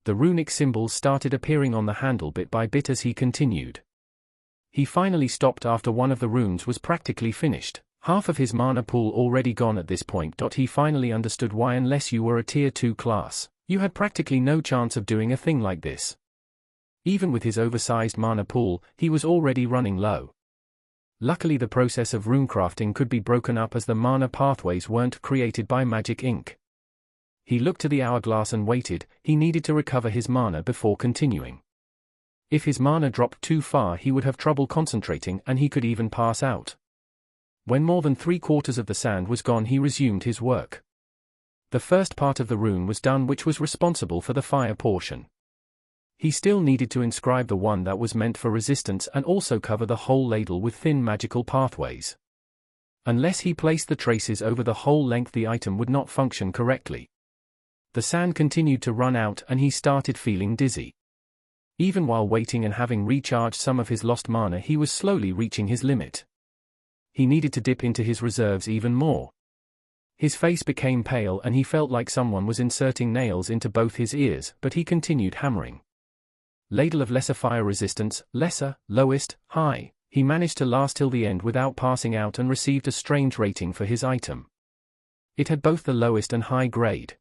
S1: The runic symbols started appearing on the handle bit by bit as he continued. He finally stopped after one of the runes was practically finished. Half of his mana pool already gone at this point. He finally understood why, unless you were a tier 2 class, you had practically no chance of doing a thing like this. Even with his oversized mana pool, he was already running low. Luckily the process of runecrafting could be broken up as the mana pathways weren't created by magic ink. He looked to the hourglass and waited. He needed to recover his mana before continuing. If his mana dropped too far, he would have trouble concentrating and he could even pass out. When more than 3/4 of the sand was gone, he resumed his work. The first part of the rune was done, which was responsible for the fire portion. He still needed to inscribe the one that was meant for resistance and also cover the whole ladle with thin magical pathways. Unless he placed the traces over the whole length, the item would not function correctly. The sand continued to run out and he started feeling dizzy. Even while waiting and having recharged some of his lost mana, he was slowly reaching his limit. He needed to dip into his reserves even more. His face became pale and he felt like someone was inserting nails into both his ears, but he continued hammering. Ladle of lesser fire resistance, lesser, lowest, high. He managed to last till the end without passing out and received a strange rating for his item. It had both the lowest and high grade.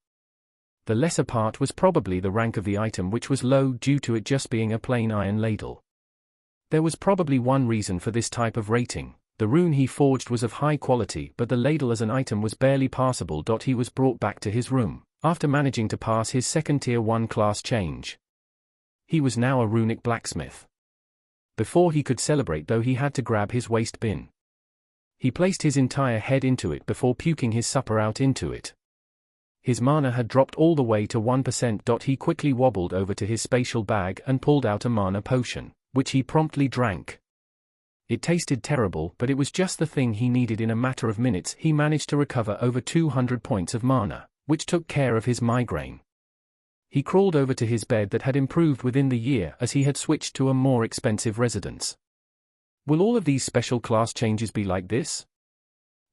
S1: The lesser part was probably the rank of the item, which was low due to it just being a plain iron ladle. There was probably one reason for this type of rating. The rune he forged was of high quality, but the ladle as an item was barely passable. He was brought back to his room, after managing to pass his second tier 1 class change. He was now a runic blacksmith. Before he could celebrate though, he had to grab his waste bin. He placed his entire head into it before puking his supper out into it. His mana had dropped all the way to 1%. He quickly wobbled over to his spatial bag and pulled out a mana potion, which he promptly drank. It tasted terrible, but it was just the thing he needed. In a matter of minutes, he managed to recover over 200 points of mana, which took care of his migraine. He crawled over to his bed that had improved within the year as he had switched to a more expensive residence. Will all of these special class changes be like this?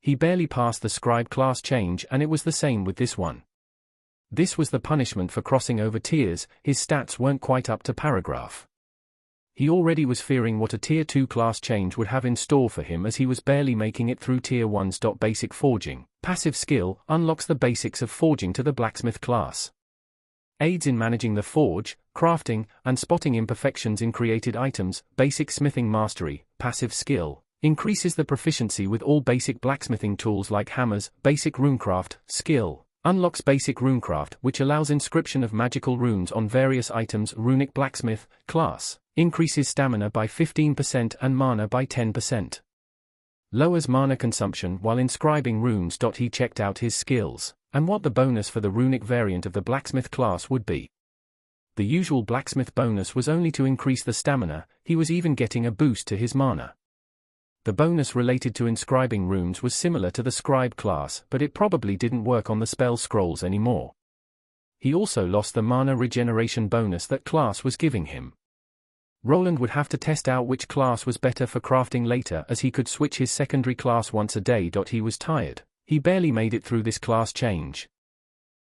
S1: He barely passed the scribe class change, and it was the same with this one. This was the punishment for crossing over tiers. His stats weren't quite up to paragraph. He already was fearing what a tier 2 class change would have in store for him, as he was barely making it through tier 1's. Basic forging, passive skill, unlocks the basics of forging to the blacksmith class. Aids in managing the forge, crafting, and spotting imperfections in created items. Basic smithing mastery, passive skill, increases the proficiency with all basic blacksmithing tools like hammers. Basic runecraft skill, unlocks basic runecraft, which allows inscription of magical runes on various items. Runic blacksmith class, increases stamina by 15% and mana by 10%. Lowers mana consumption while inscribing runes. He checked out his skills. and what the bonus for the runic variant of the blacksmith class would be. The usual blacksmith bonus was only to increase the stamina, he was even getting a boost to his mana. The bonus related to inscribing runes was similar to the scribe class, but it probably didn't work on the spell scrolls anymore. He also lost the mana regeneration bonus that class was giving him. Roland would have to test out which class was better for crafting later, as he could switch his secondary class once a day. He was tired, he barely made it through this class change.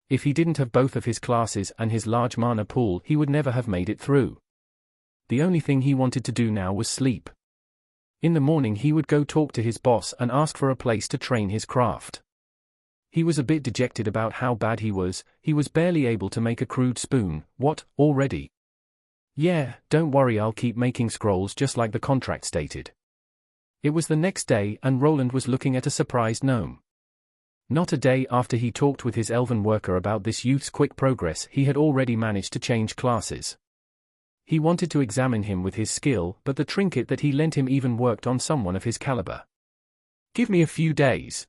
S1: If he didn't have both of his classes and his large mana pool, he would never have made it through. The only thing he wanted to do now was sleep. In the morning he would go talk to his boss and ask for a place to train his craft. He was a bit dejected about how bad he was barely able to make a crude spoon. What, already? Yeah, don't worry, I'll keep making scrolls just like the contract stated. It was the next day and Roland was looking at a surprised gnome. Not a day after he talked with his elven worker about this youth's quick progress, he had already managed to change classes. He wanted to examine him with his skill, but the trinket that he lent him even worked on someone of his caliber. Give me a few days.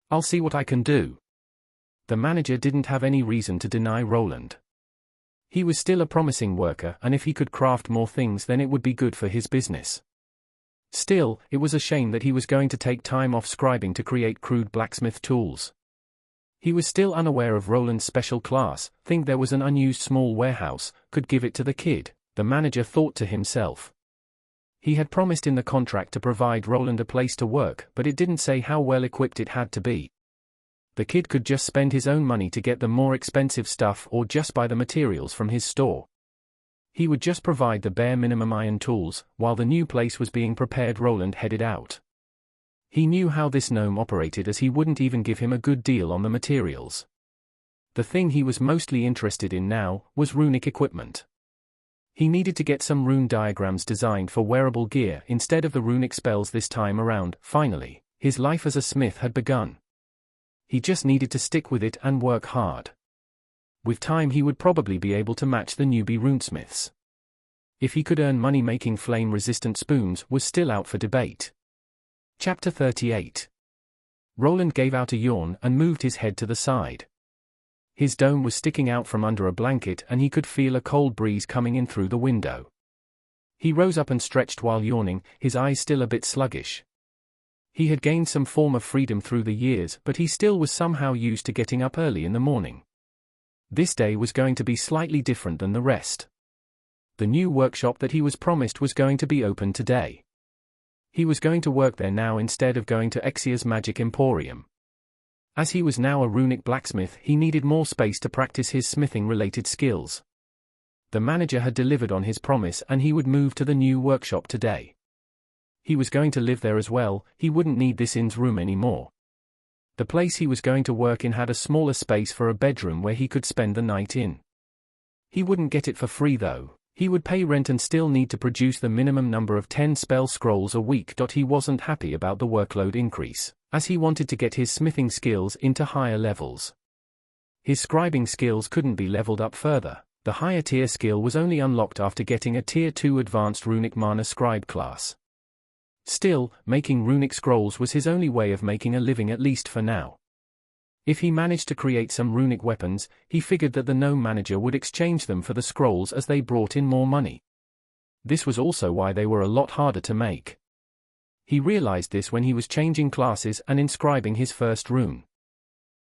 S1: I'll see what I can do. The manager didn't have any reason to deny Roland. He was still a promising worker, and if he could craft more things then it would be good for his business. Still, it was a shame that he was going to take time off scribing to create crude blacksmith tools. He was still unaware of Roland's special class, think there was an unused small warehouse, could give it to the kid, the manager thought to himself. He had promised in the contract to provide Roland a place to work, but it didn't say how well equipped it had to be. The kid could just spend his own money to get the more expensive stuff or just buy the materials from his store. He would just provide the bare minimum iron tools. While the new place was being prepared, Roland headed out. He knew how this gnome operated, as he wouldn't even give him a good deal on the materials. The thing he was mostly interested in now was runic equipment. He needed to get some rune diagrams designed for wearable gear instead of the runic spells this time around. Finally, his life as a smith had begun. He just needed to stick with it and work hard. With time he would probably be able to match the newbie runesmiths. If he could earn money making flame-resistant spoons was still out for debate. Chapter 38. Roland gave out a yawn and moved his head to the side. His dome was sticking out from under a blanket and he could feel a cold breeze coming in through the window. He rose up and stretched while yawning, his eyes still a bit sluggish. He had gained some form of freedom through the years, but he still was somehow used to getting up early in the morning. This day was going to be slightly different than the rest. The new workshop that he was promised was going to be open today. He was going to work there now instead of going to Exia's Magic Emporium. As he was now a runic blacksmith, he needed more space to practice his smithing-related skills. The manager had delivered on his promise and he would move to the new workshop today. He was going to live there as well, he wouldn't need this inn's room anymore. The place he was going to work in had a smaller space for a bedroom where he could spend the night in. He wouldn't get it for free though. He would pay rent and still need to produce the minimum number of 10 spell scrolls a week. He wasn't happy about the workload increase, as he wanted to get his smithing skills into higher levels. His scribing skills couldn't be leveled up further. The higher tier skill was only unlocked after getting a tier 2 advanced runic mana scribe class. Still, making runic scrolls was his only way of making a living, at least for now. If he managed to create some runic weapons, he figured that the gnome manager would exchange them for the scrolls as they brought in more money. This was also why they were a lot harder to make. He realized this when he was changing classes and inscribing his first rune.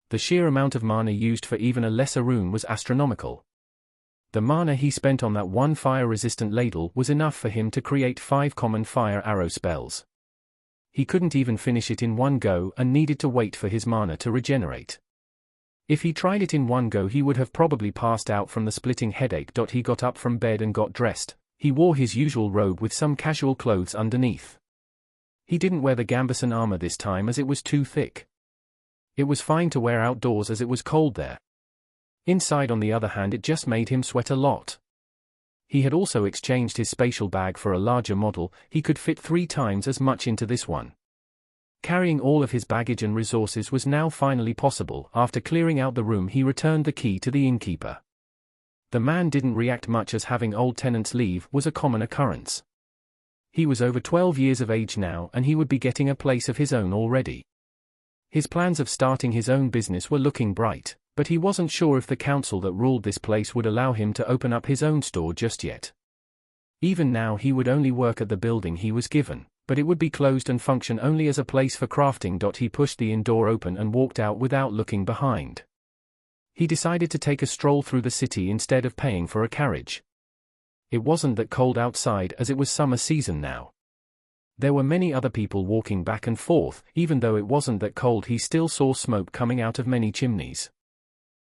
S1: The sheer amount of mana used for even a lesser rune was astronomical. The mana he spent on that one fire-resistant ladle was enough for him to create 5 common fire arrow spells. He couldn't even finish it in one go and needed to wait for his mana to regenerate. If he tried it in one go he would have probably passed out from the splitting headache. He got up from bed and got dressed. He wore his usual robe with some casual clothes underneath. He didn't wear the gambeson armor this time as it was too thick. It was fine to wear outdoors as it was cold there. Inside, on the other hand, it just made him sweat a lot. He had also exchanged his spatial bag for a larger model. He could fit 3 times as much into this one. Carrying all of his baggage and resources was now finally possible. After clearing out the room he returned the key to the innkeeper. The man didn't react much, as having old tenants leave was a common occurrence. He was over 12 years of age now and he would be getting a place of his own already. His plans of starting his own business were looking bright, but he wasn't sure if the council that ruled this place would allow him to open up his own store just yet. Even now he would only work at the building he was given, but it would be closed and function only as a place for crafting. He pushed the inn door open and walked out without looking behind. He decided to take a stroll through the city instead of paying for a carriage. It wasn't that cold outside, as it was summer season now. There were many other people walking back and forth. Even though it wasn't that cold, he still saw smoke coming out of many chimneys.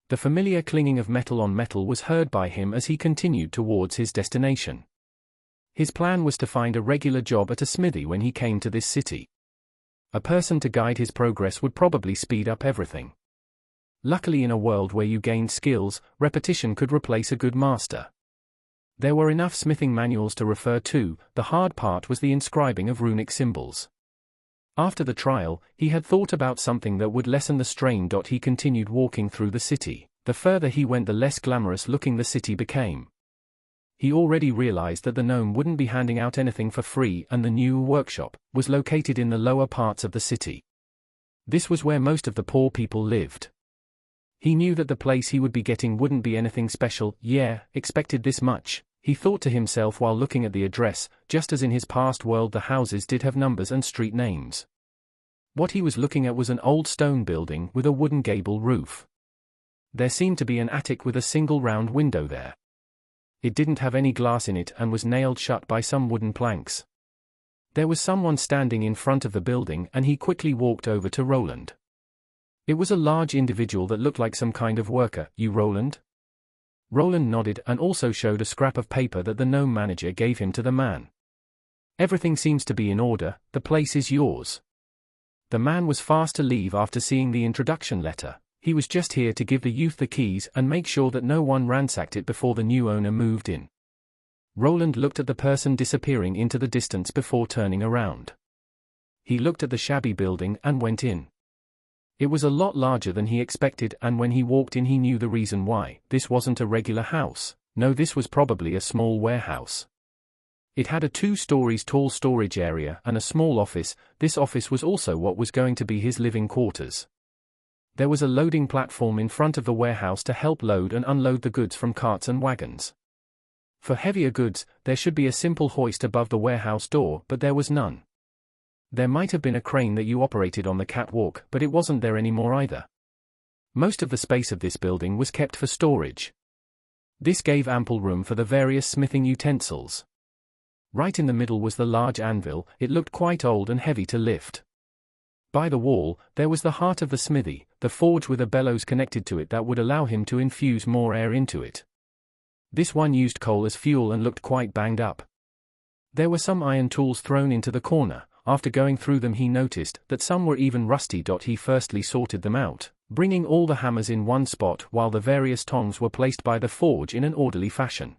S1: The familiar clinging of metal on metal was heard by him as he continued towards his destination. His plan was to find a regular job at a smithy when he came to this city. A person to guide his progress would probably speed up everything. Luckily, in a world where you gained skills, repetition could replace a good master. There were enough smithing manuals to refer to. The hard part was the inscribing of runic symbols. After the trial, he had thought about something that would lessen the strain. He continued walking through the city. The further he went, the less glamorous looking the city became. He already realized that the gnome wouldn't be handing out anything for free, and the new workshop was located in the lower parts of the city. This was where most of the poor people lived. He knew that the place he would be getting wouldn't be anything special. Expected this much, he thought to himself while looking at the address. Just as in his past world, the houses did have numbers and street names. What he was looking at was an old stone building with a wooden gable roof. There seemed to be an attic with a single round window there. It didn't have any glass in it and was nailed shut by some wooden planks. There was someone standing in front of the building, and he quickly walked over to Roland. It was a large individual that looked like some kind of worker. "You Roland?" Roland nodded and also showed a scrap of paper that the gnome manager gave him to the man. "Everything seems to be in order. The place is yours." The man was fast to leave after seeing the introduction letter. He was just here to give the youth the keys and make sure that no one ransacked it before the new owner moved in. Roland looked at the person disappearing into the distance before turning around. He looked at the shabby building and went in. It was a lot larger than he expected, and when he walked in he knew the reason why. This wasn't a regular house. No, this was probably a small warehouse. It had a 2 stories tall storage area and a small office. This office was also what was going to be his living quarters. There was a loading platform in front of the warehouse to help load and unload the goods from carts and wagons. For heavier goods, there should be a simple hoist above the warehouse door, but there was none. There might have been a crane that you operated on the catwalk, but it wasn't there anymore either. Most of the space of this building was kept for storage. This gave ample room for the various smithing utensils. Right in the middle was the large anvil. It looked quite old and heavy to lift. By the wall, there was the heart of the smithy, the forge with a bellows connected to it that would allow him to infuse more air into it. This one used coal as fuel and looked quite banged up. There were some iron tools thrown into the corner. After going through them he noticed that some were even rusty. He firstly sorted them out, bringing all the hammers in one spot while the various tongs were placed by the forge in an orderly fashion.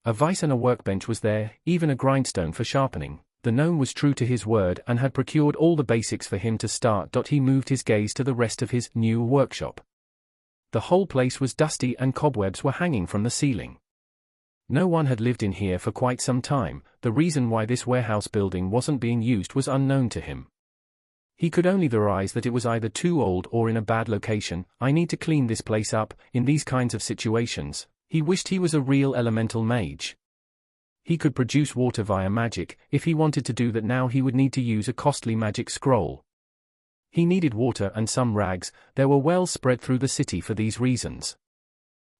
S1: A vise and a workbench was there, even a grindstone for sharpening. The gnome was true to his word and had procured all the basics for him to start. He moved his gaze to the rest of his new workshop. The whole place was dusty and cobwebs were hanging from the ceiling. No one had lived in here for quite some time. The reason why this warehouse building wasn't being used was unknown to him. He could only theorize that it was either too old or in a bad location. "I need to clean this place up." In these kinds of situations, he wished he was a real elemental mage. He could produce water via magic. If he wanted to do that now, he would need to use a costly magic scroll. He needed water and some rags. There were wells spread through the city for these reasons.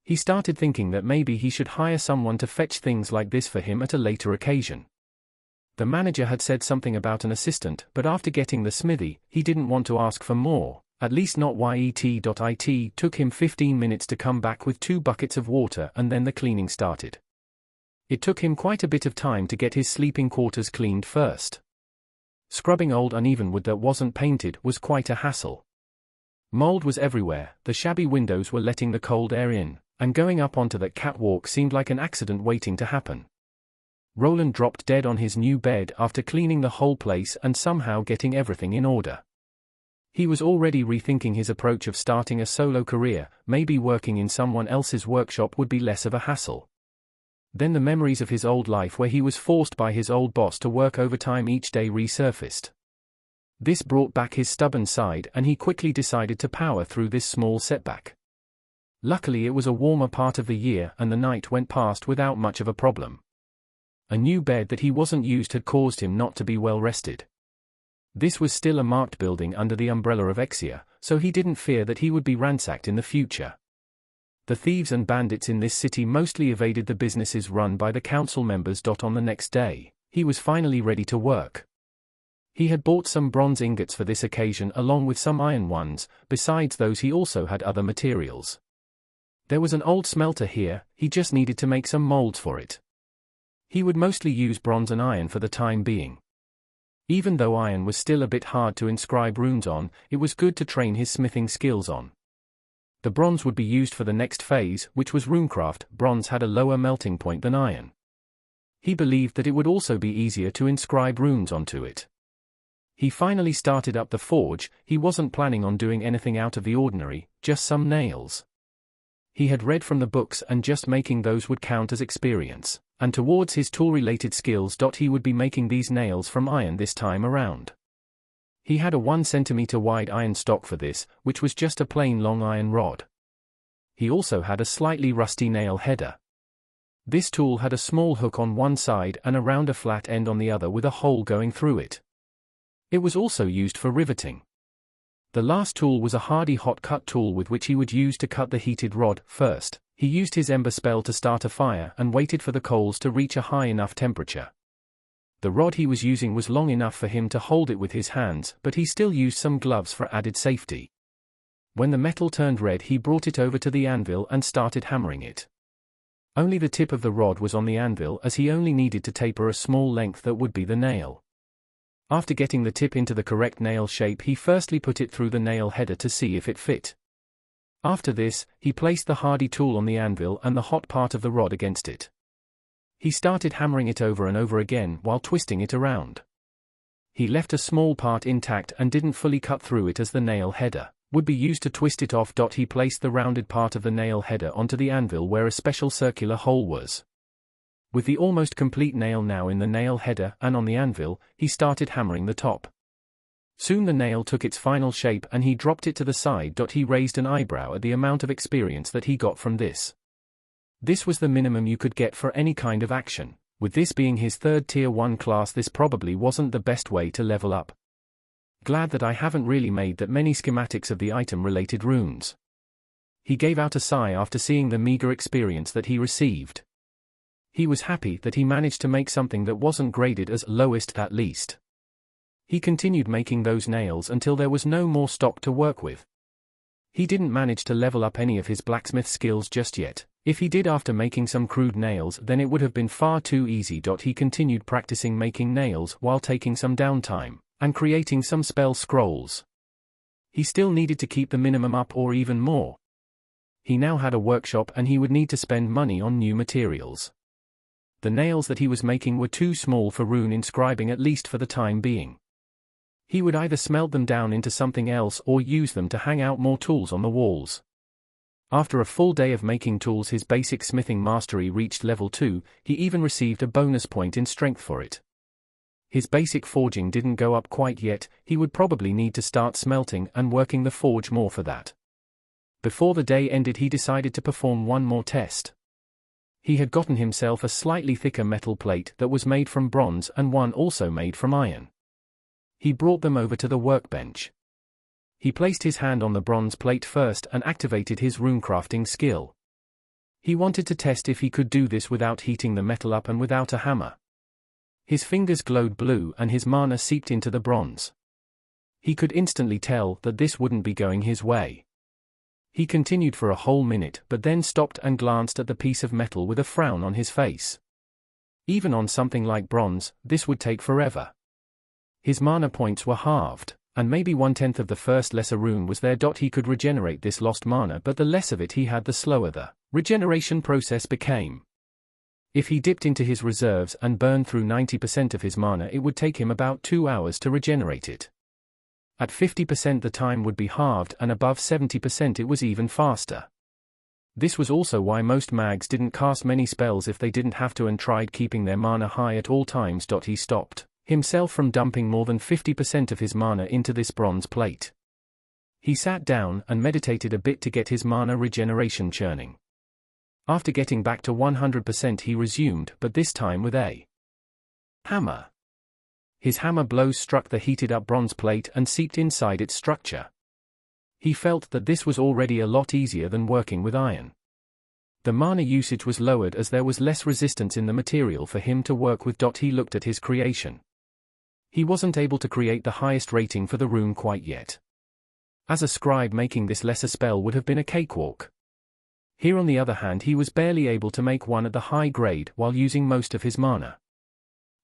S1: He started thinking that maybe he should hire someone to fetch things like this for him at a later occasion. The manager had said something about an assistant, but after getting the smithy, he didn't want to ask for more, at least not yet. It took him 15 minutes to come back with 2 buckets of water, and then the cleaning started. It took him quite a bit of time to get his sleeping quarters cleaned first. Scrubbing old uneven wood that wasn't painted was quite a hassle. Mold was everywhere. The shabby windows were letting the cold air in, and going up onto that catwalk seemed like an accident waiting to happen. Roland dropped dead on his new bed after cleaning the whole place and somehow getting everything in order. He was already rethinking his approach of starting a solo career. Maybe working in someone else's workshop would be less of a hassle. Then the memories of his old life where he was forced by his old boss to work overtime each day resurfaced. This brought back his stubborn side and he quickly decided to power through this small setback. Luckily it was a warmer part of the year and the night went past without much of a problem. A new bed that he wasn't used had caused him not to be well rested. This was still a marked building under the umbrella of Exia, so he didn't fear that he would be ransacked in the future. The thieves and bandits in this city mostly evaded the businesses run by the council members. On the next day, he was finally ready to work. He had bought some bronze ingots for this occasion along with some iron ones, besides those he also had other materials. There was an old smelter here, he just needed to make some molds for it. He would mostly use bronze and iron for the time being. Even though iron was still a bit hard to inscribe runes on, it was good to train his smithing skills on. The bronze would be used for the next phase, which was runecraft. Bronze had a lower melting point than iron. He believed that it would also be easier to inscribe runes onto it. He finally started up the forge. He wasn't planning on doing anything out of the ordinary, just some nails. He had read from the books and just making those would count as experience, and towards his tool-related skills. He would be making these nails from iron this time around. He had a 1 centimeter wide iron stock for this, which was just a plain long iron rod. He also had a slightly rusty nail header. This tool had a small hook on one side and a rounder flat end on the other with a hole going through it. It was also used for riveting. The last tool was a hardy hot cut tool with which he would use to cut the heated rod. First, he used his ember spell to start a fire and waited for the coals to reach a high enough temperature. The rod he was using was long enough for him to hold it with his hands, but he still used some gloves for added safety. When the metal turned red, he brought it over to the anvil and started hammering it. Only the tip of the rod was on the anvil, as he only needed to taper a small length that would be the nail. After getting the tip into the correct nail shape, he firstly put it through the nail header to see if it fit. After this, he placed the hardy tool on the anvil and the hot part of the rod against it. He started hammering it over and over again while twisting it around. He left a small part intact and didn't fully cut through it, as the nail header would be used to twist it off. He placed the rounded part of the nail header onto the anvil where a special circular hole was. With the almost complete nail now in the nail header and on the anvil, he started hammering the top. Soon the nail took its final shape and he dropped it to the side. He raised an eyebrow at the amount of experience that he got from this. This was the minimum you could get for any kind of action. With this being his third tier 1 class, this probably wasn't the best way to level up. Glad that I haven't really made that many schematics of the item-related runes. He gave out a sigh after seeing the meager experience that he received. He was happy that he managed to make something that wasn't graded as lowest at least. He continued making those nails until there was no more stock to work with. He didn't manage to level up any of his blacksmith skills just yet. If he did after making some crude nails, then it would have been far too easy. He continued practicing making nails while taking some downtime and creating some spell scrolls. He still needed to keep the minimum up or even more. He now had a workshop and he would need to spend money on new materials. The nails that he was making were too small for rune inscribing, at least for the time being. He would either smelt them down into something else or use them to hang out more tools on the walls. After a full day of making tools, his basic smithing mastery reached level 2, he even received a bonus point in strength for it. His basic forging didn't go up quite yet, he would probably need to start smelting and working the forge more for that. Before the day ended, he decided to perform one more test. He had gotten himself a slightly thicker metal plate that was made from bronze and one also made from iron. He brought them over to the workbench. He placed his hand on the bronze plate first and activated his runecrafting skill. He wanted to test if he could do this without heating the metal up and without a hammer. His fingers glowed blue and his mana seeped into the bronze. He could instantly tell that this wouldn't be going his way. He continued for a whole minute but then stopped and glanced at the piece of metal with a frown on his face. Even on something like bronze, this would take forever. His mana points were halved, and maybe 1/10 of the first lesser rune was there. He could regenerate this lost mana, but the less of it he had, the slower the regeneration process became. If he dipped into his reserves and burned through 90% of his mana, it would take him about 2 hours to regenerate it. At 50% the time would be halved, and above 70% it was even faster. This was also why most mags didn't cast many spells if they didn't have to and tried keeping their mana high at all times. He stopped himself from dumping more than 50% of his mana into this bronze plate. He sat down and meditated a bit to get his mana regeneration churning. After getting back to 100% he resumed, but this time with a hammer. His hammer blows struck the heated-up bronze plate and seeped inside its structure. He felt that this was already a lot easier than working with iron. The mana usage was lowered as there was less resistance in the material for him to work with. He looked at his creation. He wasn't able to create the highest rating for the rune quite yet. As a scribe, making this lesser spell would have been a cakewalk. Here on the other hand he was barely able to make one at the high grade while using most of his mana.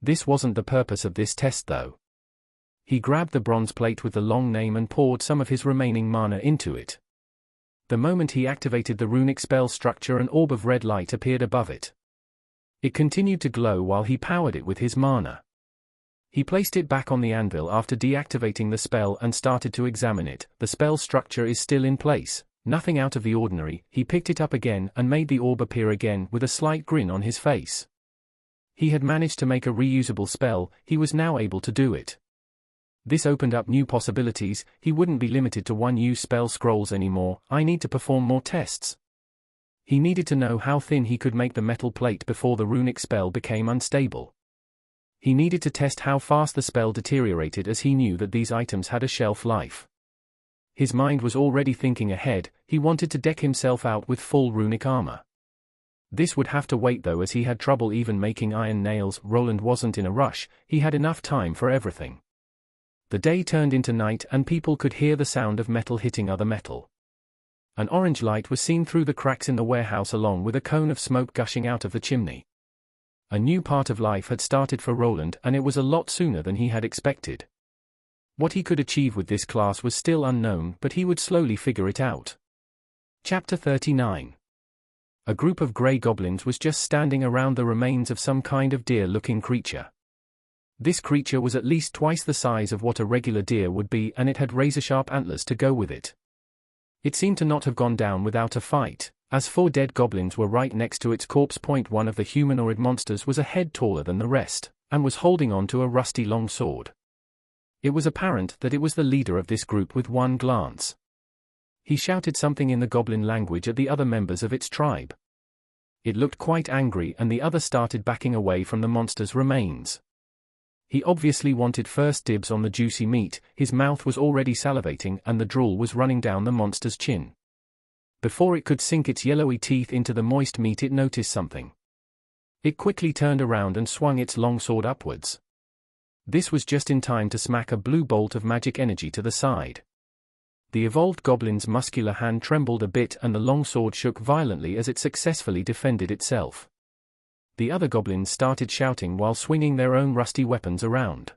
S1: This wasn't the purpose of this test though. He grabbed the bronze plate with the long name and poured some of his remaining mana into it. The moment he activated the runic spell structure, an orb of red light appeared above it. It continued to glow while he powered it with his mana. He placed it back on the anvil after deactivating the spell and started to examine it. The spell structure is still in place, nothing out of the ordinary. He picked it up again and made the orb appear again with a slight grin on his face. He had managed to make a reusable spell, he was now able to do it. This opened up new possibilities. He wouldn't be limited to one-use spell scrolls anymore. I need to perform more tests. He needed to know how thin he could make the metal plate before the runic spell became unstable. He needed to test how fast the spell deteriorated, as he knew that these items had a shelf life. His mind was already thinking ahead. He wanted to deck himself out with full runic armor. This would have to wait though, as he had trouble even making iron nails. Roland wasn't in a rush, he had enough time for everything. The day turned into night and people could hear the sound of metal hitting other metal. An orange light was seen through the cracks in the warehouse along with a cone of smoke gushing out of the chimney. A new part of life had started for Roland, and it was a lot sooner than he had expected. What he could achieve with this class was still unknown, but he would slowly figure it out. Chapter 39. A group of grey goblins was just standing around the remains of some kind of deer-looking creature. This creature was at least twice the size of what a regular deer would be, and it had razor-sharp antlers to go with it. It seemed to not have gone down without a fight, as 4 dead goblins were right next to its corpse. One of the humanoid monsters was a head taller than the rest, and was holding on to a rusty long sword. It was apparent that it was the leader of this group with one glance. He shouted something in the goblin language at the other members of its tribe. It looked quite angry, and the others started backing away from the monster's remains. He obviously wanted first dibs on the juicy meat. His mouth was already salivating and the drool was running down the monster's chin. Before it could sink its yellowy teeth into the moist meat, it noticed something. It quickly turned around and swung its long sword upwards. This was just in time to smack a blue bolt of magic energy to the side. The evolved goblin's muscular hand trembled a bit and the long sword shook violently as it successfully defended itself. The other goblins started shouting while swinging their own rusty weapons around.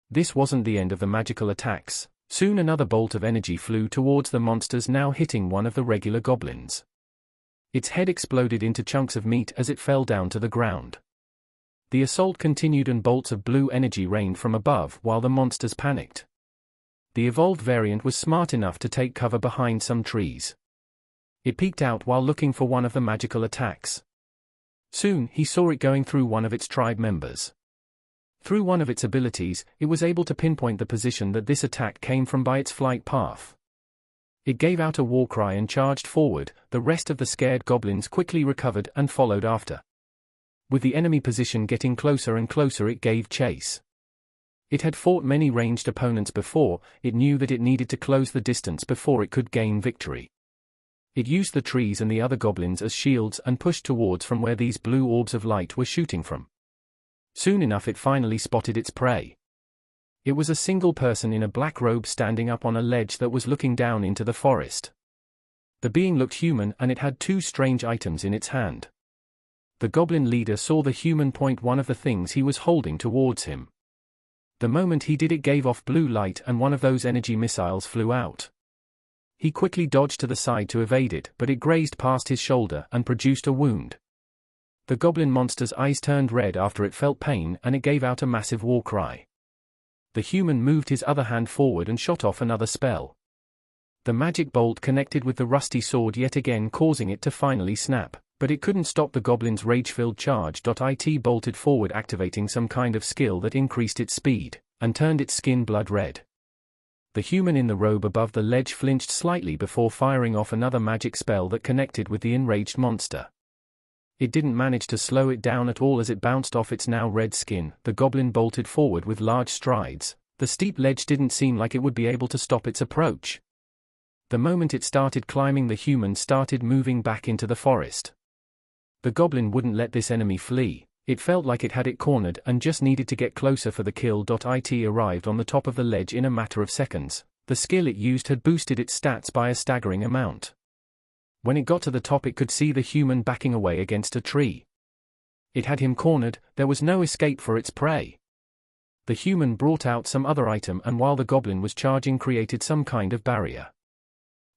S1: This wasn't the end of the magical attacks. Soon another bolt of energy flew towards the monsters, now hitting one of the regular goblins. Its head exploded into chunks of meat as it fell down to the ground. The assault continued and bolts of blue energy rained from above while the monsters panicked. The evolved variant was smart enough to take cover behind some trees. It peeked out while looking for one of the magical attacks. Soon, he saw it going through one of its tribe members. Through one of its abilities, it was able to pinpoint the position that this attack came from by its flight path. It gave out a war cry and charged forward. The rest of the scared goblins quickly recovered and followed after. With the enemy position getting closer and closer, it gave chase. It had fought many ranged opponents before. It knew that it needed to close the distance before it could gain victory. It used the trees and the other goblins as shields and pushed towards from where these blue orbs of light were shooting from. Soon enough it finally spotted its prey. It was a single person in a black robe standing up on a ledge that was looking down into the forest. The being looked human and it had 2 strange items in its hand. The goblin leader saw the human point one of the things he was holding towards him. The moment he did, it gave off blue light and one of those energy missiles flew out. He quickly dodged to the side to evade it, but it grazed past his shoulder and produced a wound. The goblin monster's eyes turned red after it felt pain and it gave out a massive war cry. The human moved his other hand forward and shot off another spell. The magic bolt connected with the rusty sword yet again, causing it to finally snap. But it couldn't stop the goblin's rage-filled charge. It bolted forward, activating some kind of skill that increased its speed, and turned its skin blood red. The human in the robe above the ledge flinched slightly before firing off another magic spell that connected with the enraged monster. It didn't manage to slow it down at all as it bounced off its now red skin. The goblin bolted forward with large strides. The steep ledge didn't seem like it would be able to stop its approach. The moment it started climbing, the human started moving back into the forest. The goblin wouldn't let this enemy flee. It felt like it had it cornered and just needed to get closer for the kill. It arrived on the top of the ledge in a matter of seconds. The skill it used had boosted its stats by a staggering amount. When it got to the top, it could see the human backing away against a tree. It had him cornered. There was no escape for its prey. The human brought out some other item, and while the goblin was charging, created some kind of barrier.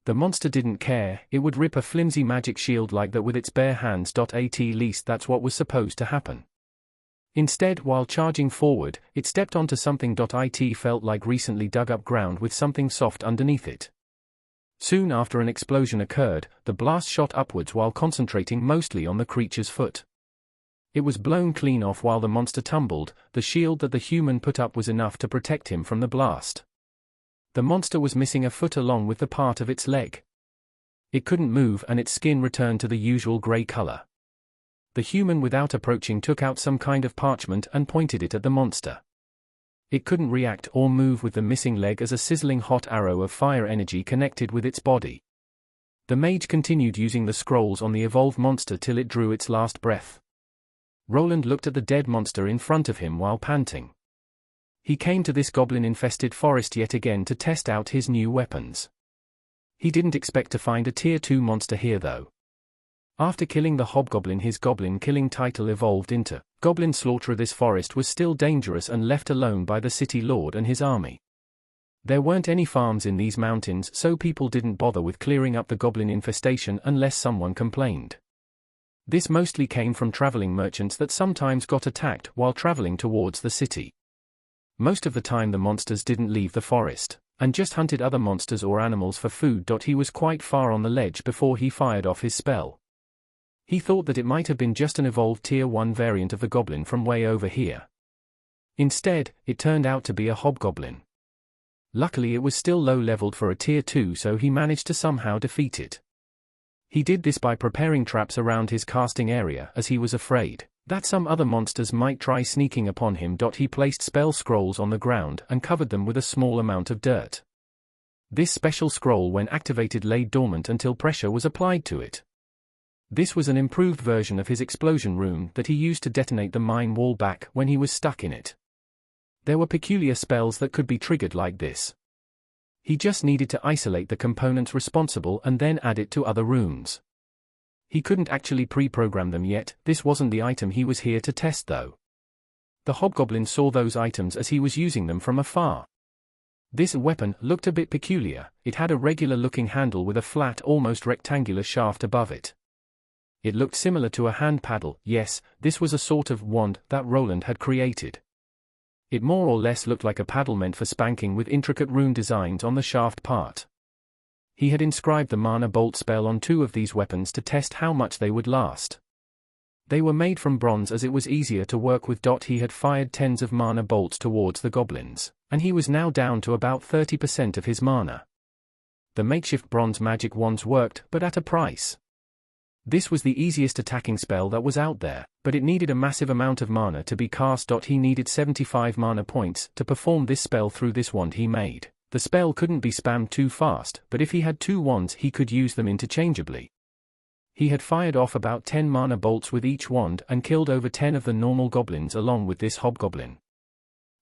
S1: The monster didn't care. It would rip a flimsy magic shield like that with its bare hands. At least that's what was supposed to happen. Instead, while charging forward, it stepped onto something. It felt like recently dug up ground with something soft underneath it. Soon after, an explosion occurred. The blast shot upwards while concentrating mostly on the creature's foot. It was blown clean off while the monster tumbled. The shield that the human put up was enough to protect him from the blast. The monster was missing a foot along with the part of its leg. It couldn't move, and its skin returned to the usual grey color. The human, without approaching, took out some kind of parchment and pointed it at the monster. It couldn't react or move with the missing leg as a sizzling hot arrow of fire energy connected with its body. The mage continued using the scrolls on the evolved monster till it drew its last breath. Roland looked at the dead monster in front of him while panting. He came to this goblin-infested forest yet again to test out his new weapons. He didn't expect to find a Tier 2 monster here though. After killing the hobgoblin, his goblin-killing title evolved into Goblin Slaughterer. This forest was still dangerous and left alone by the city lord and his army. There weren't any farms in these mountains, so people didn't bother with clearing up the goblin infestation unless someone complained. This mostly came from traveling merchants that sometimes got attacked while traveling towards the city. Most of the time the monsters didn't leave the forest, and just hunted other monsters or animals for food. He was quite far on the ledge before he fired off his spell. He thought that it might have been just an evolved Tier 1 variant of the goblin from way over here. Instead, it turned out to be a hobgoblin. Luckily it was still low-leveled for a Tier 2, so he managed to somehow defeat it. He did this by preparing traps around his casting area, as he was afraid that some other monsters might try sneaking upon him. He placed spell scrolls on the ground and covered them with a small amount of dirt. This special scroll, when activated, lay dormant until pressure was applied to it. This was an improved version of his explosion rune that he used to detonate the mine wall back when he was stuck in it. There were peculiar spells that could be triggered like this. He just needed to isolate the components responsible and then add it to other runes. He couldn't actually pre-program them yet. This wasn't the item he was here to test though. The hobgoblin saw those items as he was using them from afar. This weapon looked a bit peculiar. It had a regular-looking handle with a flat, almost rectangular shaft above it. It looked similar to a hand paddle. Yes, this was a sort of wand that Roland had created. It more or less looked like a paddle meant for spanking, with intricate rune designs on the shaft part. He had inscribed the mana bolt spell on 2 of these weapons to test how much they would last. They were made from bronze as it was easier to work with. He had fired tens of mana bolts towards the goblins, and he was now down to about 30% of his mana. The makeshift bronze magic wands worked, but at a price. This was the easiest attacking spell that was out there, but it needed a massive amount of mana to be cast. He needed 75 mana points to perform this spell through this wand he made. The spell couldn't be spammed too fast, but if he had 2 wands he could use them interchangeably. He had fired off about 10 mana bolts with each wand and killed over 10 of the normal goblins along with this hobgoblin.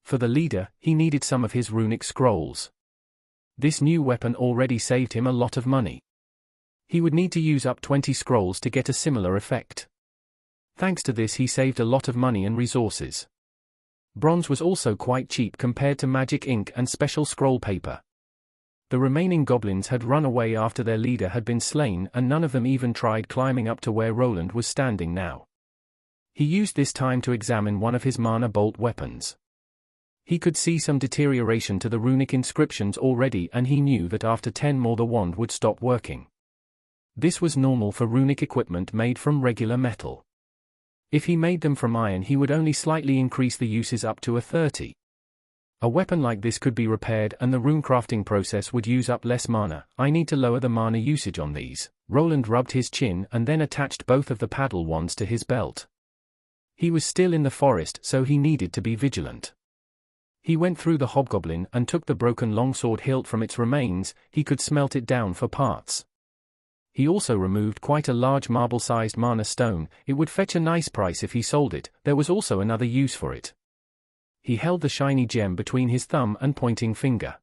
S1: For the leader, he needed some of his runic scrolls. This new weapon already saved him a lot of money. He would need to use up 20 scrolls to get a similar effect. Thanks to this he saved a lot of money and resources. Bronze was also quite cheap compared to magic ink and special scroll paper. The remaining goblins had run away after their leader had been slain, and none of them even tried climbing up to where Roland was standing now. He used this time to examine one of his mana bolt weapons. He could see some deterioration to the runic inscriptions already, and he knew that after 10 more the wand would stop working. This was normal for runic equipment made from regular metal. If he made them from iron, he would only slightly increase the uses up to a 30. A weapon like this could be repaired and the runecrafting process would use up less mana. I need to lower the mana usage on these. Roland rubbed his chin and then attached both of the paddle wands to his belt. He was still in the forest, so he needed to be vigilant. He went through the hobgoblin and took the broken longsword hilt from its remains. He could smelt it down for parts. He also removed quite a large marble-sized mana stone. It would fetch a nice price if he sold it. There was also another use for it. He held the shiny gem between his thumb and pointing finger.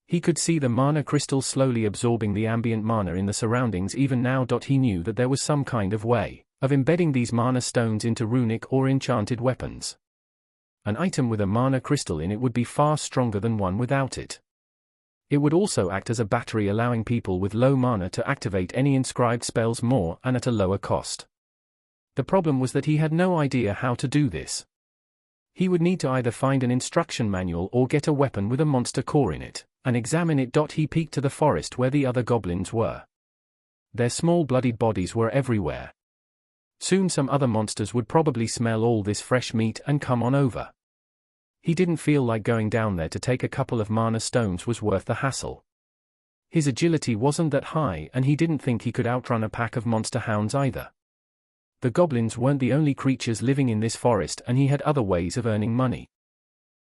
S1: He could see the mana crystal slowly absorbing the ambient mana in the surroundings even now. He knew that there was some kind of way of embedding these mana stones into runic or enchanted weapons. An item with a mana crystal in it would be far stronger than one without it. It would also act as a battery, allowing people with low mana to activate any inscribed spells more and at a lower cost. The problem was that he had no idea how to do this. He would need to either find an instruction manual or get a weapon with a monster core in it, and examine it. He peeked to the forest where the other goblins were. Their small bloodied bodies were everywhere. Soon some other monsters would probably smell all this fresh meat and come on over. He didn't feel like going down there to take a couple of mana stones was worth the hassle. His agility wasn't that high and he didn't think he could outrun a pack of monster hounds either. The goblins weren't the only creatures living in this forest and he had other ways of earning money.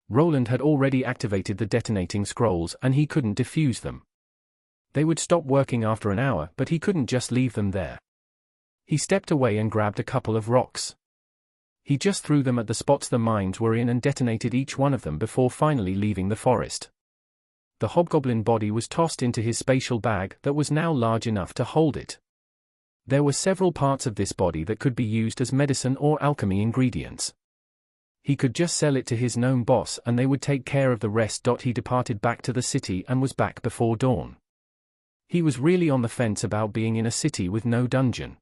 S1: Roland had already activated the detonating scrolls and he couldn't defuse them. They would stop working after an hour, but he couldn't just leave them there. He stepped away and grabbed a couple of rocks. He just threw them at the spots the mines were in and detonated each one of them before finally leaving the forest. The hobgoblin body was tossed into his spatial bag that was now large enough to hold it. There were several parts of this body that could be used as medicine or alchemy ingredients. He could just sell it to his gnome boss and they would take care of the rest. He departed back to the city and was back before dawn. He was really on the fence about being in a city with no dungeon.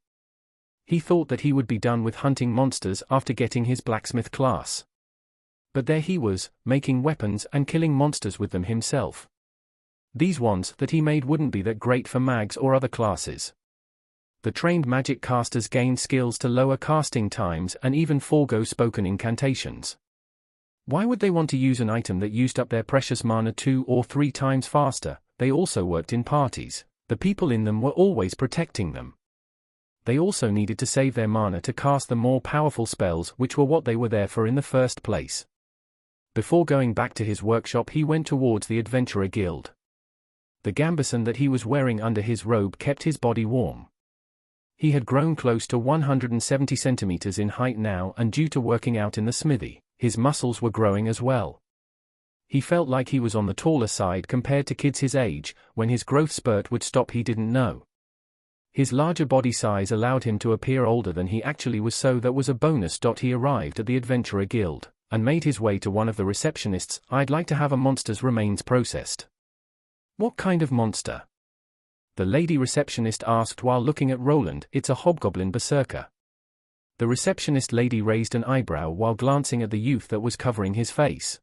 S1: He thought that he would be done with hunting monsters after getting his blacksmith class. But there he was, making weapons and killing monsters with them himself. These ones that he made wouldn't be that great for mags or other classes. The trained magic casters gained skills to lower casting times and even forego spoken incantations. Why would they want to use an item that used up their precious mana 2 or 3 times faster? They also worked in parties. The people in them were always protecting them. They also needed to save their mana to cast the more powerful spells, which were what they were there for in the first place. Before going back to his workshop, he went towards the Adventurer Guild. The gambeson that he was wearing under his robe kept his body warm. He had grown close to 170 centimeters in height now, and due to working out in the smithy, his muscles were growing as well. He felt like he was on the taller side compared to kids his age. When his growth spurt would stop, he didn't know. His larger body size allowed him to appear older than he actually was, so that was a bonus. He arrived at the Adventurer Guild and made his way to one of the receptionists. "I'd like to have a monster's remains processed." "What kind of monster?" the lady receptionist asked while looking at Roland. "It's a hobgoblin berserker." The receptionist lady raised an eyebrow while glancing at the youth that was covering his face.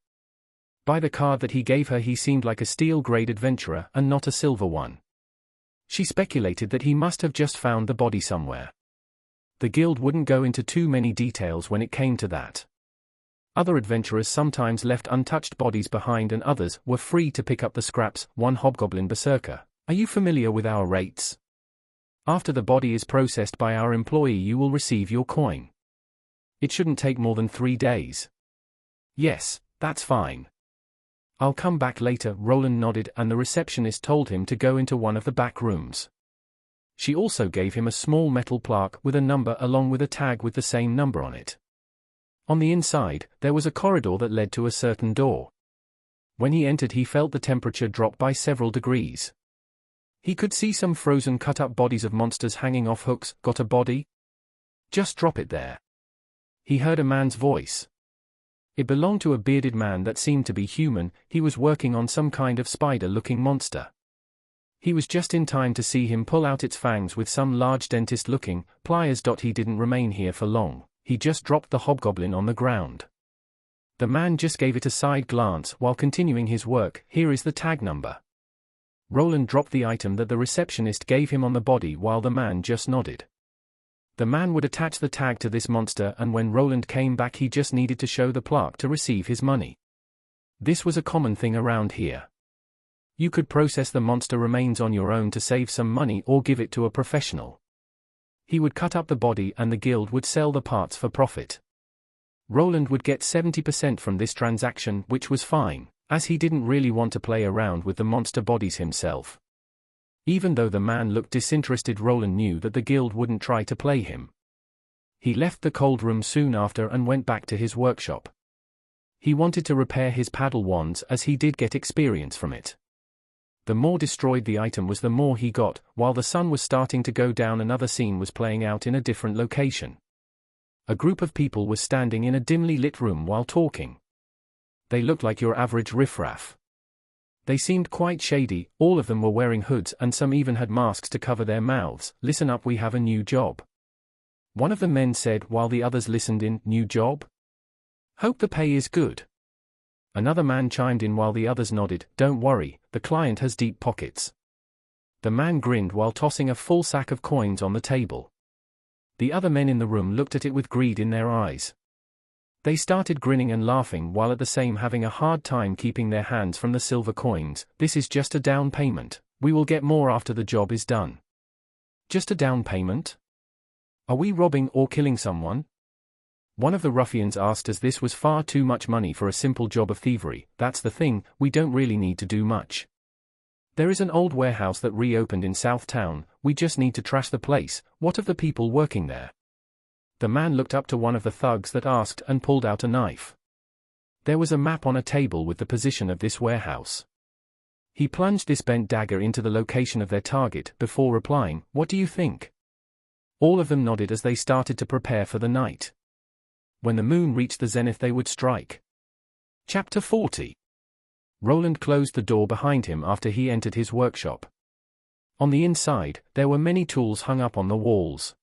S1: By the card that he gave her, he seemed like a steel-grade adventurer and not a silver one. She speculated that he must have just found the body somewhere. The guild wouldn't go into too many details when it came to that. Other adventurers sometimes left untouched bodies behind and others were free to pick up the scraps. "One hobgoblin berserker. Are you familiar with our rates? After the body is processed by our employee, you will receive your coin. It shouldn't take more than 3 days." "Yes, that's fine. I'll come back later." Roland nodded and the receptionist told him to go into one of the back rooms. She also gave him a small metal plaque with a number along with a tag with the same number on it. On the inside, there was a corridor that led to a certain door. When he entered, he felt the temperature drop by several degrees. He could see some frozen cut-up bodies of monsters hanging off hooks. "Got a body? Just drop it there." He heard a man's voice. It belonged to a bearded man that seemed to be human. He was working on some kind of spider-looking monster. He was just in time to see him pull out its fangs with some large dentist-looking pliers. He didn't remain here for long. He just dropped the hobgoblin on the ground. The man just gave it a side glance while continuing his work. "Here is the tag number." Roland dropped the item that the receptionist gave him on the body while the man just nodded. The man would attach the tag to this monster, and when Roland came back he just needed to show the plaque to receive his money. This was a common thing around here. You could process the monster remains on your own to save some money or give it to a professional. He would cut up the body and the guild would sell the parts for profit. Roland would get 70% from this transaction, which was fine, as he didn't really want to play around with the monster bodies himself. Even though the man looked disinterested, Roland knew that the guild wouldn't try to play him. He left the cold room soon after and went back to his workshop. He wanted to repair his paddle wands as he did get experience from it. The more destroyed the item was, the more he got. While the sun was starting to go down, another scene was playing out in a different location. A group of people was standing in a dimly lit room while talking. They looked like your average riffraff. They seemed quite shady, all of them were wearing hoods and some even had masks to cover their mouths. "Listen up, we have a new job," one of the men said while the others listened in. "New job? Hope the pay is good." Another man chimed in while the others nodded. "Don't worry, the client has deep pockets." The man grinned while tossing a full sack of coins on the table. The other men in the room looked at it with greed in their eyes. They started grinning and laughing while at the same having a hard time keeping their hands from the silver coins. "This is just a down payment. We will get more after the job is done." "Just a down payment? Are we robbing or killing someone?" One of the ruffians asked, as this was far too much money for a simple job of thievery. "That's the thing, we don't really need to do much. There is an old warehouse that reopened in South Town, we just need to trash the place. What of the people working there?" The man looked up to one of the thugs that asked and pulled out a knife. There was a map on a table with the position of this warehouse. He plunged this bent dagger into the location of their target before replying, "What do you think?" All of them nodded as they started to prepare for the night. When the moon reached the zenith they would strike. Chapter 40. Roland closed the door behind him after he entered his workshop. On the inside, there were many tools hung up on the walls.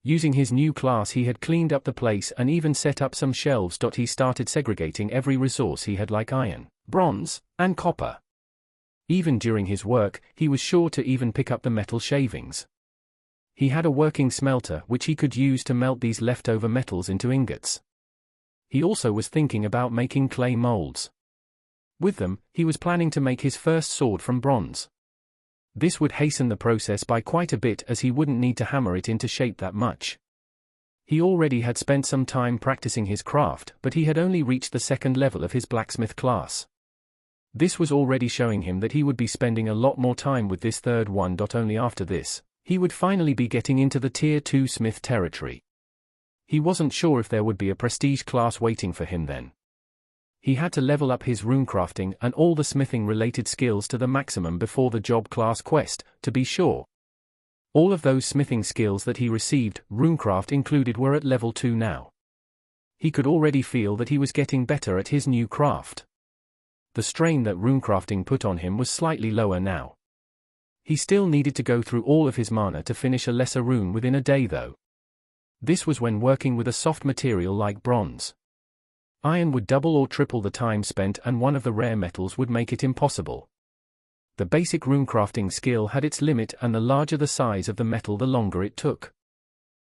S1: Using his new class he had cleaned up the place and even set up some shelves. He started segregating every resource he had, like iron, bronze, and copper. Even during his work, he was sure to even pick up the metal shavings. He had a working smelter which he could use to melt these leftover metals into ingots. He also was thinking about making clay molds. With them, he was planning to make his first sword from bronze. This would hasten the process by quite a bit, as he wouldn't need to hammer it into shape that much. He already had spent some time practicing his craft, but he had only reached the second level of his blacksmith class. This was already showing him that he would be spending a lot more time with this third one. Only after this, he would finally be getting into the Tier 2 smith territory. He wasn't sure if there would be a prestige class waiting for him then. He had to level up his runecrafting and all the smithing-related skills to the maximum before the job class quest, to be sure. All of those smithing skills that he received, runecraft included, were at level 2 now. He could already feel that he was getting better at his new craft. The strain that runecrafting put on him was slightly lower now. He still needed to go through all of his mana to finish a lesser rune within a day though. This was when working with a soft material like bronze. Iron would double or triple the time spent, and one of the rare metals would make it impossible. The basic runecrafting skill had its limit, and the larger the size of the metal the longer it took.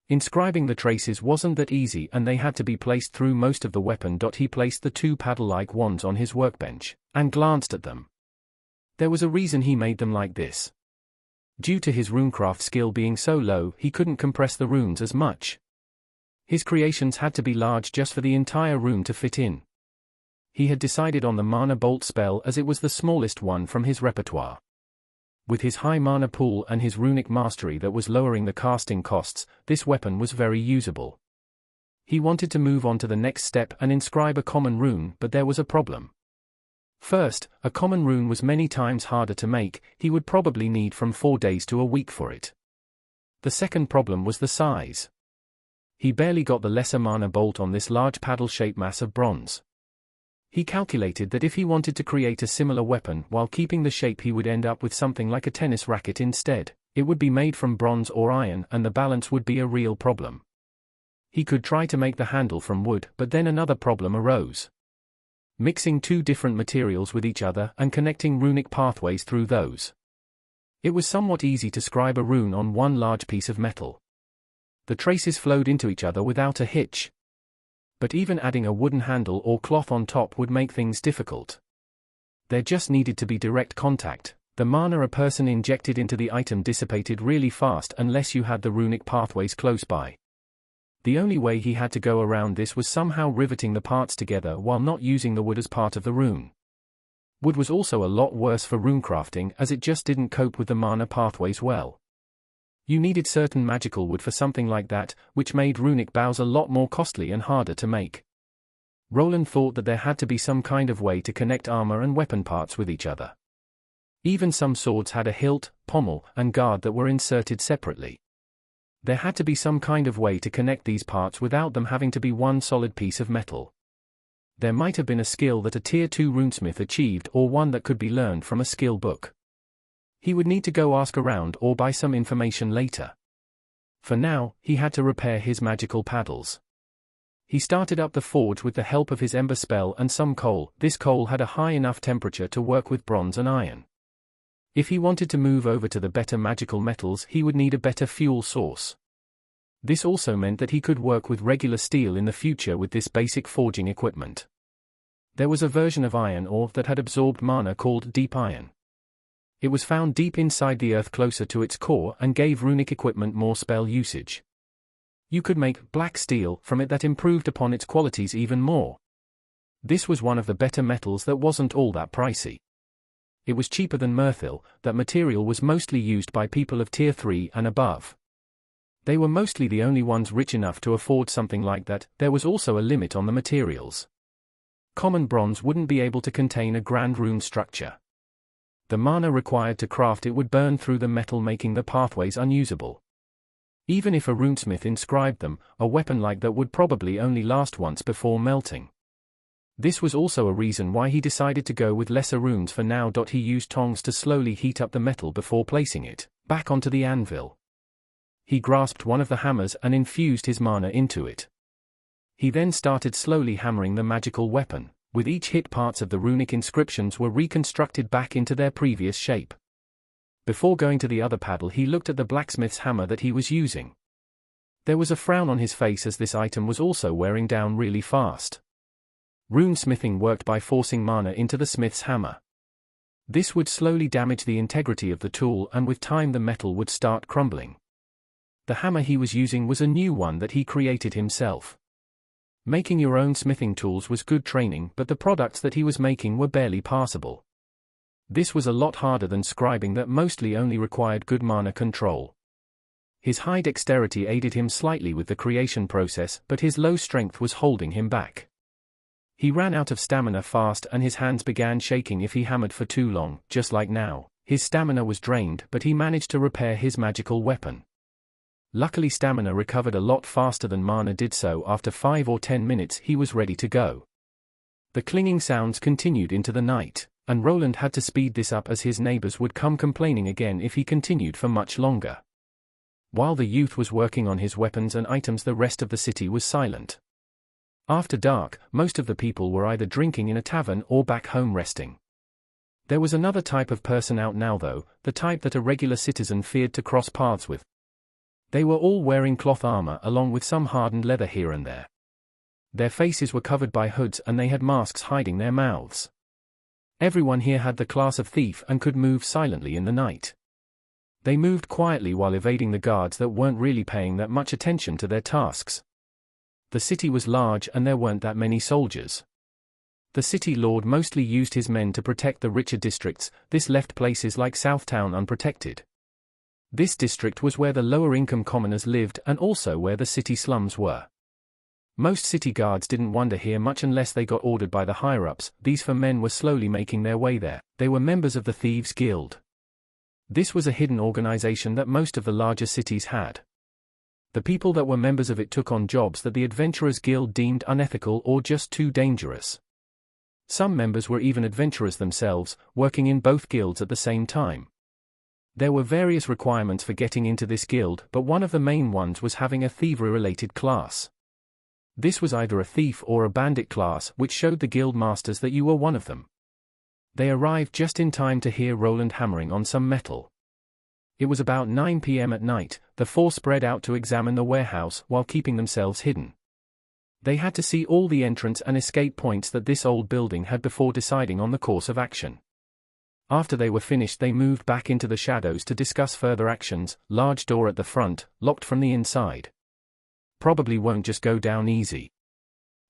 S1: Inscribing the traces wasn't that easy, and they had to be placed through most of the weapon. He placed the two paddle-like wands on his workbench, and glanced at them. There was a reason he made them like this. Due to his runecraft skill being so low, he couldn't compress the runes as much. His creations had to be large just for the entire room to fit in. He had decided on the Mana Bolt spell as it was the smallest one from his repertoire. With his high mana pool and his runic mastery that was lowering the casting costs, this weapon was very usable. He wanted to move on to the next step and inscribe a common rune, but there was a problem. First, a common rune was many times harder to make. He would probably need from 4 days to a week for it. The second problem was the size. He barely got the lesser mana bolt on this large paddle-shaped mass of bronze. He calculated that if he wanted to create a similar weapon while keeping the shape, he would end up with something like a tennis racket instead. It would be made from bronze or iron, and the balance would be a real problem. He could try to make the handle from wood, but then another problem arose. mixing two different materials with each other and connecting runic pathways through those. It was somewhat easy to scribe a rune on one large piece of metal. The traces flowed into each other without a hitch. But even adding a wooden handle or cloth on top would make things difficult. There just needed to be direct contact. The mana a person injected into the item dissipated really fast unless you had the runic pathways close by. The only way he had to go around this was somehow riveting the parts together while not using the wood as part of the rune. Wood was also a lot worse for runecrafting as it just didn't cope with the mana pathways well. You needed certain magical wood for something like that, which made runic bows a lot more costly and harder to make. Roland thought that there had to be some kind of way to connect armor and weapon parts with each other. Even some swords had a hilt, pommel, and guard that were inserted separately. There had to be some kind of way to connect these parts without them having to be one solid piece of metal. There might have been a skill that a Tier 2 runesmith achieved or one that could be learned from a skill book. He would need to go ask around or buy some information later. For now, he had to repair his magical paddles. He started up the forge with the help of his ember spell and some coal. This coal had a high enough temperature to work with bronze and iron. If he wanted to move over to the better magical metals, he would need a better fuel source. This also meant that he could work with regular steel in the future with this basic forging equipment. There was a version of iron ore that had absorbed mana called deep iron. It was found deep inside the earth closer to its core and gave runic equipment more spell usage. You could make black steel from it that improved upon its qualities even more. This was one of the better metals that wasn't all that pricey. It was cheaper than merthil. That material was mostly used by people of Tier 3 and above. They were mostly the only ones rich enough to afford something like that. There was also a limit on the materials. Common bronze wouldn't be able to contain a grand rune structure. The mana required to craft it would burn through the metal, making the pathways unusable. Even if a runesmith inscribed them, a weapon like that would probably only last once before melting. This was also a reason why he decided to go with lesser runes for now. He used tongs to slowly heat up the metal before placing it back onto the anvil. He grasped one of the hammers and infused his mana into it. He then started slowly hammering the magical weapon. With each hit, parts of the runic inscriptions were reconstructed back into their previous shape. Before going to the other paddle, he looked at the blacksmith's hammer that he was using. There was a frown on his face as this item was also wearing down really fast. Runesmithing worked by forcing mana into the smith's hammer. This would slowly damage the integrity of the tool, and with time the metal would start crumbling. The hammer he was using was a new one that he created himself. Making your own smithing tools was good training, but the products that he was making were barely passable. This was a lot harder than scribing that mostly only required good mana control. His high dexterity aided him slightly with the creation process, but his low strength was holding him back. He ran out of stamina fast and his hands began shaking if he hammered for too long, just like now. His stamina was drained, but he managed to repair his magical weapon. Luckily, stamina recovered a lot faster than mana did, so after 5 or 10 minutes he was ready to go. The clinging sounds continued into the night, and Roland had to speed this up as his neighbors would come complaining again if he continued for much longer. While the youth was working on his weapons and items, the rest of the city was silent. After dark, most of the people were either drinking in a tavern or back home resting. There was another type of person out now though, the type that a regular citizen feared to cross paths with. They were all wearing cloth armor along with some hardened leather here and there. Their faces were covered by hoods and they had masks hiding their mouths. Everyone here had the class of thief and could move silently in the night. They moved quietly while evading the guards that weren't really paying that much attention to their tasks. The city was large and there weren't that many soldiers. The city lord mostly used his men to protect the richer districts. This left places like Southtown unprotected. This district was where the lower-income commoners lived and also where the city slums were. Most city guards didn't wander here much unless they got ordered by the higher-ups. These 4 men were slowly making their way there. They were members of the Thieves' Guild. This was a hidden organization that most of the larger cities had. The people that were members of it took on jobs that the Adventurers Guild deemed unethical or just too dangerous. Some members were even adventurers themselves, working in both guilds at the same time. There were various requirements for getting into this guild, but one of the main ones was having a thievery-related class. This was either a thief or a bandit class, which showed the guild masters that you were one of them. They arrived just in time to hear Roland hammering on some metal. It was about 9 p.m. at night. The four spread out to examine the warehouse while keeping themselves hidden. They had to see all the entrance and escape points that this old building had before deciding on the course of action. After they were finished, they moved back into the shadows to discuss further actions. Large door at the front, locked from the inside. Probably won't just go down easy.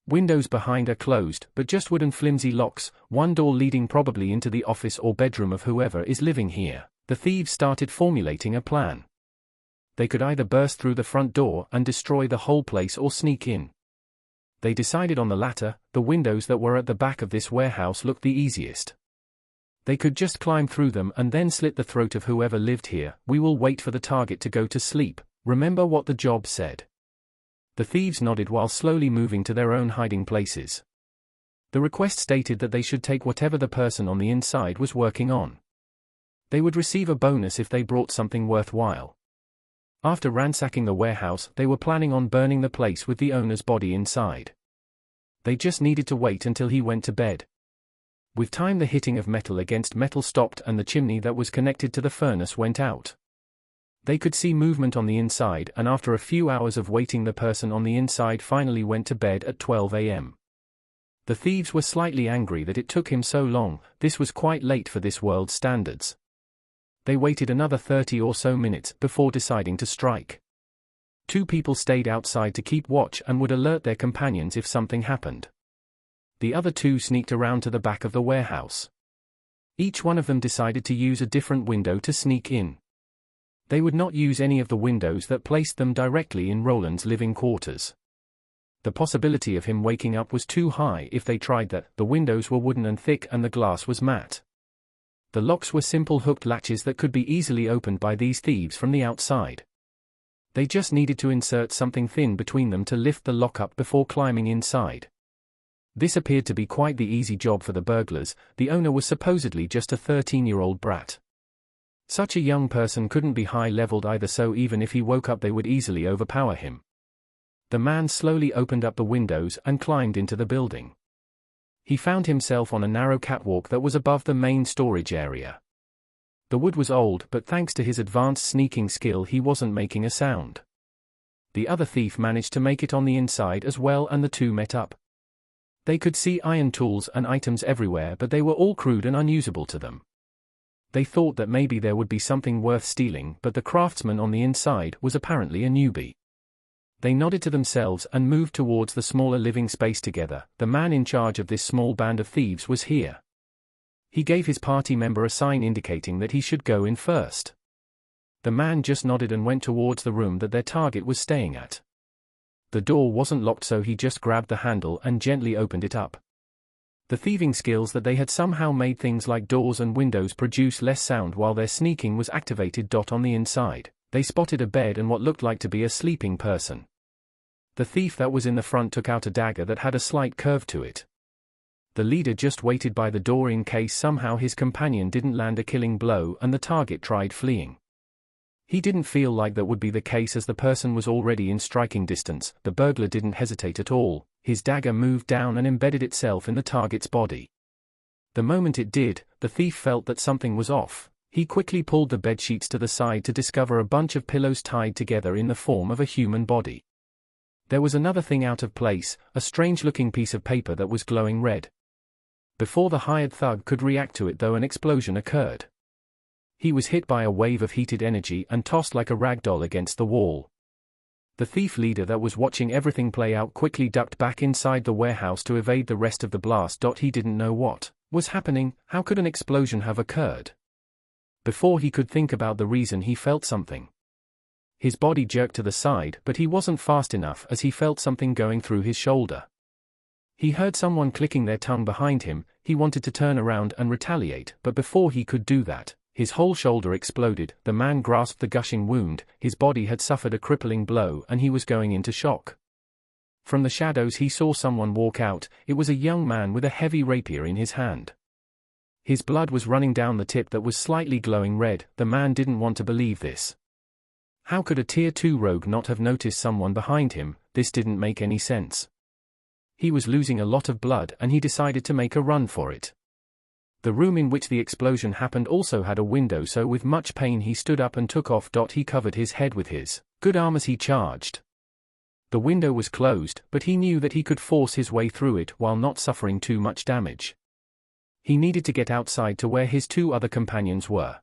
S1: Windows behind are closed, but just wooden flimsy locks, one door leading probably into the office or bedroom of whoever is living here. The thieves started formulating a plan. They could either burst through the front door and destroy the whole place or sneak in. They decided on the latter. The windows that were at the back of this warehouse looked the easiest. They could just climb through them and then slit the throat of whoever lived here. We will wait for the target to go to sleep. Remember what the job said. The thieves nodded while slowly moving to their own hiding places. The request stated that they should take whatever the person on the inside was working on. They would receive a bonus if they brought something worthwhile. After ransacking the warehouse, they were planning on burning the place with the owner's body inside. They just needed to wait until he went to bed. With time, the hitting of metal against metal stopped and the chimney that was connected to the furnace went out. They could see movement on the inside, and after a few hours of waiting, the person on the inside finally went to bed at 12 a.m. The thieves were slightly angry that it took him so long. This was quite late for this world's standards. They waited another 30 or so minutes before deciding to strike. 2 people stayed outside to keep watch and would alert their companions if something happened. The other 2 sneaked around to the back of the warehouse. Each one of them decided to use a different window to sneak in. They would not use any of the windows that placed them directly in Roland's living quarters. The possibility of him waking up was too high if they tried that. The windows were wooden and thick and the glass was matte. The locks were simple hooked latches that could be easily opened by these thieves from the outside. They just needed to insert something thin between them to lift the lock up before climbing inside. This appeared to be quite the easy job for the burglars. The owner was supposedly just a 13-year-old brat. Such a young person couldn't be high-leveled either, so even if he woke up they would easily overpower him. The man slowly opened up the windows and climbed into the building. He found himself on a narrow catwalk that was above the main storage area. The wood was old, but thanks to his advanced sneaking skill he wasn't making a sound. The other thief managed to make it on the inside as well, and the 2 met up. They could see iron tools and items everywhere, but they were all crude and unusable to them. They thought that maybe there would be something worth stealing, but the craftsman on the inside was apparently a newbie. They nodded to themselves and moved towards the smaller living space together. The man in charge of this small band of thieves was here. He gave his party member a sign indicating that he should go in first. The man just nodded and went towards the room that their target was staying at. The door wasn't locked, so he just grabbed the handle and gently opened it up. The thieving skills that they had somehow made things like doors and windows produce less sound while their sneaking was activated. On the inside, they spotted a bed and what looked like to be a sleeping person. The thief that was in the front took out a dagger that had a slight curve to it. The leader just waited by the door in case somehow his companion didn't land a killing blow and the target tried fleeing. He didn't feel like that would be the case as the person was already in striking distance. The burglar didn't hesitate at all. His dagger moved down and embedded itself in the target's body. The moment it did, the thief felt that something was off. He quickly pulled the bedsheets to the side to discover a bunch of pillows tied together in the form of a human body. There was another thing out of place, a strange-looking piece of paper that was glowing red. Before the hired thug could react to it though, an explosion occurred. He was hit by a wave of heated energy and tossed like a rag doll against the wall. The thief leader that was watching everything play out quickly ducked back inside the warehouse to evade the rest of the blast. He didn't know what was happening. How could an explosion have occurred? Before he could think about the reason, he felt something. His body jerked to the side, but he wasn't fast enough as he felt something going through his shoulder. He heard someone clicking their tongue behind him. He wanted to turn around and retaliate, but before he could do that, his whole shoulder exploded. The man grasped the gushing wound. His body had suffered a crippling blow and he was going into shock. From the shadows he saw someone walk out. It was a young man with a heavy rapier in his hand. His blood was running down the tip that was slightly glowing red. The man didn't want to believe this. How could a Tier 2 rogue not have noticed someone behind him? this didn't make any sense. He was losing a lot of blood and he decided to make a run for it. The room in which the explosion happened also had a window, so with much pain he stood up and took off. He covered his head with his good arm as he charged. The window was closed, but he knew that he could force his way through it while not suffering too much damage. He needed to get outside to where his two other companions were.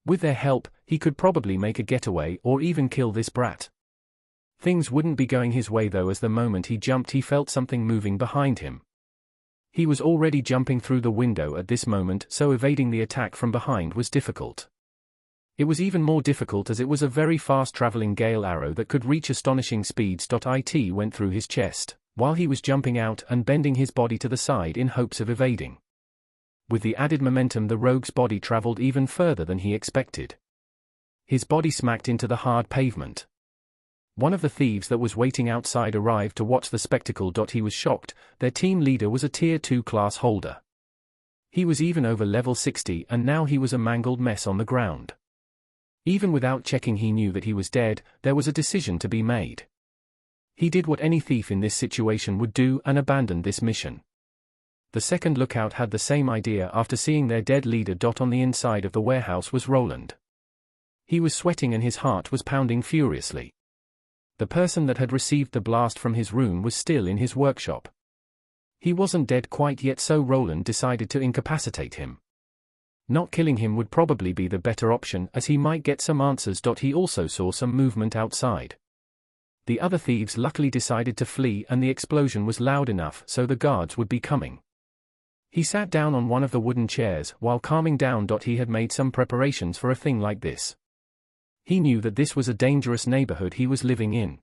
S1: With their help, he could probably make a getaway or even kill this brat. Things wouldn't be going his way though, as the moment he jumped he felt something moving behind him. He was already jumping through the window at this moment, so evading the attack from behind was difficult. It was even more difficult as it was a very fast-traveling gale arrow that could reach astonishing speeds. It went through his chest, while he was jumping out and bending his body to the side in hopes of evading. With the added momentum, the rogue's body traveled even further than he expected. His body smacked into the hard pavement. One of the thieves that was waiting outside arrived to watch the spectacle. He was shocked. Their team leader was a Tier 2 class holder. He was even over level 60 and now he was a mangled mess on the ground. Even without checking he knew that he was dead. There was a decision to be made. He did what any thief in this situation would do and abandoned this mission. The second lookout had the same idea after seeing their dead leader. On the inside of the warehouse was Roland. He was sweating and his heart was pounding furiously. The person that had received the blast from his room was still in his workshop. He wasn't dead quite yet, so Roland decided to incapacitate him. Not killing him would probably be the better option, as he might get some answers. He also saw some movement outside. The other thieves luckily decided to flee and the explosion was loud enough so the guards would be coming. He sat down on one of the wooden chairs while calming down. He had made some preparations for a thing like this. He knew that this was a dangerous neighborhood he was living in.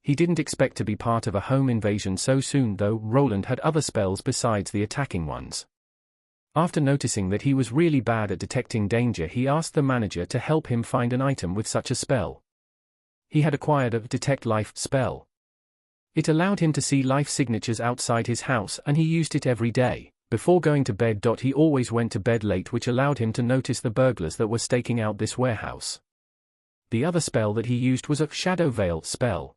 S1: He didn't expect to be part of a home invasion so soon though. Roland had other spells besides the attacking ones. After noticing that he was really bad at detecting danger, he asked the manager to help him find an item with such a spell. He had acquired a Detect Life spell. It allowed him to see life signatures outside his house and he used it every day. Before going to bed. He always went to bed late, which allowed him to notice the burglars that were staking out this warehouse. The other spell that he used was a Shadow Veil spell.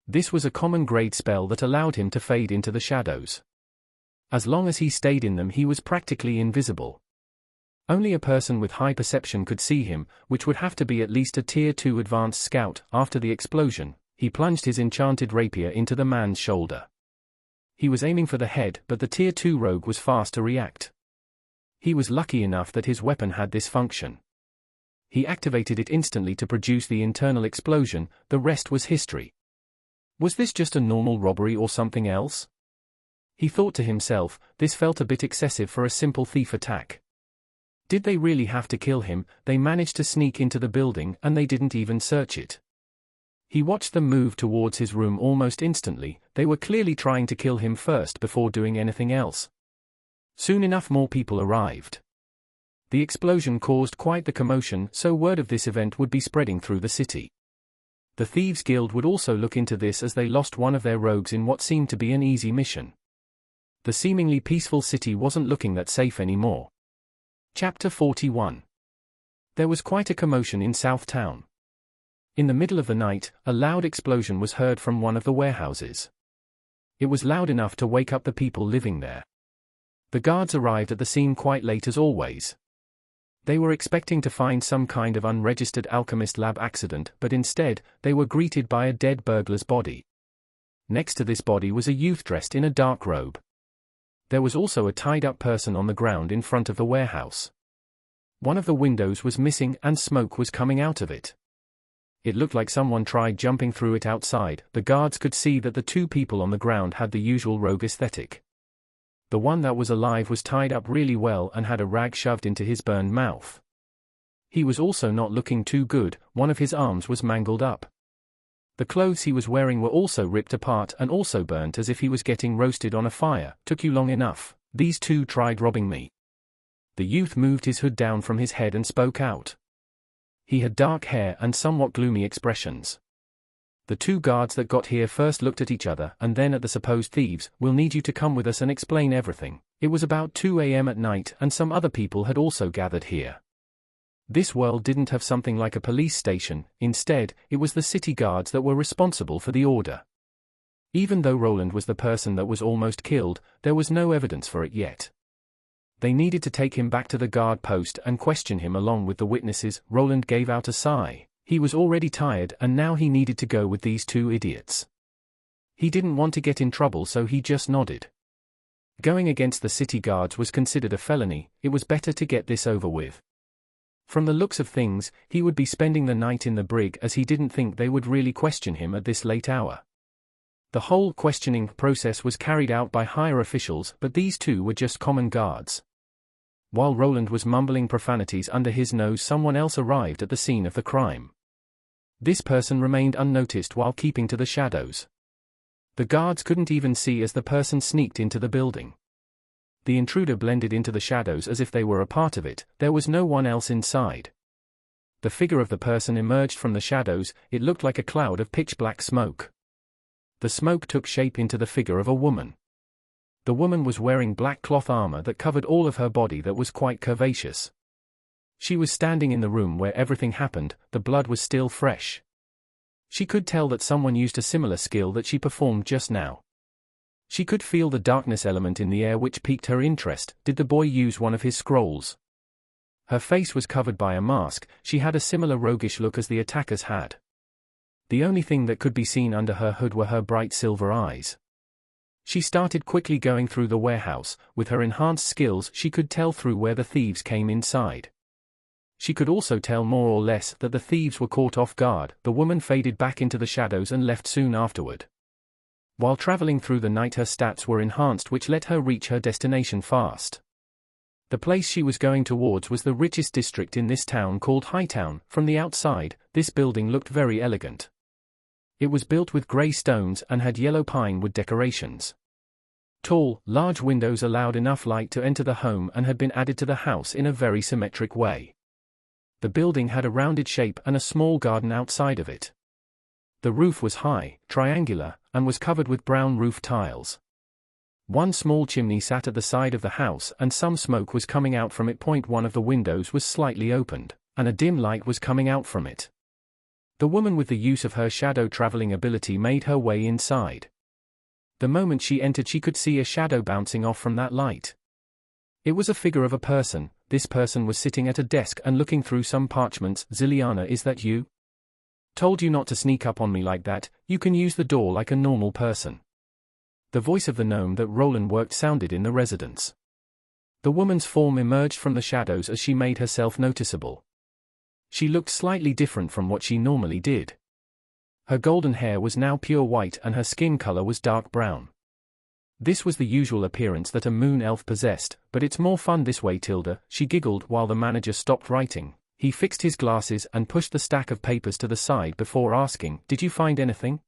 S1: This was a common grade spell that allowed him to fade into the shadows. As long as he stayed in them he was practically invisible. Only a person with high perception could see him, which would have to be at least a Tier 2 advanced scout. After the explosion, he plunged his enchanted rapier into the man's shoulder. He was aiming for the head, but the Tier 2 rogue was fast to react. He was lucky enough that his weapon had this function. He activated it instantly to produce the internal explosion. The rest was history. Was this just a normal robbery or something else? He thought to himself, this felt a bit excessive for a simple thief attack. Did they really have to kill him? They managed to sneak into the building and they didn't even search it. He watched them move towards his room almost instantly. They were clearly trying to kill him first before doing anything else. Soon enough more people arrived. The explosion caused quite the commotion, so word of this event would be spreading through the city. The Thieves Guild would also look into this as they lost one of their rogues in what seemed to be an easy mission. The seemingly peaceful city wasn't looking that safe anymore. Chapter 41. There was quite a commotion in South Town. In the middle of the night, a loud explosion was heard from one of the warehouses. It was loud enough to wake up the people living there. The guards arrived at the scene quite late as always. They were expecting to find some kind of unregistered alchemist lab accident, but instead, they were greeted by a dead burglar's body. Next to this body was a youth dressed in a dark robe. There was also a tied-up person on the ground in front of the warehouse. One of the windows was missing and smoke was coming out of it. It looked like someone tried jumping through it outside. The guards could see that the two people on the ground had the usual rogue aesthetic. The one that was alive was tied up really well and had a rag shoved into his burned mouth. He was also not looking too good. One of his arms was mangled up. The clothes he was wearing were also ripped apart and also burnt as if he was getting roasted on a fire. Took you long enough. These two tried robbing me. The youth moved his hood down from his head and spoke out. He had dark hair and somewhat gloomy expressions. The two guards that got here first looked at each other and then at the supposed thieves. We'll need you to come with us and explain everything. It was about 2 a.m. at night and some other people had also gathered here. This world didn't have something like a police station, instead, it was the city guards that were responsible for the order. Even though Roland was the person that was almost killed, there was no evidence for it yet. They needed to take him back to the guard post and question him along with the witnesses. Roland gave out a sigh. He was already tired and now he needed to go with these two idiots. He didn't want to get in trouble, so he just nodded. Going against the city guards was considered a felony. It was better to get this over with. From the looks of things, he would be spending the night in the brig, as he didn't think they would really question him at this late hour. The whole questioning process was carried out by higher officials, but these two were just common guards. While Roland was mumbling profanities under his nose, someone else arrived at the scene of the crime. This person remained unnoticed while keeping to the shadows. The guards couldn't even see as the person sneaked into the building. The intruder blended into the shadows as if they were a part of it. There was no one else inside. The figure of the person emerged from the shadows. It looked like a cloud of pitch-black smoke. The smoke took shape into the figure of a woman. The woman was wearing black cloth armor that covered all of her body that was quite curvaceous. She was standing in the room where everything happened. The blood was still fresh. She could tell that someone used a similar skill that she performed just now. She could feel the darkness element in the air, which piqued her interest. Did the boy use one of his scrolls? Her face was covered by a mask. She had a similar roguish look as the attackers had. The only thing that could be seen under her hood were her bright silver eyes. She started quickly going through the warehouse. With her enhanced skills, she could tell through where the thieves came inside. She could also tell more or less that the thieves were caught off guard. The woman faded back into the shadows and left soon afterward. While traveling through the night, her stats were enhanced, which let her reach her destination fast. The place she was going towards was the richest district in this town, called Hightown. From the outside, this building looked very elegant. It was built with grey stones and had yellow pine wood decorations. Tall, large windows allowed enough light to enter the home and had been added to the house in a very symmetric way. The building had a rounded shape and a small garden outside of it. The roof was high, triangular, and was covered with brown roof tiles. One small chimney sat at the side of the house and some smoke was coming out from it. One of the windows was slightly opened, and a dim light was coming out from it. The woman, with the use of her shadow traveling ability, made her way inside. The moment she entered, she could see a shadow bouncing off from that light. It was a figure of a person. This person was sitting at a desk and looking through some parchments. Ziliana, is that you? Told you not to sneak up on me like that. You can use the door like a normal person. The voice of the gnome that Roland worked sounded in the residence. The woman's form emerged from the shadows as she made herself noticeable. She looked slightly different from what she normally did. Her golden hair was now pure white and her skin color was dark brown. This was the usual appearance that a moon elf possessed, but it's more fun this way, Tilda. She giggled while the manager stopped writing. He fixed his glasses and pushed the stack of papers to the side before asking, "Did you find anything?"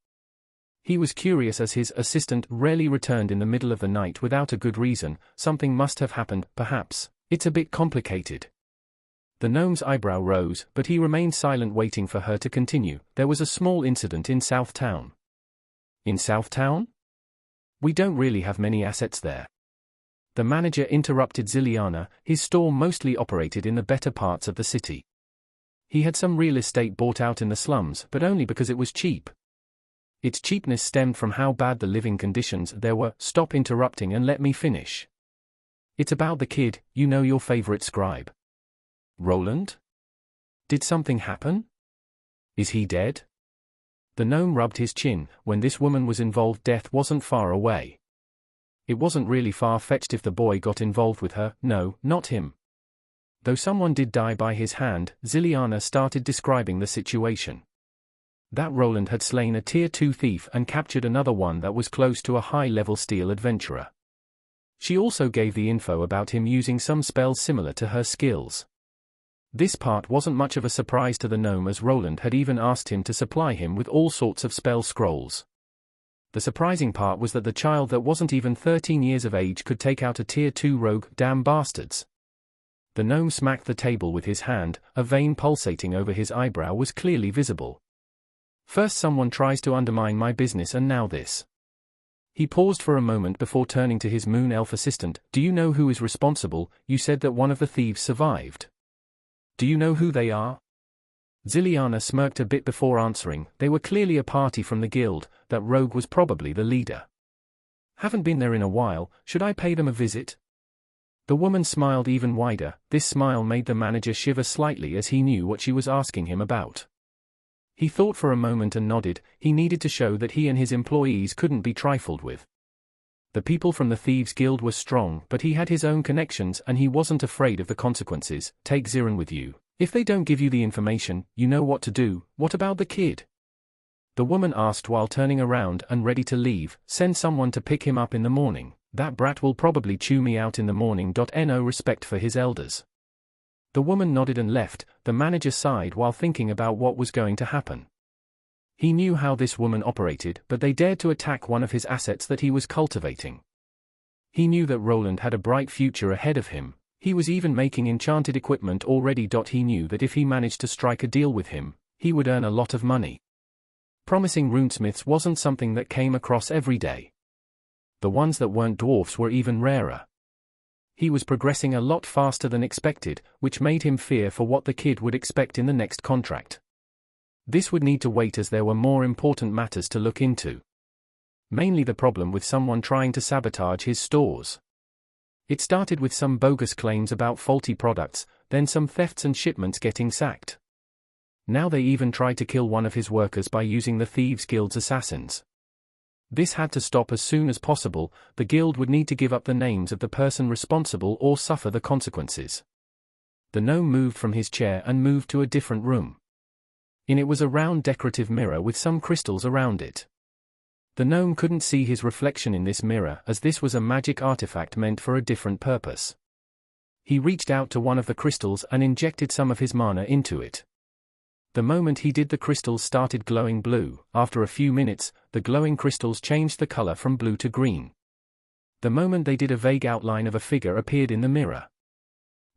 S1: He was curious as his assistant rarely returned in the middle of the night without a good reason. Something must have happened, perhaps. It's a bit complicated. The gnome's eyebrow rose, but he remained silent, waiting for her to continue. There was a small incident in Southtown. In Southtown? We don't really have many assets there. The manager interrupted Ziliana. His store mostly operated in the better parts of the city. He had some real estate bought out in the slums, but only because it was cheap. Its cheapness stemmed from how bad the living conditions there were. Stop interrupting and let me finish. It's about the kid, you know, your favorite scribe. Roland? Did something happen? Is he dead? The gnome rubbed his chin. When this woman was involved, death wasn't far away. It wasn't really far-fetched if the boy got involved with her. No, not him. Though someone did die by his hand. Ziliana started describing the situation. That Roland had slain a Tier 2 thief and captured another one that was close to a high-level steel adventurer. She also gave the info about him using some spells similar to her skills. This part wasn't much of a surprise to the gnome, as Roland had even asked him to supply him with all sorts of spell scrolls. The surprising part was that the child that wasn't even 13 years of age could take out a Tier 2 rogue. Damn bastards. The gnome smacked the table with his hand. A vein pulsating over his eyebrow was clearly visible. First someone tries to undermine my business and now this. He paused for a moment before turning to his moon elf assistant. Do you know who is responsible? You said that one of the thieves survived. Do you know who they are? Ziliana smirked a bit before answering. They were clearly a party from the guild. That rogue was probably the leader. Haven't been there in a while, should I pay them a visit? The woman smiled even wider. This smile made the manager shiver slightly as he knew what she was asking him about. He thought for a moment and nodded. He needed to show that he and his employees couldn't be trifled with. The people from the Thieves Guild were strong, but he had his own connections and he wasn't afraid of the consequences. Take Zirin with you. If they don't give you the information, you know what to do. What about the kid? The woman asked while turning around and ready to leave. Send someone to pick him up in the morning. That brat will probably chew me out in the morning. No respect for his elders. The woman nodded and left. The manager sighed while thinking about what was going to happen. He knew how this woman operated, but they dared to attack one of his assets that he was cultivating. He knew that Roland had a bright future ahead of him. He was even making enchanted equipment already. He knew that if he managed to strike a deal with him, he would earn a lot of money. Promising runesmiths wasn't something that came across every day. The ones that weren't dwarfs were even rarer. He was progressing a lot faster than expected, which made him fear for what the kid would expect in the next contract. This would need to wait as there were more important matters to look into. Mainly the problem with someone trying to sabotage his stores. It started with some bogus claims about faulty products, then some thefts and shipments getting sacked. Now they even tried to kill one of his workers by using the Thieves Guild's assassins. This had to stop as soon as possible. The guild would need to give up the names of the person responsible or suffer the consequences. The gnome moved from his chair and moved to a different room. In it was a round decorative mirror with some crystals around it. The gnome couldn't see his reflection in this mirror as this was a magic artifact meant for a different purpose. He reached out to one of the crystals and injected some of his mana into it. The moment he did, the crystals started glowing blue. After a few minutes, the glowing crystals changed the color from blue to green. The moment they did, a vague outline of a figure appeared in the mirror.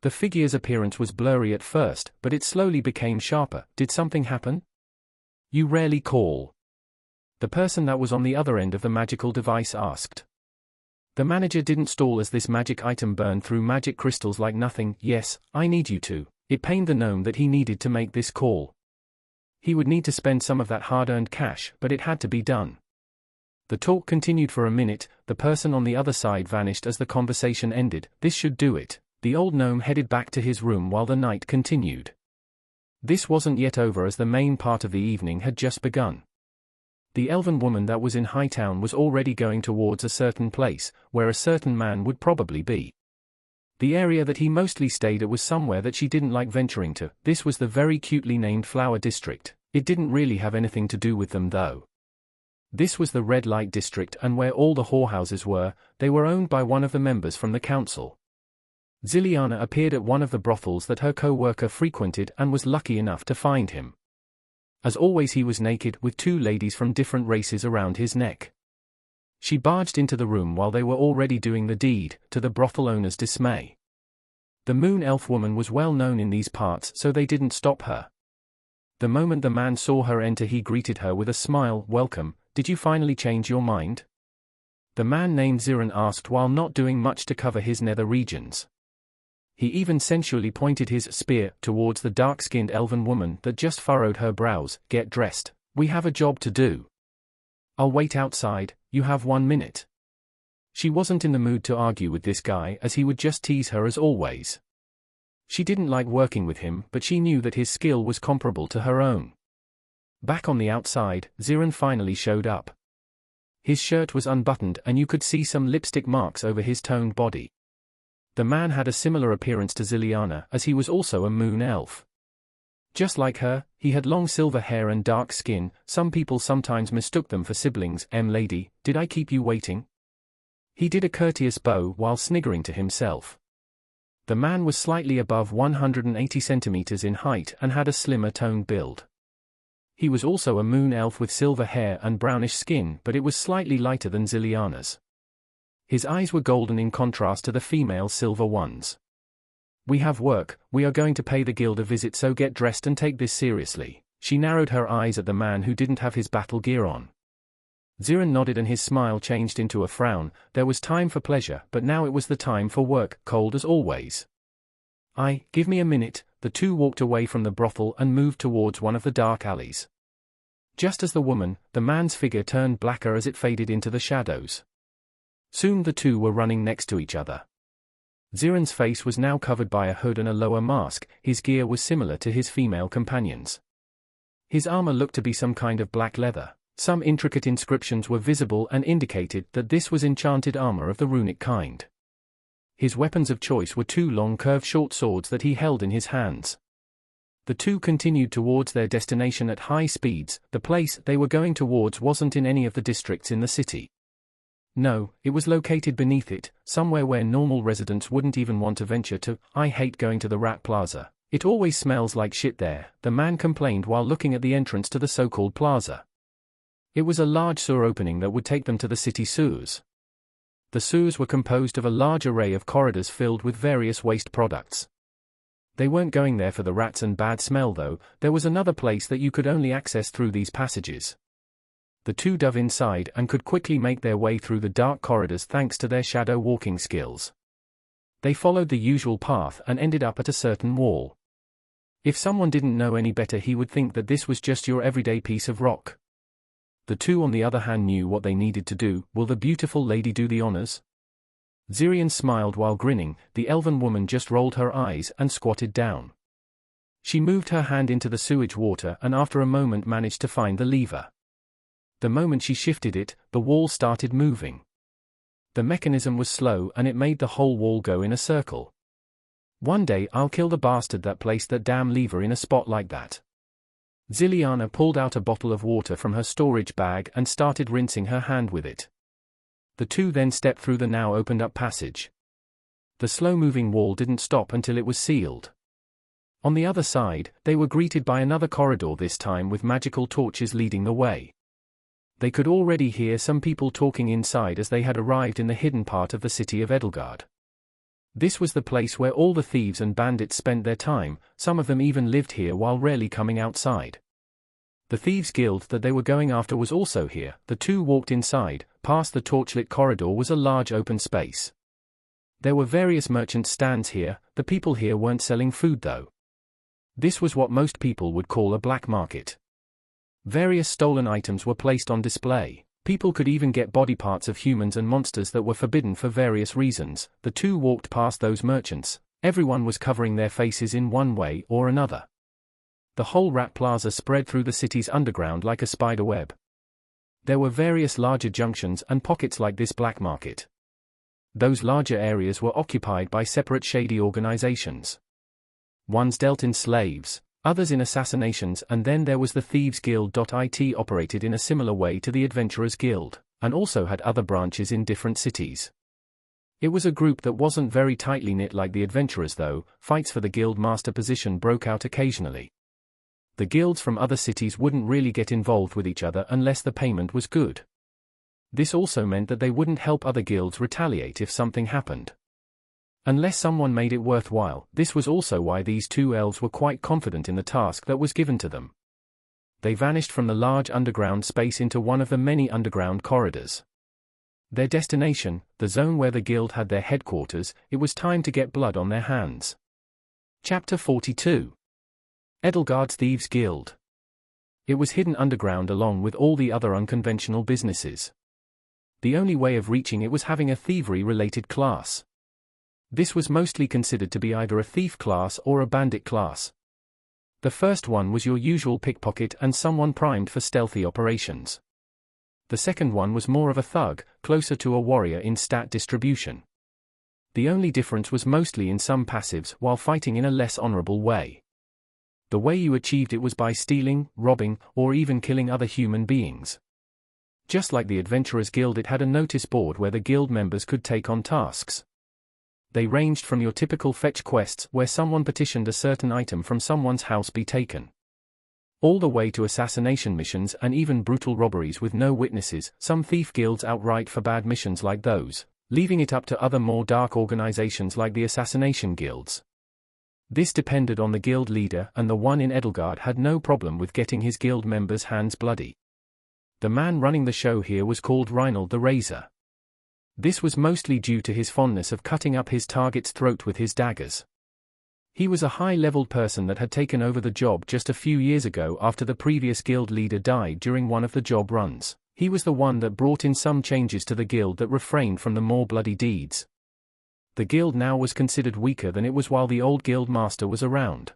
S1: The figure's appearance was blurry at first, but it slowly became sharper. Did something happen? You rarely call. The person that was on the other end of the magical device asked. The manager didn't stall as this magic item burned through magic crystals like nothing. Yes, I need you to. It pained the gnome that he needed to make this call. He would need to spend some of that hard-earned cash, but it had to be done. The talk continued for a minute. The person on the other side vanished as the conversation ended. This should do it. The old gnome headed back to his room while the night continued. This wasn't yet over as the main part of the evening had just begun. The elven woman that was in Hightown was already going towards a certain place, where a certain man would probably be. The area that he mostly stayed at was somewhere that she didn't like venturing to. This was the very cutely named Flower District. It didn't really have anything to do with them though. This was the Red Light District, and where all the whorehouses were, they were owned by one of the members from the council. Ziliana appeared at one of the brothels that her co-worker frequented and was lucky enough to find him. As always, he was naked, with two ladies from different races around his neck. She barged into the room while they were already doing the deed, to the brothel owner's dismay. The moon elf woman was well known in these parts, so they didn't stop her. The moment the man saw her enter, he greeted her with a smile. Welcome, did you finally change your mind? The man named Zirin asked while not doing much to cover his nether regions. He even sensually pointed his spear towards the dark-skinned elven woman that just furrowed her brows. Get dressed, we have a job to do. I'll wait outside, you have 1 minute. She wasn't in the mood to argue with this guy as he would just tease her as always. She didn't like working with him, but she knew that his skill was comparable to her own. Back on the outside, Zirin finally showed up. His shirt was unbuttoned and you could see some lipstick marks over his toned body. The man had a similar appearance to Ziliana as he was also a moon elf. Just like her, he had long silver hair and dark skin. Some people sometimes mistook them for siblings. Lady, did I keep you waiting? He did a courteous bow while sniggering to himself. The man was slightly above 180 centimeters in height and had a slimmer toned build. He was also a moon elf with silver hair and brownish skin, but it was slightly lighter than Ziliana's. His eyes were golden in contrast to the female silver ones. We have work, we are going to pay the guild a visit, so get dressed and take this seriously. She narrowed her eyes at the man who didn't have his battle gear on. Zirin nodded and his smile changed into a frown. There was time for pleasure, but now it was the time for work, cold as always. Give me a minute, the two walked away from the brothel and moved towards one of the dark alleys. Just as the man's figure turned blacker as it faded into the shadows. Soon the two were running next to each other. Ziren's face was now covered by a hood and a lower mask. His gear was similar to his female companions. His armor looked to be some kind of black leather. Some intricate inscriptions were visible and indicated that this was enchanted armor of the runic kind. His weapons of choice were two long curved short swords that he held in his hands. The two continued towards their destination at high speeds. The place they were going towards wasn't in any of the districts in the city. No, it was located beneath it, somewhere where normal residents wouldn't even want to venture to. I hate going to the Rat Plaza. It always smells like shit there, the man complained while looking at the entrance to the so-called plaza. It was a large sewer opening that would take them to the city sewers. The sewers were composed of a large array of corridors filled with various waste products. They weren't going there for the rats and bad smell though. There was another place that you could only access through these passages. The two dove inside and could quickly make their way through the dark corridors thanks to their shadow walking skills. They followed the usual path and ended up at a certain wall. If someone didn't know any better, he would think that this was just your everyday piece of rock. The two on the other hand knew what they needed to do. Will the beautiful lady do the honors? Ziren smiled while grinning. The elven woman just rolled her eyes and squatted down. She moved her hand into the sewage water and after a moment managed to find the lever. The moment she shifted it, the wall started moving. The mechanism was slow and it made the whole wall go in a circle. One day I'll kill the bastard that placed that damn lever in a spot like that. Ziliana pulled out a bottle of water from her storage bag and started rinsing her hand with it. The two then stepped through the now opened-up passage. The slow-moving wall didn't stop until it was sealed. On the other side, they were greeted by another corridor, this time with magical torches leading the way. They could already hear some people talking inside as they had arrived in the hidden part of the city of Edelgard. This was the place where all the thieves and bandits spent their time. Some of them even lived here while rarely coming outside. The Thieves' Guild that they were going after was also here. The two walked inside. Past the torchlit corridor was a large open space. There were various merchant stands here. The people here weren't selling food though. This was what most people would call a black market. Various stolen items were placed on display. People could even get body parts of humans and monsters that were forbidden for various reasons. The two walked past those merchants. Everyone was covering their faces in one way or another. The whole Rat Plaza spread through the city's underground like a spider web. There were various larger junctions and pockets like this black market. Those larger areas were occupied by separate shady organizations. Ones dealt in slaves, others in assassinations, and then there was the Thieves' Guild. It operated in a similar way to the Adventurers' Guild, and also had other branches in different cities. It was a group that wasn't very tightly knit like the Adventurers though. Fights for the guild master position broke out occasionally. The guilds from other cities wouldn't really get involved with each other unless the payment was good. This also meant that they wouldn't help other guilds retaliate if something happened. Unless someone made it worthwhile. This was also why these two elves were quite confident in the task that was given to them. They vanished from the large underground space into one of the many underground corridors. Their destination, the zone where the guild had their headquarters. It was time to get blood on their hands. Chapter 42. Edelgard's Thieves' Guild. It was hidden underground along with all the other unconventional businesses. The only way of reaching it was having a thievery-related class. This was mostly considered to be either a thief class or a bandit class. The first one was your usual pickpocket and someone primed for stealthy operations. The second one was more of a thug, closer to a warrior in stat distribution. The only difference was mostly in some passives while fighting in a less honorable way. The way you achieved it was by stealing, robbing, or even killing other human beings. Just like the Adventurers' Guild, it had a notice board where the guild members could take on tasks. They ranged from your typical fetch quests where someone petitioned a certain item from someone's house be taken, all the way to assassination missions and even brutal robberies with no witnesses. Some thief guilds outright forbade missions like those, leaving it up to other more dark organizations like the assassination guilds. This depended on the guild leader, and the one in Edelgard had no problem with getting his guild members' hands bloody. The man running the show here was called Reinald the Razor. This was mostly due to his fondness of cutting up his target's throat with his daggers. He was a high-leveled person that had taken over the job just a few years ago after the previous guild leader died during one of the job runs. He was the one that brought in some changes to the guild that refrained from the more bloody deeds. The guild now was considered weaker than it was while the old guild master was around.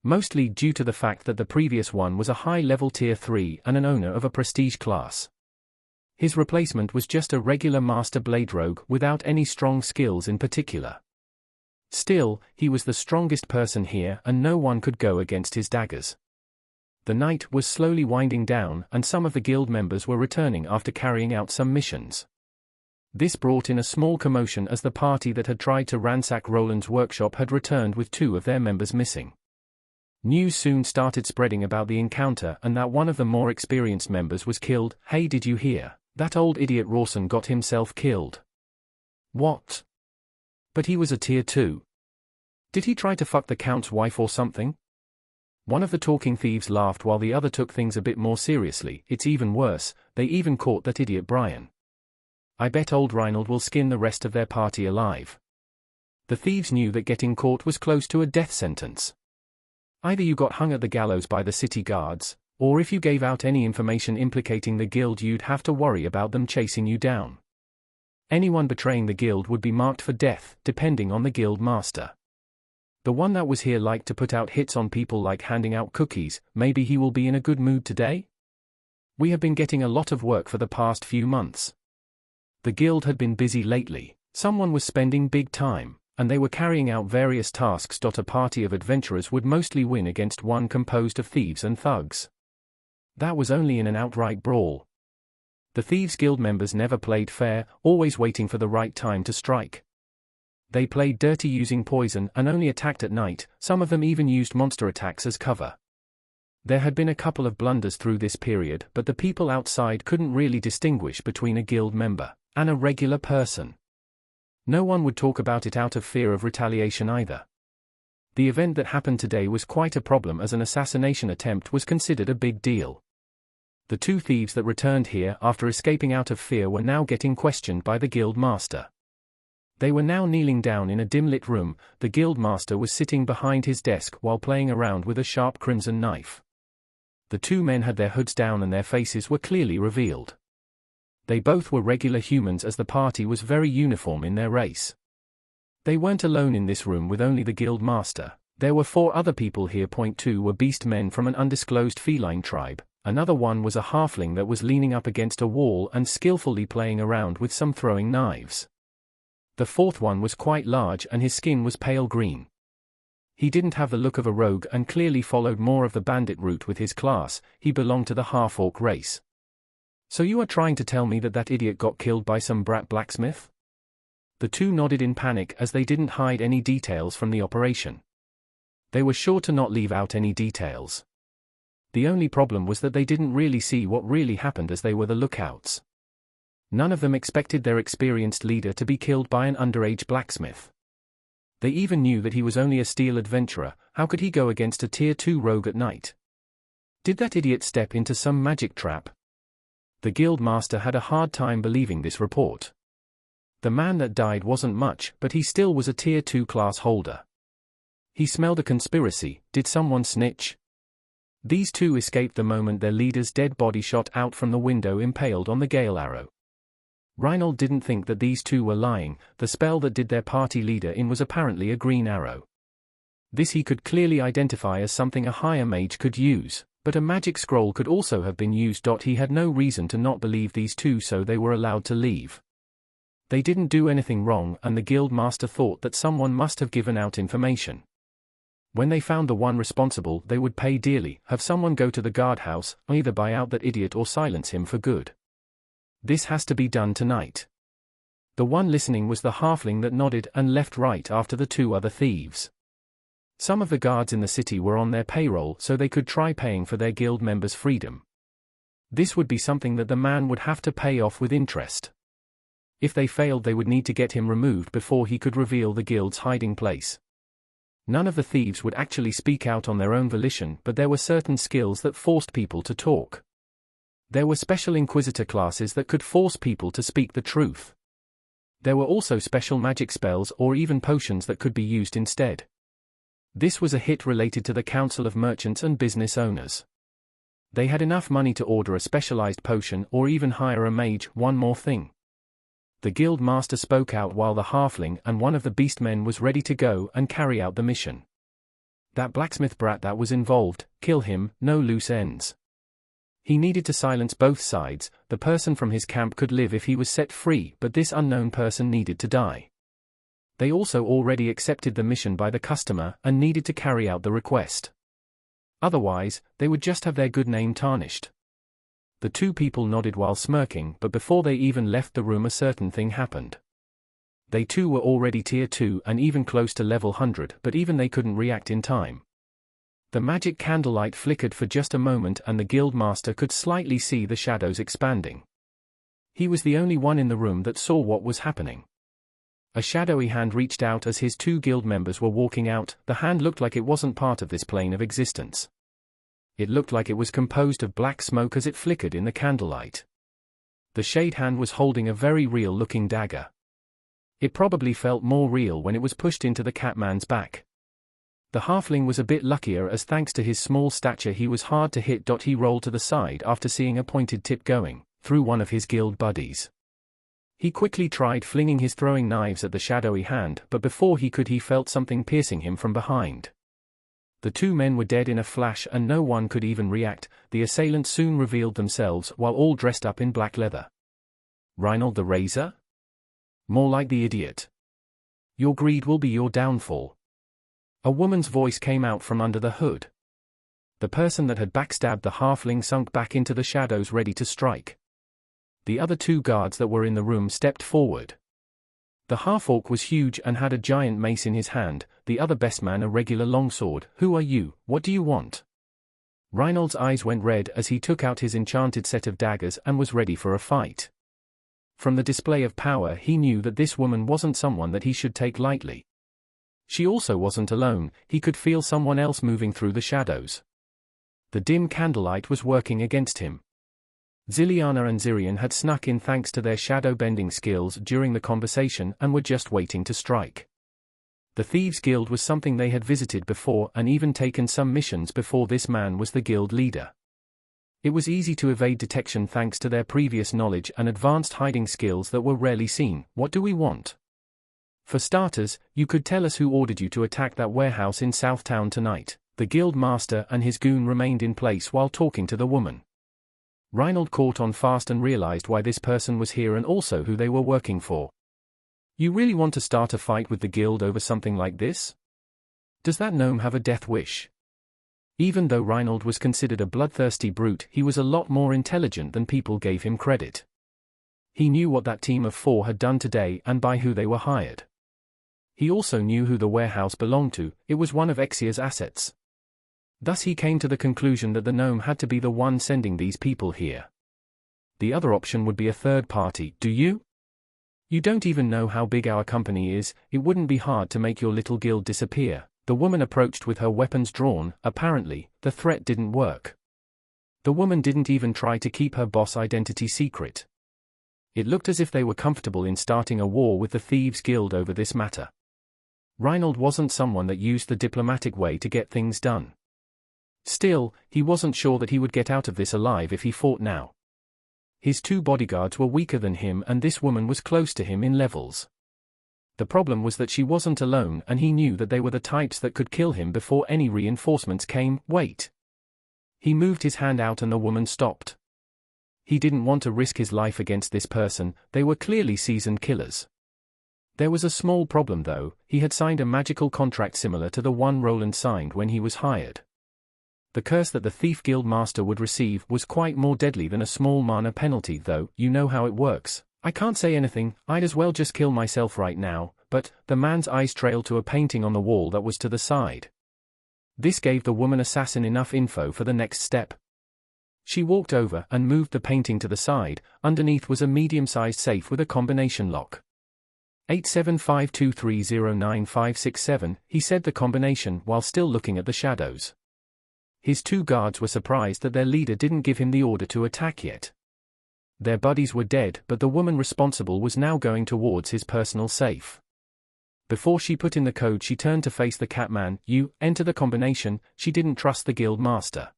S1: Mostly due to the fact that the previous one was a high-level tier 3 and an owner of a prestige class. His replacement was just a regular master blade rogue without any strong skills in particular. Still, he was the strongest person here and no one could go against his daggers. The night was slowly winding down and some of the guild members were returning after carrying out some missions. This brought in a small commotion as the party that had tried to ransack Roland's workshop had returned with 2 of their members missing. News soon started spreading about the encounter and that one of the more experienced members was killed. "Hey, did you hear? That old idiot Rawson got himself killed." "What? But he was a tier 2. Did he try to fuck the Count's wife or something?" One of the talking thieves laughed while the other took things a bit more seriously. "It's even worse, they even caught that idiot Brian. I bet old Reinald will skin the rest of their party alive." The thieves knew that getting caught was close to a death sentence. Either you got hung at the gallows by the city guards, or if you gave out any information implicating the guild you'd have to worry about them chasing you down. Anyone betraying the guild would be marked for death, depending on the guild master. The one that was here liked to put out hits on people like handing out cookies. Maybe he will be in a good mood today? "We have been getting a lot of work for the past few months. The guild had been busy lately. Someone was spending big time, and they were carrying out various tasks. A party of adventurers would mostly win against one composed of thieves and thugs. That was only in an outright brawl. The Thieves Guild members never played fair, always waiting for the right time to strike. They played dirty using poison and only attacked at night. Some of them even used monster attacks as cover. There had been a couple of blunders through this period, but the people outside couldn't really distinguish between a guild member and a regular person. No one would talk about it out of fear of retaliation either. The event that happened today was quite a problem as an assassination attempt was considered a big deal. The 2 thieves that returned here after escaping out of fear were now getting questioned by the guild master. They were now kneeling down in a dim-lit room. The guild master was sitting behind his desk while playing around with a sharp crimson knife. The 2 men had their hoods down and their faces were clearly revealed. They both were regular humans as the party was very uniform in their race. They weren't alone in this room with only the guild master. There were 4 other people here. 2 were beast men from an undisclosed feline tribe. Another one was a halfling that was leaning up against a wall and skillfully playing around with some throwing knives. The 4th one was quite large and his skin was pale green. He didn't have the look of a rogue and clearly followed more of the bandit route with his class. He belonged to the half-orc race. "So you are trying to tell me that that idiot got killed by some brat blacksmith?" The 2 nodded in panic as they didn't hide any details from the operation. They were sure to not leave out any details. The only problem was that they didn't really see what really happened as they were the lookouts. None of them expected their experienced leader to be killed by an underage blacksmith. They even knew that he was only a steel adventurer. How could he go against a tier 2 rogue at night? Did that idiot step into some magic trap? The guild master had a hard time believing this report. The man that died wasn't much, but he still was a tier 2 class holder. He smelled a conspiracy. Did someone snitch? These 2 escaped the moment their leader's dead body shot out from the window impaled on the gale arrow. Reinald didn't think that these 2 were lying. The spell that did their party leader in was apparently a green arrow. This he could clearly identify as something a higher mage could use, but a magic scroll could also have been used. He had no reason to not believe these 2, so they were allowed to leave. They didn't do anything wrong and the guild master thought that someone must have given out information. When they found the one responsible, they would pay dearly, have someone go to the guardhouse, either buy out that idiot or silence him for good. This has to be done tonight. The one listening was the halfling that nodded and left right after the 2 other thieves. Some of the guards in the city were on their payroll so they could try paying for their guild members' freedom. This would be something that the man would have to pay off with interest. If they failed, they would need to get him removed before he could reveal the guild's hiding place. None of the thieves would actually speak out on their own volition, but there were certain skills that forced people to talk. There were special inquisitor classes that could force people to speak the truth. There were also special magic spells or even potions that could be used instead. This was a hit related to the Council of Merchants and Business Owners. They had enough money to order a specialized potion or even hire a mage. One more thing. The guild master spoke out while the halfling and one of the beastmen was ready to go and carry out the mission. That blacksmith brat that was involved, kill him, no loose ends. He needed to silence both sides. The person from his camp could live if he was set free, but this unknown person needed to die. They also already accepted the mission by the customer and needed to carry out the request. Otherwise, they would just have their good name tarnished. The two people nodded while smirking, but before they even left the room a certain thing happened. They too were already tier 2 and even close to level 100, but even they couldn't react in time. The magic candlelight flickered for just a moment and the guild master could slightly see the shadows expanding. He was the only one in the room that saw what was happening. A shadowy hand reached out as his two guild members were walking out. The hand looked like it wasn't part of this plane of existence. It looked like it was composed of black smoke as it flickered in the candlelight. The shade hand was holding a very real-looking dagger. It probably felt more real when it was pushed into the catman's back. The halfling was a bit luckier as thanks to his small stature he was hard to hit. He rolled to the side after seeing a pointed tip going through one of his guild buddies. He quickly tried flinging his throwing knives at the shadowy hand, but before he could he felt something piercing him from behind. The two men were dead in a flash and no one could even react. The assailants soon revealed themselves while all dressed up in black leather. Reinald the Razor? More like the idiot. Your greed will be your downfall. A woman's voice came out from under the hood. The person that had backstabbed the halfling sunk back into the shadows ready to strike. The other two guards that were in the room stepped forward. The half-orc was huge and had a giant mace in his hand, the other best man a regular longsword. Who are you? What do you want? Reinald's eyes went red as he took out his enchanted set of daggers and was ready for a fight. From the display of power he knew that this woman wasn't someone that he should take lightly. She also wasn't alone, he could feel someone else moving through the shadows. The dim candlelight was working against him. Ziliana and Zirian had snuck in thanks to their shadow-bending skills during the conversation and were just waiting to strike. The Thieves' Guild was something they had visited before and even taken some missions before. This man was the guild leader. It was easy to evade detection thanks to their previous knowledge and advanced hiding skills that were rarely seen. What do we want? For starters, you could tell us who ordered you to attack that warehouse in Southtown tonight. The guild master and his goon remained in place while talking to the woman. Reinald caught on fast and realized why this person was here and also who they were working for. You really want to start a fight with the guild over something like this? Does that gnome have a death wish? Even though Reinald was considered a bloodthirsty brute, he was a lot more intelligent than people gave him credit. He knew what that team of 4 had done today and by who they were hired. He also knew who the warehouse belonged to. It was one of Exia's assets. Thus he came to the conclusion that the gnome had to be the one sending these people here. The other option would be a third party. Do you? You don't even know how big our company is. It wouldn't be hard to make your little guild disappear. The woman approached with her weapons drawn. Apparently, the threat didn't work. The woman didn't even try to keep her boss identity secret. It looked as if they were comfortable in starting a war with the Thieves' Guild over this matter. Reinald wasn't someone that used the diplomatic way to get things done. Still, he wasn't sure that he would get out of this alive if he fought now. His two bodyguards were weaker than him and this woman was close to him in levels. The problem was that she wasn't alone and he knew that they were the types that could kill him before any reinforcements came. Wait. He moved his hand out and the woman stopped. He didn't want to risk his life against this person. They were clearly seasoned killers. There was a small problem though. He had signed a magical contract similar to the one Roland signed when he was hired. The curse that the Thief Guild Master would receive was quite more deadly than a small mana penalty though. You know how it works. I can't say anything, I'd as well just kill myself right now, but the man's eyes trailed to a painting on the wall that was to the side. This gave the woman assassin enough info for the next step. She walked over and moved the painting to the side. Underneath was a medium-sized safe with a combination lock. 8752309567, he said the combination while still looking at the shadows. His two guards were surprised that their leader didn't give him the order to attack yet. Their buddies were dead, but the woman responsible was now going towards his personal safe. Before she put in the code, she turned to face the Catman. You enter the combination. She didn't trust the guild master.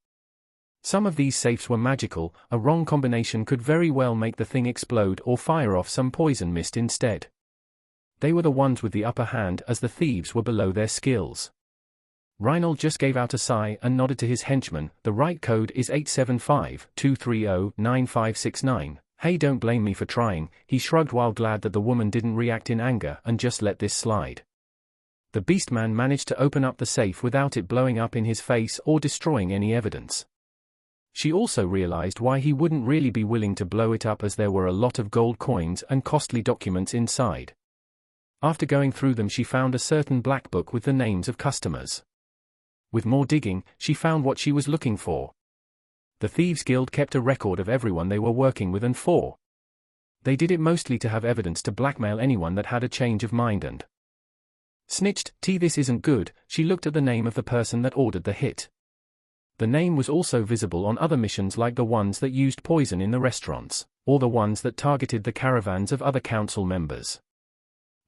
S1: Some of these safes were magical. A wrong combination could very well make the thing explode or fire off some poison mist instead. They were the ones with the upper hand, as the thieves were below their skills. Reinhold just gave out a sigh and nodded to his henchman. The right code is 875-230-9569. Hey, don't blame me for trying, he shrugged while glad that the woman didn't react in anger and just let this slide. The Beastman managed to open up the safe without it blowing up in his face or destroying any evidence. She also realized why he wouldn't really be willing to blow it up, as there were a lot of gold coins and costly documents inside. After going through them, she found a certain black book with the names of customers. With more digging, she found what she was looking for. The Thieves' Guild kept a record of everyone they were working with and for. They did it mostly to have evidence to blackmail anyone that had a change of mind and snitched. This isn't good. She looked at the name of the person that ordered the hit. The name was also visible on other missions, like the ones that used poison in the restaurants, or the ones that targeted the caravans of other council members.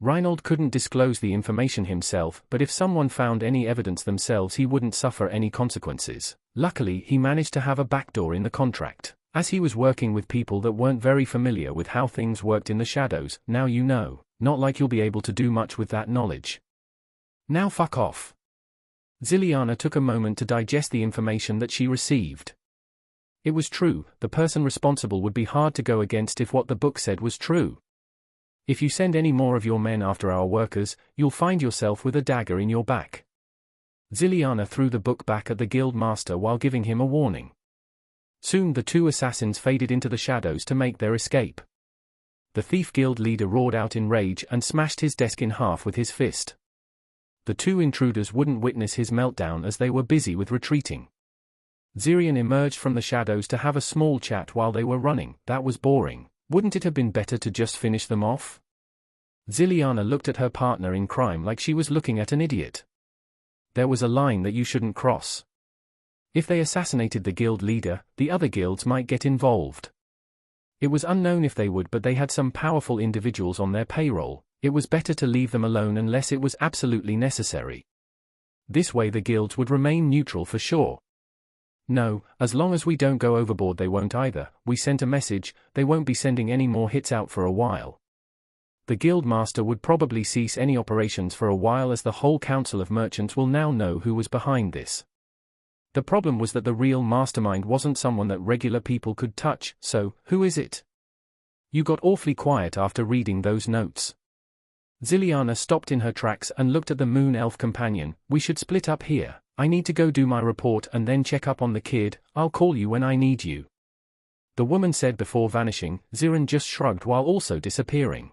S1: Reinhold couldn't disclose the information himself, but if someone found any evidence themselves, he wouldn't suffer any consequences. Luckily, he managed to have a backdoor in the contract, as he was working with people that weren't very familiar with how things worked in the shadows. Now you know, not like you'll be able to do much with that knowledge. Now fuck off. Ziliana took a moment to digest the information that she received. It was true, the person responsible would be hard to go against if what the book said was true. If you send any more of your men after our workers, you'll find yourself with a dagger in your back. Ziliana threw the book back at the guild master while giving him a warning. Soon the two assassins faded into the shadows to make their escape. The thief guild leader roared out in rage and smashed his desk in half with his fist. The two intruders wouldn't witness his meltdown as they were busy with retreating. Zirian emerged from the shadows to have a small chat while they were running. That was boring. Wouldn't it have been better to just finish them off? Ziliana looked at her partner in crime like she was looking at an idiot. There was a line that you shouldn't cross. If they assassinated the guild leader, the other guilds might get involved. It was unknown if they would, but they had some powerful individuals on their payroll. It was better to leave them alone unless it was absolutely necessary. This way the guilds would remain neutral for sure. No, as long as we don't go overboard, they won't either. We sent a message, they won't be sending any more hits out for a while. The guild master would probably cease any operations for a while, as the whole council of merchants will now know who was behind this. The problem was that the real mastermind wasn't someone that regular people could touch, so, who is it? You got awfully quiet after reading those notes. Ziliana stopped in her tracks and looked at the moon elf companion. We should split up here. I need to go do my report and then check up on the kid. I'll call you when I need you. The woman said before vanishing. Zirin just shrugged while also disappearing.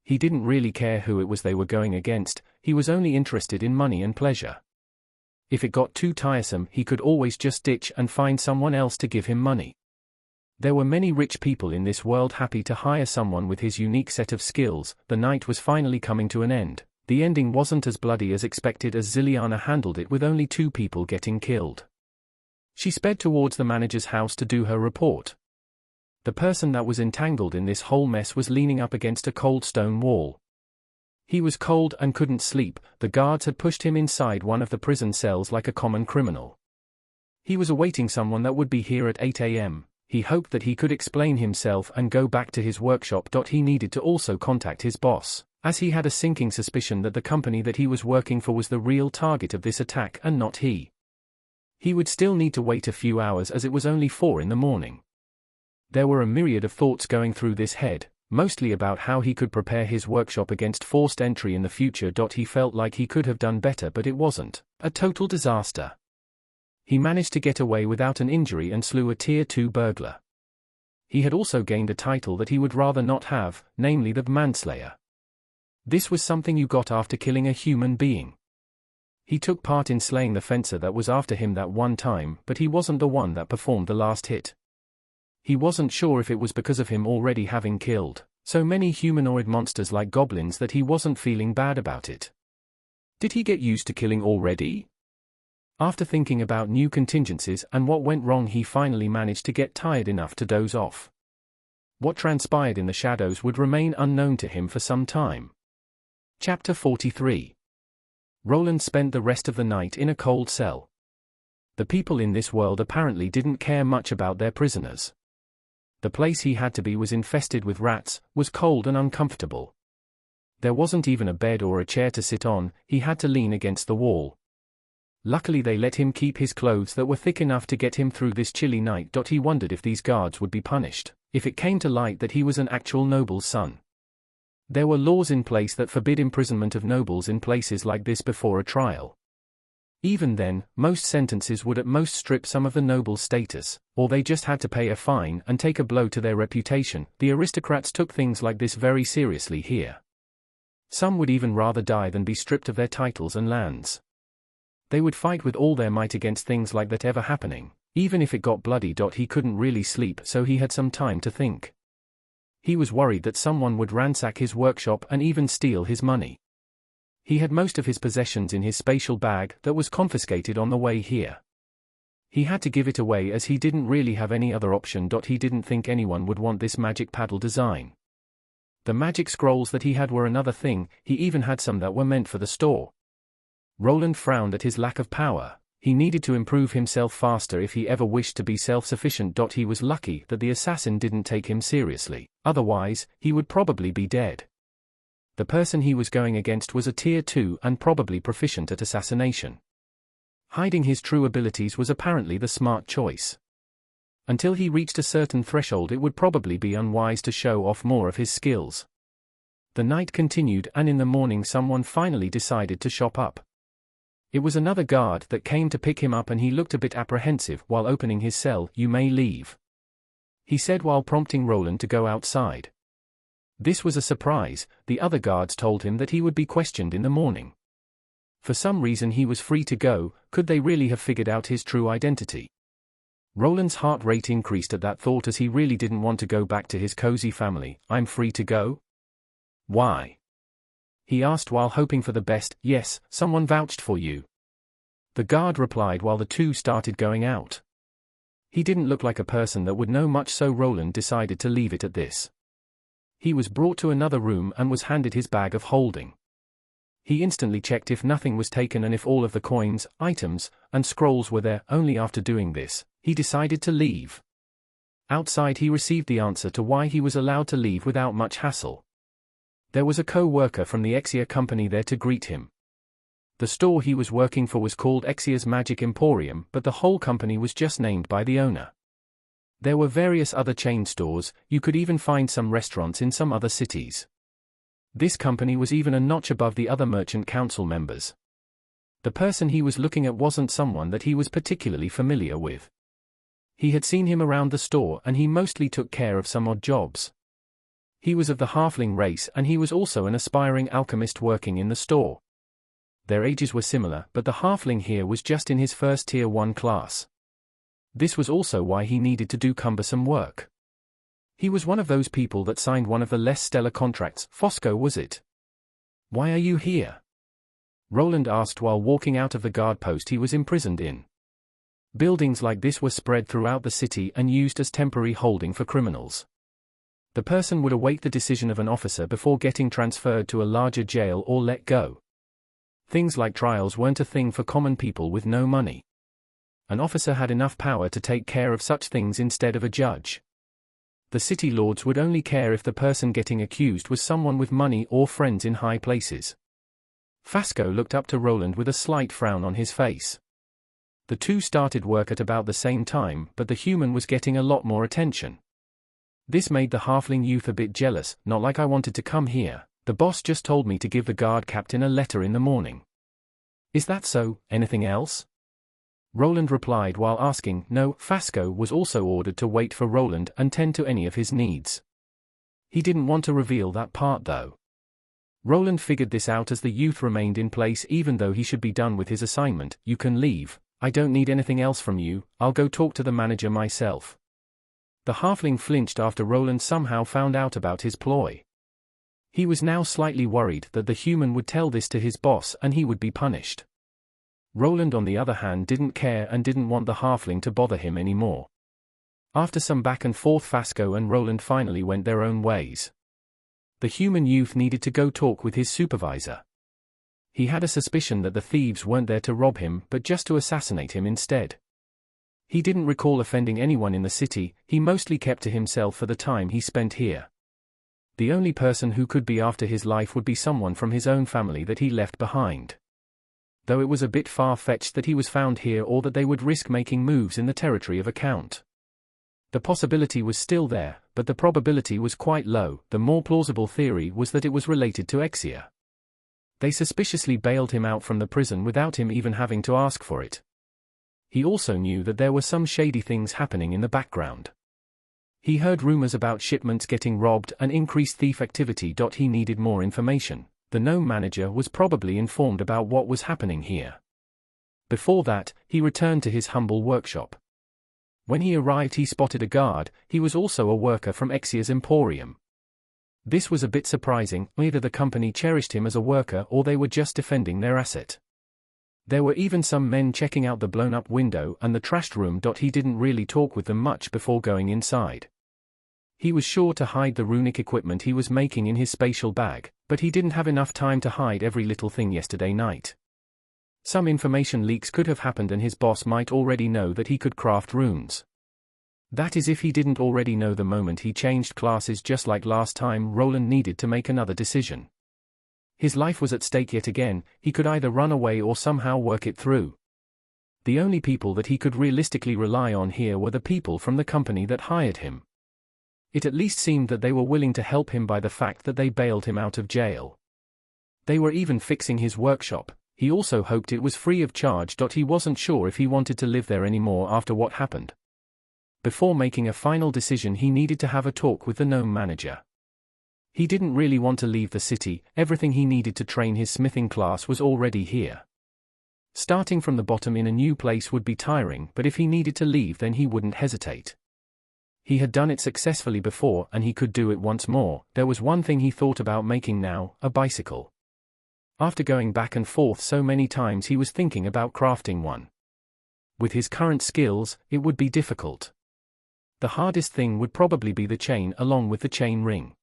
S1: He didn't really care who it was they were going against, he was only interested in money and pleasure. If it got too tiresome, he could always just ditch and find someone else to give him money. There were many rich people in this world happy to hire someone with his unique set of skills. The night was finally coming to an end. The ending wasn't as bloody as expected, as Ziliana handled it with only 2 people getting killed. She sped towards the manager's house to do her report. The person that was entangled in this whole mess was leaning up against a cold stone wall. He was cold and couldn't sleep. The guards had pushed him inside one of the prison cells like a common criminal. He was awaiting someone that would be here at 8 a.m. He hoped that he could explain himself and go back to his workshop. He needed to also contact his boss, as he had a sinking suspicion that the company that he was working for was the real target of this attack and not he. He would still need to wait a few hours, as it was only 4 in the morning. There were a myriad of thoughts going through this head, mostly about how he could prepare his workshop against forced entry in the future. He felt like he could have done better, but it wasn't a total disaster. He managed to get away without an injury and slew a Tier 2 burglar. He had also gained a title that he would rather not have, namely the Manslayer. This was something you got after killing a human being. He took part in slaying the fencer that was after him that one time, but he wasn't the one that performed the last hit. He wasn't sure if it was because of him already having killed so many humanoid monsters like goblins that he wasn't feeling bad about it. Did he get used to killing already? After thinking about new contingencies and what went wrong, he finally managed to get tired enough to doze off. What transpired in the shadows would remain unknown to him for some time. Chapter 43. Roland spent the rest of the night in a cold cell. The people in this world apparently didn't care much about their prisoners. The place he had to be was infested with rats, was cold and uncomfortable. There wasn't even a bed or a chair to sit on, he had to lean against the wall. Luckily they let him keep his clothes that were thick enough to get him through this chilly night. He wondered if these guards would be punished, if it came to light that he was an actual noble's son. There were laws in place that forbid imprisonment of nobles in places like this before a trial. Even then, most sentences would at most strip some of the noble's status, or they just had to pay a fine and take a blow to their reputation. The aristocrats took things like this very seriously here. Some would even rather die than be stripped of their titles and lands. They would fight with all their might against things like that ever happening, even if it got bloody. He couldn't really sleep, so he had some time to think. He was worried that someone would ransack his workshop and even steal his money. He had most of his possessions in his spatial bag that was confiscated on the way here. He had to give it away as he didn't really have any other option. He didn't think anyone would want this magic paddle design. The magic scrolls that he had were another thing, he even had some that were meant for the store. Roland frowned at his lack of power. He needed to improve himself faster if he ever wished to be self-sufficient. He was lucky that the assassin didn't take him seriously, otherwise, he would probably be dead. The person he was going against was a tier 2 and probably proficient at assassination. Hiding his true abilities was apparently the smart choice. Until he reached a certain threshold, it would probably be unwise to show off more of his skills. The night continued, and in the morning someone finally decided to shop up. It was another guard that came to pick him up, and he looked a bit apprehensive while opening his cell. "You may leave," he said while prompting Roland to go outside. This was a surprise. The other guards told him that he would be questioned in the morning. For some reason he was free to go. Could they really have figured out his true identity? Roland's heart rate increased at that thought, as he really didn't want to go back to his cozy family. "I'm free to go? Why?" he asked while hoping for the best. "Yes, someone vouched for you," the guard replied while the two started going out. He didn't look like a person that would know much, so Roland decided to leave it at this. He was brought to another room and was handed his bag of holding. He instantly checked if nothing was taken and if all of the coins, items, and scrolls were there. Only after doing this, he decided to leave. Outside he received the answer to why he was allowed to leave without much hassle. There was a co-worker from the Exia company there to greet him. The store he was working for was called Exia's Magic Emporium, but the whole company was just named by the owner. There were various other chain stores, you could even find some restaurants in some other cities. This company was even a notch above the other merchant council members. The person he was looking at wasn't someone that he was particularly familiar with. He had seen him around the store, and he mostly took care of some odd jobs. He was of the halfling race, and he was also an aspiring alchemist working in the store. Their ages were similar, but the halfling here was just in his first tier 1 class. This was also why he needed to do cumbersome work. He was one of those people that signed one of the less stellar contracts. "Fosco, was it? Why are you here?" Roland asked while walking out of the guard post he was imprisoned in. Buildings like this were spread throughout the city and used as temporary holding for criminals. The person would await the decision of an officer before getting transferred to a larger jail or let go. Things like trials weren't a thing for common people with no money. An officer had enough power to take care of such things instead of a judge. The city lords would only care if the person getting accused was someone with money or friends in high places. Fosco looked up to Roland with a slight frown on his face. The two started work at about the same time, but the human was getting a lot more attention. This made the halfling youth a bit jealous. "Not like I wanted to come here. The boss just told me to give the guard captain a letter in the morning." "Is that so? Anything else?" Roland replied while asking. No, Fosco was also ordered to wait for Roland and tend to any of his needs. He didn't want to reveal that part though. Roland figured this out as the youth remained in place even though he should be done with his assignment. "You can leave. I don't need anything else from you. I'll go talk to the manager myself." The halfling flinched after Roland somehow found out about his ploy. He was now slightly worried that the human would tell this to his boss and he would be punished. Roland on the other hand didn't care and didn't want the halfling to bother him anymore. After some back and forth, Fosco and Roland finally went their own ways. The human youth needed to go talk with his supervisor. He had a suspicion that the thieves weren't there to rob him but just to assassinate him instead. He didn't recall offending anyone in the city, he mostly kept to himself for the time he spent here. The only person who could be after his life would be someone from his own family that he left behind. Though it was a bit far-fetched that he was found here or that they would risk making moves in the territory of a count. The possibility was still there, but the probability was quite low. The more plausible theory was that it was related to Exia. They suspiciously bailed him out from the prison without him even having to ask for it. He also knew that there were some shady things happening in the background. He heard rumors about shipments getting robbed and increased thief activity. He needed more information. The gnome manager was probably informed about what was happening here. Before that, he returned to his humble workshop. When he arrived, he spotted a guard. He was also a worker from Exia's Emporium. This was a bit surprising. Either the company cherished him as a worker or they were just defending their asset. There were even some men checking out the blown-up window and the trashed room. He didn't really talk with them much before going inside. He was sure to hide the runic equipment he was making in his spatial bag, but he didn't have enough time to hide every little thing yesterday night. Some information leaks could have happened and his boss might already know that he could craft runes. That is if he didn't already know the moment he changed classes. Just like last time, Roland needed to make another decision. His life was at stake yet again. He could either run away or somehow work it through. The only people that he could realistically rely on here were the people from the company that hired him. It at least seemed that they were willing to help him by the fact that they bailed him out of jail. They were even fixing his workshop. He also hoped it was free of charge. He wasn't sure if he wanted to live there anymore after what happened. Before making a final decision, he needed to have a talk with the gnome manager. He didn't really want to leave the city. Everything he needed to train his smithing class was already here. Starting from the bottom in a new place would be tiring, but if he needed to leave, then he wouldn't hesitate. He had done it successfully before and he could do it once more. There was one thing he thought about making now: a bicycle. After going back and forth so many times, he was thinking about crafting one. With his current skills, it would be difficult. The hardest thing would probably be the chain along with the chain ring.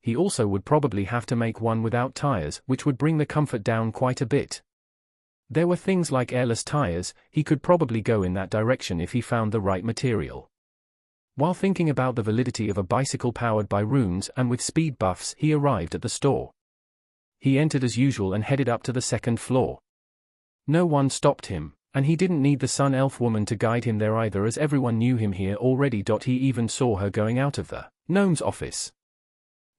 S1: He also would probably have to make one without tires, which would bring the comfort down quite a bit. There were things like airless tires. He could probably go in that direction if he found the right material. While thinking about the validity of a bicycle powered by runes and with speed buffs, he arrived at the store. He entered as usual and headed up to the second floor. No one stopped him, and he didn't need the Sun Elf woman to guide him there either, as everyone knew him here already. He even saw her going out of the gnome's office.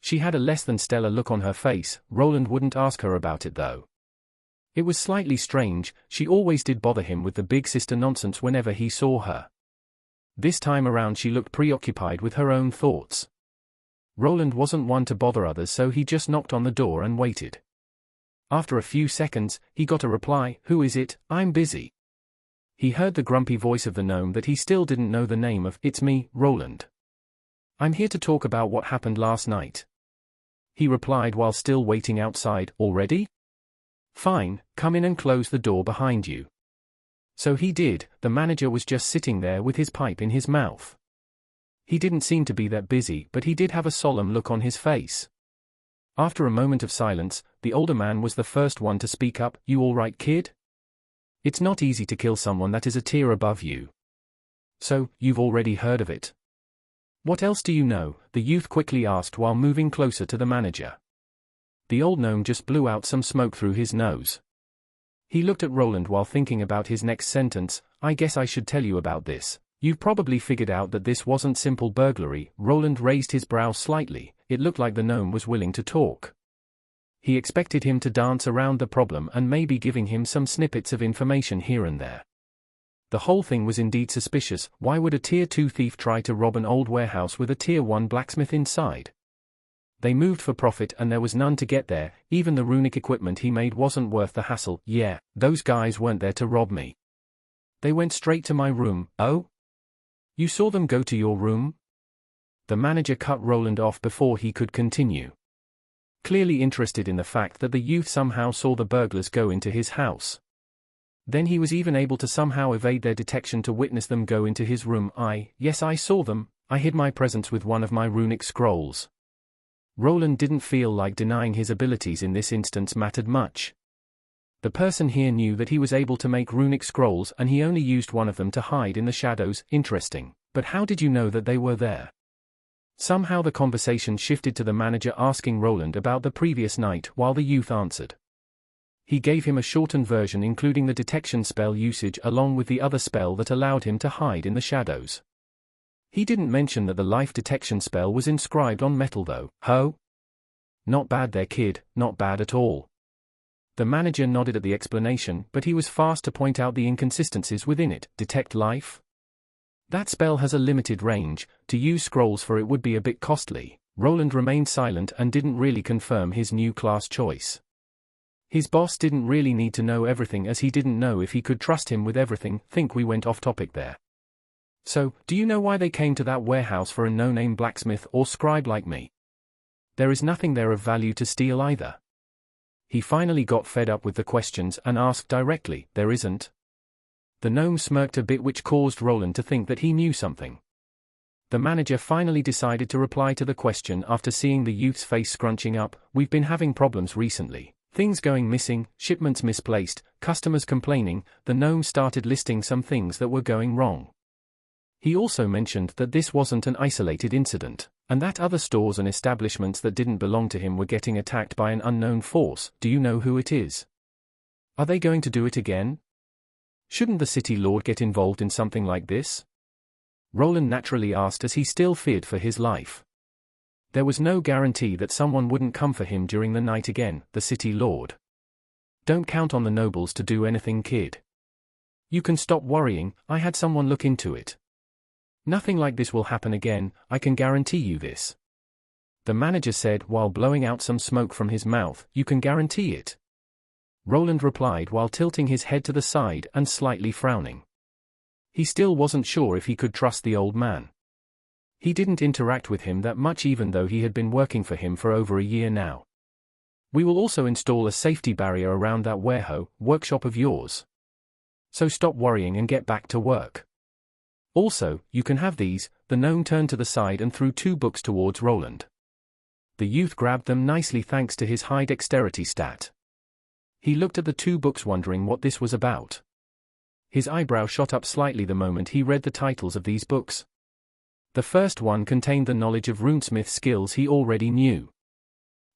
S1: She had a less than stellar look on her face. Roland wouldn't ask her about it though. It was slightly strange. She always did bother him with the big sister nonsense whenever he saw her. This time around she looked preoccupied with her own thoughts. Roland wasn't one to bother others, so he just knocked on the door and waited. After a few seconds, he got a reply. "Who is it? I'm busy." He heard the grumpy voice of the gnome that he still didn't know the name of. "It's me, Roland. I'm here to talk about what happened last night," he replied while still waiting outside. "Already? Fine, come in and close the door behind you." So he did. The manager was just sitting there with his pipe in his mouth. He didn't seem to be that busy, but he did have a solemn look on his face. After a moment of silence, the older man was the first one to speak up. "You all right, kid? It's not easy to kill someone that is a tier above you. So, you've already heard of it? What else do you know?" the youth quickly asked while moving closer to the manager. The old gnome just blew out some smoke through his nose. He looked at Roland while thinking about his next sentence. "I guess I should tell you about this. You've probably figured out that this wasn't simple burglary." Roland raised his brow slightly. It looked like the gnome was willing to talk. He expected him to dance around the problem and maybe giving him some snippets of information here and there. The whole thing was indeed suspicious. Why would a Tier 2 thief try to rob an old warehouse with a Tier 1 blacksmith inside? They moved for profit and there was none to get there. Even the runic equipment he made wasn't worth the hassle. "Yeah, those guys weren't there to rob me. They went straight to my room." "Oh? You saw them go to your room?" The manager cut Roland off before he could continue. Clearly interested in the fact that the youth somehow saw the burglars go into his house. Then he was even able to somehow evade their detection to witness them go into his room. Yes, I saw them. I hid my presence with one of my runic scrolls." Roland didn't feel like denying his abilities in this instance mattered much. The person here knew that he was able to make runic scrolls and he only used one of them to hide in the shadows. Interesting, but how did you know that they were there? Somehow the conversation shifted to the manager asking Roland about the previous night while the youth answered. He gave him a shortened version including the detection spell usage along with the other spell that allowed him to hide in the shadows. He didn't mention that the life detection spell was inscribed on metal though. Ho! Not bad there, kid, not bad at all. The manager nodded at the explanation, but he was fast to point out the inconsistencies within it. Detect life? That spell has a limited range, to use scrolls for it would be a bit costly. Roland remained silent and didn't really confirm his new class choice. His boss didn't really need to know everything as he didn't know if he could trust him with everything. Think we went off topic there. So, do you know why they came to that warehouse for a no-name blacksmith or scribe like me? There is nothing there of value to steal either. He finally got fed up with the questions and asked directly, there isn't? The gnome smirked a bit which caused Roland to think that he knew something. The manager finally decided to reply to the question after seeing the youth's face scrunching up. We've been having problems recently. Things going missing, shipments misplaced, customers complaining. The gnome started listing some things that were going wrong. He also mentioned that this wasn't an isolated incident, and that other stores and establishments that didn't belong to him were getting attacked by an unknown force. Do you know who it is? Are they going to do it again? Shouldn't the city lord get involved in something like this? Roland naturally asked as he still feared for his life. There was no guarantee that someone wouldn't come for him during the night again. The city lord. Don't count on the nobles to do anything, kid. You can stop worrying, I had someone look into it. Nothing like this will happen again, I can guarantee you this. The manager said while blowing out some smoke from his mouth. You can guarantee it? Roland replied while tilting his head to the side and slightly frowning. He still wasn't sure if he could trust the old man. He didn't interact with him that much even though he had been working for him for over a year now. We will also install a safety barrier around that workshop of yours. So stop worrying and get back to work. Also, you can have these. The gnome turned to the side and threw 2 books towards Roland. The youth grabbed them nicely thanks to his high dexterity stat. He looked at the 2 books wondering what this was about. His eyebrow shot up slightly the moment he read the titles of these books. The first one contained the knowledge of runesmith skills he already knew.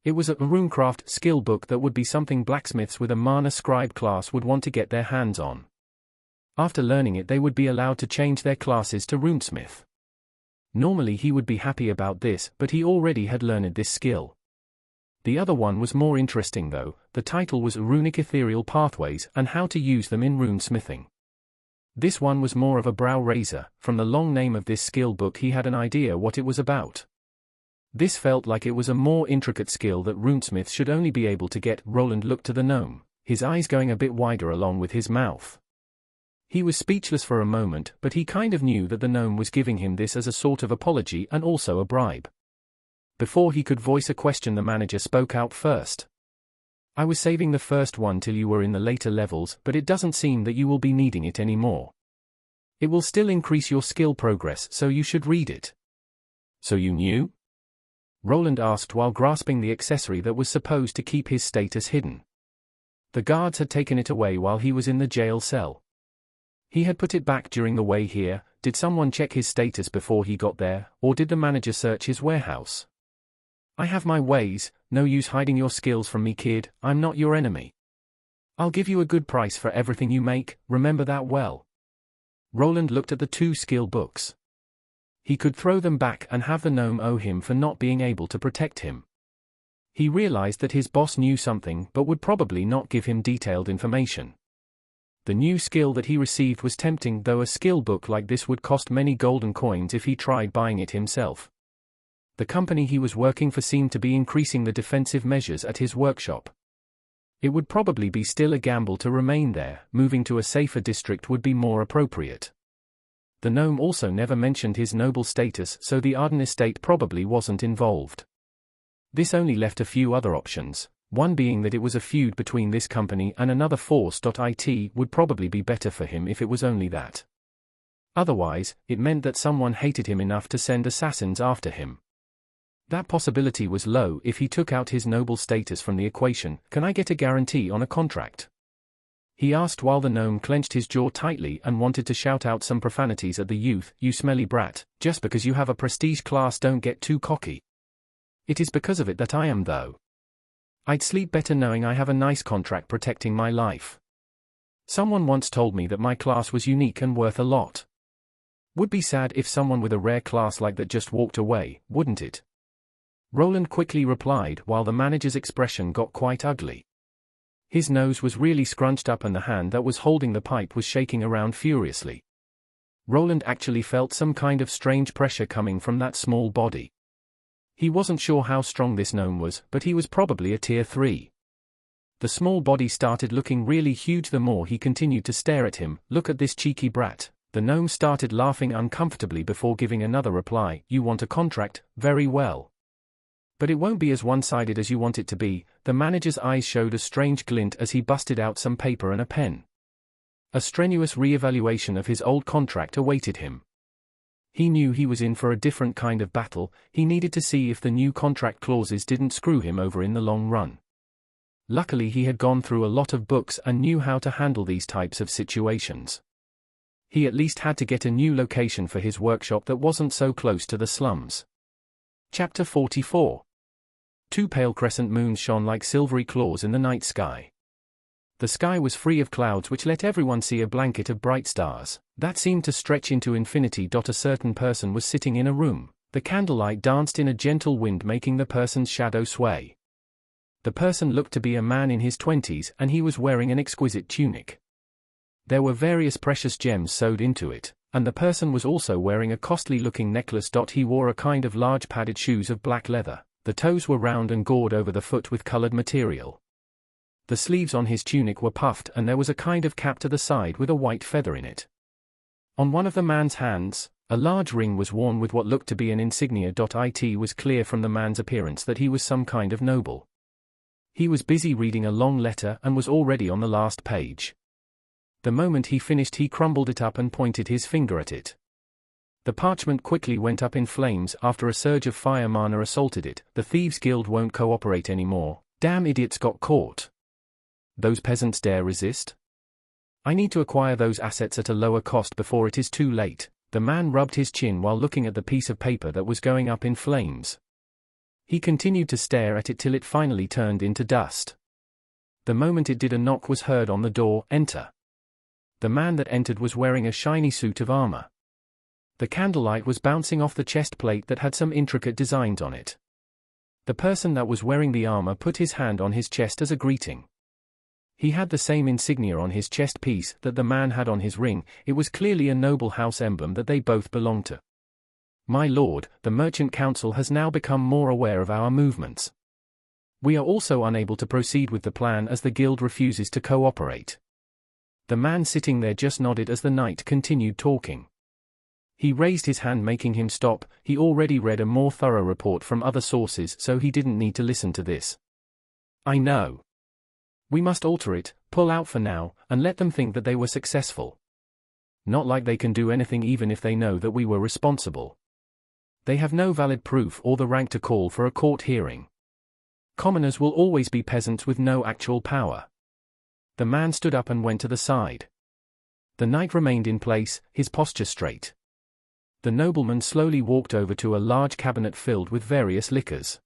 S1: It was a runecraft skill book that would be something blacksmiths with a mana scribe class would want to get their hands on. After learning it they would be allowed to change their classes to runesmith. Normally he would be happy about this, but he already had learned this skill. The other one was more interesting though. The title was Runic Ethereal Pathways and How to Use Them in Runesmithing. This one was more of a brow raiser. From the long name of this skill book he had an idea what it was about. This felt like it was a more intricate skill that runesmiths should only be able to get. Roland looked to the gnome, his eyes going a bit wider along with his mouth. He was speechless for a moment, but he kind of knew that the gnome was giving him this as a sort of apology and also a bribe. Before he could voice a question the manager spoke out first. I was saving the first one till you were in the later levels, but it doesn't seem that you will be needing it anymore. It will still increase your skill progress, so you should read it. So you knew? Roland asked while grasping the accessory that was supposed to keep his status hidden. The guards had taken it away while he was in the jail cell. He had put it back during the way here. Did someone check his status before he got there, or did the manager search his warehouse? I have my ways, no use hiding your skills from me, kid. I'm not your enemy. I'll give you a good price for everything you make, remember that well. Roland looked at the 2 skill books. He could throw them back and have the gnome owe him for not being able to protect him. He realized that his boss knew something but would probably not give him detailed information. The new skill that he received was tempting, though a skill book like this would cost many golden coins if he tried buying it himself. The company he was working for seemed to be increasing the defensive measures at his workshop. It would probably be still a gamble to remain there. Moving to a safer district would be more appropriate. The gnome also never mentioned his noble status, so the Arden estate probably wasn't involved. This only left a few other options, one being that it was a feud between this company and another force. It would probably be better for him if it was only that. Otherwise, it meant that someone hated him enough to send assassins after him. That possibility was low if he took out his noble status from the equation. Can I get a guarantee on a contract? He asked while the gnome clenched his jaw tightly and wanted to shout out some profanities at the youth. You smelly brat, just because you have a prestige class don't get too cocky. It is because of it that I am though. I'd sleep better knowing I have a nice contract protecting my life. Someone once told me that my class was unique and worth a lot. Would be sad if someone with a rare class like that just walked away, wouldn't it? Roland quickly replied while the manager's expression got quite ugly. His nose was really scrunched up and the hand that was holding the pipe was shaking around furiously. Roland actually felt some kind of strange pressure coming from that small body. He wasn't sure how strong this gnome was, but he was probably a tier 3. The small body started looking really huge the more he continued to stare at him. Look at this cheeky brat. The gnome started laughing uncomfortably before giving another reply. You want a contract? Very well. But it won't be as one-sided as you want it to be. The manager's eyes showed a strange glint as he busted out some paper and a pen. A strenuous re-evaluation of his old contract awaited him. He knew he was in for a different kind of battle. He needed to see if the new contract clauses didn't screw him over in the long run. Luckily he had gone through a lot of books and knew how to handle these types of situations. He at least had to get a new location for his workshop that wasn't so close to the slums. Chapter 44. 2 pale crescent moons shone like silvery claws in the night sky. The sky was free of clouds which let everyone see a blanket of bright stars that seemed to stretch into infinity. A certain person was sitting in a room. The candlelight danced in a gentle wind making the person's shadow sway. The person looked to be a man in his 20s and he was wearing an exquisite tunic. There were various precious gems sewed into it, and the person was also wearing a costly-looking necklace. He wore a kind of large padded shoes of black leather. The toes were round and gored over the foot with colored material. The sleeves on his tunic were puffed and there was a kind of cap to the side with a white feather in it. On one of the man's hands, a large ring was worn with what looked to be an insignia. It was clear from the man's appearance that he was some kind of noble. He was busy reading a long letter and was already on the last page. The moment he finished he crumbled it up and pointed his finger at it. The parchment quickly went up in flames after a surge of fire mana assaulted it. The Thieves' Guild won't cooperate anymore. Damn idiots got caught. Those peasants dare resist? I need to acquire those assets at a lower cost before it is too late. The man rubbed his chin while looking at the piece of paper that was going up in flames. He continued to stare at it till it finally turned into dust. The moment it did, a knock was heard on the door. Enter. The man that entered was wearing a shiny suit of armor. The candlelight was bouncing off the chest plate that had some intricate designs on it. The person that was wearing the armor put his hand on his chest as a greeting. He had the same insignia on his chest piece that the man had on his ring. It was clearly a noble house emblem that they both belonged to. My lord, the Merchant Council has now become more aware of our movements. We are also unable to proceed with the plan as the guild refuses to cooperate. The man sitting there just nodded as the knight continued talking. He raised his hand making him stop. He already read a more thorough report from other sources so he didn't need to listen to this. I know. We must alter it, pull out for now, and let them think that they were successful. Not like they can do anything even if they know that we were responsible. They have no valid proof or the rank to call for a court hearing. Commoners will always be peasants with no actual power. The man stood up and went to the side. The knight remained in place, his posture straight. The nobleman slowly walked over to a large cabinet filled with various liquors.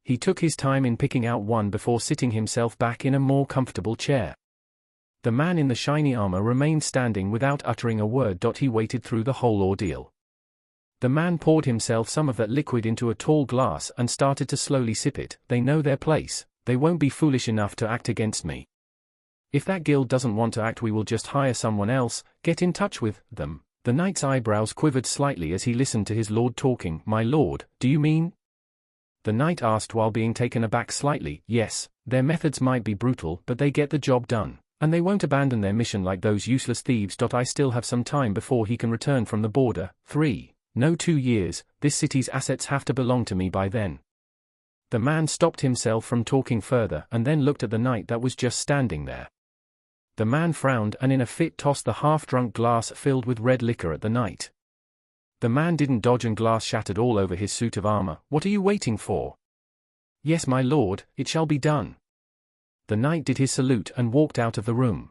S1: He took his time in picking out one before sitting himself back in a more comfortable chair. The man in the shiny armor remained standing without uttering a word. He waited through the whole ordeal. The man poured himself some of that liquid into a tall glass and started to slowly sip it. They know their place. They won't be foolish enough to act against me. If that guild doesn't want to act, we will just hire someone else. Get in touch with them. The knight's eyebrows quivered slightly as he listened to his lord talking. My lord, do you mean? The knight asked while being taken aback slightly. Yes, their methods might be brutal, but they get the job done, and they won't abandon their mission like those useless thieves. I still have some time before he can return from the border. 3. No, 2 years. This city's assets have to belong to me by then. The man stopped himself from talking further and then looked at the knight that was just standing there. The man frowned and in a fit tossed the half-drunk glass filled with red liquor at the knight. The man didn't dodge and glass shattered all over his suit of armor. "What are you waiting for?" "Yes, my lord, it shall be done." The knight did his salute and walked out of the room.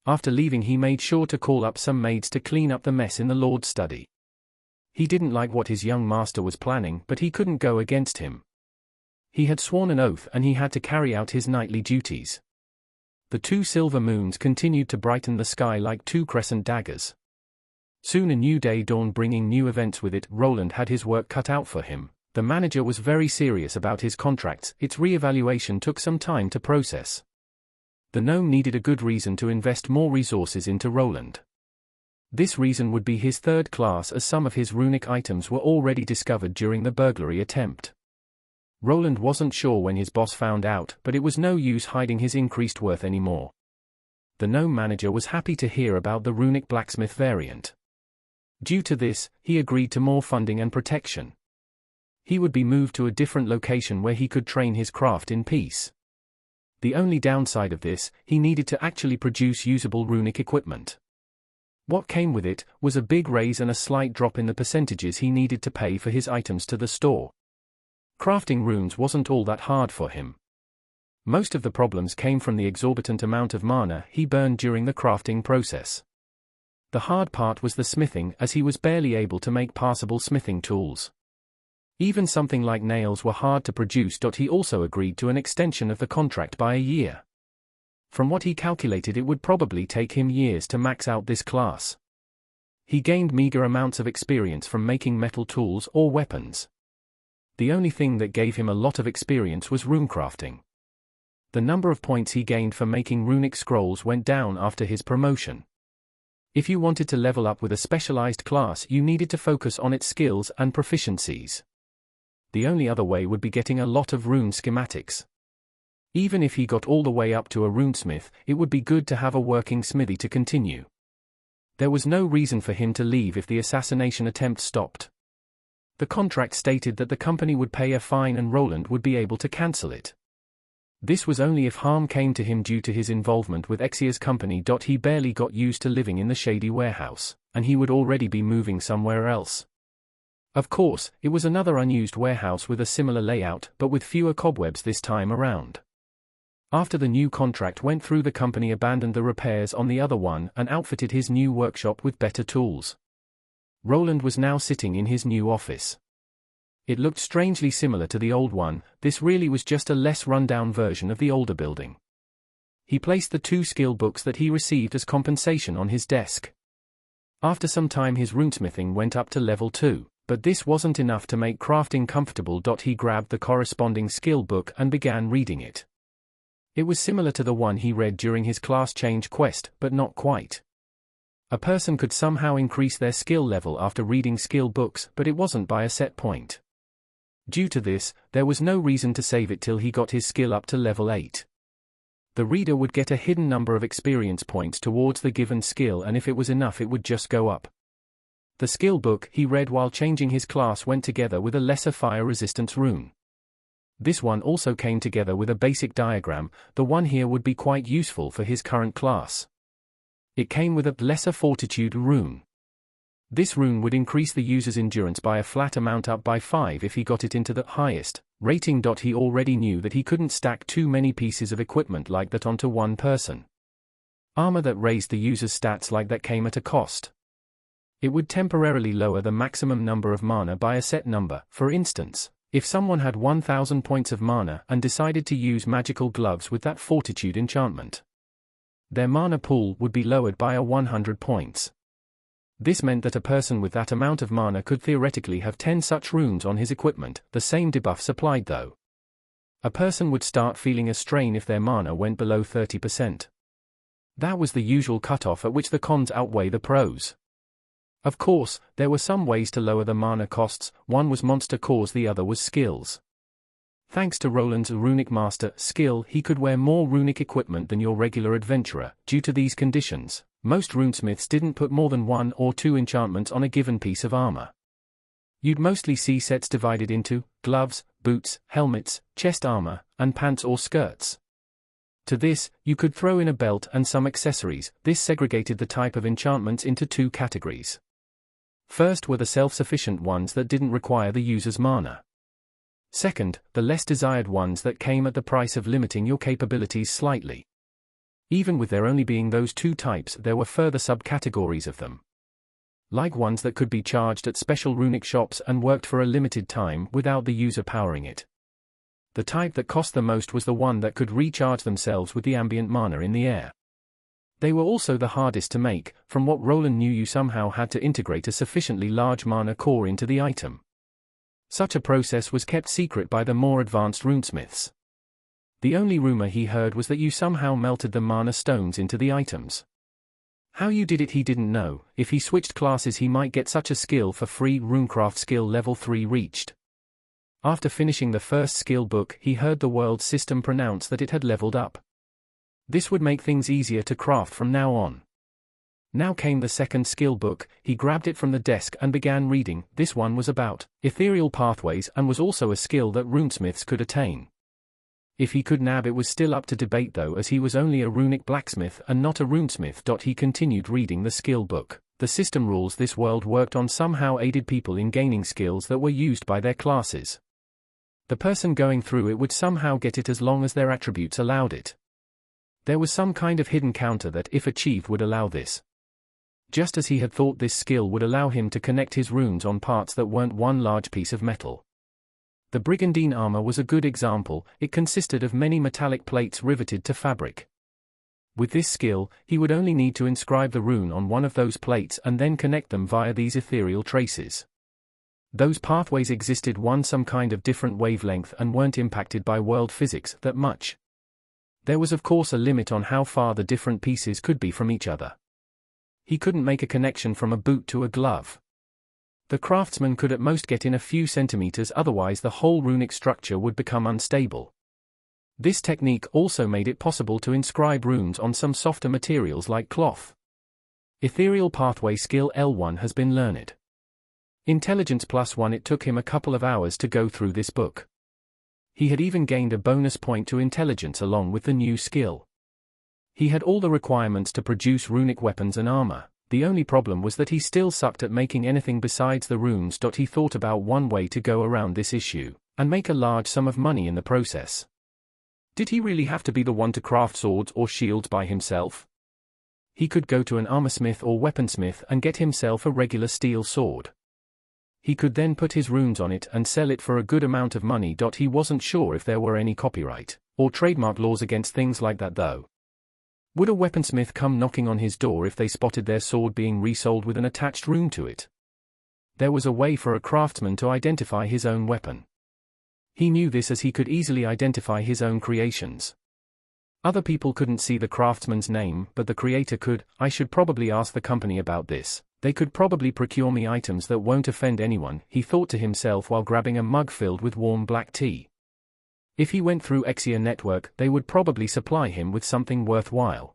S1: After leaving, he made sure to call up some maids to clean up the mess in the lord's study. He didn't like what his young master was planning, but he couldn't go against him. He had sworn an oath and he had to carry out his knightly duties. The 2 silver moons continued to brighten the sky like 2 crescent daggers. Soon a new day dawned, bringing new events with it. Roland had his work cut out for him. The manager was very serious about his contracts. Its re-evaluation took some time to process. The gnome needed a good reason to invest more resources into Roland. This reason would be his 3rd class, as some of his runic items were already discovered during the burglary attempt. Roland wasn't sure when his boss found out, but it was no use hiding his increased worth anymore. The gnome manager was happy to hear about the runic blacksmith variant. Due to this, he agreed to more funding and protection. He would be moved to a different location where he could train his craft in peace. The only downside of this, he needed to actually produce usable runic equipment. What came with it was a big raise and a slight drop in the percentages he needed to pay for his items to the store. Crafting runes wasn't all that hard for him. Most of the problems came from the exorbitant amount of mana he burned during the crafting process. The hard part was the smithing, as he was barely able to make passable smithing tools. Even something like nails were hard to produce. He also agreed to an extension of the contract by a year. From what he calculated, it would probably take him years to max out this class. He gained meager amounts of experience from making metal tools or weapons. The only thing that gave him a lot of experience was runecrafting. The number of points he gained for making runic scrolls went down after his promotion. If you wanted to level up with a specialized class, you needed to focus on its skills and proficiencies. The only other way would be getting a lot of rune schematics. Even if he got all the way up to a runesmith, it would be good to have a working smithy to continue. There was no reason for him to leave if the assassination attempt stopped. The contract stated that the company would pay a fine and Roland would be able to cancel it. This was only if harm came to him due to his involvement with Exia's company. He barely got used to living in the shady warehouse, and he would already be moving somewhere else. Of course, it was another unused warehouse with a similar layout, but with fewer cobwebs this time around. After the new contract went through, the company abandoned the repairs on the other one and outfitted his new workshop with better tools. Roland was now sitting in his new office. It looked strangely similar to the old one. This really was just a less run-down version of the older building. He placed the 2 skill books that he received as compensation on his desk. After some time, his runesmithing went up to level 2, but this wasn't enough to make crafting comfortable. He grabbed the corresponding skill book and began reading it. It was similar to the one he read during his class change quest, but not quite. A person could somehow increase their skill level after reading skill books, but it wasn't by a set point. Due to this, there was no reason to save it till he got his skill up to level 8. The reader would get a hidden number of experience points towards the given skill, and if it was enough, it would just go up. The skill book he read while changing his class went together with a lesser fire resistance rune. This one also came together with a basic diagram. The one here would be quite useful for his current class. It came with a lesser fortitude rune. This rune would increase the user's endurance by a flat amount, up by 5 if he got it into the highest rating. He already knew that he couldn't stack too many pieces of equipment like that onto one person. Armor that raised the user's stats like that came at a cost. It would temporarily lower the maximum number of mana by a set number. For instance, if someone had 1000 points of mana and decided to use magical gloves with that fortitude enchantment, their mana pool would be lowered by 100 points. This meant that a person with that amount of mana could theoretically have 10 such runes on his equipment. The same debuffs applied though. A person would start feeling a strain if their mana went below 30%. That was the usual cutoff at which the cons outweigh the pros. Of course, there were some ways to lower the mana costs. One was monster cores, the other was skills. Thanks to Roland's runic master skill, he could wear more runic equipment than your regular adventurer. Due to these conditions, most runesmiths didn't put more than 1 or 2 enchantments on a given piece of armor. You'd mostly see sets divided into gloves, boots, helmets, chest armor, and pants or skirts. To this, you could throw in a belt and some accessories. This segregated the type of enchantments into 2 categories. First were the self-sufficient ones that didn't require the user's mana. Second, the less desired ones that came at the price of limiting your capabilities slightly. Even with there only being those two types, there were further subcategories of them. Like ones that could be charged at special runic shops and worked for a limited time without the user powering it. The type that cost the most was the one that could recharge themselves with the ambient mana in the air. They were also the hardest to make. From what Roland knew, you somehow had to integrate a sufficiently large mana core into the item. Such a process was kept secret by the more advanced runesmiths. The only rumor he heard was that you somehow melted the mana stones into the items. How you did it he didn't know. If he switched classes he might get such a skill for free. Runecraft skill level 3 reached. After finishing the first skill book, he heard the world system pronounce that it had leveled up. This would make things easier to craft from now on. Now came the second skill book. He grabbed it from the desk and began reading. This one was about ethereal pathways and was also a skill that runesmiths could attain. If he could nab it was still up to debate though, as he was only a runic blacksmith and not a runesmith. He continued reading the skill book. The system rules this world worked on somehow aided people in gaining skills that were used by their classes. The person going through it would somehow get it as long as their attributes allowed it. There was some kind of hidden counter that, if achieved, would allow this. Just as he had thought, this skill would allow him to connect his runes on parts that weren't one large piece of metal. The brigandine armor was a good example. It consisted of many metallic plates riveted to fabric. With this skill, he would only need to inscribe the rune on one of those plates and then connect them via these ethereal traces. Those pathways existed some kind of different wavelength and weren't impacted by world physics that much. There was of course a limit on how far the different pieces could be from each other. He couldn't make a connection from a boot to a glove. The craftsman could at most get in a few centimeters, otherwise the whole runic structure would become unstable. This technique also made it possible to inscribe runes on some softer materials like cloth. Ethereal pathway skill L1 has been learned. Intelligence +1. It took him a couple of hours to go through this book. He had even gained a bonus point to intelligence along with the new skill. He had all the requirements to produce runic weapons and armor. The only problem was that he still sucked at making anything besides the runes. He thought about one way to go around this issue, and make a large sum of money in the process. Did he really have to be the one to craft swords or shields by himself? He could go to an armorsmith or weaponsmith and get himself a regular steel sword. He could then put his runes on it and sell it for a good amount of money. He wasn't sure if there were any copyright or trademark laws against things like that though. Would a weaponsmith come knocking on his door if they spotted their sword being resold with an attached rune to it? There was a way for a craftsman to identify his own weapon. He knew this as he could easily identify his own creations. Other people couldn't see the craftsman's name, but the creator could. I should probably ask the company about this. They could probably procure me items that won't offend anyone, he thought to himself while grabbing a mug filled with warm black tea. If he went through Exia Network, they would probably supply him with something worthwhile.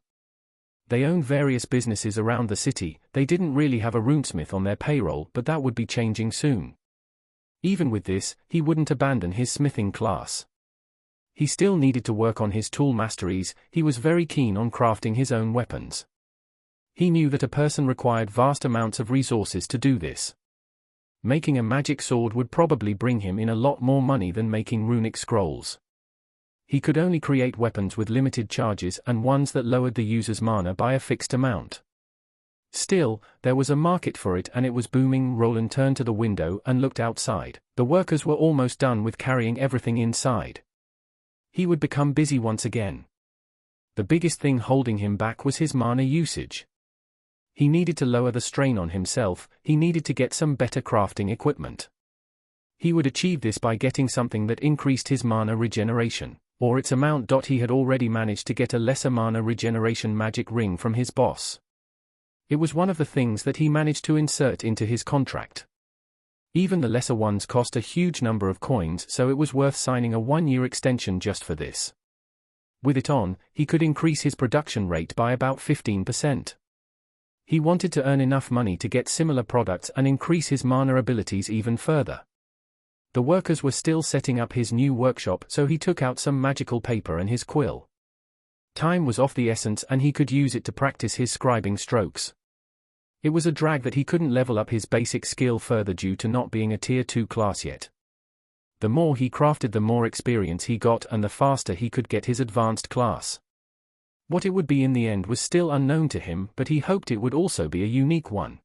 S1: They owned various businesses around the city. They didn't really have a runesmith on their payroll, but that would be changing soon. Even with this, he wouldn't abandon his smithing class. He still needed to work on his tool masteries. He was very keen on crafting his own weapons. He knew that a person required vast amounts of resources to do this. Making a magic sword would probably bring him in a lot more money than making runic scrolls. He could only create weapons with limited charges and ones that lowered the user's mana by a fixed amount. Still, there was a market for it and it was booming. Roland turned to the window and looked outside. The workers were almost done with carrying everything inside. He would become busy once again. The biggest thing holding him back was his mana usage. He needed to lower the strain on himself. He needed to get some better crafting equipment. He would achieve this by getting something that increased his mana regeneration, or its amount. He had already managed to get a lesser mana regeneration magic ring from his boss. It was one of the things that he managed to insert into his contract. Even the lesser ones cost a huge number of coins, so it was worth signing a 1-year extension just for this. With it on, he could increase his production rate by about 15%. He wanted to earn enough money to get similar products and increase his mana abilities even further. The workers were still setting up his new workshop, so he took out some magical paper and his quill. Time was of the essence and he could use it to practice his scribing strokes. It was a drag that he couldn't level up his basic skill further due to not being a Tier 2 class yet. The more he crafted, the more experience he got and the faster he could get his advanced class. What it would be in the end was still unknown to him, but he hoped it would also be a unique one.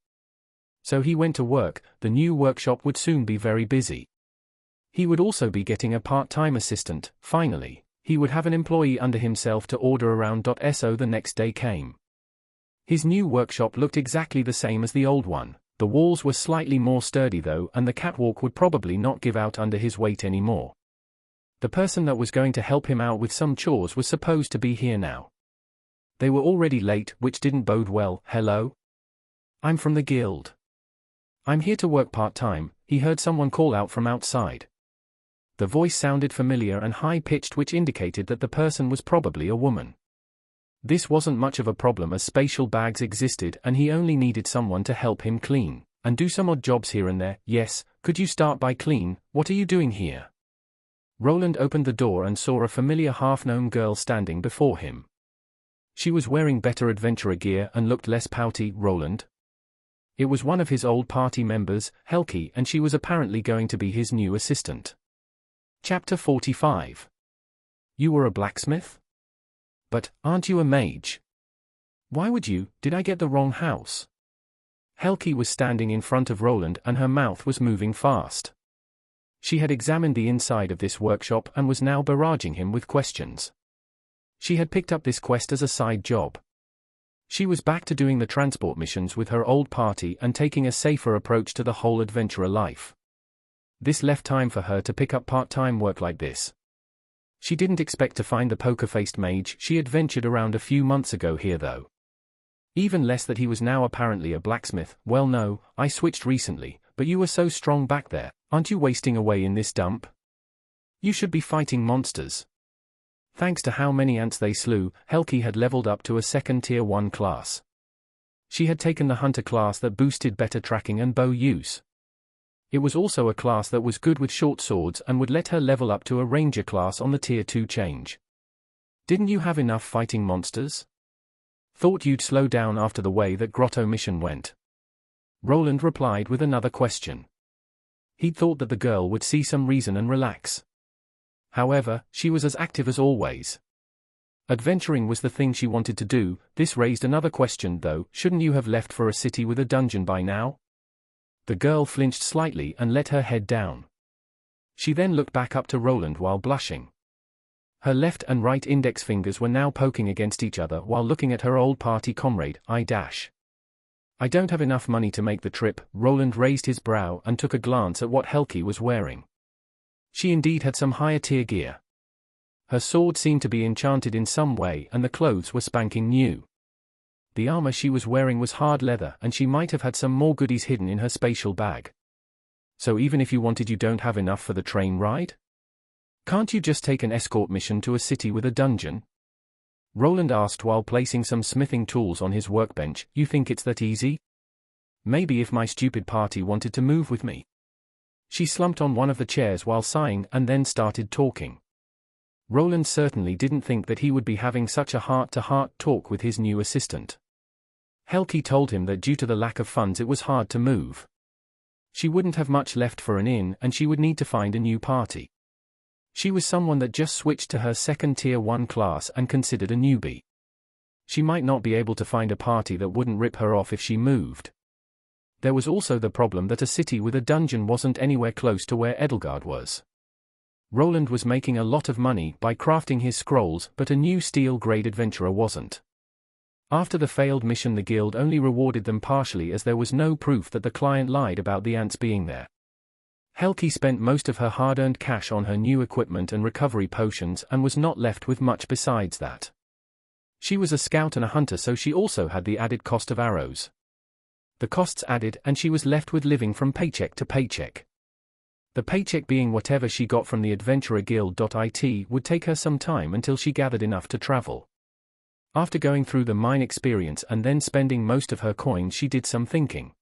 S1: So he went to work. The new workshop would soon be very busy. He would also be getting a part-time assistant. Finally, he would have an employee under himself to order around. So the next day came. His new workshop looked exactly the same as the old one. The walls were slightly more sturdy though, and the catwalk would probably not give out under his weight anymore. The person that was going to help him out with some chores was supposed to be here now. They were already late, which didn't bode well. "Hello? I'm from the guild. I'm here to work part-time," he heard someone call out from outside. The voice sounded familiar and high-pitched, which indicated that the person was probably a woman. This wasn't much of a problem as spatial bags existed and he only needed someone to help him clean, and do some odd jobs here and there. "Yes, could you start by clean? What are you doing here?" Roland opened the door and saw a familiar half-gnome girl standing before him. She was wearing better adventurer gear and looked less pouty. "Roland?" It was one of his old party members, Helki, and she was apparently going to be his new assistant. Chapter 45. "You were a blacksmith? But, aren't you a mage? Why would you? Did I get the wrong house?" Helki was standing in front of Roland and her mouth was moving fast. She had examined the inside of this workshop and was now barraging him with questions. She had picked up this quest as a side job. She was back to doing the transport missions with her old party and taking a safer approach to the whole adventurer life. This left time for her to pick up part-time work like this. She didn't expect to find the poker-faced mage she had ventured around a few months ago here though. Even less that he was now apparently a blacksmith. "Well no, I switched recently, but you were so strong back there. Aren't you wasting away in this dump? You should be fighting monsters." Thanks to how many ants they slew, Helki had leveled up to a second Tier 1 class. She had taken the hunter class that boosted better tracking and bow use. It was also a class that was good with short swords and would let her level up to a ranger class on the Tier 2 change. "Didn't you have enough fighting monsters? Thought you'd slow down after the way that grotto mission went." Roland replied with another question. He'd thought that the girl would see some reason and relax. However, she was as active as always. Adventuring was the thing she wanted to do. This raised another question though. "Shouldn't you have left for a city with a dungeon by now?" The girl flinched slightly and let her head down. She then looked back up to Roland while blushing. Her left and right index fingers were now poking against each other while looking at her old party comrade. I don't have enough money to make the trip." Roland raised his brow and took a glance at what Helki was wearing. She indeed had some higher tier gear. Her sword seemed to be enchanted in some way and the clothes were spanking new. The armor she was wearing was hard leather and she might have had some more goodies hidden in her spatial bag. "So even if you wanted, you don't have enough for the train ride? Can't you just take an escort mission to a city with a dungeon?" Roland asked while placing some smithing tools on his workbench. "You think it's that easy? Maybe if my stupid party wanted to move with me." She slumped on one of the chairs while sighing and then started talking. Roland certainly didn't think that he would be having such a heart-to-heart talk with his new assistant. Helki told him that due to the lack of funds it was hard to move. She wouldn't have much left for an inn and she would need to find a new party. She was someone that just switched to her second Tier 1 class and considered a newbie. She might not be able to find a party that wouldn't rip her off if she moved. There was also the problem that a city with a dungeon wasn't anywhere close to where Edelgard was. Roland was making a lot of money by crafting his scrolls, but a new steel-grade adventurer wasn't. After the failed mission, the guild only rewarded them partially as there was no proof that the client lied about the ants being there. Helki spent most of her hard-earned cash on her new equipment and recovery potions and was not left with much besides that. She was a scout and a hunter, so she also had the added cost of arrows. The costs added and she was left with living from paycheck to paycheck. The paycheck being whatever she got from the adventurer guild.it would take her some time until she gathered enough to travel. After going through the mine experience and then spending most of her coins, she did some thinking.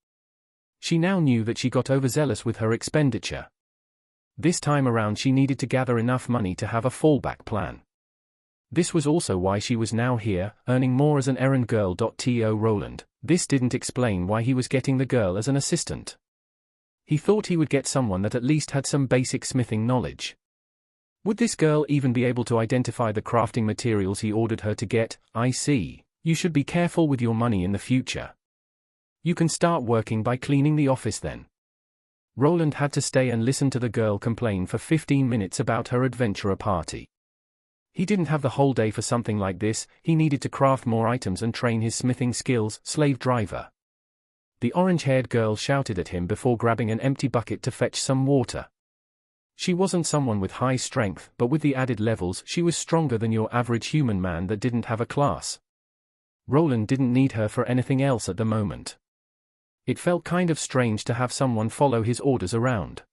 S1: She now knew that she got overzealous with her expenditure. This time around she needed to gather enough money to have a fallback plan. This was also why she was now here, earning more as an errand girl. To Roland, This didn't explain why he was getting the girl as an assistant. He thought he would get someone that at least had some basic smithing knowledge. Would this girl even be able to identify the crafting materials he ordered her to get? I see. You should be careful with your money in the future. You can start working by cleaning the office then. Roland had to stay and listen to the girl complain for 15 minutes about her adventurer party. He didn't have the whole day for something like this. He needed to craft more items and train his smithing skills. Slave driver. The orange-haired girl shouted at him before grabbing an empty bucket to fetch some water. She wasn't someone with high strength, but with the added levels she was stronger than your average human man that didn't have a class. Roland didn't need her for anything else at the moment. It felt kind of strange to have someone follow his orders around.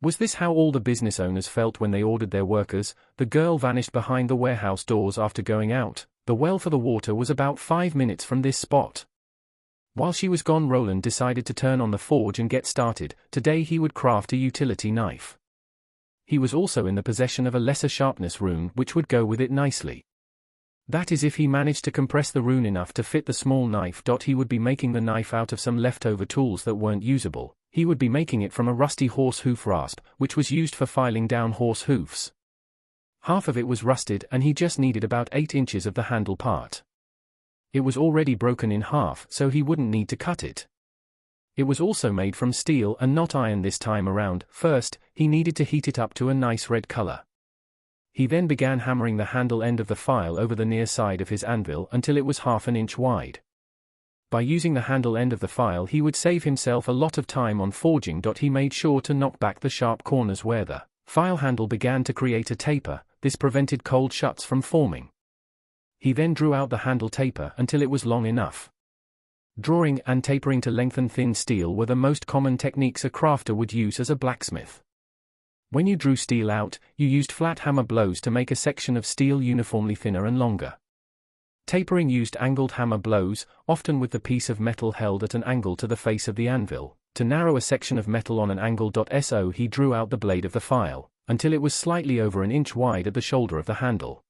S1: Was this how all the business owners felt when they ordered their workers? The girl vanished behind the warehouse doors after going out. The well for the water was about 5 minutes from this spot. While she was gone, Roland decided to turn on the forge and get started. Today he would craft a utility knife. He was also in the possession of a lesser sharpness rune which would go with it nicely. That is, if he managed to compress the rune enough to fit the small knife. He would be making the knife out of some leftover tools that weren't usable. He would be making it from a rusty horse hoof rasp, which was used for filing down horse hoofs. Half of it was rusted and he just needed about 8 inches of the handle part. It was already broken in half, so he wouldn't need to cut it. It was also made from steel and not iron this time around. First, he needed to heat it up to a nice red color. He then began hammering the handle end of the file over the near side of his anvil until it was ½ an inch wide. By using the handle end of the file he would save himself a lot of time on forging. He made sure to knock back the sharp corners where the file handle began to create a taper. This prevented cold shuts from forming. He then drew out the handle taper until it was long enough. Drawing and tapering to lengthen thin steel were the most common techniques a crafter would use as a blacksmith. When you drew steel out, you used flat hammer blows to make a section of steel uniformly thinner and longer. Tapering used angled hammer blows, often with the piece of metal held at an angle to the face of the anvil, to narrow a section of metal on an angle. So he drew out the blade of the file, until it was slightly over an inch wide at the shoulder of the handle.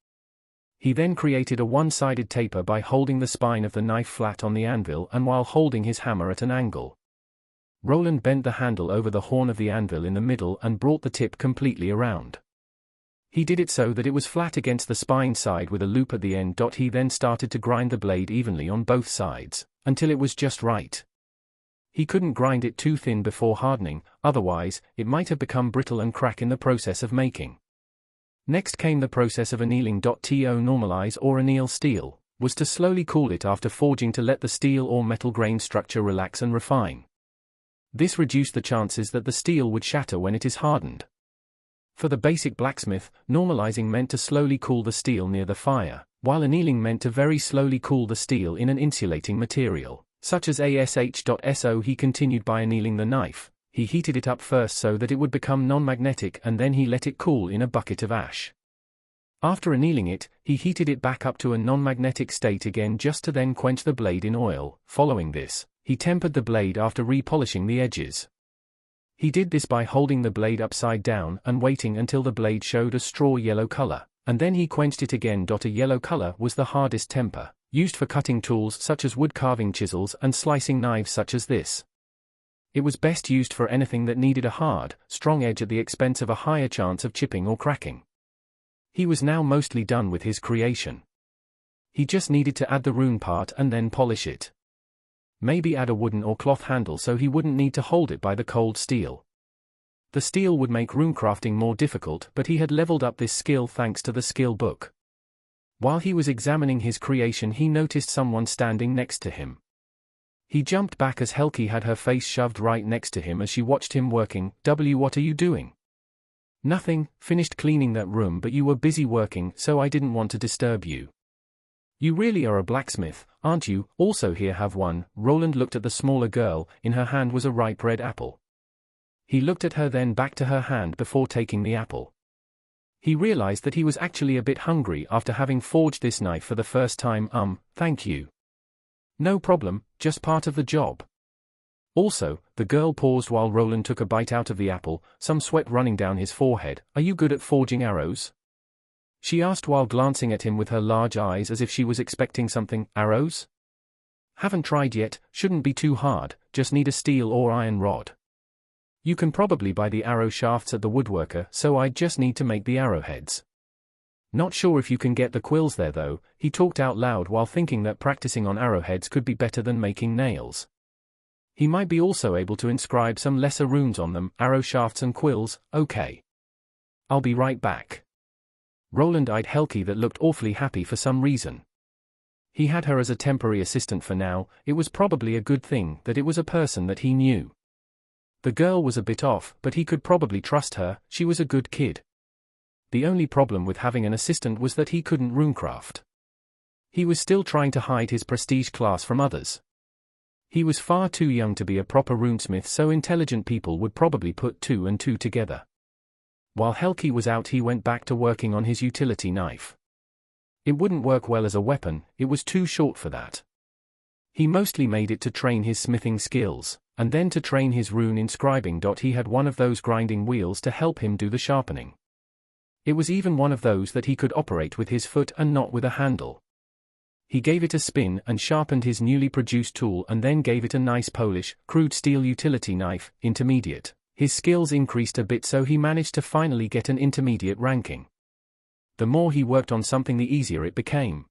S1: He then created a one-sided taper by holding the spine of the knife flat on the anvil and while holding his hammer at an angle. Roland bent the handle over the horn of the anvil in the middle and brought the tip completely around. He did it so that it was flat against the spine side with a loop at the end. He then started to grind the blade evenly on both sides, until it was just right. He couldn't grind it too thin before hardening, otherwise, it might have become brittle and crack in the process of making. Next came the process of annealing. To normalize or anneal steel was to slowly cool it after forging to let the steel or metal grain structure relax and refine. This reduced the chances that the steel would shatter when it is hardened. For the basic blacksmith, normalizing meant to slowly cool the steel near the fire, while annealing meant to very slowly cool the steel in an insulating material, such as ash. So he continued by annealing the knife. He heated it up first so that it would become non-magnetic and then he let it cool in a bucket of ash. After annealing it, he heated it back up to a non-magnetic state again just to then quench the blade in oil. Following this, he tempered the blade after repolishing the edges. He did this by holding the blade upside down and waiting until the blade showed a straw yellow color, and then he quenched it again. A yellow color was the hardest temper, used for cutting tools such as wood carving chisels and slicing knives such as this. It was best used for anything that needed a hard, strong edge at the expense of a higher chance of chipping or cracking. He was now mostly done with his creation. He just needed to add the rune part and then polish it. Maybe add a wooden or cloth handle so he wouldn't need to hold it by the cold steel. The steel would make runecrafting more difficult, but he had leveled up this skill thanks to the skill book. While he was examining his creation, he noticed someone standing next to him. He jumped back as Helki had her face shoved right next to him as she watched him working. What are you doing? Nothing, finished cleaning that room, but you were busy working, so I didn't want to disturb you. You really are a blacksmith, aren't you? Also here, have one. Roland looked at the smaller girl. In her hand was a ripe red apple. He looked at her, then back to her hand before taking the apple. He realized that he was actually a bit hungry after having forged this knife for the first time. Thank you. No problem, just part of the job. Also, the girl paused while Roland took a bite out of the apple, some sweat running down his forehead. Are you good at forging arrows? She asked while glancing at him with her large eyes as if she was expecting something. Arrows? Haven't tried yet, shouldn't be too hard, just need a steel or iron rod. You can probably buy the arrow shafts at the woodworker, so I just need to make the arrowheads. Not sure if you can get the quills there though, he talked out loud while thinking that practicing on arrowheads could be better than making nails. He might be also able to inscribe some lesser runes on them, arrow shafts and quills, okay. I'll be right back. Roland eyed Helki that looked awfully happy for some reason. He had her as a temporary assistant for now, it was probably a good thing that it was a person that he knew. The girl was a bit off, but he could probably trust her, she was a good kid. The only problem with having an assistant was that he couldn't runecraft. He was still trying to hide his prestige class from others. He was far too young to be a proper runesmith, so intelligent people would probably put 2 and 2 together. While Helki was out, he went back to working on his utility knife. It wouldn't work well as a weapon, it was too short for that. He mostly made it to train his smithing skills, and then to train his rune inscribing. He had one of those grinding wheels to help him do the sharpening. It was even one of those that he could operate with his foot and not with a handle. He gave it a spin and sharpened his newly produced tool and then gave it a nice polish, crude steel utility knife, intermediate. His skills increased a bit, so he managed to finally get an intermediate ranking. The more he worked on something, the easier it became.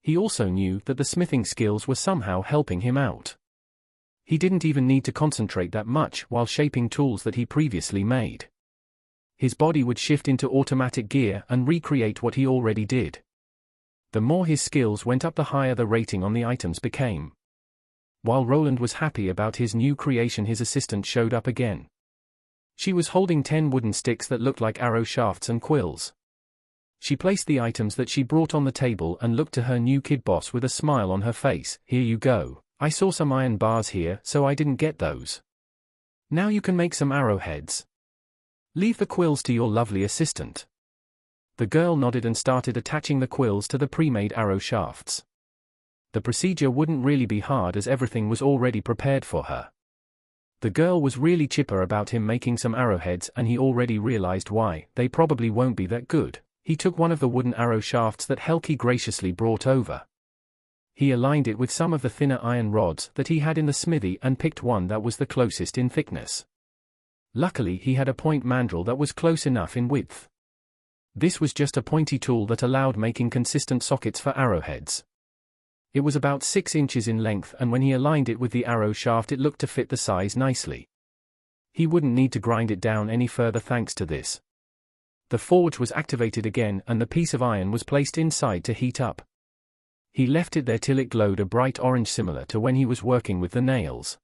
S1: He also knew that the smithing skills were somehow helping him out. He didn't even need to concentrate that much while shaping tools that he previously made. His body would shift into automatic gear and recreate what he already did. The more his skills went up, the higher the rating on the items became. While Roland was happy about his new creation, his assistant showed up again. She was holding 10 wooden sticks that looked like arrow shafts and quills. She placed the items that she brought on the table and looked to her new kid boss with a smile on her face. Here you go. I saw some iron bars here, so I didn't get those. Now you can make some arrowheads. Leave the quills to your lovely assistant. The girl nodded and started attaching the quills to the pre-made arrow shafts. The procedure wouldn't really be hard as everything was already prepared for her. The girl was really chipper about him making some arrowheads, and he already realized why. They probably won't be that good. He took one of the wooden arrow shafts that Helki graciously brought over. He aligned it with some of the thinner iron rods that he had in the smithy and picked one that was the closest in thickness. Luckily, he had a point mandrel that was close enough in width. This was just a pointy tool that allowed making consistent sockets for arrowheads. It was about 6 inches in length, and when he aligned it with the arrow shaft, it looked to fit the size nicely. He wouldn't need to grind it down any further thanks to this. The forge was activated again and the piece of iron was placed inside to heat up. He left it there till it glowed a bright orange, similar to when he was working with the nails.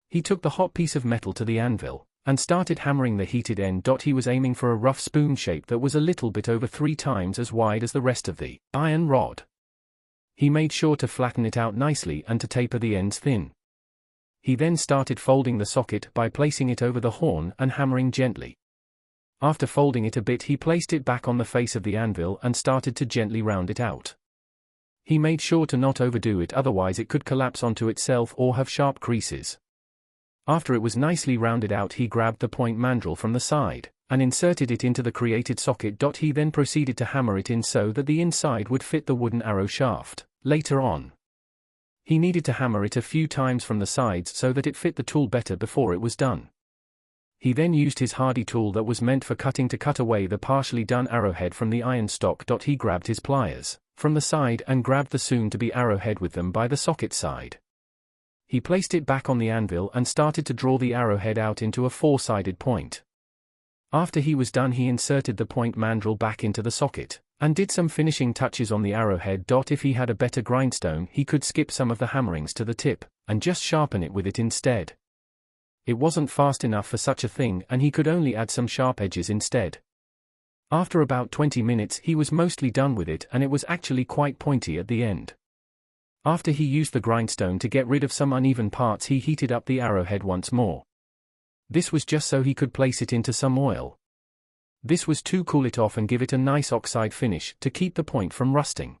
S1: He took the hot piece of metal to the anvil and started hammering the heated end. He was aiming for a rough spoon shape that was a little bit over 3 times as wide as the rest of the iron rod. He made sure to flatten it out nicely and to taper the ends thin. He then started folding the socket by placing it over the horn and hammering gently. After folding it a bit, he placed it back on the face of the anvil and started to gently round it out. He made sure to not overdo it, otherwise it could collapse onto itself or have sharp creases. After it was nicely rounded out, he grabbed the point mandrel from the side and inserted it into the created socket. He then proceeded to hammer it in so that the inside would fit the wooden arrow shaft. Later on, he needed to hammer it a few times from the sides so that it fit the tool better before it was done. He then used his hardy tool that was meant for cutting to cut away the partially done arrowhead from the iron stock. He grabbed his pliers from the side and grabbed the soon-to-be arrowhead with them by the socket side. He placed it back on the anvil and started to draw the arrowhead out into a 4-sided point. After he was done, he inserted the point mandrel back into the socket and did some finishing touches on the arrowhead. If he had a better grindstone, he could skip some of the hammerings to the tip and just sharpen it with it instead. It wasn't fast enough for such a thing, and he could only add some sharp edges instead. After about 20 minutes, he was mostly done with it, and it was actually quite pointy at the end. After he used the grindstone to get rid of some uneven parts, he heated up the arrowhead once more. This was just so he could place it into some oil. This was to cool it off and give it a nice oxide finish to keep the point from rusting.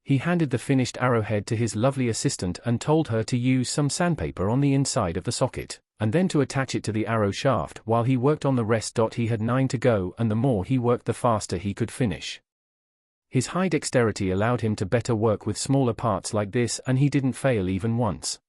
S1: He handed the finished arrowhead to his lovely assistant and told her to use some sandpaper on the inside of the socket, and then to attach it to the arrow shaft while he worked on the rest. He had 9 to go, and the more he worked, the faster he could finish. His high dexterity allowed him to better work with smaller parts like this, and he didn't fail even once.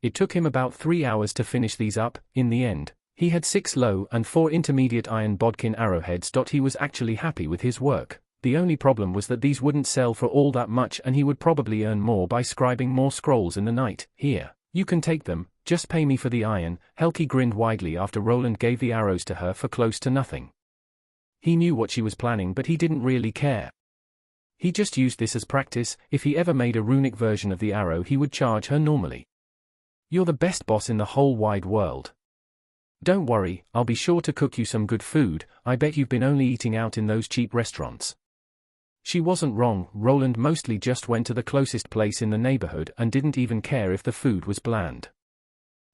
S1: It took him about 3 hours to finish these up. In the end, he had 6 low and 4 intermediate iron bodkin arrowheads. He was actually happy with his work. The only problem was that these wouldn't sell for all that much, and he would probably earn more by scribing more scrolls in the night. Here, you can take them, just pay me for the iron. Helki grinned widely after Roland gave the arrows to her for close to nothing. He knew what she was planning, but he didn't really care. He just used this as practice. If he ever made a runic version of the arrow, he would charge her normally. You're the best boss in the whole wide world. Don't worry, I'll be sure to cook you some good food. I bet you've been only eating out in those cheap restaurants. She wasn't wrong. Roland mostly just went to the closest place in the neighborhood and didn't even care if the food was bland.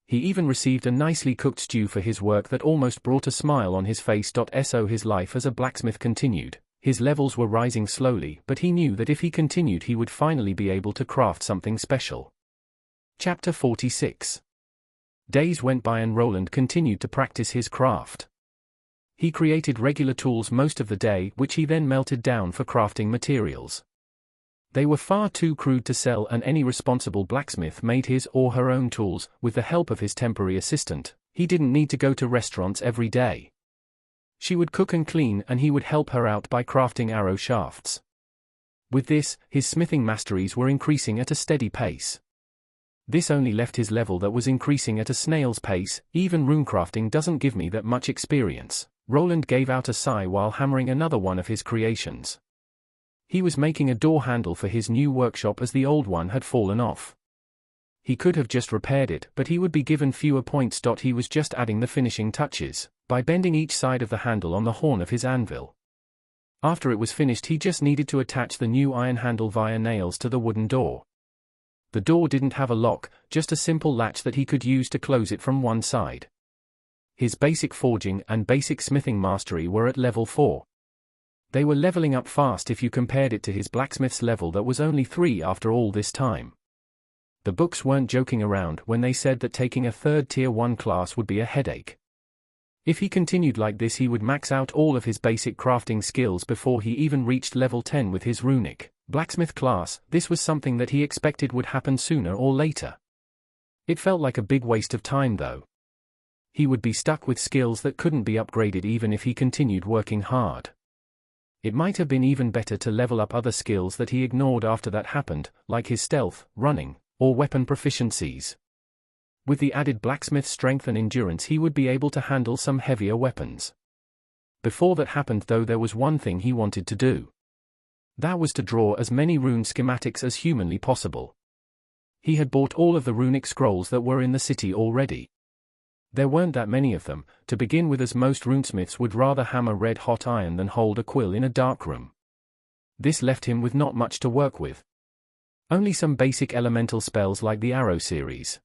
S1: He even received a nicely cooked stew for his work that almost brought a smile on his face. So his life as a blacksmith continued. His levels were rising slowly, but he knew that if he continued he would finally be able to craft something special. Chapter 46. Days went by and Roland continued to practice his craft. He created regular tools most of the day, which he then melted down for crafting materials. They were far too crude to sell, and any responsible blacksmith made his or her own tools, with the help of his temporary assistant. He didn't need to go to restaurants every day. She would cook and clean, and he would help her out by crafting arrow shafts. With this, his smithing masteries were increasing at a steady pace. This only left his level that was increasing at a snail's pace. Even runecrafting doesn't give me that much experience. Roland gave out a sigh while hammering another one of his creations. He was making a door handle for his new workshop as the old one had fallen off. He could have just repaired it, but he would be given fewer points. He was just adding the finishing touches, by bending each side of the handle on the horn of his anvil. After it was finished, he just needed to attach the new iron handle via nails to the wooden door. The door didn't have a lock, just a simple latch that he could use to close it from one side. His basic forging and basic smithing mastery were at level 4. They were leveling up fast if you compared it to his blacksmith's level that was only 3 after all this time. The books weren't joking around when they said that taking a 3rd tier 1 class would be a headache. If he continued like this, he would max out all of his basic crafting skills before he even reached level 10 with his runic blacksmith class. This was something that he expected would happen sooner or later. It felt like a big waste of time though. He would be stuck with skills that couldn't be upgraded even if he continued working hard. It might have been even better to level up other skills that he ignored after that happened, like his stealth, running, or weapon proficiencies. With the added blacksmith strength and endurance, he would be able to handle some heavier weapons. Before that happened though, there was one thing he wanted to do. That was to draw as many rune schematics as humanly possible. He had bought all of the runic scrolls that were in the city already. There weren't that many of them, to begin with, as most runesmiths would rather hammer red-hot iron than hold a quill in a dark room. This left him with not much to work with. Only some basic elemental spells like the Arrow series.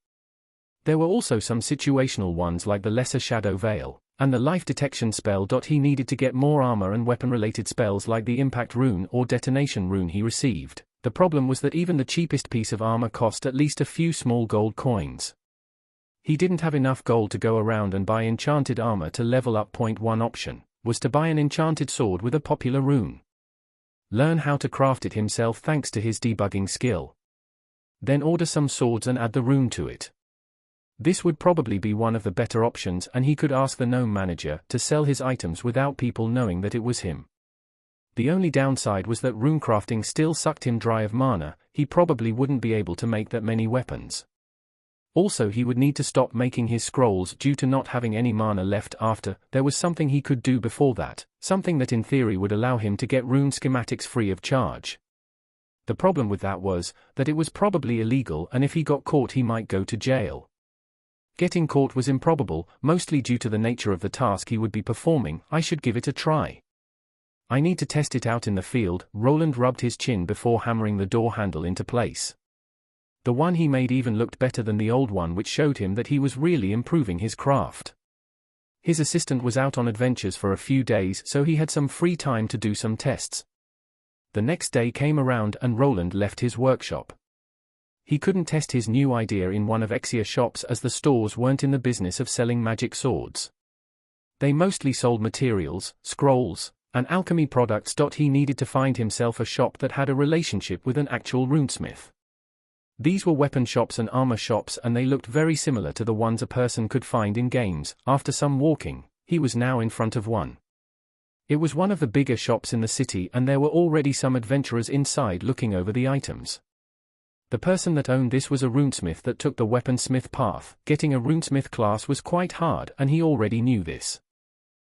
S1: There were also some situational ones like the Lesser Shadow Veil, and the Life Detection spell. He needed to get more armor and weapon-related spells like the Impact Rune or Detonation Rune he received. The problem was that even the cheapest piece of armor cost at least a few small gold coins. He didn't have enough gold to go around and buy enchanted armor to level up. One option was to buy an enchanted sword with a popular rune. Learn how to craft it himself thanks to his debugging skill. Then order some swords and add the rune to it. This would probably be one of the better options, and he could ask the gnome manager to sell his items without people knowing that it was him. The only downside was that runecrafting still sucked him dry of mana. He probably wouldn't be able to make that many weapons. Also, he would need to stop making his scrolls due to not having any mana left after. There was something he could do before that, something that in theory would allow him to get rune schematics free of charge. The problem with that was that it was probably illegal, and if he got caught he might go to jail. Getting caught was improbable, mostly due to the nature of the task he would be performing. I should give it a try. I need to test it out in the field. Roland rubbed his chin before hammering the door handle into place. The one he made even looked better than the old one, which showed him that he was really improving his craft. His assistant was out on adventures for a few days, so he had some free time to do some tests. The next day came around and Roland left his workshop. He couldn't test his new idea in one of Exia's shops as the stores weren't in the business of selling magic swords. They mostly sold materials, scrolls, and alchemy products. He needed to find himself a shop that had a relationship with an actual runesmith. These were weapon shops and armor shops, and they looked very similar to the ones a person could find in games. After some walking, he was now in front of one. It was one of the bigger shops in the city, and there were already some adventurers inside looking over the items. The person that owned this was a runesmith that took the weaponsmith path. Getting a runesmith class was quite hard, and he already knew this.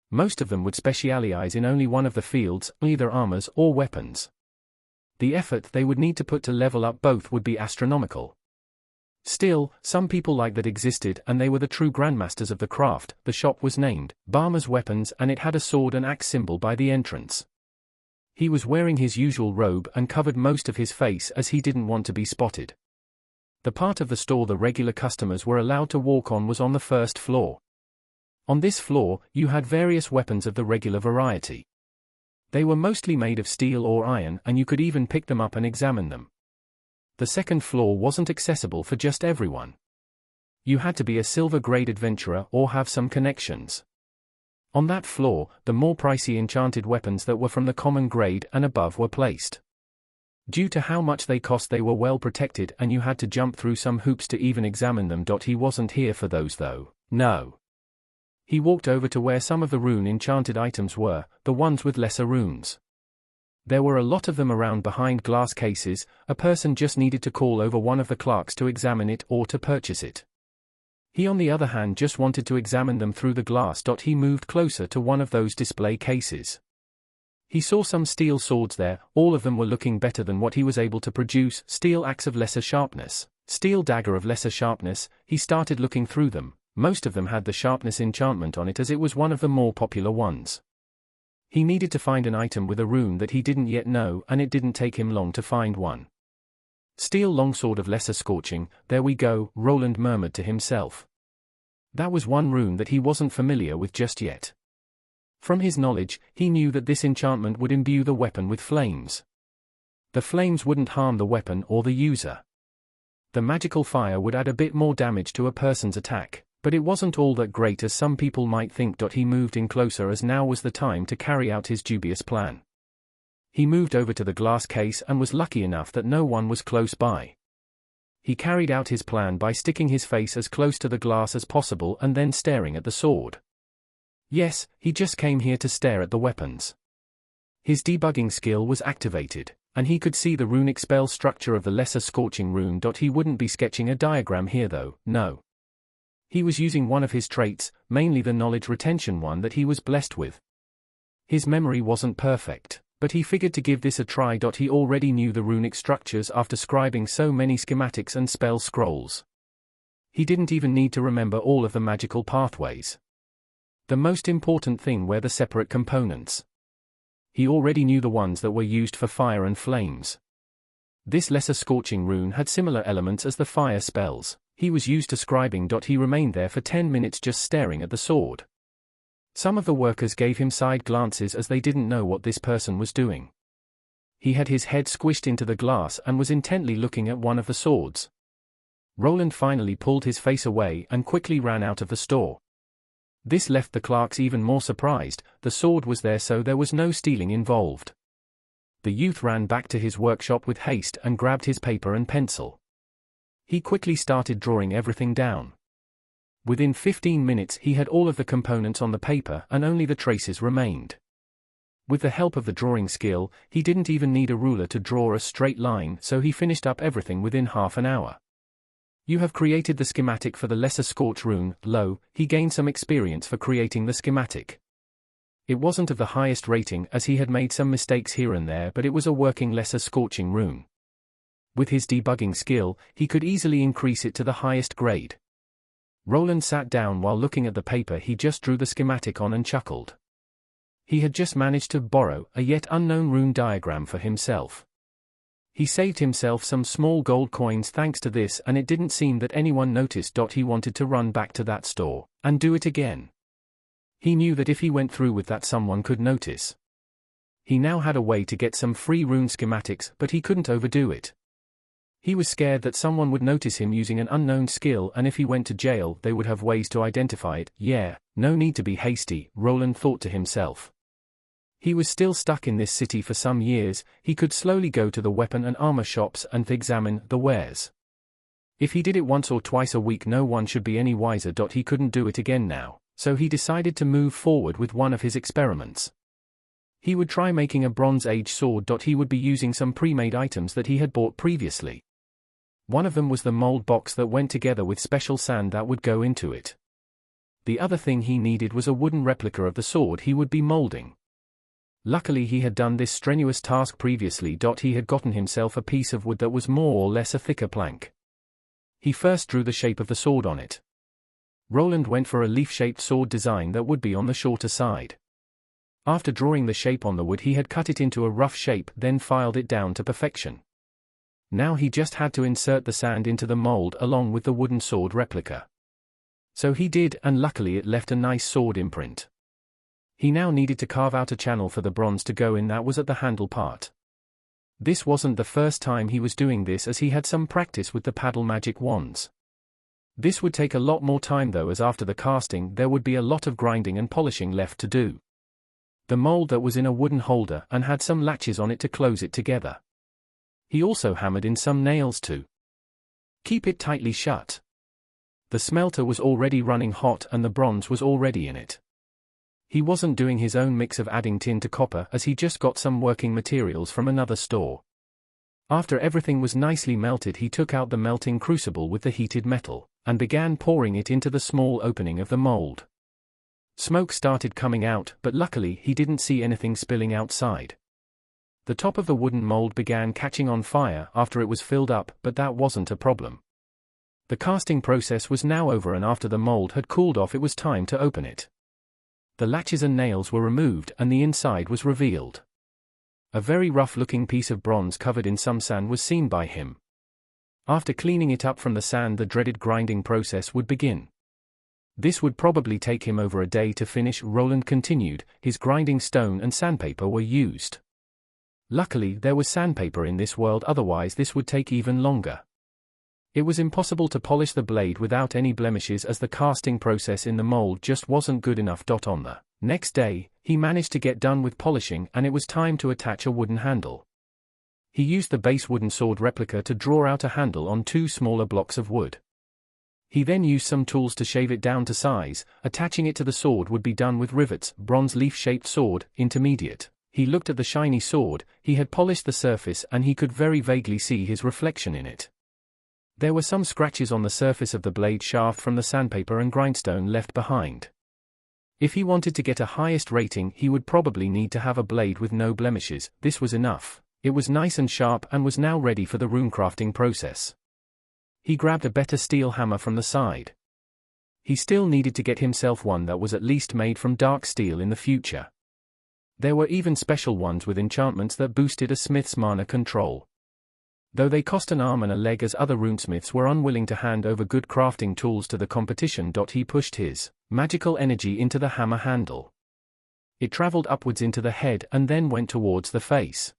S1: Most of them would specialize in only one of the fields, either armors or weapons. The effort they would need to put to level up both would be astronomical. Still, some people like that existed, and they were the true grandmasters of the craft. The shop was named Barmer's Weapons, and it had a sword and axe symbol by the entrance. He was wearing his usual robe and covered most of his face as he didn't want to be spotted. The part of the store the regular customers were allowed to walk on was on the first floor. On this floor, you had various weapons of the regular variety. They were mostly made of steel or iron, and you could even pick them up and examine them. The second floor wasn't accessible for just everyone. You had to be a silver-grade adventurer or have some connections. On that floor, the more pricey enchanted weapons that were from the common grade and above were placed. Due to how much they cost, they were well protected, and you had to jump through some hoops to even examine them. He wasn't here for those though, no. He walked over to where some of the rune-enchanted items were, the ones with lesser runes. There were a lot of them around behind glass cases. A person just needed to call over one of the clerks to examine it or to purchase it. He on the other hand just wanted to examine them through the glass. He moved closer to one of those display cases. He saw some steel swords there. All of them were looking better than what he was able to produce. Steel axe of lesser sharpness, steel dagger of lesser sharpness. He started looking through them. Most of them had the sharpness enchantment on it, as it was one of the more popular ones. He needed to find an item with a rune that he didn't yet know, and it didn't take him long to find one. Steel longsword of lesser scorching. There we go, Roland murmured to himself. That was one rune that he wasn't familiar with just yet. From his knowledge, he knew that this enchantment would imbue the weapon with flames. The flames wouldn't harm the weapon or the user. The magical fire would add a bit more damage to a person's attack, but it wasn't all that great as some people might think. He moved in closer, as now was the time to carry out his dubious plan. He moved over to the glass case and was lucky enough that no one was close by. He carried out his plan by sticking his face as close to the glass as possible and then staring at the sword. Yes, he just came here to stare at the weapons. His debugging skill was activated, and he could see the runic spell structure of the lesser scorching rune. He wouldn't be sketching a diagram here though, no. He was using one of his traits, mainly the knowledge retention one that he was blessed with. His memory wasn't perfect, but he figured to give this a try. He already knew the runic structures after scribing so many schematics and spell scrolls. He didn't even need to remember all of the magical pathways. The most important thing were the separate components. He already knew the ones that were used for fire and flames. This lesser scorching rune had similar elements as the fire spells. He was used to scribing. He remained there for 10 minutes just staring at the sword. Some of the workers gave him side glances as they didn't know what this person was doing. He had his head squished into the glass and was intently looking at one of the swords. Roland finally pulled his face away and quickly ran out of the store. This left the clerks even more surprised. The sword was there, so there was no stealing involved. The youth ran back to his workshop with haste and grabbed his paper and pencil. He quickly started drawing everything down. Within 15 minutes he had all of the components on the paper and only the traces remained. With the help of the drawing skill, he didn't even need a ruler to draw a straight line, so he finished up everything within half an hour. You have created the schematic for the lesser scorch rune. He gained some experience for creating the schematic. It wasn't of the highest rating as he had made some mistakes here and there, but it was a working lesser scorching rune. With his debugging skill, he could easily increase it to the highest grade. Roland sat down while looking at the paper he just drew the schematic on and chuckled. He had just managed to borrow a yet unknown rune diagram for himself. He saved himself some small gold coins thanks to this, and it didn't seem that anyone noticed. He wanted to run back to that store and do it again. He knew that if he went through with that, someone could notice. He now had a way to get some free rune schematics, but he couldn't overdo it. He was scared that someone would notice him using an unknown skill, and if he went to jail they would have ways to identify it. Yeah, no need to be hasty, Roland thought to himself. He was still stuck in this city for some years. He could slowly go to the weapon and armor shops and examine the wares. If he did it once or twice a week, no one should be any wiser. He couldn't do it again now, so he decided to move forward with one of his experiments. He would try making a Bronze Age sword. He would be using some pre-made items that he had bought previously. One of them was the mold box that went together with special sand that would go into it. The other thing he needed was a wooden replica of the sword he would be molding. Luckily he had done this strenuous task previously. He had gotten himself a piece of wood that was more or less a thicker plank. He first drew the shape of the sword on it. Roland went for a leaf-shaped sword design that would be on the shorter side. After drawing the shape on the wood, he had cut it into a rough shape, then filed it down to perfection. Now he just had to insert the sand into the mold along with the wooden sword replica. So he did, and luckily it left a nice sword imprint. He now needed to carve out a channel for the bronze to go in that was at the handle part. This wasn't the first time he was doing this, as he had some practice with the paddle magic wands. This would take a lot more time though, as after the casting there would be a lot of grinding and polishing left to do. The mold that was in a wooden holder and had some latches on it to close it together. He also hammered in some nails to keep it tightly shut. The smelter was already running hot and the bronze was already in it. He wasn't doing his own mix of adding tin to copper, as he just got some working materials from another store. After everything was nicely melted, he took out the melting crucible with the heated metal, and began pouring it into the small opening of the mold. Smoke started coming out, but luckily he didn't see anything spilling outside. The top of the wooden mold began catching on fire after it was filled up, but that wasn't a problem. The casting process was now over, and after the mold had cooled off it was time to open it. The latches and nails were removed and the inside was revealed. A very rough-looking piece of bronze covered in some sand was seen by him. After cleaning it up from the sand, the dreaded grinding process would begin. This would probably take him over a day to finish. Roland continued. His grinding stone and sandpaper were used. Luckily there was sandpaper in this world, otherwise this would take even longer. It was impossible to polish the blade without any blemishes, as the casting process in the mold just wasn't good enough. On the next day, he managed to get done with polishing and it was time to attach a wooden handle. He used the base wooden sword replica to draw out a handle on 2 smaller blocks of wood. He then used some tools to shave it down to size. Attaching it to the sword would be done with rivets. Bronze leaf-shaped sword, intermediate. He looked at the shiny sword. He had polished the surface and he could very vaguely see his reflection in it. There were some scratches on the surface of the blade shaft from the sandpaper and grindstone left behind. If he wanted to get a highest rating, he would probably need to have a blade with no blemishes. This was enough. It was nice and sharp and was now ready for the runecrafting process. He grabbed a better steel hammer from the side. He still needed to get himself one that was at least made from dark steel in the future. There were even special ones with enchantments that boosted a smith's mana control. Though they cost an arm and a leg, as other runesmiths were unwilling to hand over good crafting tools to the competition. He pushed his magical energy into the hammer handle. It traveled upwards into the head and then went towards the face.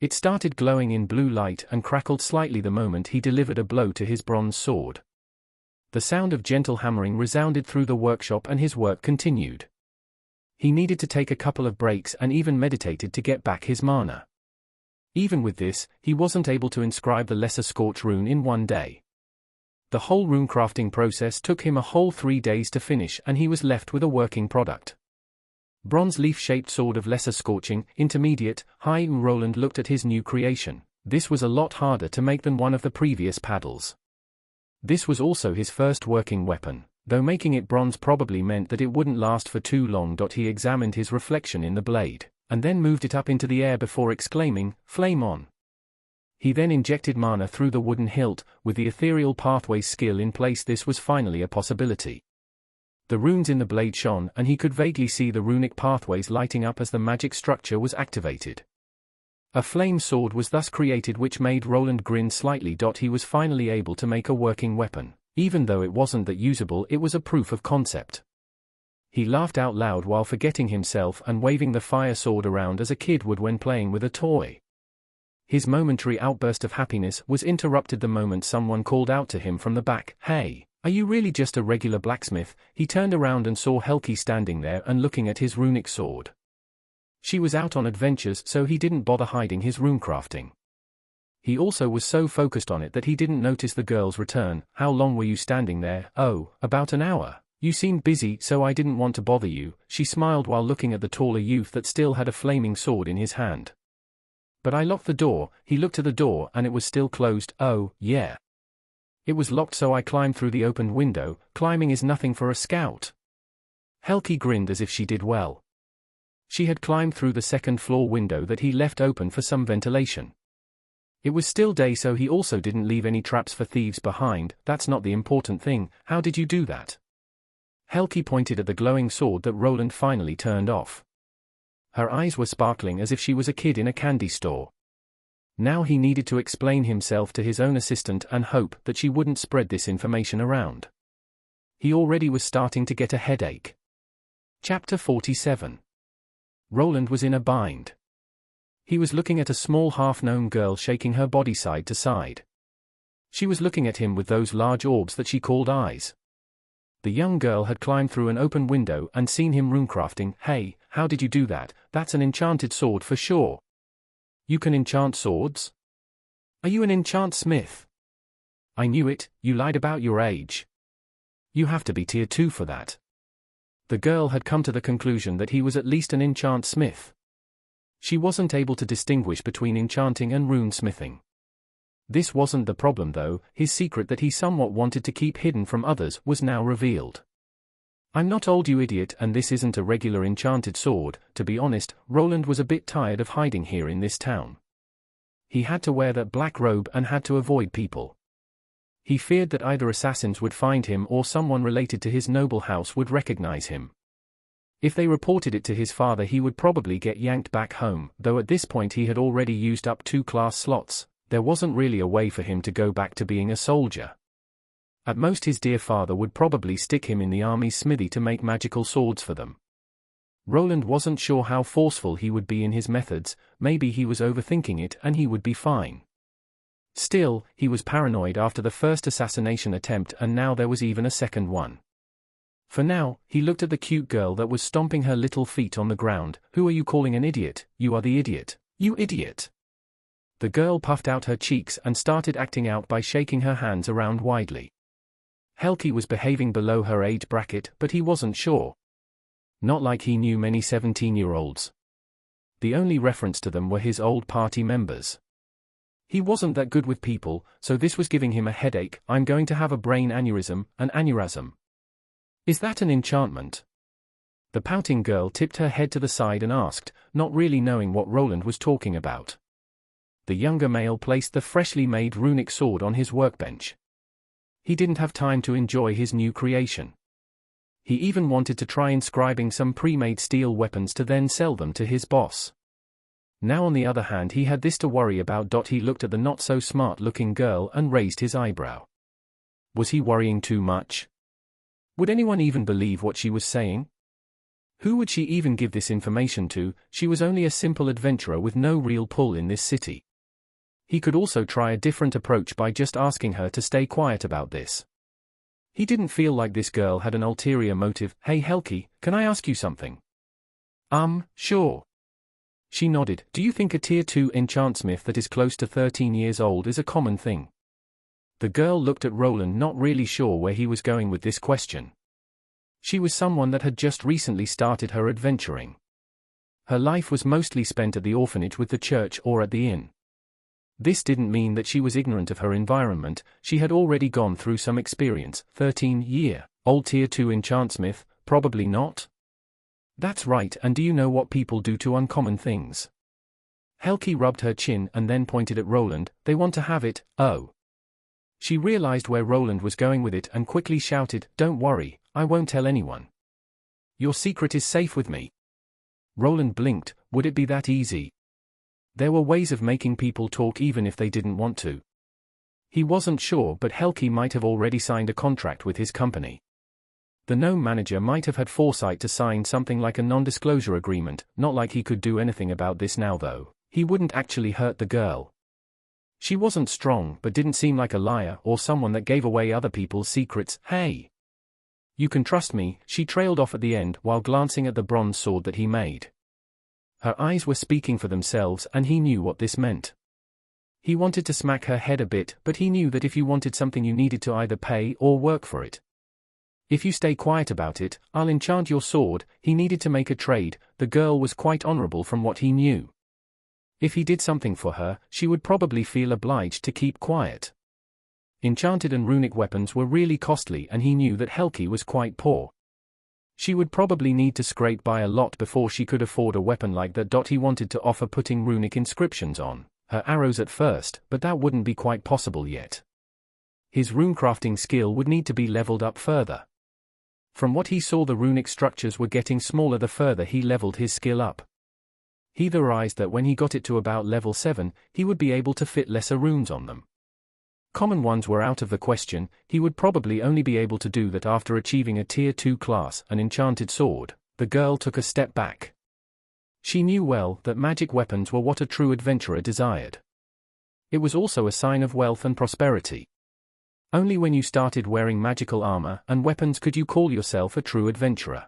S1: It started glowing in blue light and crackled slightly the moment he delivered a blow to his bronze sword. The sound of gentle hammering resounded through the workshop and his work continued. He needed to take a couple of breaks and even meditated to get back his mana. Even with this, he wasn't able to inscribe the Lesser Scorch rune in one day. The whole runecrafting process took him a whole 3 days to finish, and he was left with a working product. Bronze leaf-shaped sword of Lesser Scorching, intermediate, high. Roland looked at his new creation. This was a lot harder to make than one of the previous paddles. This was also his first working weapon, though making it bronze probably meant that it wouldn't last for too long. He examined his reflection in the blade, and then moved it up into the air before exclaiming, "Flame on!" He then injected mana through the wooden hilt. With the ethereal pathways skill in place, this was finally a possibility. The runes in the blade shone, and he could vaguely see the runic pathways lighting up as the magic structure was activated. A flame sword was thus created, which made Roland grin slightly. He was finally able to make a working weapon. Even though it wasn't that usable, it was a proof of concept. He laughed out loud while forgetting himself and waving the fire sword around as a kid would when playing with a toy. His momentary outburst of happiness was interrupted the moment someone called out to him from the back, "Hey, are you really just a regular blacksmith?" He turned around and saw Helki standing there and looking at his runic sword. She was out on adventures, so he didn't bother hiding his runecrafting. He also was so focused on it that he didn't notice the girl's return. How long were you standing there? Oh, about an hour. You seemed busy, so I didn't want to bother you, she smiled while looking at the taller youth that still had a flaming sword in his hand. But I locked the door. He looked at the door and it was still closed. Oh, yeah. It was locked, so I climbed through the opened window. Climbing is nothing for a scout. Helki grinned as if she did well. She had climbed through the second-floor window that he left open for some ventilation. It was still day, so he also didn't leave any traps for thieves behind. That's not the important thing. How did you do that? Helki pointed at the glowing sword that Roland finally turned off. Her eyes were sparkling as if she was a kid in a candy store. Now he needed to explain himself to his own assistant and hope that she wouldn't spread this information around. He already was starting to get a headache. Chapter 47. Roland was in a bind. He was looking at a small half-known girl shaking her body side to side. She was looking at him with those large orbs that she called eyes. The young girl had climbed through an open window and seen him runecrafting. Hey, how did you do that? That's an enchanted sword for sure. You can enchant swords? Are you an enchant smith? I knew it, you lied about your age. You have to be tier 2 for that. The girl had come to the conclusion that he was at least an enchant smith. She wasn't able to distinguish between enchanting and runesmithing. This wasn't the problem though. His secret that he somewhat wanted to keep hidden from others was now revealed. I'm not old, you idiot, and this isn't a regular enchanted sword. To be honest, Roland was a bit tired of hiding here in this town. He had to wear that black robe and had to avoid people. He feared that either assassins would find him or someone related to his noble house would recognize him. If they reported it to his father, he would probably get yanked back home, though at this point he had already used up 2 class slots. There wasn't really a way for him to go back to being a soldier. At most his dear father would probably stick him in the army's smithy to make magical swords for them. Roland wasn't sure how forceful he would be in his methods. Maybe he was overthinking it and he would be fine. Still, he was paranoid after the first assassination attempt, and now there was even a second one. For now, he looked at the cute girl that was stomping her little feet on the ground. Who are you calling an idiot? You are the idiot. You idiot. The girl puffed out her cheeks and started acting out by shaking her hands around widely. Helki was behaving below her age bracket, but he wasn't sure. Not like he knew many 17-year-olds. The only reference to them were his old party members. He wasn't that good with people, so this was giving him a headache. I'm going to have a brain aneurysm. An aneurysm. Is that an enchantment? The pouting girl tipped her head to the side and asked, not really knowing what Roland was talking about. The younger male placed the freshly made runic sword on his workbench. He didn't have time to enjoy his new creation. He even wanted to try inscribing some pre-made steel weapons to then sell them to his boss. Now on the other hand he had this to worry about. He looked at the not-so-smart-looking girl and raised his eyebrow. Was he worrying too much? Would anyone even believe what she was saying? Who would she even give this information to? She was only a simple adventurer with no real pull in this city. He could also try a different approach by just asking her to stay quiet about this. He didn't feel like this girl had an ulterior motive. Hey Helki, can I ask you something? Sure. She nodded. Do you think a tier 2 enchantsmith that is close to 13 years old is a common thing? The girl looked at Roland, not really sure where he was going with this question. She was someone that had just recently started her adventuring. Her life was mostly spent at the orphanage with the church or at the inn. This didn't mean that she was ignorant of her environment. She had already gone through some experience. 13-year-old tier 2 enchantsmith, probably not? That's right, and do you know what people do to uncommon things? Helki rubbed her chin and then pointed at Roland. They want to have it. Oh. She realized where Roland was going with it and quickly shouted, don't worry, I won't tell anyone. Your secret is safe with me. Roland blinked. Would it be that easy? There were ways of making people talk even if they didn't want to. He wasn't sure, but Helki might have already signed a contract with his company. The gnome manager might have had foresight to sign something like a non-disclosure agreement. Not like he could do anything about this now though. He wouldn't actually hurt the girl. She wasn't strong but didn't seem like a liar or someone that gave away other people's secrets. Hey! You can trust me, she trailed off at the end while glancing at the bronze sword that he made. Her eyes were speaking for themselves and he knew what this meant. He wanted to smack her head a bit, but he knew that if you wanted something you needed to either pay or work for it. If you stay quiet about it, I'll enchant your sword. He needed to make a trade. The girl was quite honorable from what he knew. If he did something for her, she would probably feel obliged to keep quiet. Enchanted and runic weapons were really costly and he knew that Helki was quite poor. She would probably need to scrape by a lot before she could afford a weapon like that. He wanted to offer putting runic inscriptions on her arrows at first, but that wouldn't be quite possible yet. His runecrafting skill would need to be leveled up further. From what he saw, the runic structures were getting smaller the further he leveled his skill up. He theorized that when he got it to about level 7, he would be able to fit lesser runes on them. Common ones were out of the question. He would probably only be able to do that after achieving a tier 2 class, an enchanted sword. The girl took a step back. She knew well that magic weapons were what a true adventurer desired. It was also a sign of wealth and prosperity. Only when you started wearing magical armor and weapons could you call yourself a true adventurer.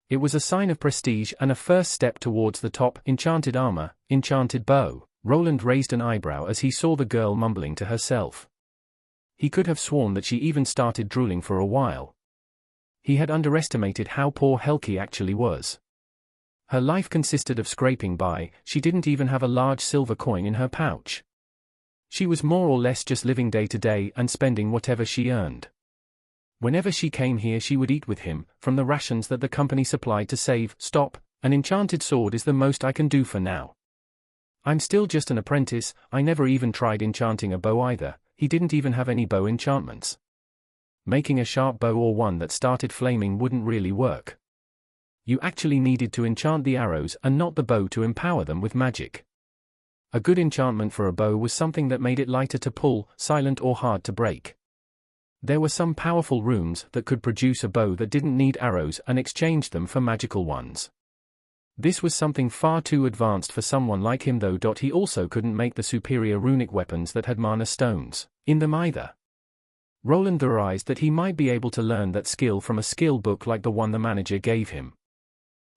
S1: It was a sign of prestige and a first step towards the top. Enchanted armor, enchanted bow. Roland raised an eyebrow as he saw the girl mumbling to herself. He could have sworn that she even started drooling for a while. He had underestimated how poor Helki actually was. Her life consisted of scraping by. She didn't even have a large silver coin in her pouch. She was more or less just living day to day and spending whatever she earned. Whenever she came here she would eat with him, from the rations that the company supplied to save. Stop, an enchanted sword is the most I can do for now. I'm still just an apprentice. I never even tried enchanting a bow either. He didn't even have any bow enchantments. Making a sharp bow or one that started flaming wouldn't really work. You actually needed to enchant the arrows and not the bow to empower them with magic. A good enchantment for a bow was something that made it lighter to pull, silent or hard to break. There were some powerful runes that could produce a bow that didn't need arrows and exchanged them for magical ones. This was something far too advanced for someone like him though. He also couldn't make the superior runic weapons that had mana stones in them either. Roland theorized that he might be able to learn that skill from a skill book like the one the manager gave him.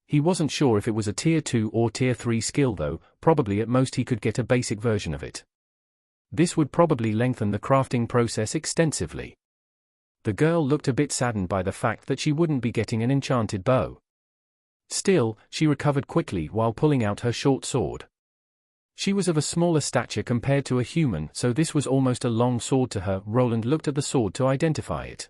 S1: He wasn't sure if it was a tier 2 or tier 3 skill though. Probably at most he could get a basic version of it. This would probably lengthen the crafting process extensively. The girl looked a bit saddened by the fact that she wouldn't be getting an enchanted bow. Still, she recovered quickly while pulling out her short sword. She was of a smaller stature compared to a human, so this was almost a long sword to her. Roland looked at the sword to identify it.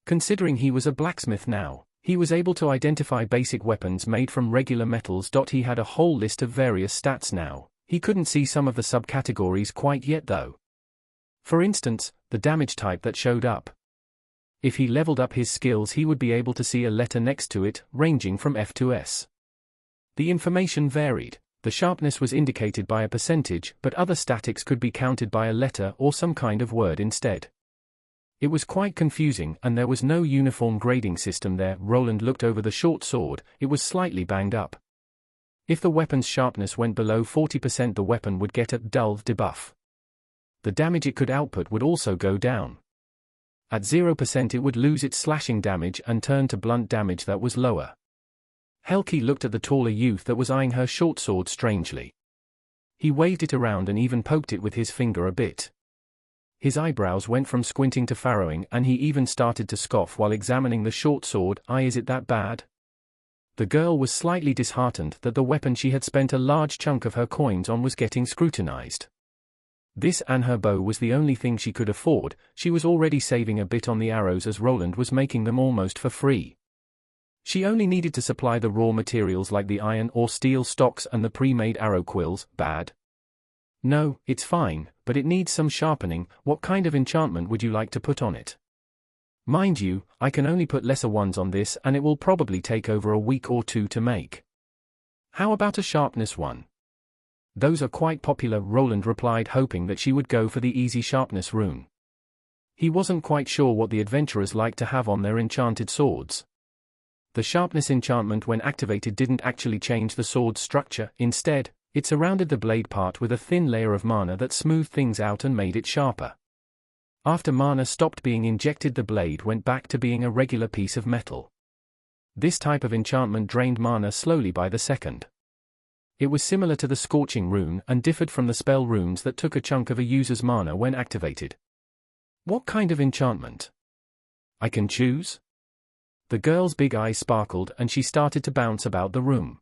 S1: Considering he was a blacksmith now, he was able to identify basic weapons made from regular metals. He had a whole list of various stats now. He couldn't see some of the subcategories quite yet though. For instance, the damage type that showed up. If he leveled up his skills he would be able to see a letter next to it, ranging from F to S. The information varied. The sharpness was indicated by a percentage, but other statics could be counted by a letter or some kind of word instead. It was quite confusing and there was no uniform grading system there. Roland looked over the short sword. It was slightly banged up. If the weapon's sharpness went below 40% the weapon would get a dull debuff. The damage it could output would also go down. At 0% it would lose its slashing damage and turn to blunt damage that was lower. Helki looked at the taller youth that was eyeing her short sword strangely. He waved it around and even poked it with his finger a bit. His eyebrows went from squinting to furrowing and he even started to scoff while examining the short sword. Is it that bad? The girl was slightly disheartened that the weapon she had spent a large chunk of her coins on was getting scrutinized. This and her bow was the only thing she could afford. She was already saving a bit on the arrows as Roland was making them almost for free. She only needed to supply the raw materials like the iron or steel stocks and the pre-made arrow quills. Bad? No, it's fine, but it needs some sharpening. What kind of enchantment would you like to put on it? Mind you, I can only put lesser ones on this and it will probably take over a week or two to make. How about a sharpness one? Those are quite popular, Roland replied, hoping that she would go for the easy sharpness rune. He wasn't quite sure what the adventurers liked to have on their enchanted swords. The sharpness enchantment when activated didn't actually change the sword's structure. Instead, it surrounded the blade part with a thin layer of mana that smoothed things out and made it sharper. After mana stopped being injected, the blade went back to being a regular piece of metal. This type of enchantment drained mana slowly by the second. It was similar to the Scorching rune and differed from the spell runes that took a chunk of a user's mana when activated. What kind of enchantment? I can choose? The girl's big eyes sparkled and she started to bounce about the room.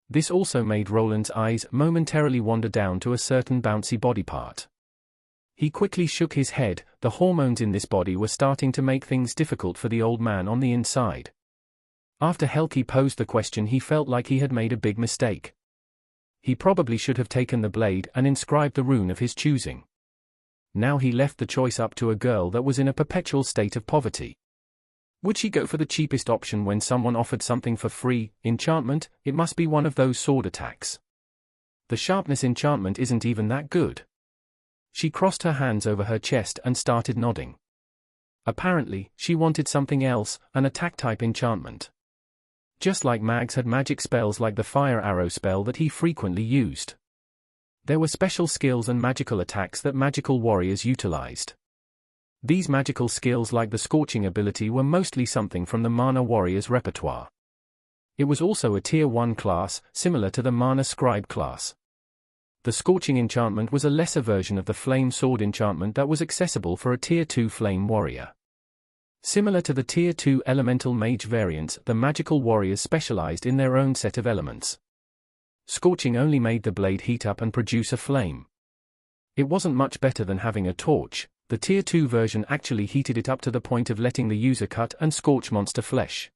S1: This also made Roland's eyes momentarily wander down to a certain bouncy body part. He quickly shook his head. The hormones in this body were starting to make things difficult for the old man on the inside. After Helki posed the question, he felt like he had made a big mistake. He probably should have taken the blade and inscribed the rune of his choosing. Now he left the choice up to a girl that was in a perpetual state of poverty. Would she go for the cheapest option when someone offered something for free? Enchantment? It must be one of those sword attacks. The sharpness enchantment isn't even that good. She crossed her hands over her chest and started nodding. Apparently, she wanted something else, an attack-type enchantment. Just like Mags had magic spells like the fire arrow spell that he frequently used. There were special skills and magical attacks that magical warriors utilized. These magical skills like the Scorching ability were mostly something from the Mana Warrior's repertoire. It was also a Tier 1 class, similar to the Mana Scribe class. The Scorching enchantment was a lesser version of the Flame Sword enchantment that was accessible for a Tier 2 Flame Warrior. Similar to the Tier 2 Elemental Mage variants, the magical warriors specialized in their own set of elements. Scorching only made the blade heat up and produce a flame. It wasn't much better than having a torch. The Tier 2 version actually heated it up to the point of letting the user cut and scorch monster flesh.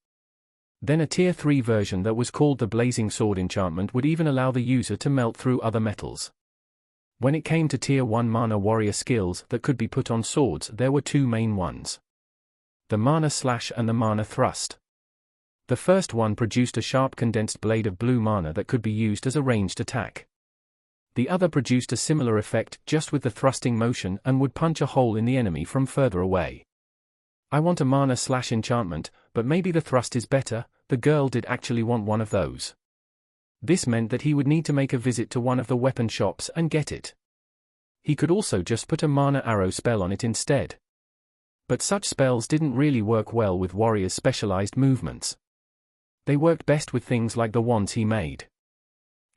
S1: Then a Tier 3 version that was called the Blazing Sword enchantment would even allow the user to melt through other metals. When it came to Tier 1 Mana Warrior skills that could be put on swords, there were two main ones. The Mana Slash and the Mana Thrust. The first one produced a sharp condensed blade of blue mana that could be used as a ranged attack. The other produced a similar effect, just with the thrusting motion, and would punch a hole in the enemy from further away. I want a Mana Slash enchantment, but maybe the thrust is better. The girl did actually want one of those. This meant that he would need to make a visit to one of the weapon shops and get it. He could also just put a Mana Arrow spell on it instead. But such spells didn't really work well with warriors' specialized movements. They worked best with things like the wands he made.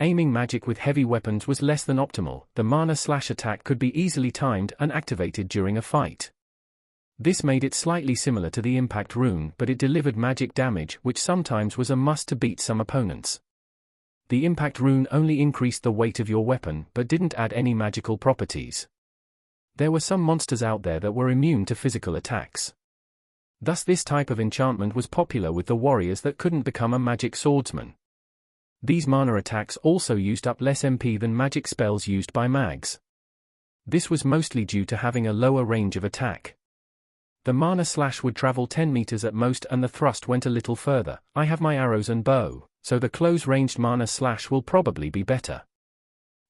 S1: Aiming magic with heavy weapons was less than optimal. The Mana Slash attack could be easily timed and activated during a fight. This made it slightly similar to the Impact rune, but it delivered magic damage, which sometimes was a must to beat some opponents. The Impact rune only increased the weight of your weapon, but didn't add any magical properties. There were some monsters out there that were immune to physical attacks. Thus this type of enchantment was popular with the warriors that couldn't become a magic swordsman. These mana attacks also used up less MP than magic spells used by mags. This was mostly due to having a lower range of attack. The Mana Slash would travel 10 meters at most and the thrust went a little further. I have my arrows and bow, so the close-ranged Mana Slash will probably be better.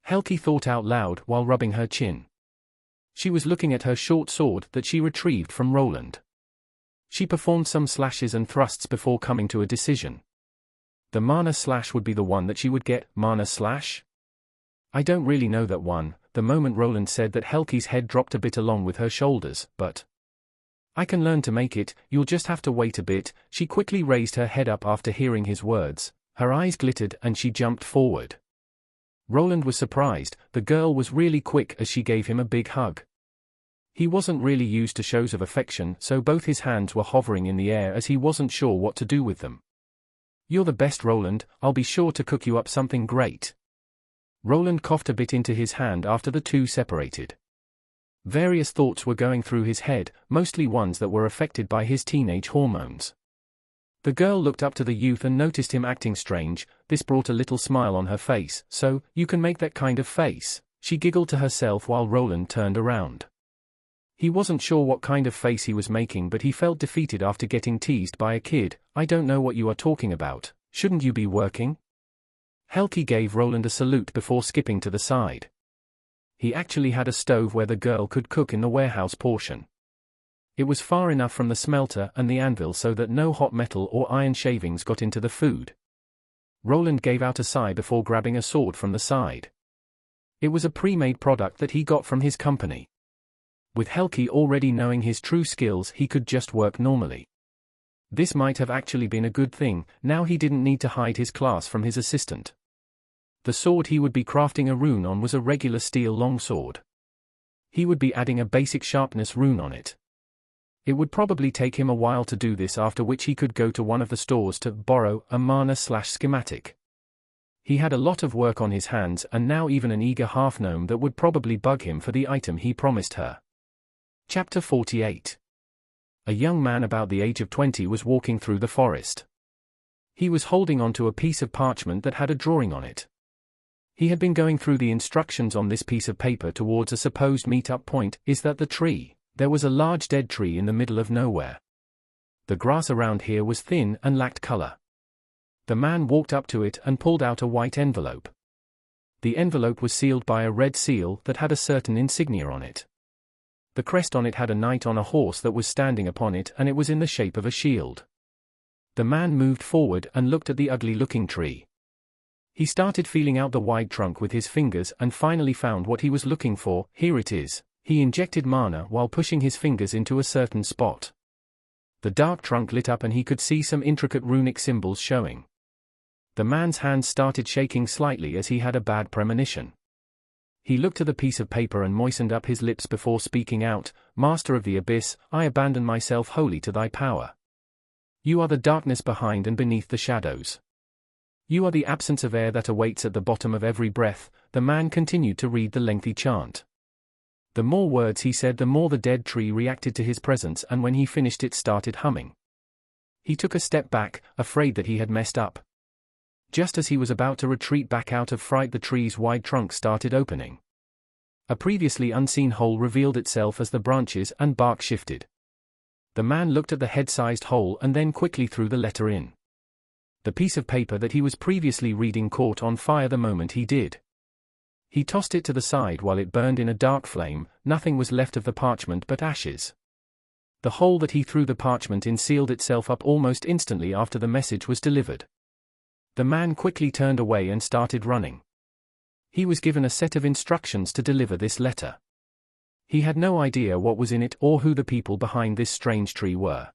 S1: Helki thought out loud while rubbing her chin. She was looking at her short sword that she retrieved from Roland. She performed some slashes and thrusts before coming to a decision. The Mana Slash would be the one that she would get. Mana Slash? I don't really know that one. The moment Roland said that, Helki's head dropped a bit along with her shoulders, but I can learn to make it. You'll just have to wait a bit. She quickly raised her head up after hearing his words. Her eyes glittered and she jumped forward. Roland was surprised. The girl was really quick as she gave him a big hug. He wasn't really used to shows of affection, so both his hands were hovering in the air as he wasn't sure what to do with them. You're the best, Roland. I'll be sure to cook you up something great. Roland coughed a bit into his hand after the two separated. Various thoughts were going through his head, mostly ones that were affected by his teenage hormones. The girl looked up to the youth and noticed him acting strange. This brought a little smile on her face. So, you can make that kind of face? She giggled to herself while Roland turned around. He wasn't sure what kind of face he was making, but he felt defeated after getting teased by a kid. I don't know what you are talking about. Shouldn't you be working? Helki gave Roland a salute before skipping to the side. He actually had a stove where the girl could cook in the warehouse portion. It was far enough from the smelter and the anvil so that no hot metal or iron shavings got into the food. Roland gave out a sigh before grabbing a sword from the side. It was a pre-made product that he got from his company. With Helki already knowing his true skills, he could just work normally. This might have actually been a good thing. Now he didn't need to hide his class from his assistant. The sword he would be crafting a rune on was a regular steel longsword. He would be adding a basic sharpness rune on it. It would probably take him a while to do this, after which he could go to one of the stores to borrow a mana/schematic. He had a lot of work on his hands, and now even an eager half-gnome that would probably bug him for the item he promised her. Chapter 48. A young man about the age of 20 was walking through the forest. He was holding onto a piece of parchment that had a drawing on it. He had been going through the instructions on this piece of paper towards a supposed meet-up point. Is that the tree? There was a large dead tree in the middle of nowhere. The grass around here was thin and lacked color. The man walked up to it and pulled out a white envelope. The envelope was sealed by a red seal that had a certain insignia on it. The crest on it had a knight on a horse that was standing upon it, and it was in the shape of a shield. The man moved forward and looked at the ugly-looking tree. He started feeling out the wide trunk with his fingers and finally found what he was looking for. Here it is. He injected mana while pushing his fingers into a certain spot. The dark trunk lit up and he could see some intricate runic symbols showing. The man's hands started shaking slightly as he had a bad premonition. He looked at the piece of paper and moistened up his lips before speaking out. Master of the Abyss, I abandon myself wholly to thy power. You are the darkness behind and beneath the shadows. You are the absence of air that awaits at the bottom of every breath. The man continued to read the lengthy chant. The more words he said, the more the dead tree reacted to his presence, and when he finished it started humming. He took a step back, afraid that he had messed up. Just as he was about to retreat back out of fright, the tree's wide trunk started opening. A previously unseen hole revealed itself as the branches and bark shifted. The man looked at the head-sized hole and then quickly threw the letter in. The piece of paper that he was previously reading caught on fire the moment he did. He tossed it to the side while it burned in a dark flame. Nothing was left of the parchment but ashes. The hole that he threw the parchment in sealed itself up almost instantly after the message was delivered. The man quickly turned away and started running. He was given a set of instructions to deliver this letter. He had no idea what was in it or who the people behind this strange tree were.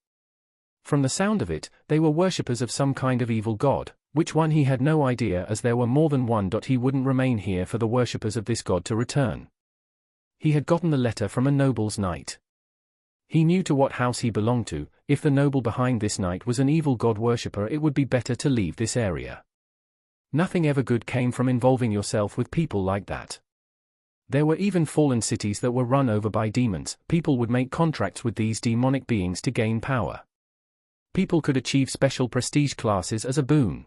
S1: From the sound of it, they were worshippers of some kind of evil god. Which one he had no idea, as there were more than one. He wouldn't remain here for the worshippers of this god to return. He had gotten the letter from a noble's knight. He knew to what house he belonged to. If the noble behind this knight was an evil god worshipper, it would be better to leave this area. Nothing ever good came from involving yourself with people like that. There were even fallen cities that were run over by demons. People would make contracts with these demonic beings to gain power. People could achieve special prestige classes as a boon.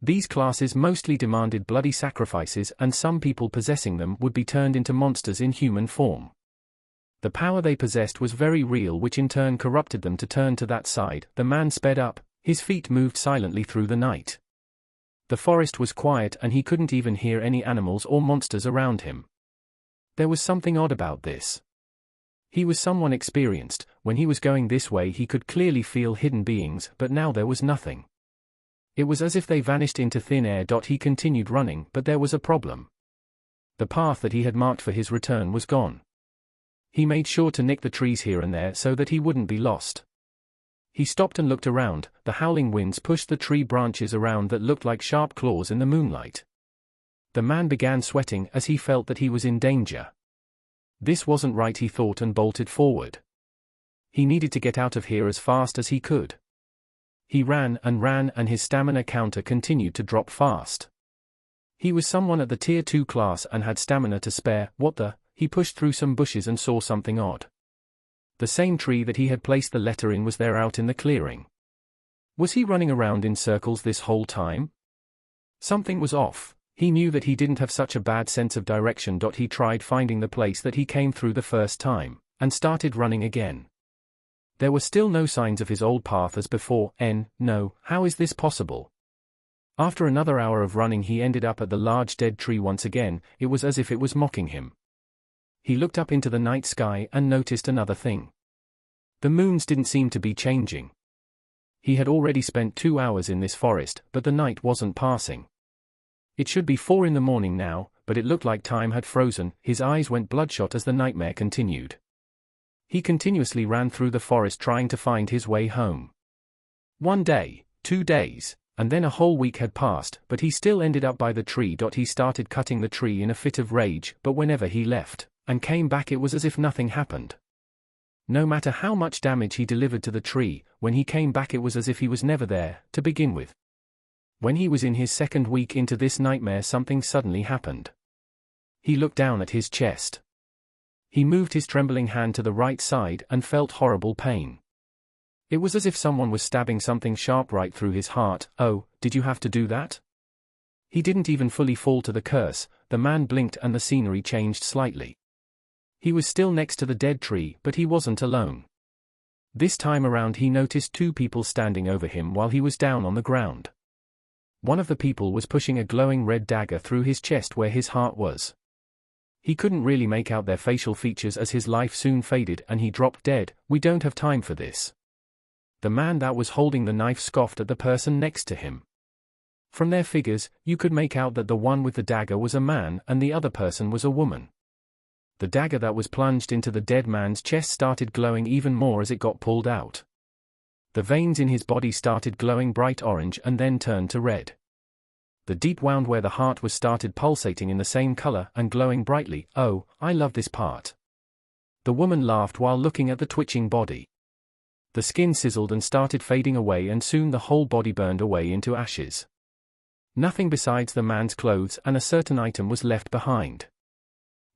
S1: These classes mostly demanded bloody sacrifices, and some people possessing them would be turned into monsters in human form. The power they possessed was very real, which in turn corrupted them to turn to that side. The man sped up, his feet moved silently through the night. The forest was quiet and he couldn't even hear any animals or monsters around him. There was something odd about this. He was someone experienced. When he was going this way he could clearly feel hidden beings, but now there was nothing. It was as if they vanished into thin air. He continued running, but there was a problem. The path that he had marked for his return was gone. He made sure to nick the trees here and there so that he wouldn't be lost. He stopped and looked around. The howling winds pushed the tree branches around that looked like sharp claws in the moonlight. The man began sweating as he felt that he was in danger. This wasn't right, he thought, and bolted forward. He needed to get out of here as fast as he could. He ran, and his stamina counter continued to drop fast. He was someone at the tier 2 class and had stamina to spare. What the? He pushed through some bushes and saw something odd. The same tree that he had placed the letter in was there out in the clearing. Was he running around in circles this whole time? Something was off. He knew that he didn't have such a bad sense of direction. He tried finding the place that he came through the first time, and started running again. There were still no signs of his old path as before. No, how is this possible? After another hour of running he ended up at the large dead tree once again. It was as if it was mocking him. He looked up into the night sky and noticed another thing. The moons didn't seem to be changing. He had already spent 2 hours in this forest, but the night wasn't passing. It should be 4 in the morning now, but it looked like time had frozen. His eyes went bloodshot as the nightmare continued. He continuously ran through the forest trying to find his way home. 1 day, 2 days, And then a whole week had passed, but he still ended up by the tree. He started cutting the tree in a fit of rage, but whenever he left and came back, it was as if nothing happened. No matter how much damage he delivered to the tree, when he came back it was as if he was never there, to begin with. When he was in his second week into this nightmare, something suddenly happened. He looked down at his chest. He moved his trembling hand to the right side and felt horrible pain. It was as if someone was stabbing something sharp right through his heart. "Oh, did you have to do that?" He didn't even fully fall to the curse. The man blinked and the scenery changed slightly. He was still next to the dead tree, but he wasn't alone. This time around he noticed two people standing over him while he was down on the ground. One of the people was pushing a glowing red dagger through his chest where his heart was. He couldn't really make out their facial features as his life soon faded and he dropped dead. "We don't have time for this." The man that was holding the knife scoffed at the person next to him. From their figures, you could make out that the one with the dagger was a man and the other person was a woman. The dagger that was plunged into the dead man's chest started glowing even more as it got pulled out. The veins in his body started glowing bright orange and then turned to red. The deep wound where the heart was started pulsating in the same color and glowing brightly. "Oh, I love this part." The woman laughed while looking at the twitching body. The skin sizzled and started fading away and soon the whole body burned away into ashes. Nothing besides the man's clothes and a certain item was left behind.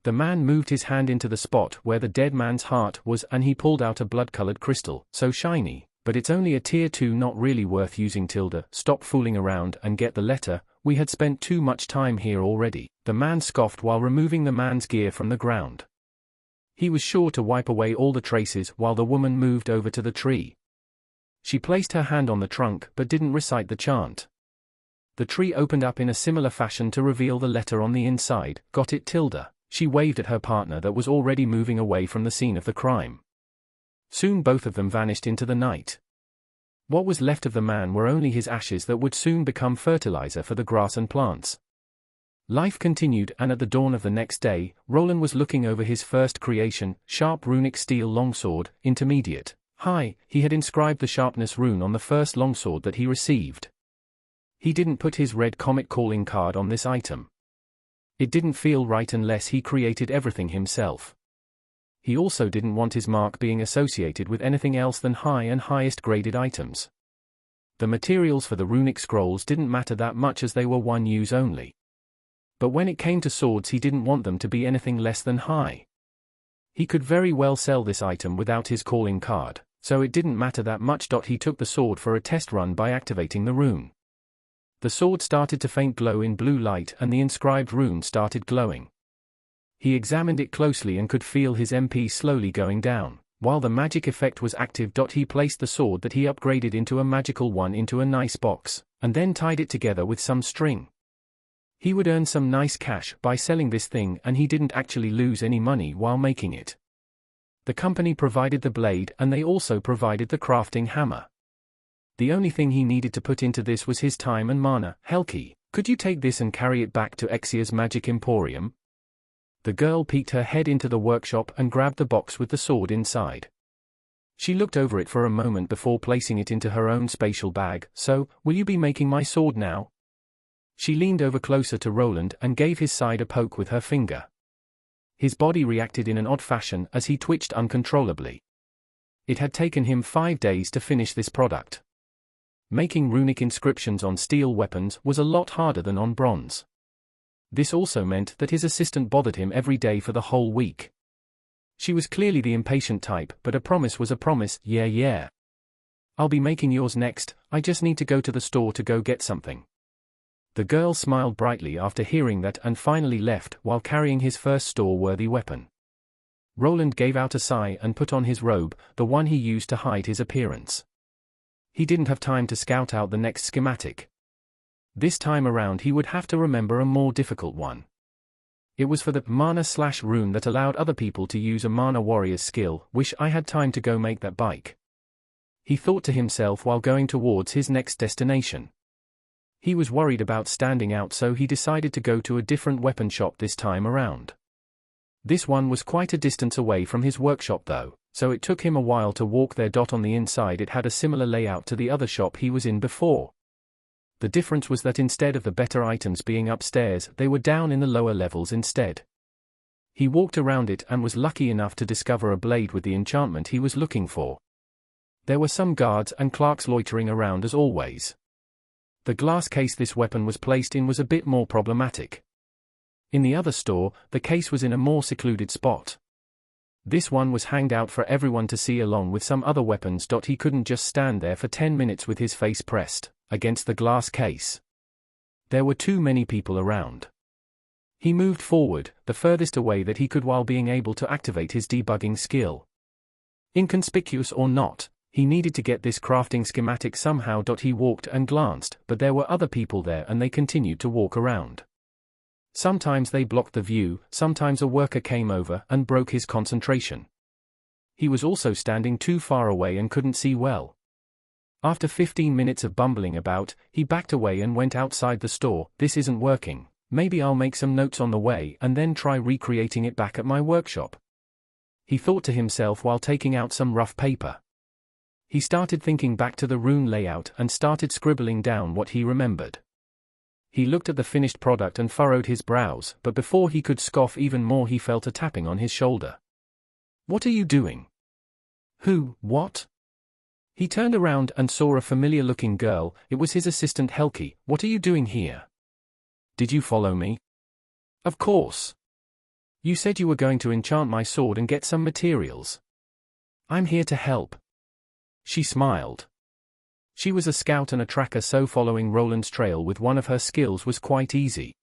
S1: The man moved his hand into the spot where the dead man's heart was and he pulled out a blood-colored crystal, so shiny, but it's only a tier 2, not really worth using. Stop fooling around and get the letter, we had spent too much time here already. The man scoffed while removing the man's gear from the ground. He was sure to wipe away all the traces while the woman moved over to the tree. She placed her hand on the trunk but didn't recite the chant. The tree opened up in a similar fashion to reveal the letter on the inside. "Got it, Tilda?" She waved at her partner that was already moving away from the scene of the crime. Soon both of them vanished into the night. What was left of the man were only his ashes that would soon become fertilizer for the grass and plants. Life continued, and at the dawn of the next day, Roland was looking over his first creation, sharp runic steel longsword, intermediate. High, he had inscribed the sharpness rune on the first longsword that he received. He didn't put his red comet calling card on this item. It didn't feel right unless he created everything himself. He also didn't want his mark being associated with anything else than high and highest graded items. The materials for the runic scrolls didn't matter that much as they were one use only. But when it came to swords he didn't want them to be anything less than high. He could very well sell this item without his calling card, so it didn't matter that much. He took the sword for a test run by activating the rune. The sword started to faint glow in blue light and the inscribed rune started glowing. He examined it closely and could feel his MP slowly going down. While the magic effect was active. He placed the sword that he upgraded into a magical one into a nice box, and then tied it together with some string. He would earn some nice cash by selling this thing and he didn't actually lose any money while making it. The company provided the blade and they also provided the crafting hammer. The only thing he needed to put into this was his time and mana. "Helki, could you take this and carry it back to Exia's Magic Emporium?" The girl peeked her head into the workshop and grabbed the box with the sword inside. She looked over it for a moment before placing it into her own spatial bag. "So, will you be making my sword now?" She leaned over closer to Roland and gave his side a poke with her finger. His body reacted in an odd fashion as he twitched uncontrollably. It had taken him 5 days to finish this product. Making runic inscriptions on steel weapons was a lot harder than on bronze. This also meant that his assistant bothered him every day for the whole week. She was clearly the impatient type, but a promise was a promise. Yeah. "I'll be making yours next, I just need to go to the store to go get something." The girl smiled brightly after hearing that and finally left while carrying his first store-worthy weapon. Roland gave out a sigh and put on his robe, the one he used to hide his appearance. He didn't have time to scout out the next schematic. This time around he would have to remember a more difficult one. It was for the mana/rune that allowed other people to use a mana warrior's skill. "Wish I had time to go make that bike," he thought to himself while going towards his next destination. He was worried about standing out, so he decided to go to a different weapon shop this time around. This one was quite a distance away from his workshop though, so it took him a while to walk there. On the inside it had a similar layout to the other shop he was in before. The difference was that instead of the better items being upstairs, they were down in the lower levels instead. He walked around it and was lucky enough to discover a blade with the enchantment he was looking for. There were some guards and clerks loitering around as always. The glass case this weapon was placed in was a bit more problematic. In the other store, the case was in a more secluded spot. This one was hanged out for everyone to see along with some other weapons. He couldn't just stand there for 10 minutes with his face pressed against the glass case. There were too many people around. He moved forward, the furthest away that he could while being able to activate his debugging skill. Inconspicuous or not, he needed to get this crafting schematic somehow. He walked and glanced, but there were other people there and they continued to walk around. Sometimes they blocked the view, sometimes a worker came over and broke his concentration. He was also standing too far away and couldn't see well. After 15 minutes of bumbling about, he backed away and went outside the store. This isn't working. Maybe I'll make some notes on the way and then try recreating it back at my workshop. He thought to himself while taking out some rough paper. He started thinking back to the rune layout and started scribbling down what he remembered. He looked at the finished product and furrowed his brows, but before he could scoff even more he felt a tapping on his shoulder. "What are you doing?" "Who, what?" He turned around and saw a familiar-looking girl. It was his assistant Helki. "What are you doing here?" "Did you follow me?" "Of course. You said you were going to enchant my sword and get some materials." "I'm here to help." She smiled. She was a scout and a tracker, so following Roland's trail with one of her skills was quite easy.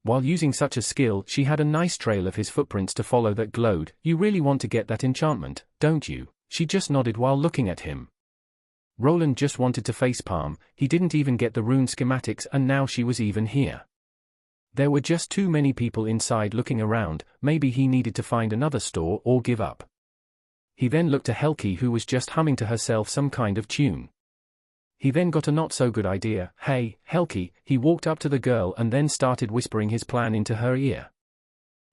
S1: While using such a skill, she had a nice trail of his footprints to follow that glowed. "You really want to get that enchantment, don't you?" She just nodded while looking at him. Roland just wanted to facepalm. He didn't even get the rune schematics and now she was even here. There were just too many people inside looking around. Maybe he needed to find another store or give up. He then looked to Helki, who was just humming to herself some kind of tune. He then got a not-so-good idea. "Hey, Helki," he walked up to the girl and then started whispering his plan into her ear.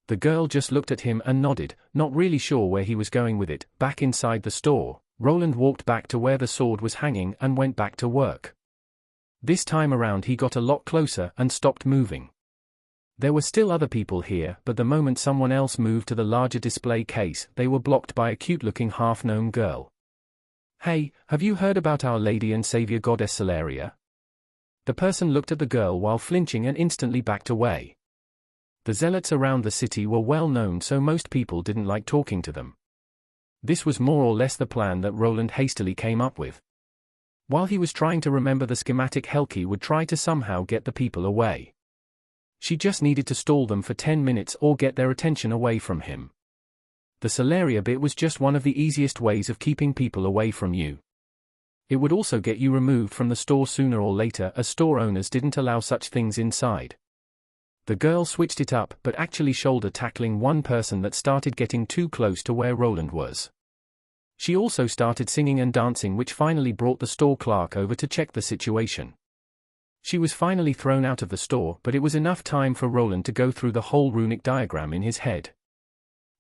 S1: The girl just looked at him and nodded, not really sure where he was going with it. Back inside the store, Roland walked back to where the sword was hanging and went back to work. This time around he got a lot closer and stopped moving. There were still other people here, but the moment someone else moved to the larger display case, they were blocked by a cute-looking half-gnome girl. "Hey, have you heard about Our Lady and Savior Goddess Celeria?" The person looked at the girl while flinching and instantly backed away. The zealots around the city were well known, so most people didn't like talking to them. This was more or less the plan that Roland hastily came up with. While he was trying to remember the schematic, Helki would try to somehow get the people away. She just needed to stall them for 10 minutes or get their attention away from him. The Celeria bit was just one of the easiest ways of keeping people away from you. It would also get you removed from the store sooner or later, as store owners didn't allow such things inside. The girl switched it up, but actually shoulder tackling one person that started getting too close to where Roland was. She also started singing and dancing, which finally brought the store clerk over to check the situation. She was finally thrown out of the store, but it was enough time for Roland to go through the whole runic diagram in his head.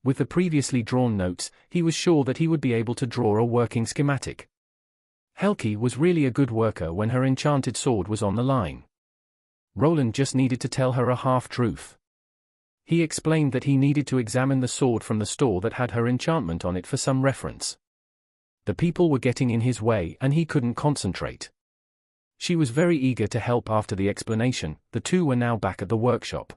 S1: With the previously drawn notes, he was sure that he would be able to draw a working schematic. Helki was really a good worker when her enchanted sword was on the line. Roland just needed to tell her a half-truth. He explained that he needed to examine the sword from the store that had her enchantment on it for some reference. The people were getting in his way and he couldn't concentrate. She was very eager to help. After the explanation, the two were now back at the workshop.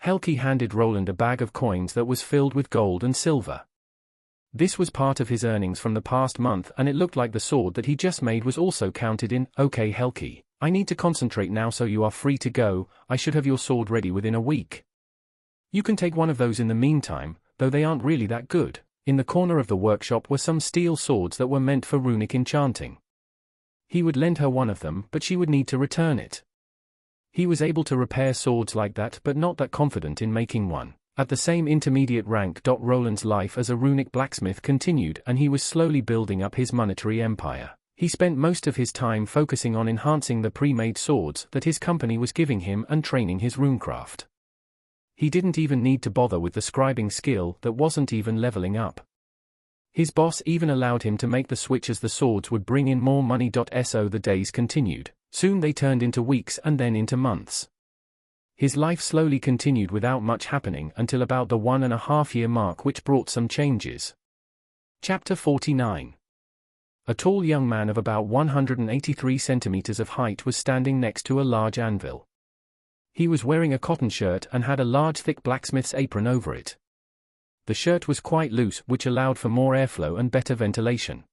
S1: Helki handed Roland a bag of coins that was filled with gold and silver. This was part of his earnings from the past month, and it looked like the sword that he just made was also counted in. "Okay, Helki, I need to concentrate now, so you are free to go. I should have your sword ready within a week. You can take one of those in the meantime, though they aren't really that good." In the corner of the workshop were some steel swords that were meant for runic enchanting. He would lend her one of them, but she would need to return it. He was able to repair swords like that, but not that confident in making one. At the same intermediate rank, Roland's life as a runic blacksmith continued, and he was slowly building up his monetary empire. He spent most of his time focusing on enhancing the pre-made swords that his company was giving him and training his runecraft. He didn't even need to bother with the scribing skill that wasn't even leveling up. His boss even allowed him to make the switch as the swords would bring in more money. So the days continued. Soon they turned into weeks and then into months. His life slowly continued without much happening until about the 1.5-year mark, which brought some changes. Chapter 49. A tall young man of about 183 centimeters of height was standing next to a large anvil. He was wearing a cotton shirt and had a large thick blacksmith's apron over it. The shirt was quite loose, which allowed for more airflow and better ventilation.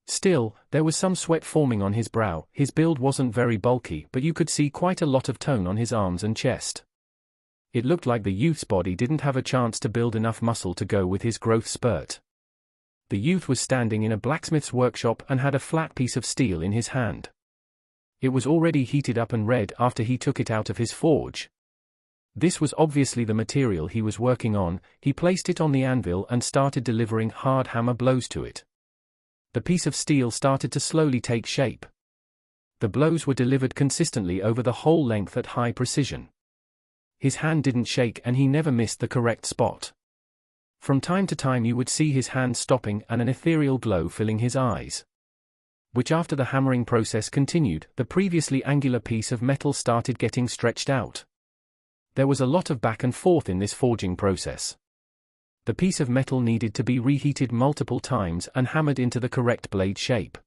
S1: Still, there was some sweat forming on his brow. His build wasn't very bulky, but you could see quite a lot of tone on his arms and chest. It looked like the youth's body didn't have a chance to build enough muscle to go with his growth spurt. The youth was standing in a blacksmith's workshop and had a flat piece of steel in his hand. It was already heated up and red after he took it out of his forge. This was obviously the material he was working on. He placed it on the anvil and started delivering hard hammer blows to it. The piece of steel started to slowly take shape. The blows were delivered consistently over the whole length at high precision. His hand didn't shake and he never missed the correct spot. From time to time you would see his hand stopping and an ethereal glow filling his eyes. Which after the hammering process continued, the previously angular piece of metal started getting stretched out. There was a lot of back and forth in this forging process. The piece of metal needed to be reheated multiple times and hammered into the correct blade shape.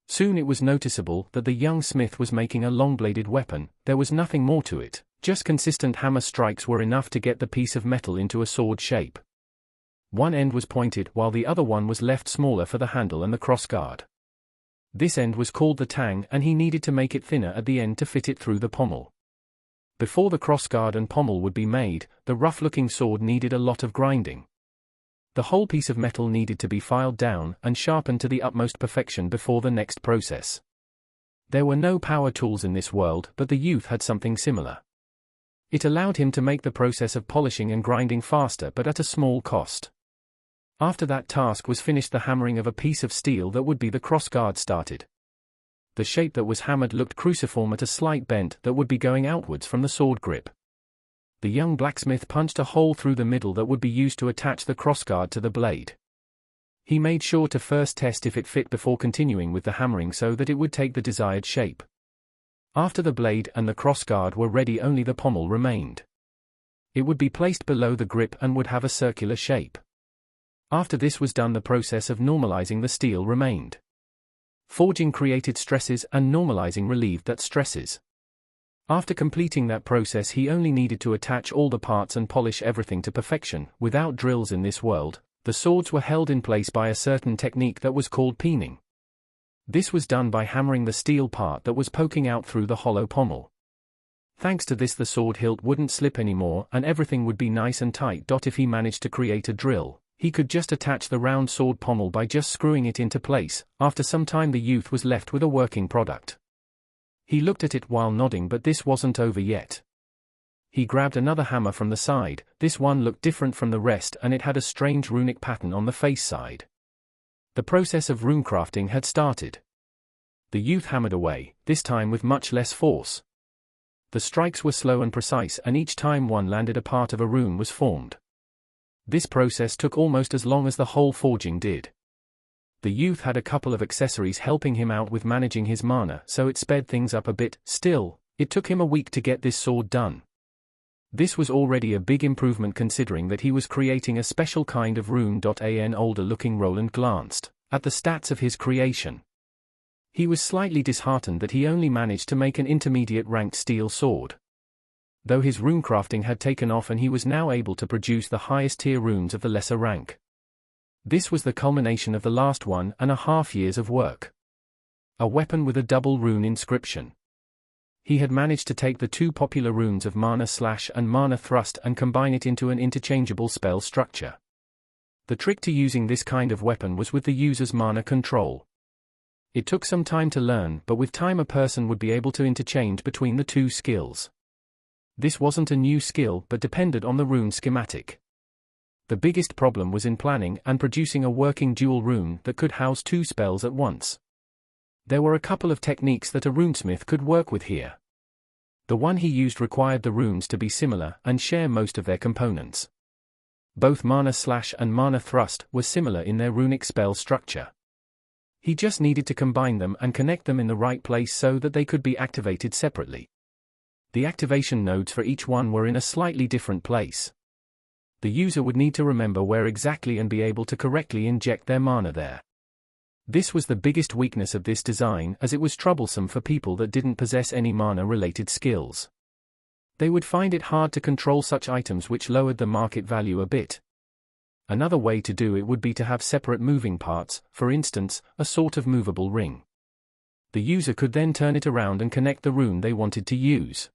S1: Soon it was noticeable that the young smith was making a long-bladed weapon. There was nothing more to it, just consistent hammer strikes were enough to get the piece of metal into a sword shape. One end was pointed while the other one was left smaller for the handle and the crossguard. This end was called the tang and he needed to make it thinner at the end to fit it through the pommel. Before the crossguard and pommel would be made, the rough-looking sword needed a lot of grinding. The whole piece of metal needed to be filed down and sharpened to the utmost perfection before the next process. There were no power tools in this world, but the youth had something similar. It allowed him to make the process of polishing and grinding faster but at a small cost. After that task was finished, the hammering of a piece of steel that would be the crossguard started. The shape that was hammered looked cruciform at a slight bent that would be going outwards from the sword grip. The young blacksmith punched a hole through the middle that would be used to attach the crossguard to the blade. He made sure to first test if it fit before continuing with the hammering so that it would take the desired shape. After the blade and the crossguard were ready, only the pommel remained. It would be placed below the grip and would have a circular shape. After this was done, the process of normalizing the steel remained. Forging created stresses and normalizing relieved that stresses. After completing that process, he only needed to attach all the parts and polish everything to perfection. Without drills in this world, the swords were held in place by a certain technique that was called peening. This was done by hammering the steel part that was poking out through the hollow pommel. Thanks to this, the sword hilt wouldn't slip anymore and everything would be nice and tight. If he managed to create a drill, he could just attach the round sword pommel by just screwing it into place. After some time, the youth was left with a working product. He looked at it while nodding, but this wasn't over yet. He grabbed another hammer from the side. This one looked different from the rest and it had a strange runic pattern on the face side. The process of runecrafting had started. The youth hammered away, this time with much less force. The strikes were slow and precise, and each time one landed, a part of a rune was formed. This process took almost as long as the whole forging did. The youth had a couple of accessories helping him out with managing his mana, so it sped things up a bit. Still, it took him a week to get this sword done. This was already a big improvement considering that he was creating a special kind of rune. An older-looking Roland glanced at the stats of his creation. He was slightly disheartened that he only managed to make an intermediate ranked steel sword. Though his runecrafting had taken off and he was now able to produce the highest tier runes of the lesser rank. This was the culmination of the last 1.5 years of work. A weapon with a double rune inscription. He had managed to take the two popular runes of Mana Slash and Mana Thrust and combine it into an interchangeable spell structure. The trick to using this kind of weapon was with the user's mana control. It took some time to learn, but with time a person would be able to interchange between the two skills. This wasn't a new skill but depended on the rune schematic. The biggest problem was in planning and producing a working dual rune that could house two spells at once. There were a couple of techniques that a runesmith could work with here. The one he used required the runes to be similar and share most of their components. Both Mana Slash and Mana Thrust were similar in their runic spell structure. He just needed to combine them and connect them in the right place so that they could be activated separately. The activation nodes for each one were in a slightly different place. The user would need to remember where exactly and be able to correctly inject their mana there. This was the biggest weakness of this design, as it was troublesome for people that didn't possess any mana-related skills. They would find it hard to control such items, which lowered the market value a bit. Another way to do it would be to have separate moving parts, for instance, a sort of movable ring. The user could then turn it around and connect the rune they wanted to use.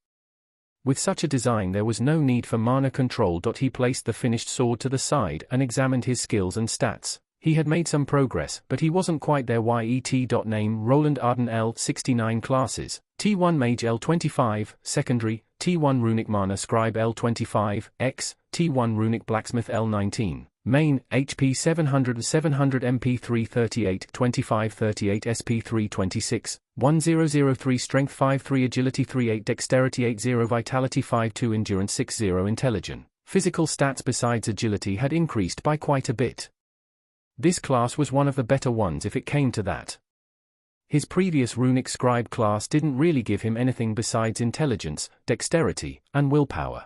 S1: With such a design there was no need for mana control. He placed the finished sword to the side and examined his skills and stats. He had made some progress, but he wasn't quite there yet. Name: Roland Arden. L69 classes, T1 Mage L25, Secondary, T1 Runic Mana Scribe L25, X, T1 Runic Blacksmith L19, Main, HP 700 700 MP 338 2538 SP 326, 1003 Strength 53 Agility 38 Dexterity 80 Vitality 52 Endurance 60 Intelligent. Physical stats besides agility had increased by quite a bit. This class was one of the better ones if it came to that. His previous Runic Scribe class didn't really give him anything besides intelligence, dexterity, and willpower.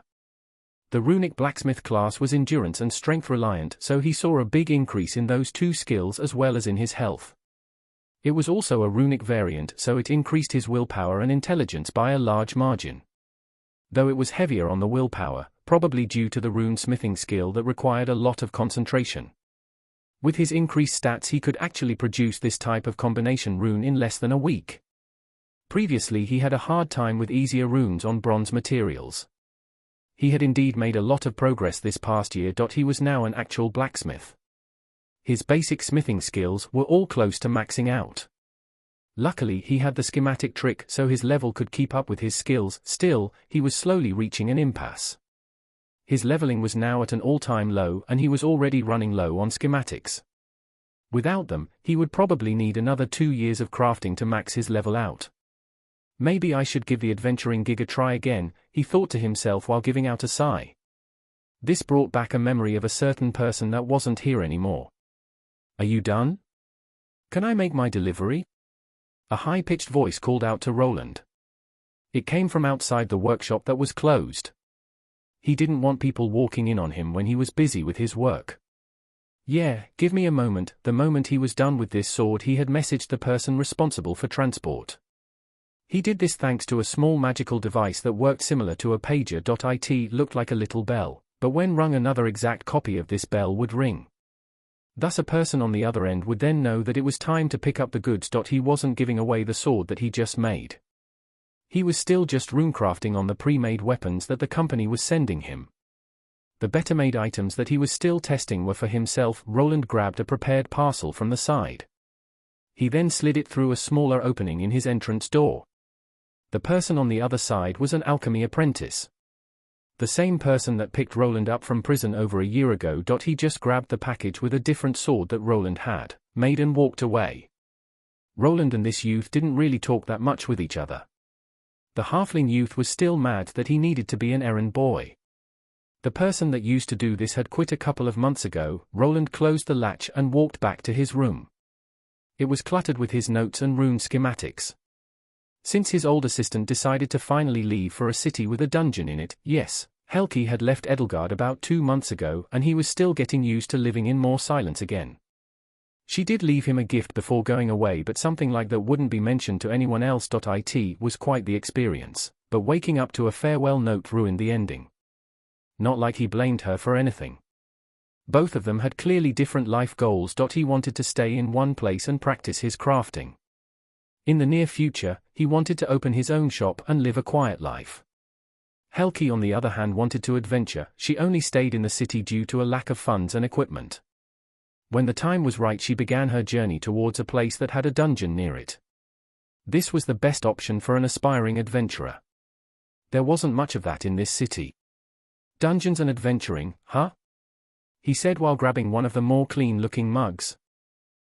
S1: The Runic Blacksmith class was endurance and strength reliant, so he saw a big increase in those two skills as well as in his health. It was also a runic variant, so it increased his willpower and intelligence by a large margin. Though it was heavier on the willpower, probably due to the rune smithing skill that required a lot of concentration. With his increased stats he could actually produce this type of combination rune in less than a week. Previously he had a hard time with easier runes on bronze materials. He had indeed made a lot of progress this past year. He was now an actual blacksmith. His basic smithing skills were all close to maxing out. Luckily he had the schematic trick so his level could keep up with his skills. Still, he was slowly reaching an impasse. His leveling was now at an all-time low and he was already running low on schematics. Without them, he would probably need another 2 years of crafting to max his level out. Maybe I should give the adventuring gig a try again, he thought to himself while giving out a sigh. This brought back a memory of a certain person that wasn't here anymore. Are you done? Can I make my delivery? A high-pitched voice called out to Roland. It came from outside the workshop that was closed. He didn't want people walking in on him when he was busy with his work. Yeah, give me a moment. The moment he was done with this sword he had messaged the person responsible for transport. He did this thanks to a small magical device that worked similar to a pager. It looked like a little bell, but when rung another exact copy of this bell would ring. Thus a person on the other end would then know that it was time to pick up the goods. He wasn't giving away the sword that he just made. He was still just runecrafting on the pre-made weapons that the company was sending him. The better-made items that he was still testing were for himself. Roland grabbed a prepared parcel from the side. He then slid it through a smaller opening in his entrance door. The person on the other side was an alchemy apprentice. The same person that picked Roland up from prison over a year ago. He just grabbed the package with a different sword that Roland had made and walked away. Roland and this youth didn't really talk that much with each other. The halfling youth was still mad that he needed to be an errand boy. The person that used to do this had quit a couple of months ago. Roland closed the latch and walked back to his room. It was cluttered with his notes and rune schematics. Since his old assistant decided to finally leave for a city with a dungeon in it, yes, Helki had left Edelgard about 2 months ago and he was still getting used to living in more silence again. She did leave him a gift before going away, but something like that wouldn't be mentioned to anyone else. It was quite the experience, but waking up to a farewell note ruined the ending. Not like he blamed her for anything. Both of them had clearly different life goals. He wanted to stay in one place and practice his crafting. In the near future, he wanted to open his own shop and live a quiet life. Helki on the other hand wanted to adventure. She only stayed in the city due to a lack of funds and equipment. When the time was right she began her journey towards a place that had a dungeon near it. This was the best option for an aspiring adventurer. There wasn't much of that in this city. Dungeons and adventuring, huh? He said while grabbing one of the more clean-looking mugs.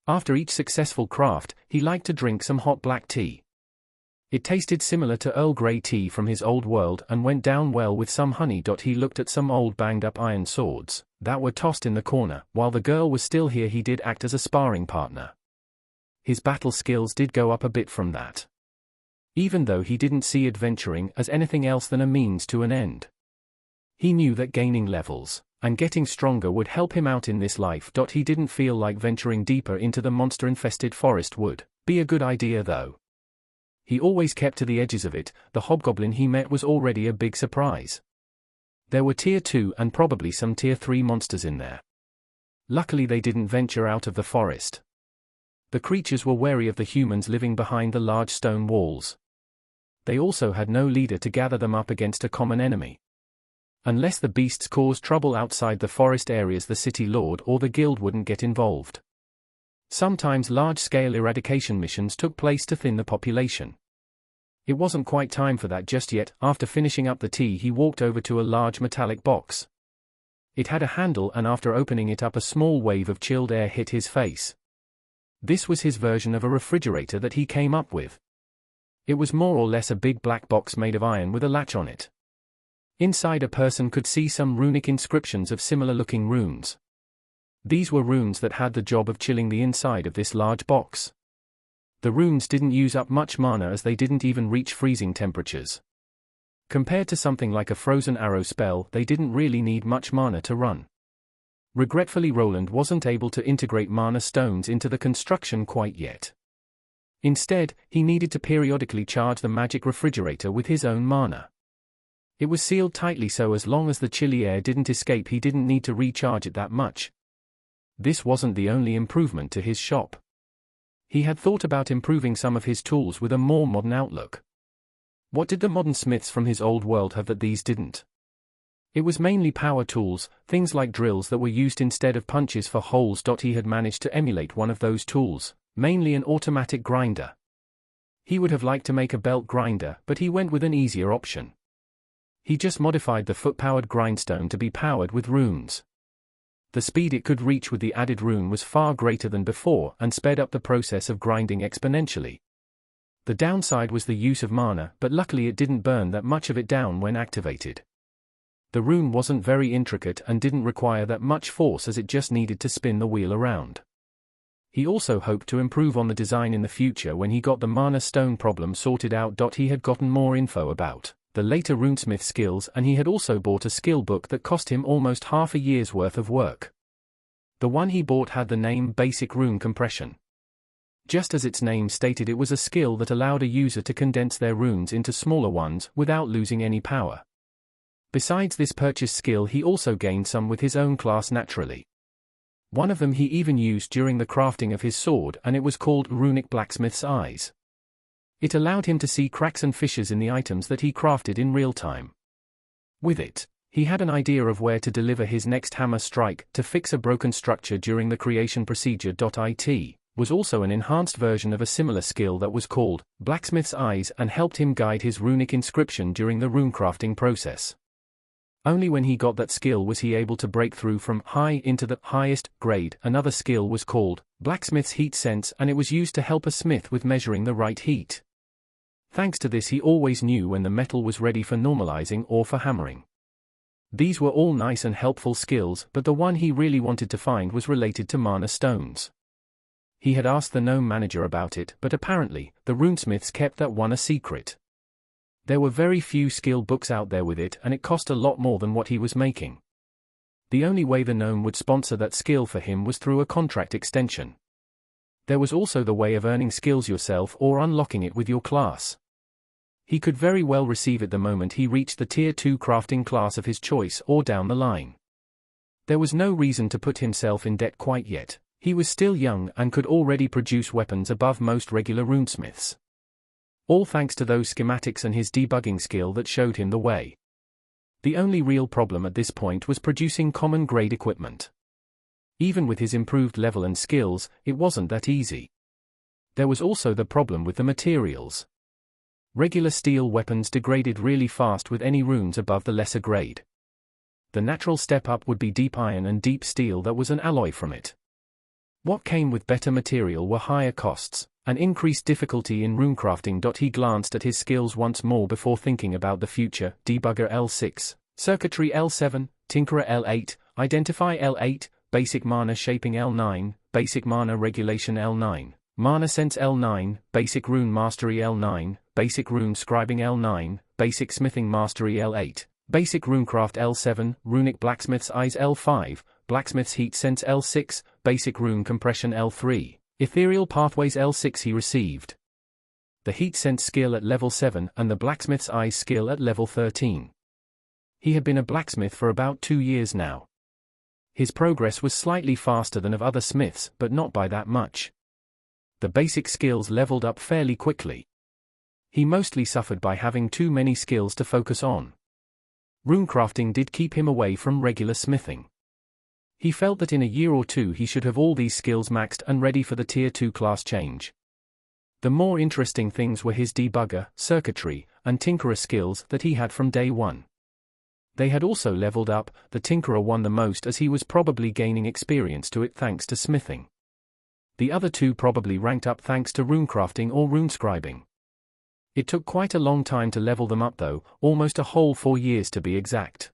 S1: After each successful craft, he liked to drink some hot black tea. It tasted similar to Earl Grey tea from his old world and went down well with some honey. He looked at some old banged-up iron swords that were tossed in the corner. While the girl was still here he did act as a sparring partner. his battle skills did go up a bit from that. Even though he didn't see adventuring as anything else than a means to an end. He knew that gaining levels and getting stronger would help him out in this life. He didn't feel like venturing deeper into the monster-infested forest would be a good idea though. He always kept to the edges of it. The hobgoblin he met was already a big surprise. There were tier 2 and probably some tier 3 monsters in there. Luckily they didn't venture out of the forest. The creatures were wary of the humans living behind the large stone walls. They also had no leader to gather them up against a common enemy. Unless the beasts caused trouble outside the forest areas, the city lord or the guild wouldn't get involved. Sometimes large-scale eradication missions took place to thin the population. It wasn't quite time for that just yet. After finishing up the tea, he walked over to a large metallic box. It had a handle, and after opening it up, a small wave of chilled air hit his face. This was his version of a refrigerator that he came up with. It was more or less a big black box made of iron with a latch on it. Inside, a person could see some runic inscriptions of similar-looking runes. These were runes that had the job of chilling the inside of this large box. The runes didn't use up much mana as they didn't even reach freezing temperatures. Compared to something like a frozen arrow spell, they didn't really need much mana to run. Regretfully, Roland wasn't able to integrate mana stones into the construction quite yet. Instead, he needed to periodically charge the magic refrigerator with his own mana. It was sealed tightly, so as long as the chilly air didn't escape, he didn't need to recharge it that much. This wasn't the only improvement to his shop. He had thought about improving some of his tools with a more modern outlook. What did the modern smiths from his old world have that these didn't? It was mainly power tools, things like drills that were used instead of punches for holes. He had managed to emulate one of those tools, mainly an automatic grinder. He would have liked to make a belt grinder, but he went with an easier option. He just modified the foot-powered grindstone to be powered with runes. The speed it could reach with the added rune was far greater than before and sped up the process of grinding exponentially. The downside was the use of mana, but luckily it didn't burn that much of it down when activated. The rune wasn't very intricate and didn't require that much force, as it just needed to spin the wheel around. He also hoped to improve on the design in the future when he got the mana stone problem sorted out. He had gotten more info about the later Runesmith skills, and he had also bought a skill book that cost him almost half a year's worth of work. The one he bought had the name Basic Rune Compression. Just as its name stated, it was a skill that allowed a user to condense their runes into smaller ones without losing any power. Besides this purchased skill, he also gained some with his own class naturally. One of them he even used during the crafting of his sword, and it was called Runic Blacksmith's Eyes. It allowed him to see cracks and fissures in the items that he crafted in real time. With it, he had an idea of where to deliver his next hammer strike to fix a broken structure during the creation procedure. It was also an enhanced version of a similar skill that was called Blacksmith's Eyes and helped him guide his runic inscription during the runecrafting process. Only when he got that skill was he able to break through from high into the highest grade. Another skill was called Blacksmith's Heat Sense, and it was used to help a smith with measuring the right heat. Thanks to this, he always knew when the metal was ready for normalizing or for hammering. These were all nice and helpful skills, but the one he really wanted to find was related to mana stones. He had asked the gnome manager about it, but apparently, the runesmiths kept that one a secret. There were very few skill books out there with it, and it cost a lot more than what he was making. The only way the gnome would sponsor that skill for him was through a contract extension. There was also the way of earning skills yourself or unlocking it with your class. He could very well receive it the moment he reached the Tier 2 crafting class of his choice or down the line. There was no reason to put himself in debt quite yet. He was still young and could already produce weapons above most regular runesmiths. All thanks to those schematics and his debugging skill that showed him the way. The only real problem at this point was producing common grade equipment. Even with his improved level and skills, it wasn't that easy. There was also the problem with the materials. Regular steel weapons degraded really fast with any runes above the lesser grade. The natural step up would be deep iron and deep steel that was an alloy from it. What came with better material were higher costs, and increased difficulty in runecrafting. He glanced at his skills once more before thinking about the future. Debugger L6, Circuitry L7, Tinkerer L8, Identify L8, Basic Mana Shaping L9, Basic Mana Regulation L9, Mana Sense L9, Basic Rune Mastery L9, Basic Rune Scribing L9, Basic Smithing Mastery L8, Basic Runecraft L7, Runic Blacksmith's Eyes L5, Blacksmith's Heat Sense L6, Basic Rune Compression L3, Ethereal Pathways L6 he received the Heat Sense skill at level 7 and the Blacksmith's Eyes skill at level 13. He had been a blacksmith for about 2 years now. His progress was slightly faster than of other smiths, but not by that much. The basic skills leveled up fairly quickly. He mostly suffered by having too many skills to focus on. Runecrafting did keep him away from regular smithing. He felt that in a year or two he should have all these skills maxed and ready for the Tier 2 class change. The more interesting things were his debugger, circuitry, and tinkerer skills that he had from day one. They had also leveled up. The tinkerer won the most as he was probably gaining experience to it thanks to smithing. The other two probably ranked up thanks to runecrafting or runescribing. It took quite a long time to level them up though, almost a whole 4 years to be exact.